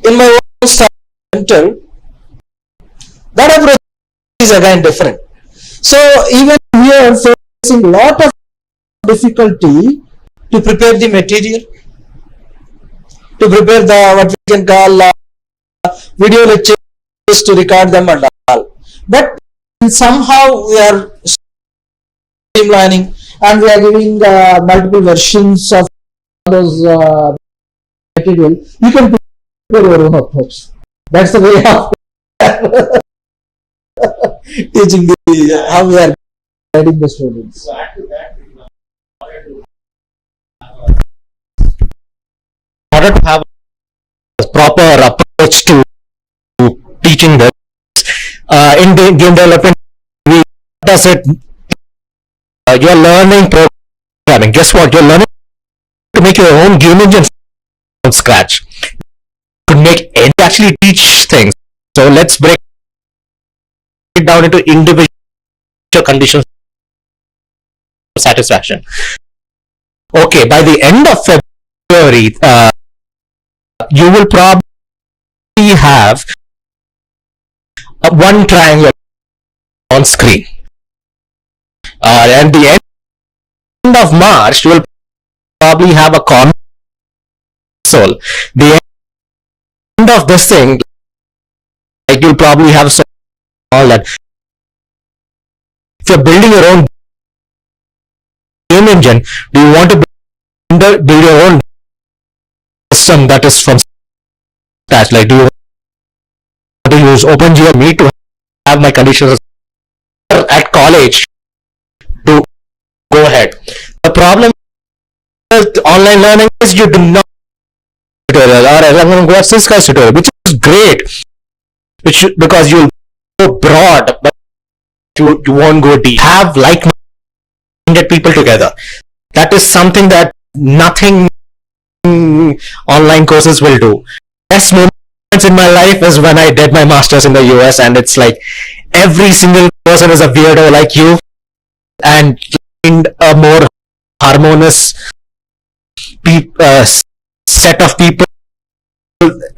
in my own style. Mentor, that approach is again different. So even we are facing a lot of difficulty to prepare the material, to prepare the what we can call video lectures, to record them and all. But somehow we are streamlining and we are giving multiple versions of those material. You can prepare your own approach. That's the way of teaching how we are guiding the students. So add to that, in order to have a proper approach to teaching this, in the game development, we does it. You're learning programming. Guess what? You're learning to make your own game engine from scratch. You could make and actually teach things. So let's break it down into individual conditions of satisfaction. Okay, by the end of February, you will probably have one triangle on screen. And the end of March, you will probably have a console. The end of this thing, like, you'll probably have all that. If you're building your own game engine, do you want to build your own system that is from scratch? Like, do you want to use OpenGL to have my conditions at college to go ahead? The problem with online learning is you do not tutorial, or I'm going to go at Cisco's tutorial, which is great, because you'll go broad, but you won't go deep. Have like-minded people together. That is something that nothing online courses will do. Best moments in my life is when I did my masters in the US, and it's like every single person is a weirdo like you, and in a more harmonious set of people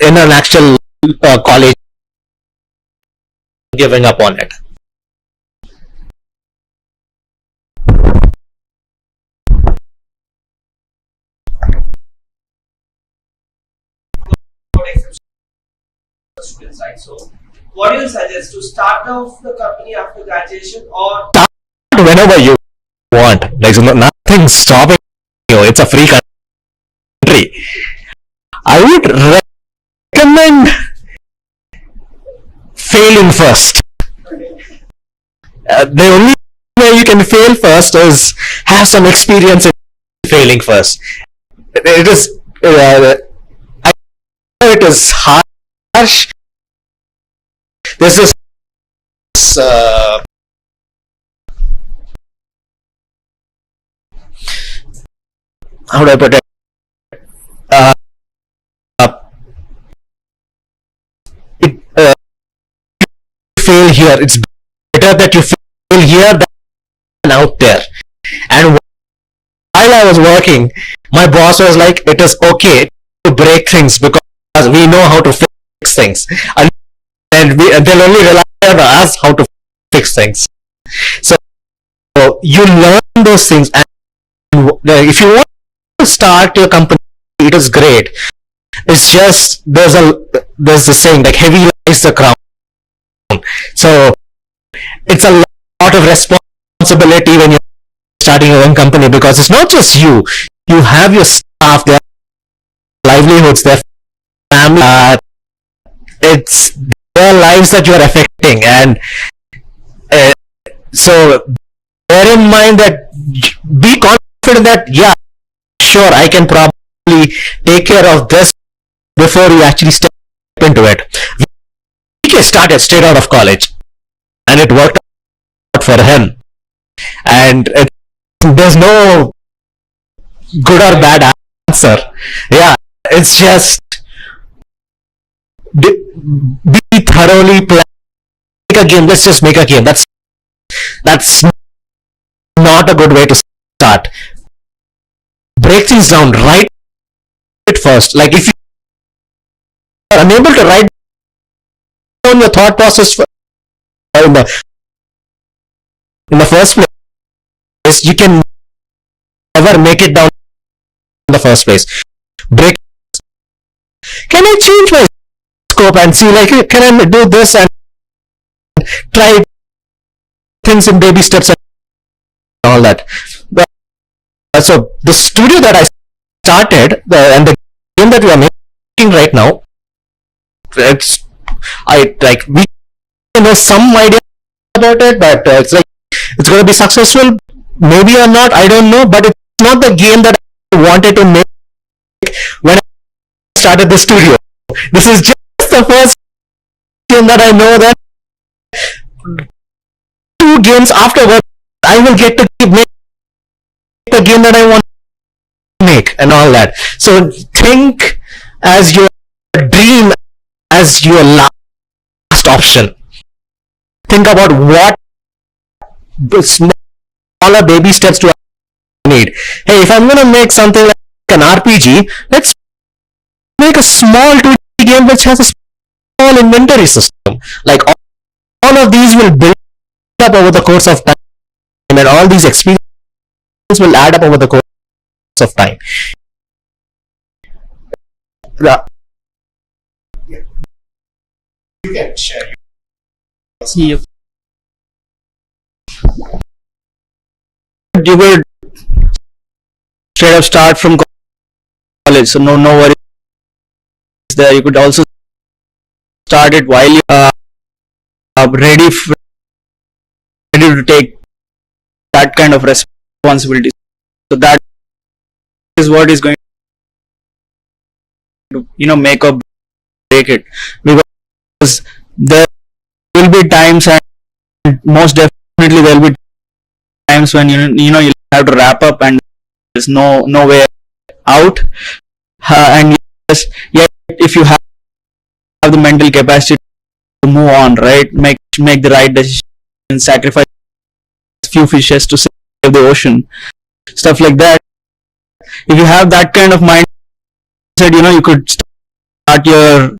in an actual college, giving up on it. So, what do you suggest, to start off the company after graduation, or start whenever you want? Like, nothing stopping you. It's a free country. I would recommend failing first. The only way you can fail first is have some experience in failing first. It is I know it is harsh. This is how do I put it? Fail here. It's better that you fail here than out there. And while I was working, my boss was like, it is okay to break things because we know how to fix things, and they'll only rely on us how to fix things. So you learn those things, and if you want to start your company, it is great. It's just there's the saying, like, heavy lies the crown. So it's a lot of responsibility when you're starting your own company, because it's not just you. You have your staff, their livelihoods, their family. It's their lives that you're affecting, and so bear in mind that, be confident that, yeah, sure, I can probably take care of this before you actually step into it. VK started straight out of college, and it worked out for him. And there's no good or bad answer. Yeah, it's just be thoroughly plan. Make a game. Let's just make a game. That's not a good way to start. Break things down. Write it first. Like, if you are unable to write down your thought process in the first place, you can never make it down in the first place. Break. Can I change my scope and see, like, can I do this and try things in baby steps and all that? So the studio that I started, and the game that we are making right now, we know some idea about it, but it's like, it's going to be successful, maybe or not, I don't know, but it's not the game that I wanted to make when I started the studio. This is just the first game that I know that 2 games afterwards I will get to make the game that I want to make and all that. So think as your dream as your last option. Think about what smaller baby steps do I need. Hey, if I'm going to make something like an RPG, let's make a small 2D game which has a small inventory system. Like, all of these will build up over the course of time, and all these experiences will add up over the course of time. You can share. Yep. You would straight up start from college, so no worries there. You could also start it while you are ready to take that kind of responsibility. So that is what is going to, make or break it, because there will be times, and most definitely there will be times when you'll have to wrap up and there's no way out, and if you have the mental capacity to move on, right, make the right decision, sacrifice few fishes to save the ocean, stuff like that. If you have that kind of mindset, you could start your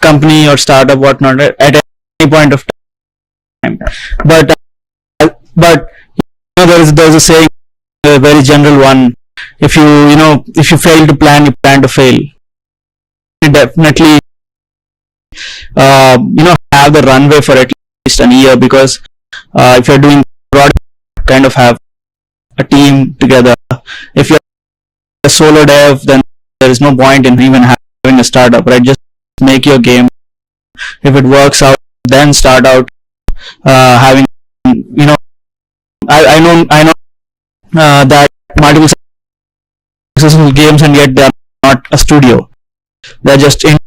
company or startup, whatnot, at any point of time. But there's a saying, a very general one: if you fail to plan, you plan to fail. Definitely have the runway for at least a year, because if you're doing product, kind of have a team together. If you're a solo dev, then there is no point in even having a startup, right? Just make your game. If it works out, then start out having, I know that multiple successful games, and yet they are not a studio. They're just indie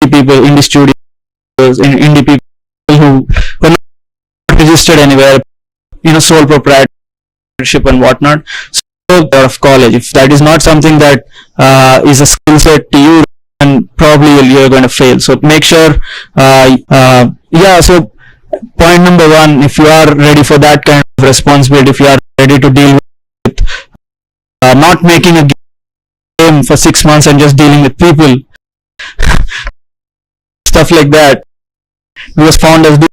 people, indie studios, indie people who are not registered anywhere, sole proprietorship and whatnot. So out of college, if that is not something that is a skill set to you, then probably you're going to fail. So make sure, so point number 1, if you are ready for that kind of responsibility, if you are ready to deal with not making a game for 6 months and just dealing with people, stuff like that, because founders do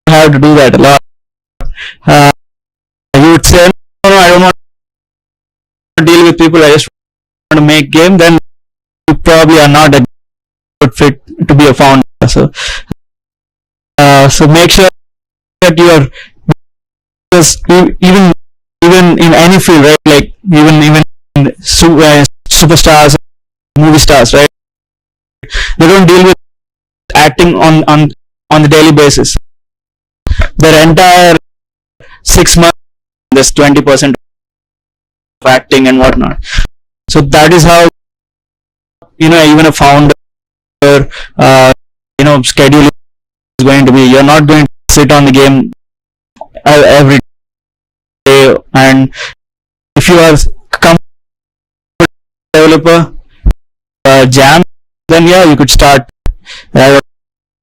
have to do that a lot. You would say, no, I don't want to deal with people, I just want to make game, then you probably are not a good fit to be a founder. So make sure that you are, because even in any field, right? Like even in superstars, movie stars, right? They don't deal with acting on the daily basis. Their entire 6 months, there's 20% of acting and whatnot. So that is how, even a founder, schedule is going to be. You're not going to sit on the game every day, and if you are a developer, jam, then yeah, you could start out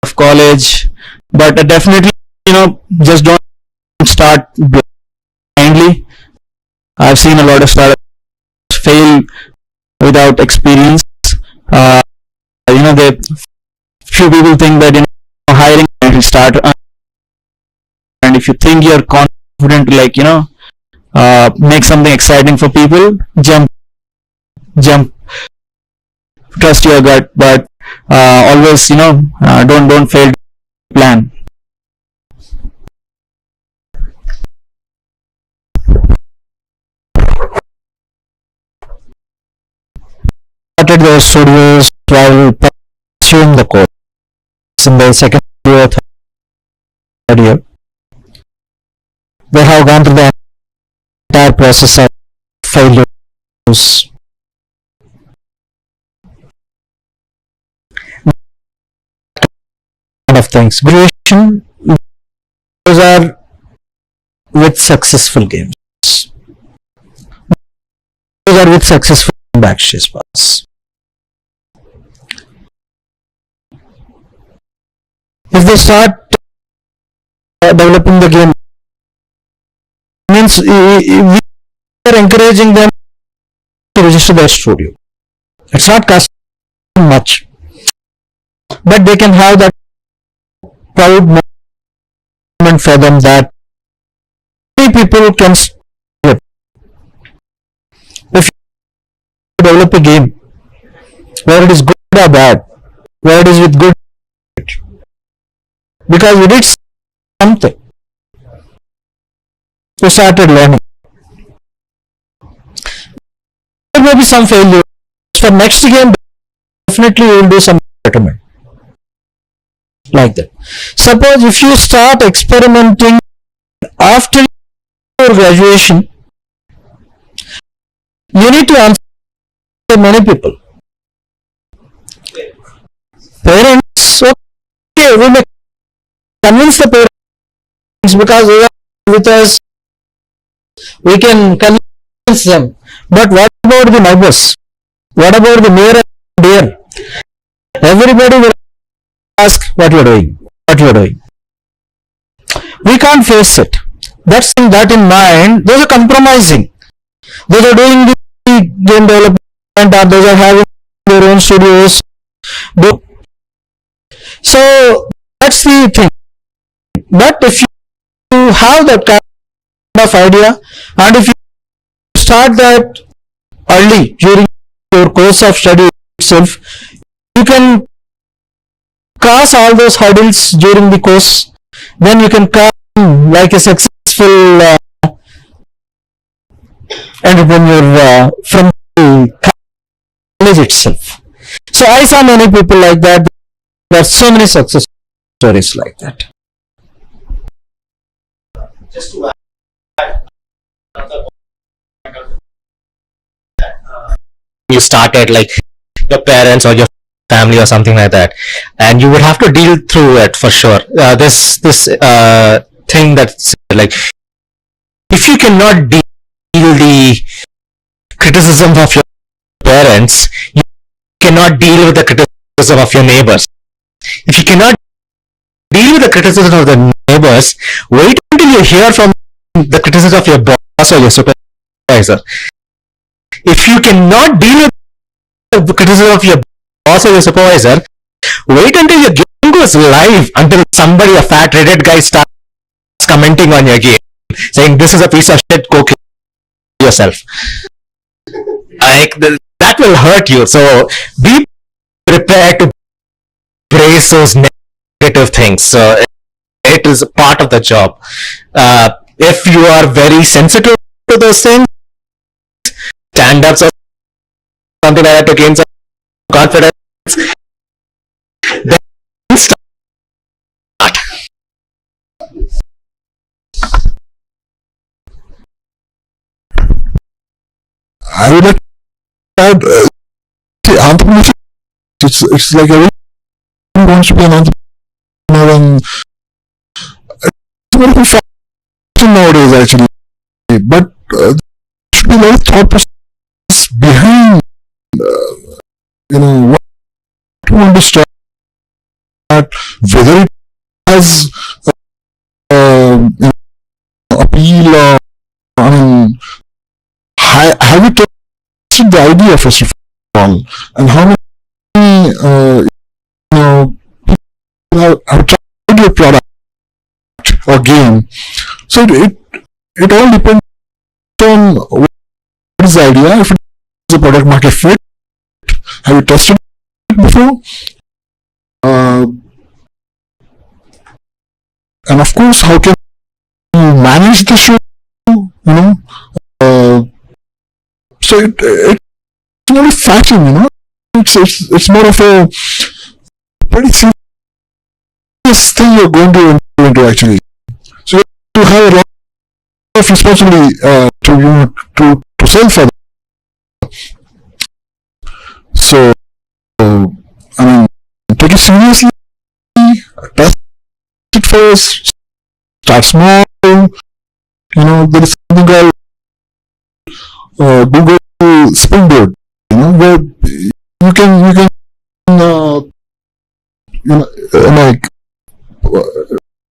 of college, but definitely, just don't start blindly. I've seen a lot of startups fail without experience. Few people think that hiring will start, and if you think you're confident to make something exciting for people, jump, trust your gut, but always don't fail to plan. Started their studios while pursuing the course in the second year, third year. They have gone through the entire process of failures. Kind of things. Graduation, those are with successful games. Those are with successful backstage pass. If they start developing the game, means we are encouraging them to register their studio. It's not costing much, but they can have that proud moment for them that many people can develop. If you develop a game, whether it is good or bad, whether it is with good, because we did something, we started learning. There may be some failures. For next game, definitely we will do some betterment. Like that. Suppose if you start experimenting after your graduation, you need to answer many people. Parents, okay, we may convince the parents because they are with us, we can convince them. But what about the neighbors? What about the near and dear? Everybody will ask what you are doing, We can't face it. That's that in mind. Those are compromising. Those are doing the game development, or those are having their own studios. So that's the thing. But if you have that kind of idea, and if you start that early during your course of study itself, you can cross all those hurdles during the course. Then you can come like a successful entrepreneur from the college itself. So I saw many people like that. There are so many success stories like that. Just to add another point, you started, like your parents or your family or something like that, and you would have to deal through it for sure. This thing that's like, if you cannot deal the criticism of your parents, you cannot deal with the criticism of your neighbors. If you cannot deal with the criticism of the neighbors, wait until you hear from the criticism of your boss or your supervisor. If you cannot deal with the criticism of your boss or your supervisor, wait until your game goes live, until somebody, a fat Reddit guy, starts commenting on your game, saying this is a piece of shit, go kill yourself. Like that will hurt you. So be prepared to embrace those negative things. It is a part of the job. If you are very sensitive to those things, stand-ups or something like that to gain some confidence, then start. I would like to add, see, entrepreneurship, it's like everyone wants to be an entrepreneur, and it's very good fashion nowadays actually, but there should be a lot of thought process behind, what you want to start, whether it has appeal, or, I mean, have you tested the idea first of all, and how many people have tried your product or game? So it all depends on what is the idea. If it is a product market fit, have you tested it before? And of course, how can you manage the show? So it's not a fashion, it's more of a pretty serious thing you're going to enter into actually. So you have a lot of responsibility to sell for them. So I mean, take it seriously, test it first, start small. There is something called Google Springboard, where you can like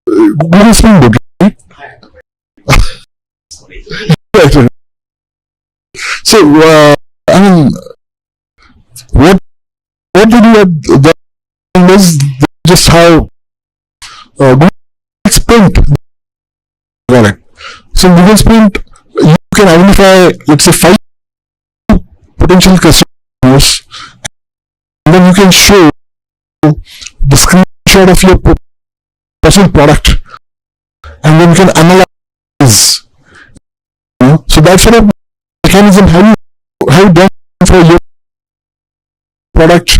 Google Springboard, right? Right. So I mean, what they do at the end is just how Google Sprint. Got it. So Google Sprint, you can identify, let's say, 5 potential customers, and then you can show the screenshot of your personal product, and then you can analyze. So that sort of mechanism have you done for your product,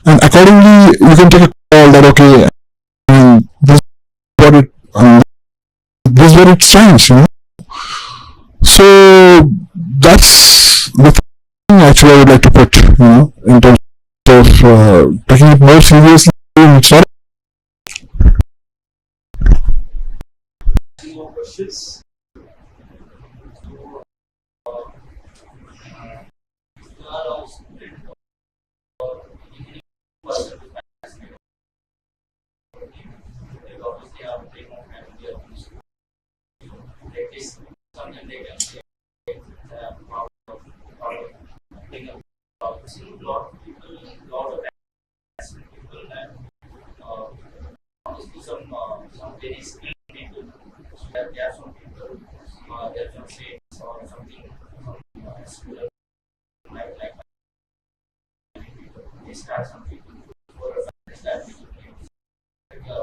and accordingly you can take a call that okay, this is what it, this is where it stands. So that's the thing actually I would like to put, in terms of taking it more seriously. It's not. Any more questions? Some very skilled people. There are some people, there are some sales or something, like they start some people for a start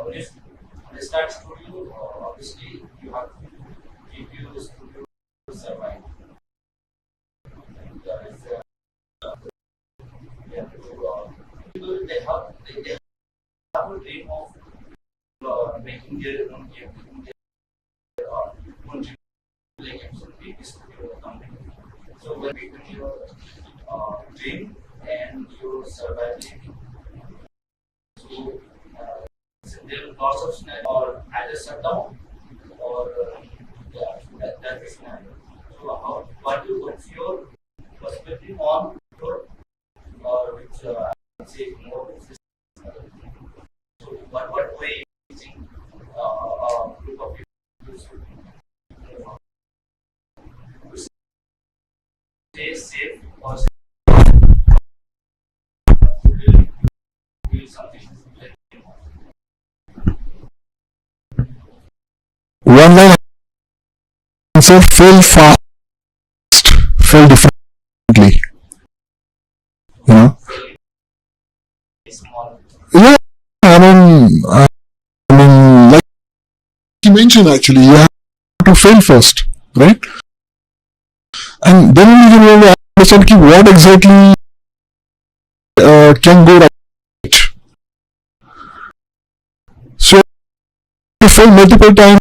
when they start studio, obviously you have to keep your studio to survive. People they have a dream of making their own game, making their own like big studio company. So when between your dream and your survivability, so there are lots of scenarios, or either shut down or that is scenario. So what's your perspective on your which I would say more so what way you think group of people stay safe or do something? One line answer: fail fast, fail differently. Yeah, you mentioned actually, you have to fail first, right? And then you will understand what exactly can go right. So you fail multiple times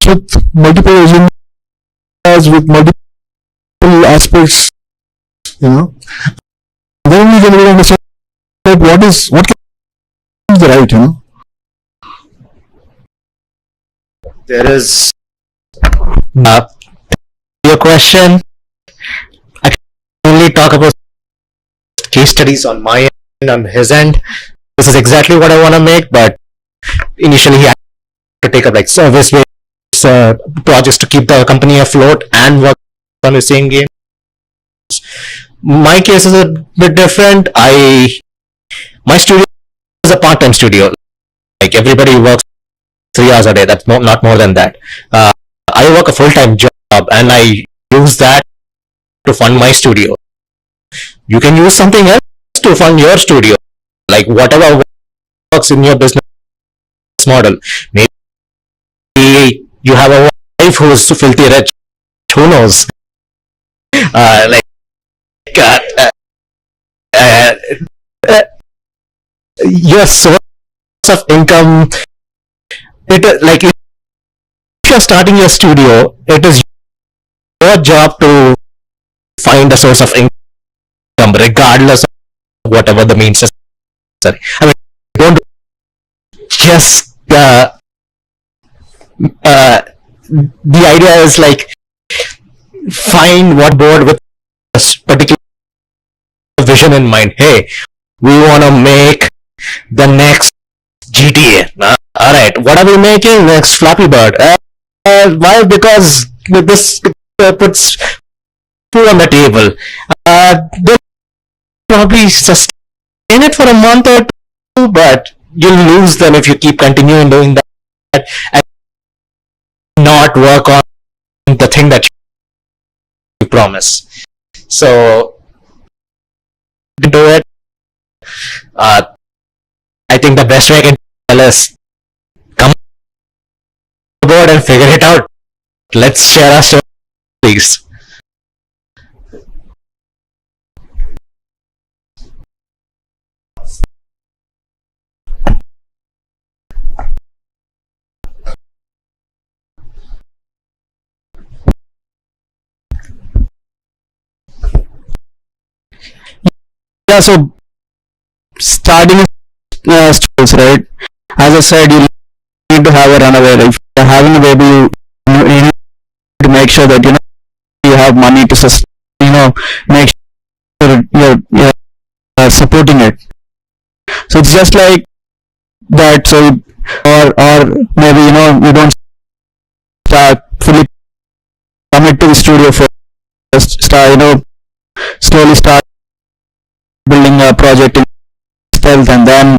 with multiple agendas, with multiple aspects, then you will understand that what can be the right, There is your question. I can only talk about case studies on my end, on his end. This is exactly what I want to make, but initially he had to take up like service-based projects to keep the company afloat and work on the same game. My case is a bit different. My studio is a part-time studio. Like everybody works 3 hours a day. That's not more than that. I work a full-time job and I use that to fund my studio. You can use something else to fund your studio, like whatever works in your business model. Maybe you have a wife who is filthy rich. Who knows? Your source of income. If you're starting your studio, it is your job to find a source of income, regardless of whatever the means is. I mean, don't just the idea is like find what board with a particular vision in mind. Hey, we want to make the next GTA. Alright, what are we making? Next Flappy Bird. Why? Because this puts food on the table. They'll probably sustain it for a month or two, but you'll lose them if you keep continuing doing that and not work on the thing that you promise. So, do it. I think the best way I can tell is come aboard and figure it out. Let's share our stories. Yeah, so starting skills, right? As I said, you need to have a runaway. If you're having a baby, you need to make sure that you have money to make sure you're supporting it. So it's just like that. So or maybe you don't start fully commit to the studio first. Start slowly start building a project in stealth, and then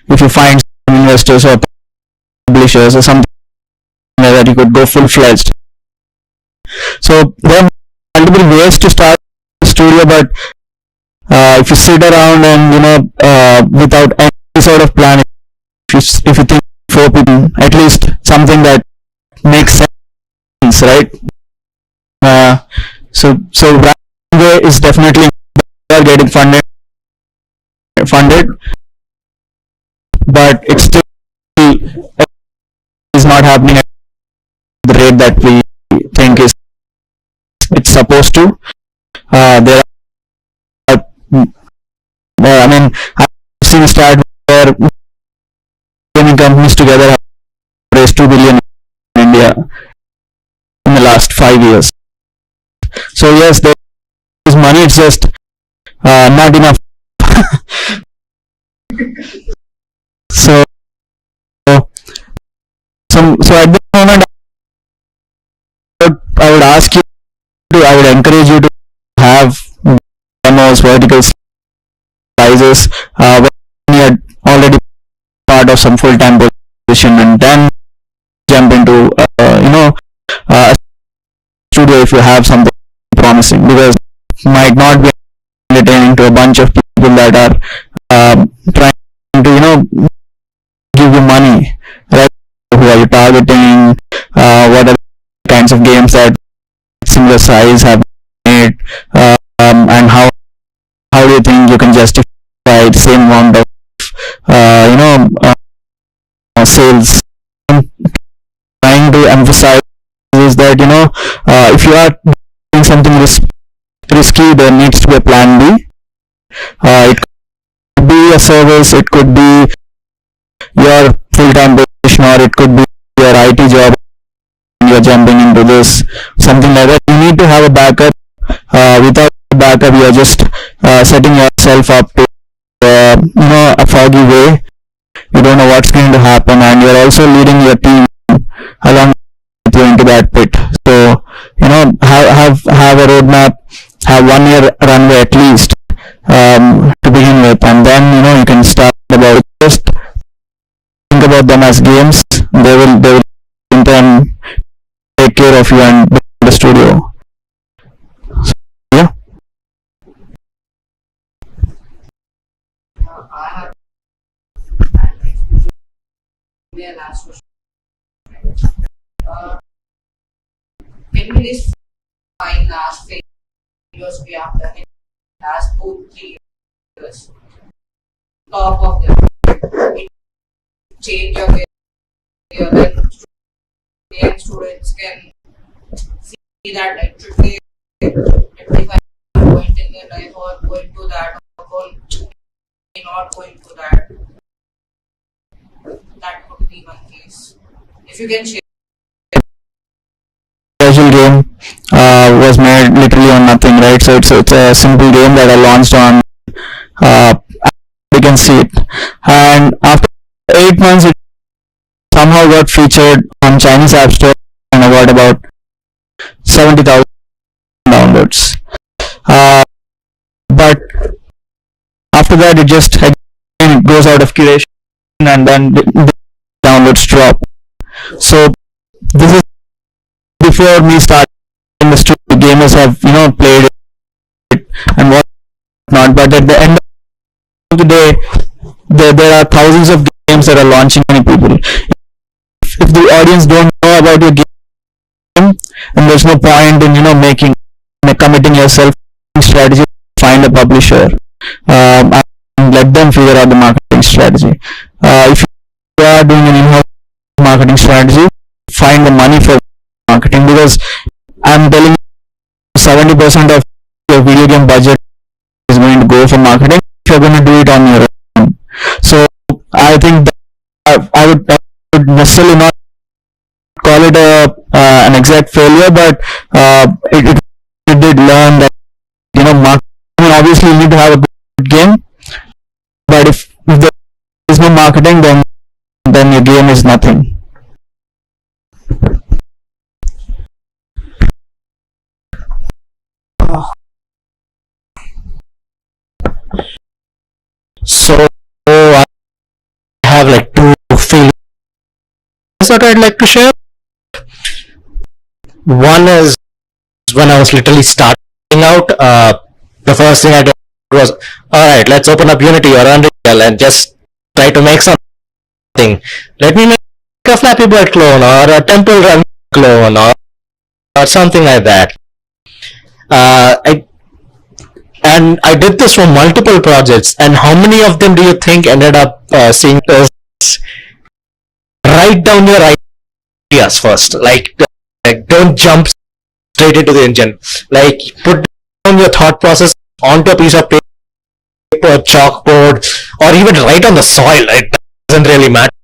if you find some investors or publishers or something like that, you could go full-fledged. So there are multiple ways to start a studio, but if you sit around and without any sort of plan, if you think 4 people, at least something that makes sense, right? So runway is definitely getting funded, but it's still is not happening at the rate that we think it's supposed to. There are, I mean, I've seen start where gaming companies together have raised 2 billion in India in the last 5 years. So yes, there is money. It's just not enough. So at this moment, I would ask you I would encourage you to have demos, vertical slices when you're already part of some full-time position, and then jump into a studio if you have something promising, because it might not be entertaining to a bunch of people that are trying to give you money, right, who are you targeting? What are the kinds of games that similar size have made? And how do you think you can justify the same amount of sales? Trying to emphasize is that if you are doing something risky, there needs to be a plan B. It could be a service, it could be your full-time position, or it could be your IT job. You're jumping into this, something like that. You need to have a backup. Without a backup, you're just setting yourself up to a foggy way. You don't know what's going to happen, and you're also leading your team along with you into that pit. So have a roadmap, have 1 year runway at least to begin with, and then you can start about just think about them as games. They will in turn take care of you and build the studio. So, yeah. I have my last question. Can you list 5 last failures we have done in the last 2-3 years? Top of them, it change your career. Then students can see that it should be at 25 point in their life, or going to that, or not going to that. That could be one case. If you can share. Casual game was made literally on nothing, right? So it's a simple game that I launched on. You can see it, and after 8 months, it somehow got featured on Chinese App Store, and I got about 70,000 downloads. But after that, it just again goes out of curation, and then the downloads drop. So this is before me starting the studio. Gamers have played it and whatnot, but at the end of the day, there are thousands of games that are launching many people. If the audience don't know about your game, then there's no point in committing yourself strategy. Find a publisher and let them figure out the marketing strategy. If you are doing an in-house marketing strategy, find the money for marketing, because I'm telling you 70% of your video game budget is going to go for marketing if you're going to do it on your own. So I think that I would necessarily not call it an exact failure, but it did learn that marketing, obviously you need to have a good game, but if there is no marketing, then your game is nothing. So I have like 2 feelings that I'd like to share. One is when I was literally starting out, the first thing I did was, alright, let's open up Unity or Unreal and just try to make something. Let me make a Flappy Bird clone or a Temple Run clone or something like that. I did this for multiple projects, and how many of them do you think ended up seeing this? Write down your ideas first. Like don't jump straight into the engine. Like put down your thought process onto a piece of paper, chalkboard, or even write on the soil. It doesn't really matter.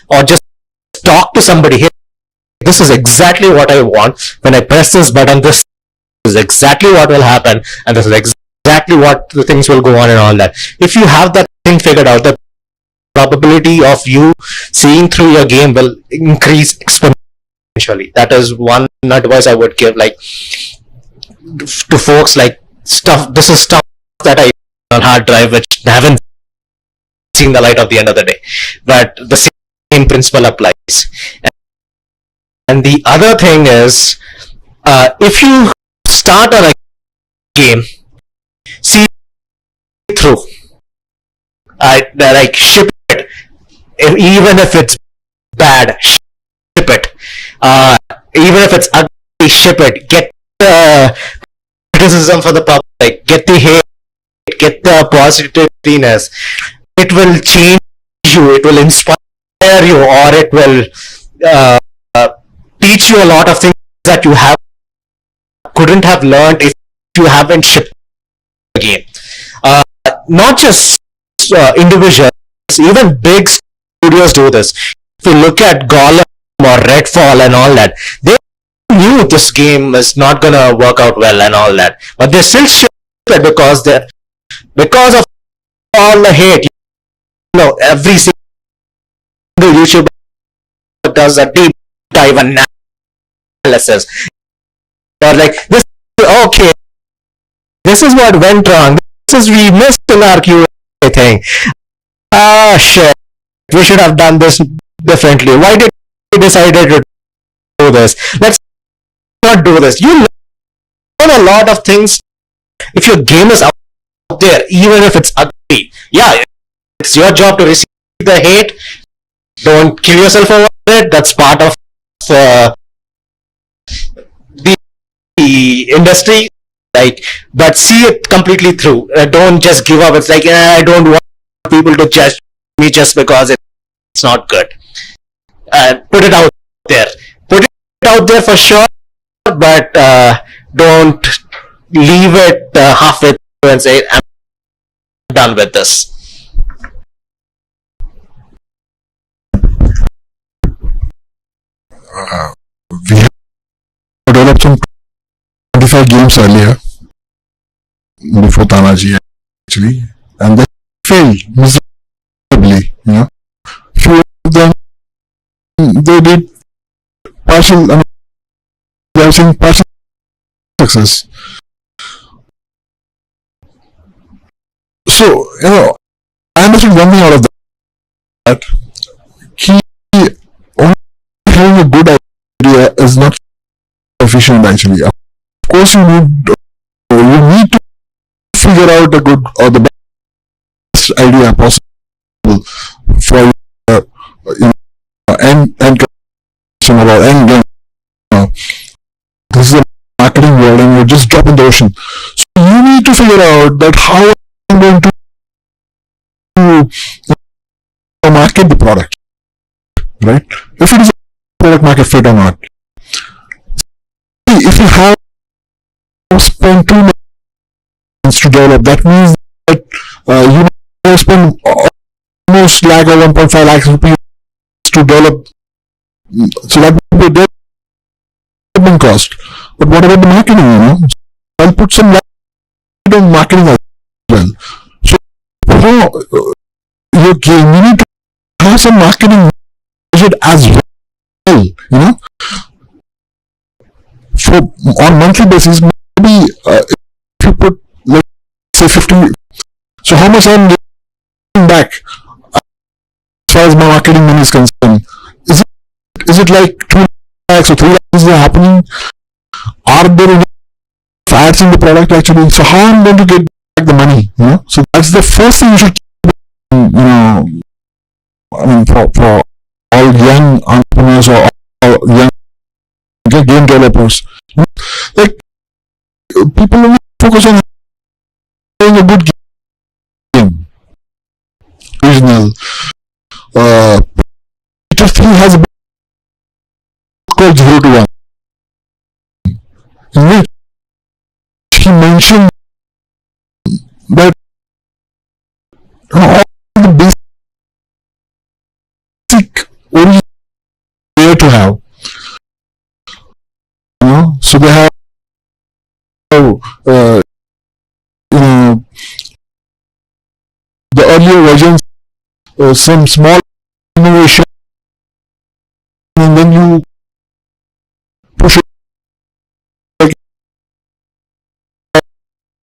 Or just talk to somebody. Hey, this is exactly what I want. When I press this button, this is exactly what will happen, and this is exactly what the things will go on and all that. If you have that thing figured out, the probability of you seeing through your game will increase exponentially. That is one advice I would give, like to folks, like this is stuff that I on hard drive which haven't seen the light of the end of the day, but the same principle applies. And the other thing is, if you start on a game, see it through, like ship it, even if it's bad, ship it. Even if it's ugly, ship it. Get the criticism for the public, get the hate, get the positiveness. It will change you, it will inspire you, or it will uh, teach you a lot of things that you couldn't have learned if you haven't shipped the game. Not just individuals, even big studios do this. If you look at Gollum or Redfall and all that, they knew this game is not gonna work out well and all that, but they still ship it because of all the hate. You know, every single YouTuber does a deep dive analysis. They're like, this okay, this is what went wrong. This is we missed in our QA thing. Ah shit, we should have done this differently. Why did we decided to do this? Let's not do this. You learn a lot of things if your game is out there, even if it's ugly. Yeah, it's your job to receive the hate. Don't kill yourself over it. That's part of the industry. Like, but see it completely through. Don't just give up. It's like I don't want people to judge me just because it's not good. Put it out there. Put it out there for sure, but don't leave it halfway through and say I'm done with this. We have developed some 25 games earlier, before Tanaji actually, and they failed miserably. You know, few of them they did partial. I mean, they are saying partial success. So you know, I understood one thing out of that. He only having a good idea is not sufficient actually. Of course, you need to figure out a good or the best idea possible for end customer or end game. This is a marketing world, and you're just dropping the ocean. So you need to figure out that how I'm going to market the product, right? If it is a product market fit or not. If you have spent 2 months to develop, that means that you have spent almost lakh or 1.5 lakhs rupees to develop. So that would be a development cost. But what about the marketing? You know, so I'll put some light on marketing as well. So for your game, you need to have some marketing budget as well. You know. For on monthly basis, maybe if you put, let's say 50, so how much I'm getting back as far as my marketing money is concerned? Is it like 2 lakhs or 3 lakhs that are happening? Are there enough ads in the product actually? So how I'm going to get back the money? You know, so that's the first thing you should keep. You know, I mean for all young entrepreneurs or all young game developers, like people only focus on playing a good game. Original. Peter Thiel has a book called 0 to 1, in which he mentioned that all the basic origin there to have. So they have, you know, the earlier versions, some small innovation, and then you push it like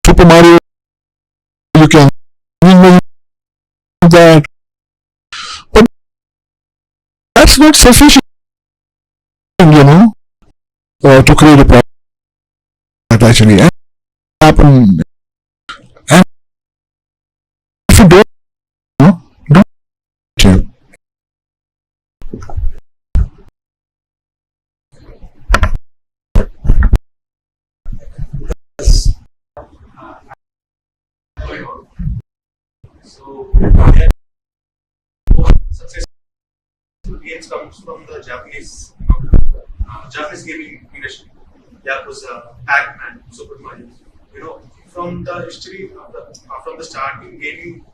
Super Mario. You can that, but that's not sufficient, you know. To create a product that actually happen, and if you don't, So, successful games comes from the Japanese, Japanese gaming industry. Yakuza, Pac-Man, Super Mario. From the history of from the starting gaming,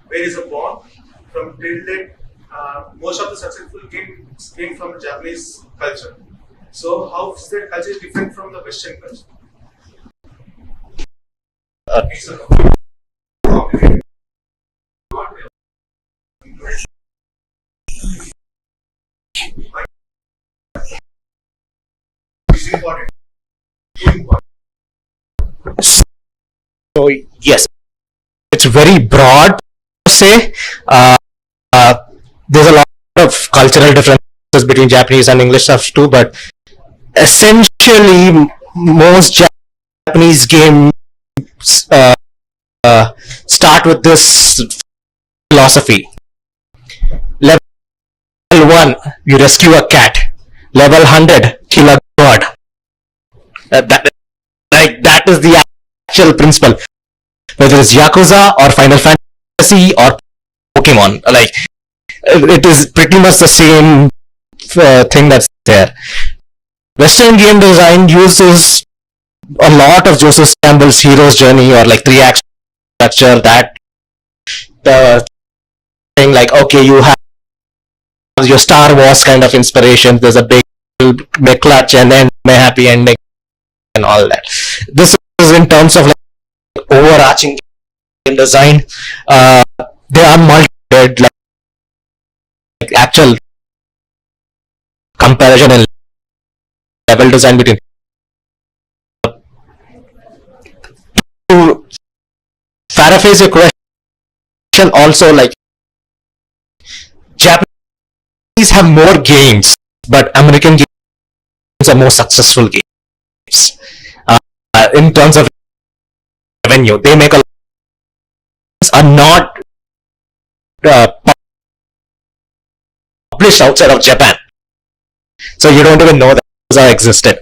where is a born from till date. Most of the successful games came from the Japanese culture. So, how is that culture different from the Western culture? It's a complicated. It's important. So yes, it's very broad to say. There's a lot of cultural differences between Japanese and English stuff too, but essentially most Japanese games start with this philosophy. Level 1, you rescue a cat. Level 100, kill a god. That is the actual principle. Whether it's Yakuza or Final Fantasy or Pokemon, it is pretty much the same thing that's there. Western game design uses a lot of Joseph Campbell's hero's journey or 3-act structure. That thing okay, you have your Star Wars kind of inspiration. There's a big clutch and then a happy ending and all that. This is in terms of overarching game design. There are multiple actual comparison and level design between. To paraphrase your question, also Japanese have more games, but American games are more successful games. In terms of revenue, they make are not published outside of Japan, so you don't even know that those are existed.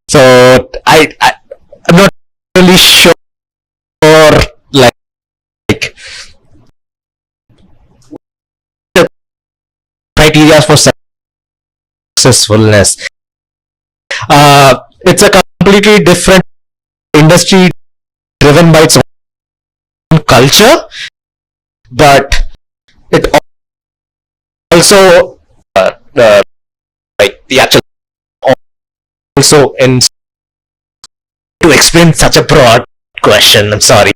So I'm not really sure the criteria for successfulness. It's a completely different industry driven by its own culture, but it also the actual also in to explain such a broad question. I'm sorry.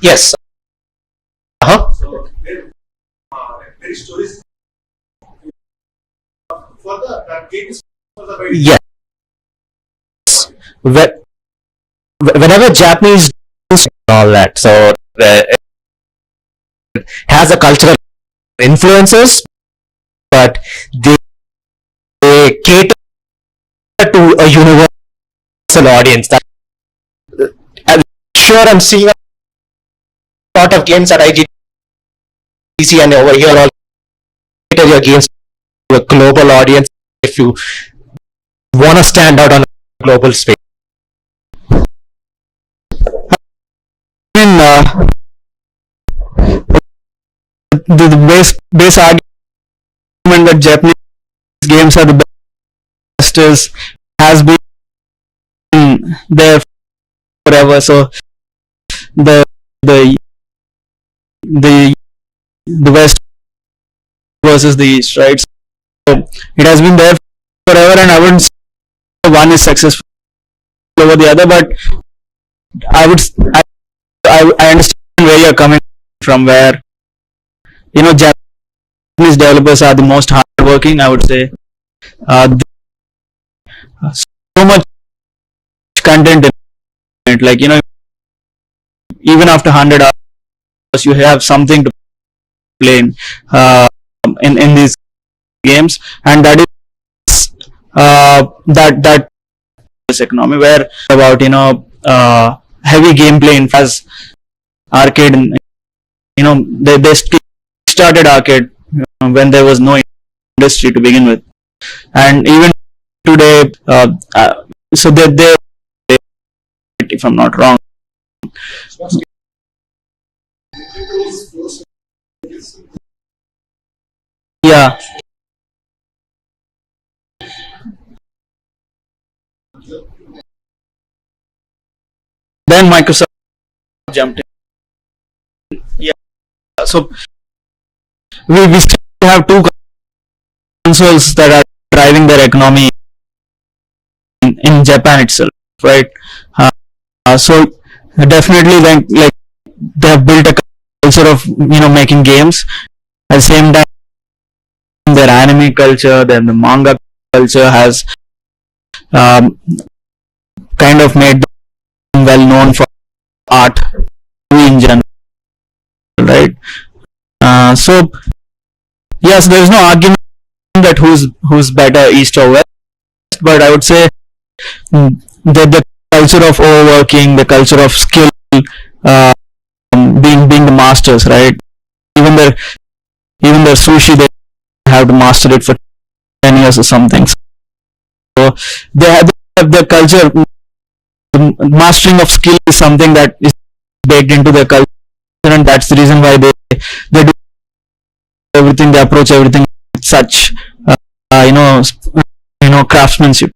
Yes. So, very stories for the games for the very Yes. Whenever Japanese do all that, so it has a cultural influences, but they cater to a universal audience. I'm sure I'm seeing a lot of games at IGDC and over here all cater your games to a global audience if you want to stand out on a global space. The base argument that Japanese games are the best has been there forever. So the West versus the East, right? So it has been there forever, and I wouldn't say one is successful over the other, but I understand where you're coming from, where Japanese developers are the most hardworking, I would say. So much content in it, even after 100 hours, you have something to play in these games, and that is that this economy where about heavy gameplay in as arcade, and they started arcade when there was no industry to begin with, and even today so they if I'm not wrong. Yeah. Then Microsoft jumped in. Yeah. So we still have two consoles that are driving their economy in Japan itself, right? So definitely, like they have built a culture of making games. At the same time, their anime culture, then the manga culture has kind of made them well known for art in general, right? So yes, there is no argument that who's better, east or west, but I would say that the culture of overworking, the culture of skill, being the masters, right? Even their sushi, they have to master it for 10 years or something. So they have the culture. The mastering of skill is something that is baked into their culture, and that's the reason why they do everything. They approach everything with such craftsmanship.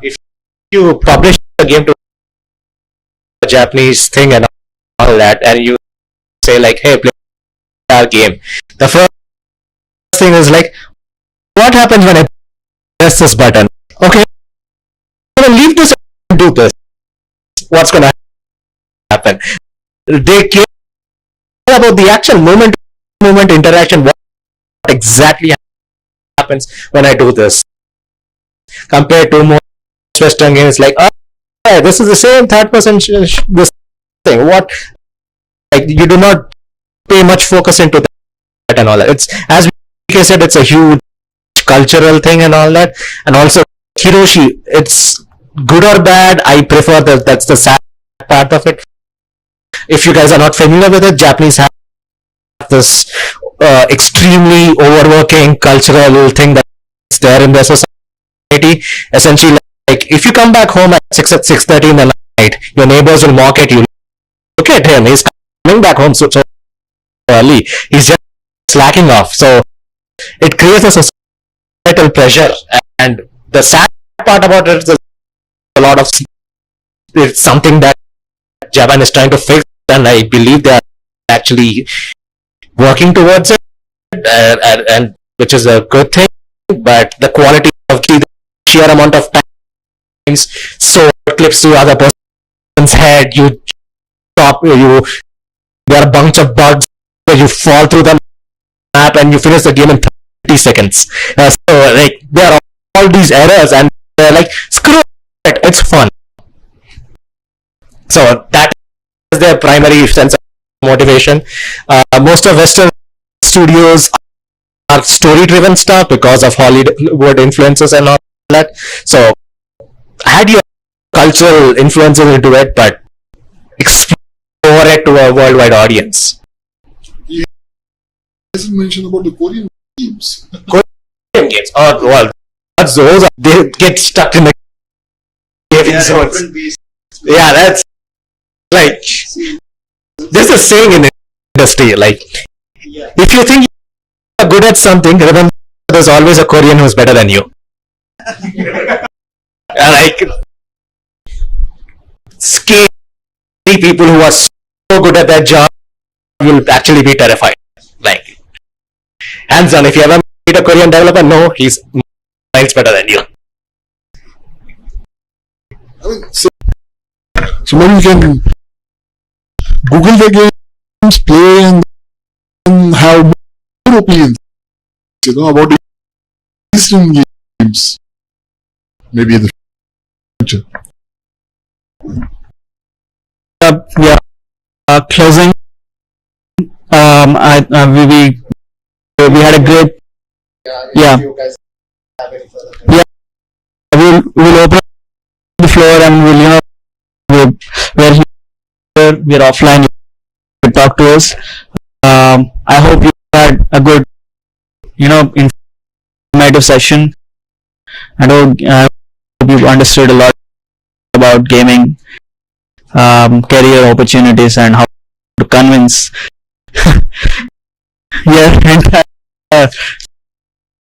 If you publish a game to a Japanese thing and all that, and you say like, hey, play our game, the first thing is like, what happens when I press this button? Okay, I'm gonna leave this and do this. What's gonna happen? They care about the actual moment interaction. What exactly happens when I do this? Compared to most Western games, like, oh, yeah, this is the same third person this thing. What? Like, you do not pay much focus into that and all that. It's, as we said, it's a huge cultural thing and all that. And also Hiroshi, it's good or bad. I prefer that's the sad part of it. If you guys are not familiar with it, Japanese have this extremely overworking cultural thing that's there in their society. Essentially, like, if you come back home at 6:30 in the night, your neighbors will mock at you. Look at him, he's coming back home so early. He's just slacking off. So it creates a societal pressure, and the sad part about it is a lot of, it's something that Japan is trying to fix, and I believe they are actually working towards it, and which is a good thing. But the quality of the sheer amount of times sword clips to other person's head, you chop, there are a bunch of bugs where you fall through the map and you finish the game in 30 seconds. So like, there are all these errors, and they're like, screw it, it's fun. So that is their primary sense of motivation. Most of Western studios are story-driven stuff because of Hollywood influences and all that. So add your cultural influences into it, but explore it to a worldwide audience. You didn't mention about the Korean games. Korean games, oh well, those are, they get stuck in the gaming zones. Yeah, that's like, there's a saying in the industry, like, if you think you're good at something, remember there's always a Korean who's better than you. Like, scary people who are so good at their job, you'll actually be terrified. Like, hands on, if you ever meet a Korean developer, no, he's miles better than you. I mean, so maybe you can Google the games, play, and have more opinions, about the Eastern games. Maybe in the future. Yeah. Closing. We had a great. Yeah. Yeah. We'll open the floor, and we're here. We're offline. You can talk to us. I hope you had a good, informative session. I hope you've understood a lot about gaming, career opportunities, and how to convince your entire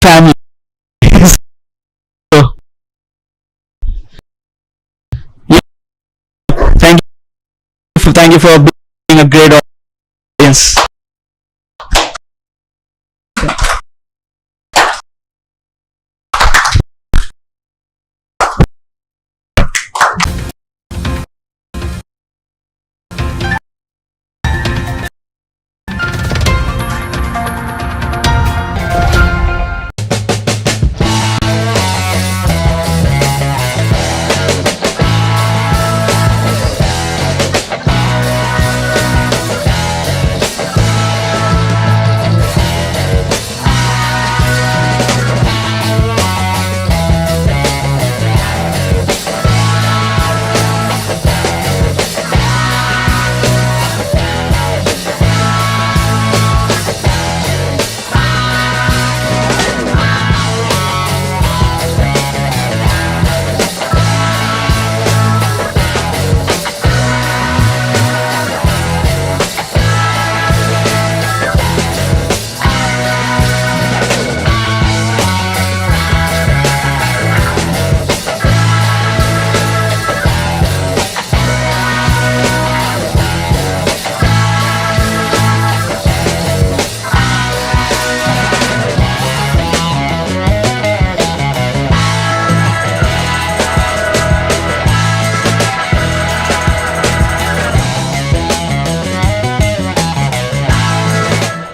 family. So, yeah, thank you for being a great audience.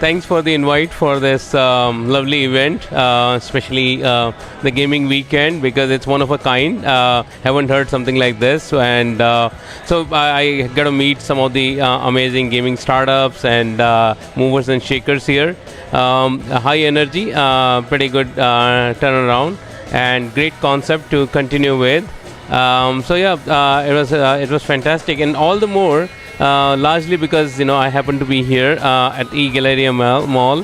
Thanks for the invite for this lovely event, especially the gaming weekend, because it's one of a kind. Haven't heard something like this, and so I got to meet some of the amazing gaming startups and movers and shakers here. High energy, pretty good turnaround, and great concept to continue with. So yeah, it was fantastic, and all the more. Largely because I happen to be here at E-Galleria Mall,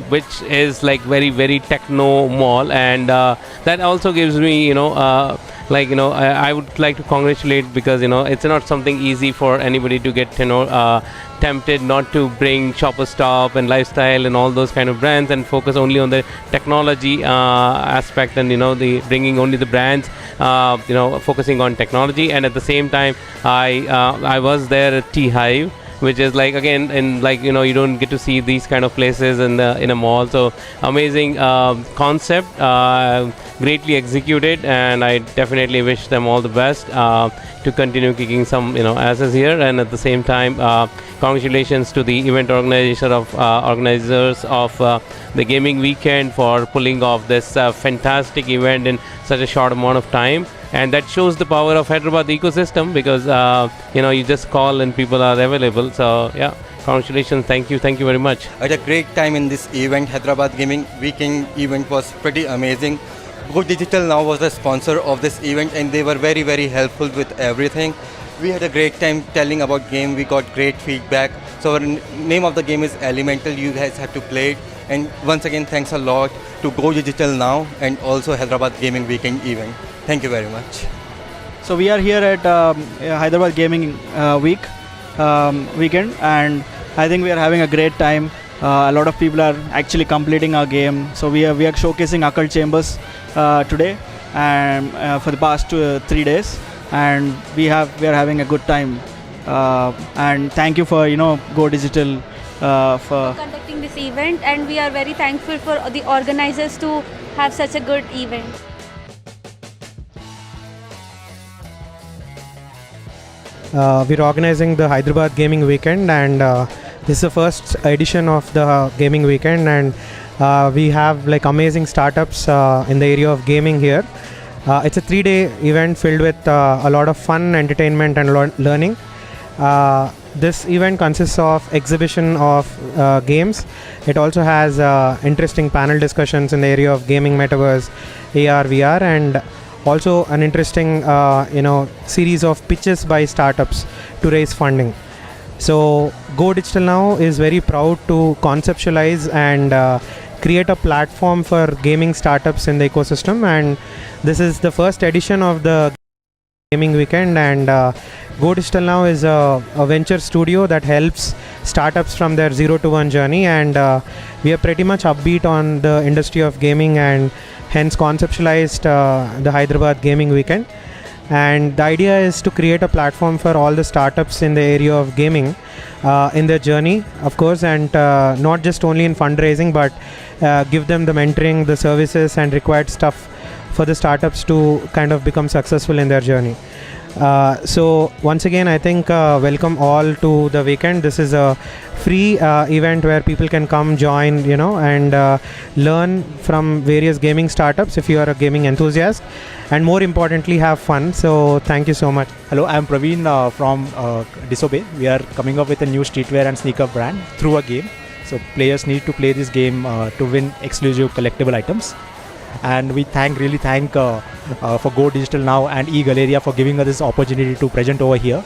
which is like very techno mall, and that also gives me I would like to congratulate, because it's not something easy for anybody to get tempted not to bring shopper stop and lifestyle and all those kind of brands and focus only on the technology aspect, and the bringing only the brands, focusing on technology. And at the same time, I was there at T Hive, which is like, again, in you don't get to see these kind of places in a mall. So amazing concept, greatly executed, and I definitely wish them all the best to continue kicking some asses here. And at the same time, congratulations to the event organizers of the gaming weekend for pulling off this fantastic event in such a short amount of time. And that shows the power of Hyderabad ecosystem, because you just call and people are available. So yeah, congratulations, thank you very much. I had a great time in this event. Hyderabad Gaming Weekend event was pretty amazing. Go Digital Now was the sponsor of this event, and they were very helpful with everything. We had a great time telling about game. We got great feedback. So our name of the game is Elemental. You guys have to play it. And once again, thanks a lot to Go Digital Now and also Hyderabad Gaming Weekend event. Thank you very much. So we are here at Hyderabad Gaming weekend, and I think we are having a great time. A lot of people are actually completing our game. So we are showcasing Occult Chambers today and for the past 3 days, and we are having a good time. And thank you for Go Digital for conducting this event, and we are very thankful for the organizers to have such a good event. We're organizing the Hyderabad Gaming Weekend, and this is the first edition of the gaming weekend, and we have like amazing startups in the area of gaming here. It's a 3-day event filled with a lot of fun, entertainment and learning. This event consists of exhibition of games. It also has interesting panel discussions in the area of gaming, metaverse, AR, VR, and also an interesting series of pitches by startups to raise funding. So Go Digital Now is very proud to conceptualize and create a platform for gaming startups in the ecosystem, and this is the first edition of the Gaming Weekend, and Go Digital Now is a venture studio that helps startups from their 0 to 1 journey, and we are pretty much upbeat on the industry of gaming, and hence conceptualized the Hyderabad Gaming Weekend. And the idea is to create a platform for all the startups in the area of gaming in their journey, of course, and not just only in fundraising, but give them the mentoring, the services and required stuff for the startups to kind of become successful in their journey. So once again, I think welcome all to the weekend. This is a free event where people can come join, and learn from various gaming startups if you are a gaming enthusiast, and more importantly have fun. So thank you so much. Hello, I'm Praveen from Disobey. We are coming up with a new streetwear and sneaker brand through a game. So players need to play this game to win exclusive collectible items. And we really thank for Go Digital Now and eGalleria for giving us this opportunity to present over here.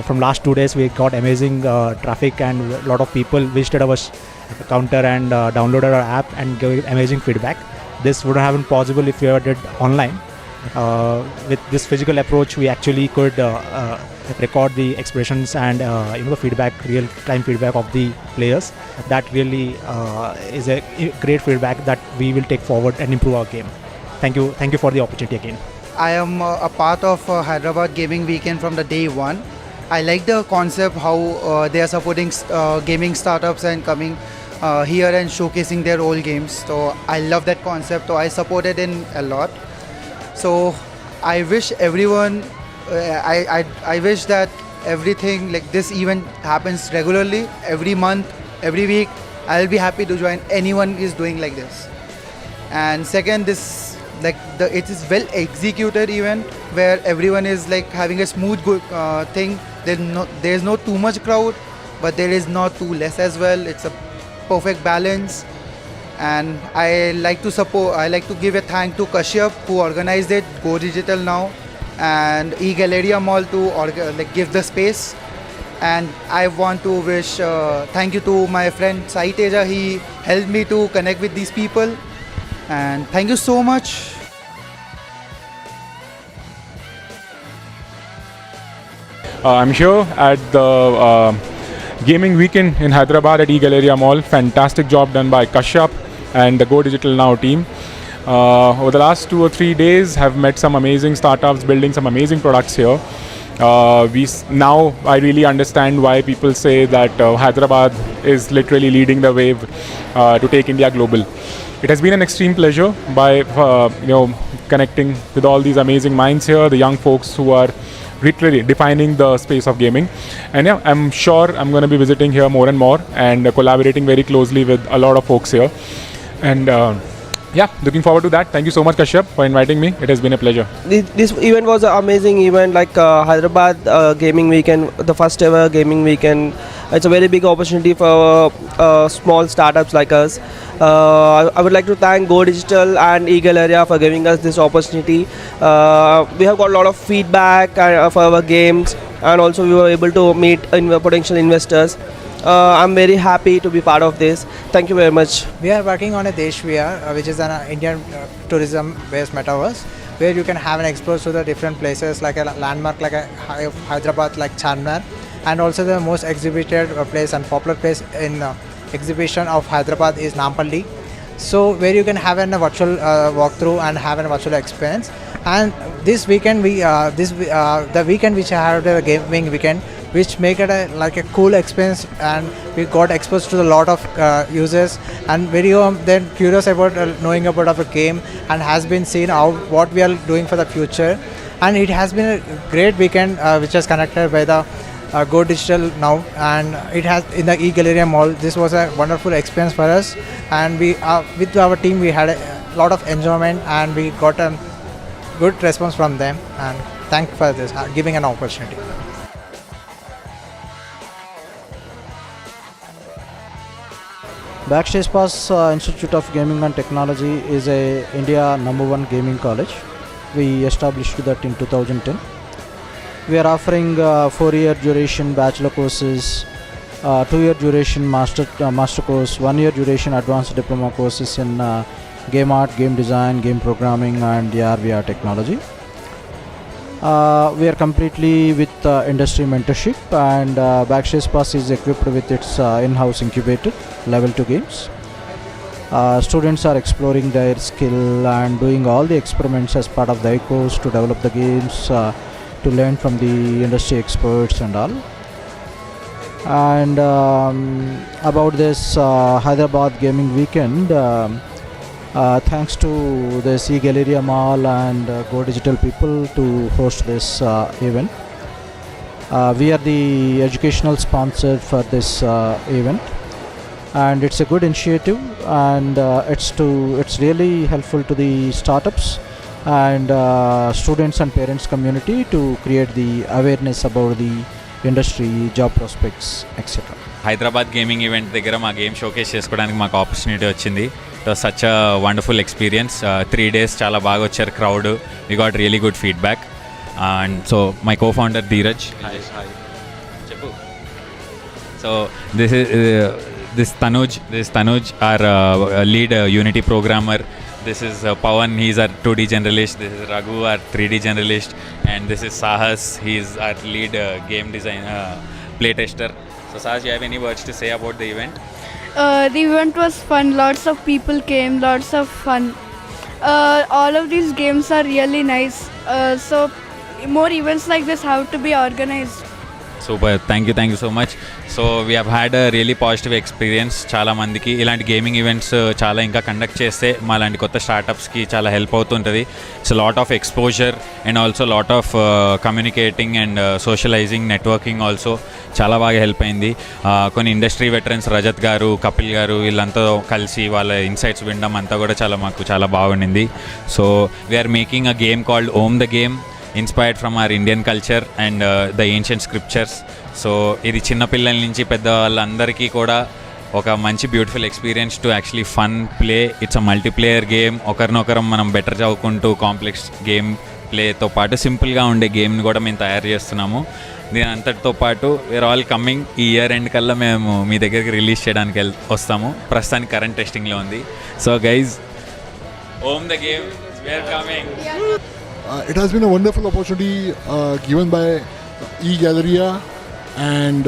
From last 2 days we got amazing traffic, and a lot of people visited our counter and downloaded our app and gave amazing feedback. This wouldn't have been possible if we ever did online. With this physical approach, we actually could record the expressions and the feedback, real-time feedback of the players. That really is a great feedback that we will take forward and improve our game. Thank you for the opportunity again. I am a part of Hyderabad Gaming Weekend from the day one. I like the concept how they are supporting gaming startups and coming here and showcasing their old games. So I love that concept. So I supported it a lot. So I wish everyone, I wish that everything like this event happens regularly, every month, every week. I'll be happy to join anyone is doing like this. And second, this it is well executed event where everyone is like having a smooth good thing. There's no too much crowd, but there is not too less as well. It's a perfect balance. And I like to give a thank to Kashyap who organized it, Go Digital Now, and eGalleria Mall to give the space. And I want to wish thank you to my friend Sai Teja. He helped me to connect with these people, and thank you so much. I'm here at the Gaming Weekend in Hyderabad at eGalleria Mall. Fantastic job done by Kashyap and the Go Digital Now team. Over the last 2 or 3 days, have met some amazing startups building some amazing products here. Now I really understand why people say that Hyderabad is literally leading the wave to take India global. It has been an extreme pleasure by connecting with all these amazing minds here, the young folks who are literally defining the space of gaming. And yeah, I'm sure I'm going to be visiting here more and more and collaborating very closely with a lot of folks here. And yeah, looking forward to that. Thank you so much, Kashyap, for inviting me. It has been a pleasure. This event was an amazing event, like Hyderabad Gaming Weekend, the first ever gaming weekend. It's a very big opportunity for small startups like us. I would like to thank Go Digital and eGalleria for giving us this opportunity. We have got a lot of feedback for our games, and also we were able to meet potential investors. I'm very happy to be part of this. Thank you very much. We are working on a Desh VR, which is an Indian tourism-based metaverse, where you can have an explore to the different places, like a landmark like a Hyderabad, like Charminar, and also the most exhibited place and popular place in exhibition of Hyderabad is Nampalli. So where you can have a virtual walkthrough and have a virtual experience. And this weekend, the weekend which I had the gaming weekend, which make it like a cool experience, and we got exposed to a lot of users, and very then curious about knowing about a game, and has been seen what we are doing for the future. And it has been a great weekend which is connected by the Go Digital Now, and it has in the eGalleria Mall. This was a wonderful experience for us, and we with our team we had a lot of enjoyment, and we got a good response from them, and thank for this giving an opportunity. Backstage Pass Institute of Gaming and Technology is a India #1 gaming college. We established that in 2010. We are offering 4-year duration bachelor courses, 2-year duration master course, 1-year duration advanced diploma courses in game art, game design, game programming and AR/VR technology. We are completely with industry mentorship, and Backstage Pass is equipped with its in-house incubator, level 2 games. Students are exploring their skill and doing all the experiments as part of their course to develop the games, to learn from the industry experts and all. And about this Hyderabad Gaming Weekend, thanks to the C Galleria Mall and Go Digital people to host this event. We are the educational sponsor for this event, and it's a good initiative, and it's really helpful to the startups and students and parents community to create the awareness about the industry, job prospects, etc. Hyderabad gaming event దగ్గర మా game showcase చేసుకోవడానికి మాకు opportunity వచ్చింది. It was such a wonderful experience. 3 days చాలా బాగా వచ్చారు crowd. We got really good feedback. And so my co founder Dhiraj చెప్పు. So this Tanuj our lead Unity programmer. This is Pawan, he's our 2D generalist. This is Raghu, our 3D generalist, and this is Sahas, he's our lead game design playtester. So Sahas, you have any words to say about the event? The event was fun. Lots of people came. Lots of fun. All of these games are really nice. So more events like this have to be organized. Super, thank you so much. So we have had a really positive experience. చాలా మందికి ఇలాంటి gaming events చాలా ఇంకా conduct చేస్తే మా లాంటి కొత్త స్టార్టప్స్కి చాలా హెల్ప్ అవుతుంటుంది. It's lot of exposure and also lot of communicating and socialising, networking also చాలా బాగా హెల్ప్ అయింది. కొన్ని ఇండస్ట్రీ వెటరన్స్ రజత్ గారు, కపిల్ గారు వీళ్ళంతా కలిసి వాళ్ళ ఇన్సైట్స్ వినడం అంతా కూడా మాకు చాలా బాగుండింది. So we're making a game called Om the game, inspired from our Indian culture and the ancient scriptures. So ఇది చిన్నపిల్లల నుంచి పెద్ద వాళ్ళందరికీ కూడా ఒక మంచి beautiful experience to actually fun play. It's a multiplayer game. ఒకరినొకరం మనం బెటర్ చదువుకుంటూ కాంప్లెక్స్ గేమ్ ప్లేతో పాటు సింపుల్గా ఉండే గేమ్ని కూడా మేము తయారు చేస్తున్నాము. దీని అంతటితో పాటు వీఆర్ ఆల్ కమింగ్ ఈ ఇయర్ ఎండ్ కల్లా మేము మీ దగ్గరికి రిలీజ్ చేయడానికి వస్తాము. ప్రస్తుతానికి కరెంట్ టెస్టింగ్లో ఉంది. So guys, on the game, we're coming. It has been a wonderful opportunity given by eGalleria and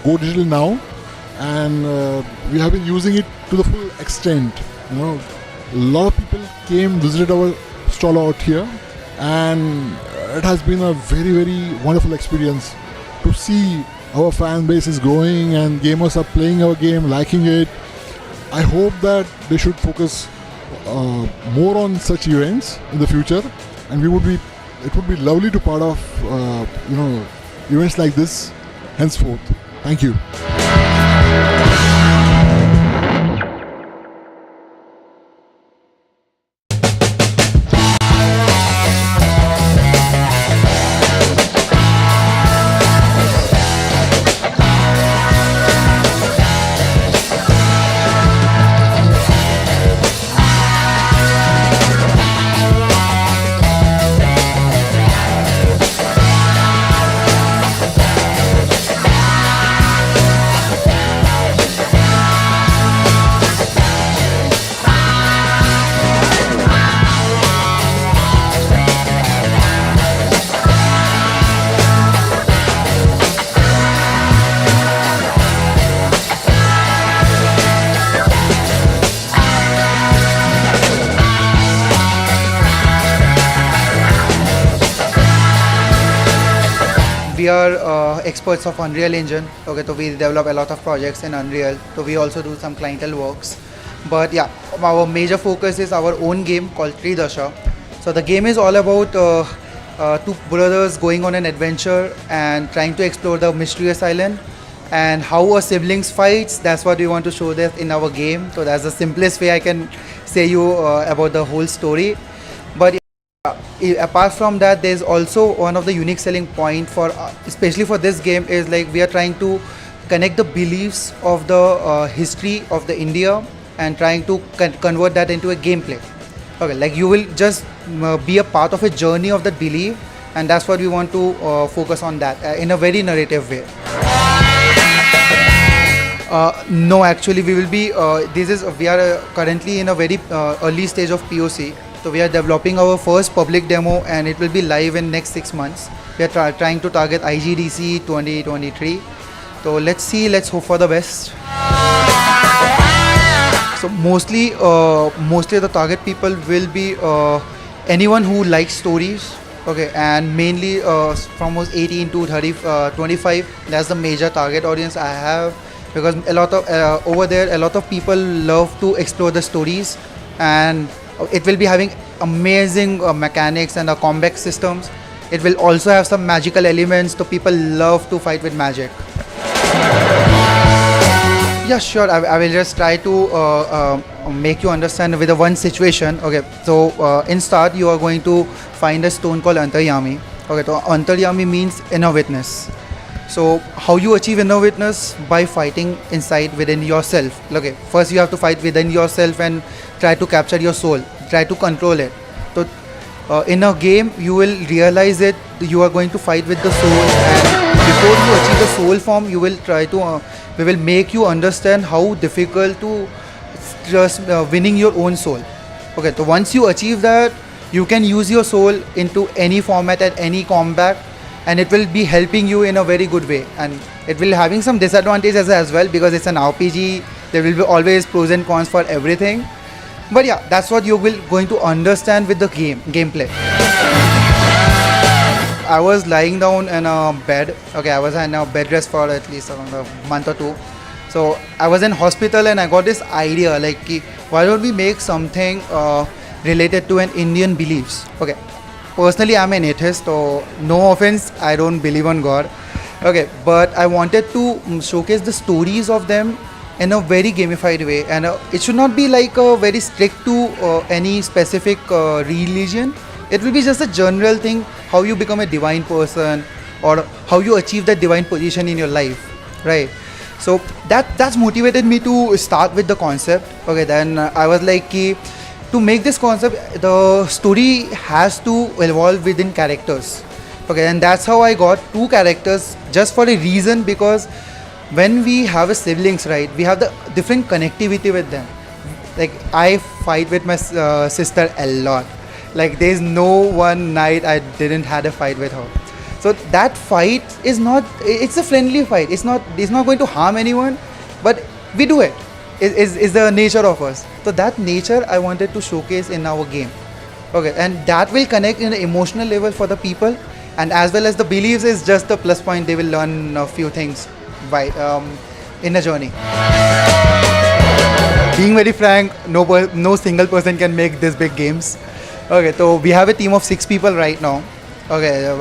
Go Digital now, and we have been using it to the full extent. You know, a lot of people came, visited our stall out here, and it has been a very, very wonderful experience to see our fan base is growing and gamers are playing our game, liking it. I hope that they should focus more on such events in the future. And it would be lovely to part of events like this henceforth. Thank you. We are experts of Unreal Engine. Okay, so we develop a lot of projects in Unreal. So we also do some clientele works. But yeah, our major focus is our own game called Tridasha. So the game is all about two brothers going on an adventure and trying to explore the mysterious island and how a siblings fights. That's what we want to show that in our game. So that's the simplest way I can say you about the whole story. But apart from that, there's also one of the unique selling point for especially for this game is like we are trying to connect the beliefs of the history of the India and trying to convert that into a gameplay. Okay, like you will just be a part of a journey of that belief, and that's what we want to focus on that in a very narrative way. No, actually we will be we are currently in a very early stage of POC. So we are developing our first public demo, and it will be live in next 6 months. We are trying to target IGDC 2023. So let's see, let's hope for the best. So mostly the target people will be anyone who likes stories, okay, and mainly from 18 to 25. That's the major target audience I have, because a lot of over there a lot of people love to explore the stories, and it will be having amazing mechanics and combat systems. It will also have some magical elements, so people love to fight with magic. Yeah, sure. I will just try to make you understand with the one situation. Okay, so in start you are going to find a stone called Antaryami. Okay, so Antaryami means inner witness. So how you achieve inner witness? By fighting inside within yourself. Okay, first you have to fight within yourself and try to capture your soul, try to control it. So in a game you will realize it, you are going to fight with the soul, and before you achieve the soul form you will try to we will make you understand how difficult to just winning your own soul. Okay, so once you achieve that, you can use your soul into any format at any combat, and it will be helping you in a very good way, and it will having some disadvantages as well, because it's an RPG. There will be always pros and cons for everything, but yeah, that's what you will going to understand with the gameplay. I was lying down in a bed. Okay, I was in a bed rest for at least around a month or two. So I was in hospital and I got this idea, like, why don't we make something related to an Indian beliefs? Okay, personally I'm an atheist, so no offense, I don't believe on God. Okay, but I wanted to showcase the stories of them in a very gamified way, and it should not be like very strict to any specific religion. It will be just a general thing, how you become a divine person or how you achieve that divine position in your life, right? So that's motivated me to start with the concept. Okay, then I was like, to make this concept, the story has to evolve within characters. Okay, and that's how I got 2 characters, just for a reason, because when we have a siblings, right, we have the different connectivity with them. Like, I fight with my sister a lot. Like, there's no one night I didn't had a fight with her. So that fight is not, it's a friendly fight. It's not going to harm anyone, but we do it. Is the nature of us. So that nature I wanted to showcase in our game. Okay, and that will connect in an emotional level for the people, and as well as the beliefs is just the plus point. They will learn a few things by in a journey. Being very frank, no single person can make this big games. Okay, so we have a team of 6 people right now. Okay,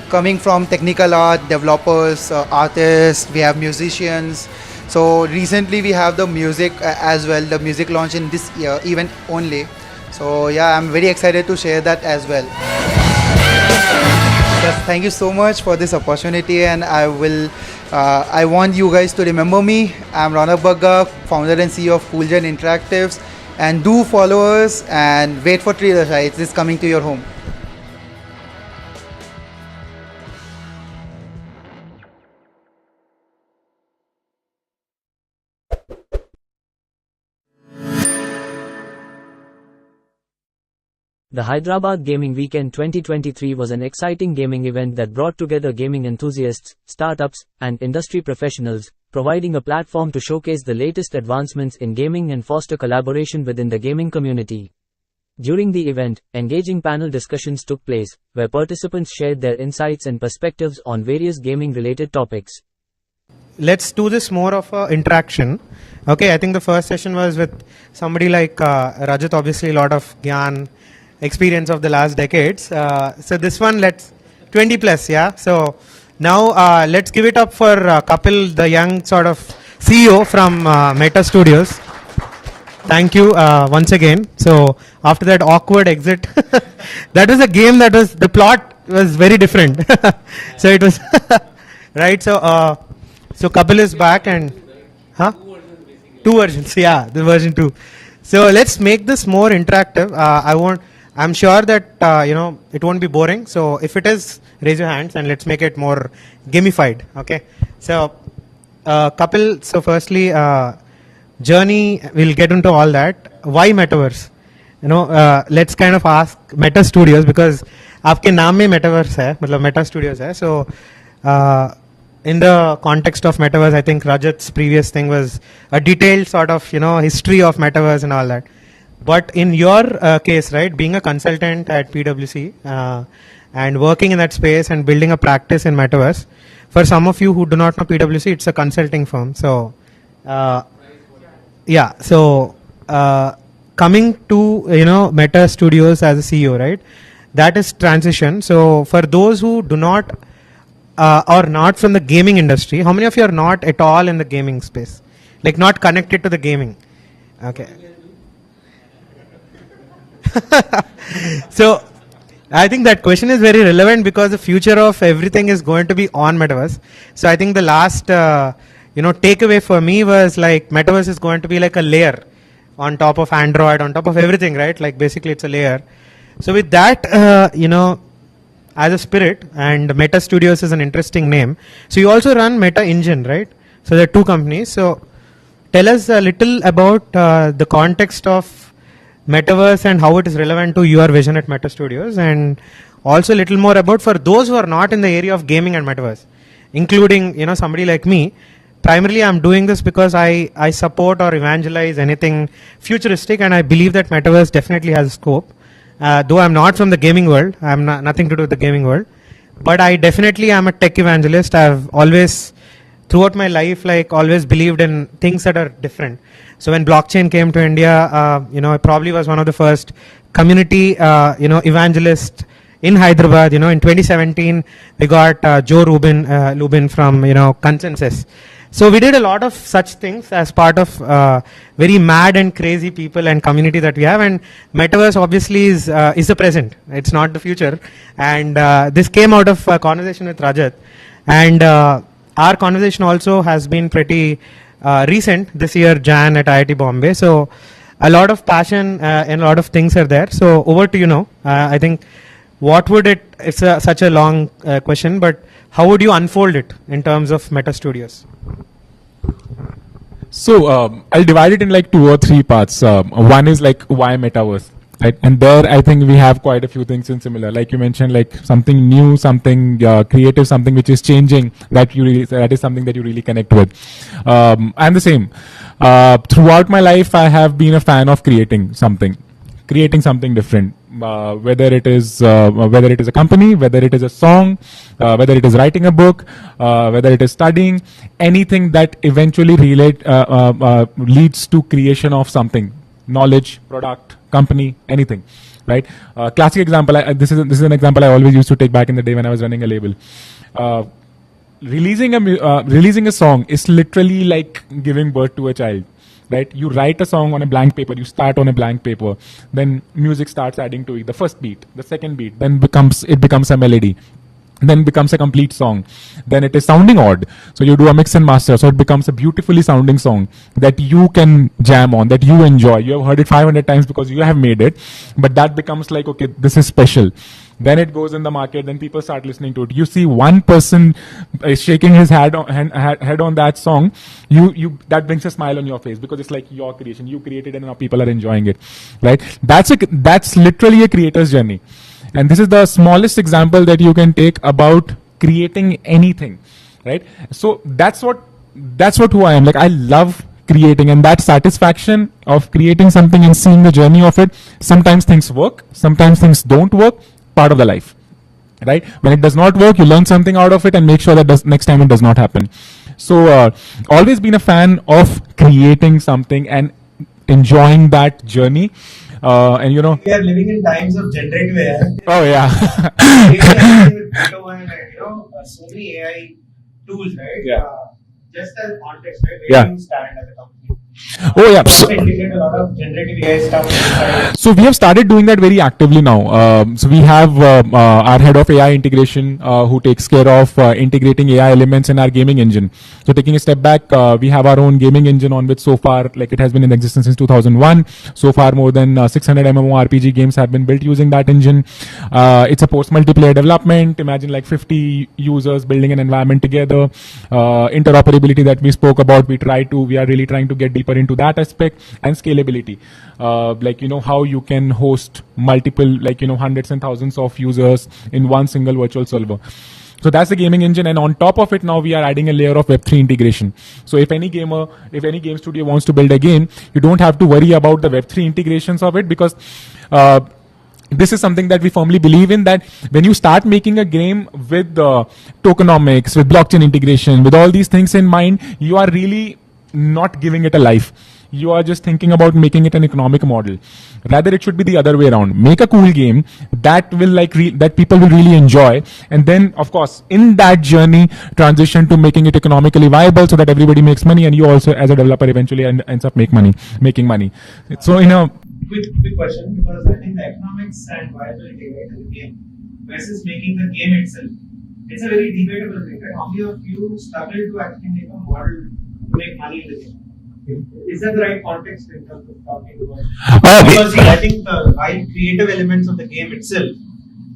coming from technical art, developers, artists, we have musicians. So recently we have the music as well, the music launch in this event only. So yeah, I'm very excited to share that as well. Yes, thank you so much for this opportunity, and I want you guys to remember me. I'm Ronak Bagga, founder and CEO of Coolgen Interactives, and do follow us and wait for Trailer Sites. It's coming to your home. The Hyderabad Gaming Weekend 2023 was an exciting gaming event that brought together gaming enthusiasts, startups, and industry professionals, providing a platform to showcase the latest advancements in gaming and foster collaboration within the gaming community. During the event, engaging panel discussions took place, where participants shared their insights and perspectives on various gaming-related topics. Let's do this more of an interaction. Okay, I think the first session was with somebody like Rajat, obviously a lot of Gyan experience of the last decades. So this one, let's 20 plus, yeah. So now let's give it up for Kapil, the young sort of CEO from Meta Studios. Thank you once again. So after that awkward exit, that was a game that was, the plot was very different. So it was right. So so Kapil is back, and 2 versions, yeah, the version 2. So let's make this more interactive. I'm sure that it won't be boring. So if it is, raise your hands and let's make it more gamified. Okay. So Kapil, so firstly, journey, we'll get into all that. Why metaverse? let's kind of ask Meta Studios, because आपके नाम में metaverse है, मतलब Meta Studios है. So in the context of metaverse, I think Rajat's previous thing was a detailed sort of history of metaverse and all that. But in your case, right, being a consultant at PwC and working in that space and building a practice in metaverse, for some of you who do not know PwC, it's a consulting firm. So yeah, so coming to Meta Studios as a CEO, right, that is transition. So for those who do not or not from the gaming industry, how many of you are not at all in the gaming space, like not connected to the gaming? Okay. So I think that question is very relevant because the future of everything is going to be on metaverse. So I think the last takeaway for me was like metaverse is going to be like a layer on top of Android, on top of everything, right? Like basically it's a layer. So with that, as a spirit, and Meta Studios is an interesting name. So you also run Meta Engine, right? So there are two companies. So tell us a little about the context of metaverse and how it is relevant to your vision at Meta Studios, and also a little more about for those who are not in the area of gaming and metaverse, including somebody like me. Primarily I'm doing this because I support or evangelize anything futuristic, and I believe that metaverse definitely has scope. Though I'm not from the gaming world, I'm nothing to do with the gaming world, but I definitely am a tech evangelist. I've always, throughout my life, like always believed in things that are different. So when blockchain came to India, I probably was one of the first community, evangelist in Hyderabad. In 2017, we got Joe Lubin from, Consensus. So we did a lot of such things as part of very mad and crazy people and community that we have. And metaverse obviously is the present. It's not the future. And this came out of a conversation with Rajat. And our conversation also has been pretty recent this year, Jan at IIT Bombay. So a lot of passion and a lot of things are there. So over to you now. I think what would it's such a long question, but how would you unfold it in terms of Meta Studios? So I'll divide it in like 2 or 3 parts. One is like why metaverse, right? And there I think we have quite a few things in similar. Like you mentioned, like something new, something creative, something which is changing. That is something that you really connect with. I'm the same. Throughout my life, I have been a fan of creating something different. Whether it is a company, whether it is a song, whether it is writing a book, whether it is studying, anything that eventually leads to creation of something, knowledge, product, company, anything, right? Classic example. This is an example I always used to take back in the day when I was running a label. Releasing a song is literally like giving birth to a child. Right, you write a song on a blank paper, you start on a blank paper, then music starts adding to it, the first beat, the second beat, then it becomes a melody, then becomes a complete song, then it is sounding odd, so you do a mix and master, so it becomes a beautifully sounding song that you can jam on, that you enjoy. You have heard it 500 times because you have made it, but that becomes like, okay, this is special. Then it goes in the market, then people start listening to it. You see one person is shaking his head on that song, that brings a smile on your face because it's like your creation. You created it and now people are enjoying it, right? That's literally a creator's journey. And this is the smallest example that you can take about creating anything, right? So that's who I am. Like, I love creating, and that satisfaction of creating something and seeing the journey of it. Sometimes things work, sometimes things don't work. Part of the life, right? When it does not work, you learn something out of it and make sure that next time it does not happen. So always been a fan of creating something and enjoying that journey. And we are living in times of generative AI. Oh yeah. So many AI tools, right? Yeah. Just as context, right? Where do you stand as a company? Oh yeah. Integrate a lot of generative AI stuff. So we have started doing that very actively now. So we have our head of AI integration who takes care of integrating AI elements in our gaming engine. So taking a step back, we have our own gaming engine on which so far, like it has been in existence since 2001. So far more than 600 MMORPG games have been built using that engine. It's a post-multiplayer development. Imagine like 50 users building an environment together. Interoperability that we spoke about, we are really trying to get deeper deeper into that aspect, and scalability, like how you can host multiple, hundreds and thousands of users in one single virtual server. So that's the gaming engine, and on top of it, now we are adding a layer of Web3 integration. So if any game studio wants to build a game, you don't have to worry about the Web3 integrations of it, because this is something that we firmly believe in, that when you start making a game with tokenomics, with blockchain integration, with all these things in mind, you are really not giving it a life. You are just thinking about making it an economic model. Rather, it should be the other way around. Make a cool game that will that people will really enjoy, and then, of course, in that journey, transition to making it economically viable so that everybody makes money, and you also, as a developer, eventually ends up making money. So, Quick question, because I think the economics and viability of the game versus making the game itself, it's a very debatable thing. Right? How many of you struggle to actually make a model to make money in the game? Is that the right context in terms of talking about? Because I think the creative elements of the game itself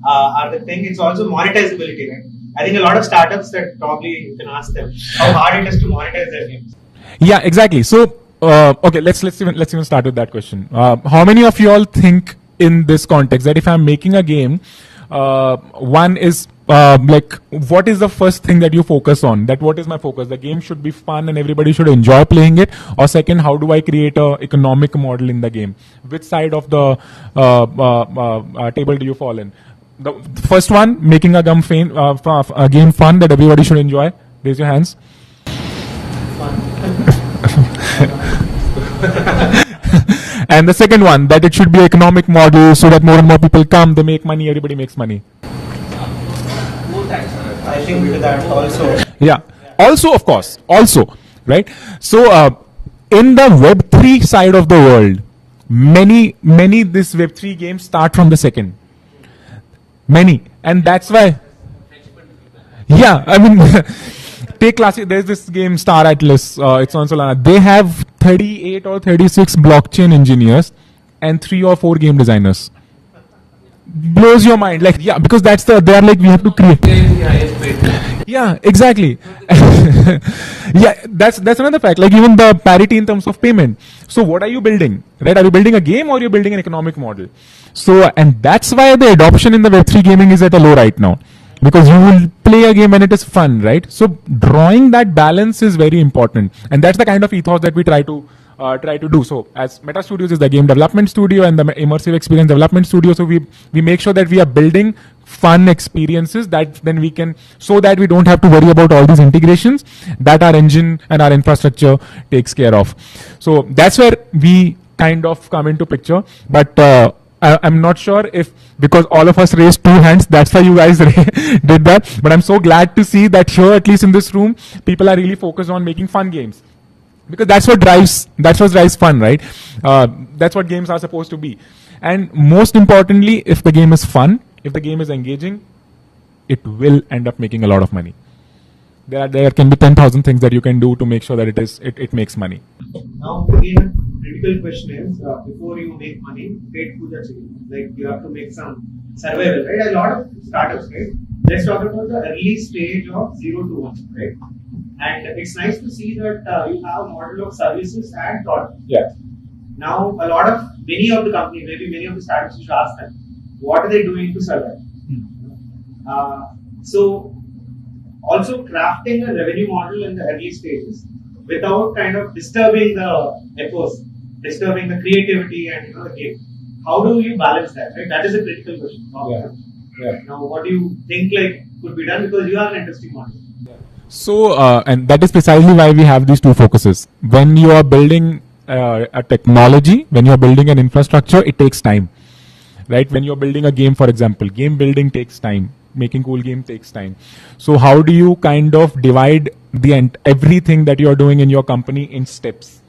are the thing. It's also monetizability, right? I think a lot of startups that probably you can ask them how hard it is to monetize their games. Yeah, exactly. So, okay, let's even start with that question. How many of you all think in this context that if I'm making a game, one is what is the first thing that you focus on? That what is my focus? The game should be fun and everybody should enjoy playing it. Or second, how do I create a economic model in the game? Which side of the table do you fall in? The first one, making a game fun that everybody should enjoy. Raise your hands. And the second one, that it should be economic model so that more and more people come, they make money, everybody makes money. I think that also. Yeah. Also, of course. Also, right? So, in the Web3 side of the world, many this Web3 games start from the second. Many. And that's why. Yeah, I mean, take classic. There's this game Star Atlas. It's on Solana. They have 38 or 36 blockchain engineers and 3 or 4 game designers. Blows your mind. Like, yeah, because they are like, we have to create. Yeah, exactly. Yeah, that's another fact. Like, even the parity in terms of payment. So what are you building? Right? Are you building a game or are you building an economic model? So, and that's why the adoption in the Web3 gaming is at a low right now. Because you will play a game when it is fun, right? So drawing that balance is very important. And that's the kind of ethos that we try to do. So as Meta Studios is the game development studio and the immersive experience development studio, so we make sure that we are building fun experiences that then we can, so that we don't have to worry about all these integrations that our engine and our infrastructure takes care of. So that's where we kind of come into picture. But I'm not sure if, because all of us raised 2 hands, that's why you guys did that. But I'm so glad to see that here, at least in this room, people are really focused on making fun games. Because that's what drives fun, right? That's what games are supposed to be. And most importantly, if the game is fun, if the game is engaging, it will end up making a lot of money. There can be 10,000 things that you can do to make sure that it makes money. Now, again, critical question is, before you make money, paid puja chahiye. Like, you have to make some survival, right? A lot of startups, right? Let's talk about the early stage of 0 to 1, right? And it's nice to see that you have a model of services and product. Yeah. Now, many of the companies, maybe many of the startups, you should ask them, what are they doing to survive? So, also crafting a revenue model in the early stages without kind of disturbing the ethos, disturbing the creativity and the game. How do you balance that? Right? That is a critical question. Yeah. Now, what do you think could be done, because you have an interesting model? So, and that is precisely why we have these 2 focuses. When you are building a technology, when you are building an infrastructure, it takes time, right? When you are building a game, for example, game building takes time. Making cool game takes time. So how do you kind of divide everything that you are doing in your company in steps?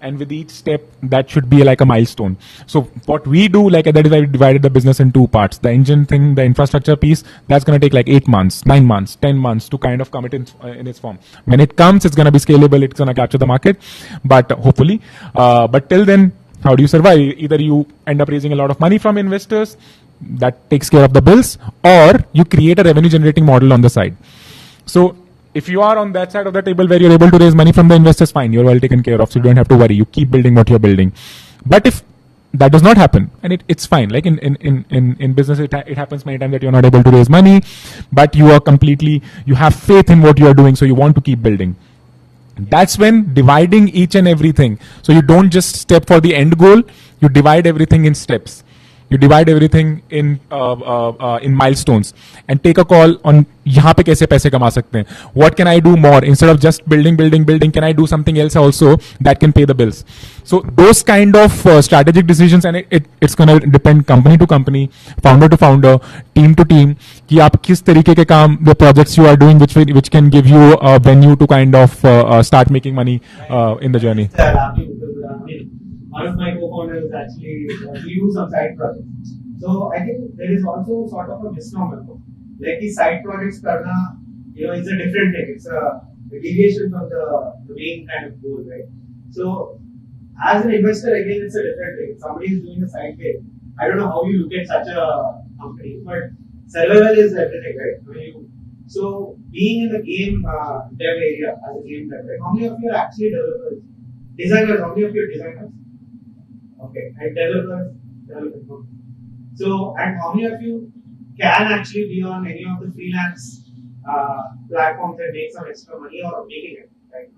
And with each step, that should be like a milestone. So what we do, that is why we divided the business in 2 parts. The engine thing, the infrastructure piece, that's going to take like 8 months, 9 months, 10 months to kind of come in its form. When it comes, it's going to be scalable. It's going to capture the market, but hopefully, but till then, how do you survive? Either you end up raising a lot of money from investors, that takes care of the bills, or you create a revenue generating model on the side. So If you are on that side of the table where you're able to raise money from the investors, fine, you're well taken care of, so you don't have to worry. You keep building what you're building. But if that does not happen, and it's fine. Like in business, it happens many times that you're not able to raise money, but you have faith in what you are doing, so you want to keep building. That's when dividing each and everything. So you don't just step for the end goal, you divide everything in steps. You divide everything in milestones and take a call on यहाँ पे कैसे पैसे कमा सकते हैं. What can I do more instead of just building? Can I do something else also that can pay the bills? So those kind of strategic decisions, and it's gonna depend company to company, founder to founder, team to team, कि आप किस तरीके के काम, the projects you are doing which can give you a venue to kind of start making money in the journey. One of my co-founders actually we do some side projects. So I think there is also sort of a misnomer. Like these side projects karna, it's a different thing. It's a deviation from the main kind of goal, right? So as an investor, again, it's a different thing. Somebody is doing a side thing. I don't know how you look at such a company, but survival is everything, right? So being in the game dev area as a game dev, right? How many of you are actually developers? Designers, how many of you are designers? Okay, and developers. So, and how many of you can actually be on any of the freelance platforms and make some extra money or making it, right?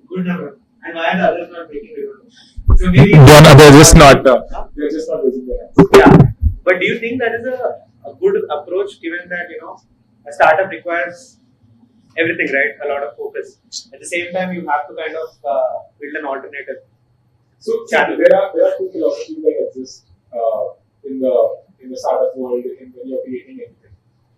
Good number. And why are the others not making it? So maybe they're just not raising their hands. Yeah, but do you think that is a good approach, given that a startup requires everything, right? A lot of focus. At the same time, you have to kind of build an alternative. So there are two philosophies that exist in the startup world when you're creating anything,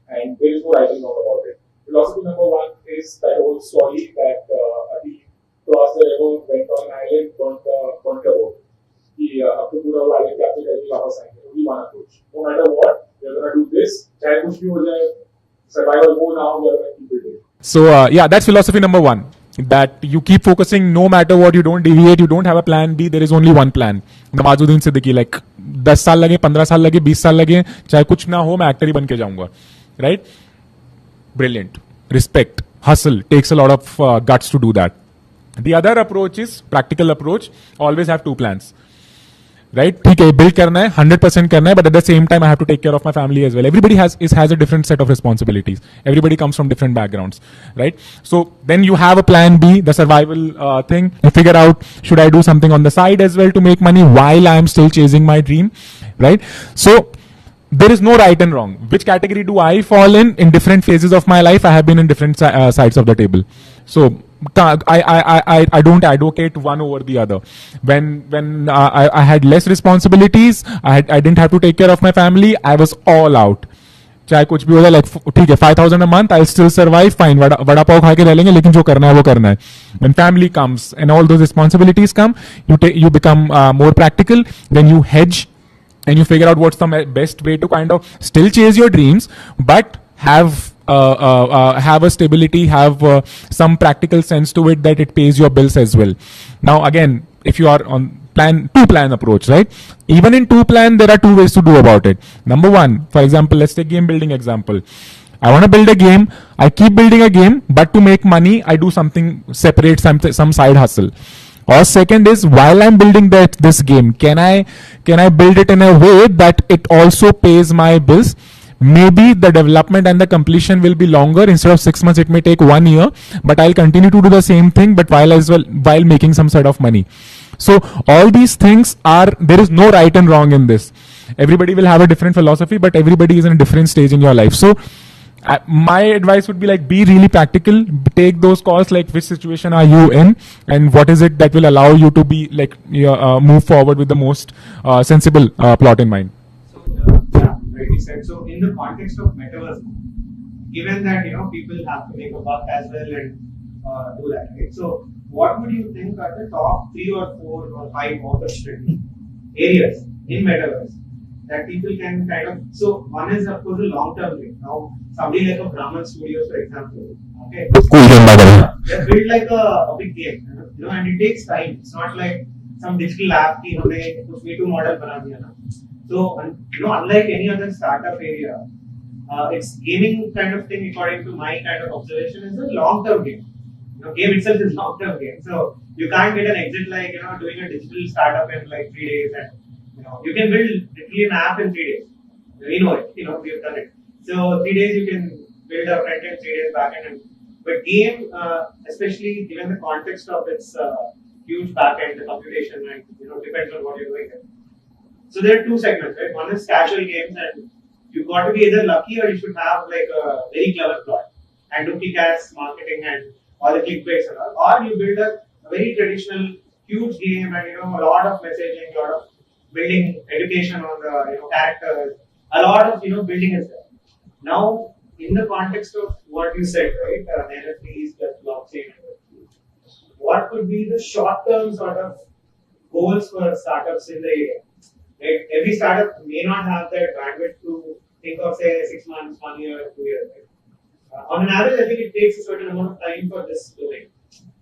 and there is no right and wrong about it. Philosophy number one is that old story that a team crossed the river, went on an island, burnt a boat. कि अब तो पूरा island capture करके वापस आएंगे. Only one approach. No matter what, we're gonna do this. चाहे कुछ भी हो जाए, survival हो ना हो, we're gonna keep building. So that's philosophy number one. That you keep focusing no matter what, you don't deviate, you don't have a plan B, there is only one plan. Nawazuddin Siddiqui, like 10 साल लगे, 15 साल लगे, 20 साल लगे, चाहे कुछ ना हो, मैं एक्टर ही बन के जाऊंगा. Right? Brilliant. Respect. Hustle. Takes a lot of guts to do that. The other approach is practical approach. Always have two plans. Right? ठीक है, build करना है, 100% करना है, but at the same time I have to take care of my family as well. Everybody has a different set of responsibilities. Everybody comes from different backgrounds, right? So then you have a plan B, the survival thing. You figure out, should I do something on the side as well to make money while I am still chasing my dream, right? So there is no right and wrong. Which category do I fall in different phases of my life? I have been in different sides of the table. So I don't advocate one over the other. When I had less responsibilities, I didn't have to take care of my family, I was all out. चाहे कुछ भी हो जाए, like ठीक है, 5,000 a month, I'll still survive, fine, vada pav खा के रह लेंगे, लेकिन जो करना है वो करना है. When family comes and all those responsibilities come, you become more practical, then you hedge and you figure out what's the best way to kind of still chase your dreams, but have a stability, have some practical sense to it that it pays your bills as well. Now again, if you are on two plan approach, right? Even in two plan, there are two ways to do about it. Number one, for example, let's take game building example. I want to build a game. I keep building a game, but to make money, I do something separate, some side hustle. Or second is, while I'm building this game, can I build it in a way that it also pays my bills? Maybe the development and the completion will be longer. Instead of 6 months, it may take 1 year, but I'll continue to do the same thing, but while making some sort of money. So all these things there is no right and wrong in this. Everybody will have a different philosophy, but everybody is in a different stage in your life. So my advice would be like, be really practical, take those calls, like which situation are you in and what is it that will allow you to be like move forward with the most sensible plot in mind. Rightly said. So in the context of metaverse, given that people have to make a buck as well and do that, right? So what would you think are the top 3 or 4 or 5 opportunity areas in metaverse that people can kind of? So one is of course a long-term thing. Now somebody like a Brahman Studios, for example, okay, they build like a big game, and it takes time. It's not like some digital app ki humne kuch V2 model bana diya na. So unlike any other startup area, It's gaming kind of thing, according to my kind of observation, is a long-term game. Game itself is long-term game. So you can't get an exit like doing a digital startup in like 3 days, and you can build literally an app in 3 days. We know it. We've done it. So 3 days you can build a front end, 3 days back end. But game, especially given the context of its huge back end, the computation, and depends on what you're doing. So there are two segments, right? One is casual games, and you've got to be either lucky or you should have like a very clever plot and do kick-ass marketing and all the clickbaits and all. Or you build a very traditional, huge game and a lot of messaging, a lot of building education on the characters, a lot of building is there. Now, in the context of what you said, right? NFTs plus blockchain. What could be the short-term sort of goals for startups in the area? Right? Every startup may not have that bandwidth to think of, say, 6 months, 1 year, 2 years. Right? On an average, I think it takes a certain amount of time for this domain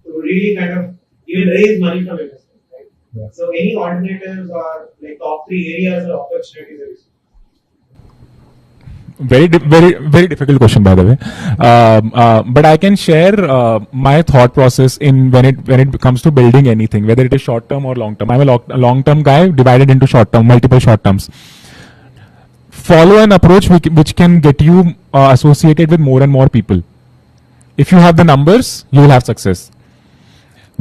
to really kind of even raise money from investors. Right? Yeah. So, any alternatives or like top 3 areas or opportunities that you see? Very difficult question, by the way. But I can share my thought process in when it comes to building anything, whether it is short term or long term. I'm a long term guy divided into short term, multiple short terms. Follow an approach which can get you associated with more and more people. If you have the numbers, you will have success.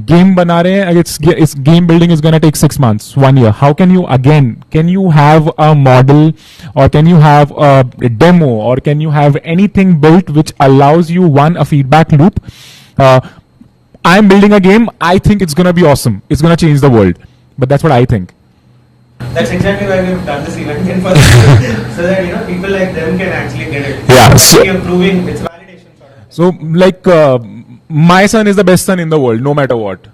Game bana rahe hain, it's game building is going to take 6 months, 1 year. How can you have a model, or can you have a demo, or can you have anything built which allows you a feedback loop? I'm building a game, I think it's going to be awesome, it's going to change the world, but that's what I think. That's exactly why we've done this event in first, so that people like them can actually get it. Yeah, so you're proving it's validation sort of. So like my son is the best son in the world, no matter what,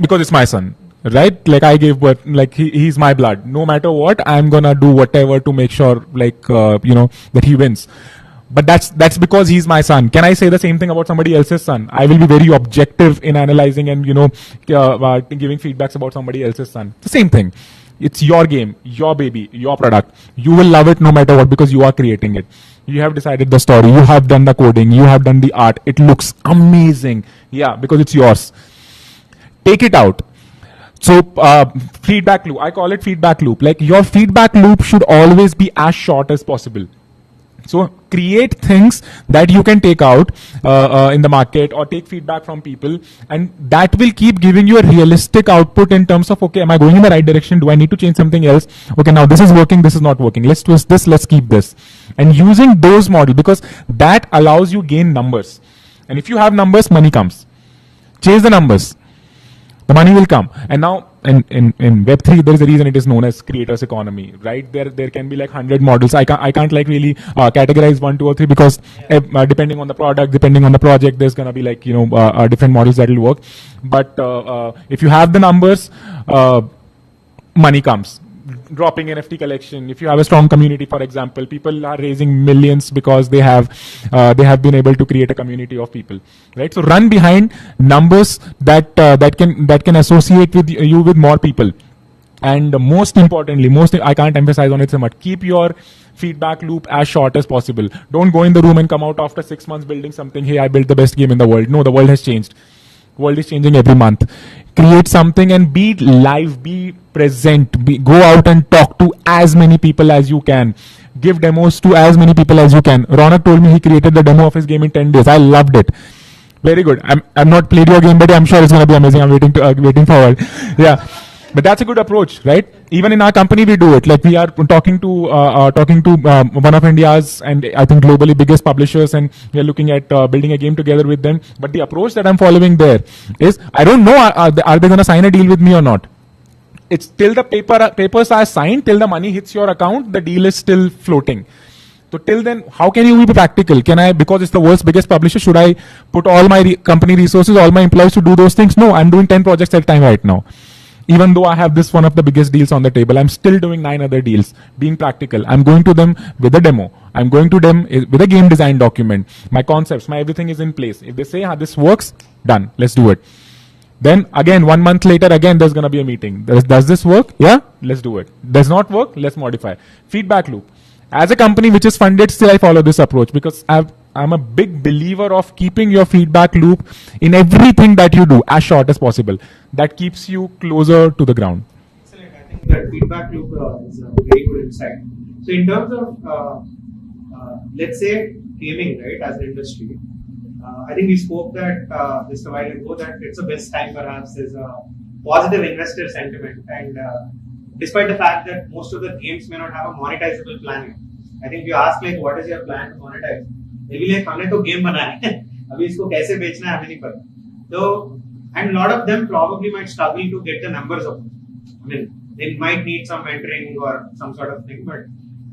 because it's my son, right? Like I gave birth, like he's my blood. No matter what, I'm gonna do whatever to make sure, like that he wins. But that's because he's my son. Can I say the same thing about somebody else's son? I will be very objective in analyzing and giving feedbacks about somebody else's son. The same thing. It's your game, your baby, your product. You will love it no matter what, because you are creating it. You have decided the story, you have done the coding, you have done the art. It looks amazing. Yeah, because it's yours. Take it out. So feedback loop, I call it feedback loop. Like your feedback loop should always be as short as possible. So create things that you can take out in the market, or take feedback from people, and that will keep giving you a realistic output in terms of, okay, am I going in the right direction? Do I need to change something else? Okay, now this is working, this is not working. Let's twist this, let's keep this. And using those models, because that allows you gain numbers. And if you have numbers, money comes. Chase the numbers. The money will come. And now in Web3, there is a reason it is known as creators economy, right? There can be like 100 models. I can't like really categorize 1, 2, or 3, because depending on the product, depending on the project, there's gonna be like different models that will work. But if you have the numbers, money comes. Dropping NFT collection. If you have a strong community, for example, people are raising millions because they have been able to create a community of people, right? So run behind numbers that can associate with you with more people. And most importantly, I can't emphasize on it so much, keep your feedback loop as short as possible. Don't go in the room and come out after 6 months building something. Hey, I built the best game in the world. No, the world has changed. World is changing every month. Create something and be live, be present, go out and talk to as many people as you can. Give demos to as many people as you can. Ronak told me he created the demo of his game in 10 days. I loved it. Very good. I'm not played your game, but I'm sure it's going to be amazing. I'm waiting forward. Yeah. But that's a good approach, right? Even in our company, we do it. Like we are talking to one of India's, and I think globally biggest publishers, and we are looking at building a game together with them. But the approach that I'm following there is, I don't know, are they going to sign a deal with me or not? It's till the papers are signed, till the money hits your account, the deal is still floating. So till then, how can you be practical? Can I, because it's the world's biggest publisher, should I put all my company resources, all my employees to do those things? No, I'm doing 10 projects at a time right now. Even though I have this one of the biggest deals on the table, I'm still doing 9 other deals, being practical. I'm going to them with a demo. I'm going to them with a game design document. My concepts, my everything is in place. If they say, this works, done, let's do it. Then again, 1 month later, again, there's going to be a meeting. Does this work? Yeah, let's do it. Does not work, let's modify. Feedback loop. As a company which is funded, still I follow this approach because I'm a big believer of keeping your feedback loop in everything that you do as short as possible. That keeps you closer to the ground. Excellent. I think that feedback loop is a very good insight. So in terms of let's say gaming, right, as an industry, I think we spoke that just a while ago that it's the best time perhaps there's a positive investor sentiment, and despite the fact that most of the games may not have a monetizable plan, I think if you ask like what is your plan to monetize, they'll be like हमने तो game बनाया है, अभी इसको कैसे बेचना है हमें नहीं पता. So and a lot of them probably might struggle to get the numbers of it. I mean, they might need some mentoring or some sort of thing, but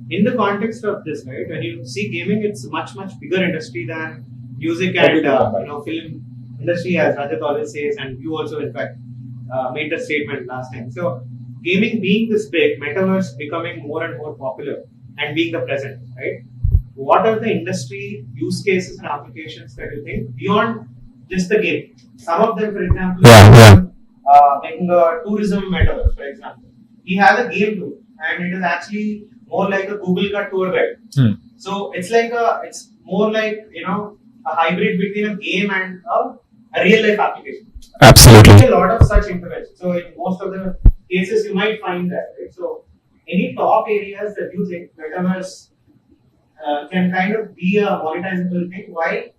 in the context of this, right, when you see gaming, it's much bigger industry than music and film industry, as Rajat always says, and you also in fact made the statement last time. So gaming being this big, metaverse becoming more and more popular and being the present, right? What are the industry use cases and applications that you think beyond just the game? Some of them, for example, making a tourism metaverse, for example. He has a game too, and it is actually more like a Google ka tour guide. So it's like it's more like a hybrid between a game and a real life application. Absolutely. A lot of such interventions. So in most of the cases, you might find that. Right? So any top areas that you think metaverse can kind of be a monetizable thing? Why?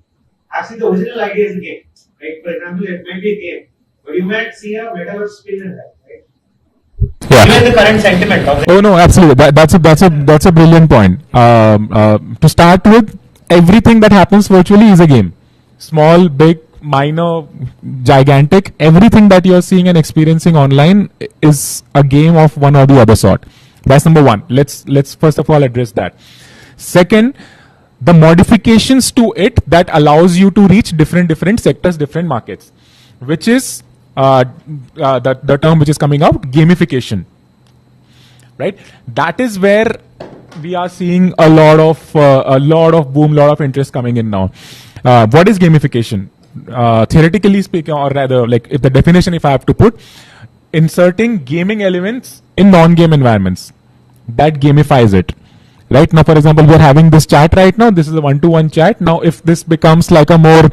Actually, the original idea is a game. Right? For example, it might be a game, but you might see a metaverse spin in that. Given the current sentiment of it. Oh no, absolutely. That's a brilliant point. To start with, everything that happens virtually is a game. Small, big, minor, gigantic. Everything that you're seeing and experiencing online is a game of one or the other sort. That's number one. Let's first of all address that. Second, the modifications to it that allows you to reach different sectors, different markets, which is the term which is coming out, gamification, right? That is where we are seeing a lot of boom, lot of interest coming in now. What is gamification? Theoretically speaking, or rather, like if the definition, if I have to put, inserting gaming elements in non-game environments that gamifies it. Right now, for example, we are having this chat right now. This is a one-to-one chat. Now, if this becomes like a more,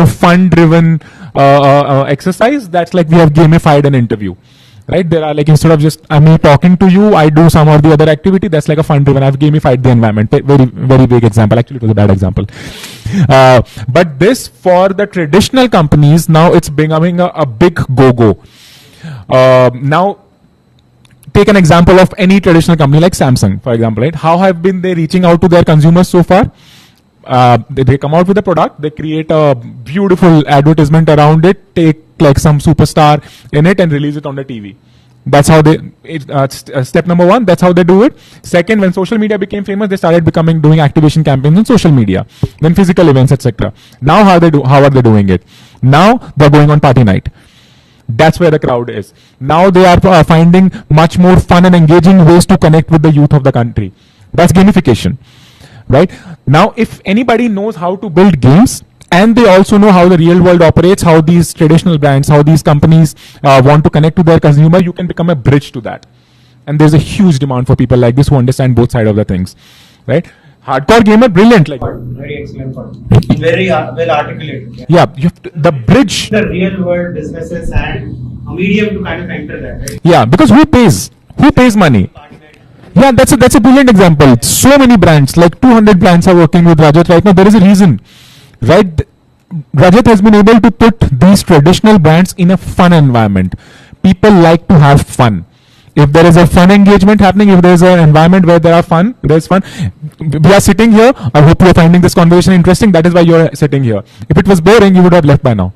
fun-driven exercise, that's like we have gamified an interview. Right? There are like, instead of just me talking to you, I do some or the other activity. That's like a fun-driven. I've gamified the environment. Very, very big example. Actually, it was a bad example. But this, for the traditional companies, now it's becoming a big go-go. Now, take an example of any traditional company like Samsung, for example, right? How have been they reaching out to their consumers so far? They come out with a product, they create a beautiful advertisement around it, take like some superstar in it and release it on the TV. That's how they, step number one, that's how they do it. Second, when social media became famous, they started doing activation campaigns on social media, then physical events, etc. Now how are they doing it? Now they're going on party night. That's where the crowd is. Now they are finding much more fun and engaging ways to connect with the youth of the country. That's gamification, right? Now, if anybody knows how to build games, and they also know how the real world operates, how these traditional brands, how these companies want to connect to their consumer, you can become a bridge to that. And there's a huge demand for people like this who understand both sides of the things, right? Hardcore gamer, brilliant. Like very excellent point. Very well articulated. Yeah, you have to, the bridge. The real world businesses and a medium to kind of enter that, right? Yeah, because who pays? Who pays money? Yeah, that's a brilliant example. So many brands, like 200 brands are working with Rajat right now. There is a reason, right? Rajat has been able to put these traditional brands in a fun environment. People like to have fun. If there is a fun engagement happening, if there is an environment where there's fun, we are sitting here. I hope you are finding this conversation interesting. That is why you are sitting here. If it was boring, you would have left by now,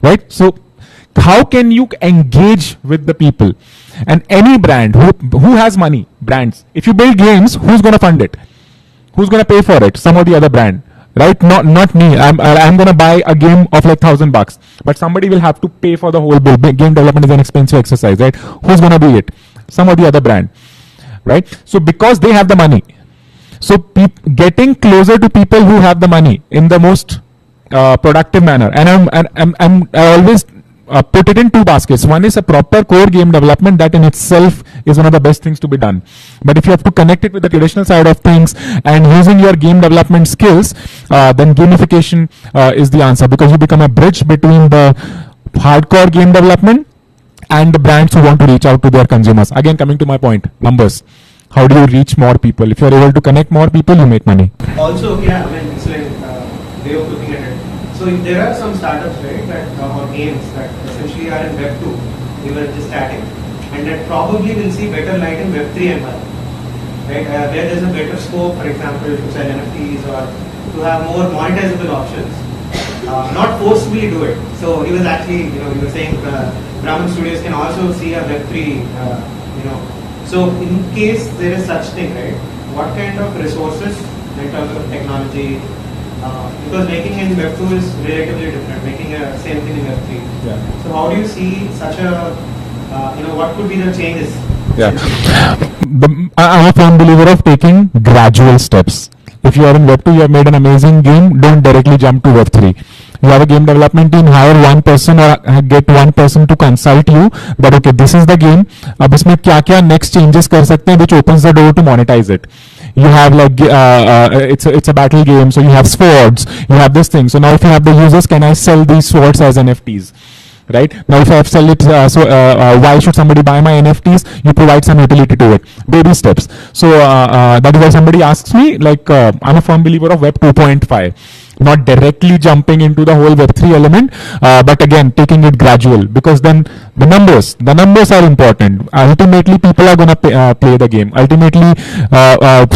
right? So how can you engage with the people? And any brand who has money, brands, if you build games, who's going to fund it? Who's going to pay for it? Some or the other brand, right? Not me. I'm going to buy a game of like $1,000, but somebody will have to pay for the whole bill. Game development is an expensive exercise, right? Who's going to do it? Some or the other brand, right? So because they have the money, so getting closer to people who have the money in the most productive manner. And I always put it in two baskets. One is a proper core game development that in itself is one of the best things to be done. But if you have to connect it with the traditional side of things and using your game development skills, then gamification is the answer, because you become a bridge between the hardcore game development and the brands who want to reach out to their consumers. Again, coming to my point, numbers. How do you reach more people? If you're able to connect more people, you make money. Also, yeah, I mean, excellent way of looking at it. So if there are some startups, right, that or games that essentially are in Web 2, we were just chatting, and that probably will see better light in Web 3 environment, right? Where there's a better scope, for example, to sell NFTs or to have more monetizable options. Not forcefully do it. So he was actually, he was saying Brahman Studios can also see a Web 3, So in case there is such thing, right, what kind of resources in terms of technology, because making in Web 2 is relatively different, making a same thing in Web 3. Yeah. So how do you see such a, what could be the changes? Yeah. I'm a firm believer of taking gradual steps. If you are in Web 2, you have made an amazing game, don't directly jump to Web 3. You have a game development team, hire one person or get one person to consult you that okay, this is the game, अब इसमें क्या-क्या next changes कर सकते हैं, which opens the door to monetize it. You have like it's a battle game, so you have swords, you have this thing. So now if you have the users, can I sell these swords as NFTs? Right now, if I have sell it, why should somebody buy my NFTs? You provide some utility to it. Baby steps. So that is why somebody asks me, like, I'm a firm believer of Web 2.5. Not directly jumping into the whole Web 3 element, but again taking it gradual, because then the numbers are important. Ultimately, people are gonna play the game. Ultimately,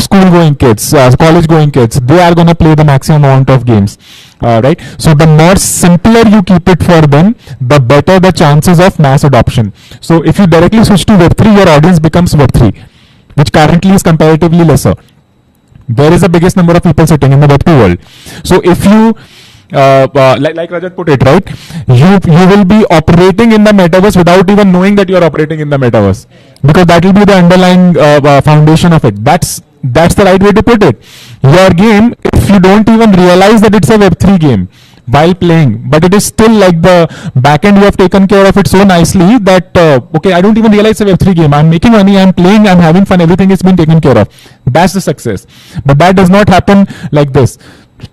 school-going kids, college-going kids, they are gonna play the maximum amount of games. Right? So the more simpler you keep it for them, the better the chances of mass adoption. So if you directly switch to Web 3, your audience becomes Web 3, which currently is comparatively lesser. There is the biggest number of people sitting in the Web 2 world. So if you, like Rajat put it, right, you will be operating in the metaverse without even knowing that you are operating in the metaverse, because that will be the underlying foundation of it. That's the right way to put it. Your game, if you don't even realize that it's a Web 3 game while playing, but it is still like the backend, you have taken care of it so nicely that okay, I don't even realize it's a Web 3 game. I'm making money, I'm playing, I'm having fun, everything is been taken care of. That's the success. But that does not happen like this.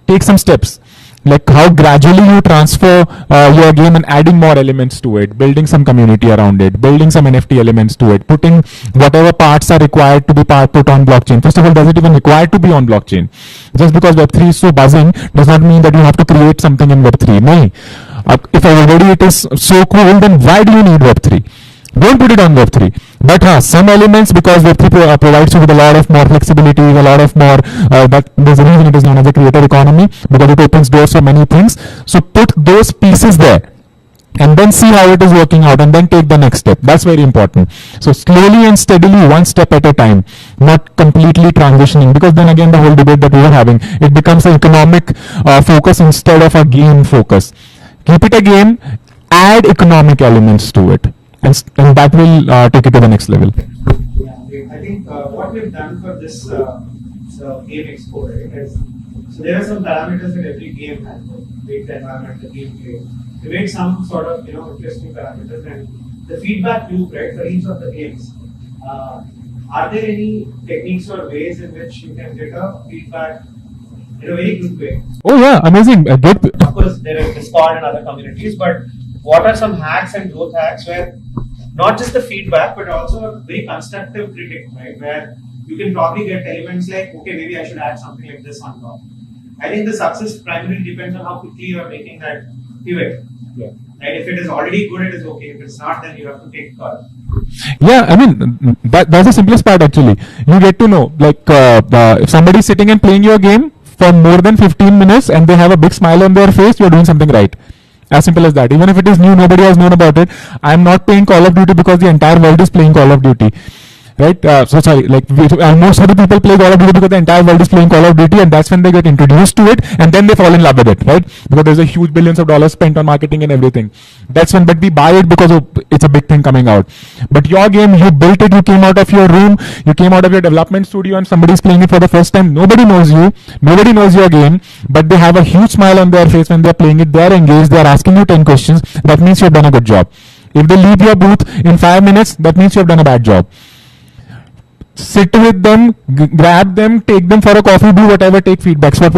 Take some steps. Like how gradually you transfer your game and adding more elements to it, building some community around it, building some NFT elements to it, putting whatever parts are required to be put on blockchain. First of all, does it even require to be on blockchain? Just because Web3 is so buzzing does not mean that you have to create something in Web3. No. If already it is so cool, then why do you need Web3? Don't put it on Web3. But some elements, because Web3 provides you with a lot of more flexibility, a lot of more, there's a reason it is known as a creator economy, because it opens doors for many things. So put those pieces there and then see how it is working out, and then take the next step. That's very important. So slowly and steadily, one step at a time, not completely transitioning, because then again the whole debate that we were having, it becomes an economic focus instead of a game focus. Keep it a game, add economic elements to it. And that will take it to the next level. Yeah, I think what we've done for this game expo, right, is so there are some parameters that every game has, like the environment, the gameplay. We made some sort of interesting parameters, and the feedback loop, right, for each of the games. Are there any techniques or ways in which you can get a feedback in a very good way? Oh yeah, amazing. Of course, there is Discord and other communities, but what are some hacks and growth hacks where not just the feedback, but also a very constructive critic, right? Where you can probably get elements like, okay, maybe I should add something like this on top. I think the success primarily depends on how quickly you are making that pivot. Yeah. Right? If it is already good, it is okay. If it's not, then you have to take a call. Yeah, I mean, that's the simplest part actually. You get to know, like, if somebody is sitting and playing your game for more than 15 minutes and they have a big smile on their face, you're doing something right. As simple as that. Even if it is new, nobody has known about it. I am not playing Call of Duty because the entire world is playing Call of Duty. right? Most of the people play Call of Duty because the entire world is playing Call of Duty, and that's when they get introduced to it, and then they fall in love with it, right? Because there's a huge billions of dollars spent on marketing and everything. That's when, but we buy it because it's a big thing coming out. But your game, you built it, you came out of your room, you came out of your development studio, and somebody's playing it for the first time. Nobody knows you, nobody knows your game, but they have a huge smile on their face when they're playing it. They're engaged, they're asking you 10 questions. That means you've done a good job. If they leave your booth in 5 minutes, that means you've done a bad job. Sit with them, grab them, take them for a coffee, do whatever, take feedbacks. What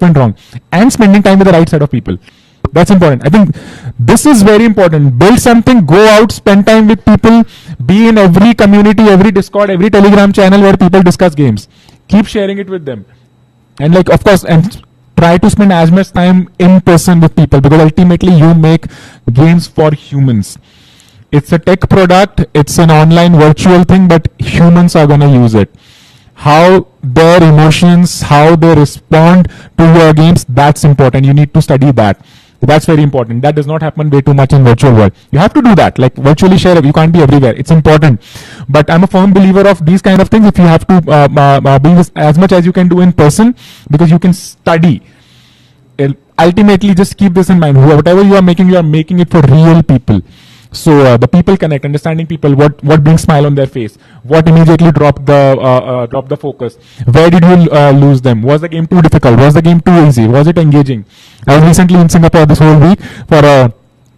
went wrong, and spending time with the right set of people. That's important. I think this is very important. Build something, go out, spend time with people, be in every community, every Discord, every Telegram channel where people discuss games. Keep sharing it with them. And of course, and try to spend as much time in person with people, because ultimately you make games for humans. It's a tech product, it's an online virtual thing, but humans are going to use it. How their emotions, how they respond to your games, that's important. You need to study that. That's very important. That does not happen way too much in virtual world. You have to do that, virtually share it. You can't be everywhere. It's important. But I'm a firm believer of these kind of things. If you have to be as much as you can do in person, because you can study. Ultimately, just keep this in mind. Whatever you are making it for real people. So the people connect, understanding people, what brings smile on their face, what immediately drop the focus, where did you lose them, was the game too difficult, was the game too easy, was it engaging? I was recently in Singapore this whole week for a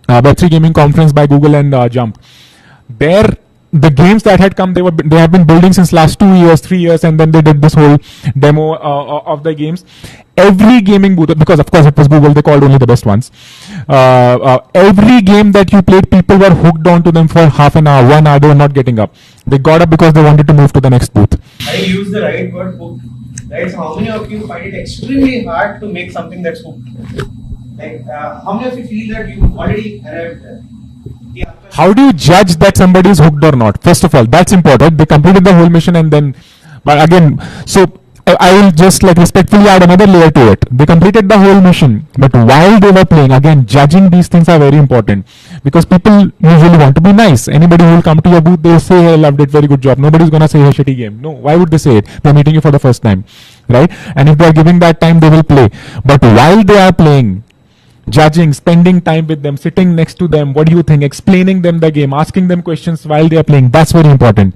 Web3 gaming conference by Google and Jump. There, the games that had come, they have been building since last 2 years, 3 years, and then they did this whole demo of the games. Every gaming booth, because of course it was Google, they called only the best ones. Every game that you played, people were hooked onto them for half an hour, 1 hour. They were not getting up. They got up because they wanted to move to the next booth. I use the right word, hooked. Right? So how many of you find it extremely hard to make something that's hooked? How many of you feel that you already arrived there? How do you judge that somebody is hooked or not? First of all, that's important. They completed the whole mission, and then, but again, so I will just respectfully add another layer to it. They completed the whole mission, but while they were playing, again, judging these things are very important, because people usually want to be nice. Anybody who will come to your booth, they say, "Hey, I loved it, very good job." Nobody's gonna say, "Hey, shitty game." No, why would they say it? They're meeting you for the first time, right? And if they're giving that time, they will play. But while they are playing, judging, spending time with them, sitting next to them, what do you think, explaining them the game, asking them questions while they are playing, that's very important.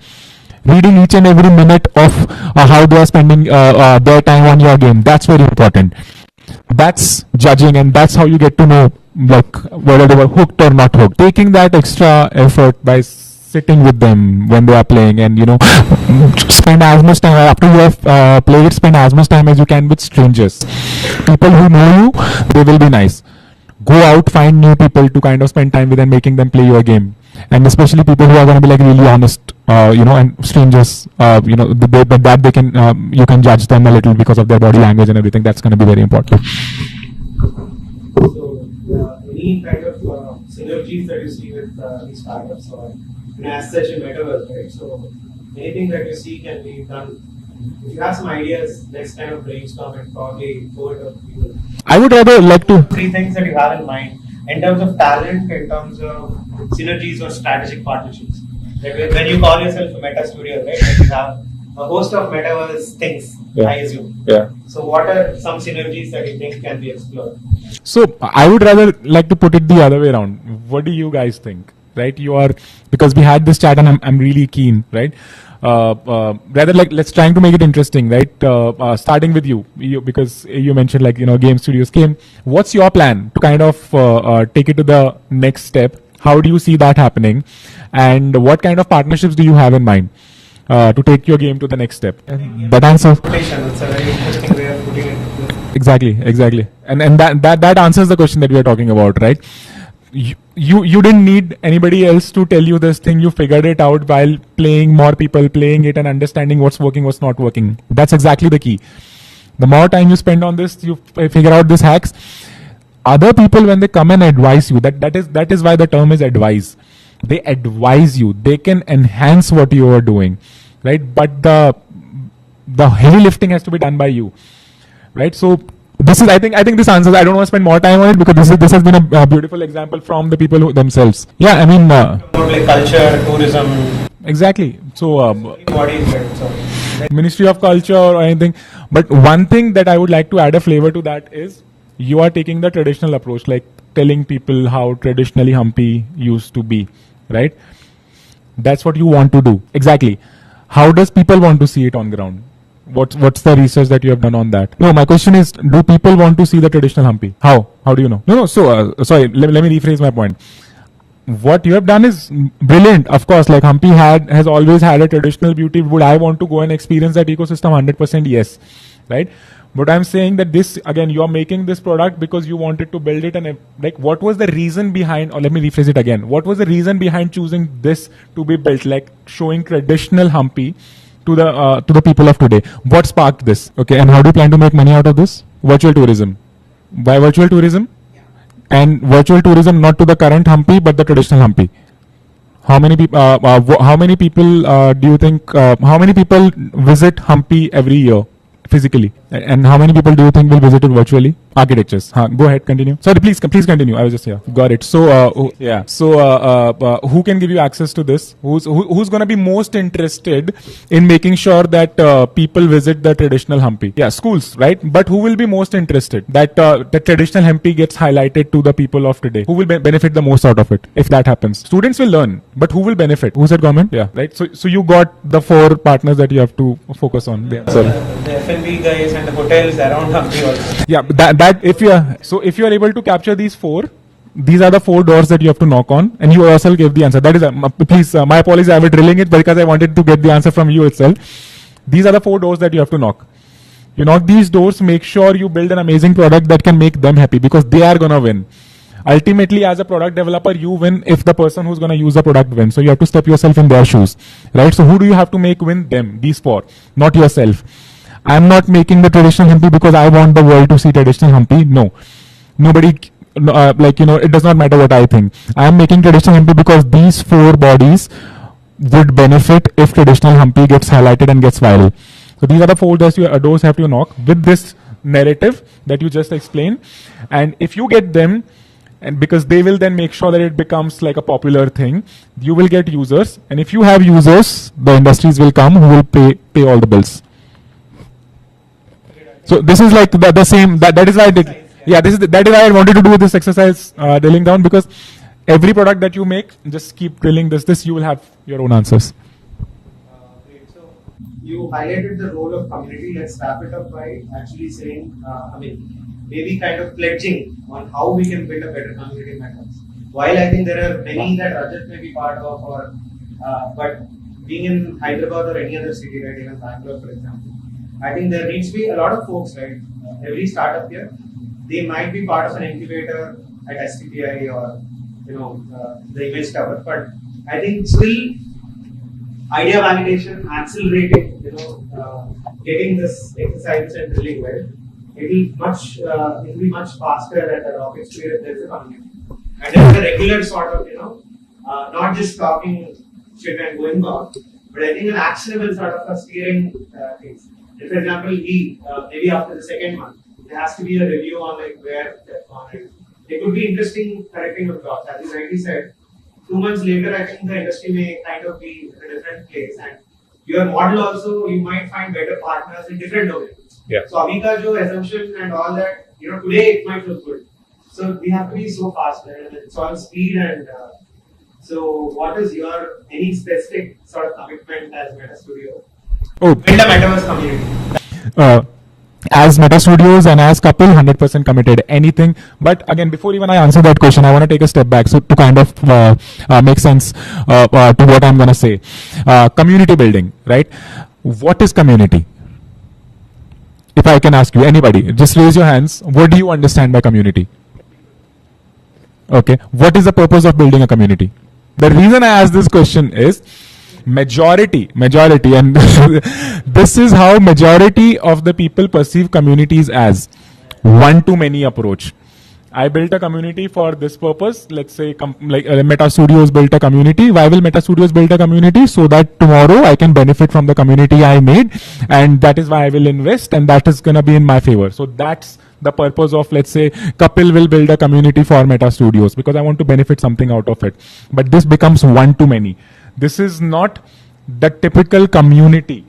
Reading each and every minute of how they are spending their time on your game, that's very important. That's judging, and that's how you get to know whether they were hooked or not hooked. Taking that extra effort by sitting with them when they are playing, and spend as much time after you have played. Spend as much time as you can with strangers, people who know you. They will be nice. Go out, find new people to kind of spend time with and making them play your game, and especially people who are going to be really honest, and strangers, that they can you can judge them a little because of their body language and everything. That's going to be very important. So any kind of synergies that you see with these startups, or as such a metaverse, right? So anything that you see can be done. If you have some ideas, let's kind of brainstorm and probably forward to people. I would rather like to 3 things that you have in mind in terms of talent, in terms of synergies or strategic partnerships. When you call yourself a meta studio, right? You have a host of metaverse things, I assume. Yeah. So what are some synergies that you think can be explored? So I would rather like to put it the other way around. What do you guys think? Right? Because we had this chat and I'm really keen, right? Rather let's trying to make it interesting, right? Starting with you, because you mentioned game studios came. What's your plan to kind of take it to the next step? How do you see that happening? And what kind of partnerships do you have in mind to take your game to the next step? That answers. That's a very interesting way of putting it. Exactly. And that answers the question that we are talking about, right? You didn't need anybody else to tell you this thing. You figured it out while playing, more people playing it and understanding what's working, what's not working. That's exactly the key. The more time you spend on this, you figure out these hacks. Other people, when they come and advise you, that is why the term is advise. They advise you. They can enhance what you are doing, right? But the heavy lifting has to be done by you, right? So this is, I think this answers. I don't want to spend more time on it because this has been a beautiful example from the people themselves. Yeah, I mean, like culture, tourism. Exactly. So, What is it? So, Ministry of Culture or anything. But one thing that I would like to add a flavor to that is you are taking the traditional approach, like telling people how traditionally Hampi used to be, right? That's what you want to do. Exactly. How does people want to see it on ground? What's the research that you have done on that? No, my question is, do people want to see the traditional Hampi? How? How do you know? No. So, sorry, let me rephrase my point. What you have done is brilliant. Of course, like Hampi has always had a traditional beauty. Would I want to go and experience that ecosystem? 100% yes, right? But I'm saying that this, again, you are making this product because you wanted to build it, and like, what was the reason behind, or let me rephrase it again. What was the reason behind choosing this to be built, like showing traditional Hampi to the people of today? What sparked this? Okay, and how do you plan to make money out of this? Virtual tourism. Why virtual tourism? And virtual tourism not to the current Hampi but the traditional Hampi. How many people? How many people do you think? How many people visit Hampi every year physically, and how many people do you think will visit it virtually? Architectures. Go ahead, continue. Sorry, please continue. I was just here. Got it. So yeah. So who can give you access to this? Who's going to be most interested in making sure that people visit the traditional Hampi? Yeah, schools, right? But who will be most interested that the traditional Hampi gets highlighted to the people of today? Who will benefit the most out of it if that happens? Students will learn, but who will benefit? Who said government? Yeah, right. So you got the 4 partners that you have to focus on. Yeah. Sorry. the F&B guys and the hotels around Hampi also. Yeah, that if you are able to capture these 4, these are the 4 doors that you have to knock on, and you yourself gave the answer. That is, please, my apologies, I was drilling it because I wanted to get the answer from you itself. These are the 4 doors that you have to knock. You knock these doors, make sure you build an amazing product that can make them happy, because they are gonna win. Ultimately, as a product developer, you win if the person who's gonna use the product wins. So you have to step yourself in their shoes, right? So who do you have to make win? Them, these 4, not yourself. I'm not making the traditional Hampi because I want the world to see traditional Hampi. No, nobody, it does not matter what I think. I am making traditional Hampi because these 4 bodies would benefit if traditional Hampi gets highlighted and gets viral. So these are the 4 doors you have to knock with this narrative that you just explained. And if you get them, and because they will then make sure that it becomes like a popular thing, you will get users. And if you have users, the industries will come who will pay all the bills. So this is like the same. That is why I did. Yeah, that is why I wanted to do this exercise, drilling down, because every product that you make, just keep drilling this. You will have your own answers. You highlighted the role of community. Let's wrap it up by actually saying, maybe kind of pledging on how we can build a better community methods. While I think there are many that Rajat may be part of, but being in Hyderabad or any other city, right, even Bangalore, for example, I think there needs to be a lot of folks, right? Every startup here, they might be part of an incubator at STPI or the Image Tower, but I think still idea validation, accelerating, getting this exercise and drilling well, it will be much faster at a rocket speed if there is a community. And there is a regular sort of, not just talking shit and going on, but I think an actionable sort of a steering things. If, for example, maybe after the 2nd month, there has to be a review on like where they've gone. It could be interesting correcting of jobs. As you rightly said, 2 months later, I think the industry may kind of be in a different place. And your model also, you might find better partners in different domains. Yeah. So Amika Jo assumption and all that, today it might look good. So we have to be so fast, and it's all speed. And so what is any specific sort of commitment as Meta Studio? Oh, Build a metaverse community. As Meta Studios and as couple, 100% committed. Anything. But again, before even I answer that question, I want to take a step back so to kind of make sense to what I'm going to say. Community building, right? What is community? If I can ask you, anybody, just raise your hands. What do you understand by community? Okay. What is the purpose of building a community? The reason I ask this question is majority, and this is how majority of the people perceive communities as one-to-many approach. I built a community for this purpose. Let's say Meta Studios built a community. Why will Meta Studios build a community? So that tomorrow I can benefit from the community I made, and that is why I will invest, and that is going to be in my favor. So that's the purpose of, let's say, Kapil will build a community for Meta Studios because I want to benefit something out of it. But this becomes one to many. This is not the typical community.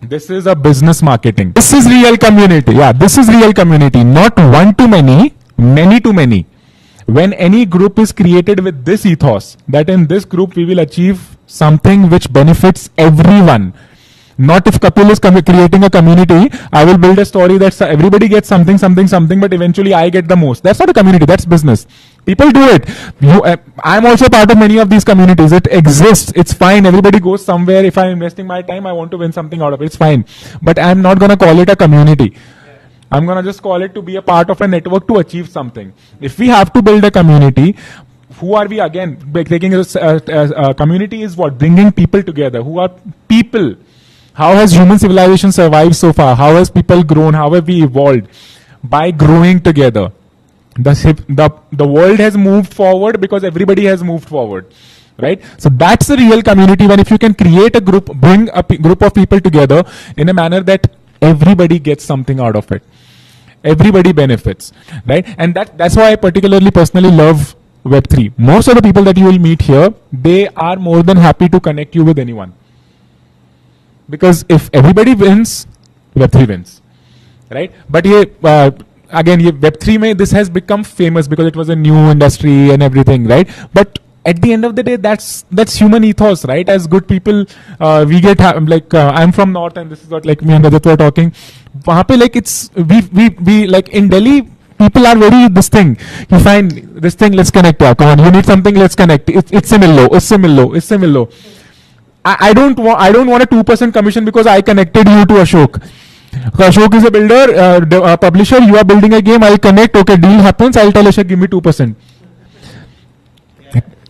This is a business marketing. This is real community. Yeah, this is real community. Not one to many, many to many. When any group is created with this ethos, that in this group we will achieve something which benefits everyone. Not if Kapil is creating a community, I will build a story that everybody gets something, but eventually I get the most. That's not a community, that's business. People do it. I'm also part of many of these communities. It exists. It's fine. Everybody goes somewhere. If I'm investing my time, I want to win something out of it. It's fine. But I'm not going to call it a community. I'm going to just call it to be a part of a network to achieve something. If we have to build a community, who are we again? Taking a community is what? Bringing people together. Who are people? How has human civilization survived so far? How has people grown? How have we evolved? By growing together. The world has moved forward because everybody has moved forward. Right? So that's the real community, when if you can create a group, bring a group of people together in a manner that everybody gets something out of it. Everybody benefits. Right? And that's why I particularly personally love Web3. Most of the people that you will meet here, they are more than happy to connect you with anyone. Because if everybody wins, Web3 wins, right? But again, Web3 this has become famous because it was a new industry and everything, right? But at the end of the day, that's human ethos, right? As good people, we get I'm from North, and this is what me and Rajat were talking. We like in Delhi, people are very this thing. You find this thing, let's connect. Come on, you need something, let's connect. It's similar. I don't want a 2% commission because I connected you to Ashok. Ashok is a builder, a publisher. You are building a game. I'll connect. Okay, deal happens. I'll tell Ashok, give me 2%.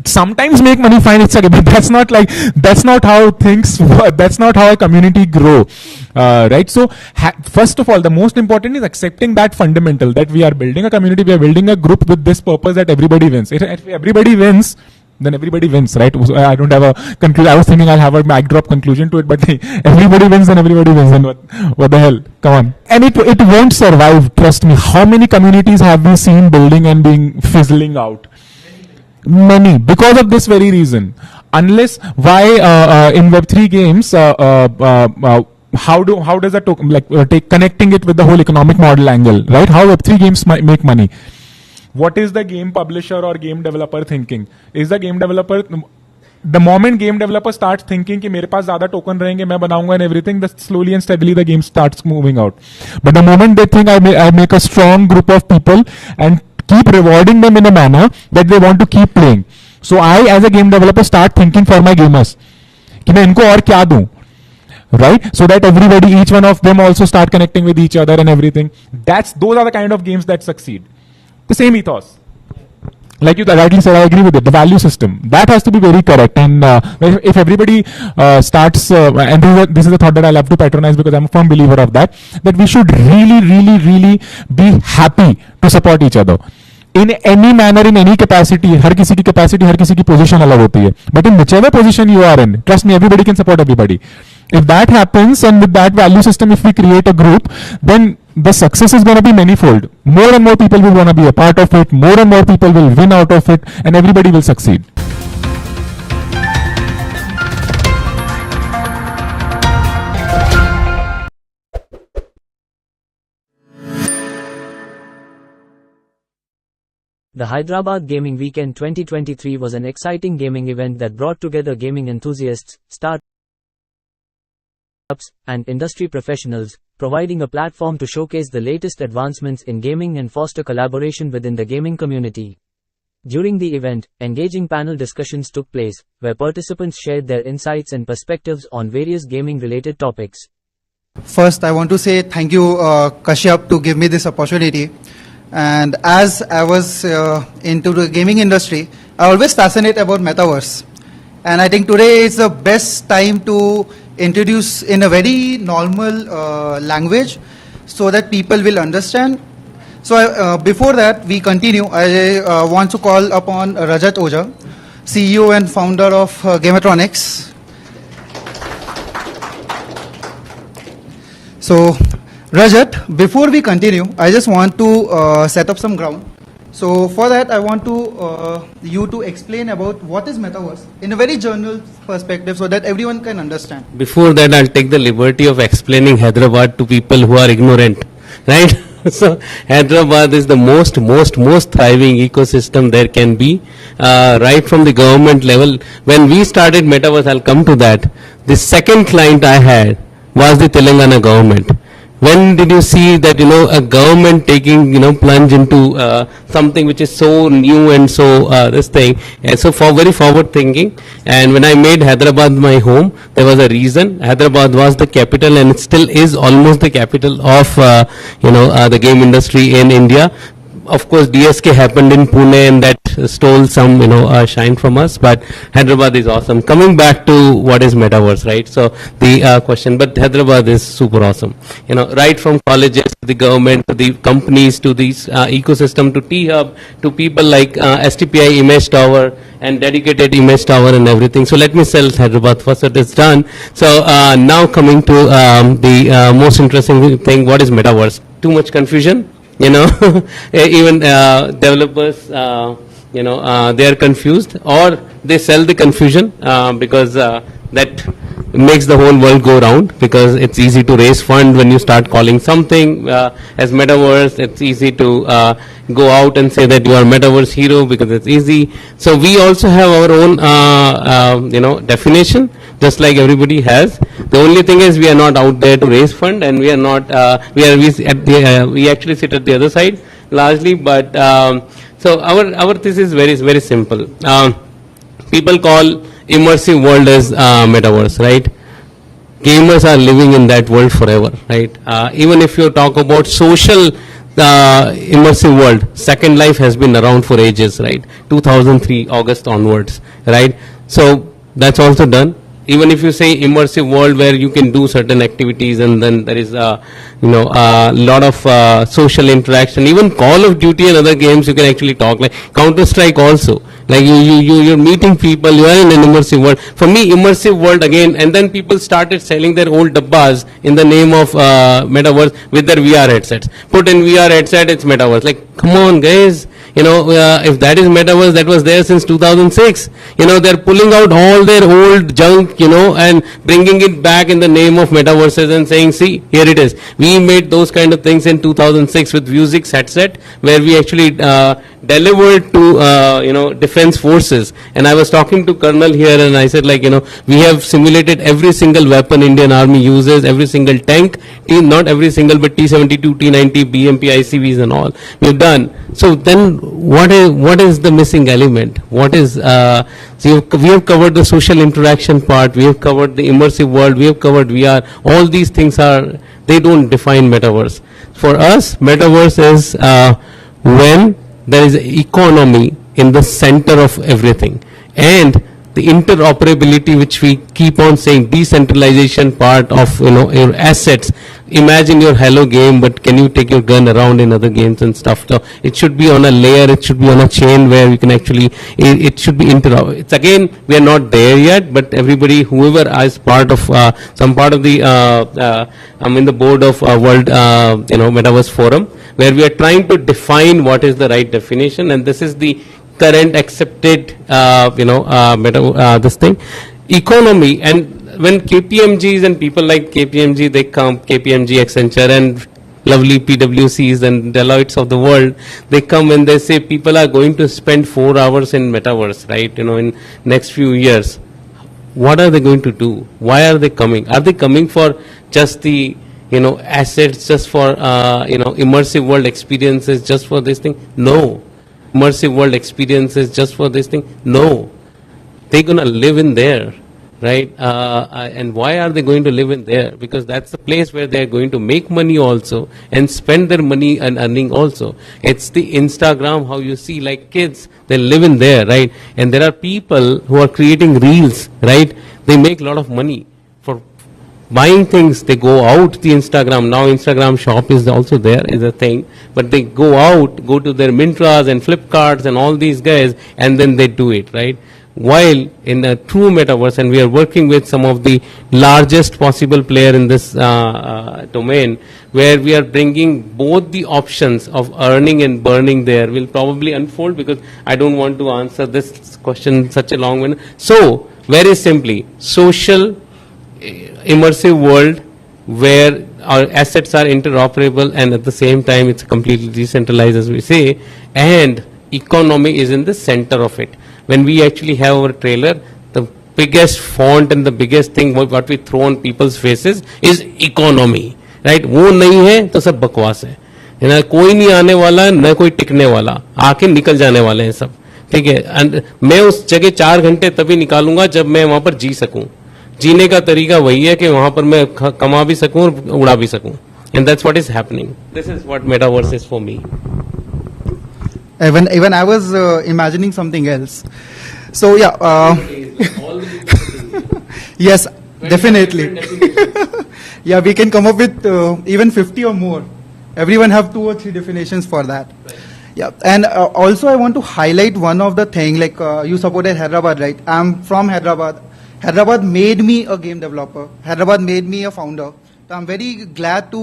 Sometimes make money, fine. It's okay, but that's not how things work. That's not how a community grow, right? So first of all, the most important is accepting that fundamental, that we are building a community. We are building a group with this purpose that everybody wins. If everybody wins, then everybody wins, right? I don't have a conclusion. I was thinking I'll have a mic drop conclusion to it, but hey, everybody wins, then everybody wins. Then what the hell? Come on. And it won't survive. Trust me. How many communities have we seen building and being fizzling out? Many, because of this very reason. Unless in Web3 games, how does that take connecting it with the whole economic model angle, right? How Web3 games make money? What is the game publisher or game developer thinking? Is the game developer, the moment game developer starts thinking कि मेरे पास ज़्यादा token रहेंगे, मैं बनाऊंगा and everything, then slowly and steadily the game starts moving out. But the moment they think I make a strong group of people and keep rewarding them in a manner that they want to keep playing. So I, as a game developer, start thinking for my gamers कि मैं इनको और क्या दूं, right? So that everybody, each one of them also start connecting with each other and everything. Those are the kind of games that succeed. The same ethos. Like you rightly said, I agree with it. The value system, that has to be very correct. And if everybody starts, and this is a thought that I love to patronize because I'm a firm believer of that we should really be happy to support each other. In any manner, in any capacity, हर किसी की capacity, हर किसी की position अलग होती है. But in whichever position you are in, trust me, everybody can support everybody. If that happens, and with that value system, if we create a group, then the success is going to be manifold. More and more people will want to be a part of it. More and more people will win out of it, and everybody will succeed. The Hyderabad Gaming Weekend 2023 was an exciting gaming event that brought together gaming enthusiasts, startups, and industry professionals, providing a platform to showcase the latest advancements in gaming and foster collaboration within the gaming community. During the event, engaging panel discussions took place, where participants shared their insights and perspectives on various gaming-related topics. First, I want to say thank you, Kashyap, to give me this opportunity. And as I was into the gaming industry, I always fascinate about metaverse. And I think today is the best time to introduce in a very normal language so that people will understand. So before that we continue, I want to call upon Rajat Oja, CEO and founder of Gametronics. So Rajat, before we continue, I just want to set up some ground. So for that, I want you to explain about what is metaverse in a very general perspective, so that everyone can understand. Before that, I'll take the liberty of explaining Hyderabad to people who are ignorant, right? So Hyderabad is the most thriving ecosystem there can be, right from the government level. When we started Metaverse, I'll come to that. The second client I had was the Telangana government. When did you see that, a government taking, plunge into something which is so new and so this thing, and so very forward thinking. And when I made Hyderabad my home, there was a reason. Hyderabad was the capital, and it still is almost the capital of, the game industry in India. Of course, DSK happened in Pune, and that stole some, shine from us. But Hyderabad is awesome. Coming back to what is metaverse, right? So the question, but Hyderabad is super awesome. Right from colleges to the government to the companies to these ecosystem to T-Hub to people like STPI Image Tower and dedicated Image Tower and everything. So let me sell Hyderabad first. So it is done. So now coming to the most interesting thing, what is metaverse? Too much confusion? Even developers, they are confused, or they sell the confusion because that makes the whole world go round, because it's easy to raise fund when you start calling something as metaverse. It's easy to go out and say that you are metaverse hero because it's easy. So we also have our own definition, just like everybody has. The only thing is we are not out there to raise fund, and we are not we actually sit at the other side largely. But so our thesis is very simple. People call immersive world as metaverse, right? Gamers are living in that world forever, right? Even if you talk about social immersive world, Second Life has been around for ages, right? 2003 August onwards, right? So that's also done. Even if you say immersive world where you can do certain activities, and then there is a lot of social interaction. Even Call of Duty and other games you can actually talk, like Counter-Strike also. Like you're meeting people, you are in an immersive world. For me, immersive world again, and then people started selling their old dabbas in the name of metaverse with their VR headsets. Put in VR headset, it's metaverse. Like, come on guys, if that is metaverse, that was there since 2006. They're pulling out all their old junk, and bringing it back in the name of metaverses and saying, see, here it is. We made those kind of things in 2006 with Vuzix headset, where we actually delivered to, defense forces. And I was talking to Colonel here, and I said, we have simulated every single weapon Indian Army uses, every single tank, not every single, but T-72, T-90, BMP, ICVs and all. We've done. So then what is the missing element? What is, so we have covered the social interaction part, we have covered the immersive world, we have covered VR. All these things they don't define metaverse. For us, metaverse is when there is economy in the center of everything, and the interoperability, which we keep on saying, decentralization part of your assets. Imagine your Hello game, but can you take your gun around in other games and stuff? So it should be on a layer, it should be on a chain where you can actually, it should be It's again, we are not there yet, but everybody, whoever is part of some part of the I'm in the board of World Metaverse Forum, where we are trying to define what is the right definition, and this is the current accepted this thing, economy. And when KPMGs and people like KPMG, they come, KPMG, Accenture and lovely PwCs and Deloittes of the world, they come and they say people are going to spend 4 hours in metaverse, right? In next few years. What are they going to do? Why are they coming? Are they coming for just the assets, just for immersive world experiences, just for this thing? No. Immersive world experiences just for this thing? No. They're gonna live in there, right? And why are they going to live in there? Because that's the place where they're going to make money also and spend their money and earning also. It's the Instagram, how you see like kids, they live in there, right? And there are people who are creating reels, right? They make a lot of money for buying things. They go out the Instagram. Now Instagram shop is also there, is a thing. But they go out, go to their Mintras and Flipkarts and all these guys, and then they do it, right? while in a true metaverse, and we are working with some of the largest possible player in this domain, where we are bringing both the options of earning and burning there will probably unfold, because I don't want to answer this question in such a long way. So, very simply, social immersive world where our assets are interoperable and at the same time it's completely decentralized, as we say, and economy is in the center of it. When we actually have our trailer, the biggest font and the biggest thing what we throw on people's faces is economy, right? वो नहीं है तो सब बकवास है ना, कोई नहीं आने वाला, न कोई टिकने वाला, आके निकल जाने वाले हैं सब, ठीक है. एंड मैं उस जगह 4 घंटे तभी निकालूंगा जब मैं वहां पर जी सकूं. जीने का तरीका वही है कि वहां पर मैं कमा भी सकूं और उड़ा भी सकूं. And that's what is happening. This is what metaverse is for me. Even I was imagining something else. So yeah, yes, definitely. Yeah, we can come up with even 50 or more. Everyone have 2 or 3 definitions for that. Yeah, and also I want to highlight one of the thing, like you supported Hyderabad, right? I'm from Hyderabad. Hyderabad made me a game developer. Hyderabad made me a founder. So I'm very glad to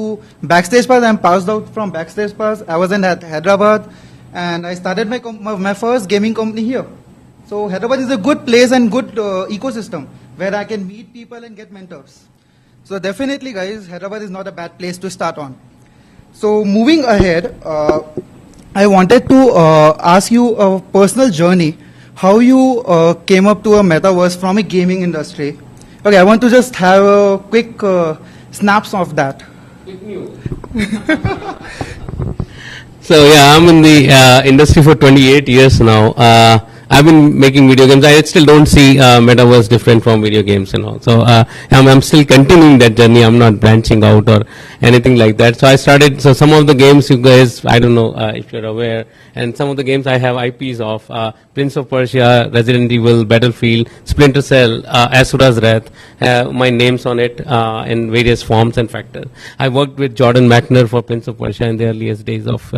Backstage Pass. I'm passed out from Backstage Pass. I was in Hyderabad, and I started my first gaming company here. So Hyderabad is a good place and good ecosystem where I can meet people and get mentors. So definitely, guys, Hyderabad is not a bad place to start on. So moving ahead, I wanted to ask you a personal journey, how you came up to a metaverse from a gaming industry. Okay, I want to just have a quick snaps of that. So yeah, I'm in the industry for 28 years now. I've been making video games. I still don't see metaverse different from video games and all. So I'm still continuing that journey. I'm not branching out or anything like that. So I started. So some of the games, you guys, I don't know if you're aware, and some of the games I have IPs of Prince of Persia, Resident Evil, Battlefield, Splinter Cell, Asura's Wrath. My name's on it in various forms and factors. I worked with Jordan Mechner for Prince of Persia in the earliest days of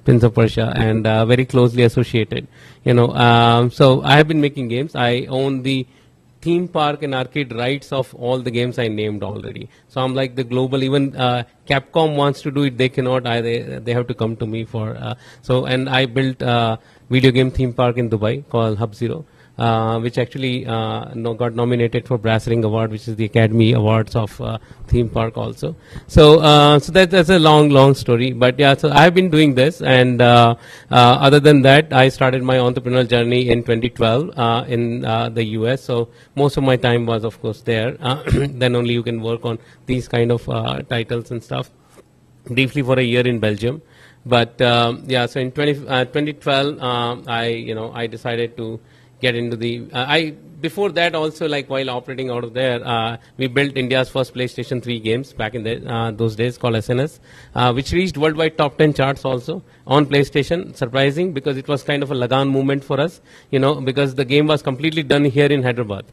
Prince of Persia, and very closely associated. So I have been making games. I own the theme park and arcade rights of all the games I named already. So I'm like the global. Even Capcom wants to do it, they cannot. They have to come to me for. And I built a video game theme park in Dubai called Hub Zero. Which actually got nominated for Brass Ring Award, which is the Academy Awards of theme park also. So that's a long story. But yeah, so I've been doing this, and other than that, I started my entrepreneurial journey in 2012 in the US. So most of my time was, of course, there. Then only you can work on these kind of titles and stuff. Briefly for a year in Belgium. But yeah, so in 2012, I decided to get into the before that also, like while operating out of there, we built India's first PlayStation 3 games back in those days, called SNS, which reached worldwide top 10 charts also on PlayStation. Surprising, because it was kind of a Lagan movement for us, because the game was completely done here in Hyderabad.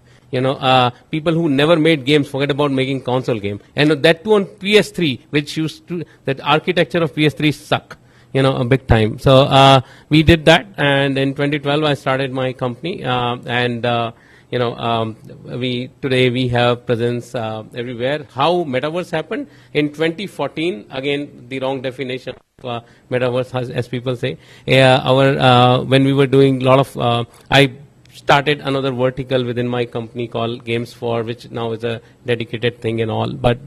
People who never made games forget about making console game, and that too on PS3, which used to, that architecture of PS3 suck. A big time. So we did that, and in 2012 I started my company, today we have presence everywhere. How metaverse happened in 2014? Again, the wrong definition of metaverse, as people say. When we were doing a lot of, I started another vertical within my company called Games For, which now is a dedicated thing and all, but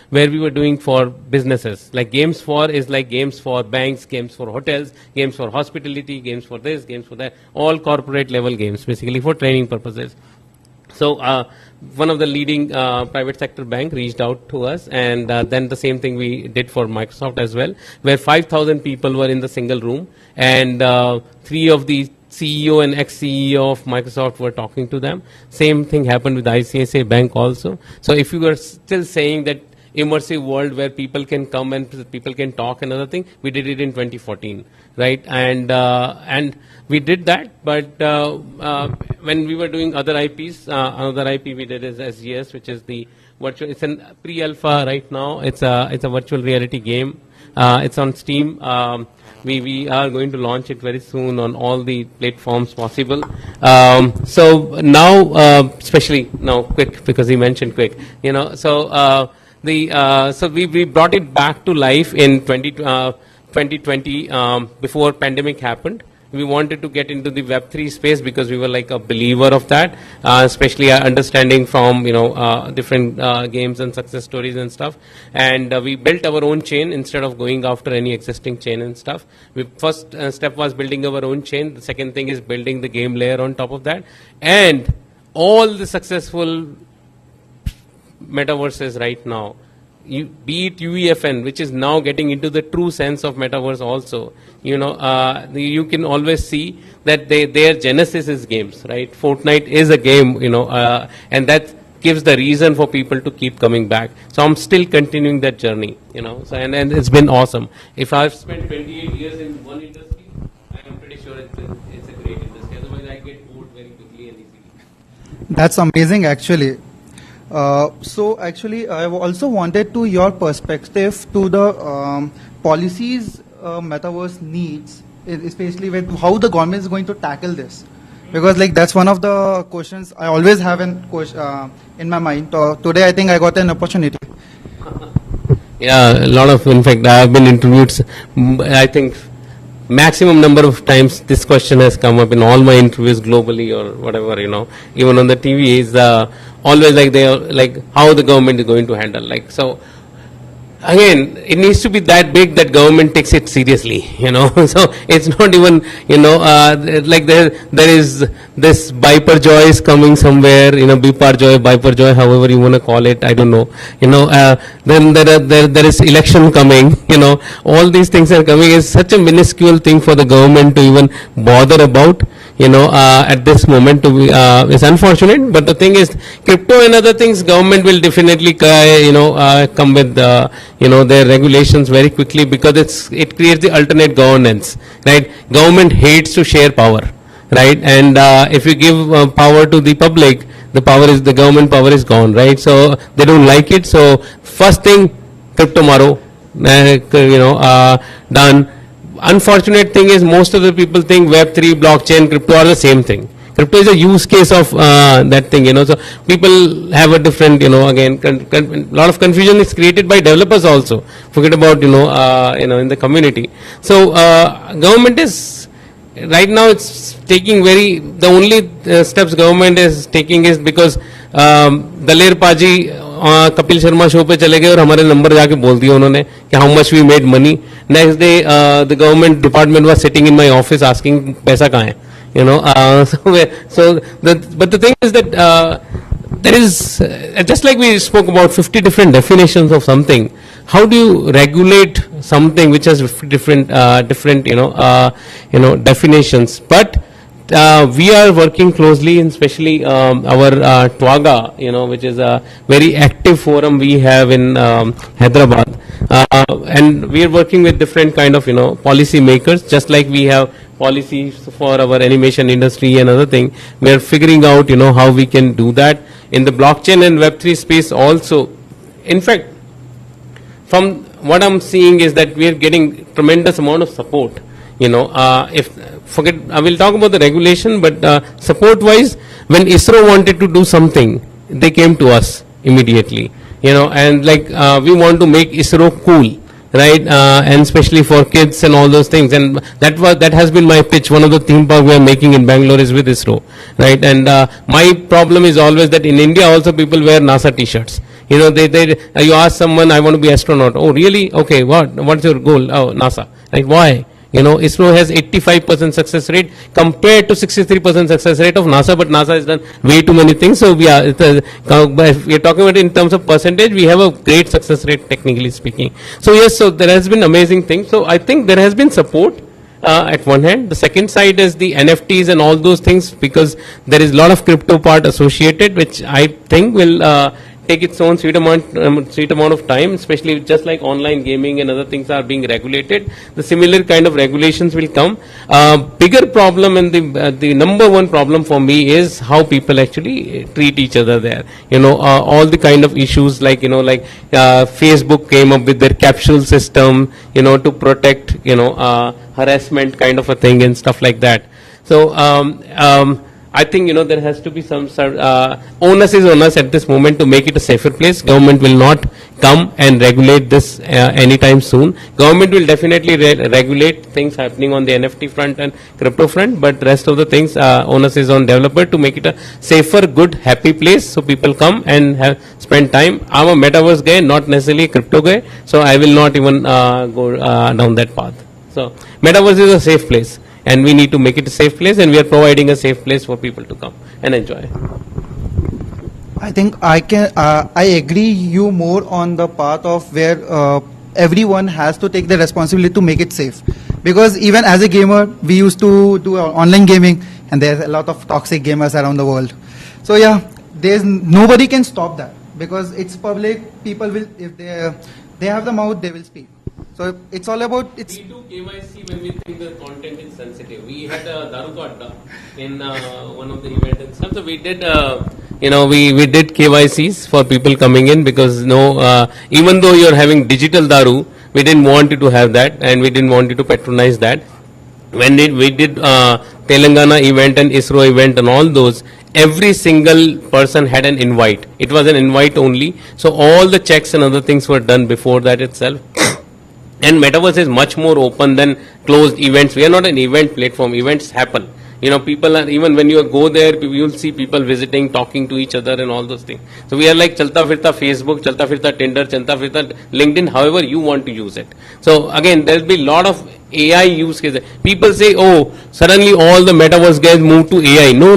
where we were doing for businesses. Like Games For is like games for banks, games for hotels, games for hospitality, games for this, games for that, all corporate level games, basically for training purposes. So one of the leading private sector bank reached out to us, and then the same thing we did for Microsoft as well, where 5,000 people were in the single room, and 3 of the CEO and ex-CEO of Microsoft were talking to them. Same thing happened with ICICI Bank also. So if you were still saying that immersive world where people can come and people can talk, another thing, we did it in 2014, right? And we did that, but when we were doing other IPs, another IP we did is SGS, which is the virtual. It's a pre-alpha right now. It's a virtual reality game It's on Steam. We are going to launch it very soon on all the platforms possible. So now, especially now, quick, because he mentioned quick, so we brought it back to life in 2020 before pandemic happened. We wanted to get into the Web3 space because we were like a believer of that, especially understanding from different games and success stories and stuff. And we built our own chain instead of going after any existing chain and stuff. First step was building our own chain. The second thing is building the game layer on top of that. And all the successful metaverses right now, be it UEFN, which is now getting into the true sense of metaverse also, you can always see that their genesis is games, right? Fortnite is a game, and that gives the reason for people to keep coming back. So I'm still continuing that journey, so, and it's been awesome. If I've spent 28 years in one industry, I'm pretty sure it's a great industry. Otherwise I get bored very quickly and easily. That's amazing, actually. So actually, I also wanted to your perspective to the policies metaverse needs, especially with how the government is going to tackle this, because like that's one of the questions I always have in my mind. Today, I think I got an opportunity. Yeah, a lot of. In fact, I have been interviewed. I think maximum number of times this question has come up in all my interviews globally or whatever, even on the TV is always like they are like how the government is going to handle, like, so again it needs to be that big that government takes it seriously, so it's not even, like there is this Biper Joy is coming somewhere, Bipar Joy, Biper Joy, however you want to call it, I don't know, then there is election coming, all these things are coming. Is such a minuscule thing for the government to even bother about, at this moment. It's unfortunate, but the thing is, crypto and other things, government will definitely, come with, their regulations very quickly, because it creates the alternate governance, right? Government hates to share power, right? And if you give power to the public, the government power is gone, right? So they don't like it. So first thing, crypto maro, done. Unfortunate thing is most of the people think Web3, blockchain, crypto are the same thing. Crypto is a use case of that thing, so people have a different, again, a lot of confusion is created by developers also. Forget about, in the community. So government is, right now it's taking the only steps government is taking is because Daler Paji Kapil Sharma show पे चले गए और हमारे number जाके बोल दिया उन्होंने कि how much we made money. Next day the government department was sitting in my office asking पैसा कहाँ है, but the thing is that there is just like we spoke about 50 different definitions of something. How do you regulate something which has different definitions? But we are working closely, and especially our Twaga, which is a very active forum we have in Hyderabad, and we are working with different kind of policy makers, just like we have policies for our animation industry and other thing. We are figuring out how we can do that in the blockchain and Web3 space also. In fact, from what I'm seeing is that we are getting tremendous amount of support. I will talk about the regulation, but support wise, when ISRO wanted to do something, they came to us immediately, and like we want to make ISRO cool, right, and especially for kids and all those things, and that has been my pitch. One of the theme park we are making in Bangalore is with ISRO, right, and my problem is always that in India also people wear NASA t-shirts. You ask someone, I want to be astronaut. Oh really? Okay, what's your goal? Oh, NASA. Like, why? ISRO has 85% success rate compared to 63% success rate of NASA, but NASA has done way too many things. So if we are talking about it in terms of percentage, we have a great success rate, technically speaking. So yes, so there has been amazing things. So I think there has been support at one hand. The second side is the NFTs and all those things, because there is a lot of crypto part associated, which I think will take its own sweet amount of time, especially just like online gaming and other things are being regulated. The similar kind of regulations will come. Bigger problem and the number one problem for me is how people actually treat each other there. All the kind of issues like Facebook came up with their capsule system, to protect, harassment kind of a thing and stuff like that. So I think there has to be some onus is on us at this moment to make it a safer place. Government will not come and regulate this anytime soon. Government will definitely regulate things happening on the NFT front and crypto front, but rest of the things onus is on developer to make it a safer, good, happy place so people come and spend time. I'm a metaverse guy, not necessarily a crypto guy, so I will not even go down that path. So metaverse is a safe place, and we need to make it a safe place, and we are providing a safe place for people to come and enjoy. I think I agree you more on the path of where everyone has to take the responsibility to make it safe, because even as a gamer we used to do online gaming and there's a lot of toxic gamers around the world. So yeah, there's nobody can stop that because it's public. People will, if they have the mouth, they will speak. So it's all about it's. We do KYC when we think the content is sensitive. We had a Daru Adda in one of the events and stuff. So we did, we did KYCs for people coming in because even though you're having digital Daru, we didn't want you to have that and we didn't want you to patronize that. When we did Telangana event and ISRO event and all those, every single person had an invite. It was an invite only. So all the checks and other things were done before that itself. And metaverse is much more open than closed events. We are not an event platform. Events happen. People are, even when you go there, you'll see people visiting, talking to each other and all those things. So we are like Chalta Firta Facebook, Chalta Firta Tinder, Chalta Firta LinkedIn, however you want to use it. So again, there'll be a lot of AI use cases. People say, oh, suddenly all the metaverse guys moved to AI. No.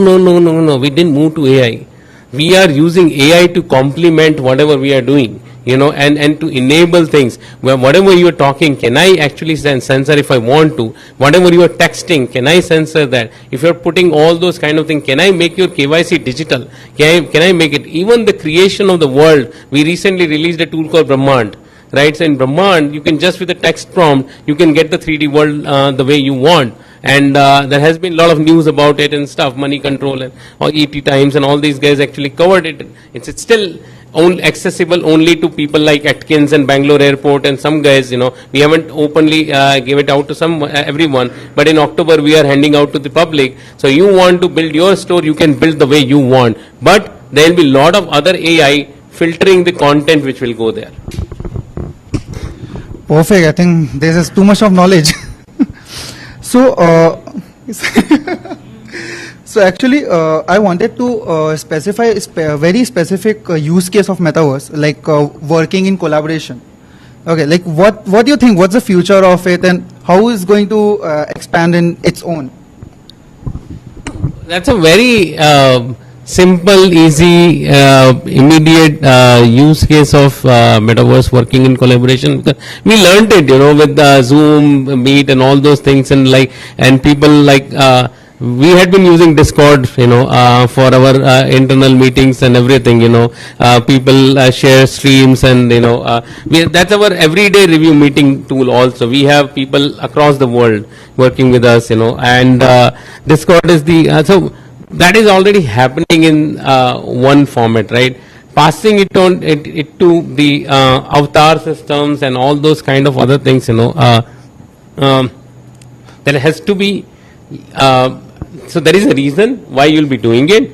We didn't move to AI. We are using AI to complement whatever we are doing. And to enable things where whatever you are talking, can I actually censor if I want to? Whatever you are texting, can I censor that? If you are putting all those kind of things, can I make your KYC digital? Can I make it? Even the creation of the world, we recently released a tool called Brahmand. Right? So in Brahmand, you can just with a text prompt, you can get the 3D world the way you want. And there has been a lot of news about it and stuff, Money Control and or ET Times and all these guys actually covered it. It's still accessible only to people like Atkins and Bangalore Airport and some guys, we haven't openly give it out to everyone, but in October we are handing out to the public. So you want to build your store, you can build the way you want, but there will be a lot of other AI filtering the content which will go there. Perfect. I think this is too much of knowledge. So actually, I wanted to specify a very specific use case of metaverse, like working in collaboration. Okay, like what do you think? What's the future of it, and how is going to expand in its own? That's a very simple, easy, immediate use case of metaverse working in collaboration. We learned it, with Zoom, Meet, and all those things, and people like. We had been using Discord, for our internal meetings and everything, people share streams and, that's our everyday review meeting tool also. We have people across the world working with us, and Discord is so that is already happening in one format, right? Passing it on it to the avatar systems and all those kind of other things, there has to be so there is a reason why you'll be doing it.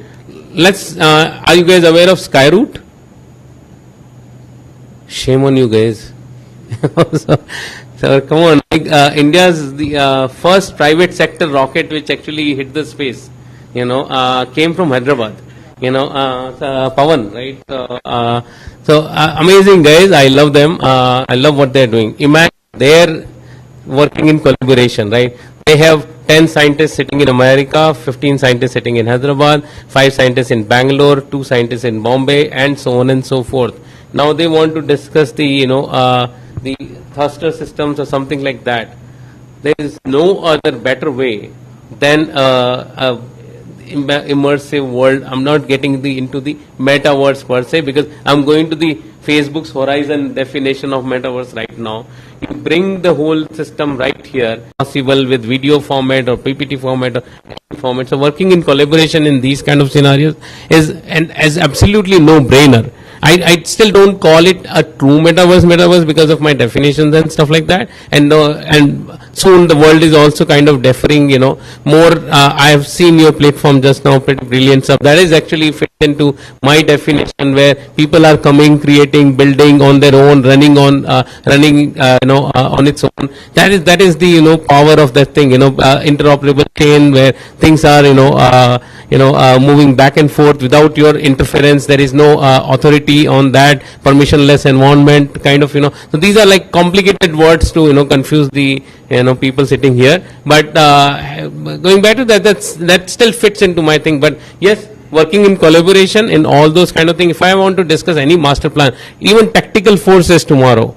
Are you guys aware of Skyroot? Shame on you guys. So come on, India's the first private sector rocket which actually hit the space, came from Hyderabad, Pawan, right? So amazing guys, I love them. I love what they're doing. Imagine they're working in collaboration, right? They have 10 scientists sitting in America, 15 scientists sitting in Hyderabad, 5 scientists in Bangalore, 2 scientists in Bombay, and so on and so forth. Now they want to discuss the, the thruster systems or something like that. There is no other better way than immersive world. I'm not getting into the metaverse per se, because I'm going to the Facebook's horizon definition of metaverse right now. You bring the whole system right here, possible with video format or PPT format or format. So working in collaboration in these kind of scenarios is absolutely no brainer. I still don't call it a true metaverse because of my definitions and stuff like that. And soon the world is also kind of differing, more. I have seen your platform just now, pretty brilliant stuff. That is actually fit into my definition, where people are coming, creating, building on their own, running on its own. That is the power of that thing, interoperable chain, where things are moving back and forth without your interference. There is no authority on that, permissionless environment kind of. So these are like complicated words to confuse the people sitting here. But going back to that still fits into my thing. But yes, working in collaboration in all those kind of things. If I want to discuss any master plan, even tactical forces tomorrow,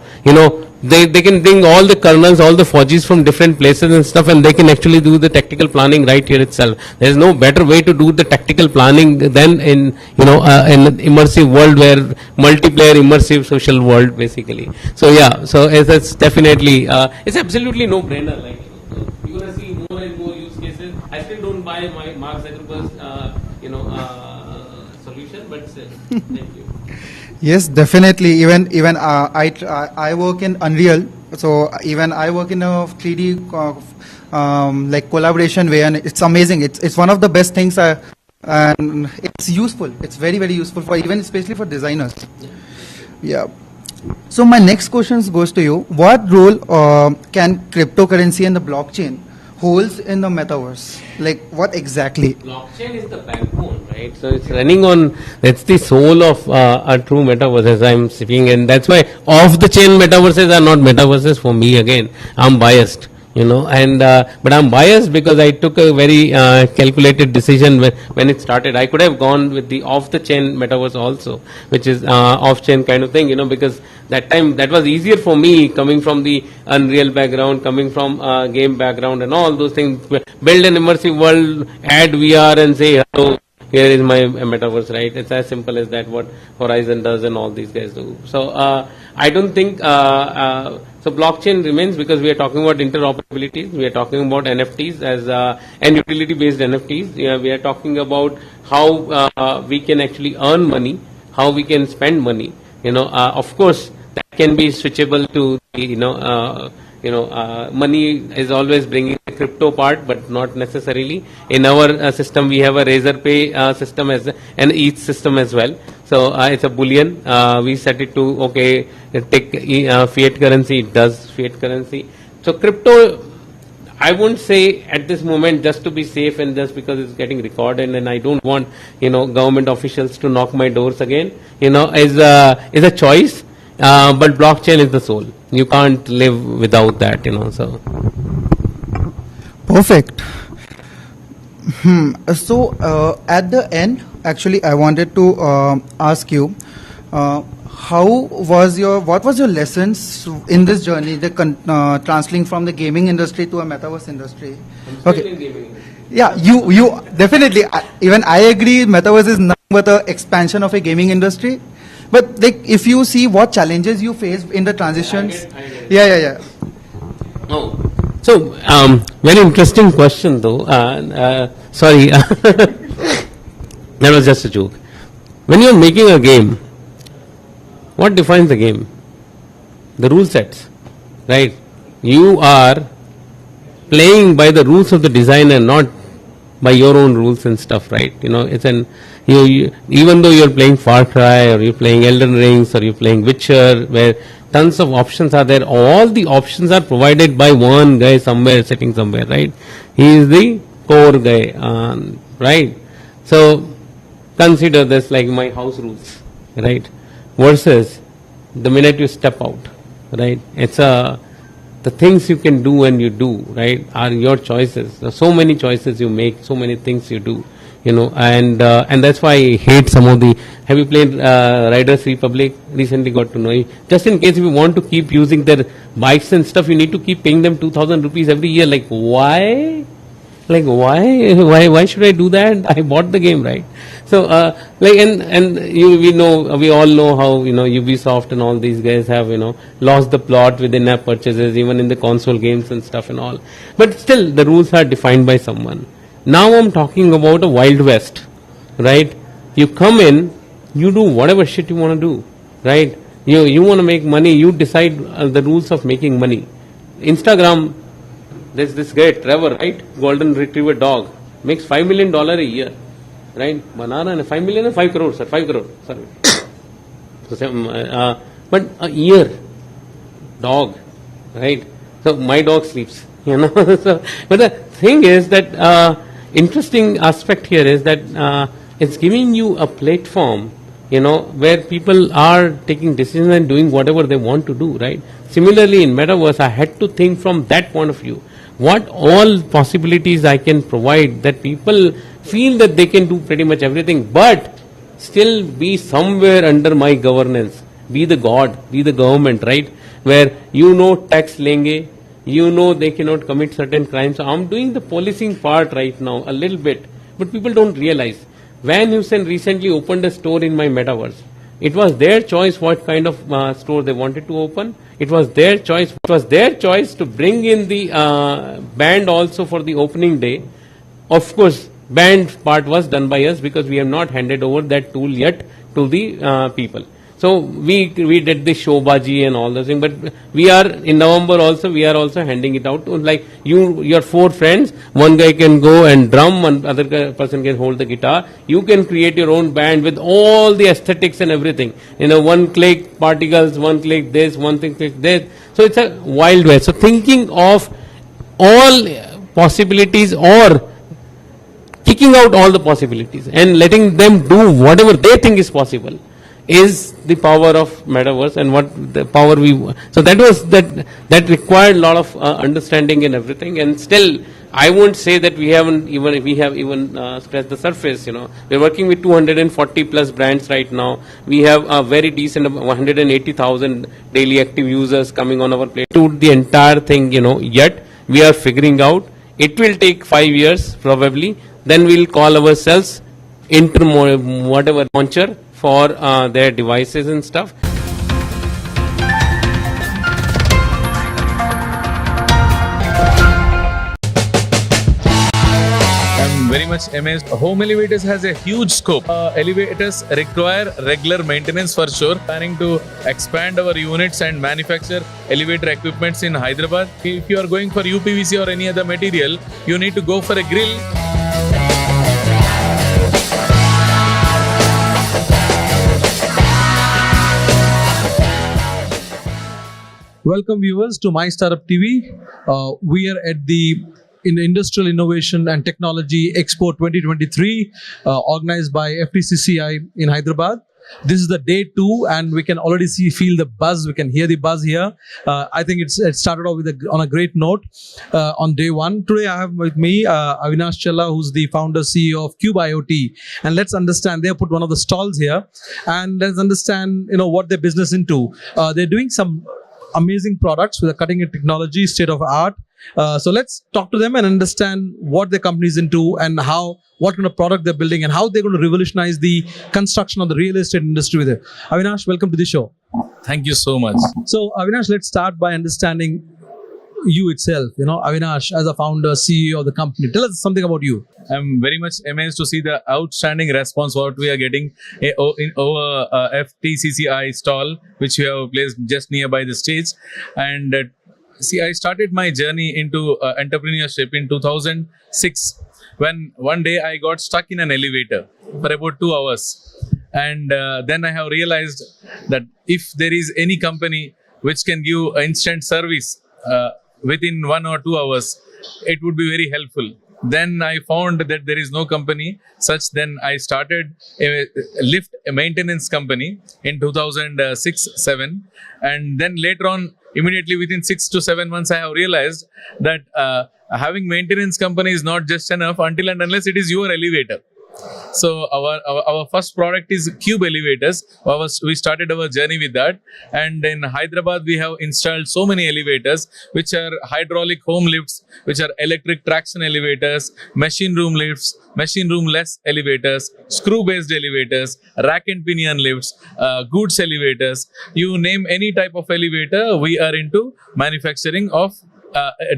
they can bring all the kernels, all the Faujis from different places and stuff, and they can actually do the tactical planning right here itself. There is no better way to do the tactical planning than in in an immersive world, where multiplayer immersive social world basically. So yeah, so it's definitely it's absolutely no brainer. Like you're gonna see more and more use cases. I still don't buy my Mark Zuckerberg's solution, but still, thank you. Yes, definitely. Even I work in Unreal, so even I work in a 3D like collaboration way, and it's amazing. It's one of the best things, and it's useful. It's very useful for even especially for designers. Yeah. So my next question goes to you. What role can cryptocurrency and the blockchain holds in the metaverse? Like what exactly? Blockchain is the backbone, right? So it's running on, that's the soul of a true metaverse, as I'm speaking, and that's why off the chain metaverses are not metaverses for me. Again, I'm biased, and but I'm biased because I took a very calculated decision when it started. I could have gone with the off the chain metaverse also, which is off chain kind of thing, because that time that was easier for me, coming from the Unreal background, coming from game background and all those things. Build an immersive world, add VR and say hello, here is my metaverse, right? It's as simple as that, what Horizon does and all these guys do. So I don't think so blockchain remains, because we are talking about interoperability, we are talking about NFTs and utility based NFTs. We are talking about how we can actually earn money, how we can spend money. Of course that can be switchable to money is always bringing the crypto part, but not necessarily. In our system, we have a Razorpay system and ETH system as well. So it's a bullion. We set it to take fiat currency. It does fiat currency. So crypto, I won't say at this moment, just to be safe and just because it's getting recorded, and I don't want government officials to knock my doors again. Is a choice. But blockchain is the soul. You can't live without that, so. Perfect. So at the end, actually, I wanted to ask you, what was your lessons in this journey, the translating from the gaming industry to a metaverse industry? Okay. Yeah, you definitely. Even I agree, metaverse is nothing but an expansion of a gaming industry. But if you see what challenges you face in the transitions, I get. Yeah. Oh, so very interesting question though. Sorry, that was just a joke. When you're making a game, what defines the game? The rule sets, right? You are playing by the rules of the designer, not by your own rules and stuff, right? It's even though you're playing Far Cry, or you're playing Elden Rings, or you're playing Witcher, where tons of options are there, all the options are provided by one guy somewhere, sitting somewhere, right? He is the core guy, right? So consider this like my house rules, right? Versus the minute you step out, right? It's the things you can do and you do, right, are your choices. There's so many choices you make, so many things you do, and that's why I hate some of the. Have you played Riders Republic? Recently got to know you. Just in case if you want to keep using their bikes and stuff, you need to keep paying them 2,000 rupees every year. Like, why? Like, why should I do that? I bought the game, right? So, like, we all know how, Ubisoft and all these guys have, lost the plot with in-app purchases, even in the console games and stuff and all. But still, the rules are defined by someone. Now I'm talking about a Wild West, right? You come in, you do whatever shit you want to do, right? You want to make money, you decide the rules of making money. Instagram, there's this guy, Trevor, right? Golden Retriever dog. Makes $5 million a year. Right? Banana and 5 million and 5 crore, sir. 5 crore. Sorry. But a year. Dog. Right? So my dog sleeps. So, but the thing is that interesting aspect here is that it's giving you a platform, where people are taking decisions and doing whatever they want to do, right? Similarly, in Metaverse, I had to think from that point of view. What all possibilities I can provide that people feel that they can do pretty much everything, but still be somewhere under my governance. Be the God, be the government, right? Where tax lenge, they cannot commit certain crimes. So I'm doing the policing part right now, a little bit, but people don't realize. Van Heusen recently opened a store in my metaverse. It was their choice what kind of store they wanted to open. It was their choice. It was their choice to bring in the band also for the opening day. Of course, band part was done by us because we have not handed over that tool yet to the people. So we did the showbaji and all those things, but we are in November also. We are also handing it out to like your 4 friends. One guy can go and drum, one other person can hold the guitar. You can create your own band with all the aesthetics and everything. One click particles, one click this, one click this. So it's a wild west. So thinking of all possibilities or kicking out all the possibilities and letting them do whatever they think is possible is the power of metaverse and what the power so that required a lot of understanding and everything, and still I won't say that we have even scratched the surface. We're working with 240 plus brands right now. We have a very decent 180,000 daily active users coming on our plate to the entire thing, yet we are figuring out. It will take 5 years probably, then we'll call ourselves whatever launcher for their devices and stuff. I'm very much amazed. Home elevators has a huge scope. Elevators require regular maintenance for sure. Planning to expand our units and manufacture elevator equipments in Hyderabad. If you are going for UPVC or any other material, you need to go for a grill. Welcome viewers to My Startup TV. We are at the Industrial Innovation and Technology Expo 2023 organized by FTCCI in Hyderabad. This is the day 2 and we can already feel the buzz. We can hear the buzz here. I think it started off on a great note on day 1. Today I have with me Avinash Challa, who's the founder CEO of Cube IoT. And let's understand, they have put one of the stalls here and let's understand what their business into. They're doing some amazing products with a cutting edge technology, state of art. So let's talk to them and understand what their company is into and what kind of product they're building and how they're going to revolutionize the construction of the real estate industry with it. Avinash, welcome to the show. Thank you so much. So Avinash, let's start by understanding you itself. Avinash, as a founder, CEO of the company, tell us something about you. I'm very much amazed to see the outstanding response what we are getting in our FTCCI stall, which we have placed just nearby the stage. And see, I started my journey into entrepreneurship in 2006 when one day I got stuck in an elevator for about 2 hours. And then I have realized that if there is any company which can give instant service within 1 or 2 hours, it would be very helpful. Then I found that there is no company such. Then I started a maintenance company in 2006-7, and then later on, immediately within 6 to 7 months, I have realized that having maintenance company is not just enough until and unless it is your elevator. So our first product is Cube Elevators. We started our journey with that, and in Hyderabad we have installed so many elevators, which are hydraulic home lifts, which are electric traction elevators, machine room lifts, machine room less elevators, screw based elevators, rack and pinion lifts, goods elevators. You name any type of elevator, we are into manufacturing of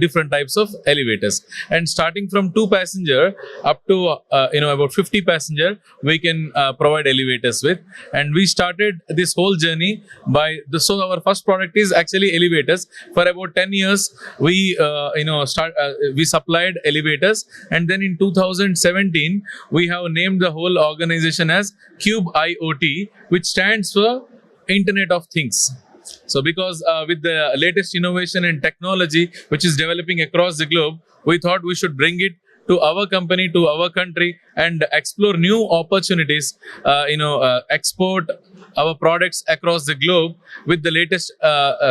different types of elevators, and starting from 2 passenger up to about 50 passenger, we can provide elevators with. And we started this whole journey by so our first product is actually elevators. For about 10 years we we supplied elevators, and then in 2017 we have named the whole organization as Cube IoT, which stands for Internet of Things. So because with the latest innovation and technology which is developing across the globe, we thought we should bring it to our company, to our country, and explore new opportunities, export our products across the globe with the latest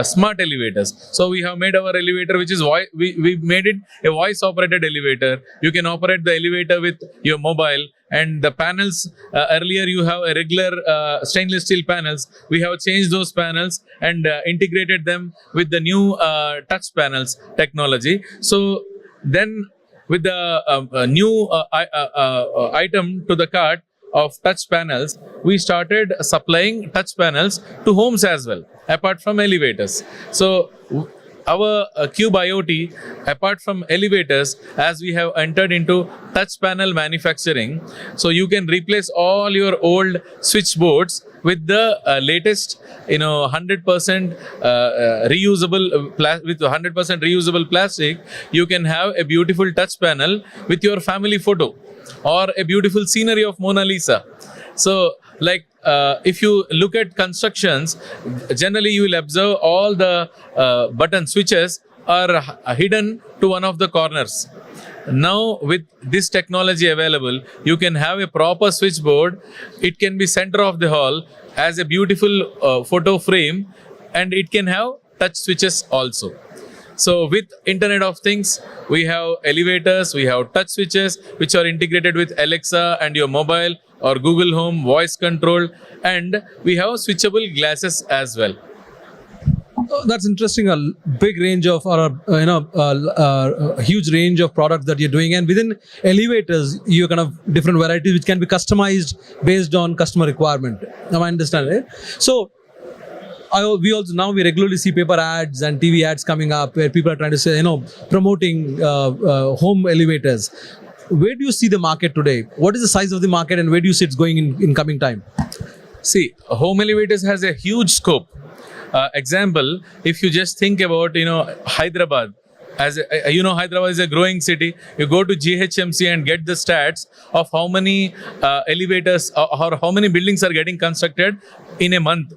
smart elevators. So we have made our elevator, which is we made it a voice operated elevator. You can operate the elevator with your mobile, and the panels, earlier you have a regular stainless steel panels. We have changed those panels and integrated them with the new touch panels technology. So then with the new item to the cart of touch panels, we started supplying touch panels to homes as well, apart from elevators. So our Cube IoT, apart from elevators, as we have entered into touch panel manufacturing, so you can replace all your old switchboards with the latest 100% reusable with 100% reusable plastic. You can have a beautiful touch panel with your family photo or a beautiful scenery of Mona Lisa. So like if you look at constructions, generally you will observe all the button switches are hidden to one of the corners. Now with this technology available, you can have a proper switchboard. It can be center of the hall as a beautiful photo frame, and it can have touch switches also. So with Internet of Things, we have elevators, we have touch switches which are integrated with Alexa and your mobile or Google Home, voice control, and we have switchable glasses as well. That's interesting. A big range of, or huge range of products that you're doing, and within elevators, you kind of different varieties which can be customized based on customer requirement. Now I understand it. So we regularly see paper ads and TV ads coming up where people are trying to say, promoting home elevators. Where do you see the market today? What is the size of the market, and where do you see it's going in coming time? See, home elevators has a huge scope. Example, if you just think about, Hyderabad, as Hyderabad is a growing city. You go to GHMC and get the stats of how many elevators or how many buildings are getting constructed in a month.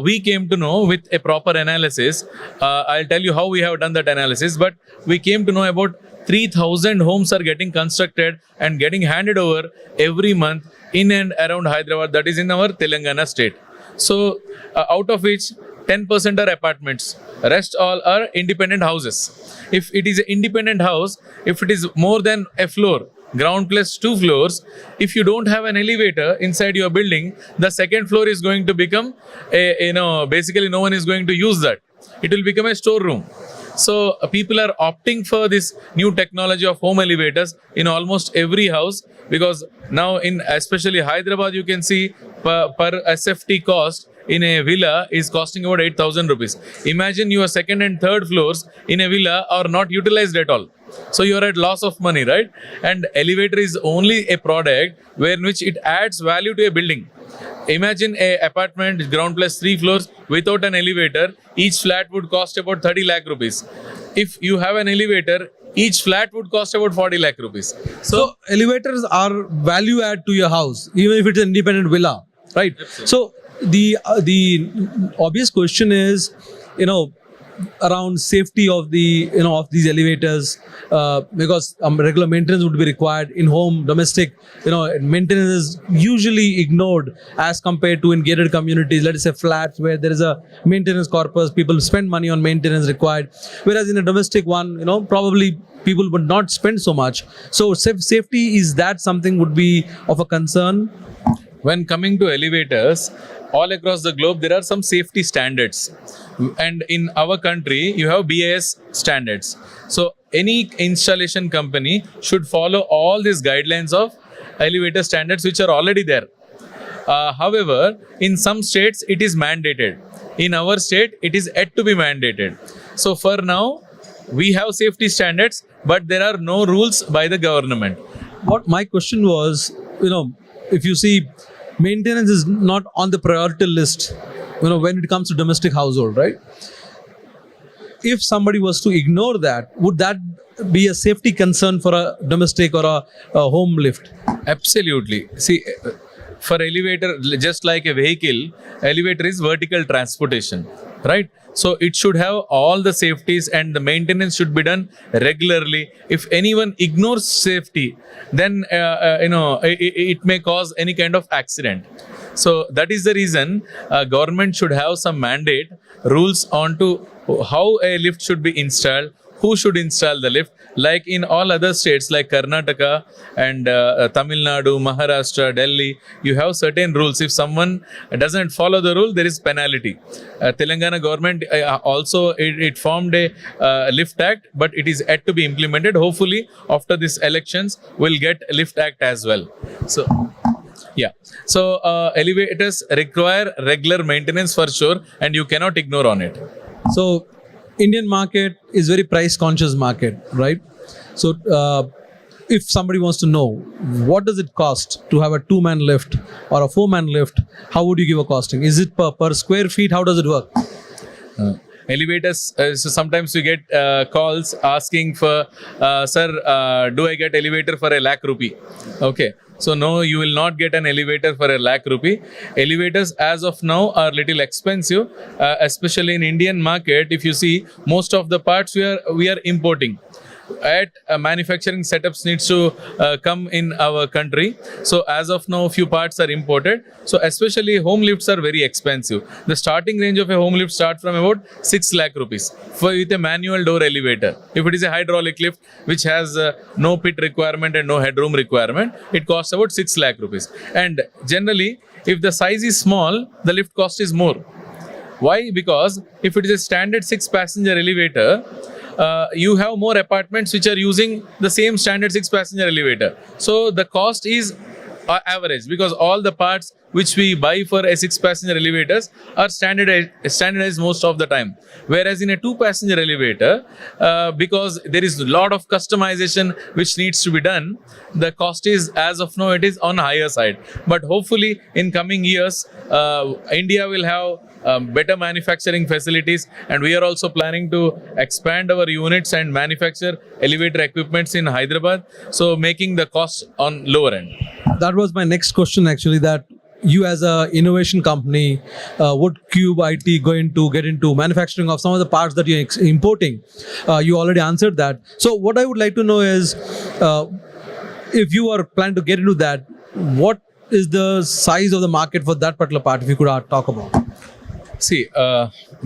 We came to know with a proper analysis. I'll tell you how we have done that analysis, but we came to know about 3,000 homes are getting constructed and getting handed over every month in and around Hyderabad, that is in our Telangana state. So out of which 10% are apartments, rest all are independent houses. If it is an independent house, if it is more than a floor, ground plus 2 floors, if you don't have an elevator inside your building, the second floor is going to become basically no one is going to use that. It will become a storeroom. So people are opting for this new technology of home elevators in almost every house, because now in especially Hyderabad, you can see per SFT cost in a villa is costing about 8,000 rupees. Imagine your second and third floors in a villa are not utilized at all. So you are at loss of money, right? And elevator is only a product where in which it adds value to a building. Imagine a apartment ground plus 3 floors without an elevator. Each flat would cost about 30 lakh rupees. If you have an elevator, each flat would cost about 40 lakh rupees. So elevators are value add to your house, even if it's an independent villa, right? Absolutely. So the obvious question is, around safety of the of these elevators, because regular maintenance would be required in home domestic. Maintenance is usually ignored as compared to in gated communities. Let us say flats where there is a maintenance corpus, people spend money on maintenance required, whereas in a domestic one, probably people would not spend so much. So safety, is that something would be of a concern? When coming to elevators, all across the globe, there are some safety standards. And in our country, you have BIS standards. So any installation company should follow all these guidelines of elevator standards which are already there. However, in some states, it is mandated. In our state, it is yet to be mandated. So for now, we have safety standards, but there are no rules by the government. What my question was, if you see, maintenance is not on the priority list, when it comes to domestic household, right? If somebody was to ignore that, would that be a safety concern for a domestic or a home lift? Absolutely. See, for elevator, just like a vehicle, elevator is vertical transportation, right? So it should have all the safeties and the maintenance should be done regularly. If anyone ignores safety, then it may cause any kind of accident. So that is the reason government should have some mandate rules on to how a lift should be installed, who should install the lift. Like in all other states like Karnataka and Tamil Nadu, Maharashtra, Delhi, you have certain rules. If someone doesn't follow the rule, there is penalty. Telangana government also it formed a lift act, but it is yet to be implemented. Hopefully, after these elections, we'll get a lift act as well. So, yeah. So elevators require regular maintenance for sure, and you cannot ignore on it. So Indian market is very price conscious market, right? So if somebody wants to know what does it cost to have a 2-man lift or a 4-man lift, how would you give a costing? Is it per square feet? How does it work? Elevators, so sometimes we get calls asking for, sir, do I get elevator for ₹1,00,000? Okay. So no, you will not get an elevator for ₹1,00,000. Elevators as of now are little expensive, especially in Indian market. If you see, most of the parts we are importing. At manufacturing setups needs to come in our country. So as of now, few parts are imported. So especially home lifts are very expensive. The starting range of a home lift starts from about ₹6,00,000 with a manual door elevator. If it is a hydraulic lift which has no pit requirement and no headroom requirement, it costs about ₹6,00,000. And generally, if the size is small, the lift cost is more. Why? Because if it is a standard 6-passenger elevator, you have more apartments which are using the same standard 6-passenger elevator. So the cost is average because all the parts which we buy for a 6-passenger elevators are standardized most of the time. Whereas in a 2-passenger elevator, because there is a lot of customization which needs to be done, the cost is, as of now, it is on higher side. But hopefully in coming years, India will have better manufacturing facilities, and we are also planning to expand our units and manufacture elevator equipments in Hyderabad, so making the cost on lower end. That was my next question actually, that you as a innovation company, would Cube IT get into manufacturing of some of the parts that you're importing? You already answered that. So what I would like to know is, if you are planning to get into that, what is the size of the market for that particular part, if you could talk about? See,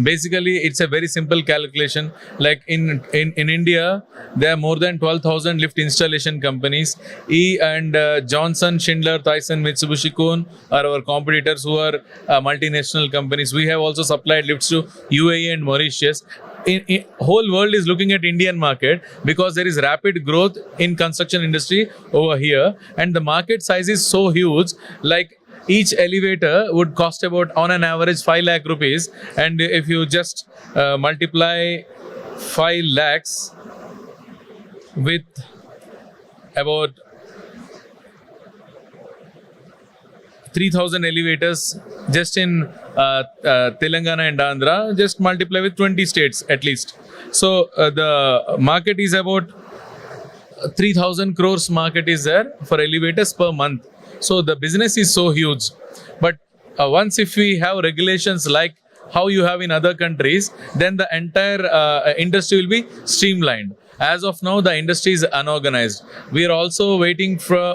basically, it's a very simple calculation. Like in India, there are more than 12,000 lift installation companies. Johnson, Schindler, Tyson, Mitsubishi, Kohn are our competitors who are multinational companies. We have also supplied lifts to UAE and Mauritius. Whole world is looking at Indian market because there is rapid growth in construction industry over here, and the market size is so huge. Like each elevator would cost about, on an average, 5 lakh rupees, and if you just multiply 5 lakhs with about 3,000 elevators just in Telangana and Andhra, just multiply with 20 states at least. So the market is about 3,000 crores market is there for elevators per month. So the business is so huge. But once if we have regulations like how you have in other countries, then the entire industry will be streamlined. As of now, the industry is unorganized. We are also waiting for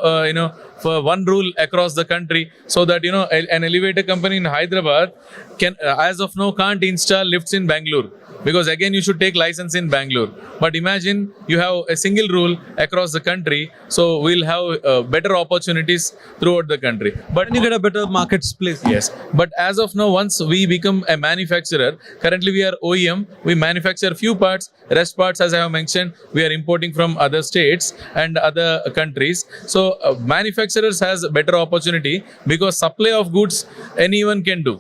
for one rule across the country, so that an elevator company in Hyderabad can, as of now, can't install lifts in Bangalore, because again you should take license in Bangalore. But imagine you have a single rule across the country, so we'll have better opportunities throughout the country. But And you get a better marketplace. yes, but as of now, once we become a manufacturer, currently we are OEM, we manufacture few parts, rest parts, as I have mentioned, we are importing from other states and other countries. So manufacturers has a better opportunity, because supply of goods anyone can do.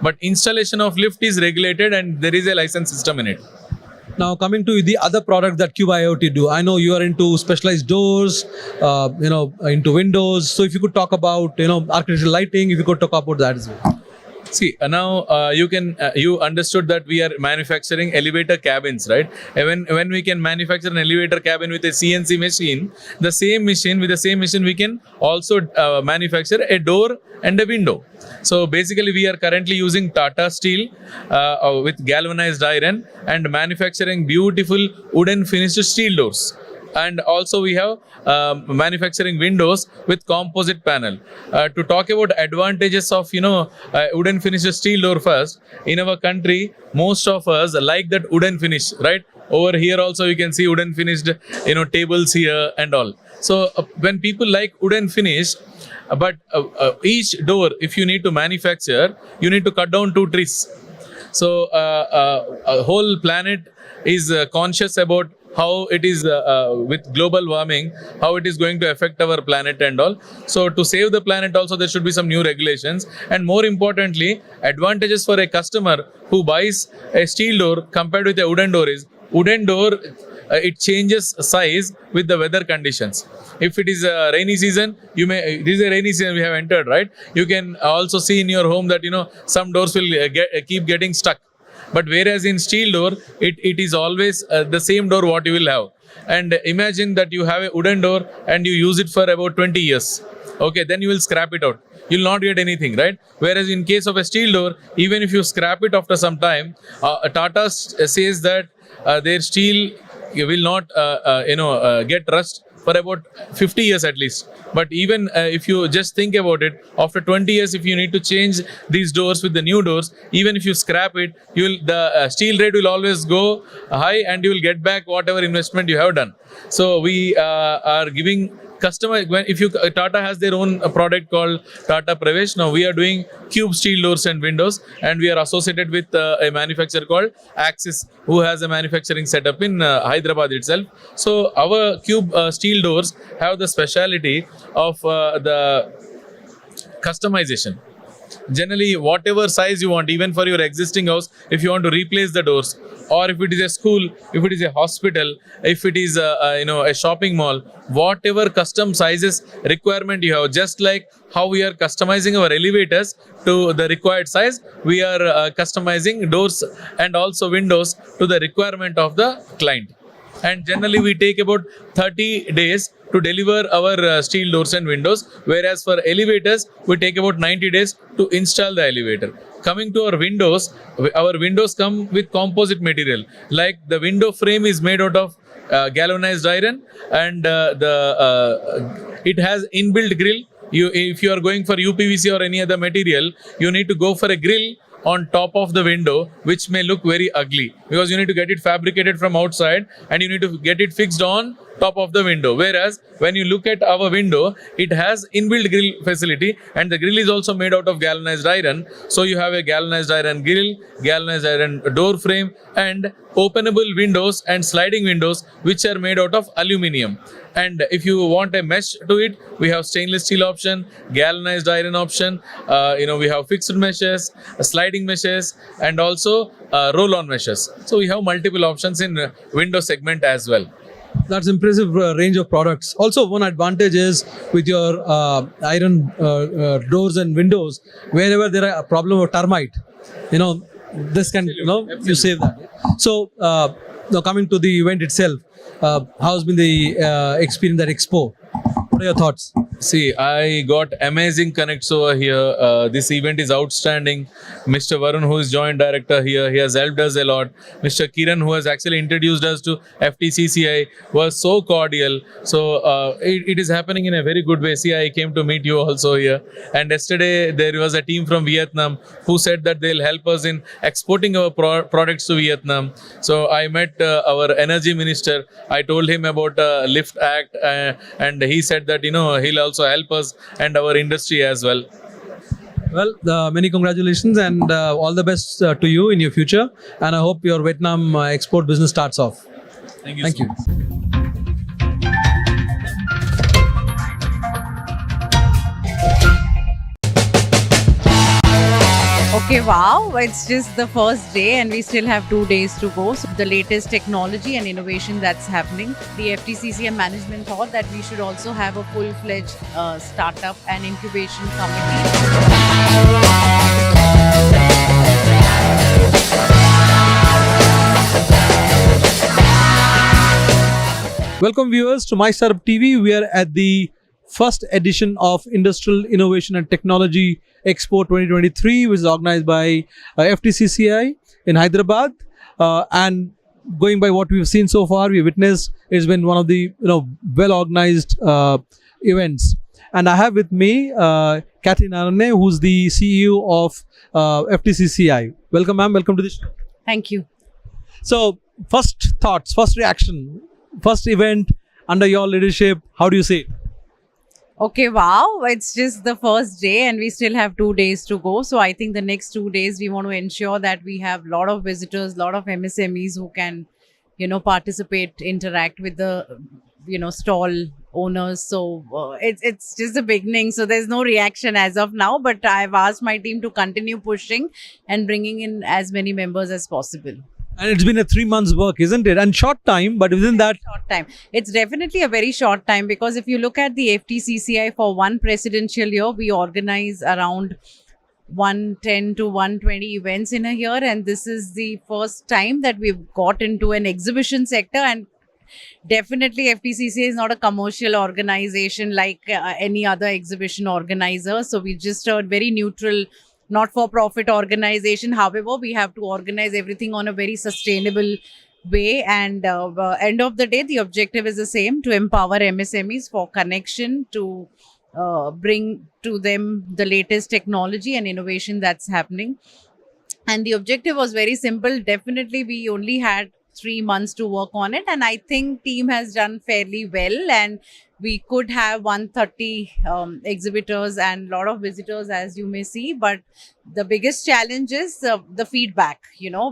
But installation of lift is regulated and there is a license system in it. Now coming to the other product that Cube IoT do, I know you are into specialized doors, into windows. So if you could talk about architectural lighting, if you could talk about that as well. See, now you understood that we are manufacturing elevator cabins, right? When we can manufacture an elevator cabin with a CNC machine, with the same machine we can also manufacture a door and a window. So basically, we are currently using Tata steel with galvanized iron and manufacturing beautiful wooden finished steel doors. And also we have manufacturing windows with composite panel. To talk about advantages of wooden finished steel door first, in our country most of us like that wooden finish, right? Over here also you can see wooden finished tables here and all. So when people like wooden finish, but each door, if you need to manufacture, you need to cut down 2 trees. So a whole planet is conscious about how it is with global warming, how it is going to affect our planet and all. So to save the planet also, there should be some new regulations, and more importantly, advantages for a customer who buys a steel door compared with a wooden door is, wooden door it changes size with the weather conditions. If it is a rainy season, this is a rainy season we have entered, right? You can also see in your home that some doors will keep getting stuck. But whereas in steel door, it is always the same door what you will have. And imagine that you have a wooden door and you use it for about 20 years. Okay, then you will scrap it out. You will not get anything, right? Whereas in case of a steel door, even if you scrap it after some time, Tata says that their steel will not get rust for about 50 years at least. But even if you just think about it, after 20 years, if you need to change these doors with the new doors, even if you scrap it, the steel rate will always go high and you will get back whatever investment you have done. So we are giving customer, Tata has their own product called Tata Pravesh. Now we are doing Cube steel doors and windows, and we are associated with a manufacturer called Axis, who has a manufacturing setup in Hyderabad itself. So our Cube steel doors have the speciality of the customization. Generally, whatever size you want, even for your existing house, if you want to replace the doors, or if it is a school, if it is a hospital, if it is a shopping mall, whatever custom sizes requirement you have, just like how we are customizing our elevators to the required size, we are customizing doors and also windows to the requirement of the client. And generally we take about 30 days to deliver our steel doors and windows, whereas for elevators we take about 90 days to install the elevator. Coming to our windows come with composite material. Like the window frame is made out of galvanized iron, and it has inbuilt grill. If you are going for UPVC or any other material, you need to go for a grill on top of the window, which may look very ugly, because you need to get it fabricated from outside and you need to get it fixed on top of the window. Whereas when you look at our window, it has inbuilt grill facility, and the grill is also made out of galvanized iron. So you have a galvanized iron grill, galvanized iron door frame, and openable windows and sliding windows which are made out of aluminium. And if you want a mesh to it, we have stainless steel option, galvanized iron option, we have fixed meshes, sliding meshes, and also roll-on meshes. So we have multiple options in window segment as well. That's impressive range of products. Also, one advantage is with your iron doors and windows, wherever there are a problem of termite, this can, you save that. So, now coming to the event itself, how's been the experience at Expo? What are your thoughts? See, I got amazing connects over here. This event is outstanding. Mr. Varun, who is joint director here, he has helped us a lot. Mr. Kiran, who has actually introduced us to FTCCI, was so cordial. So it is happening in a very good way. See, I came to meet you also here. And yesterday there was a team from Vietnam who said that they'll help us in exporting our products to Vietnam. So I met our energy minister. I told him about Lift Act, and he said that he'll also help us and our industry as well. Well, many congratulations and all the best to you in your future. And I hope your Vietnam export business starts off. Thank you. Thank so you. much. Okay, wow, it's just the first day and we still have 2 days to go. So the latest technology and innovation that's happening. The FTCC and management thought that we should also have a full-fledged startup and incubation committee. Welcome viewers to My Startup TV. We are at the first edition of Industrial Innovation and Technology Expo 2023, which is organized by FTCCI in Hyderabad. And going by what we've seen so far, we witnessed it's been one of the well organized events. And I have with me Kathy Narane, who's the CEO of FTCCI. Welcome, ma'am. Welcome to the show. Thank you. So, first thoughts, first reaction, first event under your leadership. How do you see it? Okay, wow, it's just the first day and we still have 2 days to go. So I think the next 2 days we want to ensure that we have a lot of visitors, a lot of MSMEs who can, participate, interact with the, stall owners. So it's just the beginning. So there's no reaction as of now, but I've asked my team to continue pushing and bringing in as many members as possible. And it's been a 3 months work, isn't it? And short time, but within that short time, it's definitely a very short time, because if you look at the FTCCI for one presidential year, we organize around 110 to 120 events in a year, and this is the first time that we've got into an exhibition sector. And definitely FTCCI is not a commercial organization like any other exhibition organizer, so we just a very neutral not-for-profit organization. However, we have to organize everything on a very sustainable way, and end of the day the objective is the same: to empower MSMEs for connection, to bring to them the latest technology and innovation that's happening. And the objective was very simple. Definitely we only had 3 months to work on it, and I think team has done fairly well, and we could have 130 exhibitors and a lot of visitors, as you may see. But the biggest challenge is the feedback,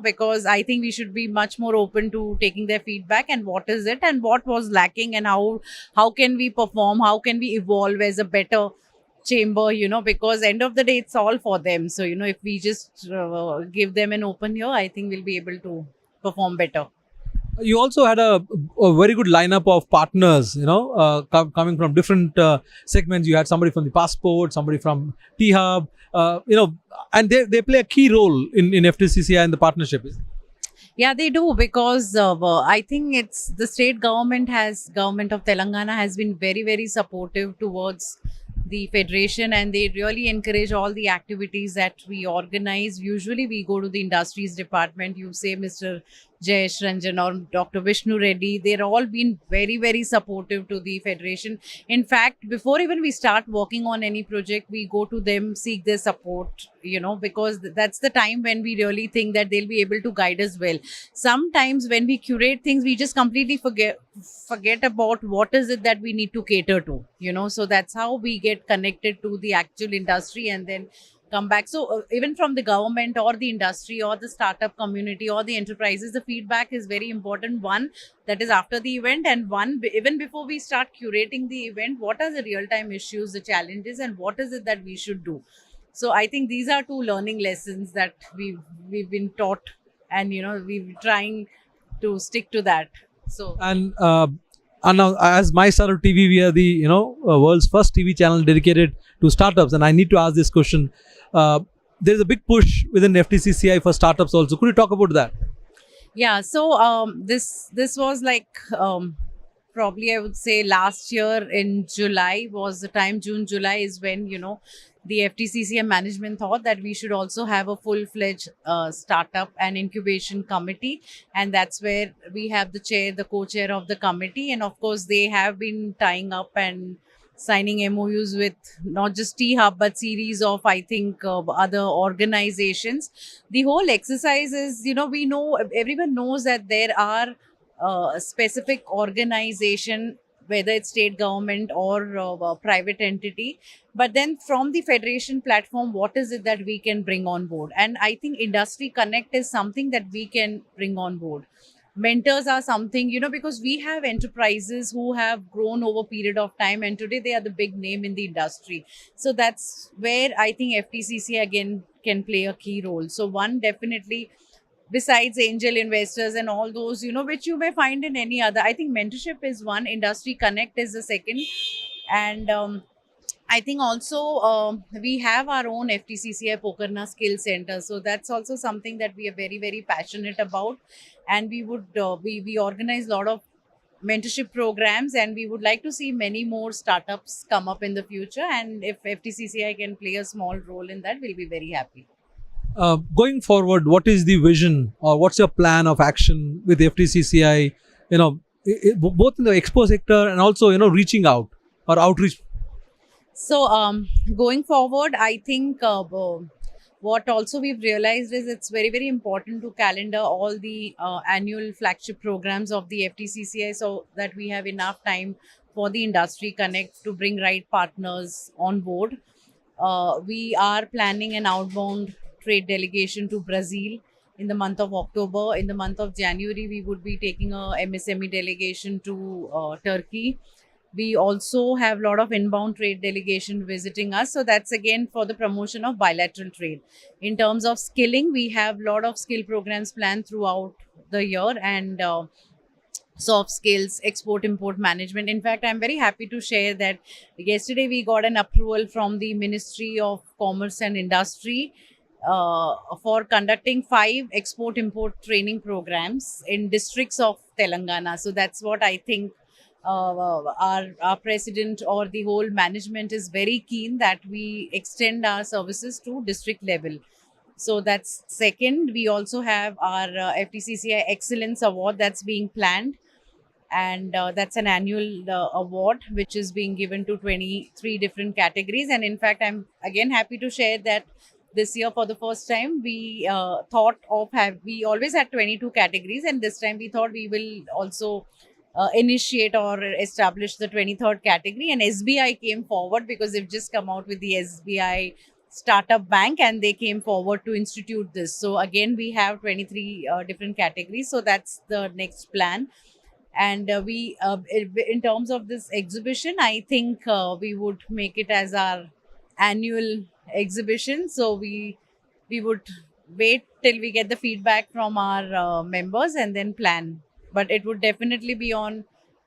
because I think we should be much more open to taking their feedback and what is it and what was lacking, and how can we perform, how can we evolve as a better chamber, because end of the day it's all for them. So if we just give them an open ear, I think we'll be able to perform better. you also had a very good lineup of partners, coming from different segments. You had somebody from the passport, somebody from T-Hub, and they play a key role in FTCCI and the partnership. Yeah, they do, because I think it's the state government of Telangana has been very, very supportive towards the federation, and they really encourage all the activities that we organize. Usually we go to the industries department, you say Mr. Jayesh Ranjan or Dr. Vishnu Reddy, they're all been very, very supportive to the federation. In fact, before even we start working on any project, we go to them, seek their support, because that's the time when we really think that they'll be able to guide us well. Sometimes when we curate things, we just completely forget about what is it that we need to cater to, so that's how we get connected to the actual industry and then come back. So even from the government or the industry or the startup community or the enterprises, the feedback is very important. One, that is after the event, and one, even before we start curating the event, what are the real-time issues, the challenges, and what is it that we should do? So I think these are two learning lessons that we've been taught, and we're trying to stick to that. So and now, as My Startup TV, we are the world's first TV channel dedicated to startups, and I need to ask this question. There's a big push within FTCCI for startups also. Could you talk about that? Yeah, so this was like probably I would say last year in July was the time, June, July is when, the FTCCI management thought that we should also have a full-fledged startup and incubation committee. And that's where we have the chair, the co-chair of the committee. And of course, they have been tying up and signing MOUs with not just T-Hub, but series of, I think, other organizations. The whole exercise is, we know, everyone knows that there are a specific organization, whether it's state government or a private entity. But then from the federation platform, what is it that we can bring on board? And I think Industry Connect is something that we can bring on board. Mentors are something, because we have enterprises who have grown over a period of time, and today they are the big name in the industry. So that's where I think FTCC again can play a key role. So one, definitely, besides angel investors and all those, which you may find in any other, I think mentorship is one, Industry Connect is the second. And I think also we have our own FTCCI Pokarna Skill Center. So that's also something that we are very, very passionate about. And we would, we organize a lot of mentorship programs, and we would like to see many more startups come up in the future. And if FTCCI can play a small role in that, we'll be very happy. Going forward, what is the vision or what's your plan of action with FTCCI, both in the expo sector and also, reaching out or outreach? So going forward, I think what also we've realized is it's very, very important to calendar all the annual flagship programs of the FTCCI, so that we have enough time for the Industry Connect to bring right partners on board. We are planning an outbound trade delegation to Brazil in the month of October. In the month of January, we would be taking a MSME delegation to Turkey. We also have a lot of inbound trade delegation visiting us. So that's again for the promotion of bilateral trade. In terms of skilling, we have a lot of skill programs planned throughout the year, and soft skills, export-import management. In fact, I'm very happy to share that yesterday we got an approval from the Ministry of Commerce and Industry for conducting 5 export-import training programs in districts of Telangana. So that's what I think our president or the whole management is very keen that we extend our services to district level. So that's second. We also have our FTCCI Excellence Award that's being planned. And that's an annual award which is being given to 23 different categories. And in fact, I'm again happy to share that this year for the first time we we always had 22 categories, and this time we thought we will also initiate or establish the 23rd category. And SBI came forward because they've just come out with the SBI Startup Bank, and they came forward to institute this. So again, we have 23 different categories. So that's the next plan. And we, in terms of this exhibition, I think we would make it as our annual exhibition. So we would wait till we get the feedback from our members and then plan. But it would definitely be on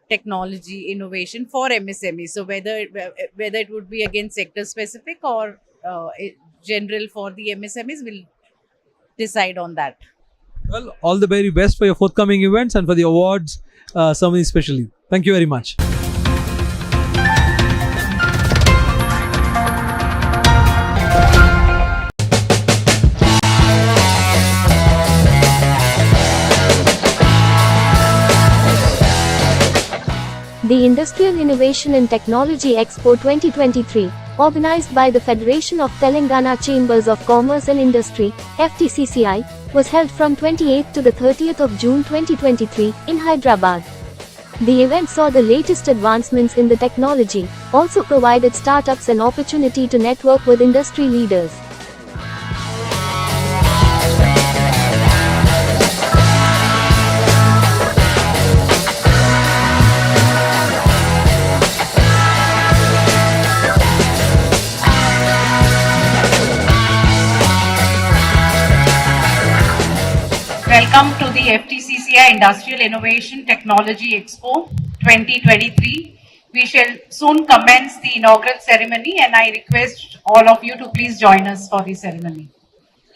technology innovation for MSME. So whether it would be again sector specific or general for the MSMEs, we'll decide on that. Well, all the very best for your forthcoming events and for the awards ceremony especially. Thank you very much. The Industrial Innovation and Technology Expo 2023, organized by the Federation of Telangana Chambers of Commerce and Industry, FTCCI, was held from 28th to the 30th of June 2023 in Hyderabad. The event saw the latest advancements in the technology, also provided startups an opportunity to network with industry leaders. Welcome to the FTCCI Industrial Innovation Technology Expo 2023. We shall soon commence the inaugural ceremony, and I request all of you to please join us for the ceremony.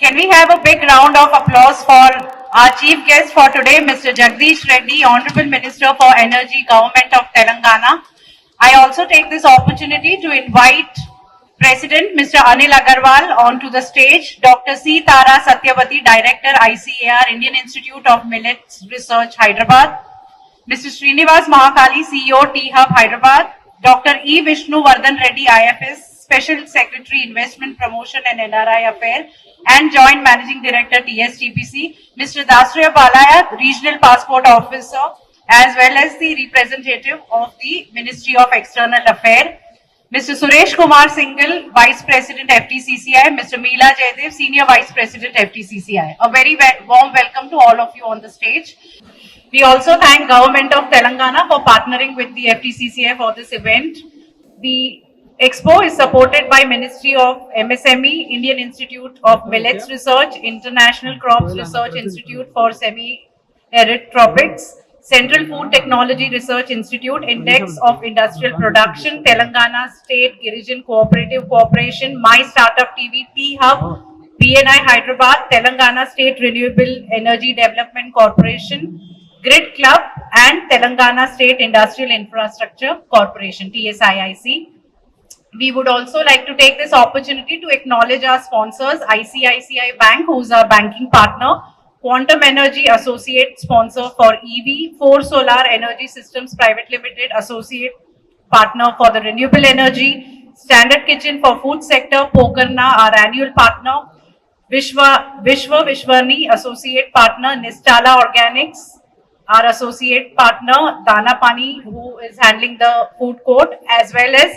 Can we have a big round of applause for Our chief guest for today, Mr. Jagdish Reddy, Honorable Minister for Energy, Government of Telangana. I also take this opportunity to invite President Mr. Anil Agarwal onto the stage, Dr. C. Tara Satyavati, Director, ICAR, Indian Institute of Millets Research, Hyderabad, Mr. Srinivas Mahakali, CEO, T-Hub, Hyderabad, Dr. E. Vishnu Vardhan Reddy, IFS, Special Secretary, Investment Promotion and NRI Affair, and Joint Managing Director, TSTPC, Mr. Dasriya Balaya, Regional Passport Officer, as well as the representative of the Ministry of External Affairs, Mr. Suresh Kumar Singhal, Vice President, FTCCI, Mr. Meela Jaydev, Senior Vice President, FTCCI. A very warm welcome to all of you on the stage. We also thank Government of Telangana for partnering with the FTCCI for this event. The Expo is supported by Ministry of MSME, Indian Institute of Millets Research, International Crops Research Institute for Semi-Arid Tropics, Central Food Technology Research Institute, Index of Industrial Production, Telangana State Girijan Cooperative Corporation, mystartuptv, T-Hub, PNI Hyderabad, Telangana State Renewable Energy Development Corporation, Grid Club, and Telangana State Industrial Infrastructure Corporation, TSIIC. We would also like to take this opportunity to acknowledge our sponsors, ICICI Bank, who is our banking partner, Quantum Energy Associate Sponsor for EV, 4 Solar Energy Systems Private Limited Associate Partner for the Renewable Energy, Standard Kitchen for Food Sector, Pokarna, our annual partner, Vishwarni Associate Partner, Nistala Organics, our associate partner, Dana Pani, who is handling the food court, as well as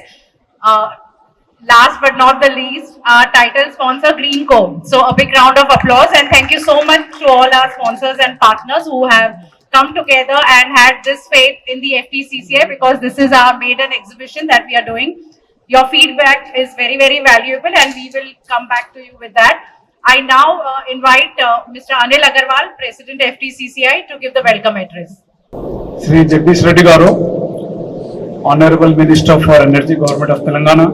last but not the least, our title sponsor, Greenco. So a big round of applause, and thank you so much to all our sponsors and partners who have come together and had this faith in the FTCCI, because this is our maiden exhibition that we are doing. Your feedback is very, very valuable, and we will come back to you with that. I now invite Mr. Anil Agarwal, President FTCCI, to give the welcome address. Sri Jagdish Reddy Garu, Honorable Minister for Energy, Government of Telangana,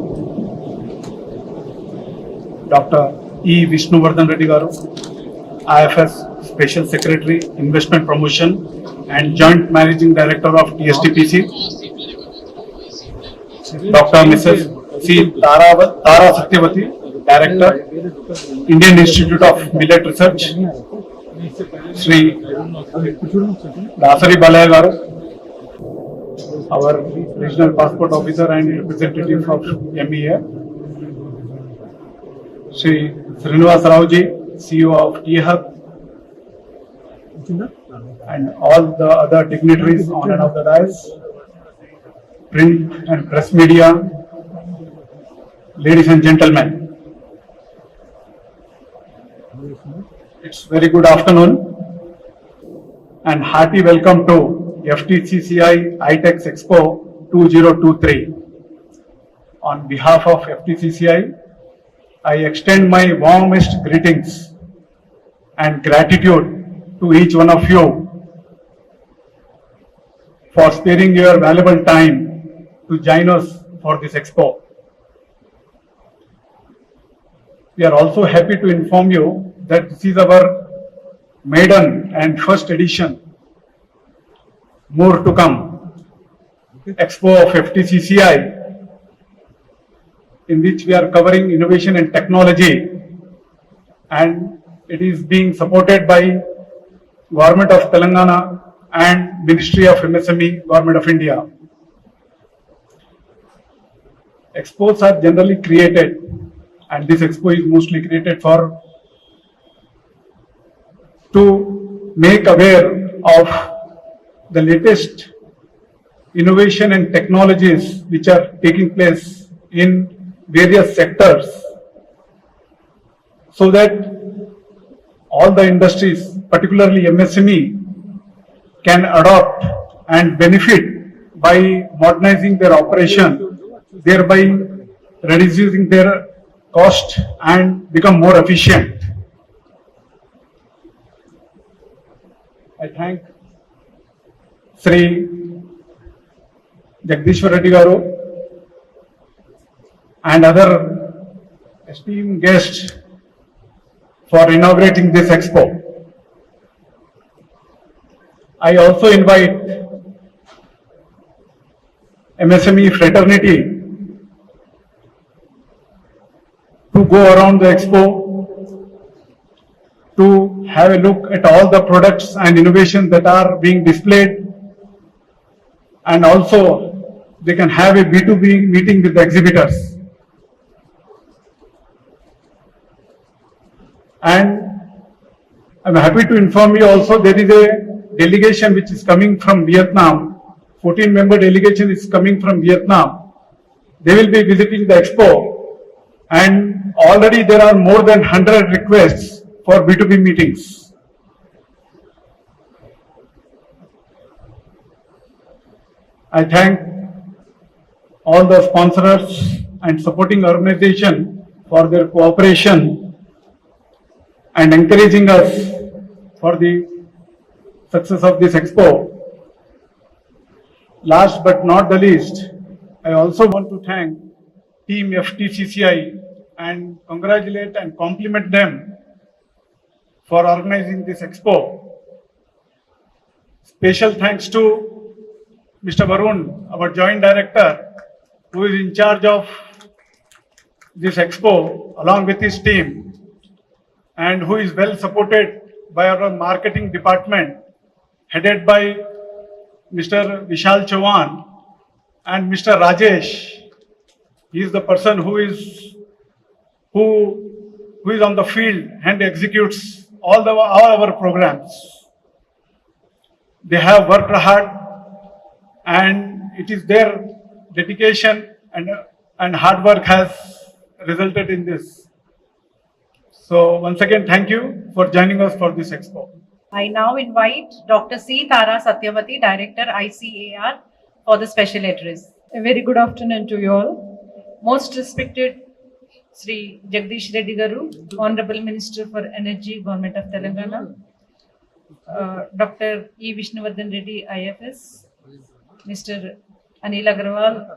Dr. E. Vishnu Vardhan Reddy Garu, IFS Special Secretary, Investment Promotion and Joint Managing Director of TSTPC, Dr. Mrs. C. Tara Satyavati, Director, Indian Institute of Millet Research, Sri Dasari Balaya Garu, our Regional Passport Officer and representative of MEA, Sri Srinivas Raoji, CEO of T-Hub, and all the other dignitaries on and off the dais, print and press media, ladies and gentlemen. It's very good afternoon and hearty welcome to FTCCI iTex Expo 2023. On behalf of FTCCI, I extend my warmest greetings and gratitude to each one of you for sparing your valuable time to join us for this expo. We are also happy to inform you that this is our maiden and first edition. More to come. Expo of FTCCI, in which we are covering innovation and technology, and it is being supported by Government of Telangana and Ministry of MSME, Government of India. Expos are generally created, and this expo is mostly created to make aware of the latest innovation and technologies which are taking place in various sectors, so that all the industries, particularly MSME, can adopt and benefit by modernizing their operation, thereby reducing their cost and become more efficient. I thank Sri Jagdishwar Reddy Garu and other esteemed guests for inaugurating this expo. I also invite MSME fraternity to go around the expo to have a look at all the products and innovations that are being displayed, and also they can have a B2B meeting with the exhibitors. And I'm happy to inform you also there is a delegation which is coming from Vietnam. 14-member delegation is coming from Vietnam. They will be visiting the expo, and already there are more than 100 requests for B2B meetings. I thank all the sponsors and supporting organization for their cooperation and encouraging us for the success of this expo. Last but not the least, I also want to thank Team FTCCI and congratulate and compliment them for organizing this expo. Special thanks to Mr. Varun, our Joint Director, who is in charge of this expo along with his team, and who is well supported by our marketing department headed by Mr. Vishal Chauhan and Mr. Rajesh. He is the person who is on the field and executes all our programs. They have worked hard, and it is their dedication and hard work has resulted in this. So once again, thank you for joining us for this expo. I now invite Dr. C. Tara Satyavati, Director ICAR, for the special address. A very good afternoon to you all. Most respected Sri Jagdish Reddy Garu, Honorable Minister for Energy, Government of Telangana, Dr. E. Vishnuvardhan Reddy, IFS, Mr. Anil Agarwal,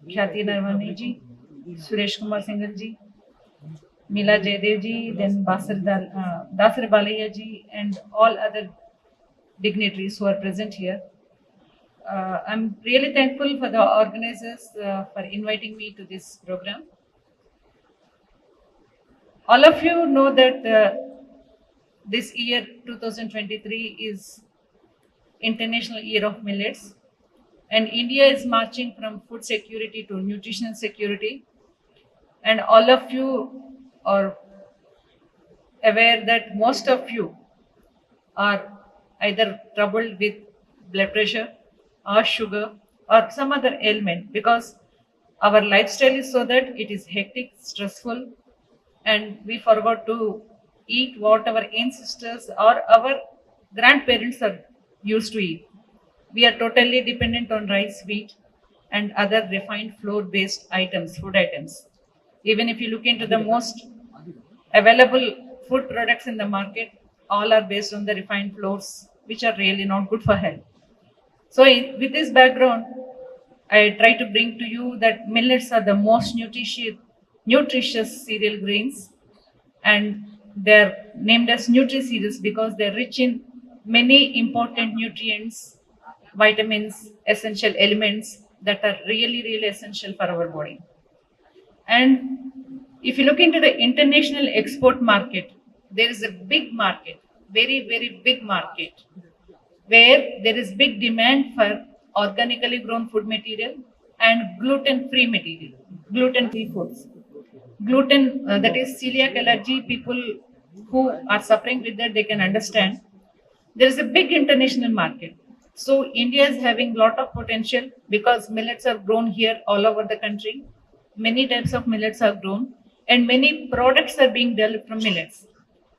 Khyati Narwani ji, Suresh Kumar Singhal ji, Mila Jaydev ji, then Dasar Balaya ji, and all other dignitaries who are present here. I'm really thankful for the organizers for inviting me to this program. All of you know that this year 2023 is International Year of Millets, and India is marching from food security to nutritional security, and all of you are aware that most of you are either troubled with blood pressure or sugar or some other ailment, because our lifestyle is so that it is hectic, stressful, and we forgot to eat what our ancestors or our grandparents are used to eat. We are totally dependent on rice, wheat, and other refined flour-based items, food items. Even if you look into the most available food products in the market, all are based on the refined flours, which are really not good for health. So with this background, I try to bring to you that millets are the most nutritious cereal grains, and they're named as nutri-cereals because they're rich in many important nutrients, vitamins, essential elements that are really, really essential for our body. And if you look into the international export market, there is a big market, very, very big market, where there is big demand for organically grown food material and gluten-free material, gluten-free foods. Gluten, that is celiac allergy, people who are suffering with that, they can understand. There is a big international market. So India is having a lot of potential because millets are grown here all over the country. Many types of millets are grown and many products are being developed from millets.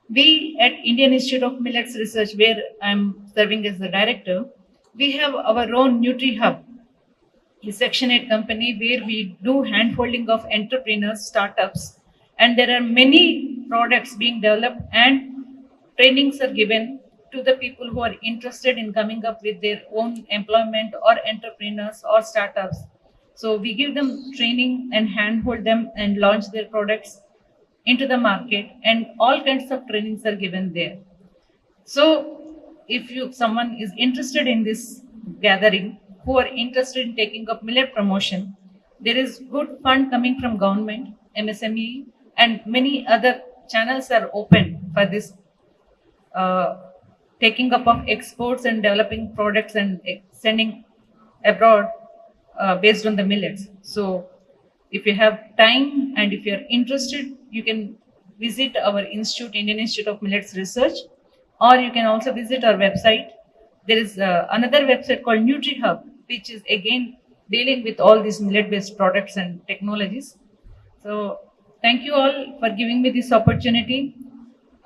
We at Indian Institute of Millets Research, where I'm serving as the director, we have our own Nutri Hub, a Section 8 company where we do hand-holding of entrepreneurs, startups, and there are many products being developed and trainings are given to the people who are interested in coming up with their own employment or entrepreneurs or startups. So we give them training and handhold them and launch their products into the market, and all kinds of trainings are given there. So someone is interested in this gathering, who are interested in taking up millet promotion, there is good fund coming from government, MSME, and many other channels are open for this uh, taking up of exports and developing products and sending abroad based on the millets. So, if you have time and if you are interested, you can visit our institute, Indian Institute of Millets Research, or you can also visit our website. There is another website called NutriHub, which is again dealing with all these millet-based products and technologies. So, thank you all for giving me this opportunity.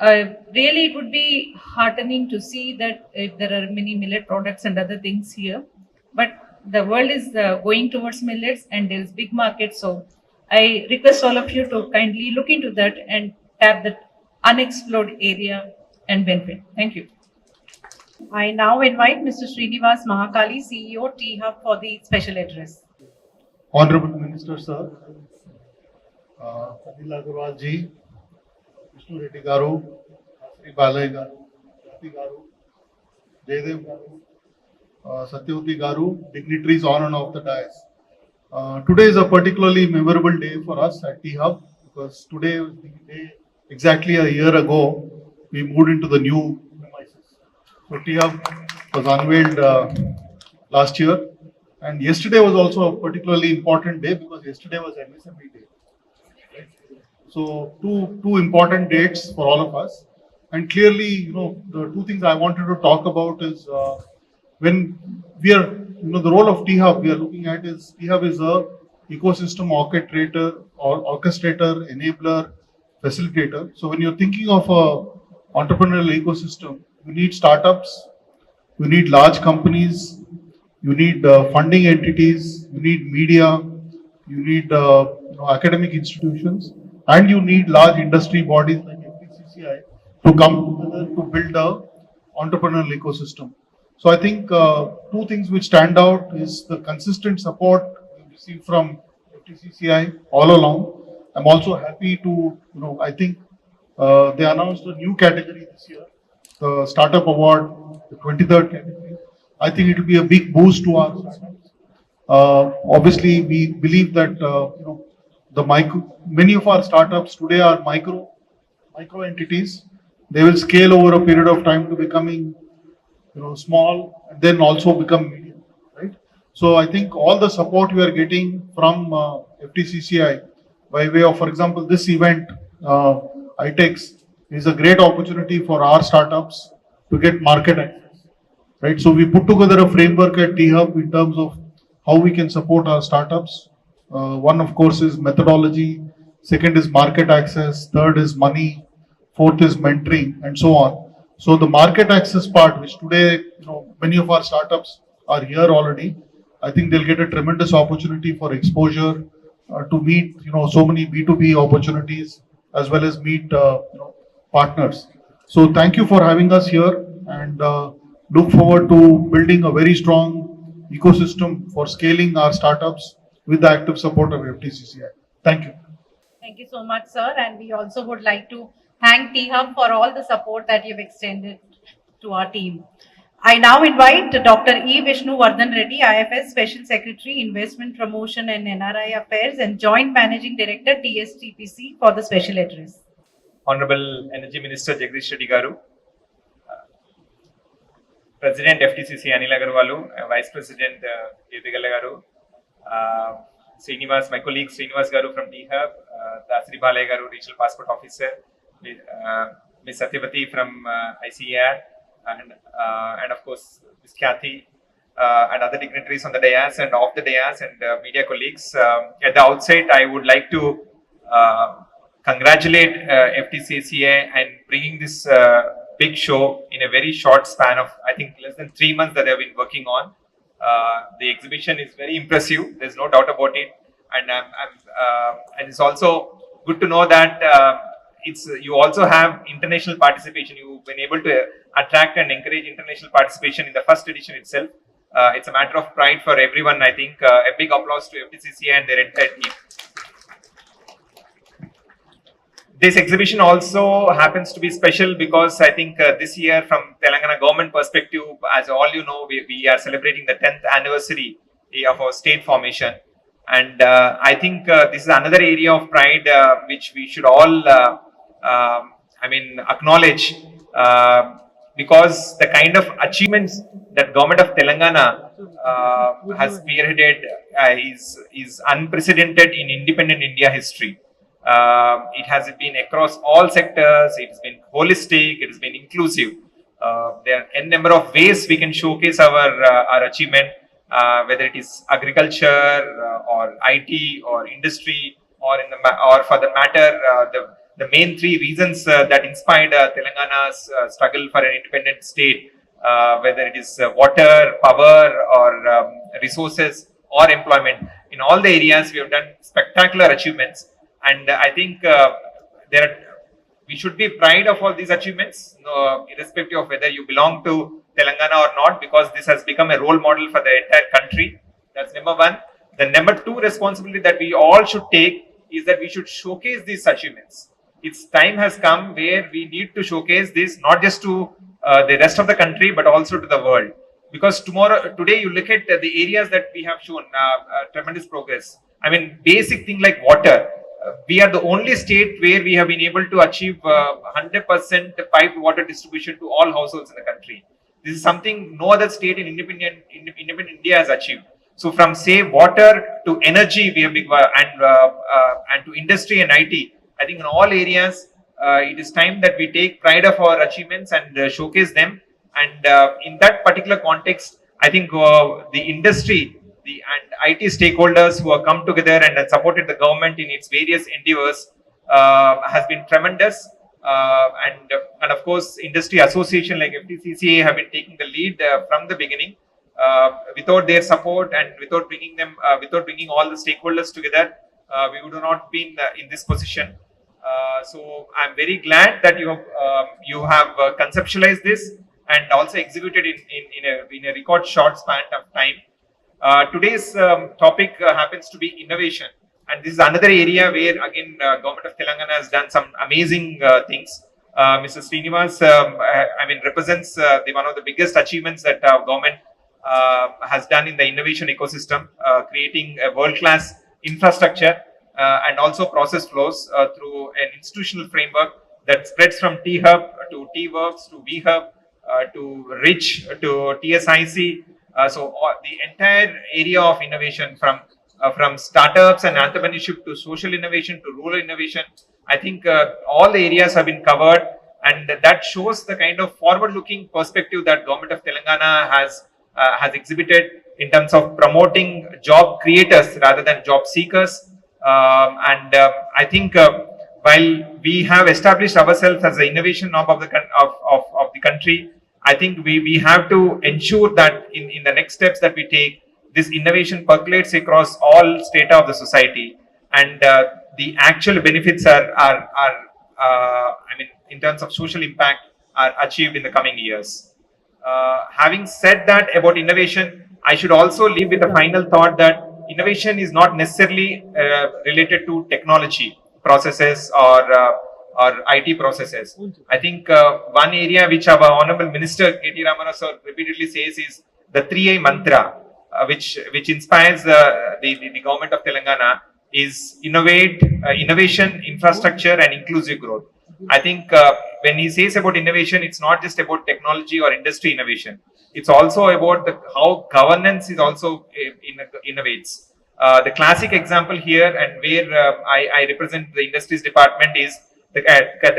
Really, it would be heartening to see that there are many millet products and other things here. But the world is going towards millets and there is big market. So I request all of you to kindly look into that and tap that unexplored area and benefit. Thank you. I now invite Mr. Srinivas Mahakali, CEO, T-Hub, for the special address. Honorable Minister, sir, Adil Agarwal ji, Vishnu Reddy Garu, Sri Balay Garu, Jati Garu, Jaydev Garu, Satyavati Garu, dignitaries on and off the dais. Today is a particularly memorable day for us at T-Hub because today was the day exactly a year ago we moved into the new premises. So T-Hub was unveiled last year, and yesterday was also a particularly important day because yesterday was MSME day. So two important dates for all of us, and clearly, the two things I wanted to talk about is when we are, the role of T-Hub we are looking at is T-Hub is a ecosystem orchestrator, enabler, facilitator. So when you're thinking of a entrepreneurial ecosystem, you need startups, you need large companies, you need funding entities, you need media, you need academic institutions, and you need large industry bodies like FTCCI to come together to build a entrepreneurial ecosystem. So I think two things which stand out is the consistent support we received from FTCCI all along. I'm also happy to, I think they announced a new category this year, the Startup Award, the 23rd category. I think it will be a big boost to our startups. Obviously, we believe that many of our startups today are micro entities. They will scale over a period of time to becoming small and then also become medium, right? So I think all the support we are getting from FTCCI by way of, for example, this event, ITEX, is a great opportunity for our startups to get market access, right? So we put together a framework at T-Hub in terms of how we can support our startups. One, of course, is methodology. Second is market access. Third is money. Fourth is mentoring, and so on. So the market access part, which today, many of our startups are here already, I think they'll get a tremendous opportunity for exposure to meet, so many B2B opportunities as well as meet, partners. So thank you for having us here, and look forward to building a very strong ecosystem for scaling our startups with the active support of FTCCI. Thank you. Thank you so much, sir. And we also would like to thank T-Hub for all the support that you've extended to our team. I now invite Dr. E. Vishnu Vardhan Reddy, IFS Special Secretary, Investment Promotion and NRI Affairs and Joint Managing Director, TSTPC, for the special address. Honorable Energy Minister Jagdish Reddy Garu, President FTCC Anil Agarwalu, Vice President Yedegala Garu, Srinivas, my colleague Srinivas Garu from T-Hub, Dasri Balay Garu, Regional Passport Officer, Ms. Satyavati from ICAR, and of course Ms. Kathy, and other dignitaries on the dais and off the dais, and media colleagues. At the outset, I would like to congratulate FTCCA and bringing this big show in a very short span of, I think, less than 3 months that they have been working on. The exhibition is very impressive. There's no doubt about it, and and it's also good to know that you also have international participation. You've been able to attract and encourage international participation in the first edition itself. It's a matter of pride for everyone. I think a big applause to FTCCA and their entire team. This exhibition also happens to be special because I think this year, from Telangana government perspective, as all you know, we are celebrating the 10th anniversary of our state formation. And I think this is another area of pride which we should all, acknowledge, because the kind of achievements that government of Telangana has spearheaded is unprecedented in independent India history. It has been across all sectors. It's been holistic. It has been inclusive. There are n number of ways we can showcase our achievement, whether it is agriculture or IT or industry, or for the matter the main three reasons that inspired Telangana's struggle for an independent state, whether it is water, power, or resources or employment. In all the areas, we have done spectacular achievements, and I think we should be proud of all these achievements, irrespective of whether you belong to Telangana or not, because this has become a role model for the entire country. That's number one. The number two responsibility that we all should take is that we should showcase these achievements. Its time has come where we need to showcase this not just to the rest of the country but also to the world. Because today you look at the areas that we have shown tremendous progress. I mean, basic thing like water. We are the only state where we have been able to achieve 100% piped water distribution to all households in the country. This is something no other state in independent India has achieved. So from say water to energy, we have big, and to industry and IT. I think in all areas, it is time that we take pride of our achievements and showcase them. And in that particular context, I think the industry and IT stakeholders who have come together and have supported the government in its various endeavors has been tremendous. And of course, industry association like FTCCA have been taking the lead from the beginning. Without their support and without bringing all the stakeholders together, we would have not been in this position. So I'm very glad that you have conceptualized this and also executed in a record short span of time. Today's topic happens to be innovation, and this is another area where again government of Telangana has done some amazing things. Mr. Srinivas, represents one of the biggest achievements that government has done in the innovation ecosystem, creating a world-class infrastructure and also process flows through an institutional framework that spreads from T-Hub to T-Works to V-Hub to RICH to TSIC. So the entire area of innovation from startups and entrepreneurship to social innovation to rural innovation, I think all the areas have been covered, and that shows the kind of forward-looking perspective that government of Telangana has exhibited in terms of promoting job creators rather than job seekers. I think while we have established ourselves as the innovation hub of the country, I think we have to ensure that in the next steps that we take, this innovation percolates across all strata of the society, and the actual benefits in terms of social impact are achieved in the coming years. Having said that about innovation, I should also leave with a final thought that innovation is not necessarily related to technology processes or IT processes. I think one area which our Honorable Minister K.T. Ramarao sir repeatedly says is the 3I mantra, which inspires the government of Telangana, is innovation, infrastructure, and inclusive growth. I think when he says about innovation, it's not just about technology or industry innovation. It's also about how governance is also innovates. The classic example here, and where I represent the industries department, is the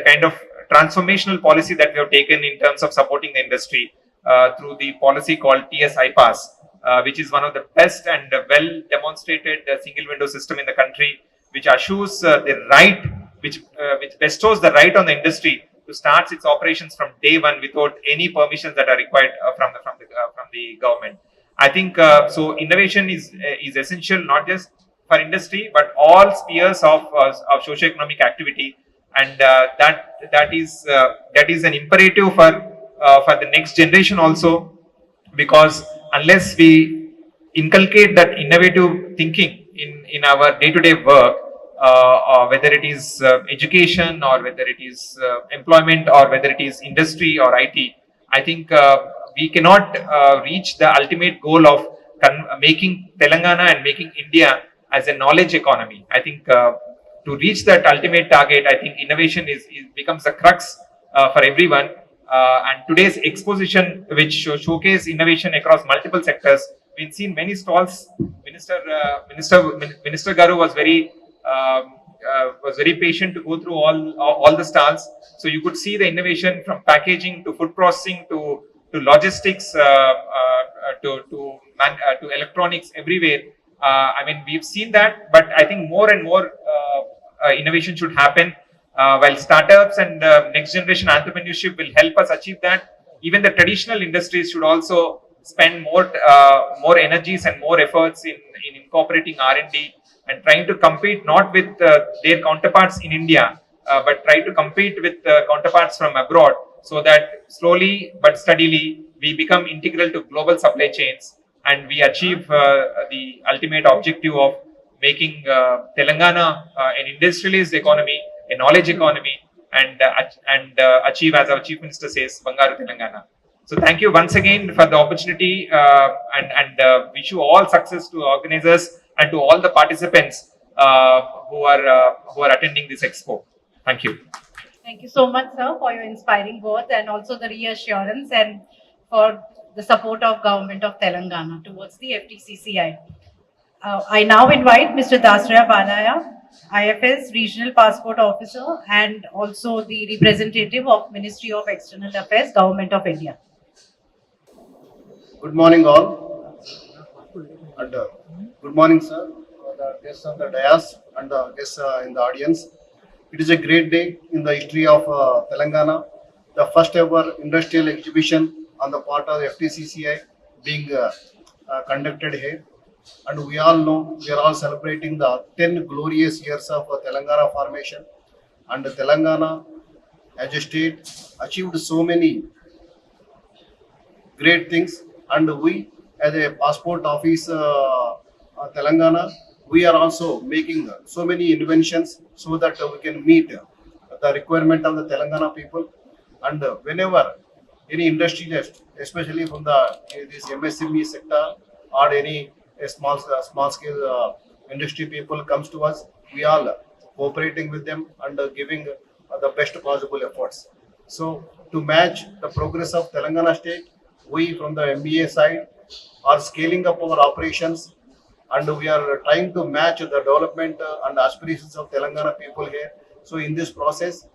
kind of transformational policy that we have taken in terms of supporting the industry through the policy called TS iPass, which is one of the best and well demonstrated single window system in the country, which assures the right, which bestows the right on the industry to start its operations from day one without any permissions that are required from the government. I think so. Innovation is essential not just for industry but all spheres of socio-economic activity, and that is an imperative for the next generation also, because unless we inculcate that innovative thinking in our day-to-day work, whether it is education or whether it is employment or whether it is industry or IT. I think we cannot reach the ultimate goal of making Telangana and making India as a knowledge economy. I think to reach that ultimate target, I think innovation becomes the crux for everyone. And today's exposition, which showcase innovation across multiple sectors, we've seen many stalls. Minister Garu was very patient to go through all the stalls. So you could see the innovation from packaging to food processing to logistics to electronics everywhere. I mean, we've seen that, but I think more and more innovation should happen. While startups and next generation entrepreneurship will help us achieve that, even the traditional industries should also spend more energies and more efforts in incorporating R&D and trying to compete not with their counterparts in India, but try to compete with counterparts from abroad, so that slowly but steadily we become integral to global supply chains and we achieve the ultimate objective of making Telangana an industrialized economy, a knowledge economy, and achieve, as our Chief Minister says, Bangaru Telangana. So thank you once again for the opportunity, and wish you all success to organizers and to all the participants who are attending this expo. Thank you. Thank you so much, sir, for your inspiring words and also the reassurance and for the support of Government of Telangana towards the FTCCI. I now invite Mr. Dasraya Balaya, IFS Regional Passport Officer and also the representative of Ministry of External Affairs, Government of India. Good morning all, and good morning sir, the guests on the dais and the guests in the audience. It is a great day in the history of Telangana, the first ever industrial exhibition on the part of the FTCCI being conducted here. And we all know we are all celebrating the 10 glorious years of Telangana formation, and Telangana as a state achieved so many great things, and we as a passport office Telangana, we are also making so many inventions so that we can meet the requirement of the Telangana people. And whenever any industrialist, especially from this MSME sector or any small scale industry people comes to us, we all cooperating with them and giving the best possible efforts. So to match the progress of Telangana state, we from the MBA side are scaling up our operations, and we are trying to match the development and aspirations of Telangana people here. So in this process,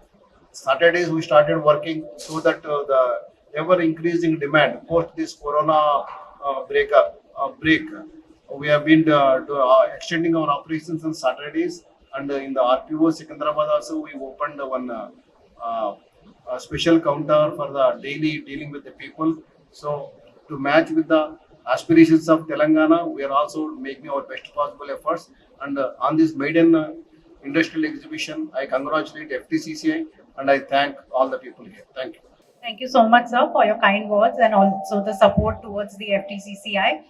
Saturdays we started working so that the ever increasing demand post this Corona break, we have been extending our operations on Saturdays, and in the RPO Secunderabad also we opened one a special counter for the daily dealing with the people. So to match with the aspirations of Telangana, we are also making our best possible efforts. And on this maiden industrial exhibition, I congratulate FTCCI and I thank all the people here. Thank you. Thank you so much, sir, for your kind words and also the support towards the FTCCI.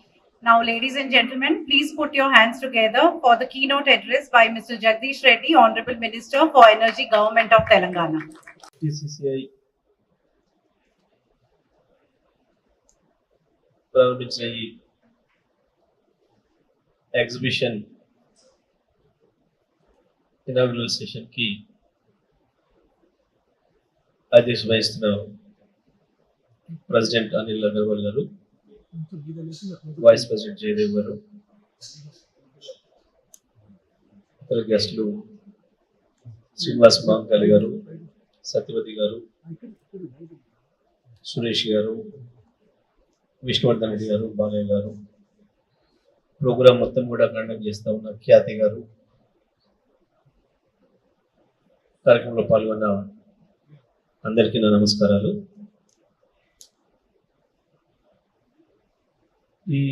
Now, ladies and gentlemen, please put your hands together for the keynote address by Mr. Jagdish Reddy, Honorable Minister for Energy, Government of Telangana. FTCCI ప్రారంభించిన ఈ exhibition inaugural సెషన్కి అధ్యక్షత వహిస్తున్న president Anil Agarwal గారు, vice president Jayadev గారు, ఇతర గెస్టులు శ్రీనివాస్ మాంకాలి గారు, సత్యవతి గారు, సురేష్ గారు, విష్ణువర్ధన్ రెడ్డి గారు, బాలయ్య గారు, ప్రోగ్రాం మొత్తం కూడా కండక్ట్ చేస్తూ ఉన్న ఖ్యాతి గారు, కార్యక్రమంలో పాల్గొన్న అందరికీ నా నమస్కారాలు. ఈ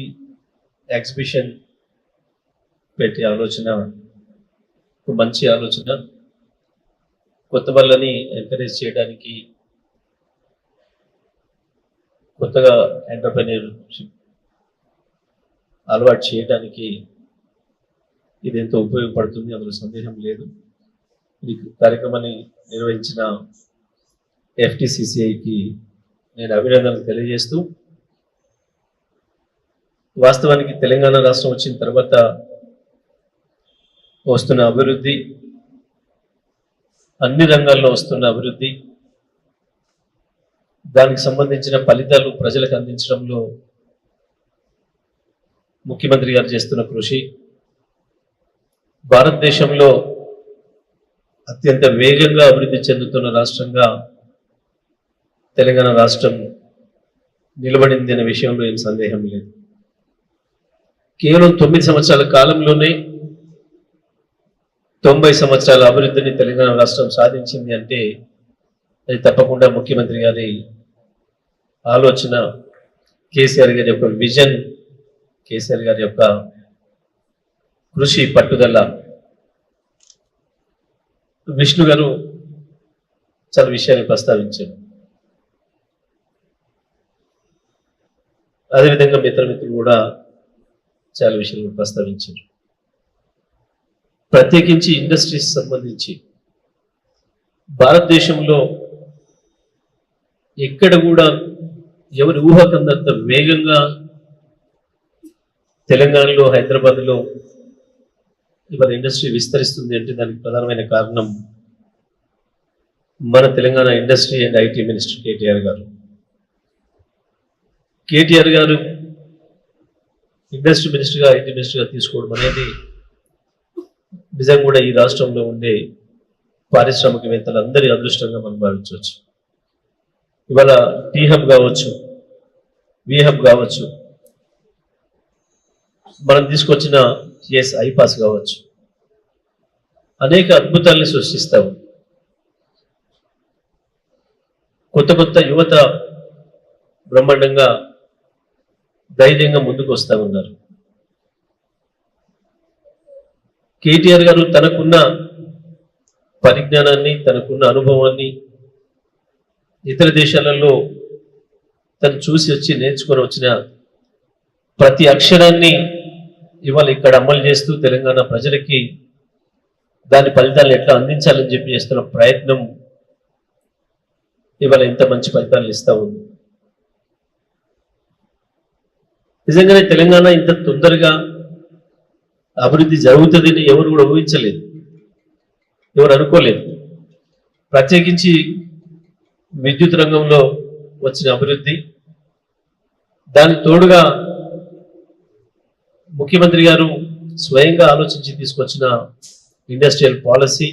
ఎగ్జిబిషన్ పెట్టే ఆలోచన ఒక మంచి ఆలోచన. కొత్త వాళ్ళని ఎంకరేజ్ చేయడానికి, కొత్తగా ఎంటర్‌ప్రెన్యూర్‌షిప్ అలవాటు చేయడానికి ఇది ఎంతో ఉపయోగపడుతుంది, అందులో సందేహం లేదు. ఈ కార్యక్రమాన్ని నిర్వహించిన FTCCIకి నేను అభినందనలు తెలియజేస్తూ, వాస్తవానికి తెలంగాణ రాష్ట్రం వచ్చిన తర్వాత వస్తున్న అభివృద్ధి, అన్ని రంగాల్లో వస్తున్న అభివృద్ధి, దానికి సంబంధించిన ఫలితాలు ప్రజలకు అందించడంలో ముఖ్యమంత్రి గారు చేస్తున్న కృషి, భారతదేశంలో అత్యంత వేగంగా అభివృద్ధి చెందుతున్న రాష్ట్రంగా తెలంగాణ రాష్ట్రం నిలబడింది అనే విషయంలో ఏం సందేహం లేదు. కేవలం 9 సంవత్సరాల కాలంలోనే 90 సంవత్సరాల అభివృద్ధిని తెలంగాణ రాష్ట్రం సాధించింది అంటే అది తప్పకుండా ముఖ్యమంత్రి గారి ఆలోచన, కేసీఆర్ గారి యొక్క విజన్, కేసీఆర్ గారి యొక్క కృషి, పట్టుదల. విష్ణు గారు చాలా విషయాన్ని ప్రస్తావించారు. అదేవిధంగా మిత్రులు కూడా చాలా విషయాలు ప్రస్తావించారు. ప్రత్యేకించి ఇండస్ట్రీస్ సంబంధించి భారతదేశంలో ఎక్కడ కూడా ఎవరి ఊహకందంత వేగంగా తెలంగాణలో, హైదరాబాద్లో ఇవాళ ఇండస్ట్రీ విస్తరిస్తుంది అంటే దానికి ప్రధానమైన కారణం మన Telangana industry and IT minister KTR గారు. కేటీఆర్ గారు ఇండస్ట్రీ మినిస్టర్గా, ఐటీ మినిస్టర్గా తీసుకోవడం అనేది నిజంగా కూడా ఈ రాష్ట్రంలో ఉండే పారిశ్రామికవేత్తలందరి అదృష్టంగా మనం భావించవచ్చు. ఇవాళ టీ హబ్ కావచ్చు, వి హబ్ కావచ్చు, మనం తీసుకొచ్చిన ఐపాస్ కావచ్చు, అనేక అద్భుతాల్ని సృష్టిస్తాము. కొత్త కొత్త యువత బ్రహ్మాండంగా ధైర్యంగా ముందుకు వస్తూ ఉన్నారు. కేటీఆర్ గారు తనకున్న పరిజ్ఞానాన్ని, తనకున్న అనుభవాన్ని ఇతర దేశాలలో తను చూసి వచ్చి నేర్చుకొని వచ్చిన ప్రతి అక్షరాన్ని ఇవాళ ఇక్కడ అమలు చేస్తూ తెలంగాణ ప్రజలకి దాని ఫలితాలు ఎట్లా అందించాలని చెప్పి చేస్తున్న ప్రయత్నం ఇవాళ ఇంత మంచి ఫలితాలు ఇస్తా ఉంది. నిజంగానే తెలంగాణ ఇంత తొందరగా అభివృద్ధి జరుగుతుందని ఎవరు కూడా ఊహించలేదు, ఎవరు అనుకోలేదు. ప్రత్యేకించి విద్యుత్ రంగంలో వచ్చిన అభివృద్ధి, దానికి తోడుగా ముఖ్యమంత్రి గారు స్వయంగా ఆలోచించి తీసుకొచ్చిన ఇండస్ట్రియల్ పాలసీ,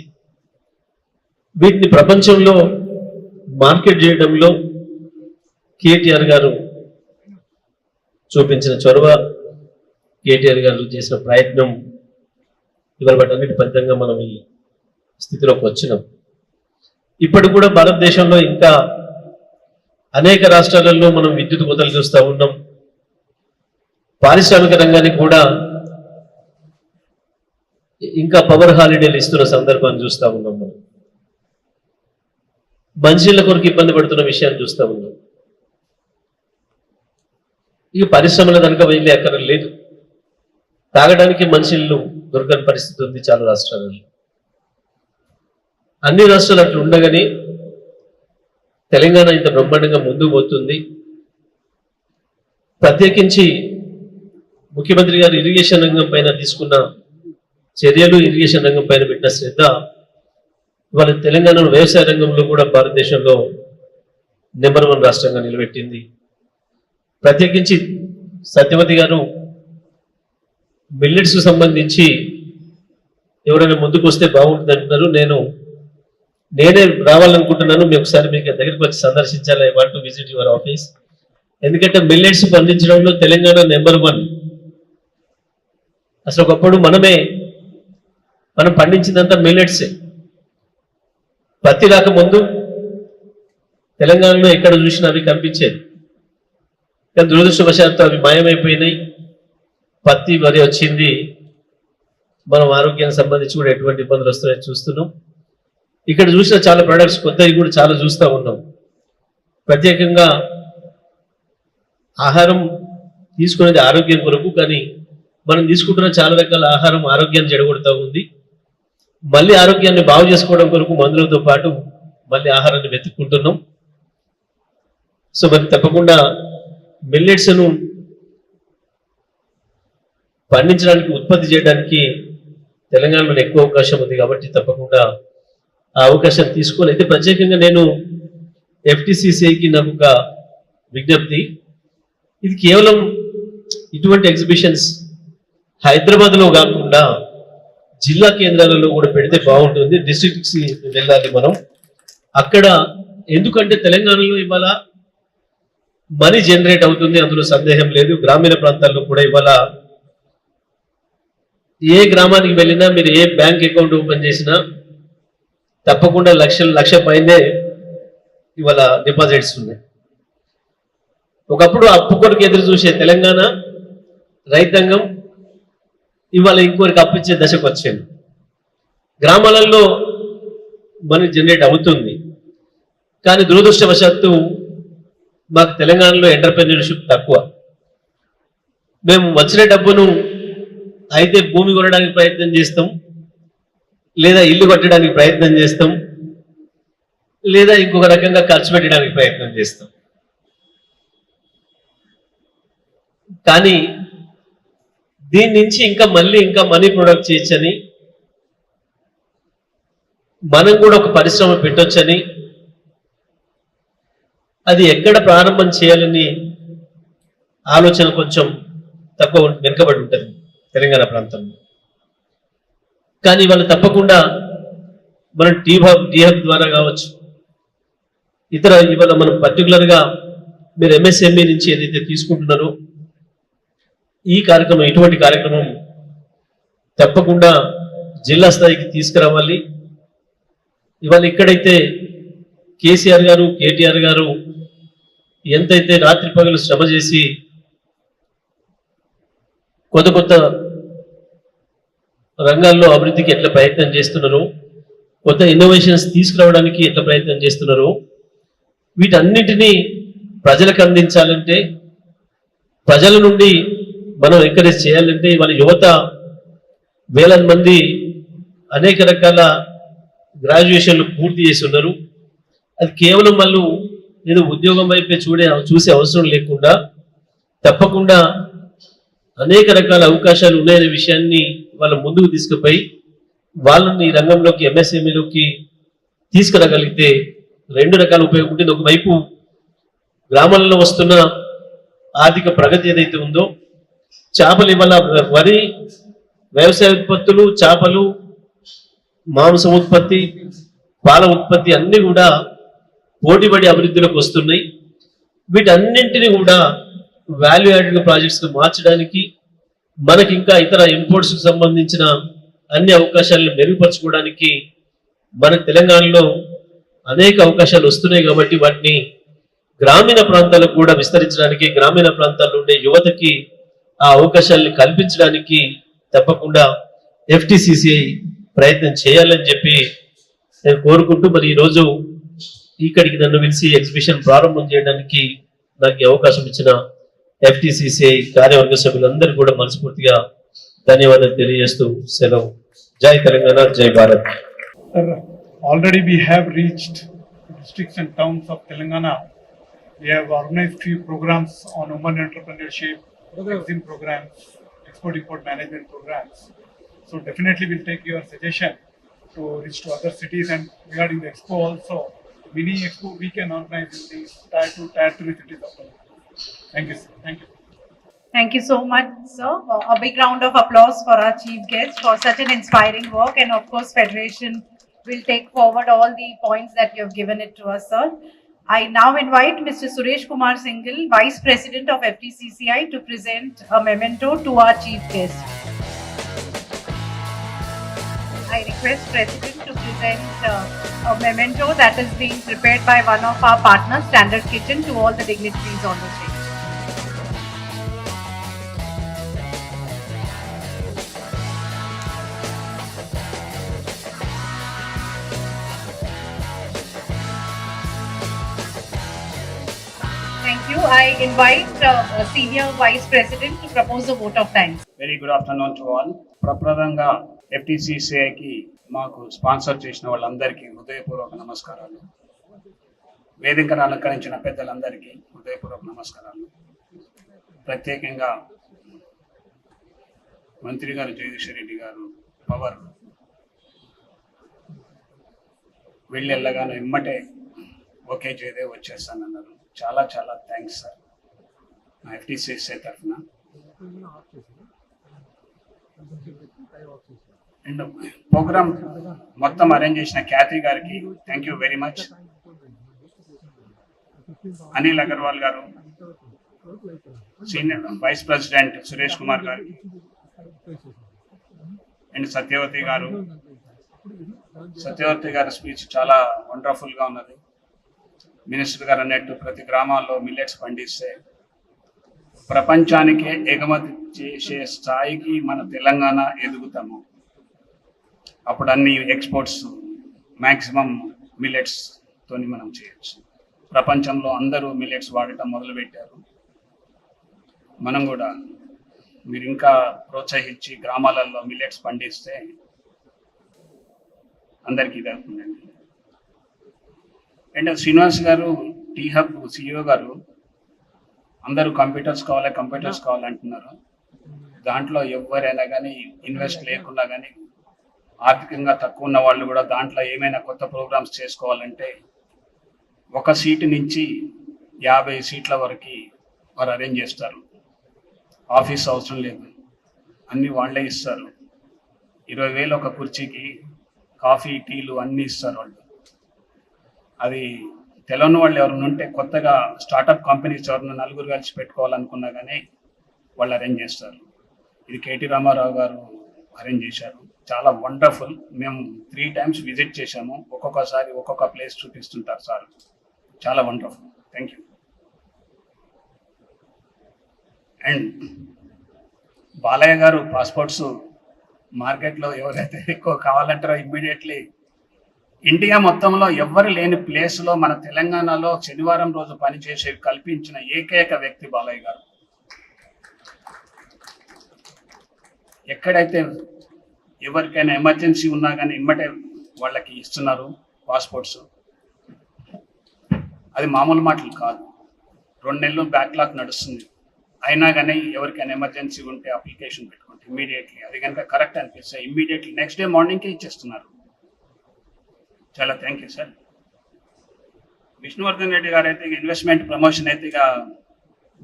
వీటిని ప్రపంచంలో మార్కెట్ చేయడంలో కేటీఆర్ గారు చూపించిన చొరవ, కేటీఆర్ గారు చేసిన ప్రయత్నం ఇవాళ వాటన్నిటి ఫలితంగా మనం ఈ స్థితిలోకి వచ్చినాం. ఇప్పటికి కూడా భారతదేశంలో ఇంకా అనేక రాష్ట్రాలలో మనం విద్యుత్ కోతలు చూస్తూ ఉన్నాం. పారిశ్రామిక రంగానికి కూడా ఇంకా పవర్ హాలిడేలు ఇస్తున్న సందర్భాన్ని చూస్తూ ఉన్నాం. మనం మనుషుల కొరకు ఇబ్బంది పడుతున్న విషయాన్ని చూస్తూ ఉన్నాం. ఇక పరిశ్రమల కనుక వెళ్ళి అక్కడ లేదు, తాగడానికి మనుషులు దొరకని పరిస్థితి ఉంది చాలా రాష్ట్రాలలో. అన్ని రాష్ట్రాలు అట్లా ఉండగానే తెలంగాణ ఇంత బ్రహ్మాండంగా ముందుకు పోతుంది. ప్రత్యేకించి ముఖ్యమంత్రి గారు ఇరిగేషన్ రంగం పైన తీసుకున్న చర్యలు, ఇరిగేషన్ రంగం పైన పెట్టిన శ్రద్ధ ఇవాళ తెలంగాణలో వ్యవసాయ రంగంలో కూడా భారతదేశంలో నెంబర్ 1 రాష్ట్రంగా నిలబెట్టింది. ప్రత్యేకించి సత్యవతి గారు మిల్లెట్స్ సంబంధించి ఎవరైనా ముందుకు వస్తే బాగుంటుంది అంటున్నారు. నేనే రావాలనుకుంటున్నాను. మీ ఒకసారి మీకు దగ్గరికి వచ్చి సందర్శించాలి. I want to visit your office. ఎందుకంటే మిల్లెట్స్ పండించడంలో తెలంగాణ నెంబర్ 1. అసలు ఒకప్పుడు మనం పండించిందంతా మిల్లెట్సే. పత్తి రాకముందు తెలంగాణలో ఎక్కడ చూసినా అవి కనిపించేది, కానీ దురదృష్టవశాత్తు అవి మాయమైపోయినాయి. పత్తి వరి వచ్చింది. మనం ఆరోగ్యానికి సంబంధించి కూడా ఎటువంటి ఇబ్బందులు వస్తాయో చూస్తున్నాం. ఇక్కడ చూసిన చాలా ప్రొడక్ట్స్ కొత్తవి కూడా చాలా చూస్తూ ఉన్నాం. ప్రత్యేకంగా ఆహారం తీసుకునేది ఆరోగ్యం కొరకు, కానీ మనం తీసుకుంటున్న చాలా రకాల ఆహారం ఆరోగ్యాన్ని చెడగొడతా ఉంది. మళ్ళీ ఆరోగ్యాన్ని బాగు చేసుకోవడం కొరకు మందులతో పాటు మళ్ళీ ఆహారాన్ని వెతుక్కుంటున్నాం. సో మరి తప్పకుండా మిల్లెట్స్ను పండించడానికి ఉత్పత్తి చేయడానికి తెలంగాణలో ఎక్కువ అవకాశం ఉంది కాబట్టి తప్పకుండా ఆ అవకాశం తీసుకొని అయితే ప్రత్యేకంగా నేను ఎఫ్టీసీసీఐకి నాకు ఒక విజ్ఞప్తి, ఇది కేవలం ఇటువంటి ఎగ్జిబిషన్స్ హైదరాబాద్లో కాకుండా జిల్లా కేంద్రాలలో కూడా పెడితే బాగుంటుంది. డిస్ట్రిక్ట్స్ వెళ్ళాలి మనం అక్కడ, ఎందుకంటే తెలంగాణలో ఇవాళ మనీ జనరేట్ అవుతుంది, అందులో సందేహం లేదు. గ్రామీణ ప్రాంతాల్లో కూడా ఇవాళ ఏ గ్రామానికి వెళ్ళినా మీరు ఏ బ్యాంక్ అకౌంట్ ఓపెన్ చేసినా తప్పకుండా లక్ష పైనే ఇవాళ డిపాజిట్స్ ఉన్నాయి. ఒకప్పుడు అప్పు కొరకు ఎదురు చూసే తెలంగాణ రైతాంగం ఇవాళ ఇంకొకరికి అప్పిచ్చే దశకు వచ్చాను. గ్రామాలలో మనీ జనరేట్ అవుతుంది, కానీ దురదృష్టవశాత్తు మాకు తెలంగాణలో ఎంటర్‌ప్రెన్యూర్‌షిప్ తక్కువ. మేము వచ్చిన డబ్బును అయితే భూమి కొనడానికి ప్రయత్నం చేస్తాం, లేదా ఇల్లు కట్టడానికి ప్రయత్నం చేస్తాం, లేదా ఇంకొక రకంగా ఖర్చు పెట్టడానికి ప్రయత్నం చేస్తాం. కానీ దీని నుంచి ఇంకా మనీ ప్రొడక్ట్ చేయొచ్చని, మనం కూడా ఒక పరిశ్రమ పెట్టొచ్చని, అది ఎక్కడ ప్రారంభం చేయాలని ఆలోచన కొంచెం తక్కువ వెనుకబడి ఉంటుంది తెలంగాణ ప్రాంతంలో. కానీ వాళ్ళు తప్పకుండా మనం టీ హబ్ ద్వారా కావచ్చు, ఇవాళ మనం పర్టికులర్గా మీరు ఎంఎస్ఎంఈ నుంచి ఏదైతే తీసుకుంటున్నారో ఈ కార్యక్రమం, ఇటువంటి కార్యక్రమం తప్పకుండా జిల్లా స్థాయికి తీసుకురావాలి. ఇవాళ ఇక్కడైతే కేసీఆర్ గారు, కేటీఆర్ గారు ఎంతైతే రాత్రి పగలు శ్రమ చేసి కొత్త రంగాల్లో అభివృద్ధికి ఎట్లా ప్రయత్నం చేస్తున్నారో, కొత్త ఇన్నోవేషన్స్ తీసుకురావడానికి ఎట్లా ప్రయత్నం చేస్తున్నారో, వీటన్నిటినీ ప్రజలకు అందించాలంటే, ప్రజల నుండి మనం ఎంకరేజ్ చేయాలంటే ఇవాళ యువత వేలాది మంది అనేక రకాల గ్రాడ్యుయేషన్లు పూర్తి చేసి ఉన్నారు. అది కేవలం వాళ్ళు ఏదో ఉద్యోగం వైపే చూసే అవసరం లేకుండా తప్పకుండా అనేక రకాల అవకాశాలు ఉన్నాయనే విషయాన్ని వాళ్ళ ముందుకు తీసుకుపోయి వాళ్ళని ఈ రంగంలోకి ఎంఎస్ఎంఈలోకి తీసుకురాగలిగితే రెండు రకాల ఉపయోగం ఉంటుంది. ఒకవైపు గ్రామాలలో వస్తున్న ఆర్థిక ప్రగతి ఏదైతే ఉందో, చేపలు ఇవాళ వరి వ్యవసాయ ఉత్పత్తులు, చేపలు, మాంసం ఉత్పత్తి, పాల ఉత్పత్తి అన్ని కూడా పోటీపడి అభివృద్ధిలోకి వస్తున్నాయి. వీటన్నింటినీ కూడా వాల్యూ యాడెడ్ ప్రాజెక్ట్స్ మార్చడానికి, మనకి ఇంకా ఇతర ఇంపోర్ట్స్ కు సంబంధించిన అన్ని అవకాశాలను మెరుగుపరచుకోవడానికి మన తెలంగాణలో అనేక అవకాశాలు వస్తున్నాయి. కాబట్టి వాటిని గ్రామీణ ప్రాంతాలకు కూడా విస్తరించడానికి, గ్రామీణ ప్రాంతాల్లో ఉండే యువతకి ఆ అవకాశాలను కల్పించడానికి తప్పకుండా ఎఫ్టీసీసీఐ ప్రయత్నం చేయాలని చెప్పి నేను కోరుకుంటూ, మరి ఈరోజు ఇక్కడికి నన్ను పిలిచి ఎగ్జిబిషన్ ప్రారంభం చేయడానికి నాకు అవకాశం ఇచ్చిన ఎఫ్టీసీసీఐ కార్యవర్గ సభ్యులందరూ కూడా మనస్ఫూర్తిగా ధన్యవాదాలు తెలియజేస్తూ సెలవు. జై తెలంగాణ, జై Bharat. Already we have reached districts and towns of Telangana. We have organized few programs on women entrepreneurship, exim programs, export-import management programs. So definitely we'll take your suggestion to reach to other cities, and regarding the expo also, mini expo we can organize in these tier 2, tier 3 cities of Telangana. Thank you, sir. Thank you. Thank you so much, sir. A big round of applause for our chief guest for such an inspiring work, and of course Federation will take forward all the points that you have given it to us, sir. I now invite Mr. Suresh Kumar Singhal, Vice President of FTCCI, to present a memento to our chief guest. I request President to present a memento that is being prepared by one of our partners, Standard Kitchen, to all the dignitaries on the stage. Thank you. I invite Senior Vice President to propose a vote of thanks. Very good afternoon to all. ప్రప్రదంగా FTCCIకి మాకు sponsor చేసిన వాళ్ళందరికీ హృదయపూర్వక నమస్కారాలు. వేదికను అలంకరించిన పెద్దలందరికీ హృదయపూర్వక నమస్కారాలు. ప్రత్యేకంగా మంత్రి గారు జగదీశ్వర్ రెడ్డి గారు పవర్ వెళ్ళగానే ఇమ్మటే ఓకే చేయదే వచ్చేస్తానన్నారు. చాలా చాలా థ్యాంక్స్ సార్ నా FTCCI తరఫున. అండ్ ప్రోగ్రామ్ మొత్తం అరేంజ్ చేసిన ఖ్యాతి గారికి thank you very much. Anil Agarwal గారు, senior vice president Suresh Kumar గారికి అండ్ సత్యవతి గారి స్పీచ్ చాలా వండర్ఫుల్గా ఉన్నది. మినిస్టర్ గారు అన్నట్టు ప్రతి గ్రామాల్లో మిల్లెట్స్ పండిస్తే ప్రపంచానికే ఎగుమతి చేసే స్థాయికి మన తెలంగాణ ఎదుగుతాము. అప్పుడు అన్ని ఎక్స్పోర్ట్స్ మ్యాక్సిమం మిల్లెట్స్ తోని మనం చేయొచ్చు. ప్రపంచంలో అందరూ మిల్లెట్స్ వాడటం మొదలుపెట్టారు. మనం కూడా మీరు ఇంకా ప్రోత్సహించి గ్రామాలలో మిల్లెట్స్ పండిస్తే అందరికీ ఇదవుతుందండి. అండ్ శ్రీనివాస్ గారు టీ హబ్ CEO గారు అందరూ కంప్యూటర్స్ కావాలంటున్నారు. దాంట్లో ఎవరైనా కానీ ఇన్వెస్ట్ లేకుండా కానీ ఆర్థికంగా తక్కువ ఉన్న వాళ్ళు కూడా దాంట్లో ఏమైనా కొత్త ప్రోగ్రామ్స్ చేసుకోవాలంటే 1 సీటు నుంచి 50 సీట్ల వరకు వారు అరేంజ్ చేస్తారు. ఆఫీస్ అవసరం లేదు, అన్నీ వాళ్ళే ఇస్తారు. 20,000 ఒక కుర్చీకి, కాఫీ టీలు అన్నీ ఇస్తారు వాళ్ళు. అది తెలియని వాళ్ళు ఎవరైనా ఉంటే కొత్తగా స్టార్టప్ కంపెనీస్ ఎవరైనా 4 కలిసి పెట్టుకోవాలనుకున్నా కానీ వాళ్ళు అరేంజ్ చేస్తారు. ఇది KT రామారావు గారు అరేంజ్ చేశారు. చాలా వండర్ఫుల్. మేము 3 times విజిట్ చేశాము. ఒక్కొక్కసారి ఒక్కొక్క ప్లేస్ చూపిస్తుంటారు సార్. చాలా wonderful. Thank you. And Balayya గారు పాస్పోర్ట్స్ మార్కెట్లో ఎవరైతే ఎక్కువ కావాలంటారో ఇమ్మీడియట్లీ ఇండియా మొత్తంలో ఎవ్వరు లేని ప్లేస్లో మన తెలంగాణలో శనివారం రోజు పనిచేసే కల్పించిన ఏకైక వ్యక్తి బాలయ్య గారు. ఎక్కడైతే ఎవరికైనా ఎమర్జెన్సీ ఉన్నా కానీ ఇమ్మటే వాళ్ళకి ఇస్తున్నారు పాస్పోర్ట్స్. అది మామూలు మాటలు కాదు. 2 నెలలు బ్యాక్లాగ్ నడుస్తుంది. అయినా కానీ ఎవరికైనా ఎమర్జెన్సీ ఉంటే అప్లికేషన్ పెట్టుకుంటే ఇమ్మీడియట్లీ అది కనుక కరెక్ట్ అనిపిస్తే ఇమ్మీడియట్లీ నెక్స్ట్ డే మార్నింగ్కే ఇచ్చేస్తున్నారు. చాలా thank you sir. Vishnuvardhan Reddy గారు అయితే ఇన్వెస్ట్మెంట్ ప్రమోషన్ అయితే ఇక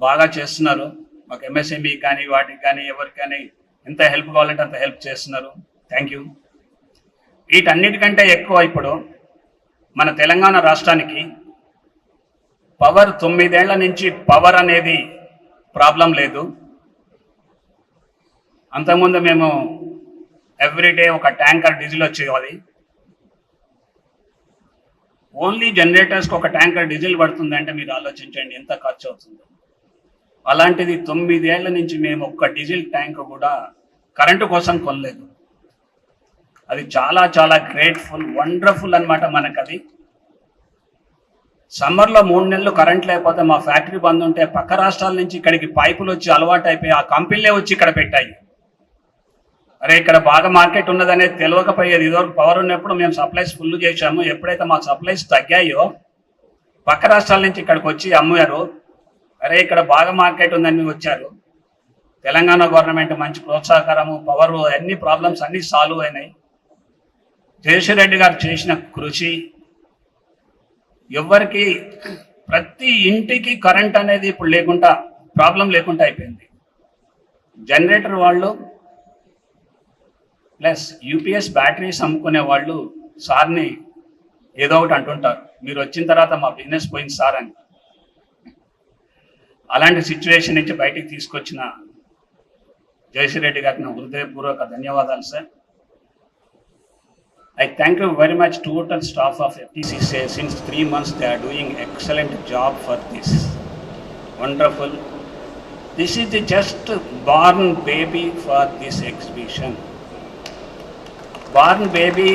బాగా చేస్తున్నారు. మాకు MSME కానీ వాటికి కానీ ఎవరికి కానీ ఎంత హెల్ప్ కావాలంటే అంత హెల్ప్ చేస్తున్నారు. Thank you. వీటన్నిటికంటే ఎక్కువ ఇప్పుడు మన తెలంగాణ రాష్ట్రానికి పవర్ 9 ఏళ్ల నుంచి పవర్ అనేది ప్రాబ్లం లేదు. అంతకుముందు మేము ఎవ్రీడే ఒక ట్యాంకర్ డీజిల్ వచ్చేది. ఓన్లీ జనరేటర్స్కి ఒక ట్యాంకర్ డీజిల్ పడుతుందంటే మీరు ఆలోచించండి ఎంత ఖర్చు అవుతుందో. అలాంటిది 9 ఏళ్ల నుంచి మేము ఒక్క డీజిల్ ట్యాంక్ కూడా కరెంటు కోసం కొనలేదు. అది చాలా చాలా గ్రేట్ఫుల్, వండర్ఫుల్ అనమాట. మనకు అది సమ్మర్లో 3 నెలలు కరెంట్ లేకపోతే మా ఫ్యాక్టరీ బంద్ ఉంటే పక్క రాష్ట్రాల నుంచి ఇక్కడికి పైపులు వచ్చి అలవాటు అయిపోయి ఆ కంపెనీలే వచ్చి ఇక్కడ పెట్టాయి. అరే ఇక్కడ బాగా మార్కెట్ ఉన్నదనేది తెలియకపోయేది. ఇదివరకు పవర్ ఉన్నప్పుడు మేము సప్లైస్ ఫుల్ చేశాము. ఎప్పుడైతే మాకు సప్లైస్ తగ్గాయో పక్క రాష్ట్రాల నుంచి ఇక్కడికి వచ్చి అమ్మారు. అరే ఇక్కడ బాగా మార్కెట్ ఉందని వచ్చారు. తెలంగాణ గవర్నమెంట్ మంచి ప్రోత్సాహకరము, పవర్, అన్ని ప్రాబ్లమ్స్ అన్నీ సాల్వ్ అయినాయి. జగదీశ్వర్ రెడ్డి గారు చేసిన కృషి ఎవరికి ప్రతి ఇంటికి కరెంట్ అనేది ఇప్పుడు లేకుండా ప్రాబ్లం లేకుండా అయిపోయింది. జనరేటర్ వాళ్ళు ప్లస్ UPS బ్యాటరీస్ అమ్ముకునే వాళ్ళు సార్ని ఏదో ఒకటి అంటుంటారు, మీరు వచ్చిన తర్వాత మా బిజినెస్ పోయింది సార్ అని. అలాంటి సిచ్యువేషన్ నుంచి బయటికి తీసుకొచ్చిన జగదీశ్వర్ రెడ్డి గారికి నా హృదయపూర్వక ధన్యవాదాలు sir. I thank you very much total staff of FTCCI. Since 3 months they are doing excellent job for this. Wonderful. This is the just born baby for this exhibition. Born baby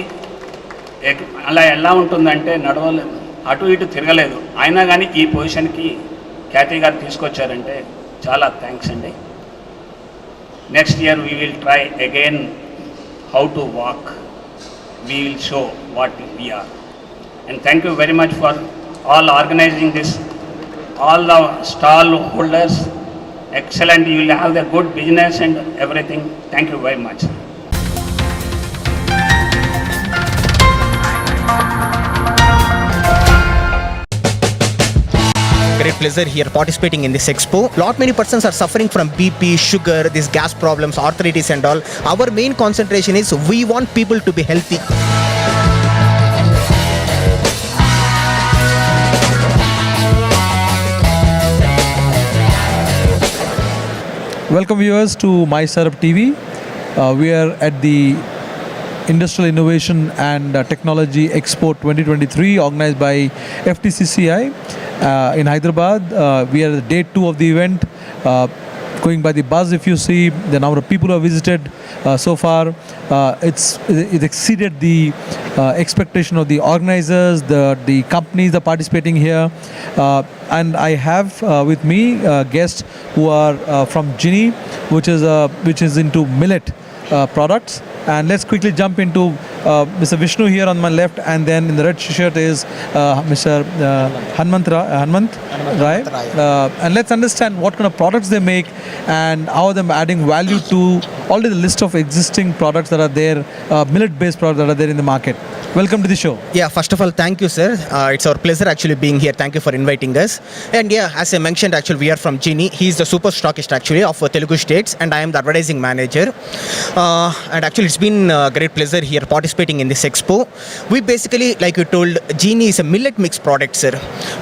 అలా ఎలా ఉంటుందంటే నడవలేదు, అటు ఇటు తిరగలేదు, అయినా కానీ ఈ పొజిషన్కి ఖ్యాతి గారు తీసుకొచ్చారంటే చాలా థ్యాంక్స్ అండి. Next year we will try again how to walk. We will show what we are. And thank you very much for all organizing this, all the stall holders. Excellent, you will have the good business and everything. Thank you very much. Great pleasure here participating in this expo. Lot many persons are suffering from BP, sugar, these gas problems, arthritis and all. Our main concentration is we want people to be healthy. Welcome viewers to My Startup TV. We are at the Industrial Innovation and Technology Expo 2023 organized by FTCCI in Hyderabad. We are at day 2 of the event. Going by the buzz, if you see the number of people who have visited so far, it exceeded the expectation of the organizers, the companies that are participating here. And I have with me guests who are from Genie, which is into millet products. And let's quickly jump into Mr. Vishnu here on my left, and then in the red shirt is Mr. Hanmant Rai. And let's understand what kind of products they make and how they're adding value to already the list of existing products that are there, millet-based products that are there in the market. Welcome to the show. Yeah, first of all, thank you, sir. It's our pleasure actually being here. Thank you for inviting us. And yeah, as I mentioned, actually, we are from Genie. He's the super stockist actually of Telugu states, and I am the advertising manager. And actually, it's been a great pleasure here participating in this expo. We basically, like you told, Genie is a millet mix product, sir.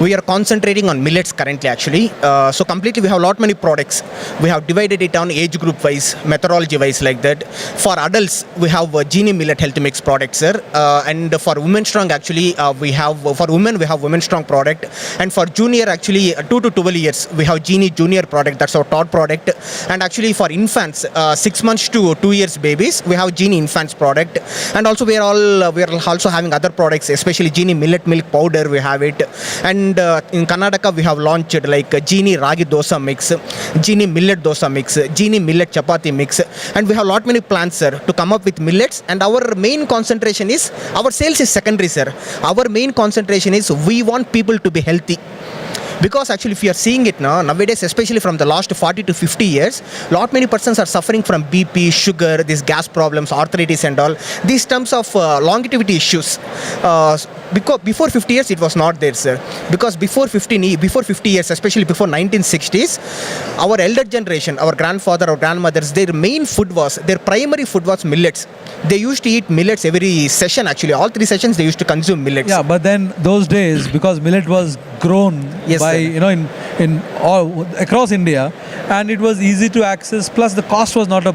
We are concentrating on millets currently actually. So completely, we have a lot many products. We have divided it down age group wise, methodology wise like that. For adults, we have Genie millet health mix product, sir. And for women strong actually we have women strong product, and for junior actually 2 to 12 years we have Genie junior product, that's our top product. And actually for infants 6 months to 2 years babies we have Genie infants product. And also we are also having other products, especially Genie millet milk powder we have it. And in Karnataka we have launched like Genie ragi dosa mix, Genie millet dosa mix, Genie millet chapati mix, and we have lot many plans, sir, to come up with millets. And our main concentration is, our sales is secondary, sir. Our main concentration is we want people to be healthy. Because actually if you are seeing it now, nowadays, especially from the last 40 to 50 years, lot many persons are suffering from BP, sugar, these gas problems, arthritis and all. These terms of longevity issues. Because before 50 years it was not there, sir. Because before 50 years, especially before 1960s, our elder generation, our grandfather or grandmothers, their primary food was millets. They used to eat millets every session actually. All 3 sessions they used to consume millets. Yeah, but then those days, because millet was grown by, in all across India, and it was easy to access, plus the cost was not a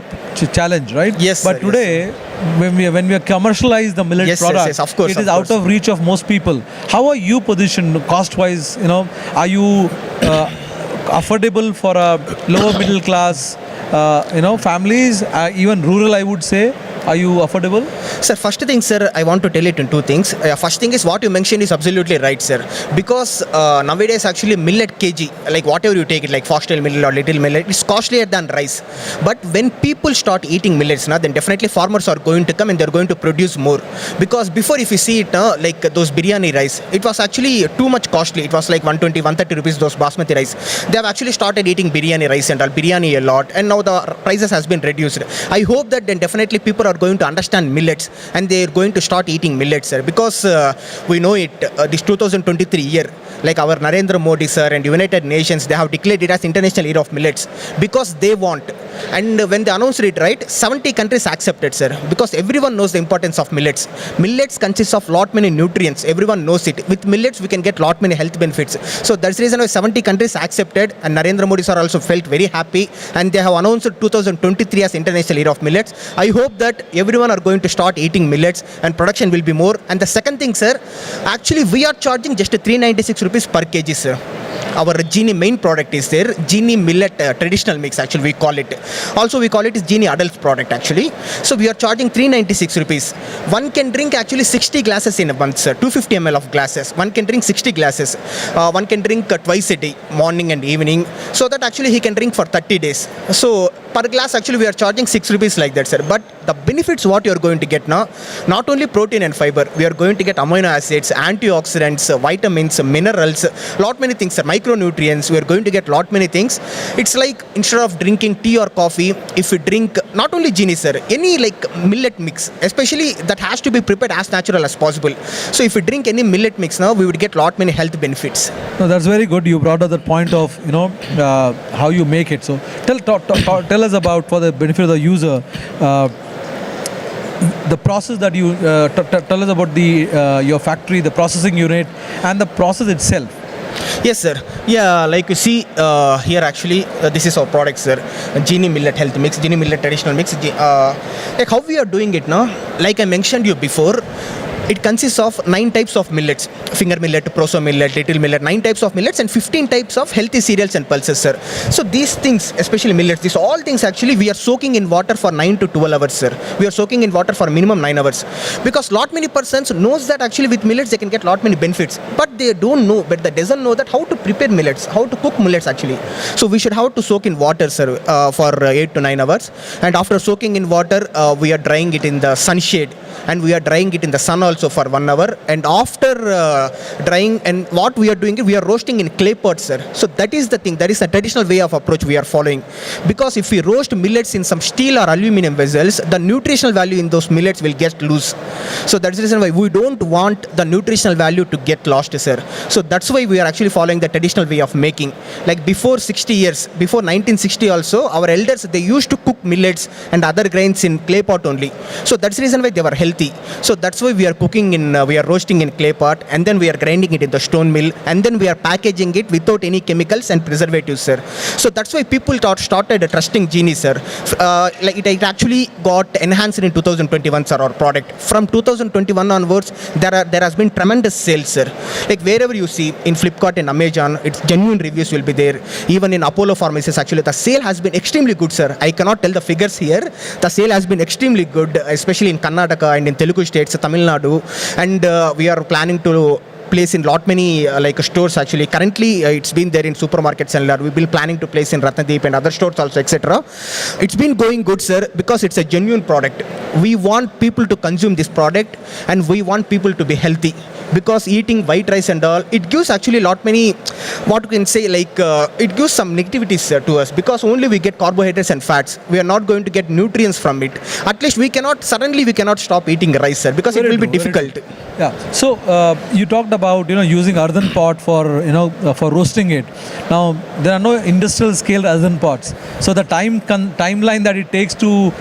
challenge, right? Yes, but sir, today, yes, when we commercialize the millet product, yes, of course, it is out of reach of most people. How are you positioned cost-wise? Are you affordable for a lower middle class, families, even rural, I would say? Are you affordable? Sir, first thing, sir, I want to tell it in 2 things. First thing is what you mentioned is absolutely right, sir. Because nowadays actually millet kg, like whatever you take it, like foxtail millet or little millet, it's costlier than rice. But when people start eating millets, then definitely farmers are going to come and they're going to produce more. Because before, if you see it, like those biryani rice, it was actually too much costly. It was like 120, 130 rupees, those basmati rice. They have actually started eating biryani rice and all, biryani a lot. And now the prices has been reduced. I hope that then definitely people are going to understand millets and they're going to start eating millets, sir, because we know it, this 2023 year, like our Narendra Modi, sir, and United Nations, they have declared it as International Year of Millets because they want. And when they announced it, right, 70 countries accepted, sir, because everyone knows the importance of millets. Millets consists of lot many nutrients. Everyone knows it. With millets, we can get lot many health benefits. So that's the reason why 70 countries accepted, and Narendra Modi, sir, also felt very happy, and they have announced 2023 as International Year of Millets. I hope that everyone are going to start eating millets and production will be more. And the second thing, sir, actually we are charging just 396 rupees per kg, sir. Our Genie main product is there, Genie millet traditional mix actually we call it. Also we call it is Genie adult product actually. So we are charging 396 rupees. One can drink actually 60 glasses in a month, sir. 250 ml of glasses. One can drink 60 glasses. One can drink twice a day, morning and evening. So that actually he can drink for 30 days. So per glass actually we are charging 6 rupees like that, sir. But the benefits what you are going to get now, not only protein and fiber, we are going to get amino acids, antioxidants, vitamins, minerals, lot many things, sir. Micronutrients, we are going to get lot many things. It's like instead of drinking tea or coffee, if you drink not only Genie, sir, any like millet mix, especially that has to be prepared as natural as possible. So if you drink any millet mix now, we would get lot many health benefits. No, that's very good. You brought up the point of how you make it. So tell us about, for the benefit of the user, the process that you tell us about the your factory, the processing unit, and the process itself. Yes, sir. Yeah, like you see here actually, this is our product, sir. Genie millet health mix, Genie millet traditional mix. Like how we are doing it now, like I mentioned you before, it consists of 9 types of millets: finger millet, proso millet, little millet, 9 types of millets and 15 types of healthy cereals and pulses, sir. So these things, especially millets, these all things actually we are soaking in water for 9 to 12 hours, sir. We are soaking in water for minimum 9 hours. Because lot many persons knows that actually with millets they can get lot many benefits. But they don't know, but they doesn't know that how to prepare millets, how to cook millets actually. So we should have to soak in water, sir, for 8 to 9 hours. And after soaking in water, we are drying it in the sunshade. And we are drying it in the sun also for 1 hour. And after drying, and what we are doing, we are roasting in clay pots, sir. So that is the thing, that is the traditional way of approach we are following. Because if we roast millets in some steel or aluminum vessels, the nutritional value in those millets will get loose. So that's the reason why we don't want the nutritional value to get lost, sir. So that's why we are actually following the traditional way of making. Like before 60 years, before 1960 also, our elders, they used to cook millets and other grains in clay pot only. So that's the reason why they were healthy. So that's why we are cooking in, we are roasting in clay pot, and then we are grinding it in the stone mill, and then we are packaging it without any chemicals and preservatives, sir. So that's why people started trusting Genie, sir. Like it actually got enhanced in 2021, sir, our product. From 2021 onwards, there has been tremendous sales, sir. Like wherever you see, in Flipkart and Amazon, it's genuine reviews will be there. Even in Apollo Pharmacies, actually, the sale has been extremely good, sir. I cannot tell the figures here. The sale has been extremely good, especially in Karnataka and in Telugu states, Tamil Nadu, and we are planning to place in lot many like stores actually. Currently it's been there in supermarkets and we've been planning to place in Ratnadeep and other stores also, etc. It's been going good, sir, because it's a genuine product. We want people to consume this product and we want people to be healthy. Because eating white rice and all, it gives actually lot many, what you can say, like it gives some negativities to us, because only we get carbohydrates and fats. We are not going to get nutrients from it. At least we cannot stop eating rice, sir, because it will be difficult. Yeah. So you talked about using earthen pot for for roasting it. Now there are no industrial scale earthen pots, so the timeline that it takes to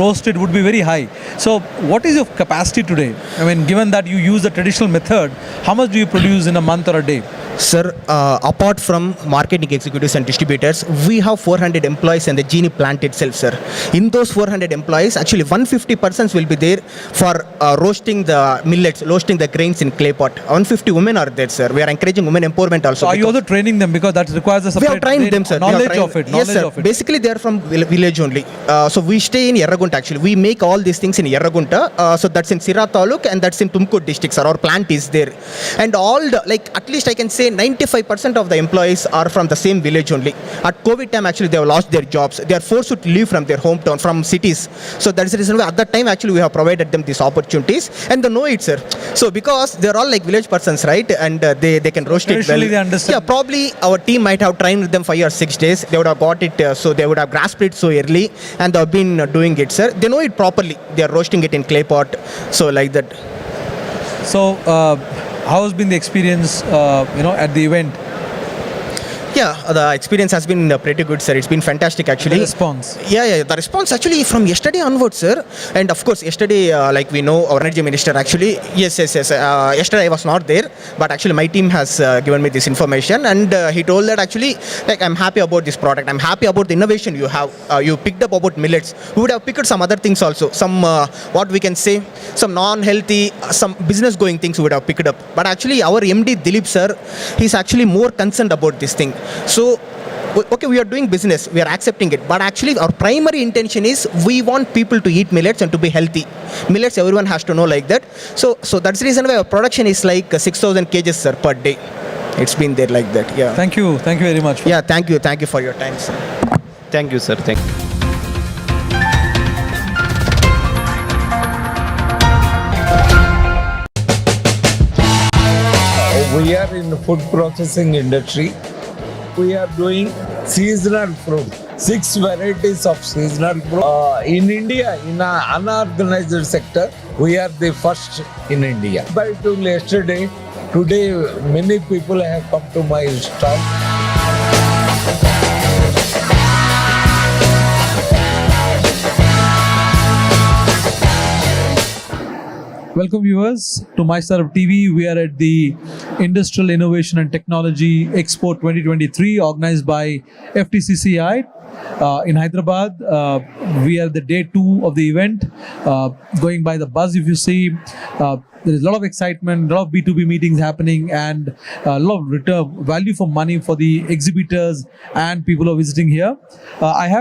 roast it would be very high. So what is your capacity today? I mean, given that you use the traditional method, how much do you produce in a month or a day? Sir, apart from marketing executives and distributors, we have 400 employees in the Genie plant itself, sir. In those 400 employees, actually 150 persons will be there for roasting the millets, roasting the grains in clay pot. 150 women are there, sir. We are encouraging women empowerment also. So are you also training them, because that requires a separate we have trained them, sir. Knowledge of it. Yes, sir. Basically, they are from village only. So we stay in Yerragunta actually. We make all these things in Yerragunta. So that's in Sira Taluk and that's in Tumkur district, sir. Our plant is there. And all the, like, at least I can say 95% of the employees are from the same village only. At COVID time, actually, they have lost their jobs. They are forced to leave from their hometown, from cities. So that is the reason why at that time, actually, we have provided them these opportunities. And they know it, sir. So because they're all like village persons, right? And they can roast it well. They understand. Yeah, probably our team might have trained them 5 or 6 days. They would have got it, so they would have grasped it so early. And they have been doing it, sir. They know it properly. They are roasting it in clay pot. So like that. So how has been the experience, at the event? Yeah, the experience has been pretty good, sir. It's been fantastic, actually. The response. Yeah, the response actually from yesterday onwards, sir. And of course, yesterday, like we know, our energy minister actually, yes. Yesterday I was not there, but actually my team has given me this information, and he told that actually, like, I'm happy about this product. I'm happy about the innovation you have. You picked up about millets. We would have picked some other things also. Some what we can say, some non-healthy, some business-going things we would have picked up. But actually, our MD Dilip sir, he's actually more concerned about this thing. So, okay, we are doing business, we are accepting it, but actually our primary intention is we want people to eat millets and to be healthy. Millets, everyone has to know like that. So that's the reason why our production is like 6,000 kgs, sir, per day. It's been there like that. Yeah. Thank you very much. Yeah, thank you for your time, sir. Thank you, sir. Thank you. We are in the food processing industry. We are doing seasonal fruit, 6 varieties of seasonal fruit. In India, in an unorganized sector, we are the first in India. By till yesterday, today many people have come to my stall. Welcome viewers to My Startup TV. We are at the Industrial Innovation and Technology Expo 2023 organized by FTCCI in Hyderabad. We are the day 2 of the event. Going by the buzz, if you see, there is a lot of excitement, a lot of B2B meetings happening, and a lot of return value for money for the exhibitors and people who are visiting here. I have